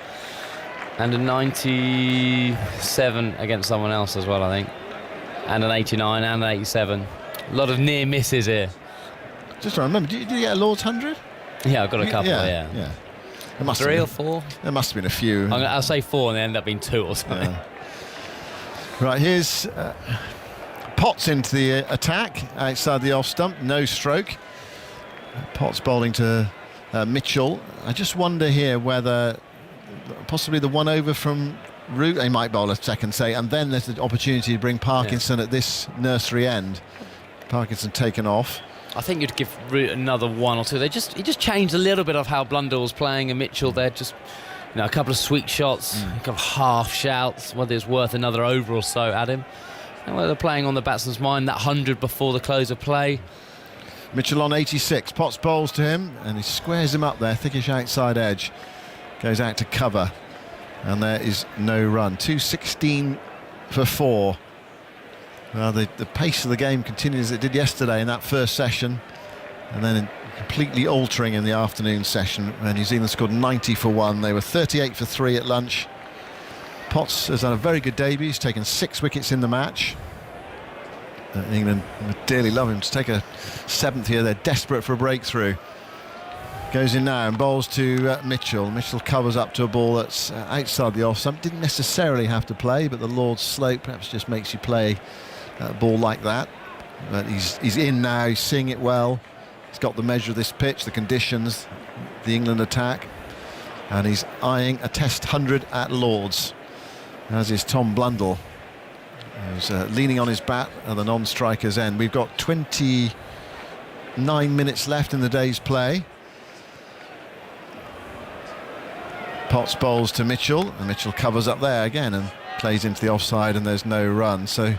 and a 97 against someone else as well, I think. And an 89 and an 87. A lot of near misses here. Just to remember, did you get a Lord's 100? Yeah, I've got a couple, yeah. There must 3 have or 4? There must have been a few. I'll say 4 and they end up being 2 or something. Yeah. Right, here's Potts into the attack outside the off stump, no stroke. Potts bowling to Mitchell. I just wonder here whether possibly the 1 over from Root, they might bowl a second, say, and then there's the opportunity to bring Parkinson at this nursery end. Parkinson taken off. I think you'd give Root another 1 or 2. He just changed a little bit of how Blundell was playing, and Mitchell there just, a couple of sweet shots, a couple of half shouts, whether it's worth another over or so at him. And whether they're playing on the batsman's mind, that 100 before the close of play. Mitchell on 86. Potts bowls to him, and he squares him up there, thickish outside edge. Goes out to cover, and there is no run. 216 for 4. Well, the pace of the game continues as it did yesterday in that first session, and then completely altering in the afternoon session when New Zealand scored 90 for 1. They were 38 for 3 at lunch. Potts has had a very good debut. He's taken 6 wickets in the match. England would dearly love him to take a 7th here. They're desperate for a breakthrough. Goes in now and bowls to Mitchell. Mitchell covers up to a ball that's outside the off stump. Didn't necessarily have to play, but the Lord's slope perhaps just makes you play a ball like that. But he's in now. He's seeing it well. He's got the measure of this pitch, the conditions, the England attack. and he's eyeing a Test 100 at Lords, as is Tom Blundell, who's leaning on his bat at the non-striker's end. We've got 29 minutes left in the day's play. Potts bowls to Mitchell, and Mitchell covers up there again and plays into the offside, and there's no run. So,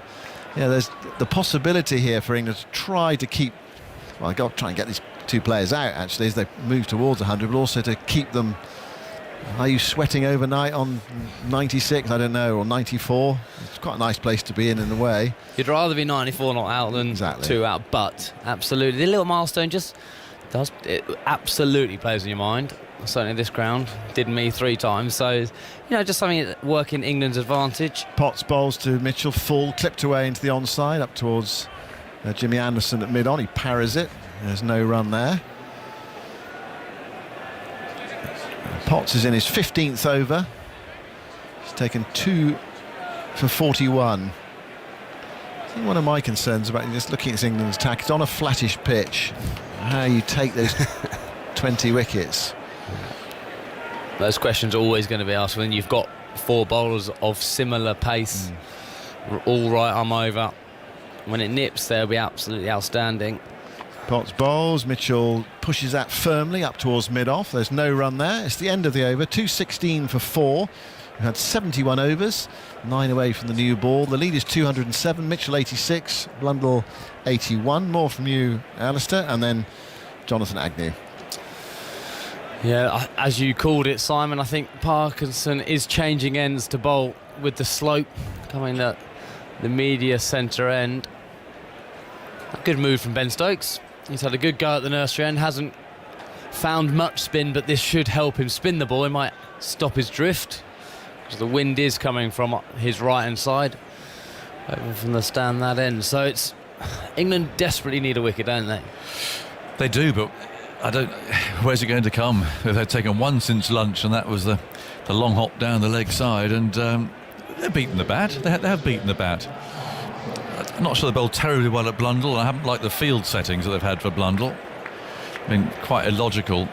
yeah, there's the possibility here for England to try to keep, well, got to try and get these two players out, actually, as they move towards 100, but also to keep them. Are you sweating overnight on 96, I don't know, or 94? It's quite a nice place to be in a way. You'd rather be 94 not out than 2 out, but absolutely. The little milestone just does, it absolutely plays in your mind. Certainly this ground did me 3 times, so just something that work in England's advantage. Potts bowls to Mitchell, full, clipped away into the onside up towards Jimmy Anderson at mid-on. He parries it, there's no run there. Potts is in his 15th over. He's taken 2 for 41. I think one of my concerns about just looking at England's attack, it's on a flattish pitch, how you take those 20 wickets. Those questions are always going to be asked when you've got 4 bowlers of similar pace, all right arm over. When it nips, they'll be absolutely outstanding. Potts bowls, Mitchell pushes that firmly up towards mid-off. There's no run there. It's the end of the over. 216 for 4. We've had 71 overs, 9 away from the new ball. The lead is 207. Mitchell 86, Blundell 81. More from you, Alistair, and then Jonathan Agnew. Yeah, as you called it, Simon, I think Parkinson is changing ends to bowl with the slope coming at the media centre end. A good move from Ben Stokes. He's had a good go at the nursery end, hasn't found much spin, but this should help him spin the ball. It might stop his drift, because the wind is coming from his right-hand side, over from the stand that end. So it's England desperately need a wicket, don't they? They do, but I don't. Where's it going to come? They've taken 1 since lunch, and that was the long hop down the leg side, and they've beaten the bat. They have beaten the bat. I'm not sure they bowled terribly well at Blundell. I haven't liked the field settings that they've had for Blundell. I mean, quite illogical,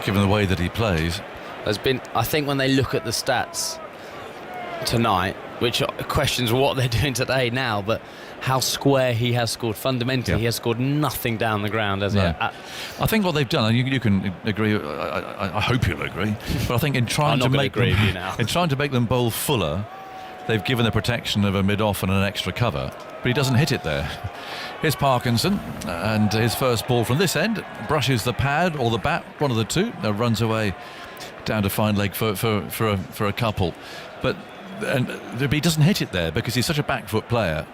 given the way that he plays. There's been, I think, when they look at the stats tonight, which questions what they're doing today now, but how square he has scored. Fundamentally, he has scored nothing down the ground, has he? I think what they've done, and you can agree, I hope you'll agree, but I think in trying to make them, in trying to make them bowl fuller, they've given the protection of a mid-off and an extra cover, but he doesn't hit it there. Here's Parkinson, and his first ball from this end brushes the pad or the bat, one of the two, runs away down to fine leg for a couple, but he doesn't hit it there because he's such a back foot player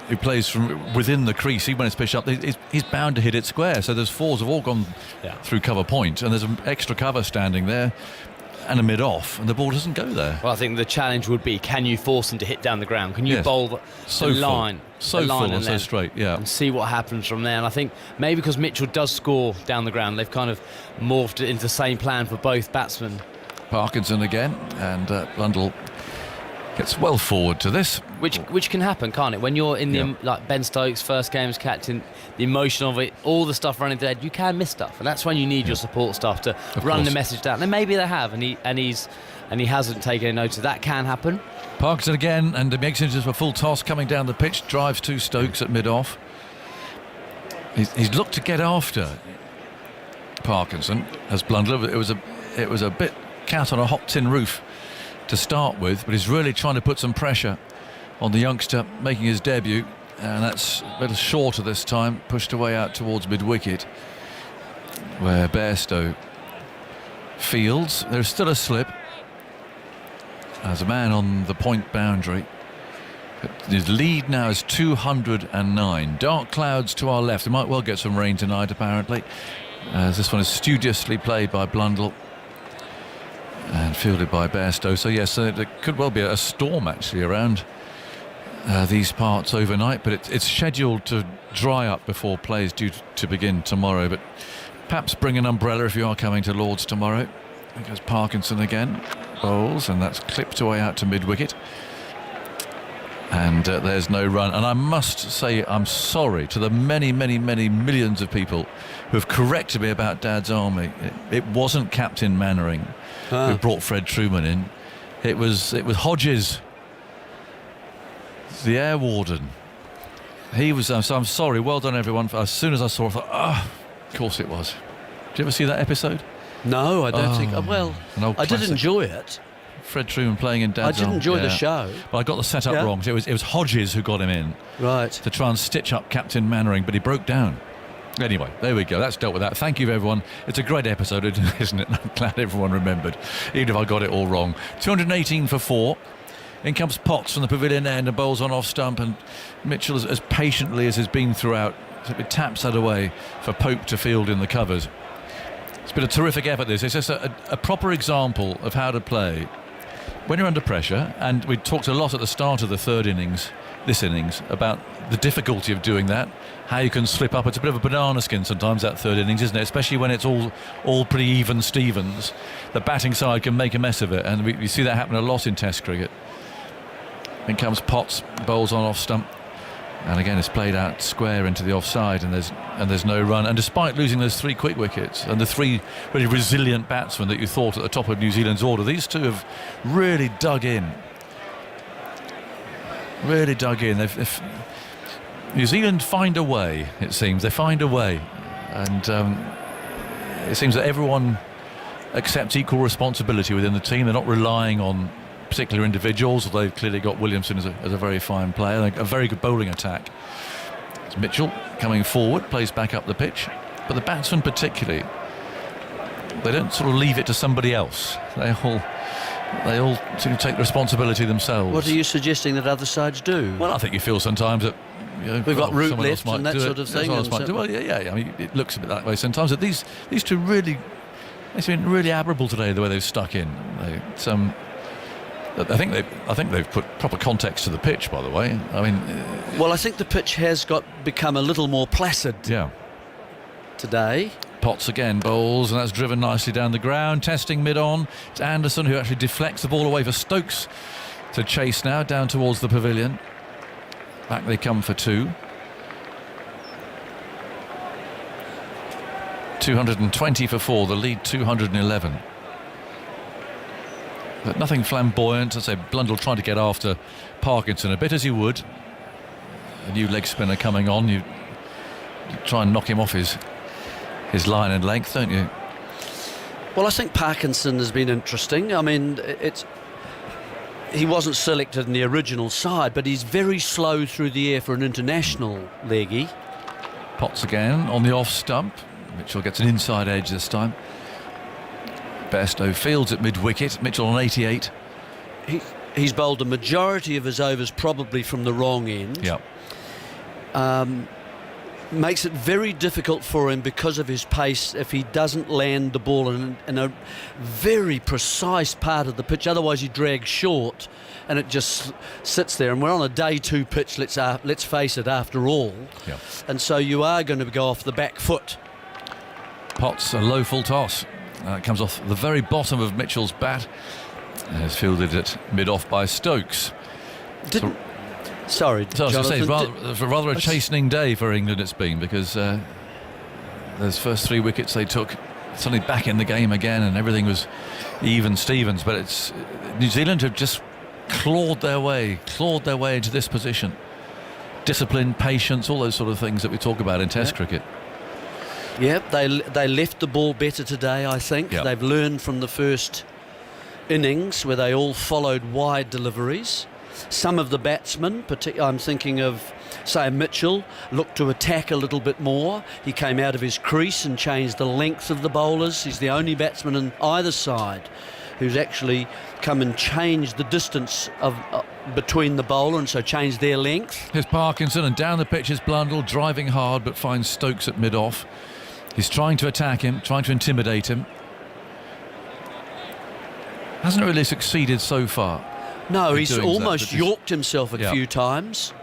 who plays from within the crease. When it's pitched up, he's bound to hit it square. So there's 4s have all gone through cover point, and there's an extra cover standing there and a mid-off, and the ball doesn't go there. Well, I think the challenge would be, can you force them to hit down the ground? Can you bowl the line? So full and so straight, and see what happens from there. And I think maybe because Mitchell does score down the ground, they've kind of morphed it into the same plan for both batsmen. Parkinson again, and Blundell gets well forward to this. Which can happen, can't it? When you're in the like Ben Stokes' first game as captain, the emotion of it, all the stuff running through, you can miss stuff, and that's when you need your support staff to run the message down. And maybe they have, and he hasn't taken a notice. That can happen. Parkinson again, and it makes it into a full toss coming down the pitch, drives to Stokes at mid-off. He's looked to get after Parkinson as Blundell. It was a bit cat on a hot tin roof to start with, but he's really trying to put some pressure on the youngster making his debut, and that's a little shorter this time, pushed away out towards mid-wicket where Bairstow fields. There's still a slip as a man on the point boundary, but his lead now is 209. Dark clouds to our left. We might well get some rain tonight, apparently, as this one is studiously played by Blundell and fielded by Bairstow. So yes, there could well be a storm actually around these parts overnight, but it's scheduled to dry up before play is due to begin tomorrow. But perhaps bring an umbrella if you are coming to Lords tomorrow. There goes Parkinson again, bowls, and that's clipped away out to mid-wicket. And there's no run. And I must say I'm sorry to the many, many, many millions of people who have corrected me about Dad's Army. It wasn't Captain Mannering who brought Fred Trueman in. It was Hodges, the air warden. He was. So I'm sorry. Well done, everyone. As soon as I saw it, I thought, of course it was. Did you ever see that episode? No, I don't think. Well, I did enjoy it. Fred Trueman playing in Dad's Army. I did enjoy the show. But I got the setup wrong. It was Hodges who got him in. Right. To try and stitch up Captain Mannering, but he broke down. Anyway, there we go. That's dealt with that. Thank you, everyone. It's a great episode, isn't it? I'm glad everyone remembered, even if I got it all wrong. 218 for 4. In comes Potts from the pavilion end and bowls on off stump, and Mitchell, as patiently as has been throughout, taps that away for Pope to field in the covers. It's been a terrific effort, this. It's just a proper example of how to play when you're under pressure, and we talked a lot at the start of the third innings, this innings, about the difficulty of doing that, how you can slip up. It's a bit of a banana skin sometimes, that third innings, isn't it? Especially when it's all pretty even Stevens. The batting side can make a mess of it, and we see that happen a lot in Test cricket. In comes Potts, bowls on off stump, and again it's played out square into the offside, and there's no run. And despite losing those 3 quick wickets and the 3 really resilient batsmen that you thought at the top of New Zealand's order, these two have really dug in. Really dug in. New Zealand find a way, it seems. They find a way. And it seems that everyone accepts equal responsibility within the team. They're not relying on particular individuals, although they've clearly got Williamson as a very fine player, a very good bowling attack. It's Mitchell coming forward, plays back up the pitch. But the batsmen particularly, they don't sort of leave it to somebody else. They all sort of take the responsibility themselves. What are you suggesting that other sides do? Well, I think you feel sometimes that we've got route left and that sort of thing. Well, yeah. I mean, it looks a bit that way sometimes. But these two really, it's been really admirable today the way they've stuck in. I think they've put proper context to the pitch, by the way. I mean, well, I think the pitch has become a little more placid. Yeah. Today. Potts again bowls, and that's driven nicely down the ground. Testing mid-on. It's Anderson who actually deflects the ball away for Stokes to chase now down towards the pavilion. Back they come for 2. 220 for 4. The lead 211. But nothing flamboyant. I say Blundell trying to get after Parkinson a bit as you would. A new leg spinner coming on. You try and knock him off his line and length, don't you? Well, I think Parkinson has been interesting. I mean, he wasn't selected in the original side, but he's very slow through the air for an international leggy. Potts again on the off stump. Mitchell gets an inside edge this time. Bairstow fields at mid-wicket. Mitchell on 88. He's bowled a majority of his overs probably from the wrong end. Yeah. Makes it very difficult for him because of his pace if he doesn't land the ball in a very precise part of the pitch. Otherwise he drags short and it just sits there. And we're on a day 2 pitch, let's face it, after all. Yeah. And so you are going to go off the back foot. Potts, a low full toss. It comes off the very bottom of Mitchell's bat and is fielded at mid-off by Stokes. Sorry, so I was going to say, rather a chastening day for England it's been, because those first 3 wickets they took, suddenly back in the game again, and everything was even Stevens. But it's New Zealand have just clawed their way into this position. Discipline, patience, all those sort of things that we talk about in Test cricket. Yep, they left the ball better today, I think. Yep. They've learned from the first innings where they all followed wide deliveries. Some of the batsmen, I'm thinking of, say, Mitchell, looked to attack a little bit more. He came out of his crease and changed the length of the bowlers. He's the only batsman on either side who's actually come and changed the distance between the bowler, and so changed their length. Here's Parkinson, and down the pitch is Blundell, driving hard but finds Stokes at mid-off. He's trying to attack him, trying to intimidate him. Hasn't really succeeded so far. No, he's almost yorked himself a few times.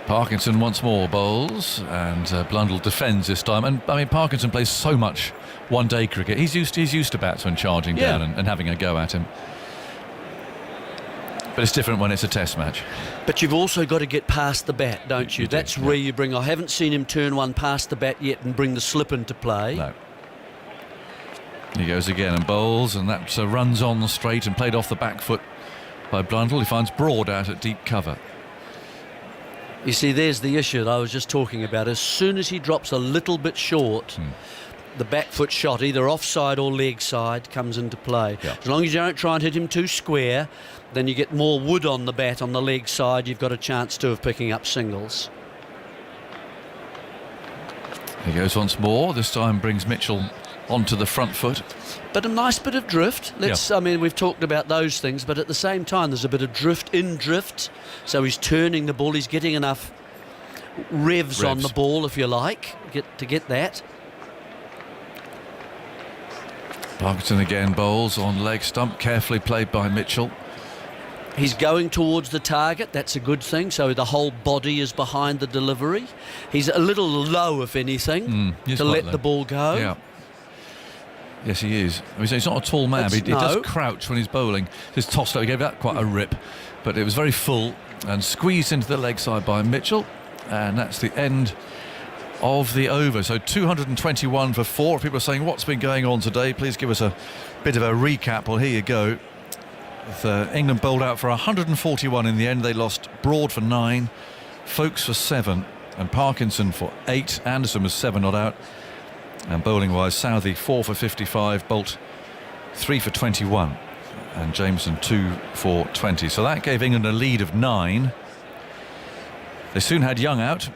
Parkinson once more bowls, and Blundell defends this time. And I mean, Parkinson plays so much one-day cricket. He's used to batsmen charging down and having a go at him. But it's different when it's a test match. But you've also got to get past the bat, don't you? That's where you bring... I haven't seen him turn one past the bat yet and bring the slip into play. No. He goes again and bowls, and that runs on the straight and played off the back foot by Blundell. He finds Broad out at deep cover. You see, there's the issue that I was just talking about. As soon as he drops a little bit short, the back foot shot, either offside or leg side, comes into play. Yeah. As long as you don't try and hit him too square, then you get more wood on the bat on the leg side. You've got a chance too of picking up singles. He goes once more. This time brings Mitchell onto the front foot. But a nice bit of drift. I mean, we've talked about those things, but at the same time, there's a bit of drift. So he's turning the ball. He's getting enough revs on the ball, if you like, to get that. Parkinson again bowls on leg stump, carefully played by Mitchell. He's going towards the target. That's a good thing. So the whole body is behind the delivery. He's a little low, if anything, to let the ball go. Yeah. Yes, he is. I mean, he's not a tall man, but he does crouch when he's bowling. His toss, he gave that quite a rip, but it was very full and squeezed into the leg side by Mitchell, and that's the end of the over. So 221 for 4. People are saying, what's been going on today? Please give us a bit of a recap. Well, here you go. England bowled out for 141 in the end. They lost Broad for 9, Foakes for 7, and Parkinson for 8. Anderson was 7 not out. And bowling-wise, Southey 4 for 55, Bolt 3 for 21, and Jameson 2 for 20. So that gave England a lead of 9. They soon had Young out,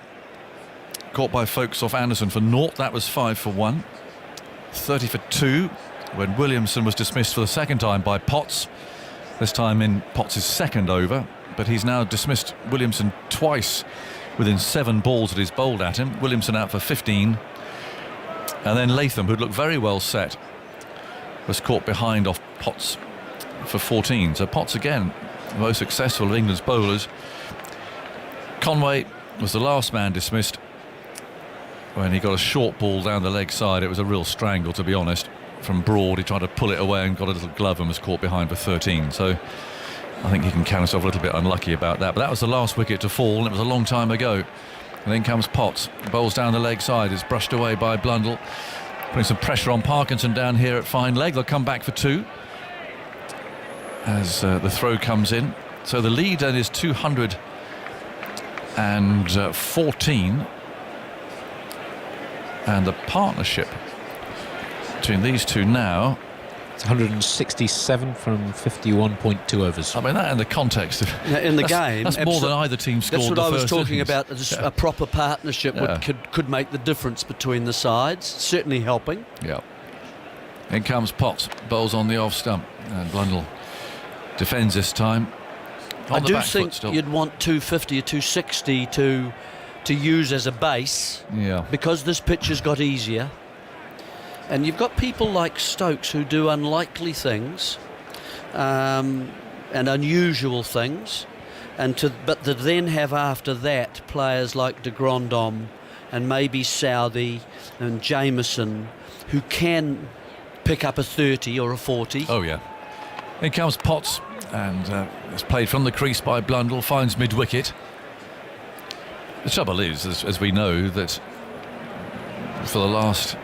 caught by Foakes off Anderson for 0. That was 5 for 1. 30 for 2 when Williamson was dismissed for the second time by Potts, this time in Potts' second over, but he's now dismissed Williamson twice within 7 balls that he's bowled at him. Williamson out for 15. And then Latham, who'd looked very well set, was caught behind off Potts for 14. So Potts again, the most successful of England's bowlers. Conway was the last man dismissed when he got a short ball down the leg side. It was a real strangle, to be honest, from Broad. He tried to pull it away and got a little glove and was caught behind for 13. So I think he can count himself a little bit unlucky about that. But that was the last wicket to fall, and it was a long time ago. And then comes Potts, bowls down the leg side, is brushed away by Blundell, putting some pressure on Parkinson down here at fine leg. They'll come back for 2 as the throw comes in. So the lead then is 214, and the partnership between these two now, it's 167 from 51.2 overs. I mean, that in the context of in the game, that's more than either team scored. That's what I was talking innings. about. A proper partnership could make the difference between the sides. Certainly helping. Yeah. In comes Potts, bowls on the off stump, and Blundell defends this time. I do think you'd want 250 or 260 to use as a base. Yeah. Because this pitch has got easier. And you've got people like Stokes who do unlikely things and unusual things, but to then have after that players like de Grandhomme and maybe Southey and Jameson who can pick up a 30 or a 40. Oh yeah. In comes Potts, and it's played from the crease by Blundell, finds mid-wicket. The trouble is, as we know, that for the last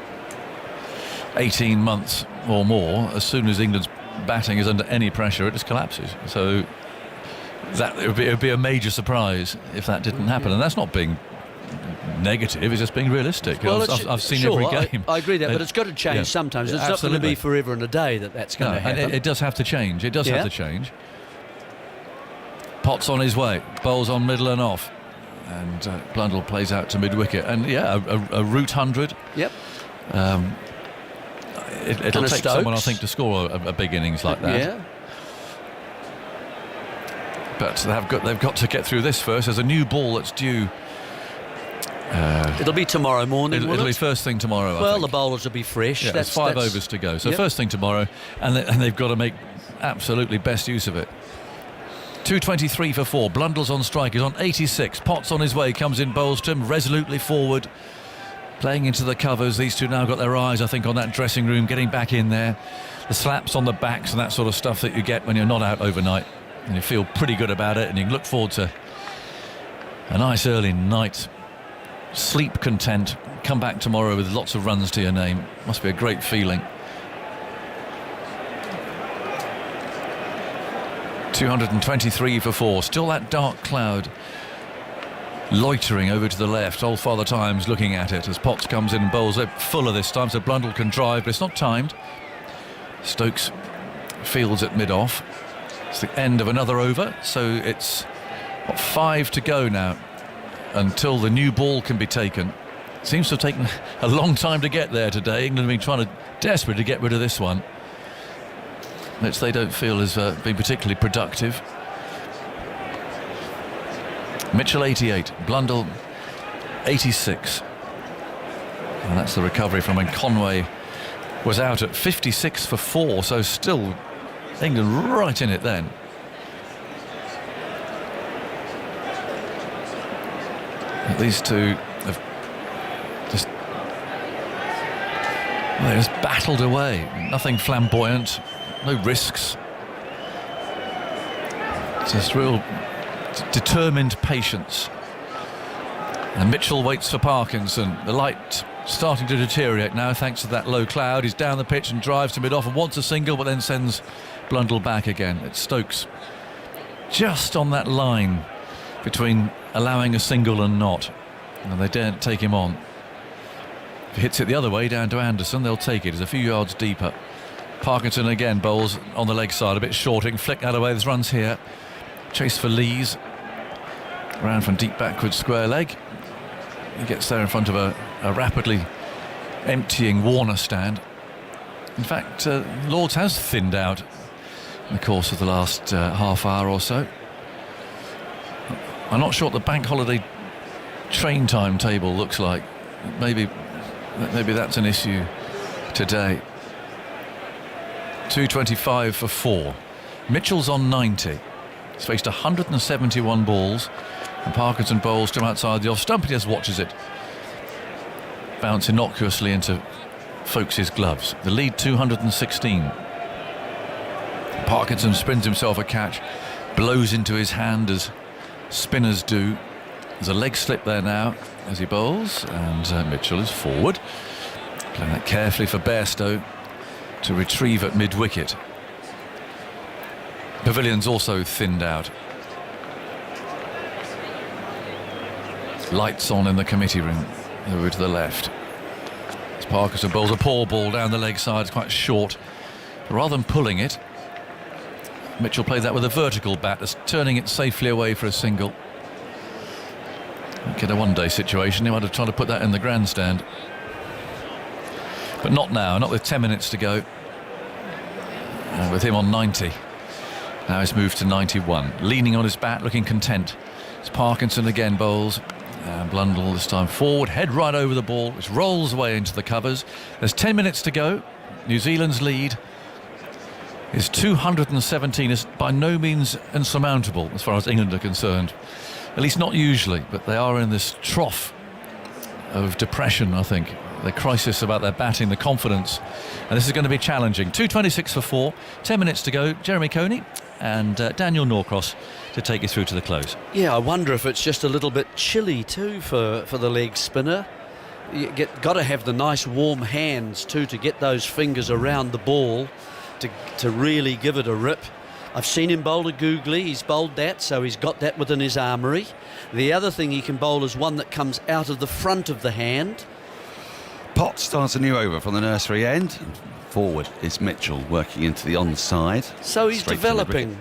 18 months or more, as soon as England's batting is under any pressure, it just collapses. So that it would be a major surprise if that didn't happen, and that's not being negative, it's just being realistic. Well, I've seen every game. I agree that, but it's got to change sometimes. It's not going to be forever and a day that's going to happen. And it does have to change. It does have to change. Potts on his way, bowls on middle and off, and Blundell plays out to mid-wicket, and a route 100. Yep. It'll take someone, I think, to score a big innings like that. Yeah. But they've got to get through this first. There's a new ball that's due. It'll be tomorrow morning. It'll be first thing tomorrow. Well, the bowlers will be fresh. Yeah, that's 5 overs to go. So first thing tomorrow, and they've got to make absolutely best use of it. 223 for 4. Blundell's on strike. He's on 86. Potts on his way. Comes in, bowls to him resolutely forward, playing into the covers. These two now got their eyes, I think, on that dressing room, getting back in there. The slaps on the backs and that sort of stuff that you get when you're not out overnight. and you feel pretty good about it, and you can look forward to a nice early night, sleep content, come back tomorrow with lots of runs to your name. Must be a great feeling. 223 for 4. Still that dark cloud loitering over to the left. Old Father Time's looking at it as Potts comes in and bowls it fuller this time, so Blundell can drive, but it's not timed. Stokes fields at mid-off. It's the end of another over, so it's 5 to go now until the new ball can be taken. Seems to have taken a long time to get there today. England have been desperate to get rid of this one, which they don't feel has been particularly productive. Mitchell 88, Blundell 86, and that's the recovery from when Conway was out at 56 for 4, so still England right in it then. These two have just battled away. Nothing flamboyant, no risks. Just real determined patience. And Mitchell waits for Parkinson. The light starting to deteriorate now thanks to that low cloud. He's down the pitch and drives to mid-off and wants a single, but then sends Blundell back again. It's Stokes just on that line between allowing a single and not, and they daren't take him on. If he hits it the other way down to Anderson, they'll take it. It's a few yards deeper. Parkinson again bowls on the leg side, a bit shorting, flick that away. There's runs here. Chase for Lees, round from deep backward square leg. He gets there in front of a rapidly emptying Warner stand. In fact, Lords has thinned out in the course of the last half hour or so. I'm not sure what the bank holiday train timetable looks like. Maybe that's an issue today. 225 for 4. Mitchell's on 90. He's faced 171 balls, and Parkinson bowls to outside the off stump. He just watches it bounce innocuously into Folkes' gloves. The lead 216. Parkinson spins himself a catch, blows into his hand as spinners do. There's a leg slip there now as he bowls, and Mitchell is forward, playing that carefully for Bairstow to retrieve at mid-wicket. Pavilion's also thinned out. Lights on in the committee room over to the left. As Parkinson bowls a poor ball down the leg side, it's quite short. But rather than pulling it, Mitchell played that with a vertical bat, just turning it safely away for a single. Get a one-day situation, he might have tried to put that in the grandstand. But not now, not with 10 minutes to go. And with him on 90. Now he's moved to 91. Leaning on his bat, looking content. It's Parkinson again bowls. And Blundell this time forward, head right over the ball, which rolls away into the covers. There's 10 minutes to go. New Zealand's lead is 217. Is by no means insurmountable as far as England are concerned. At least not usually, but they are in this trough of depression, I think. The crisis about their batting, the confidence, and this is going to be challenging. 226 for 4, 10 minutes to go. Jeremy Coney and Daniel Norcross to take you through to the close. Yeah, I wonder if it's just a little bit chilly too for the leg spinner. You got to have the nice warm hands too to get those fingers around the ball to really give it a rip. I've seen him bowl a googly, he's bowled that, so he's got that within his armoury. The other thing he can bowl is one that comes out of the front of the hand. Potts starts a new over from the nursery end. Forward is Mitchell working into the onside. So he's developing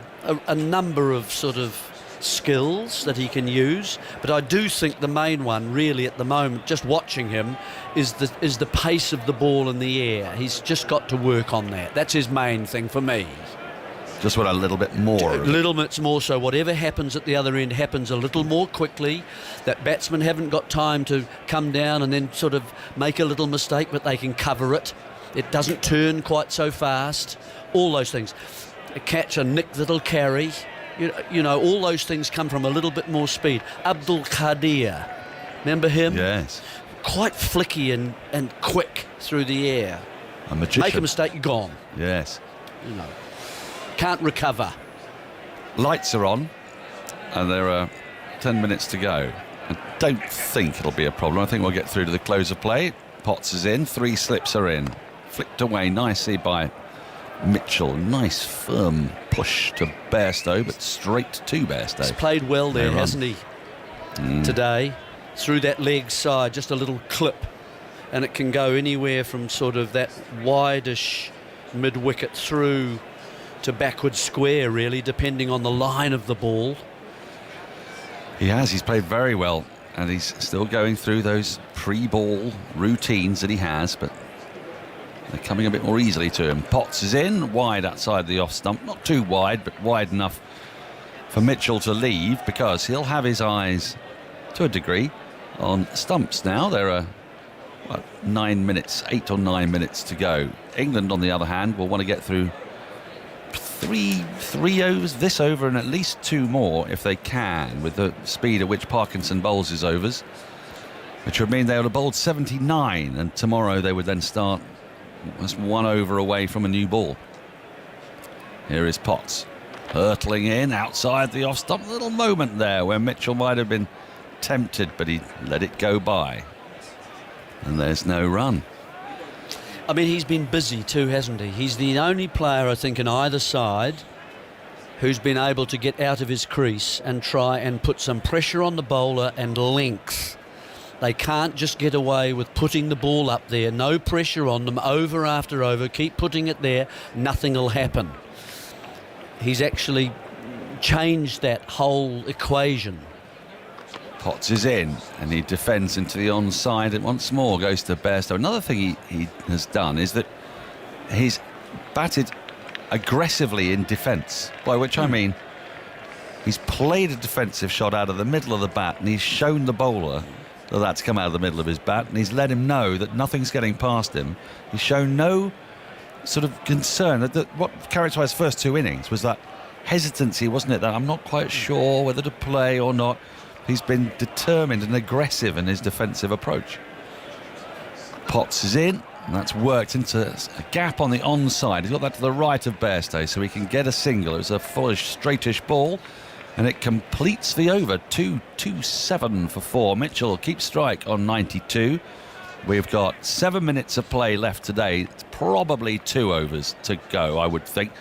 a number of sort of skills that he can use, but I do think the main one really at the moment, just watching him, is the pace of the ball in the air. He's just got to work on that. That's his main thing for me. Just want a little bit more. A little bit more, so whatever happens at the other end happens a little more quickly. That batsmen haven't got time to come down and then sort of make a little mistake, but they can cover it. It doesn't turn quite so fast. All those things. A catch, a nick that'll carry. You know, all those things come from a little bit more speed. Abdul Qadir, remember him? Yes. Quite flicky and quick through the air. A magician. Make a mistake, you're gone. Yes. You know. Can't recover. lights are on, and there are 10 minutes to go. I don't think it'll be a problem. I think we'll get through to the close of play. Potts is in, 3 slips are in. Flicked away nicely by Mitchell. Nice firm push to Bairstow, but straight to Bairstow. He's played well there, hasn't he, today? Through that leg side, just a little clip. And it can go anywhere from sort of that wideish mid-wicket through to backward square, really, depending on the line of the ball. He's played very well, and he's still going through those pre-ball routines that he has, but they're coming a bit more easily to him. Potts is in, wide outside the off stump, not too wide, but wide enough for Mitchell to leave, because he'll have his eyes, to a degree, on stumps now. There are 8 or 9 minutes to go. England, on the other hand, will want to get through three overs, this over and at least 2 more if they can, with the speed at which Parkinson bowls his overs, which would mean they would have bowled 79, and tomorrow they would then start just 1 over away from a new ball. Here is Potts hurtling in outside the off stump. A little moment there where Mitchell might have been tempted, but he let it go by, and there's no run. I mean, he's been busy too, hasn't he? He's the only player, I think, on either side who's been able to get out of his crease and try and put some pressure on the bowler and length. They can't just get away with putting the ball up there. No pressure on them, over after over. Keep putting it there, nothing will happen. He's actually changed that whole equation. Potts is in, and he defends into the onside, and once more goes to Bairstow. Another thing he has done is that he's batted aggressively in defence, by which I mean he's played a defensive shot out of the middle of the bat, and he's shown the bowler that that's come out of the middle of his bat, and he's let him know that nothing's getting past him. He's shown no sort of concern. That what characterised first 2 innings was that hesitancy, wasn't it? That I'm not quite sure whether to play or not. He's been determined and aggressive in his defensive approach. Potts is in, and that's worked into a gap on the onside. He's got that to the right of Bairstow, so he can get a single. It's a fullish, straightish ball, and it completes the over. 2-7 for 4. Mitchell keeps strike on 92. We've got 7 minutes of play left today. It's probably 2 overs to go, I would think.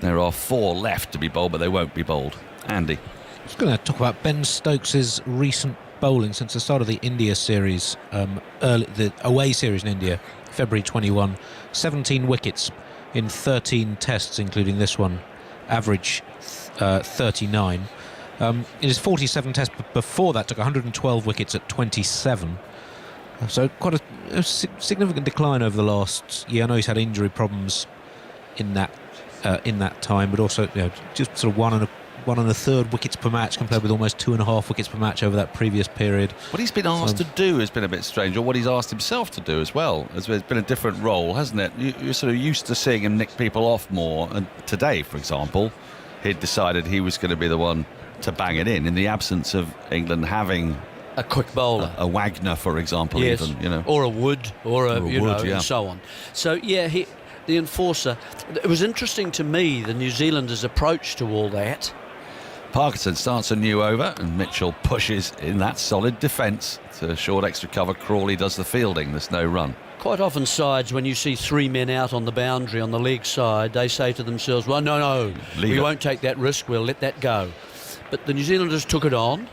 There are 4 left to be bowled, but they won't be bowled. Andy. I was going to talk about Ben Stokes' recent bowling since the start of the India series, the away series in India, February 21. 17 wickets in 13 tests, including this one, average 39. In his 47 tests before that, took 112 wickets at 27. So quite a significant decline over the last year. I know he's had injury problems in that time, but also just sort of 1 1.3 wickets per match compared with almost 2.5 wickets per match over that previous period. What he's been asked to do has been a bit strange, or what he's asked himself to do as well. It's been a different role, hasn't it? You're sort of used to seeing him nick people off more, and today, for example, he'd decided he was going to be the one to bang it in the absence of England having a quick bowler, a Wagner, for example, yes, even, or a Wood, or a Wood, and so on. So yeah, the enforcer. It was interesting to me, the New Zealanders' approach to all that. Parkinson starts a new over, and Mitchell pushes in that solid defence to short extra cover. Crawley does the fielding. There's no run. Quite often sides, when you see 3 men out on the boundary on the leg side, they say to themselves, well, no, we won't take that risk, we'll let that go. But the New Zealanders took it on.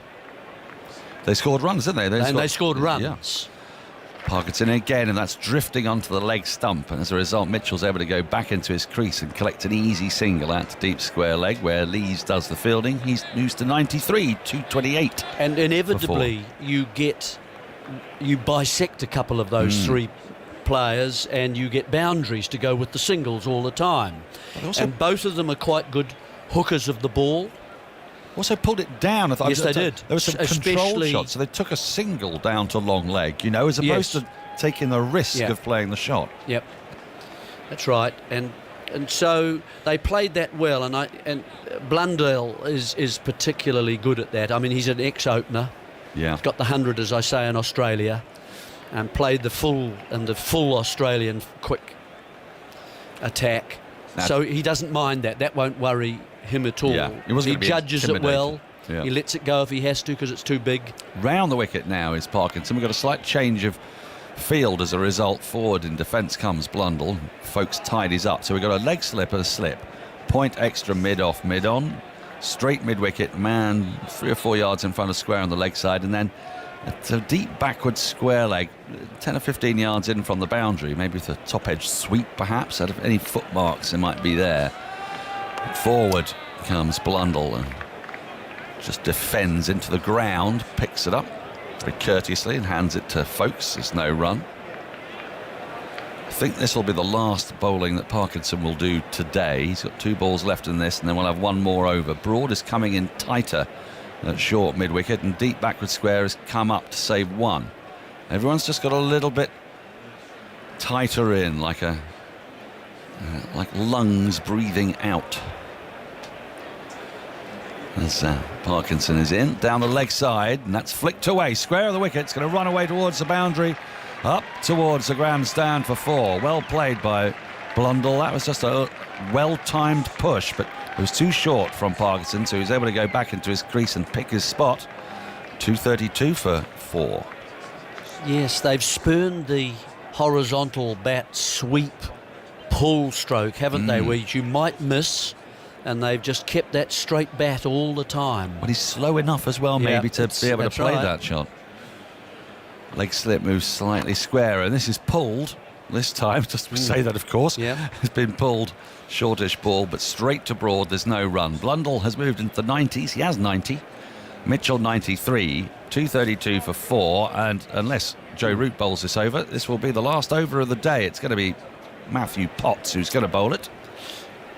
They scored runs, didn't they? They scored runs. Yeah. Parkinson again, and that's drifting onto the leg stump, and as a result Mitchell's able to go back into his crease and collect an easy single out to deep square leg, where Lees does the fielding. He's moves to 93, 228. And inevitably you bisect a couple of those 3 players, and you get boundaries to go with the singles all the time. And both of them are quite good hookers of the ball. Also pulled it down. Yes, they did. There was some control shots, so they took a single down to long leg, as opposed to taking the risk of playing the shot. Yep, that's right. And so they played that well, and Blundell is particularly good at that. I mean, he's an ex-opener. Yeah, he's got the 100, as I say, in Australia, and played the full Australian quick attack. So he doesn't mind that. That won't worry him at all. Yeah, he judges it well. Yeah. He lets it go if he has to because it's too big. Round the wicket now is Parkinson. We've got a slight change of field as a result. Forward in defence comes Blundell. Folks tidies up. So we've got a leg slip and a slip. Point extra mid-off, mid-on. Straight mid-wicket, man 3 or 4 yards in front of square on the leg side, and then it's a deep backward square leg, 10 or 15 yards in from the boundary, maybe with a top edge sweep perhaps, out of any footmarks there might be there. Forward comes Blundell and just defends into the ground, picks it up very courteously and hands it to Folkes. There's no run. I think this will be the last bowling that Parkinson will do today. He's got 2 balls left in this, and then we'll have 1 more over. Broad is coming in tighter at short mid-wicket, and deep backward square has come up to save 1. Everyone's just got a little bit tighter in, like lungs breathing out. As Parkinson is in, down the leg side, and that's flicked away. Square of the wicket, it's going to run away towards the boundary, up towards the grandstand for 4. Well played by Blundell. That was just a well-timed push, but it was too short from Parkinson, so he was able to go back into his crease and pick his spot. 232 for 4. Yes, they've spurned the horizontal bat sweep pull stroke, haven't they, which you might miss, and they've just kept that straight bat all the time. But he's slow enough as well, maybe, to be able to play that shot. Leg slip moves slightly squarer, and this is pulled this time, just to say that, of course. Yeah. It's been pulled, shortish ball, but straight to Broad, there's no run. Blundell has moved into the 90s, he has 90. Mitchell 93, 232 for 4, and unless Joe Root bowls this over, this will be the last over of the day. It's going to be Matthew Potts who's going to bowl it.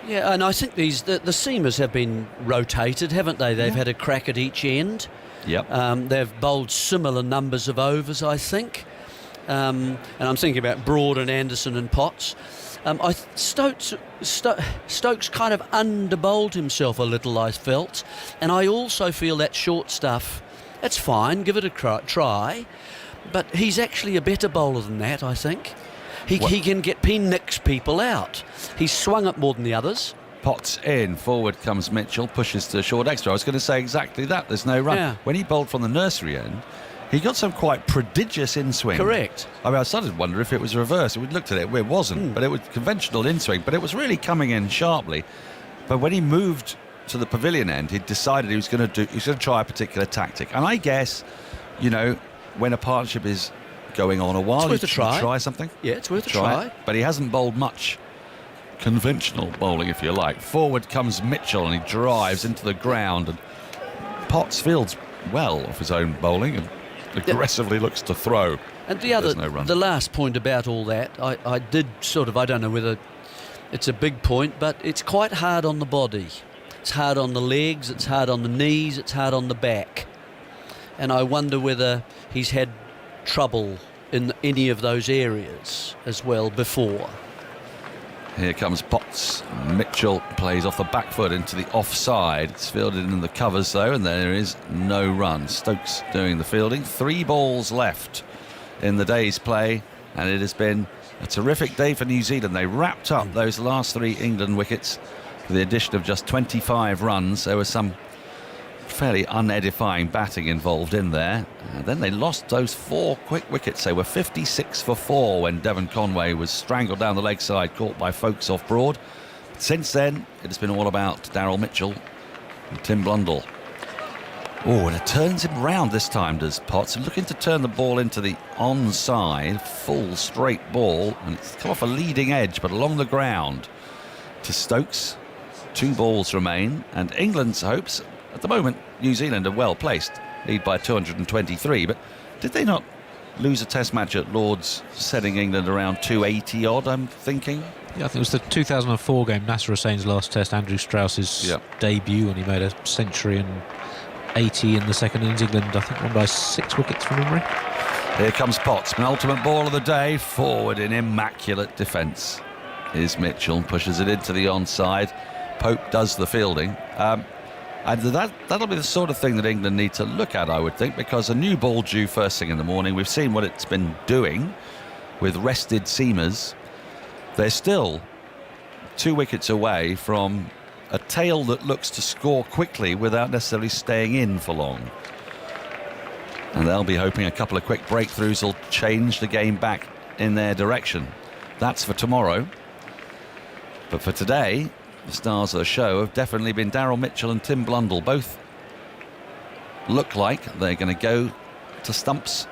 Yeah, and I think the seamers have been rotated, haven't they? They've had a crack at each end. Yep. They've bowled similar numbers of overs, I think. And I'm thinking about Broad and Anderson and Potts. Stokes kind of under-bowled himself a little, I felt. And I also feel that short stuff, that's fine, give it a try. But he's actually a better bowler than that, I think. He can nicks people out. He's swung up more than the others. Potts in, forward comes Mitchell, pushes to short extra. I was going to say exactly that, there's no run. Yeah. When he bowled from the nursery end, he got some quite prodigious in-swing. Correct. I mean, I started to wonder if it was reverse. We looked at it, it wasn't, but it was conventional in-swing, but it was really coming in sharply. But when he moved to the pavilion end, he decided he was going to try a particular tactic. And I guess, you know, when a partnership is going on a while, it's worth a try. Try something. Yeah, it's worth a try. But he hasn't bowled much conventional bowling, if you like. Forward comes Mitchell and he drives into the ground, and Potts fields well off his own bowling and aggressively looks to throw. And the last point about all that, I did sort of, I don't know whether it's a big point, but it's quite hard on the body. It's hard on the legs, it's hard on the knees, it's hard on the back. And I wonder whether he's had trouble in any of those areas as well before. Here comes Potts. Mitchell plays off the back foot into the offside. It's fielded in the covers though, and there is no run. Stokes doing the fielding. 3 balls left in the day's play, and it has been a terrific day for New Zealand. They wrapped up those last 3 England wickets with the addition of just 25 runs. There was some fairly unedifying batting involved in there. And then they lost those 4 quick wickets. They were 56 for 4 when Devon Conway was strangled down the leg side, caught by Folkes off Broad. Since then, it has been all about Daryl Mitchell and Tim Blundell. Oh, and it turns him round this time, does Potts. Looking to turn the ball into the onside, full straight ball, and it's come off a leading edge, but along the ground to Stokes. 2 balls remain, and England's hopes, at the moment, New Zealand are well placed, lead by 223, but did they not lose a test match at Lord's, setting England around 280 odd, I'm thinking? Yeah, I think it was the 2004 game, Nasser Hussain's last test, Andrew Strauss's debut, and he made a century and 80 in the second innings. England, I think, won by 6 wickets from memory. Here comes Potts, penultimate ball of the day, forward in immaculate defence is Mitchell, pushes it into the onside. Pope does the fielding. And that'll be the sort of thing that England need to look at, I would think, because a new ball due first thing in the morning. We've seen what it's been doing with rested seamers. They're still 2 wickets away from a tail that looks to score quickly without necessarily staying in for long. And they'll be hoping a couple of quick breakthroughs will change the game back in their direction. That's for tomorrow. But for today, the stars of the show have definitely been Daryl Mitchell and Tim Blundell. Both look like they're going to go to stumps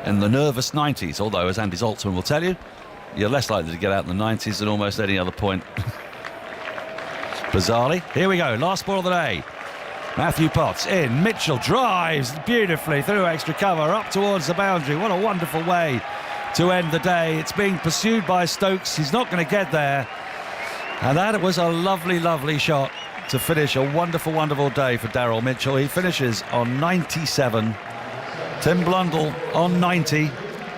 in the nervous 90s, although, as Andy Zaltzman will tell you, you're less likely to get out in the 90s than almost any other point. Bizarrely. Here we go, last ball of the day. Matthew Potts in, Mitchell drives beautifully through extra cover up towards the boundary. What a wonderful way to end the day. It's being pursued by Stokes. He's not going to get there. And that was a lovely, lovely shot to finish a wonderful, wonderful day for Daryl Mitchell. He finishes on 97. Tim Blundell on 90.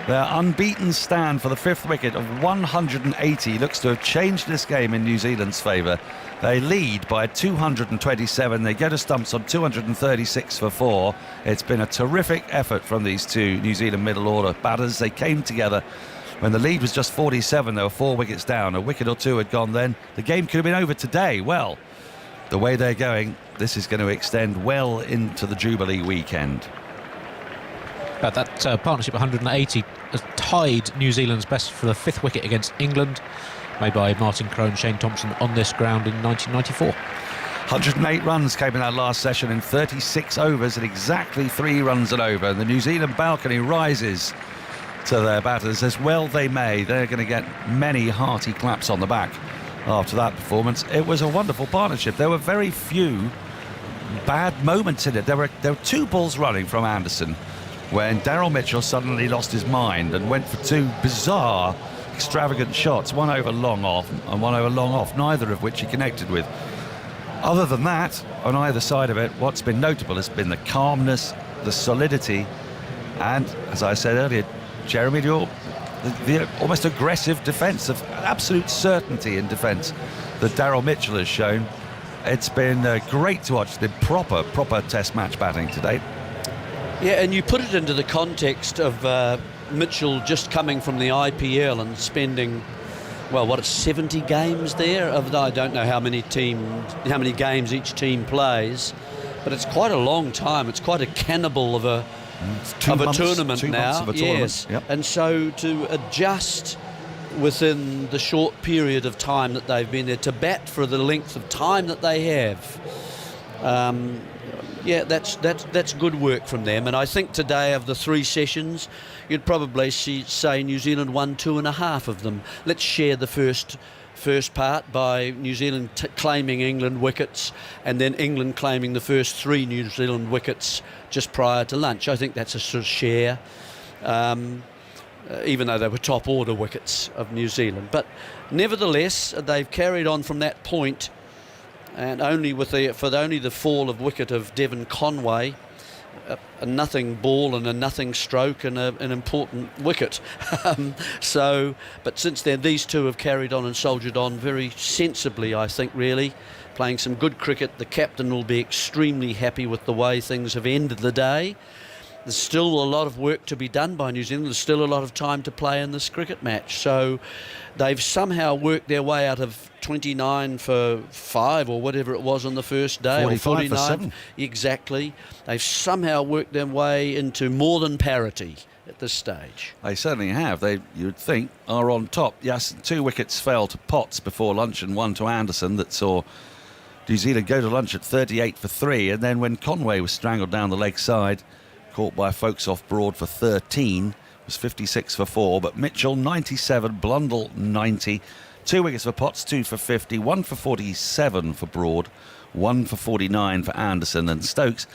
Their unbeaten stand for the fifth wicket of 180 looks to have changed this game in New Zealand's favour. They lead by 227. They go to stumps on 236 for 4. It's been a terrific effort from these two New Zealand middle order batters. They came together when the lead was just 47. They were 4 wickets down. A wicket or two had gone then. The game could have been over today. Well, the way they're going, this is going to extend well into the Jubilee weekend. That partnership 180 has tied New Zealand's best for the fifth wicket against England, made by Martin Crowe and Shane Thompson on this ground in 1994. 108 runs came in that last session in 36 overs and exactly 3 runs and over. And the New Zealand balcony rises to their batters as well they may. They're going to get many hearty claps on the back after that performance. It was a wonderful partnership. There were very few bad moments in it. There were 2 balls running from Anderson when Daryl Mitchell suddenly lost his mind and went for 2 bizarre, extravagant shots, one over long off and one over long off, neither of which he connected with. Other than that, on either side of it, what's been notable has been the calmness, the solidity, and, as I said earlier, Jeremy, the almost aggressive defence, of absolute certainty in defence that Daryl Mitchell has shown. It's been great to watch the proper test match batting to date. Yeah, and you put it into the context of Mitchell just coming from the IPL and spending, 70 games there? I don't know how many games each team plays, but it's quite a long time. It's quite a cannibal of a tournament now. Yes, yep. And so to adjust within the short period of time that they've been there, to bat for the length of time that they have, that's good work from them. And I think today, of the 3 sessions, you'd probably say New Zealand won 2.5 of them. Let's share the first part by New Zealand claiming England wickets, and then England claiming the first 3 New Zealand wickets just prior to lunch. I think that's a sort of share, even though they were top order wickets of New Zealand. But nevertheless, they've carried on from that point. And only only the fall of wicket of Devon Conway, a nothing ball and a nothing stroke and an important wicket. But since then, these 2 have carried on and soldiered on very sensibly, I think, really, playing some good cricket. The captain will be extremely happy with the way things have ended the day. There's still a lot of work to be done by New Zealand. There's still a lot of time to play in this cricket match. So they've somehow worked their way out of 29 for 5 or whatever it was on the first day. 45 or 49 for 7. Exactly. They've somehow worked their way into more than parity at this stage. They certainly have. They, you'd think, are on top. Yes, 2 wickets fell to Potts before lunch and 1 to Anderson that saw New Zealand go to lunch at 38 for 3. And then when Conway was strangled down the leg side, caught by Folkes off Broad for 13, was 56 for 4. But Mitchell 97, Blundell 90, 2 wickets for Potts, 2 for 50, 1 for 47 for Broad, 1 for 49 for Anderson. And Stokes,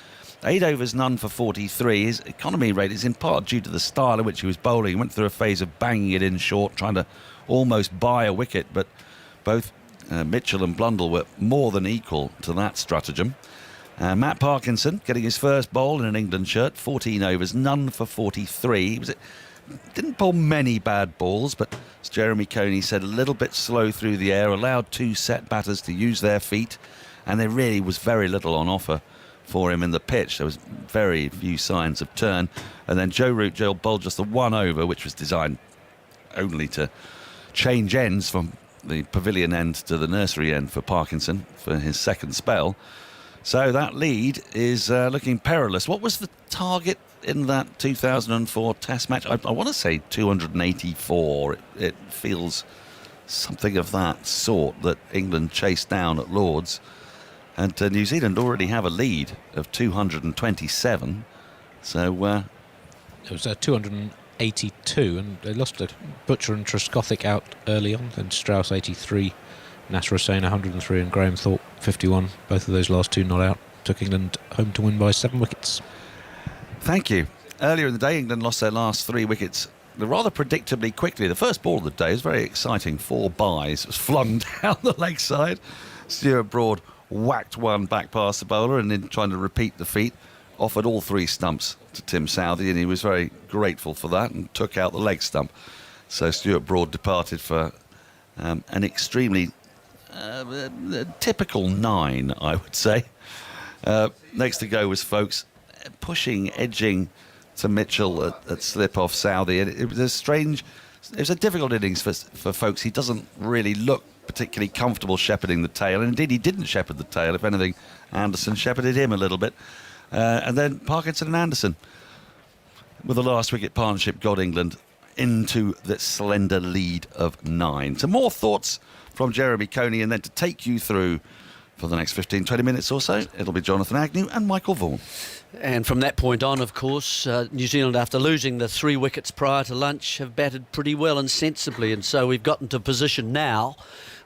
8 overs, none for 43. His economy rate is in part due to the style in which he was bowling. He went through a phase of banging it in short, trying to almost buy a wicket, but both Mitchell and Blundell were more than equal to that stratagem. Matt Parkinson getting his first bowl in an England shirt, 14 overs, none for 43. Didn't bowl many bad balls, but as Jeremy Coney said, a little bit slow through the air, allowed 2 set batters to use their feet, and there really was very little on offer for him in the pitch. There was very few signs of turn. And then Joe Root bowled just the 1 over, which was designed only to change ends from the pavilion end to the nursery end for Parkinson for his second spell. So that lead is looking perilous. What was the target in that 2004 Test match? I want to say 284. It feels something of that sort that England chased down at Lord's. And New Zealand already have a lead of 227. So it was 282, and they lost to Butcher and Trescothick out early on. Then Strauss 83, Nasser Hussain 103, and Graham Thorpe 51. Both of those last two not out. Took England home to win by 7 wickets. Thank you. Earlier in the day, England lost their last 3 wickets rather predictably quickly. The first ball of the day was very exciting. 4 byes. It was flung down the leg side. Stuart Broad whacked one back past the bowler, and then trying to repeat the feat, offered all 3 stumps to Tim Southey, and he was very grateful for that and took out the leg stump. So Stuart Broad departed for an extremely typical 9, I would say. Next to go was Folkes, pushing, edging to Mitchell at slip off Southey. It was a difficult innings for Folkes. He doesn't really look particularly comfortable shepherding the tail, and indeed he didn't shepherd the tail. If anything, Anderson shepherded him a little bit. And then Parkinson and Anderson, with the last wicket partnership, got England into the slender lead of 9. So more thoughts from Jeremy Coney, and then to take you through for the next 15-20 minutes or so, it'll be Jonathan Agnew and Michael Vaughan. And from that point on, of course, New Zealand, after losing the 3 wickets prior to lunch, have batted pretty well and sensibly. And so we've gotten to a position now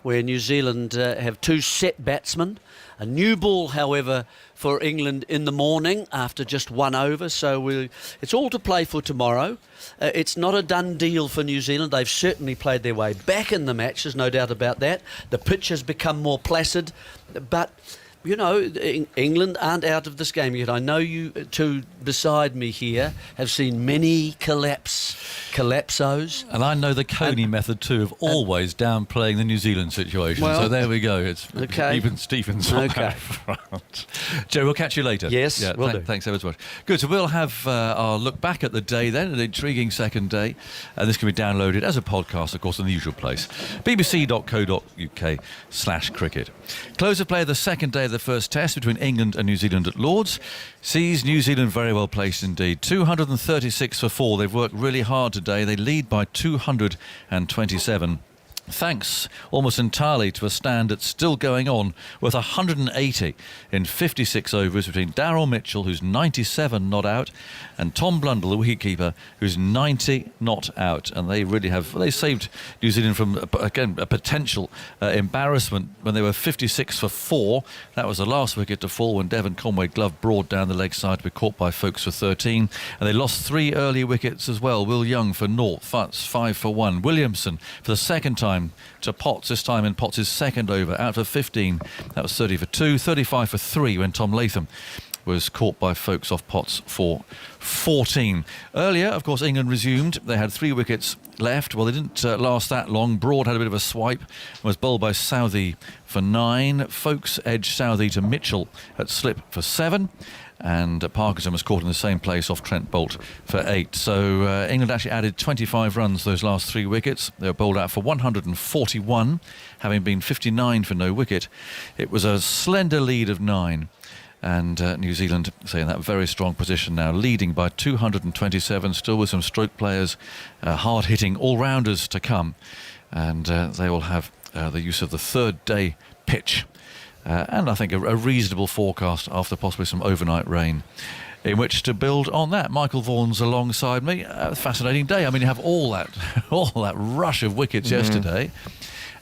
where New Zealand have 2 set batsmen. A new ball, however, for England in the morning after just 1 over. So it's all to play for tomorrow. It's not a done deal for New Zealand. They've certainly played their way back in the match, there's no doubt about that. The pitch has become more placid, but you know, England aren't out of this game yet. I know you two beside me here have seen many collapsos. And I know the Coney method too of always downplaying the New Zealand situation. Well, so there we go. It's okay. even Stephens. Okay. Joe, we'll catch you later. Yes, we'll do. Thanks ever so much. Good. So we'll have our look back at the day then, an intriguing second day. And this can be downloaded as a podcast, of course, in the usual place. bbc.co.uk/cricket. Close of play of the second day of the first test between England and New Zealand at Lord's sees New Zealand very well placed indeed. 236 for 4. They've worked really hard today. They lead by 227. Thanks almost entirely to a stand that's still going on with 180 in 56 overs between Daryl Mitchell, who's 97 not out, and Tom Blundell, the wicketkeeper, who's 90 not out. And they really have, they saved New Zealand from, again, a potential embarrassment when they were 56 for 4. That was the last wicket to fall when Devon Conway gloved Broad down the leg side to be caught by Folkes for 13. And they lost 3 early wickets as well. Will Young for naught, Futz 5 for 1. Williamson for the second time to Potts, this time in Potts' second over, out for 15. That was 30 for 2, 35 for 3 when Tom Latham was caught by Folkes off Potts for 14. Earlier, of course, England resumed. They had 3 wickets left. Well, they didn't last that long. Broad had a bit of a swipe and was bowled by Southey for 9. Folkes edged Southey to Mitchell at slip for 7. And Parkinson was caught in the same place off Trent Boult for 8. So England actually added 25 runs those last 3 wickets. They were bowled out for 141, having been 59 for no wicket. It was a slender lead of 9. And New Zealand, say, in that very strong position now, leading by 227, still with some stroke players, hard-hitting all-rounders to come. And they will have the use of the third day pitch. And I think a reasonable forecast after possibly some overnight rain in which to build on that. Michael Vaughan's alongside me. Fascinating day. I mean, you have all that rush of wickets yesterday.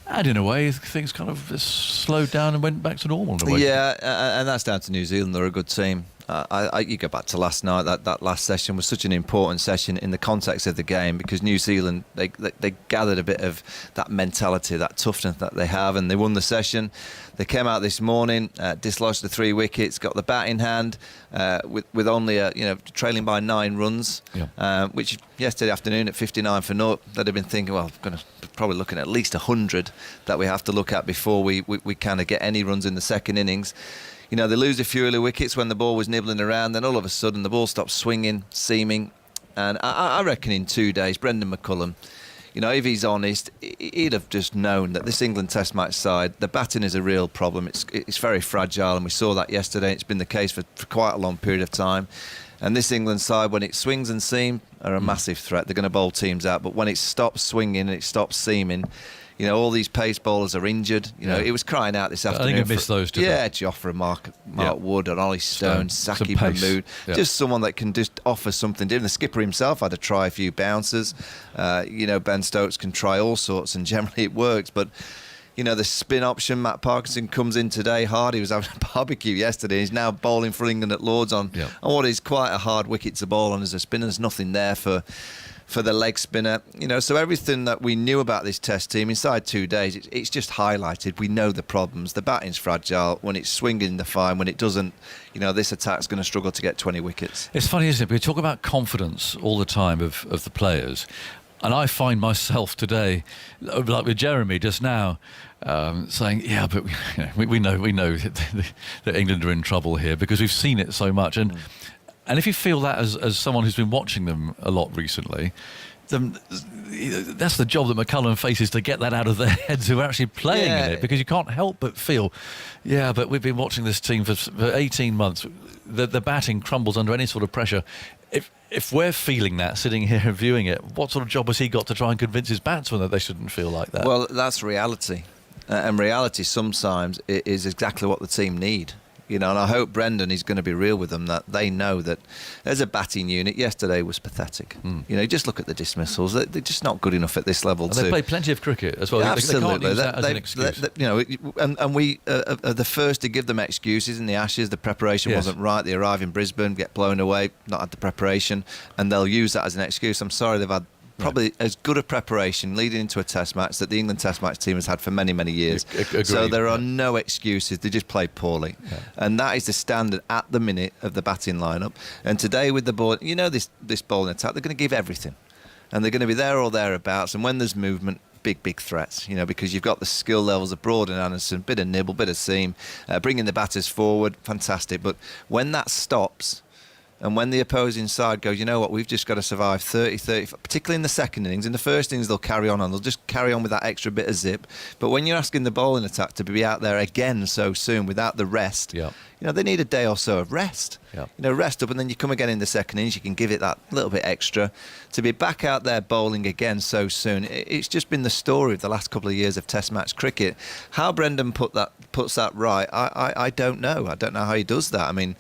And in a way, things kind of slowed down and went back to normal. In a way. Yeah, and that's down to New Zealand. They're a good team. You go back to last night. That last session was such an important session in the context of the game because New Zealand they gathered a bit of that mentality, that toughness that they have, and they won the session. They came out this morning, dislodged the 3 wickets, got the bat in hand with only trailing by 9 runs, which yesterday afternoon at 59 for 0, they'd have been thinking, well, I'm going to probably looking at least 100 that we have to look at before we kind of get any runs in the second innings. You know, they lose a few early wickets when the ball was nibbling around, then all of a sudden the ball stops swinging, seaming, and I reckon in 2 days, Brendan McCullum, You know, if he's honest, he'd have just known that this England Test match side, the batting is a real problem. It's very fragile, and we saw that yesterday. It's been the case for quite a long period of time. And this England side, when it swings and seam, are a massive threat. They're going to bowl teams out. But when it stops swinging and it stops seaming, you know, all these pace bowlers are injured. You know, it was crying out this afternoon. I think I missed those, didn't I? Joffre, Mark Wood, and Ollie Stone, Saki Mahmood. Just someone that can just offer something different. The skipper himself had to try a few bouncers. You know, Ben Stokes can try all sorts, and generally it works. But you know, the spin option, Matt Parkinson comes in today hard. He was having a barbecue yesterday. He's now bowling for England at Lords on what is quite a hard wicket to bowl on as a spinner. There's nothing there for the leg spinner. You know, so everything that we knew about this Test team inside 2 days, it's just highlighted. We know the problems. The batting's fragile. When it's swinging, they're fine. When it doesn't, you know, this attack's going to struggle to get 20 wickets. It's funny, isn't it? We talk about confidence all the time of the players. And I find myself today, like with Jeremy just now, saying, yeah, but we know that England are in trouble here because we've seen it so much. And if you feel that as someone who's been watching them a lot recently, then that's the job that McCullum faces, to get that out of their heads who are actually playing in it, because you can't help but feel, but we've been watching this team for 18 months. The batting crumbles under any sort of pressure. If we're feeling that, sitting here and viewing it, what sort of job has he got to try and convince his batsmen that they shouldn't feel like that? Well, that's reality. And reality sometimes is exactly what the team need. You know, and I hope Brendan is going to be real with them, that they know that as a batting unit, yesterday was pathetic. You know, just look at the dismissals. They're just not good enough at this level. And they play plenty of cricket as well. Absolutely. They can't use that as an excuse. You know, and we are the first to give them excuses in the Ashes. The preparation wasn't right. They arrive in Brisbane, get blown away, not had the preparation, and they'll use that as an excuse. I'm sorry, they've had probably as good a preparation leading into a Test match that the England Test match team has had for many, many years. Agreed. So there are no excuses. They just play poorly. And that is the standard at the minute of the batting lineup. And today with the ball, you know, this bowling attack, they're going to give everything. And they're going to be there or thereabouts. And when there's movement, big threats, you know, because you've got the skill levels of Broad and Anderson, bit of nibble, bit of seam, bringing the batters forward, fantastic. But when that stops, and when the opposing side goes, you know what, we've just got to survive 30, particularly in the second innings. In the first innings, they'll carry on, and they'll just carry on with that extra bit of zip. But when you're asking the bowling attack to be out there again so soon without the rest, you know, they need a day or so of rest. You know, rest up, and then you come again in the second innings, you can give it that little bit extra. To be back out there bowling again so soon, it's just been the story of the last couple of years of Test match cricket. How Brendan puts that right, I don't know. I don't know how he does that. I mean,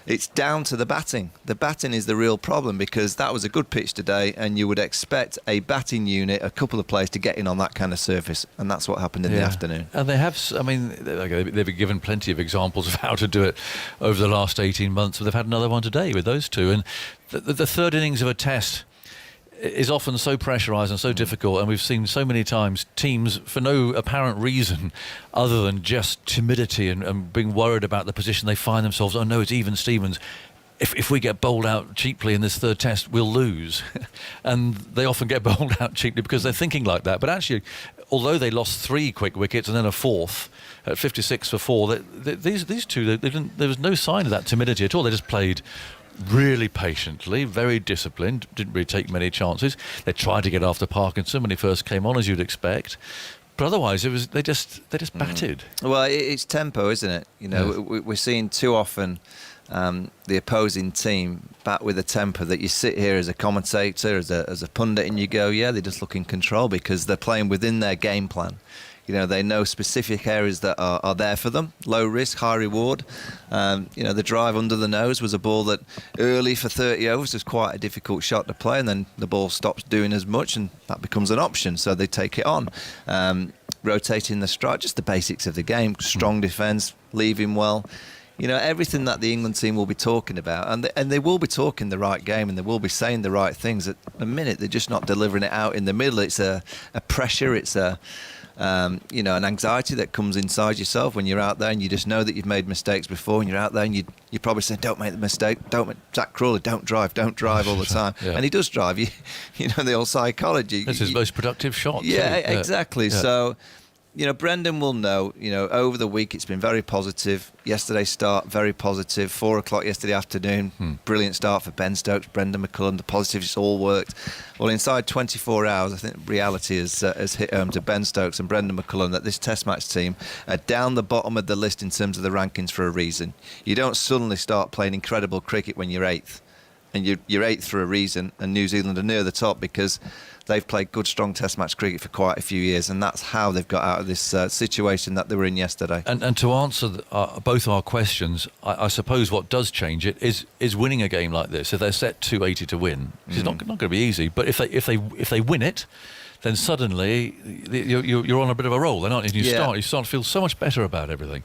it's down to the batting. The batting is the real problem, because that was a good pitch today, and you would expect a batting unit, a couple of players, to get in on that kind of surface, and that's what happened in the afternoon. And they have, I mean, they've been given plenty of examples of how to do it over the last 18 months, but they've had another one today with those two. And the third innings of a Test is often so pressurised and so difficult, and we've seen so many times teams, for no apparent reason other than just timidity and being worried about the position they find themselves. Oh no, it's even Stevens. If we get bowled out cheaply in this third Test, we'll lose. And they often get bowled out cheaply because they're thinking like that. But actually, although they lost 3 quick wickets and then a fourth at 56 for 4, these two, there was no sign of that timidity at all. They just played really patiently, very disciplined, didn't really take many chances. They tried to get after Parkinson when he first came on, as you'd expect. But otherwise, they just batted. Well, it's tempo, isn't it? You know, we're seeing too often the opposing team bat with a tempo that you sit here as a commentator, as a pundit, and you go, they just look in control because they're playing within their game plan. You know, they know specific areas that are there for them. Low risk, high reward. You know, the drive under the nose was a ball that early for 30 overs was quite a difficult shot to play, and then the ball stops doing as much, and that becomes an option, so they take it on. Rotating the strike, just the basics of the game. Strong defence, leaving well. You know, everything that the England team will be talking about, and they will be talking the right game, and they will be saying the right things. At the minute, they're just not delivering it out in the middle. It's a pressure, it's you know, an anxiety that comes inside yourself when you're out there, and you just know that you've made mistakes before, and you're out there and you probably say, don't make the mistake, Zach Crawley, don't drive all the time. And he does drive. You know, the old psychology. That's his most productive shot. Exactly. So Brendan will know, over the week it's been very positive. Yesterday's start, very positive. 4 o'clock yesterday afternoon, brilliant start for Ben Stokes, Brendan McCullum. The positives, it's all worked. Well, inside 24 hours, I think reality has hit home to Ben Stokes and Brendan McCullum that this Test match team are down the bottom of the list in terms of the rankings for a reason. You don't suddenly start playing incredible cricket when you're 8th. And you're 8th for a reason, and New Zealand are near the top because they've played good, strong Test match cricket for quite a few years, and that's how they've got out of this situation that they were in yesterday. And to answer both our questions, I suppose what does change it is winning a game like this. If they're set 280 to win, which is not going to be easy, but if they win it, then suddenly you're on a bit of a roll, then, aren't you? You start to feel so much better about everything.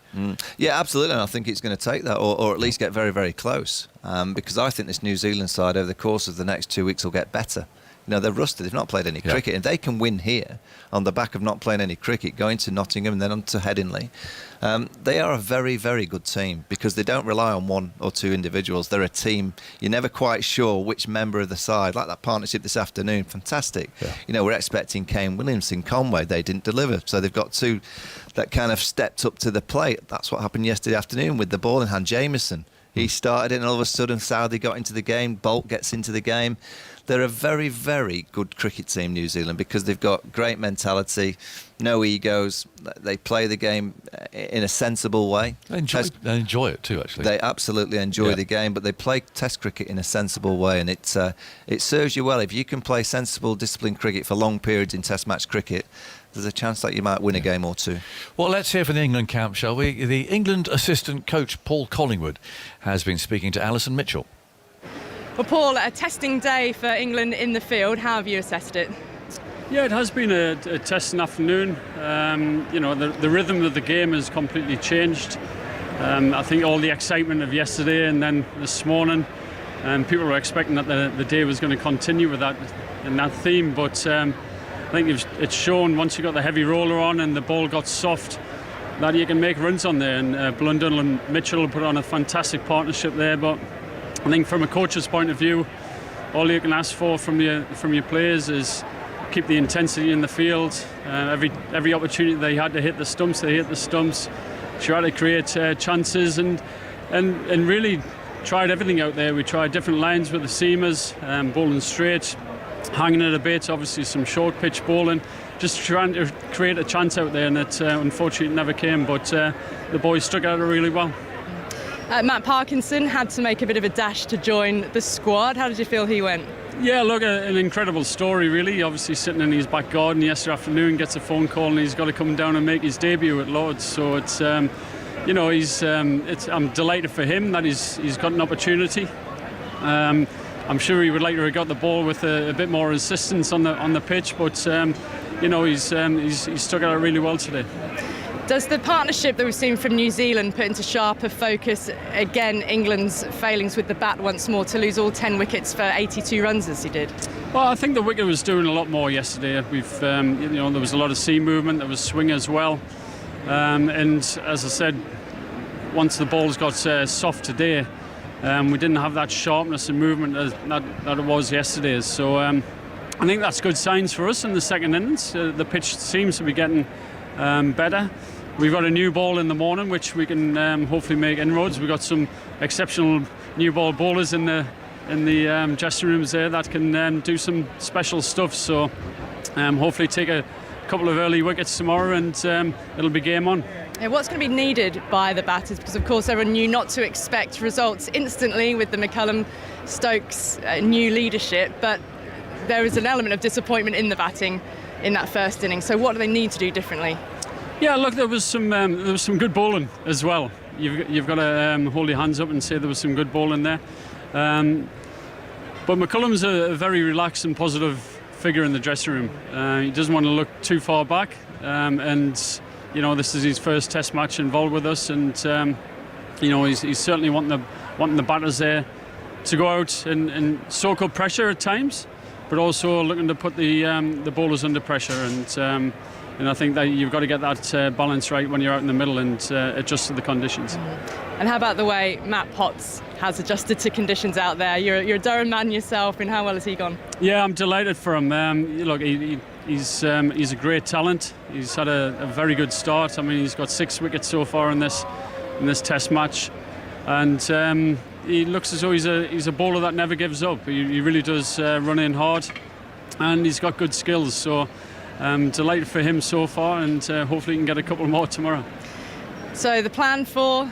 Yeah, absolutely, and I think it's going to take that, or at least get very, very close, because I think this New Zealand side over the course of the next 2 weeks will get better. They're rusted. They've not played any cricket. And they can win here on the back of not playing any cricket, going to Nottingham and then on to Headingley. They are a very, very good team because they don't rely on one or two individuals. They're a team. You're never quite sure which member of the side, like that partnership this afternoon, fantastic. Yeah. We're expecting Kane Williamson, Conway. They didn't deliver. So they've got two that kind of stepped up to the plate. That's what happened yesterday afternoon with the ball in hand. Jameson, he started it and all of a sudden Southey got into the game. Bolt gets into the game. They're a very, very good cricket team, New Zealand, because they've got great mentality, no egos. They play the game in a sensible way. They enjoy it too, actually. They absolutely enjoy the game, but they play Test cricket in a sensible way, and it serves you well. If you can play sensible, disciplined cricket for long periods in Test match cricket, there's a chance that you might win a game or two. Well, let's hear from the England camp, shall we? The England assistant coach, Paul Collingwood, has been speaking to Alison Mitchell. Well, Paul, a testing day for England in the field. How have you assessed it? Yeah, it has been a testing afternoon. The rhythm of the game has completely changed. I think all the excitement of yesterday and then this morning, people were expecting that the day was going to continue with that in that theme. But I think it's shown once you got the heavy roller on and the ball got soft that you can make runs on there. And Blundell and Mitchell put on a fantastic partnership there. But I think from a coach's point of view, all you can ask for from your players is keep the intensity in the field. Every opportunity they had to hit the stumps, they hit the stumps. Try to create chances and really tried everything out there. We tried different lines with the seamers, bowling straight, hanging it a bit, obviously some short pitch bowling, just trying to create a chance out there, and it unfortunately never came, but the boys stuck at it really well. Matt Parkinson had to make a bit of a dash to join the squad. How did you feel he went? Yeah, look, an incredible story, really. Obviously, sitting in his back garden yesterday afternoon, gets a phone call, and he's got to come down and make his debut at Lord's. So it's, I'm delighted for him that he's got an opportunity. I'm sure he would like to have got the ball with a bit more assistance on the pitch, but he's stuck at it really well today. Does the partnership that we've seen from New Zealand put into sharper focus, again, England's failings with the bat once more to lose all 10 wickets for 82 runs as he did? Well, I think the wicket was doing a lot more yesterday. There was a lot of seam movement, there was swing as well. And as I said, once the balls got soft today, we didn't have that sharpness and movement that it was yesterday. So I think that's good signs for us in the second innings. The pitch seems to be getting better. We've got a new ball in the morning, which we can hopefully make inroads. We've got some exceptional new ball bowlers in the dressing rooms there that can do some special stuff. So hopefully take a couple of early wickets tomorrow, and it'll be game on. Yeah, what's going to be needed by the batters? Because of course everyone knew not to expect results instantly with the McCullum-Stokes new leadership, but there is an element of disappointment in the batting in that first inning. So what do they need to do differently? Yeah, look, there was some good bowling as well. You've got to hold your hands up and say there was some good bowling there. But McCullum's a very relaxed and positive figure in the dressing room. He doesn't want to look too far back, and this is his first Test match involved with us, and he's certainly wanting the batters there to go out and soak up pressure at times, but also looking to put the bowlers under pressure, and I think that you've got to get that balance right when you're out in the middle and adjust to the conditions. And how about the way Matt Potts has adjusted to conditions out there? You're a Durham man yourself, and how well has he gone? Yeah, I'm delighted for him. Look, he He's a great talent. He's had a very good start. I mean, he's got 6 wickets so far in this Test match, and he looks as though he's a bowler that never gives up. He really does run in hard, and he's got good skills. So delighted for him so far, and hopefully he can get a couple more tomorrow. So the plan for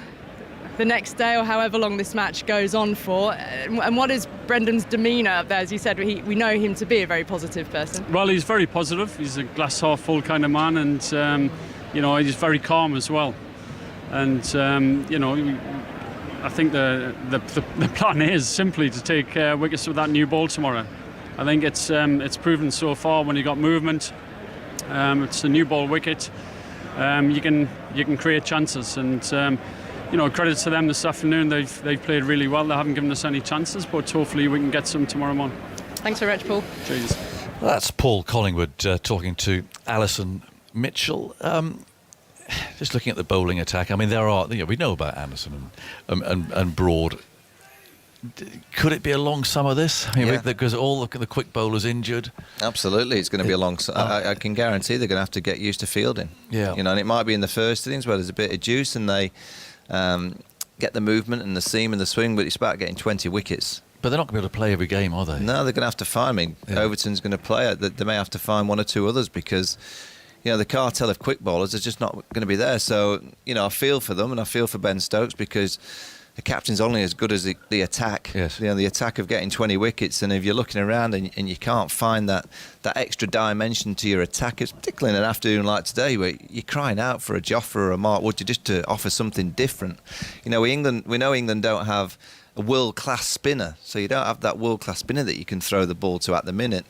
the next day, or however long this match goes on for, and what is Brendan's demeanour up there? As you said, we know him to be a very positive person. Well, he's very positive. He's a glass half full kind of man, and he's very calm as well. And I think the plan is simply to take wickets with that new ball tomorrow. I think it's proven so far when you got movement. It's a new ball wicket. You can create chances, and credit to them this afternoon. They've played really well. They haven't given us any chances, but hopefully we can get some tomorrow morning. Thanks very much, Paul. Cheers. That's Paul Collingwood talking to Alison Mitchell. Just looking at the bowling attack, I mean, we know about Anderson and Broad. Could it be a long summer, this? I mean, because all the quick bowlers injured. Absolutely, it's going to be a long. I can guarantee they're going to have to get used to fielding. Yeah, and it might be in the first innings where there's a bit of juice and they get the movement and the seam and the swing, but it's about getting 20 wickets. But they're not going to be able to play every game, are they? No, they're going to have to find. Overton's going to play it. They may have to find one or two others because the cartel of quick bowlers is just not going to be there. So I feel for them, and I feel for Ben Stokes because the captain's only as good as the attack. Yes. The attack of getting 20 wickets, and if you're looking around and you can't find that extra dimension to your attack, it's particularly in an afternoon like today where you're crying out for a Jofra or a Mark Wood just to offer something different. We know England don't have a world-class spinner, so you don't have that world-class spinner that you can throw the ball to at the minute.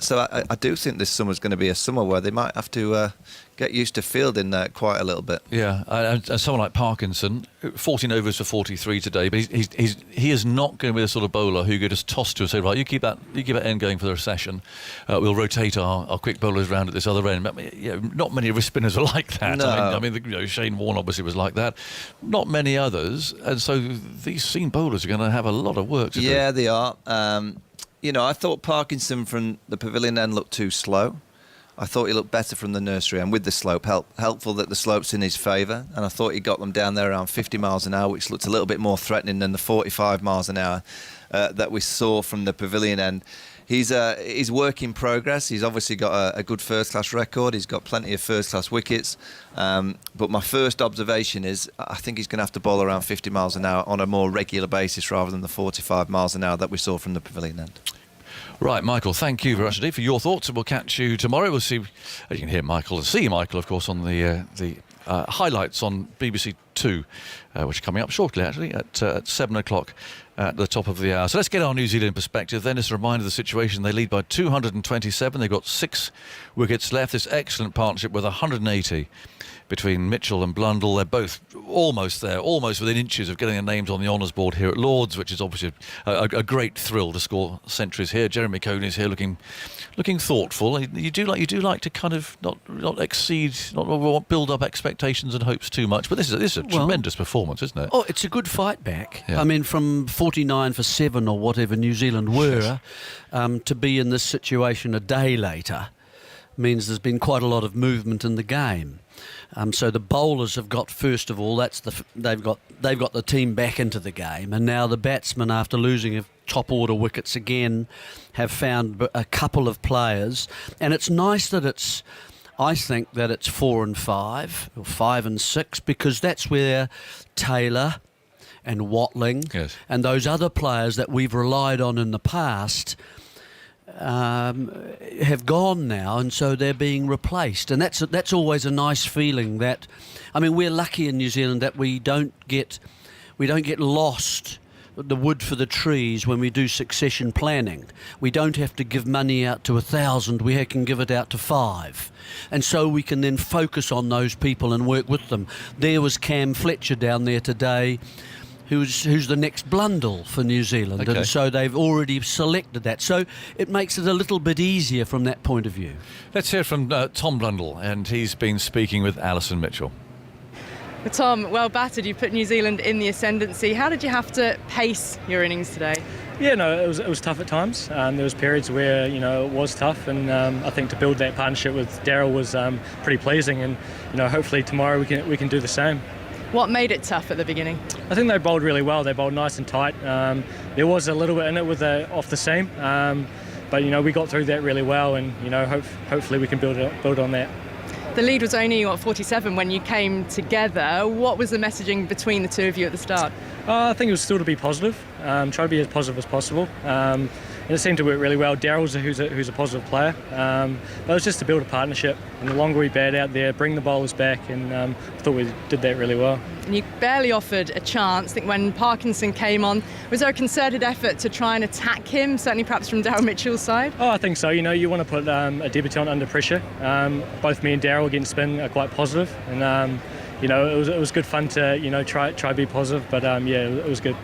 So I do think this summer's going to be a summer where they might have to get used to fielding quite a little bit. Yeah, and someone like Parkinson, 14 overs for 43 today, but he is not going to be the sort of bowler who could just toss to and say, right, you keep that end going for the recession. We'll rotate our quick bowlers round at this other end. Not many wrist spinners are like that. No. I mean Shane Warne obviously was like that. Not many others, and so these seam bowlers are going to have a lot of work to do. Yeah, they are. I thought Parkinson from the pavilion end looked too slow. I thought he looked better from the nursery, and with the slope, helpful that the slope's in his favour. And I thought he got them down there around 50 miles an hour, which looked a little bit more threatening than the 45 miles an hour that we saw from the pavilion end. He's work in progress. He's obviously got a good first-class record. He's got plenty of first-class wickets. But my first observation is I think he's going to have to bowl around 50 miles an hour on a more regular basis rather than the 45 miles an hour that we saw from the pavilion end. Right, Michael, thank you very much indeed for your thoughts, and we'll catch you tomorrow. We'll see, you can hear Michael and see Michael, of course, on the highlights on BBC Two, which are coming up shortly, actually, at 7 o'clock at the top of the hour. So let's get our New Zealand perspective then. As a reminder of the situation, they lead by 227. They've got 6 wickets left. This excellent partnership with 180 between Mitchell and Blundell. They're both almost there, almost within inches of getting their names on the honours board here at Lord's, which is obviously a great thrill to score centuries here. Jeremy Coney's here looking thoughtful. You do like to kind of not exceed, not build up expectations and hopes too much. But this is a tremendous performance, isn't it? Oh, it's a good fight back. Yeah. I mean, from 49 for 7 or whatever New Zealand were, to be in this situation a day later means there's been quite a lot of movement in the game. So the bowlers have got, first of all, they've got the team back into the game, and now the batsmen, after losing top order wickets again, have found a couple of players, and it's nice that I think that it's 4 and 5 or 5 and 6, because that's where Taylor and Watling and those other players that we've relied on in the past have gone now, and so they're being replaced, and that's always a nice feeling. That, I mean, we're lucky in New Zealand that we don't get lost the wood for the trees when we do succession planning. We don't have to give money out to 1,000, we can give it out to 5, and so we can then focus on those people and work with them. There was Cam Fletcher down there today, who's the next Blundell for New Zealand, and so they've already selected that. So it makes it a little bit easier from that point of view. Let's hear from Tom Blundell, and he's been speaking with Alison Mitchell. Well, Tom, well battered. You put New Zealand in the ascendancy. How did you have to pace your innings today? Yeah, no, it was tough at times. There was periods where it was tough, and I think to build that partnership with Daryl was pretty pleasing. And hopefully tomorrow we can do the same. What made it tough at the beginning? I think they bowled really well. They bowled nice and tight. There was a little bit in it with off the seam, but we got through that really well, and hopefully we can build on that. The lead was only 47 when you came together. What was the messaging between the two of you at the start? I think it was still to be positive. Try to be as positive as possible. And it seemed to work really well. Daryl's who's a positive player. But it was just to build a partnership. And the longer we bat out there, bring the bowlers back, and I thought we did that really well. And you barely offered a chance. I think when Parkinson came on, was there a concerted effort to try and attack him, certainly perhaps from Daryl Mitchell's side? Oh, I think so. You want to put a debutant under pressure. Both me and Daryl against spin are quite positive, and it was good fun to try be positive. But it was good.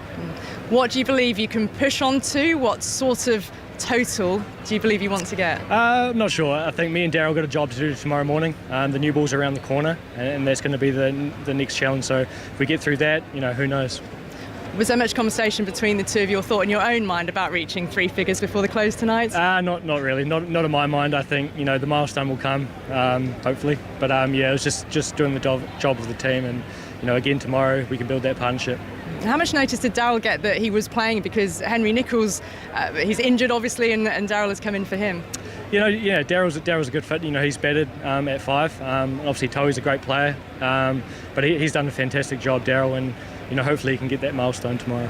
What do you believe you can push on to? What sort of total do you believe you want to get? I'm not sure. I think me and Daryl got a job to do tomorrow morning. The new ball's around the corner, and that's going to be the next challenge. So if we get through that, who knows? Was there much conversation between the two of you, or thought in your own mind about reaching three figures before the close tonight? Not really. Not in my mind. I think the milestone will come, hopefully. But it was just doing the job of the team, and again tomorrow we can build that partnership. How much notice did Daryl get that he was playing? Because Henry Nicholls, he's injured obviously, and Daryl has come in for him. Daryl's a good fit. He's batted at 5. Obviously Toey's a great player, but he's done a fantastic job, Daryl, and hopefully he can get that milestone tomorrow.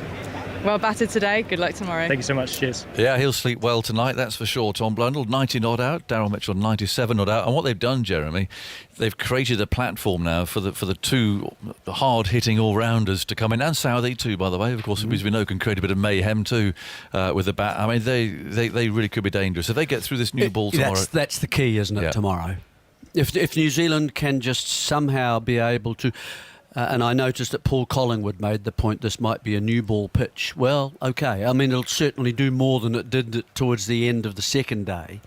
Well battered today. Good luck tomorrow. Thank you so much. Cheers. Yeah, he'll sleep well tonight, that's for sure. Tom Blundell, 90 not out. Daryl Mitchell, 97 not out. And what they've done, Jeremy, they've created a platform now for the two hard-hitting all-rounders to come in, and Southey too, by the way. Of course, as we know, can create a bit of mayhem too with the bat. I mean, they really could be dangerous if they get through this new ball tomorrow. That's the key, isn't it? Tomorrow, if New Zealand can just somehow be able to. And I noticed that Paul Collingwood made the point this might be a new ball pitch. Well, OK. I mean, it'll certainly do more than it did towards the end of the second day.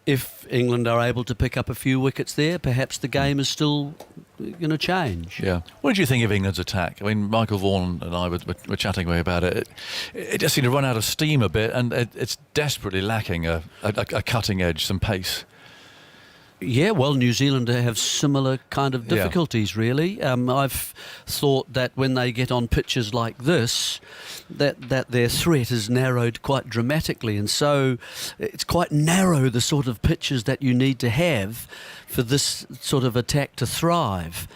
If England are able to pick up a few wickets there, perhaps the game is still going to change. Yeah. What did you think of England's attack? I mean, Michael Vaughan and I were chatting away about it. It just seemed to run out of steam a bit, and it's desperately lacking a cutting edge, some pace. Yeah, well, New Zealand have similar kind of difficulties, really. I've thought that when they get on pitches like this, that their threat is narrowed quite dramatically, and so it's quite narrow, the sort of pitches that you need to have for this sort of attack to thrive.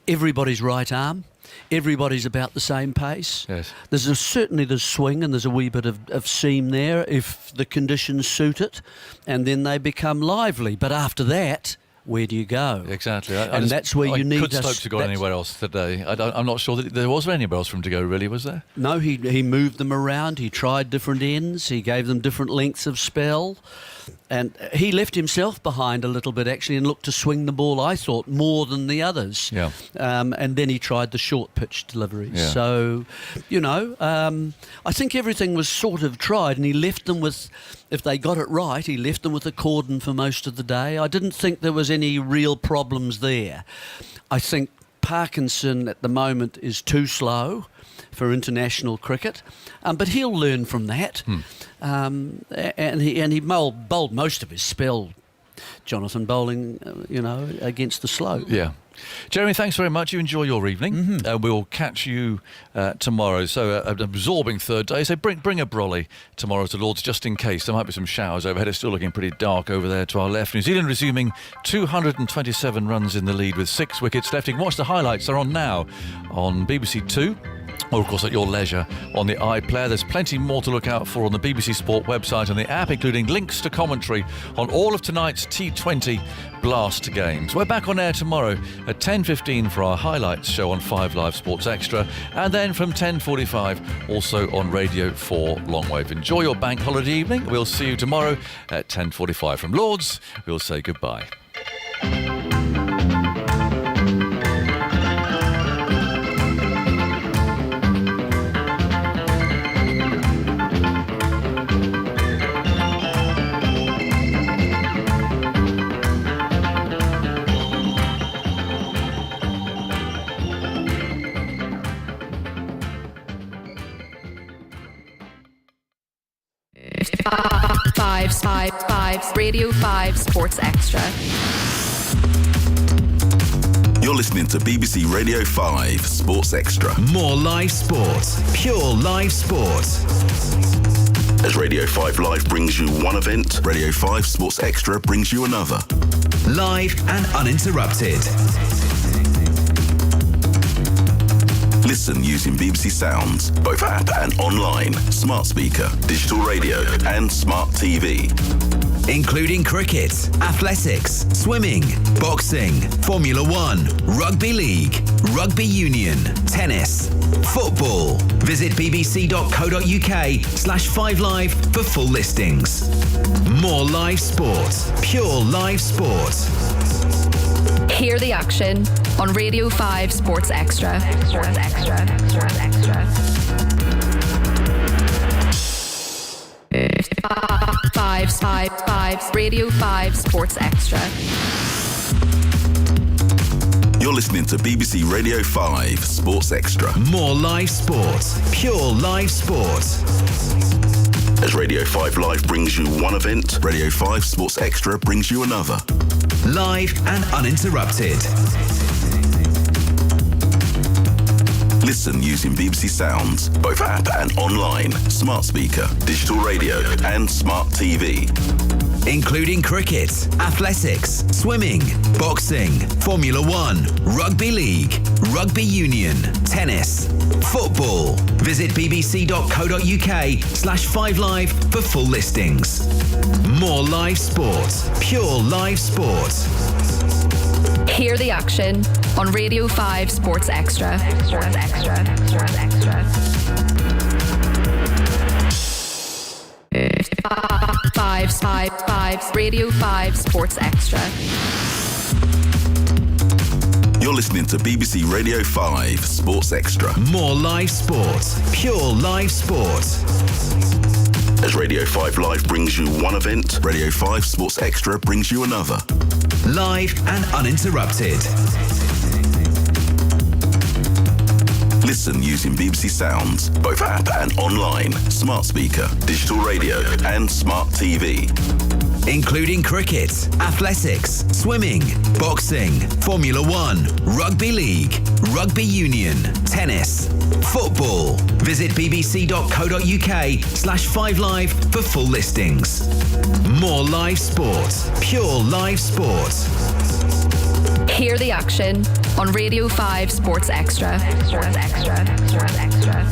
Everybody's right arm. Everybody's about the same pace. Yes. There's certainly the swing, and there's a wee bit of seam there if the conditions suit it, and then they become lively. But after that, where do you go? Exactly. That's where you need... Could Stokes have gone anywhere else today? I'm not sure that there was anywhere else for him to go, really, was there? No, he moved them around. He tried different ends. He gave them different lengths of spell. And he left himself behind a little bit, actually, and looked to swing the ball, I thought, more than the others. Yeah. And then he tried the short pitch deliveries. Yeah. So, I think everything was sort of tried, and he left them with, if they got it right, he left them with a cordon for most of the day. I didn't think there was any real problems there. I think Parkinson at the moment is too slow for international cricket, but he'll learn from that. And he bowled most of his spell, Jonathan, bowling, against the slope. Yeah. Jeremy, thanks very much. You enjoy your evening. We'll catch you tomorrow. So an absorbing third day. So bring a brolly tomorrow to Lord's, just in case. There might be some showers overhead. It's still looking pretty dark over there to our left. New Zealand resuming 227 runs in the lead with 6 wickets left. You can watch the highlights. They're on now on BBC Two. Or, of course, at your leisure on the iPlayer. There's plenty more to look out for on the BBC Sport website and the app, including links to commentary on all of tonight's T20 Blast games. We're back on air tomorrow at 10:15 for our highlights show on 5 Live Sports Extra, and then from 10:45 also on Radio 4 Longwave. Enjoy your bank holiday evening. We'll see you tomorrow at 10:45. From Lord's, we'll say goodbye. Radio 5 Sports Extra. You're listening to BBC Radio 5 Sports Extra. More live sport. Pure live sport. As Radio 5 Live brings you one event, Radio 5 Sports Extra brings you another. Live and uninterrupted. Listen using BBC Sounds, both app and online, smart speaker, digital radio and smart TV. Including cricket, athletics, swimming, boxing, Formula 1, rugby league, rugby union, tennis, football. Visit bbc.co.uk/5live for full listings. More live sport, pure live sport. Hear the action on Radio 5 Sports Extra. Sports Extra. Sports Extra. 5 Radio 5 Sports Extra. You're listening to BBC Radio 5 Sports Extra. More live sport, pure live sport. As Radio 5 Live brings you one event, Radio 5 Sports Extra brings you another. Live and uninterrupted. Listen using BBC Sounds, both app and online, smart speaker, digital radio and smart TV. Including cricket, athletics, swimming, boxing, Formula 1, rugby league, rugby union, tennis, football. Visit bbc.co.uk/5live for full listings. More live sport, pure live sport. Hear the action on Radio 5 Sports Extra. Sports Extra. Sports Extra. 5 Radio 5 Sports Extra. You're listening to BBC Radio 5 Sports Extra. More live sport, pure live sport. As Radio 5 Live brings you one event, Radio 5 Sports Extra brings you another. Live and uninterrupted. Listen using BBC Sounds, both app and online, smart speaker, digital radio and smart TV. Including cricket, athletics, swimming, boxing, Formula 1, rugby league, rugby union, tennis, football. Visit bbc.co.uk/5live for full listings. More live sport, pure live sport. Hear the action on Radio 5 Sports Extra. Sports Extra. Sports Extra.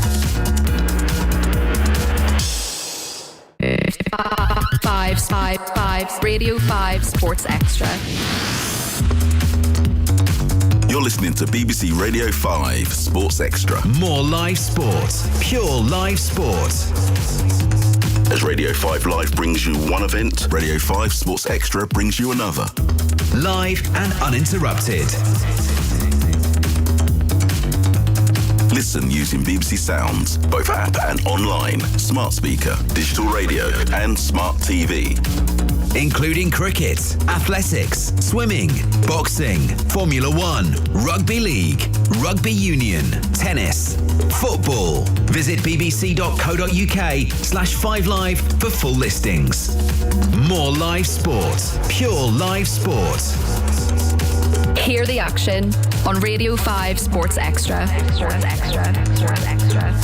5 Radio 5 Sports Extra. You're listening to BBC Radio 5 Sports Extra. More live sport, pure live sport. As Radio 5 Live brings you one event, Radio 5 Sports Extra brings you another. Live and uninterrupted. Listen using BBC Sounds, both app and online, smart speaker, digital radio and smart TV. Including cricket, athletics, swimming, boxing, Formula 1, rugby league, rugby union, tennis, football. Visit bbc.co.uk/5live for full listings. More live sport, pure live sport. Hear the action on Radio 5 Sports Extra. Sports Extra. Sports Extra.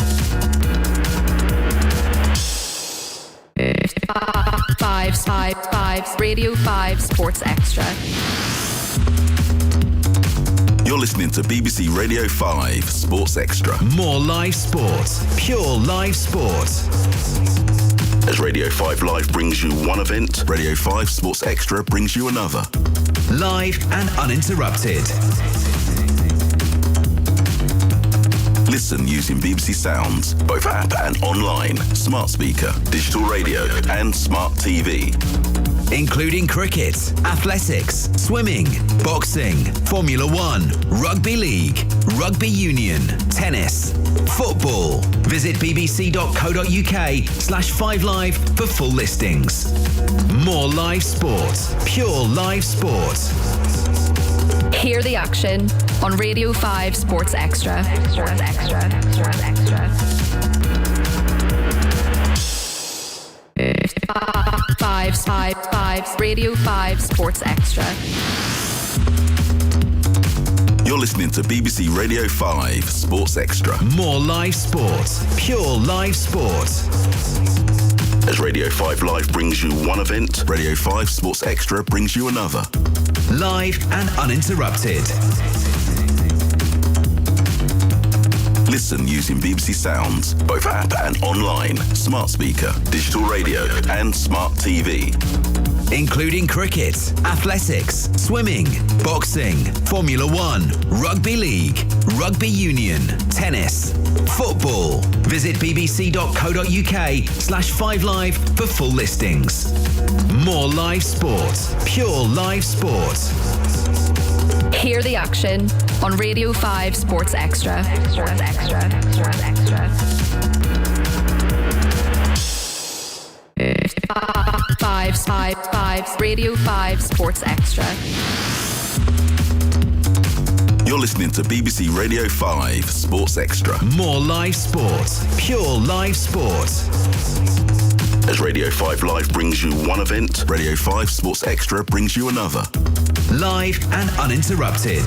5 Radio 5 Sports Extra. You're listening to BBC Radio 5 Sports Extra. More live sport, pure live sport. As Radio 5 Live brings you one event, Radio 5 Sports Extra brings you another. Live and uninterrupted. Listen using BBC Sounds, both app and online, smart speaker, digital radio and smart TV. Including cricket, athletics, swimming, boxing, Formula 1, rugby league, rugby union, tennis, football. Visit bbc.co.uk/5live for full listings. More live sport, pure live sport. Hear the action on Radio 5 Sports Extra. Sports Extra. Sports Extra. 5 Radio 5 Sports Extra. You're listening to BBC Radio 5 Sports Extra. More live sport. Pure live sport. As Radio 5 Live brings you one event, Radio 5 Sports Extra brings you another. Live and uninterrupted. Listen using BBC Sounds, both app and online, smart speaker, digital radio and smart TV. Including cricket, athletics, swimming, boxing, Formula 1, rugby league, rugby union, tennis, football. Visit bbc.co.uk/5live for full listings. More live sport, pure live sport. Hear the action on Radio 5 Sports Extra. Radio 5 Sports Extra. You're listening to BBC Radio 5 Sports Extra. More live sport, pure live sport. As Radio 5 Live brings you one event, Radio 5 Sports Extra brings you another. Live and uninterrupted.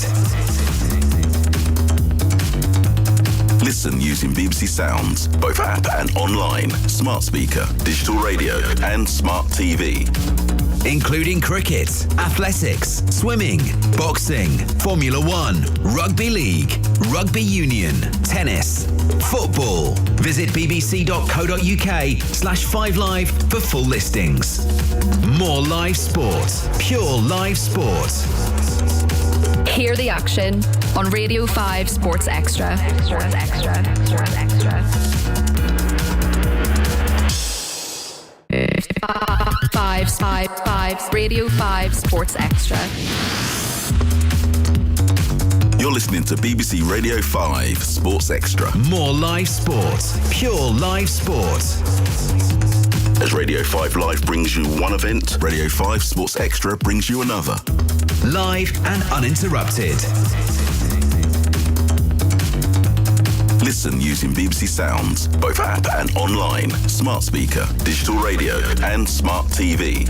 Listen using BBC Sounds, both app and online, smart speaker, digital radio and smart TV. Including cricket, athletics, swimming, boxing, Formula 1, rugby league, rugby union, tennis, football. Visit bbc.co.uk/5live for full listings. More live sport, pure live sport. Hear the action on Radio 5 Sports Extra. Radio 5 Sports Extra. You're listening to BBC Radio 5 Sports Extra. More live sport, pure live sport. As Radio 5 Live brings you one event, Radio 5 Sports Extra brings you another. Live and uninterrupted. Listen using BBC Sounds, both app and online, smart speaker, digital radio and smart TV.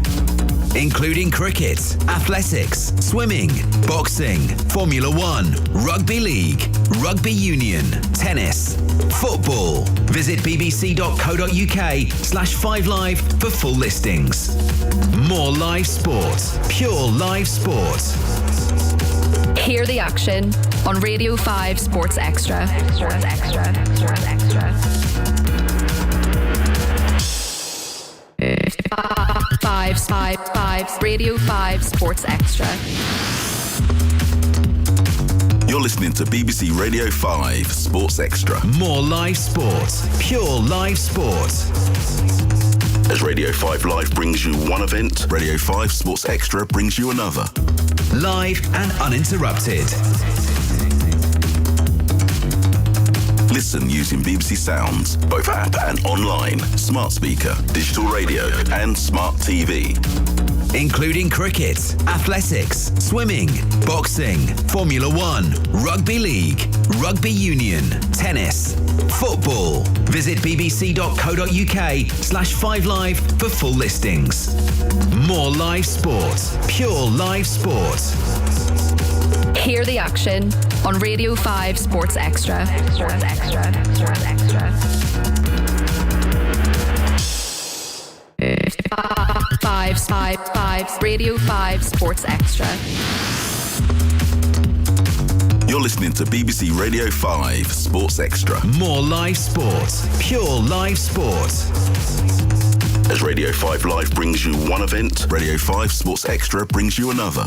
Including cricket, athletics, swimming, boxing, Formula 1, rugby league, rugby union, tennis, football. Visit bbc.co.uk/5live for full listings. More live sport, pure live sport. Hear the action on Radio 5 Sports Extra. Radio 5 Sports Extra. You're listening to BBC Radio 5 Sports Extra. More live sport, pure live sport. As Radio 5 Live brings you one event, Radio 5 Sports Extra brings you another. Live and uninterrupted. Listen using BBC Sounds, both app and online, smart speaker, digital radio and smart TV. Including cricket, athletics, swimming, boxing, Formula 1, rugby league, rugby union, tennis, football. Visit bbc.co.uk/5live for full listings. More live sport, pure live sport. Hear the action on Radio 5 Sports Extra. Radio 5 Sports Extra. You're listening to BBC Radio 5 Sports Extra. More live sport, pure live sport. As Radio 5 Live brings you one event, Radio 5 Sports Extra brings you another.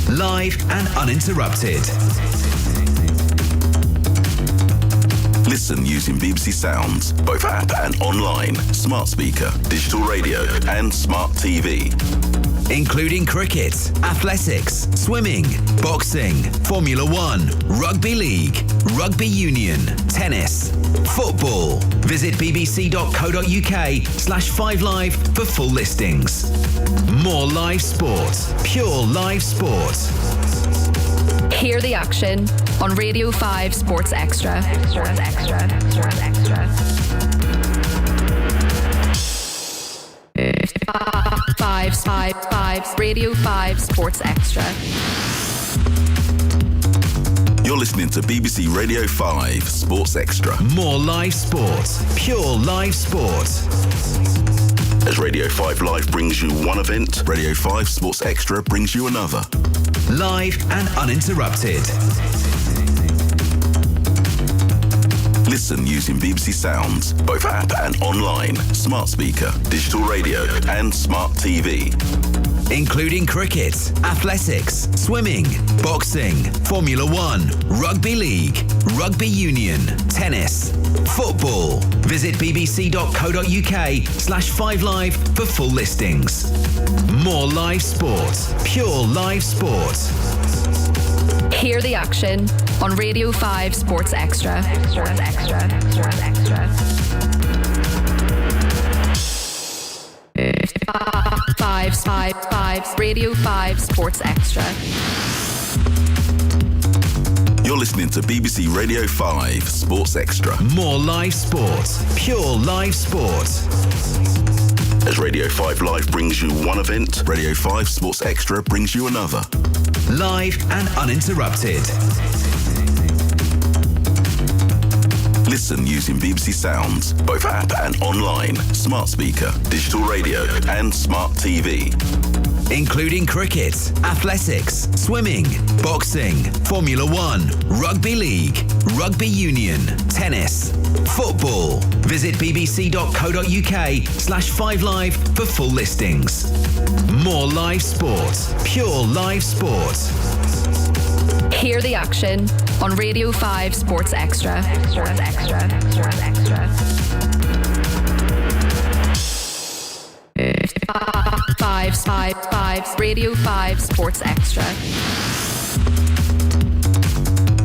Live and uninterrupted. Listen using BBC Sounds, both app and online, smart speaker, digital radio and smart TV. Including cricket, athletics, swimming, boxing, Formula 1, rugby league, rugby union, tennis, football. Visit bbc.co.uk/5live for full listings. More live sport, pure live sport. Hear the action on Radio 5 Sports Extra. Radio 5 Sports Extra. You're listening to BBC Radio 5 Sports Extra. More live sport. Pure live sport. As Radio 5 Live brings you one event, Radio 5 Sports Extra brings you another. Live and uninterrupted. Listen using BBC Sounds, both app and online, smart speaker, digital radio and smart TV. Including cricket, athletics, swimming, boxing, Formula 1, rugby league, rugby union, tennis, football. Visit bbc.co.uk/5live for full listings. More live sport, pure live sport. Hear the action on Radio 5 Sports Extra. Radio 5 Sports Extra. You're listening to BBC Radio 5 Sports Extra. More live sport, pure live sport. As Radio 5 Live brings you one event, Radio 5 Sports Extra brings you another. Live and uninterrupted. Listen using BBC Sounds, both app and online, smart speaker, digital radio and smart TV. Including cricket, athletics, swimming, boxing, Formula 1, rugby league, rugby union, tennis, football. Visit bbc.co.uk/5live for full listings. More live sport, pure live sport. Hear the action on Radio 5 Sports Extra. Radio 5 Sports Extra.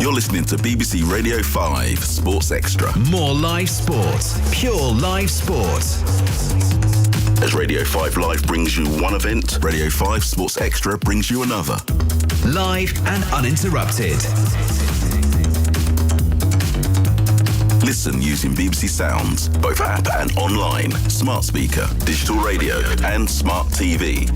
You're listening to BBC Radio 5 Sports Extra. More live sport, pure live sport. As Radio 5 Live brings you one event, Radio 5 Sports Extra brings you another. Live and uninterrupted. Listen using BBC Sounds, both app and online, smart speaker, digital radio and smart TV.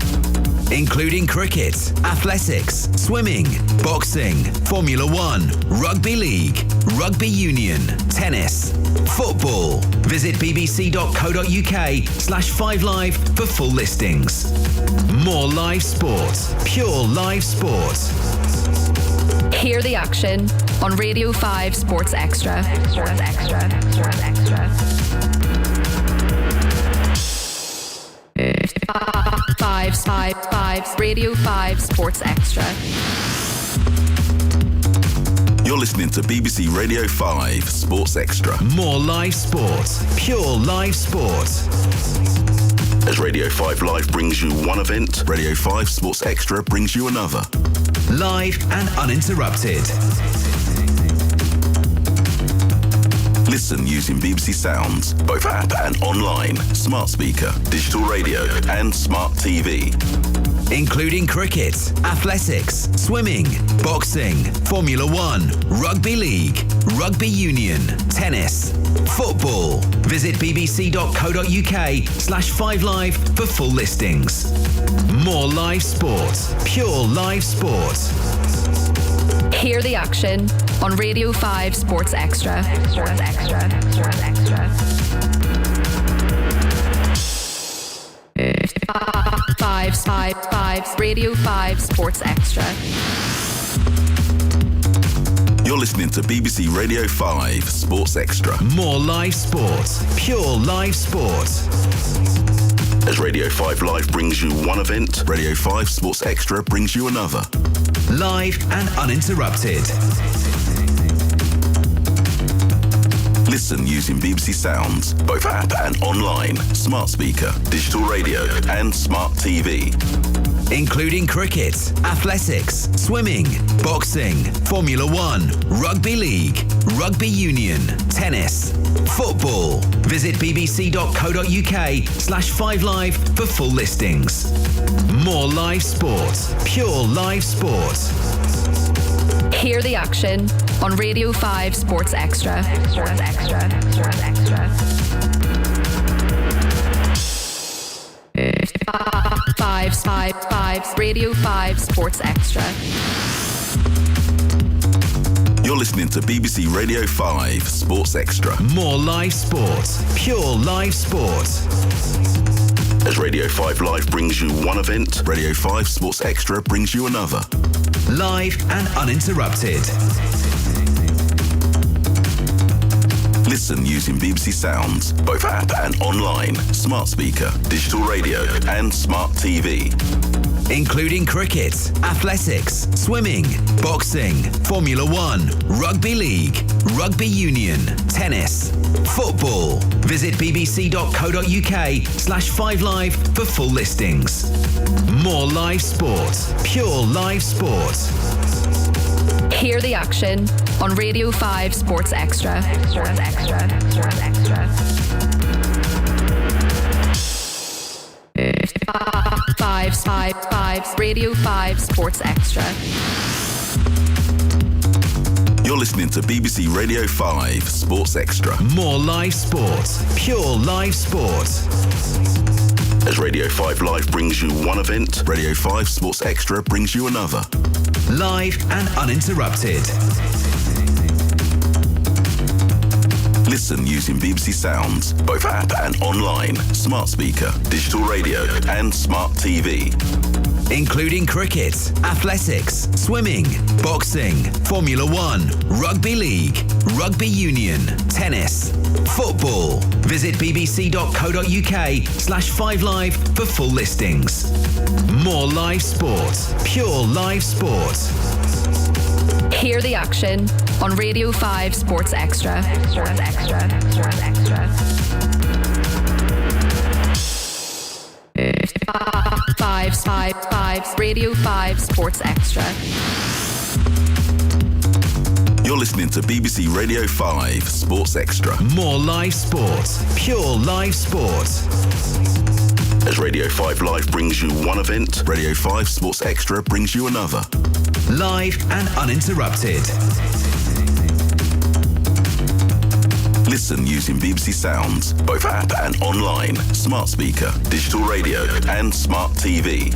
Including cricket, athletics, swimming, boxing, Formula 1, rugby league, rugby union, tennis, football. Visit bbc.co.uk/5live for full listings. More live sport, pure live sport. Hear the action on Radio 5 Sports Extra. Radio 5 Sports Extra. You're listening to BBC Radio 5 Sports Extra. More live sport, pure live sport. As Radio 5 Live brings you one event, Radio 5 Sports Extra brings you another. Live and uninterrupted. Listen using BBC Sounds, both app and online, smart speaker, digital radio and smart TV. Including cricket, athletics, swimming, boxing, Formula 1, rugby league, rugby union, tennis, football. Visit bbc.co.uk/5live for full listings. More live sport, pure live sport. Hear the action on Radio 5 Sports Extra. Radio 5 Sports Extra. You're listening to BBC Radio 5 Sports Extra. More live sport, pure live sport. As Radio 5 Live brings you one event, Radio 5 Sports Extra brings you another. Live and uninterrupted. Listen using BBC Sounds, both app and online, smart speaker, digital radio and smart TV. Including cricket, athletics, swimming, boxing, Formula 1, rugby league, rugby union, tennis, football. Visit bbc.co.uk/5live for full listings. More live sport, pure live sport. Hear the action on Radio 5 Sports Extra. Radio 5 Sports Extra. You're listening to BBC Radio 5 Sports Extra. More live sport. Pure live sport. As Radio 5 Live brings you one event, Radio 5 Sports Extra brings you another. Live and uninterrupted. Listen using BBC Sounds, both app and online, smart speaker, digital radio and smart TV. Including cricket, athletics, swimming, boxing, Formula 1, rugby league, rugby union, tennis, football. Visit bbc.co.uk/5live for full listings. More live sport, pure live sport. Hear the action on Radio 5 Sports Extra. Sports Extra. Sports Extra. 5 Radio 5 Sports Extra. You're listening to BBC Radio 5 Sports Extra. More live sport, pure live sport. As Radio 5 Live brings you one event, Radio 5 Sports Extra brings you another. Live and uninterrupted. Listen using BBC Sounds, both app and online, smart speaker, digital radio and smart TV. Including cricket, athletics, swimming, boxing, Formula 1, rugby league, rugby union, tennis, football. Visit bbc.co.uk/5live for full listings. More live sport, pure live sport. Hear the action on Radio 5 Sports Extra. Sports Extra. Sports Extra. 5 Radio 5 Sports Extra. You're listening to BBC Radio 5 Sports Extra. More live sport, pure live sport. As Radio 5 Live brings you one event, Radio 5 Sports Extra brings you another. Live and uninterrupted. Listen using BBC Sounds, both app and online, smart speaker, digital radio and smart TV.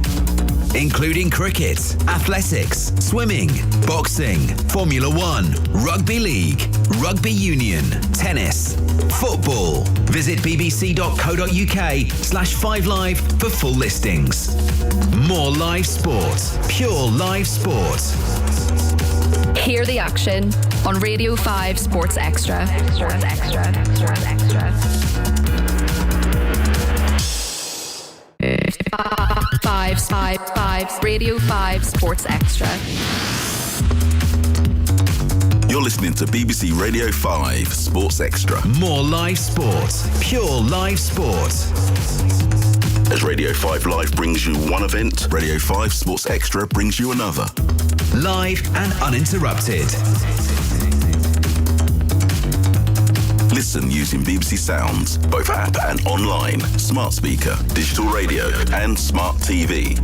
Including cricket, athletics, swimming, boxing, Formula 1, rugby league, rugby union, tennis, football. Visit bbc.co.uk/5live for full listings. More live sport, pure live sport. Hear the action on Radio 5 Sports Extra. Sports Extra. Sports Extra. 5 Radio 5 Sports Extra. You're listening to BBC Radio 5 Sports Extra. More live sport, pure live sport. As Radio 5 Live brings you one event, Radio 5 Sports Extra brings you another. Live and uninterrupted. Listen using BBC Sounds, both app and online, smart speaker, digital radio and smart TV.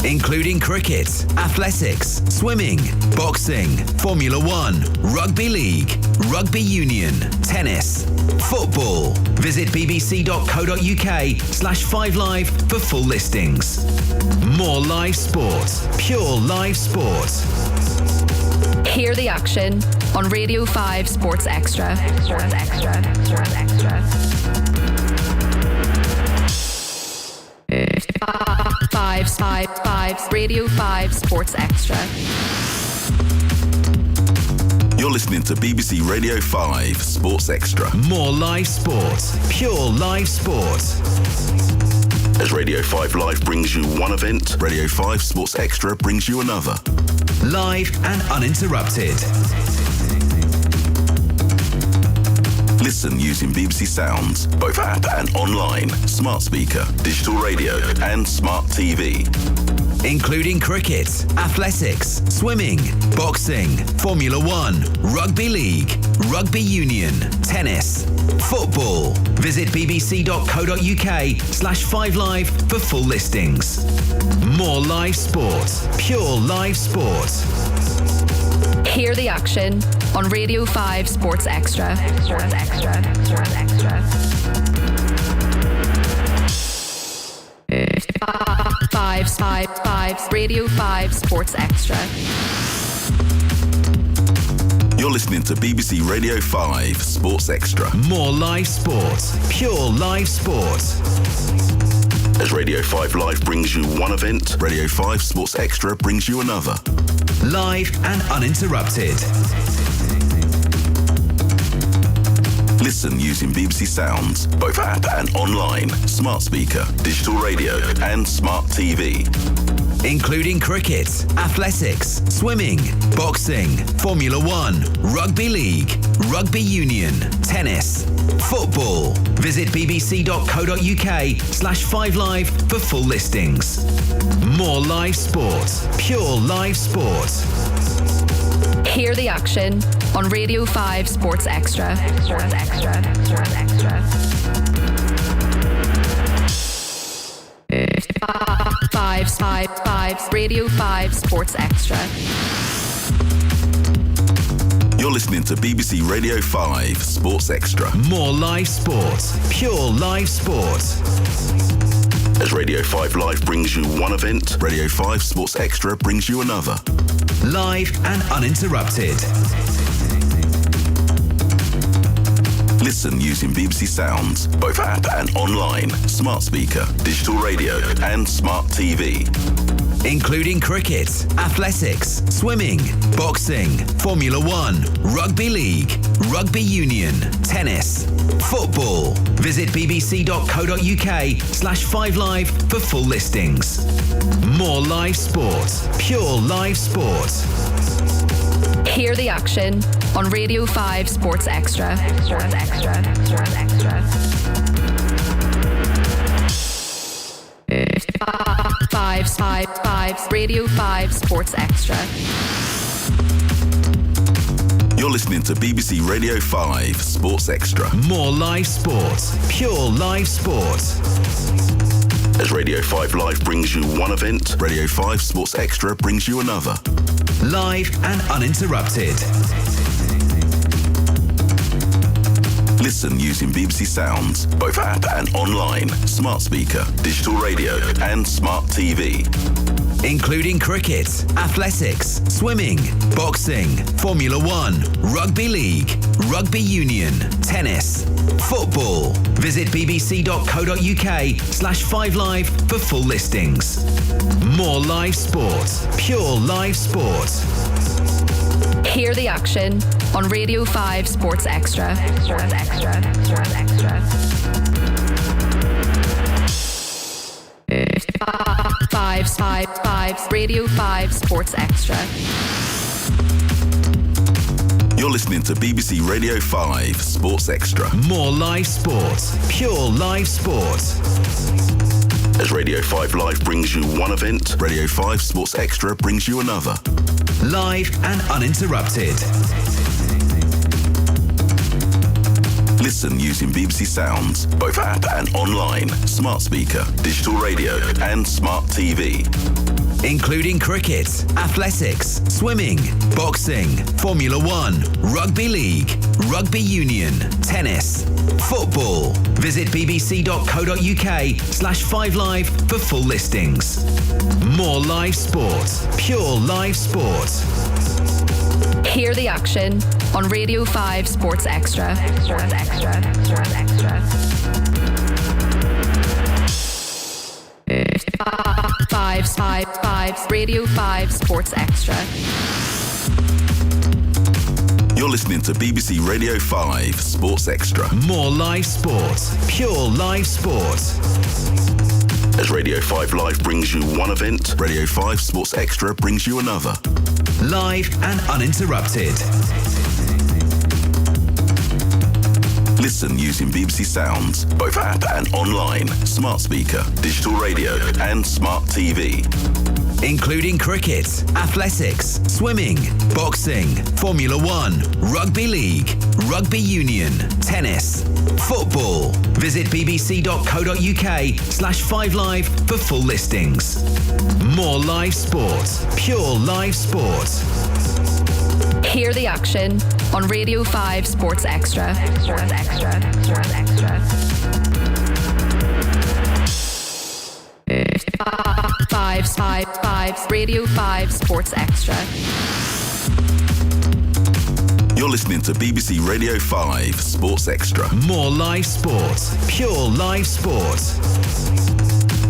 Including cricket, athletics, swimming, boxing, Formula 1, rugby league, rugby union, tennis, football. Visit bbc.co.uk/5live for full listings. More live sport, pure live sport. Hear the action on Radio 5 Sports Extra. Sports Extra. Sports Extra. 5 Radio 5 Sports Extra. You're listening to BBC Radio 5 Sports Extra. More live sport, pure live sport. As Radio 5 Live brings you one event, Radio 5 Sports Extra brings you another. Live and uninterrupted. Listen using BBC Sounds, both app and online, smart speaker, digital radio and smart TV. Including cricket, athletics, swimming, boxing, Formula 1, rugby league, rugby union, tennis, football. Visit bbc.co.uk/5live for full listings. More live sport, pure live sport. Hear the action on Radio 5 Sports Extra. Sports Extra. Sports Extra. Radio 5 Sports Extra. You're listening to BBC Radio 5 Sports Extra. More live sport. Pure live sport. As Radio 5 Live brings you one event, Radio 5 Sports Extra brings you another. Live and uninterrupted. Listen using BBC Sounds, both app and online, smart speaker, digital radio and smart TV. Including cricket, athletics, swimming, boxing, Formula 1, rugby league, rugby union, tennis, football. Visit bbc.co.uk/5live for full listings. More live sport, pure live sport. Hear the action on Radio 5 Sports Extra. Sports Extra. Sports Extra. 5 Radio 5 Sports Extra. You're listening to BBC Radio 5 Sports Extra. More live sport, pure live sport. As Radio 5 Live brings you one event, Radio 5 Sports Extra brings you another. Live and uninterrupted. Listen using BBC Sounds, both app and online, smart speaker, digital radio and smart TV. Including cricket, athletics, swimming, boxing, Formula 1, rugby league, rugby union, tennis, football. Visit bbc.co.uk/5live for full listings. More live sport, pure live sport. Hear the action on Radio 5 Sports Extra. Sports Extra. Sports Extra. 5 Radio 5 Sports Extra. You're listening to BBC Radio 5 Sports Extra. More live sport, pure live sport. As Radio 5 Live brings you one event, Radio 5 Sports Extra brings you another. Live and uninterrupted. Listen using BBC Sounds, both app and online, smart speaker, digital radio and smart TV. Including cricket, athletics, swimming, boxing, Formula 1, rugby league, rugby union, tennis, football. Visit bbc.co.uk/5live for full listings. More live sport, pure live sport. Hear the action on Radio 5 Sports Extra. Sports Extra. Sports Extra. 5 Radio 5 Sports Extra. You're listening to BBC Radio 5 Sports Extra. More live sport, pure live sport. As Radio 5 Live brings you one event, Radio 5 Sports Extra brings you another. Live and uninterrupted. Listen using BBC Sounds, both app and online, smart speaker, digital radio and smart TV. Including cricket, athletics, swimming, boxing, Formula 1, rugby league, rugby union, tennis, football. Visit bbc.co.uk/5live for full listings. More live sport, pure live sport. Hear the action on Radio 5 Sports Extra. Sports Extra. Sports Extra. 5 Radio 5 Sports Extra. You're listening to BBC Radio 5 Sports Extra. More live sport, pure live sport. As Radio 5 Live brings you one event, Radio 5 Sports Extra brings you another. Live and uninterrupted. Listen using BBC Sounds, both app and online, smart speaker, digital radio and smart TV. Including cricket, athletics, swimming, boxing, Formula 1, rugby league, rugby union, tennis, football. Visit bbc.co.uk/5live for full listings. More live sport, pure live sport. Hear the action on Radio 5 Sports Extra. Sports Extra. Sports Extra. 5 Radio 5 Sports Extra. You're listening to BBC Radio 5 Sports Extra. More live sport. Pure live sport.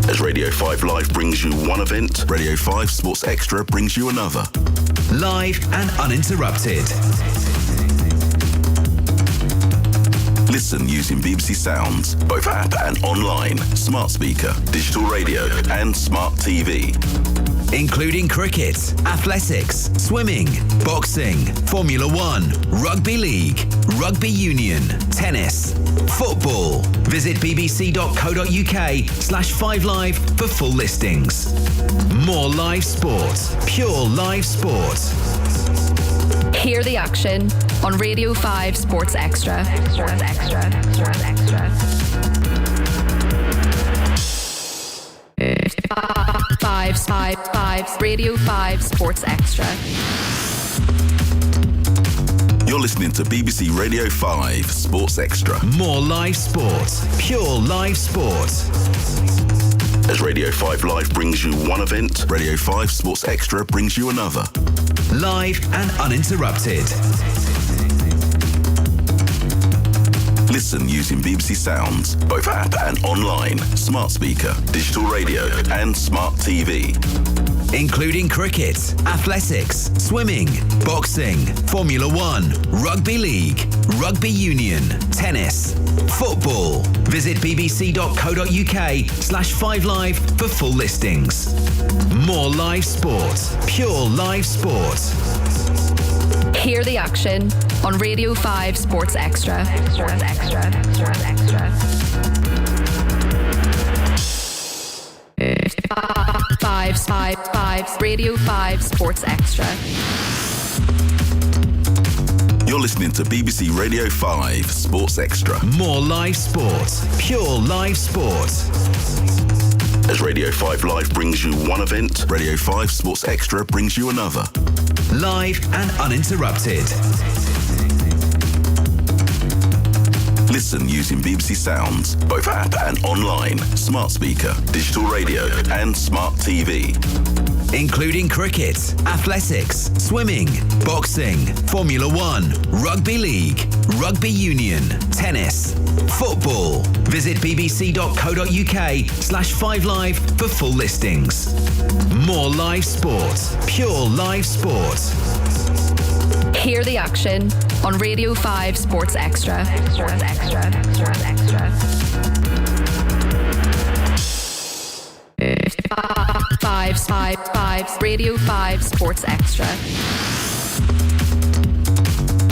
As Radio 5 Live brings you one event, Radio 5 Sports Extra brings you another. Live and uninterrupted. Listen using BBC Sounds, both app and online, smart speaker, digital radio and smart TV. Including cricket, athletics, swimming, boxing, Formula 1, rugby league, rugby union, tennis, football. Visit bbc.co.uk/5live for full listings. More live sport, pure live sport. Hear the action on Radio 5 Sports Extra. Five Radio 5 Sports Extra. You're listening to BBC Radio 5 Sports Extra. More live sport, pure live sport. As Radio 5 Live brings you one event, Radio 5 Sports Extra brings you another. Live and uninterrupted. Listen using BBC Sounds, both app and online, smart speaker, digital radio and smart TV. Including cricket, athletics, swimming, boxing, Formula 1, rugby league, rugby union, tennis, football. Visit bbc.co.uk/5live for full listings. More live sport, pure live sport. Hear the action on Radio 5 Sports Extra. Five Radio 5 Sports Extra. You're listening to BBC Radio 5 Sports Extra. More live sport, pure live sport. As Radio 5 Live brings you one event, Radio 5 Sports Extra brings you another. Live and uninterrupted. Listen using BBC Sounds, both app and online, smart speaker, digital radio and smart TV. Including cricket, athletics, swimming, boxing, Formula 1, rugby league, rugby union, tennis, football. Visit bbc.co.uk/5live for full listings. More live sport, pure live sport. Hear the action on Radio 5 Sports Extra. Five Radio 5 Sports Extra.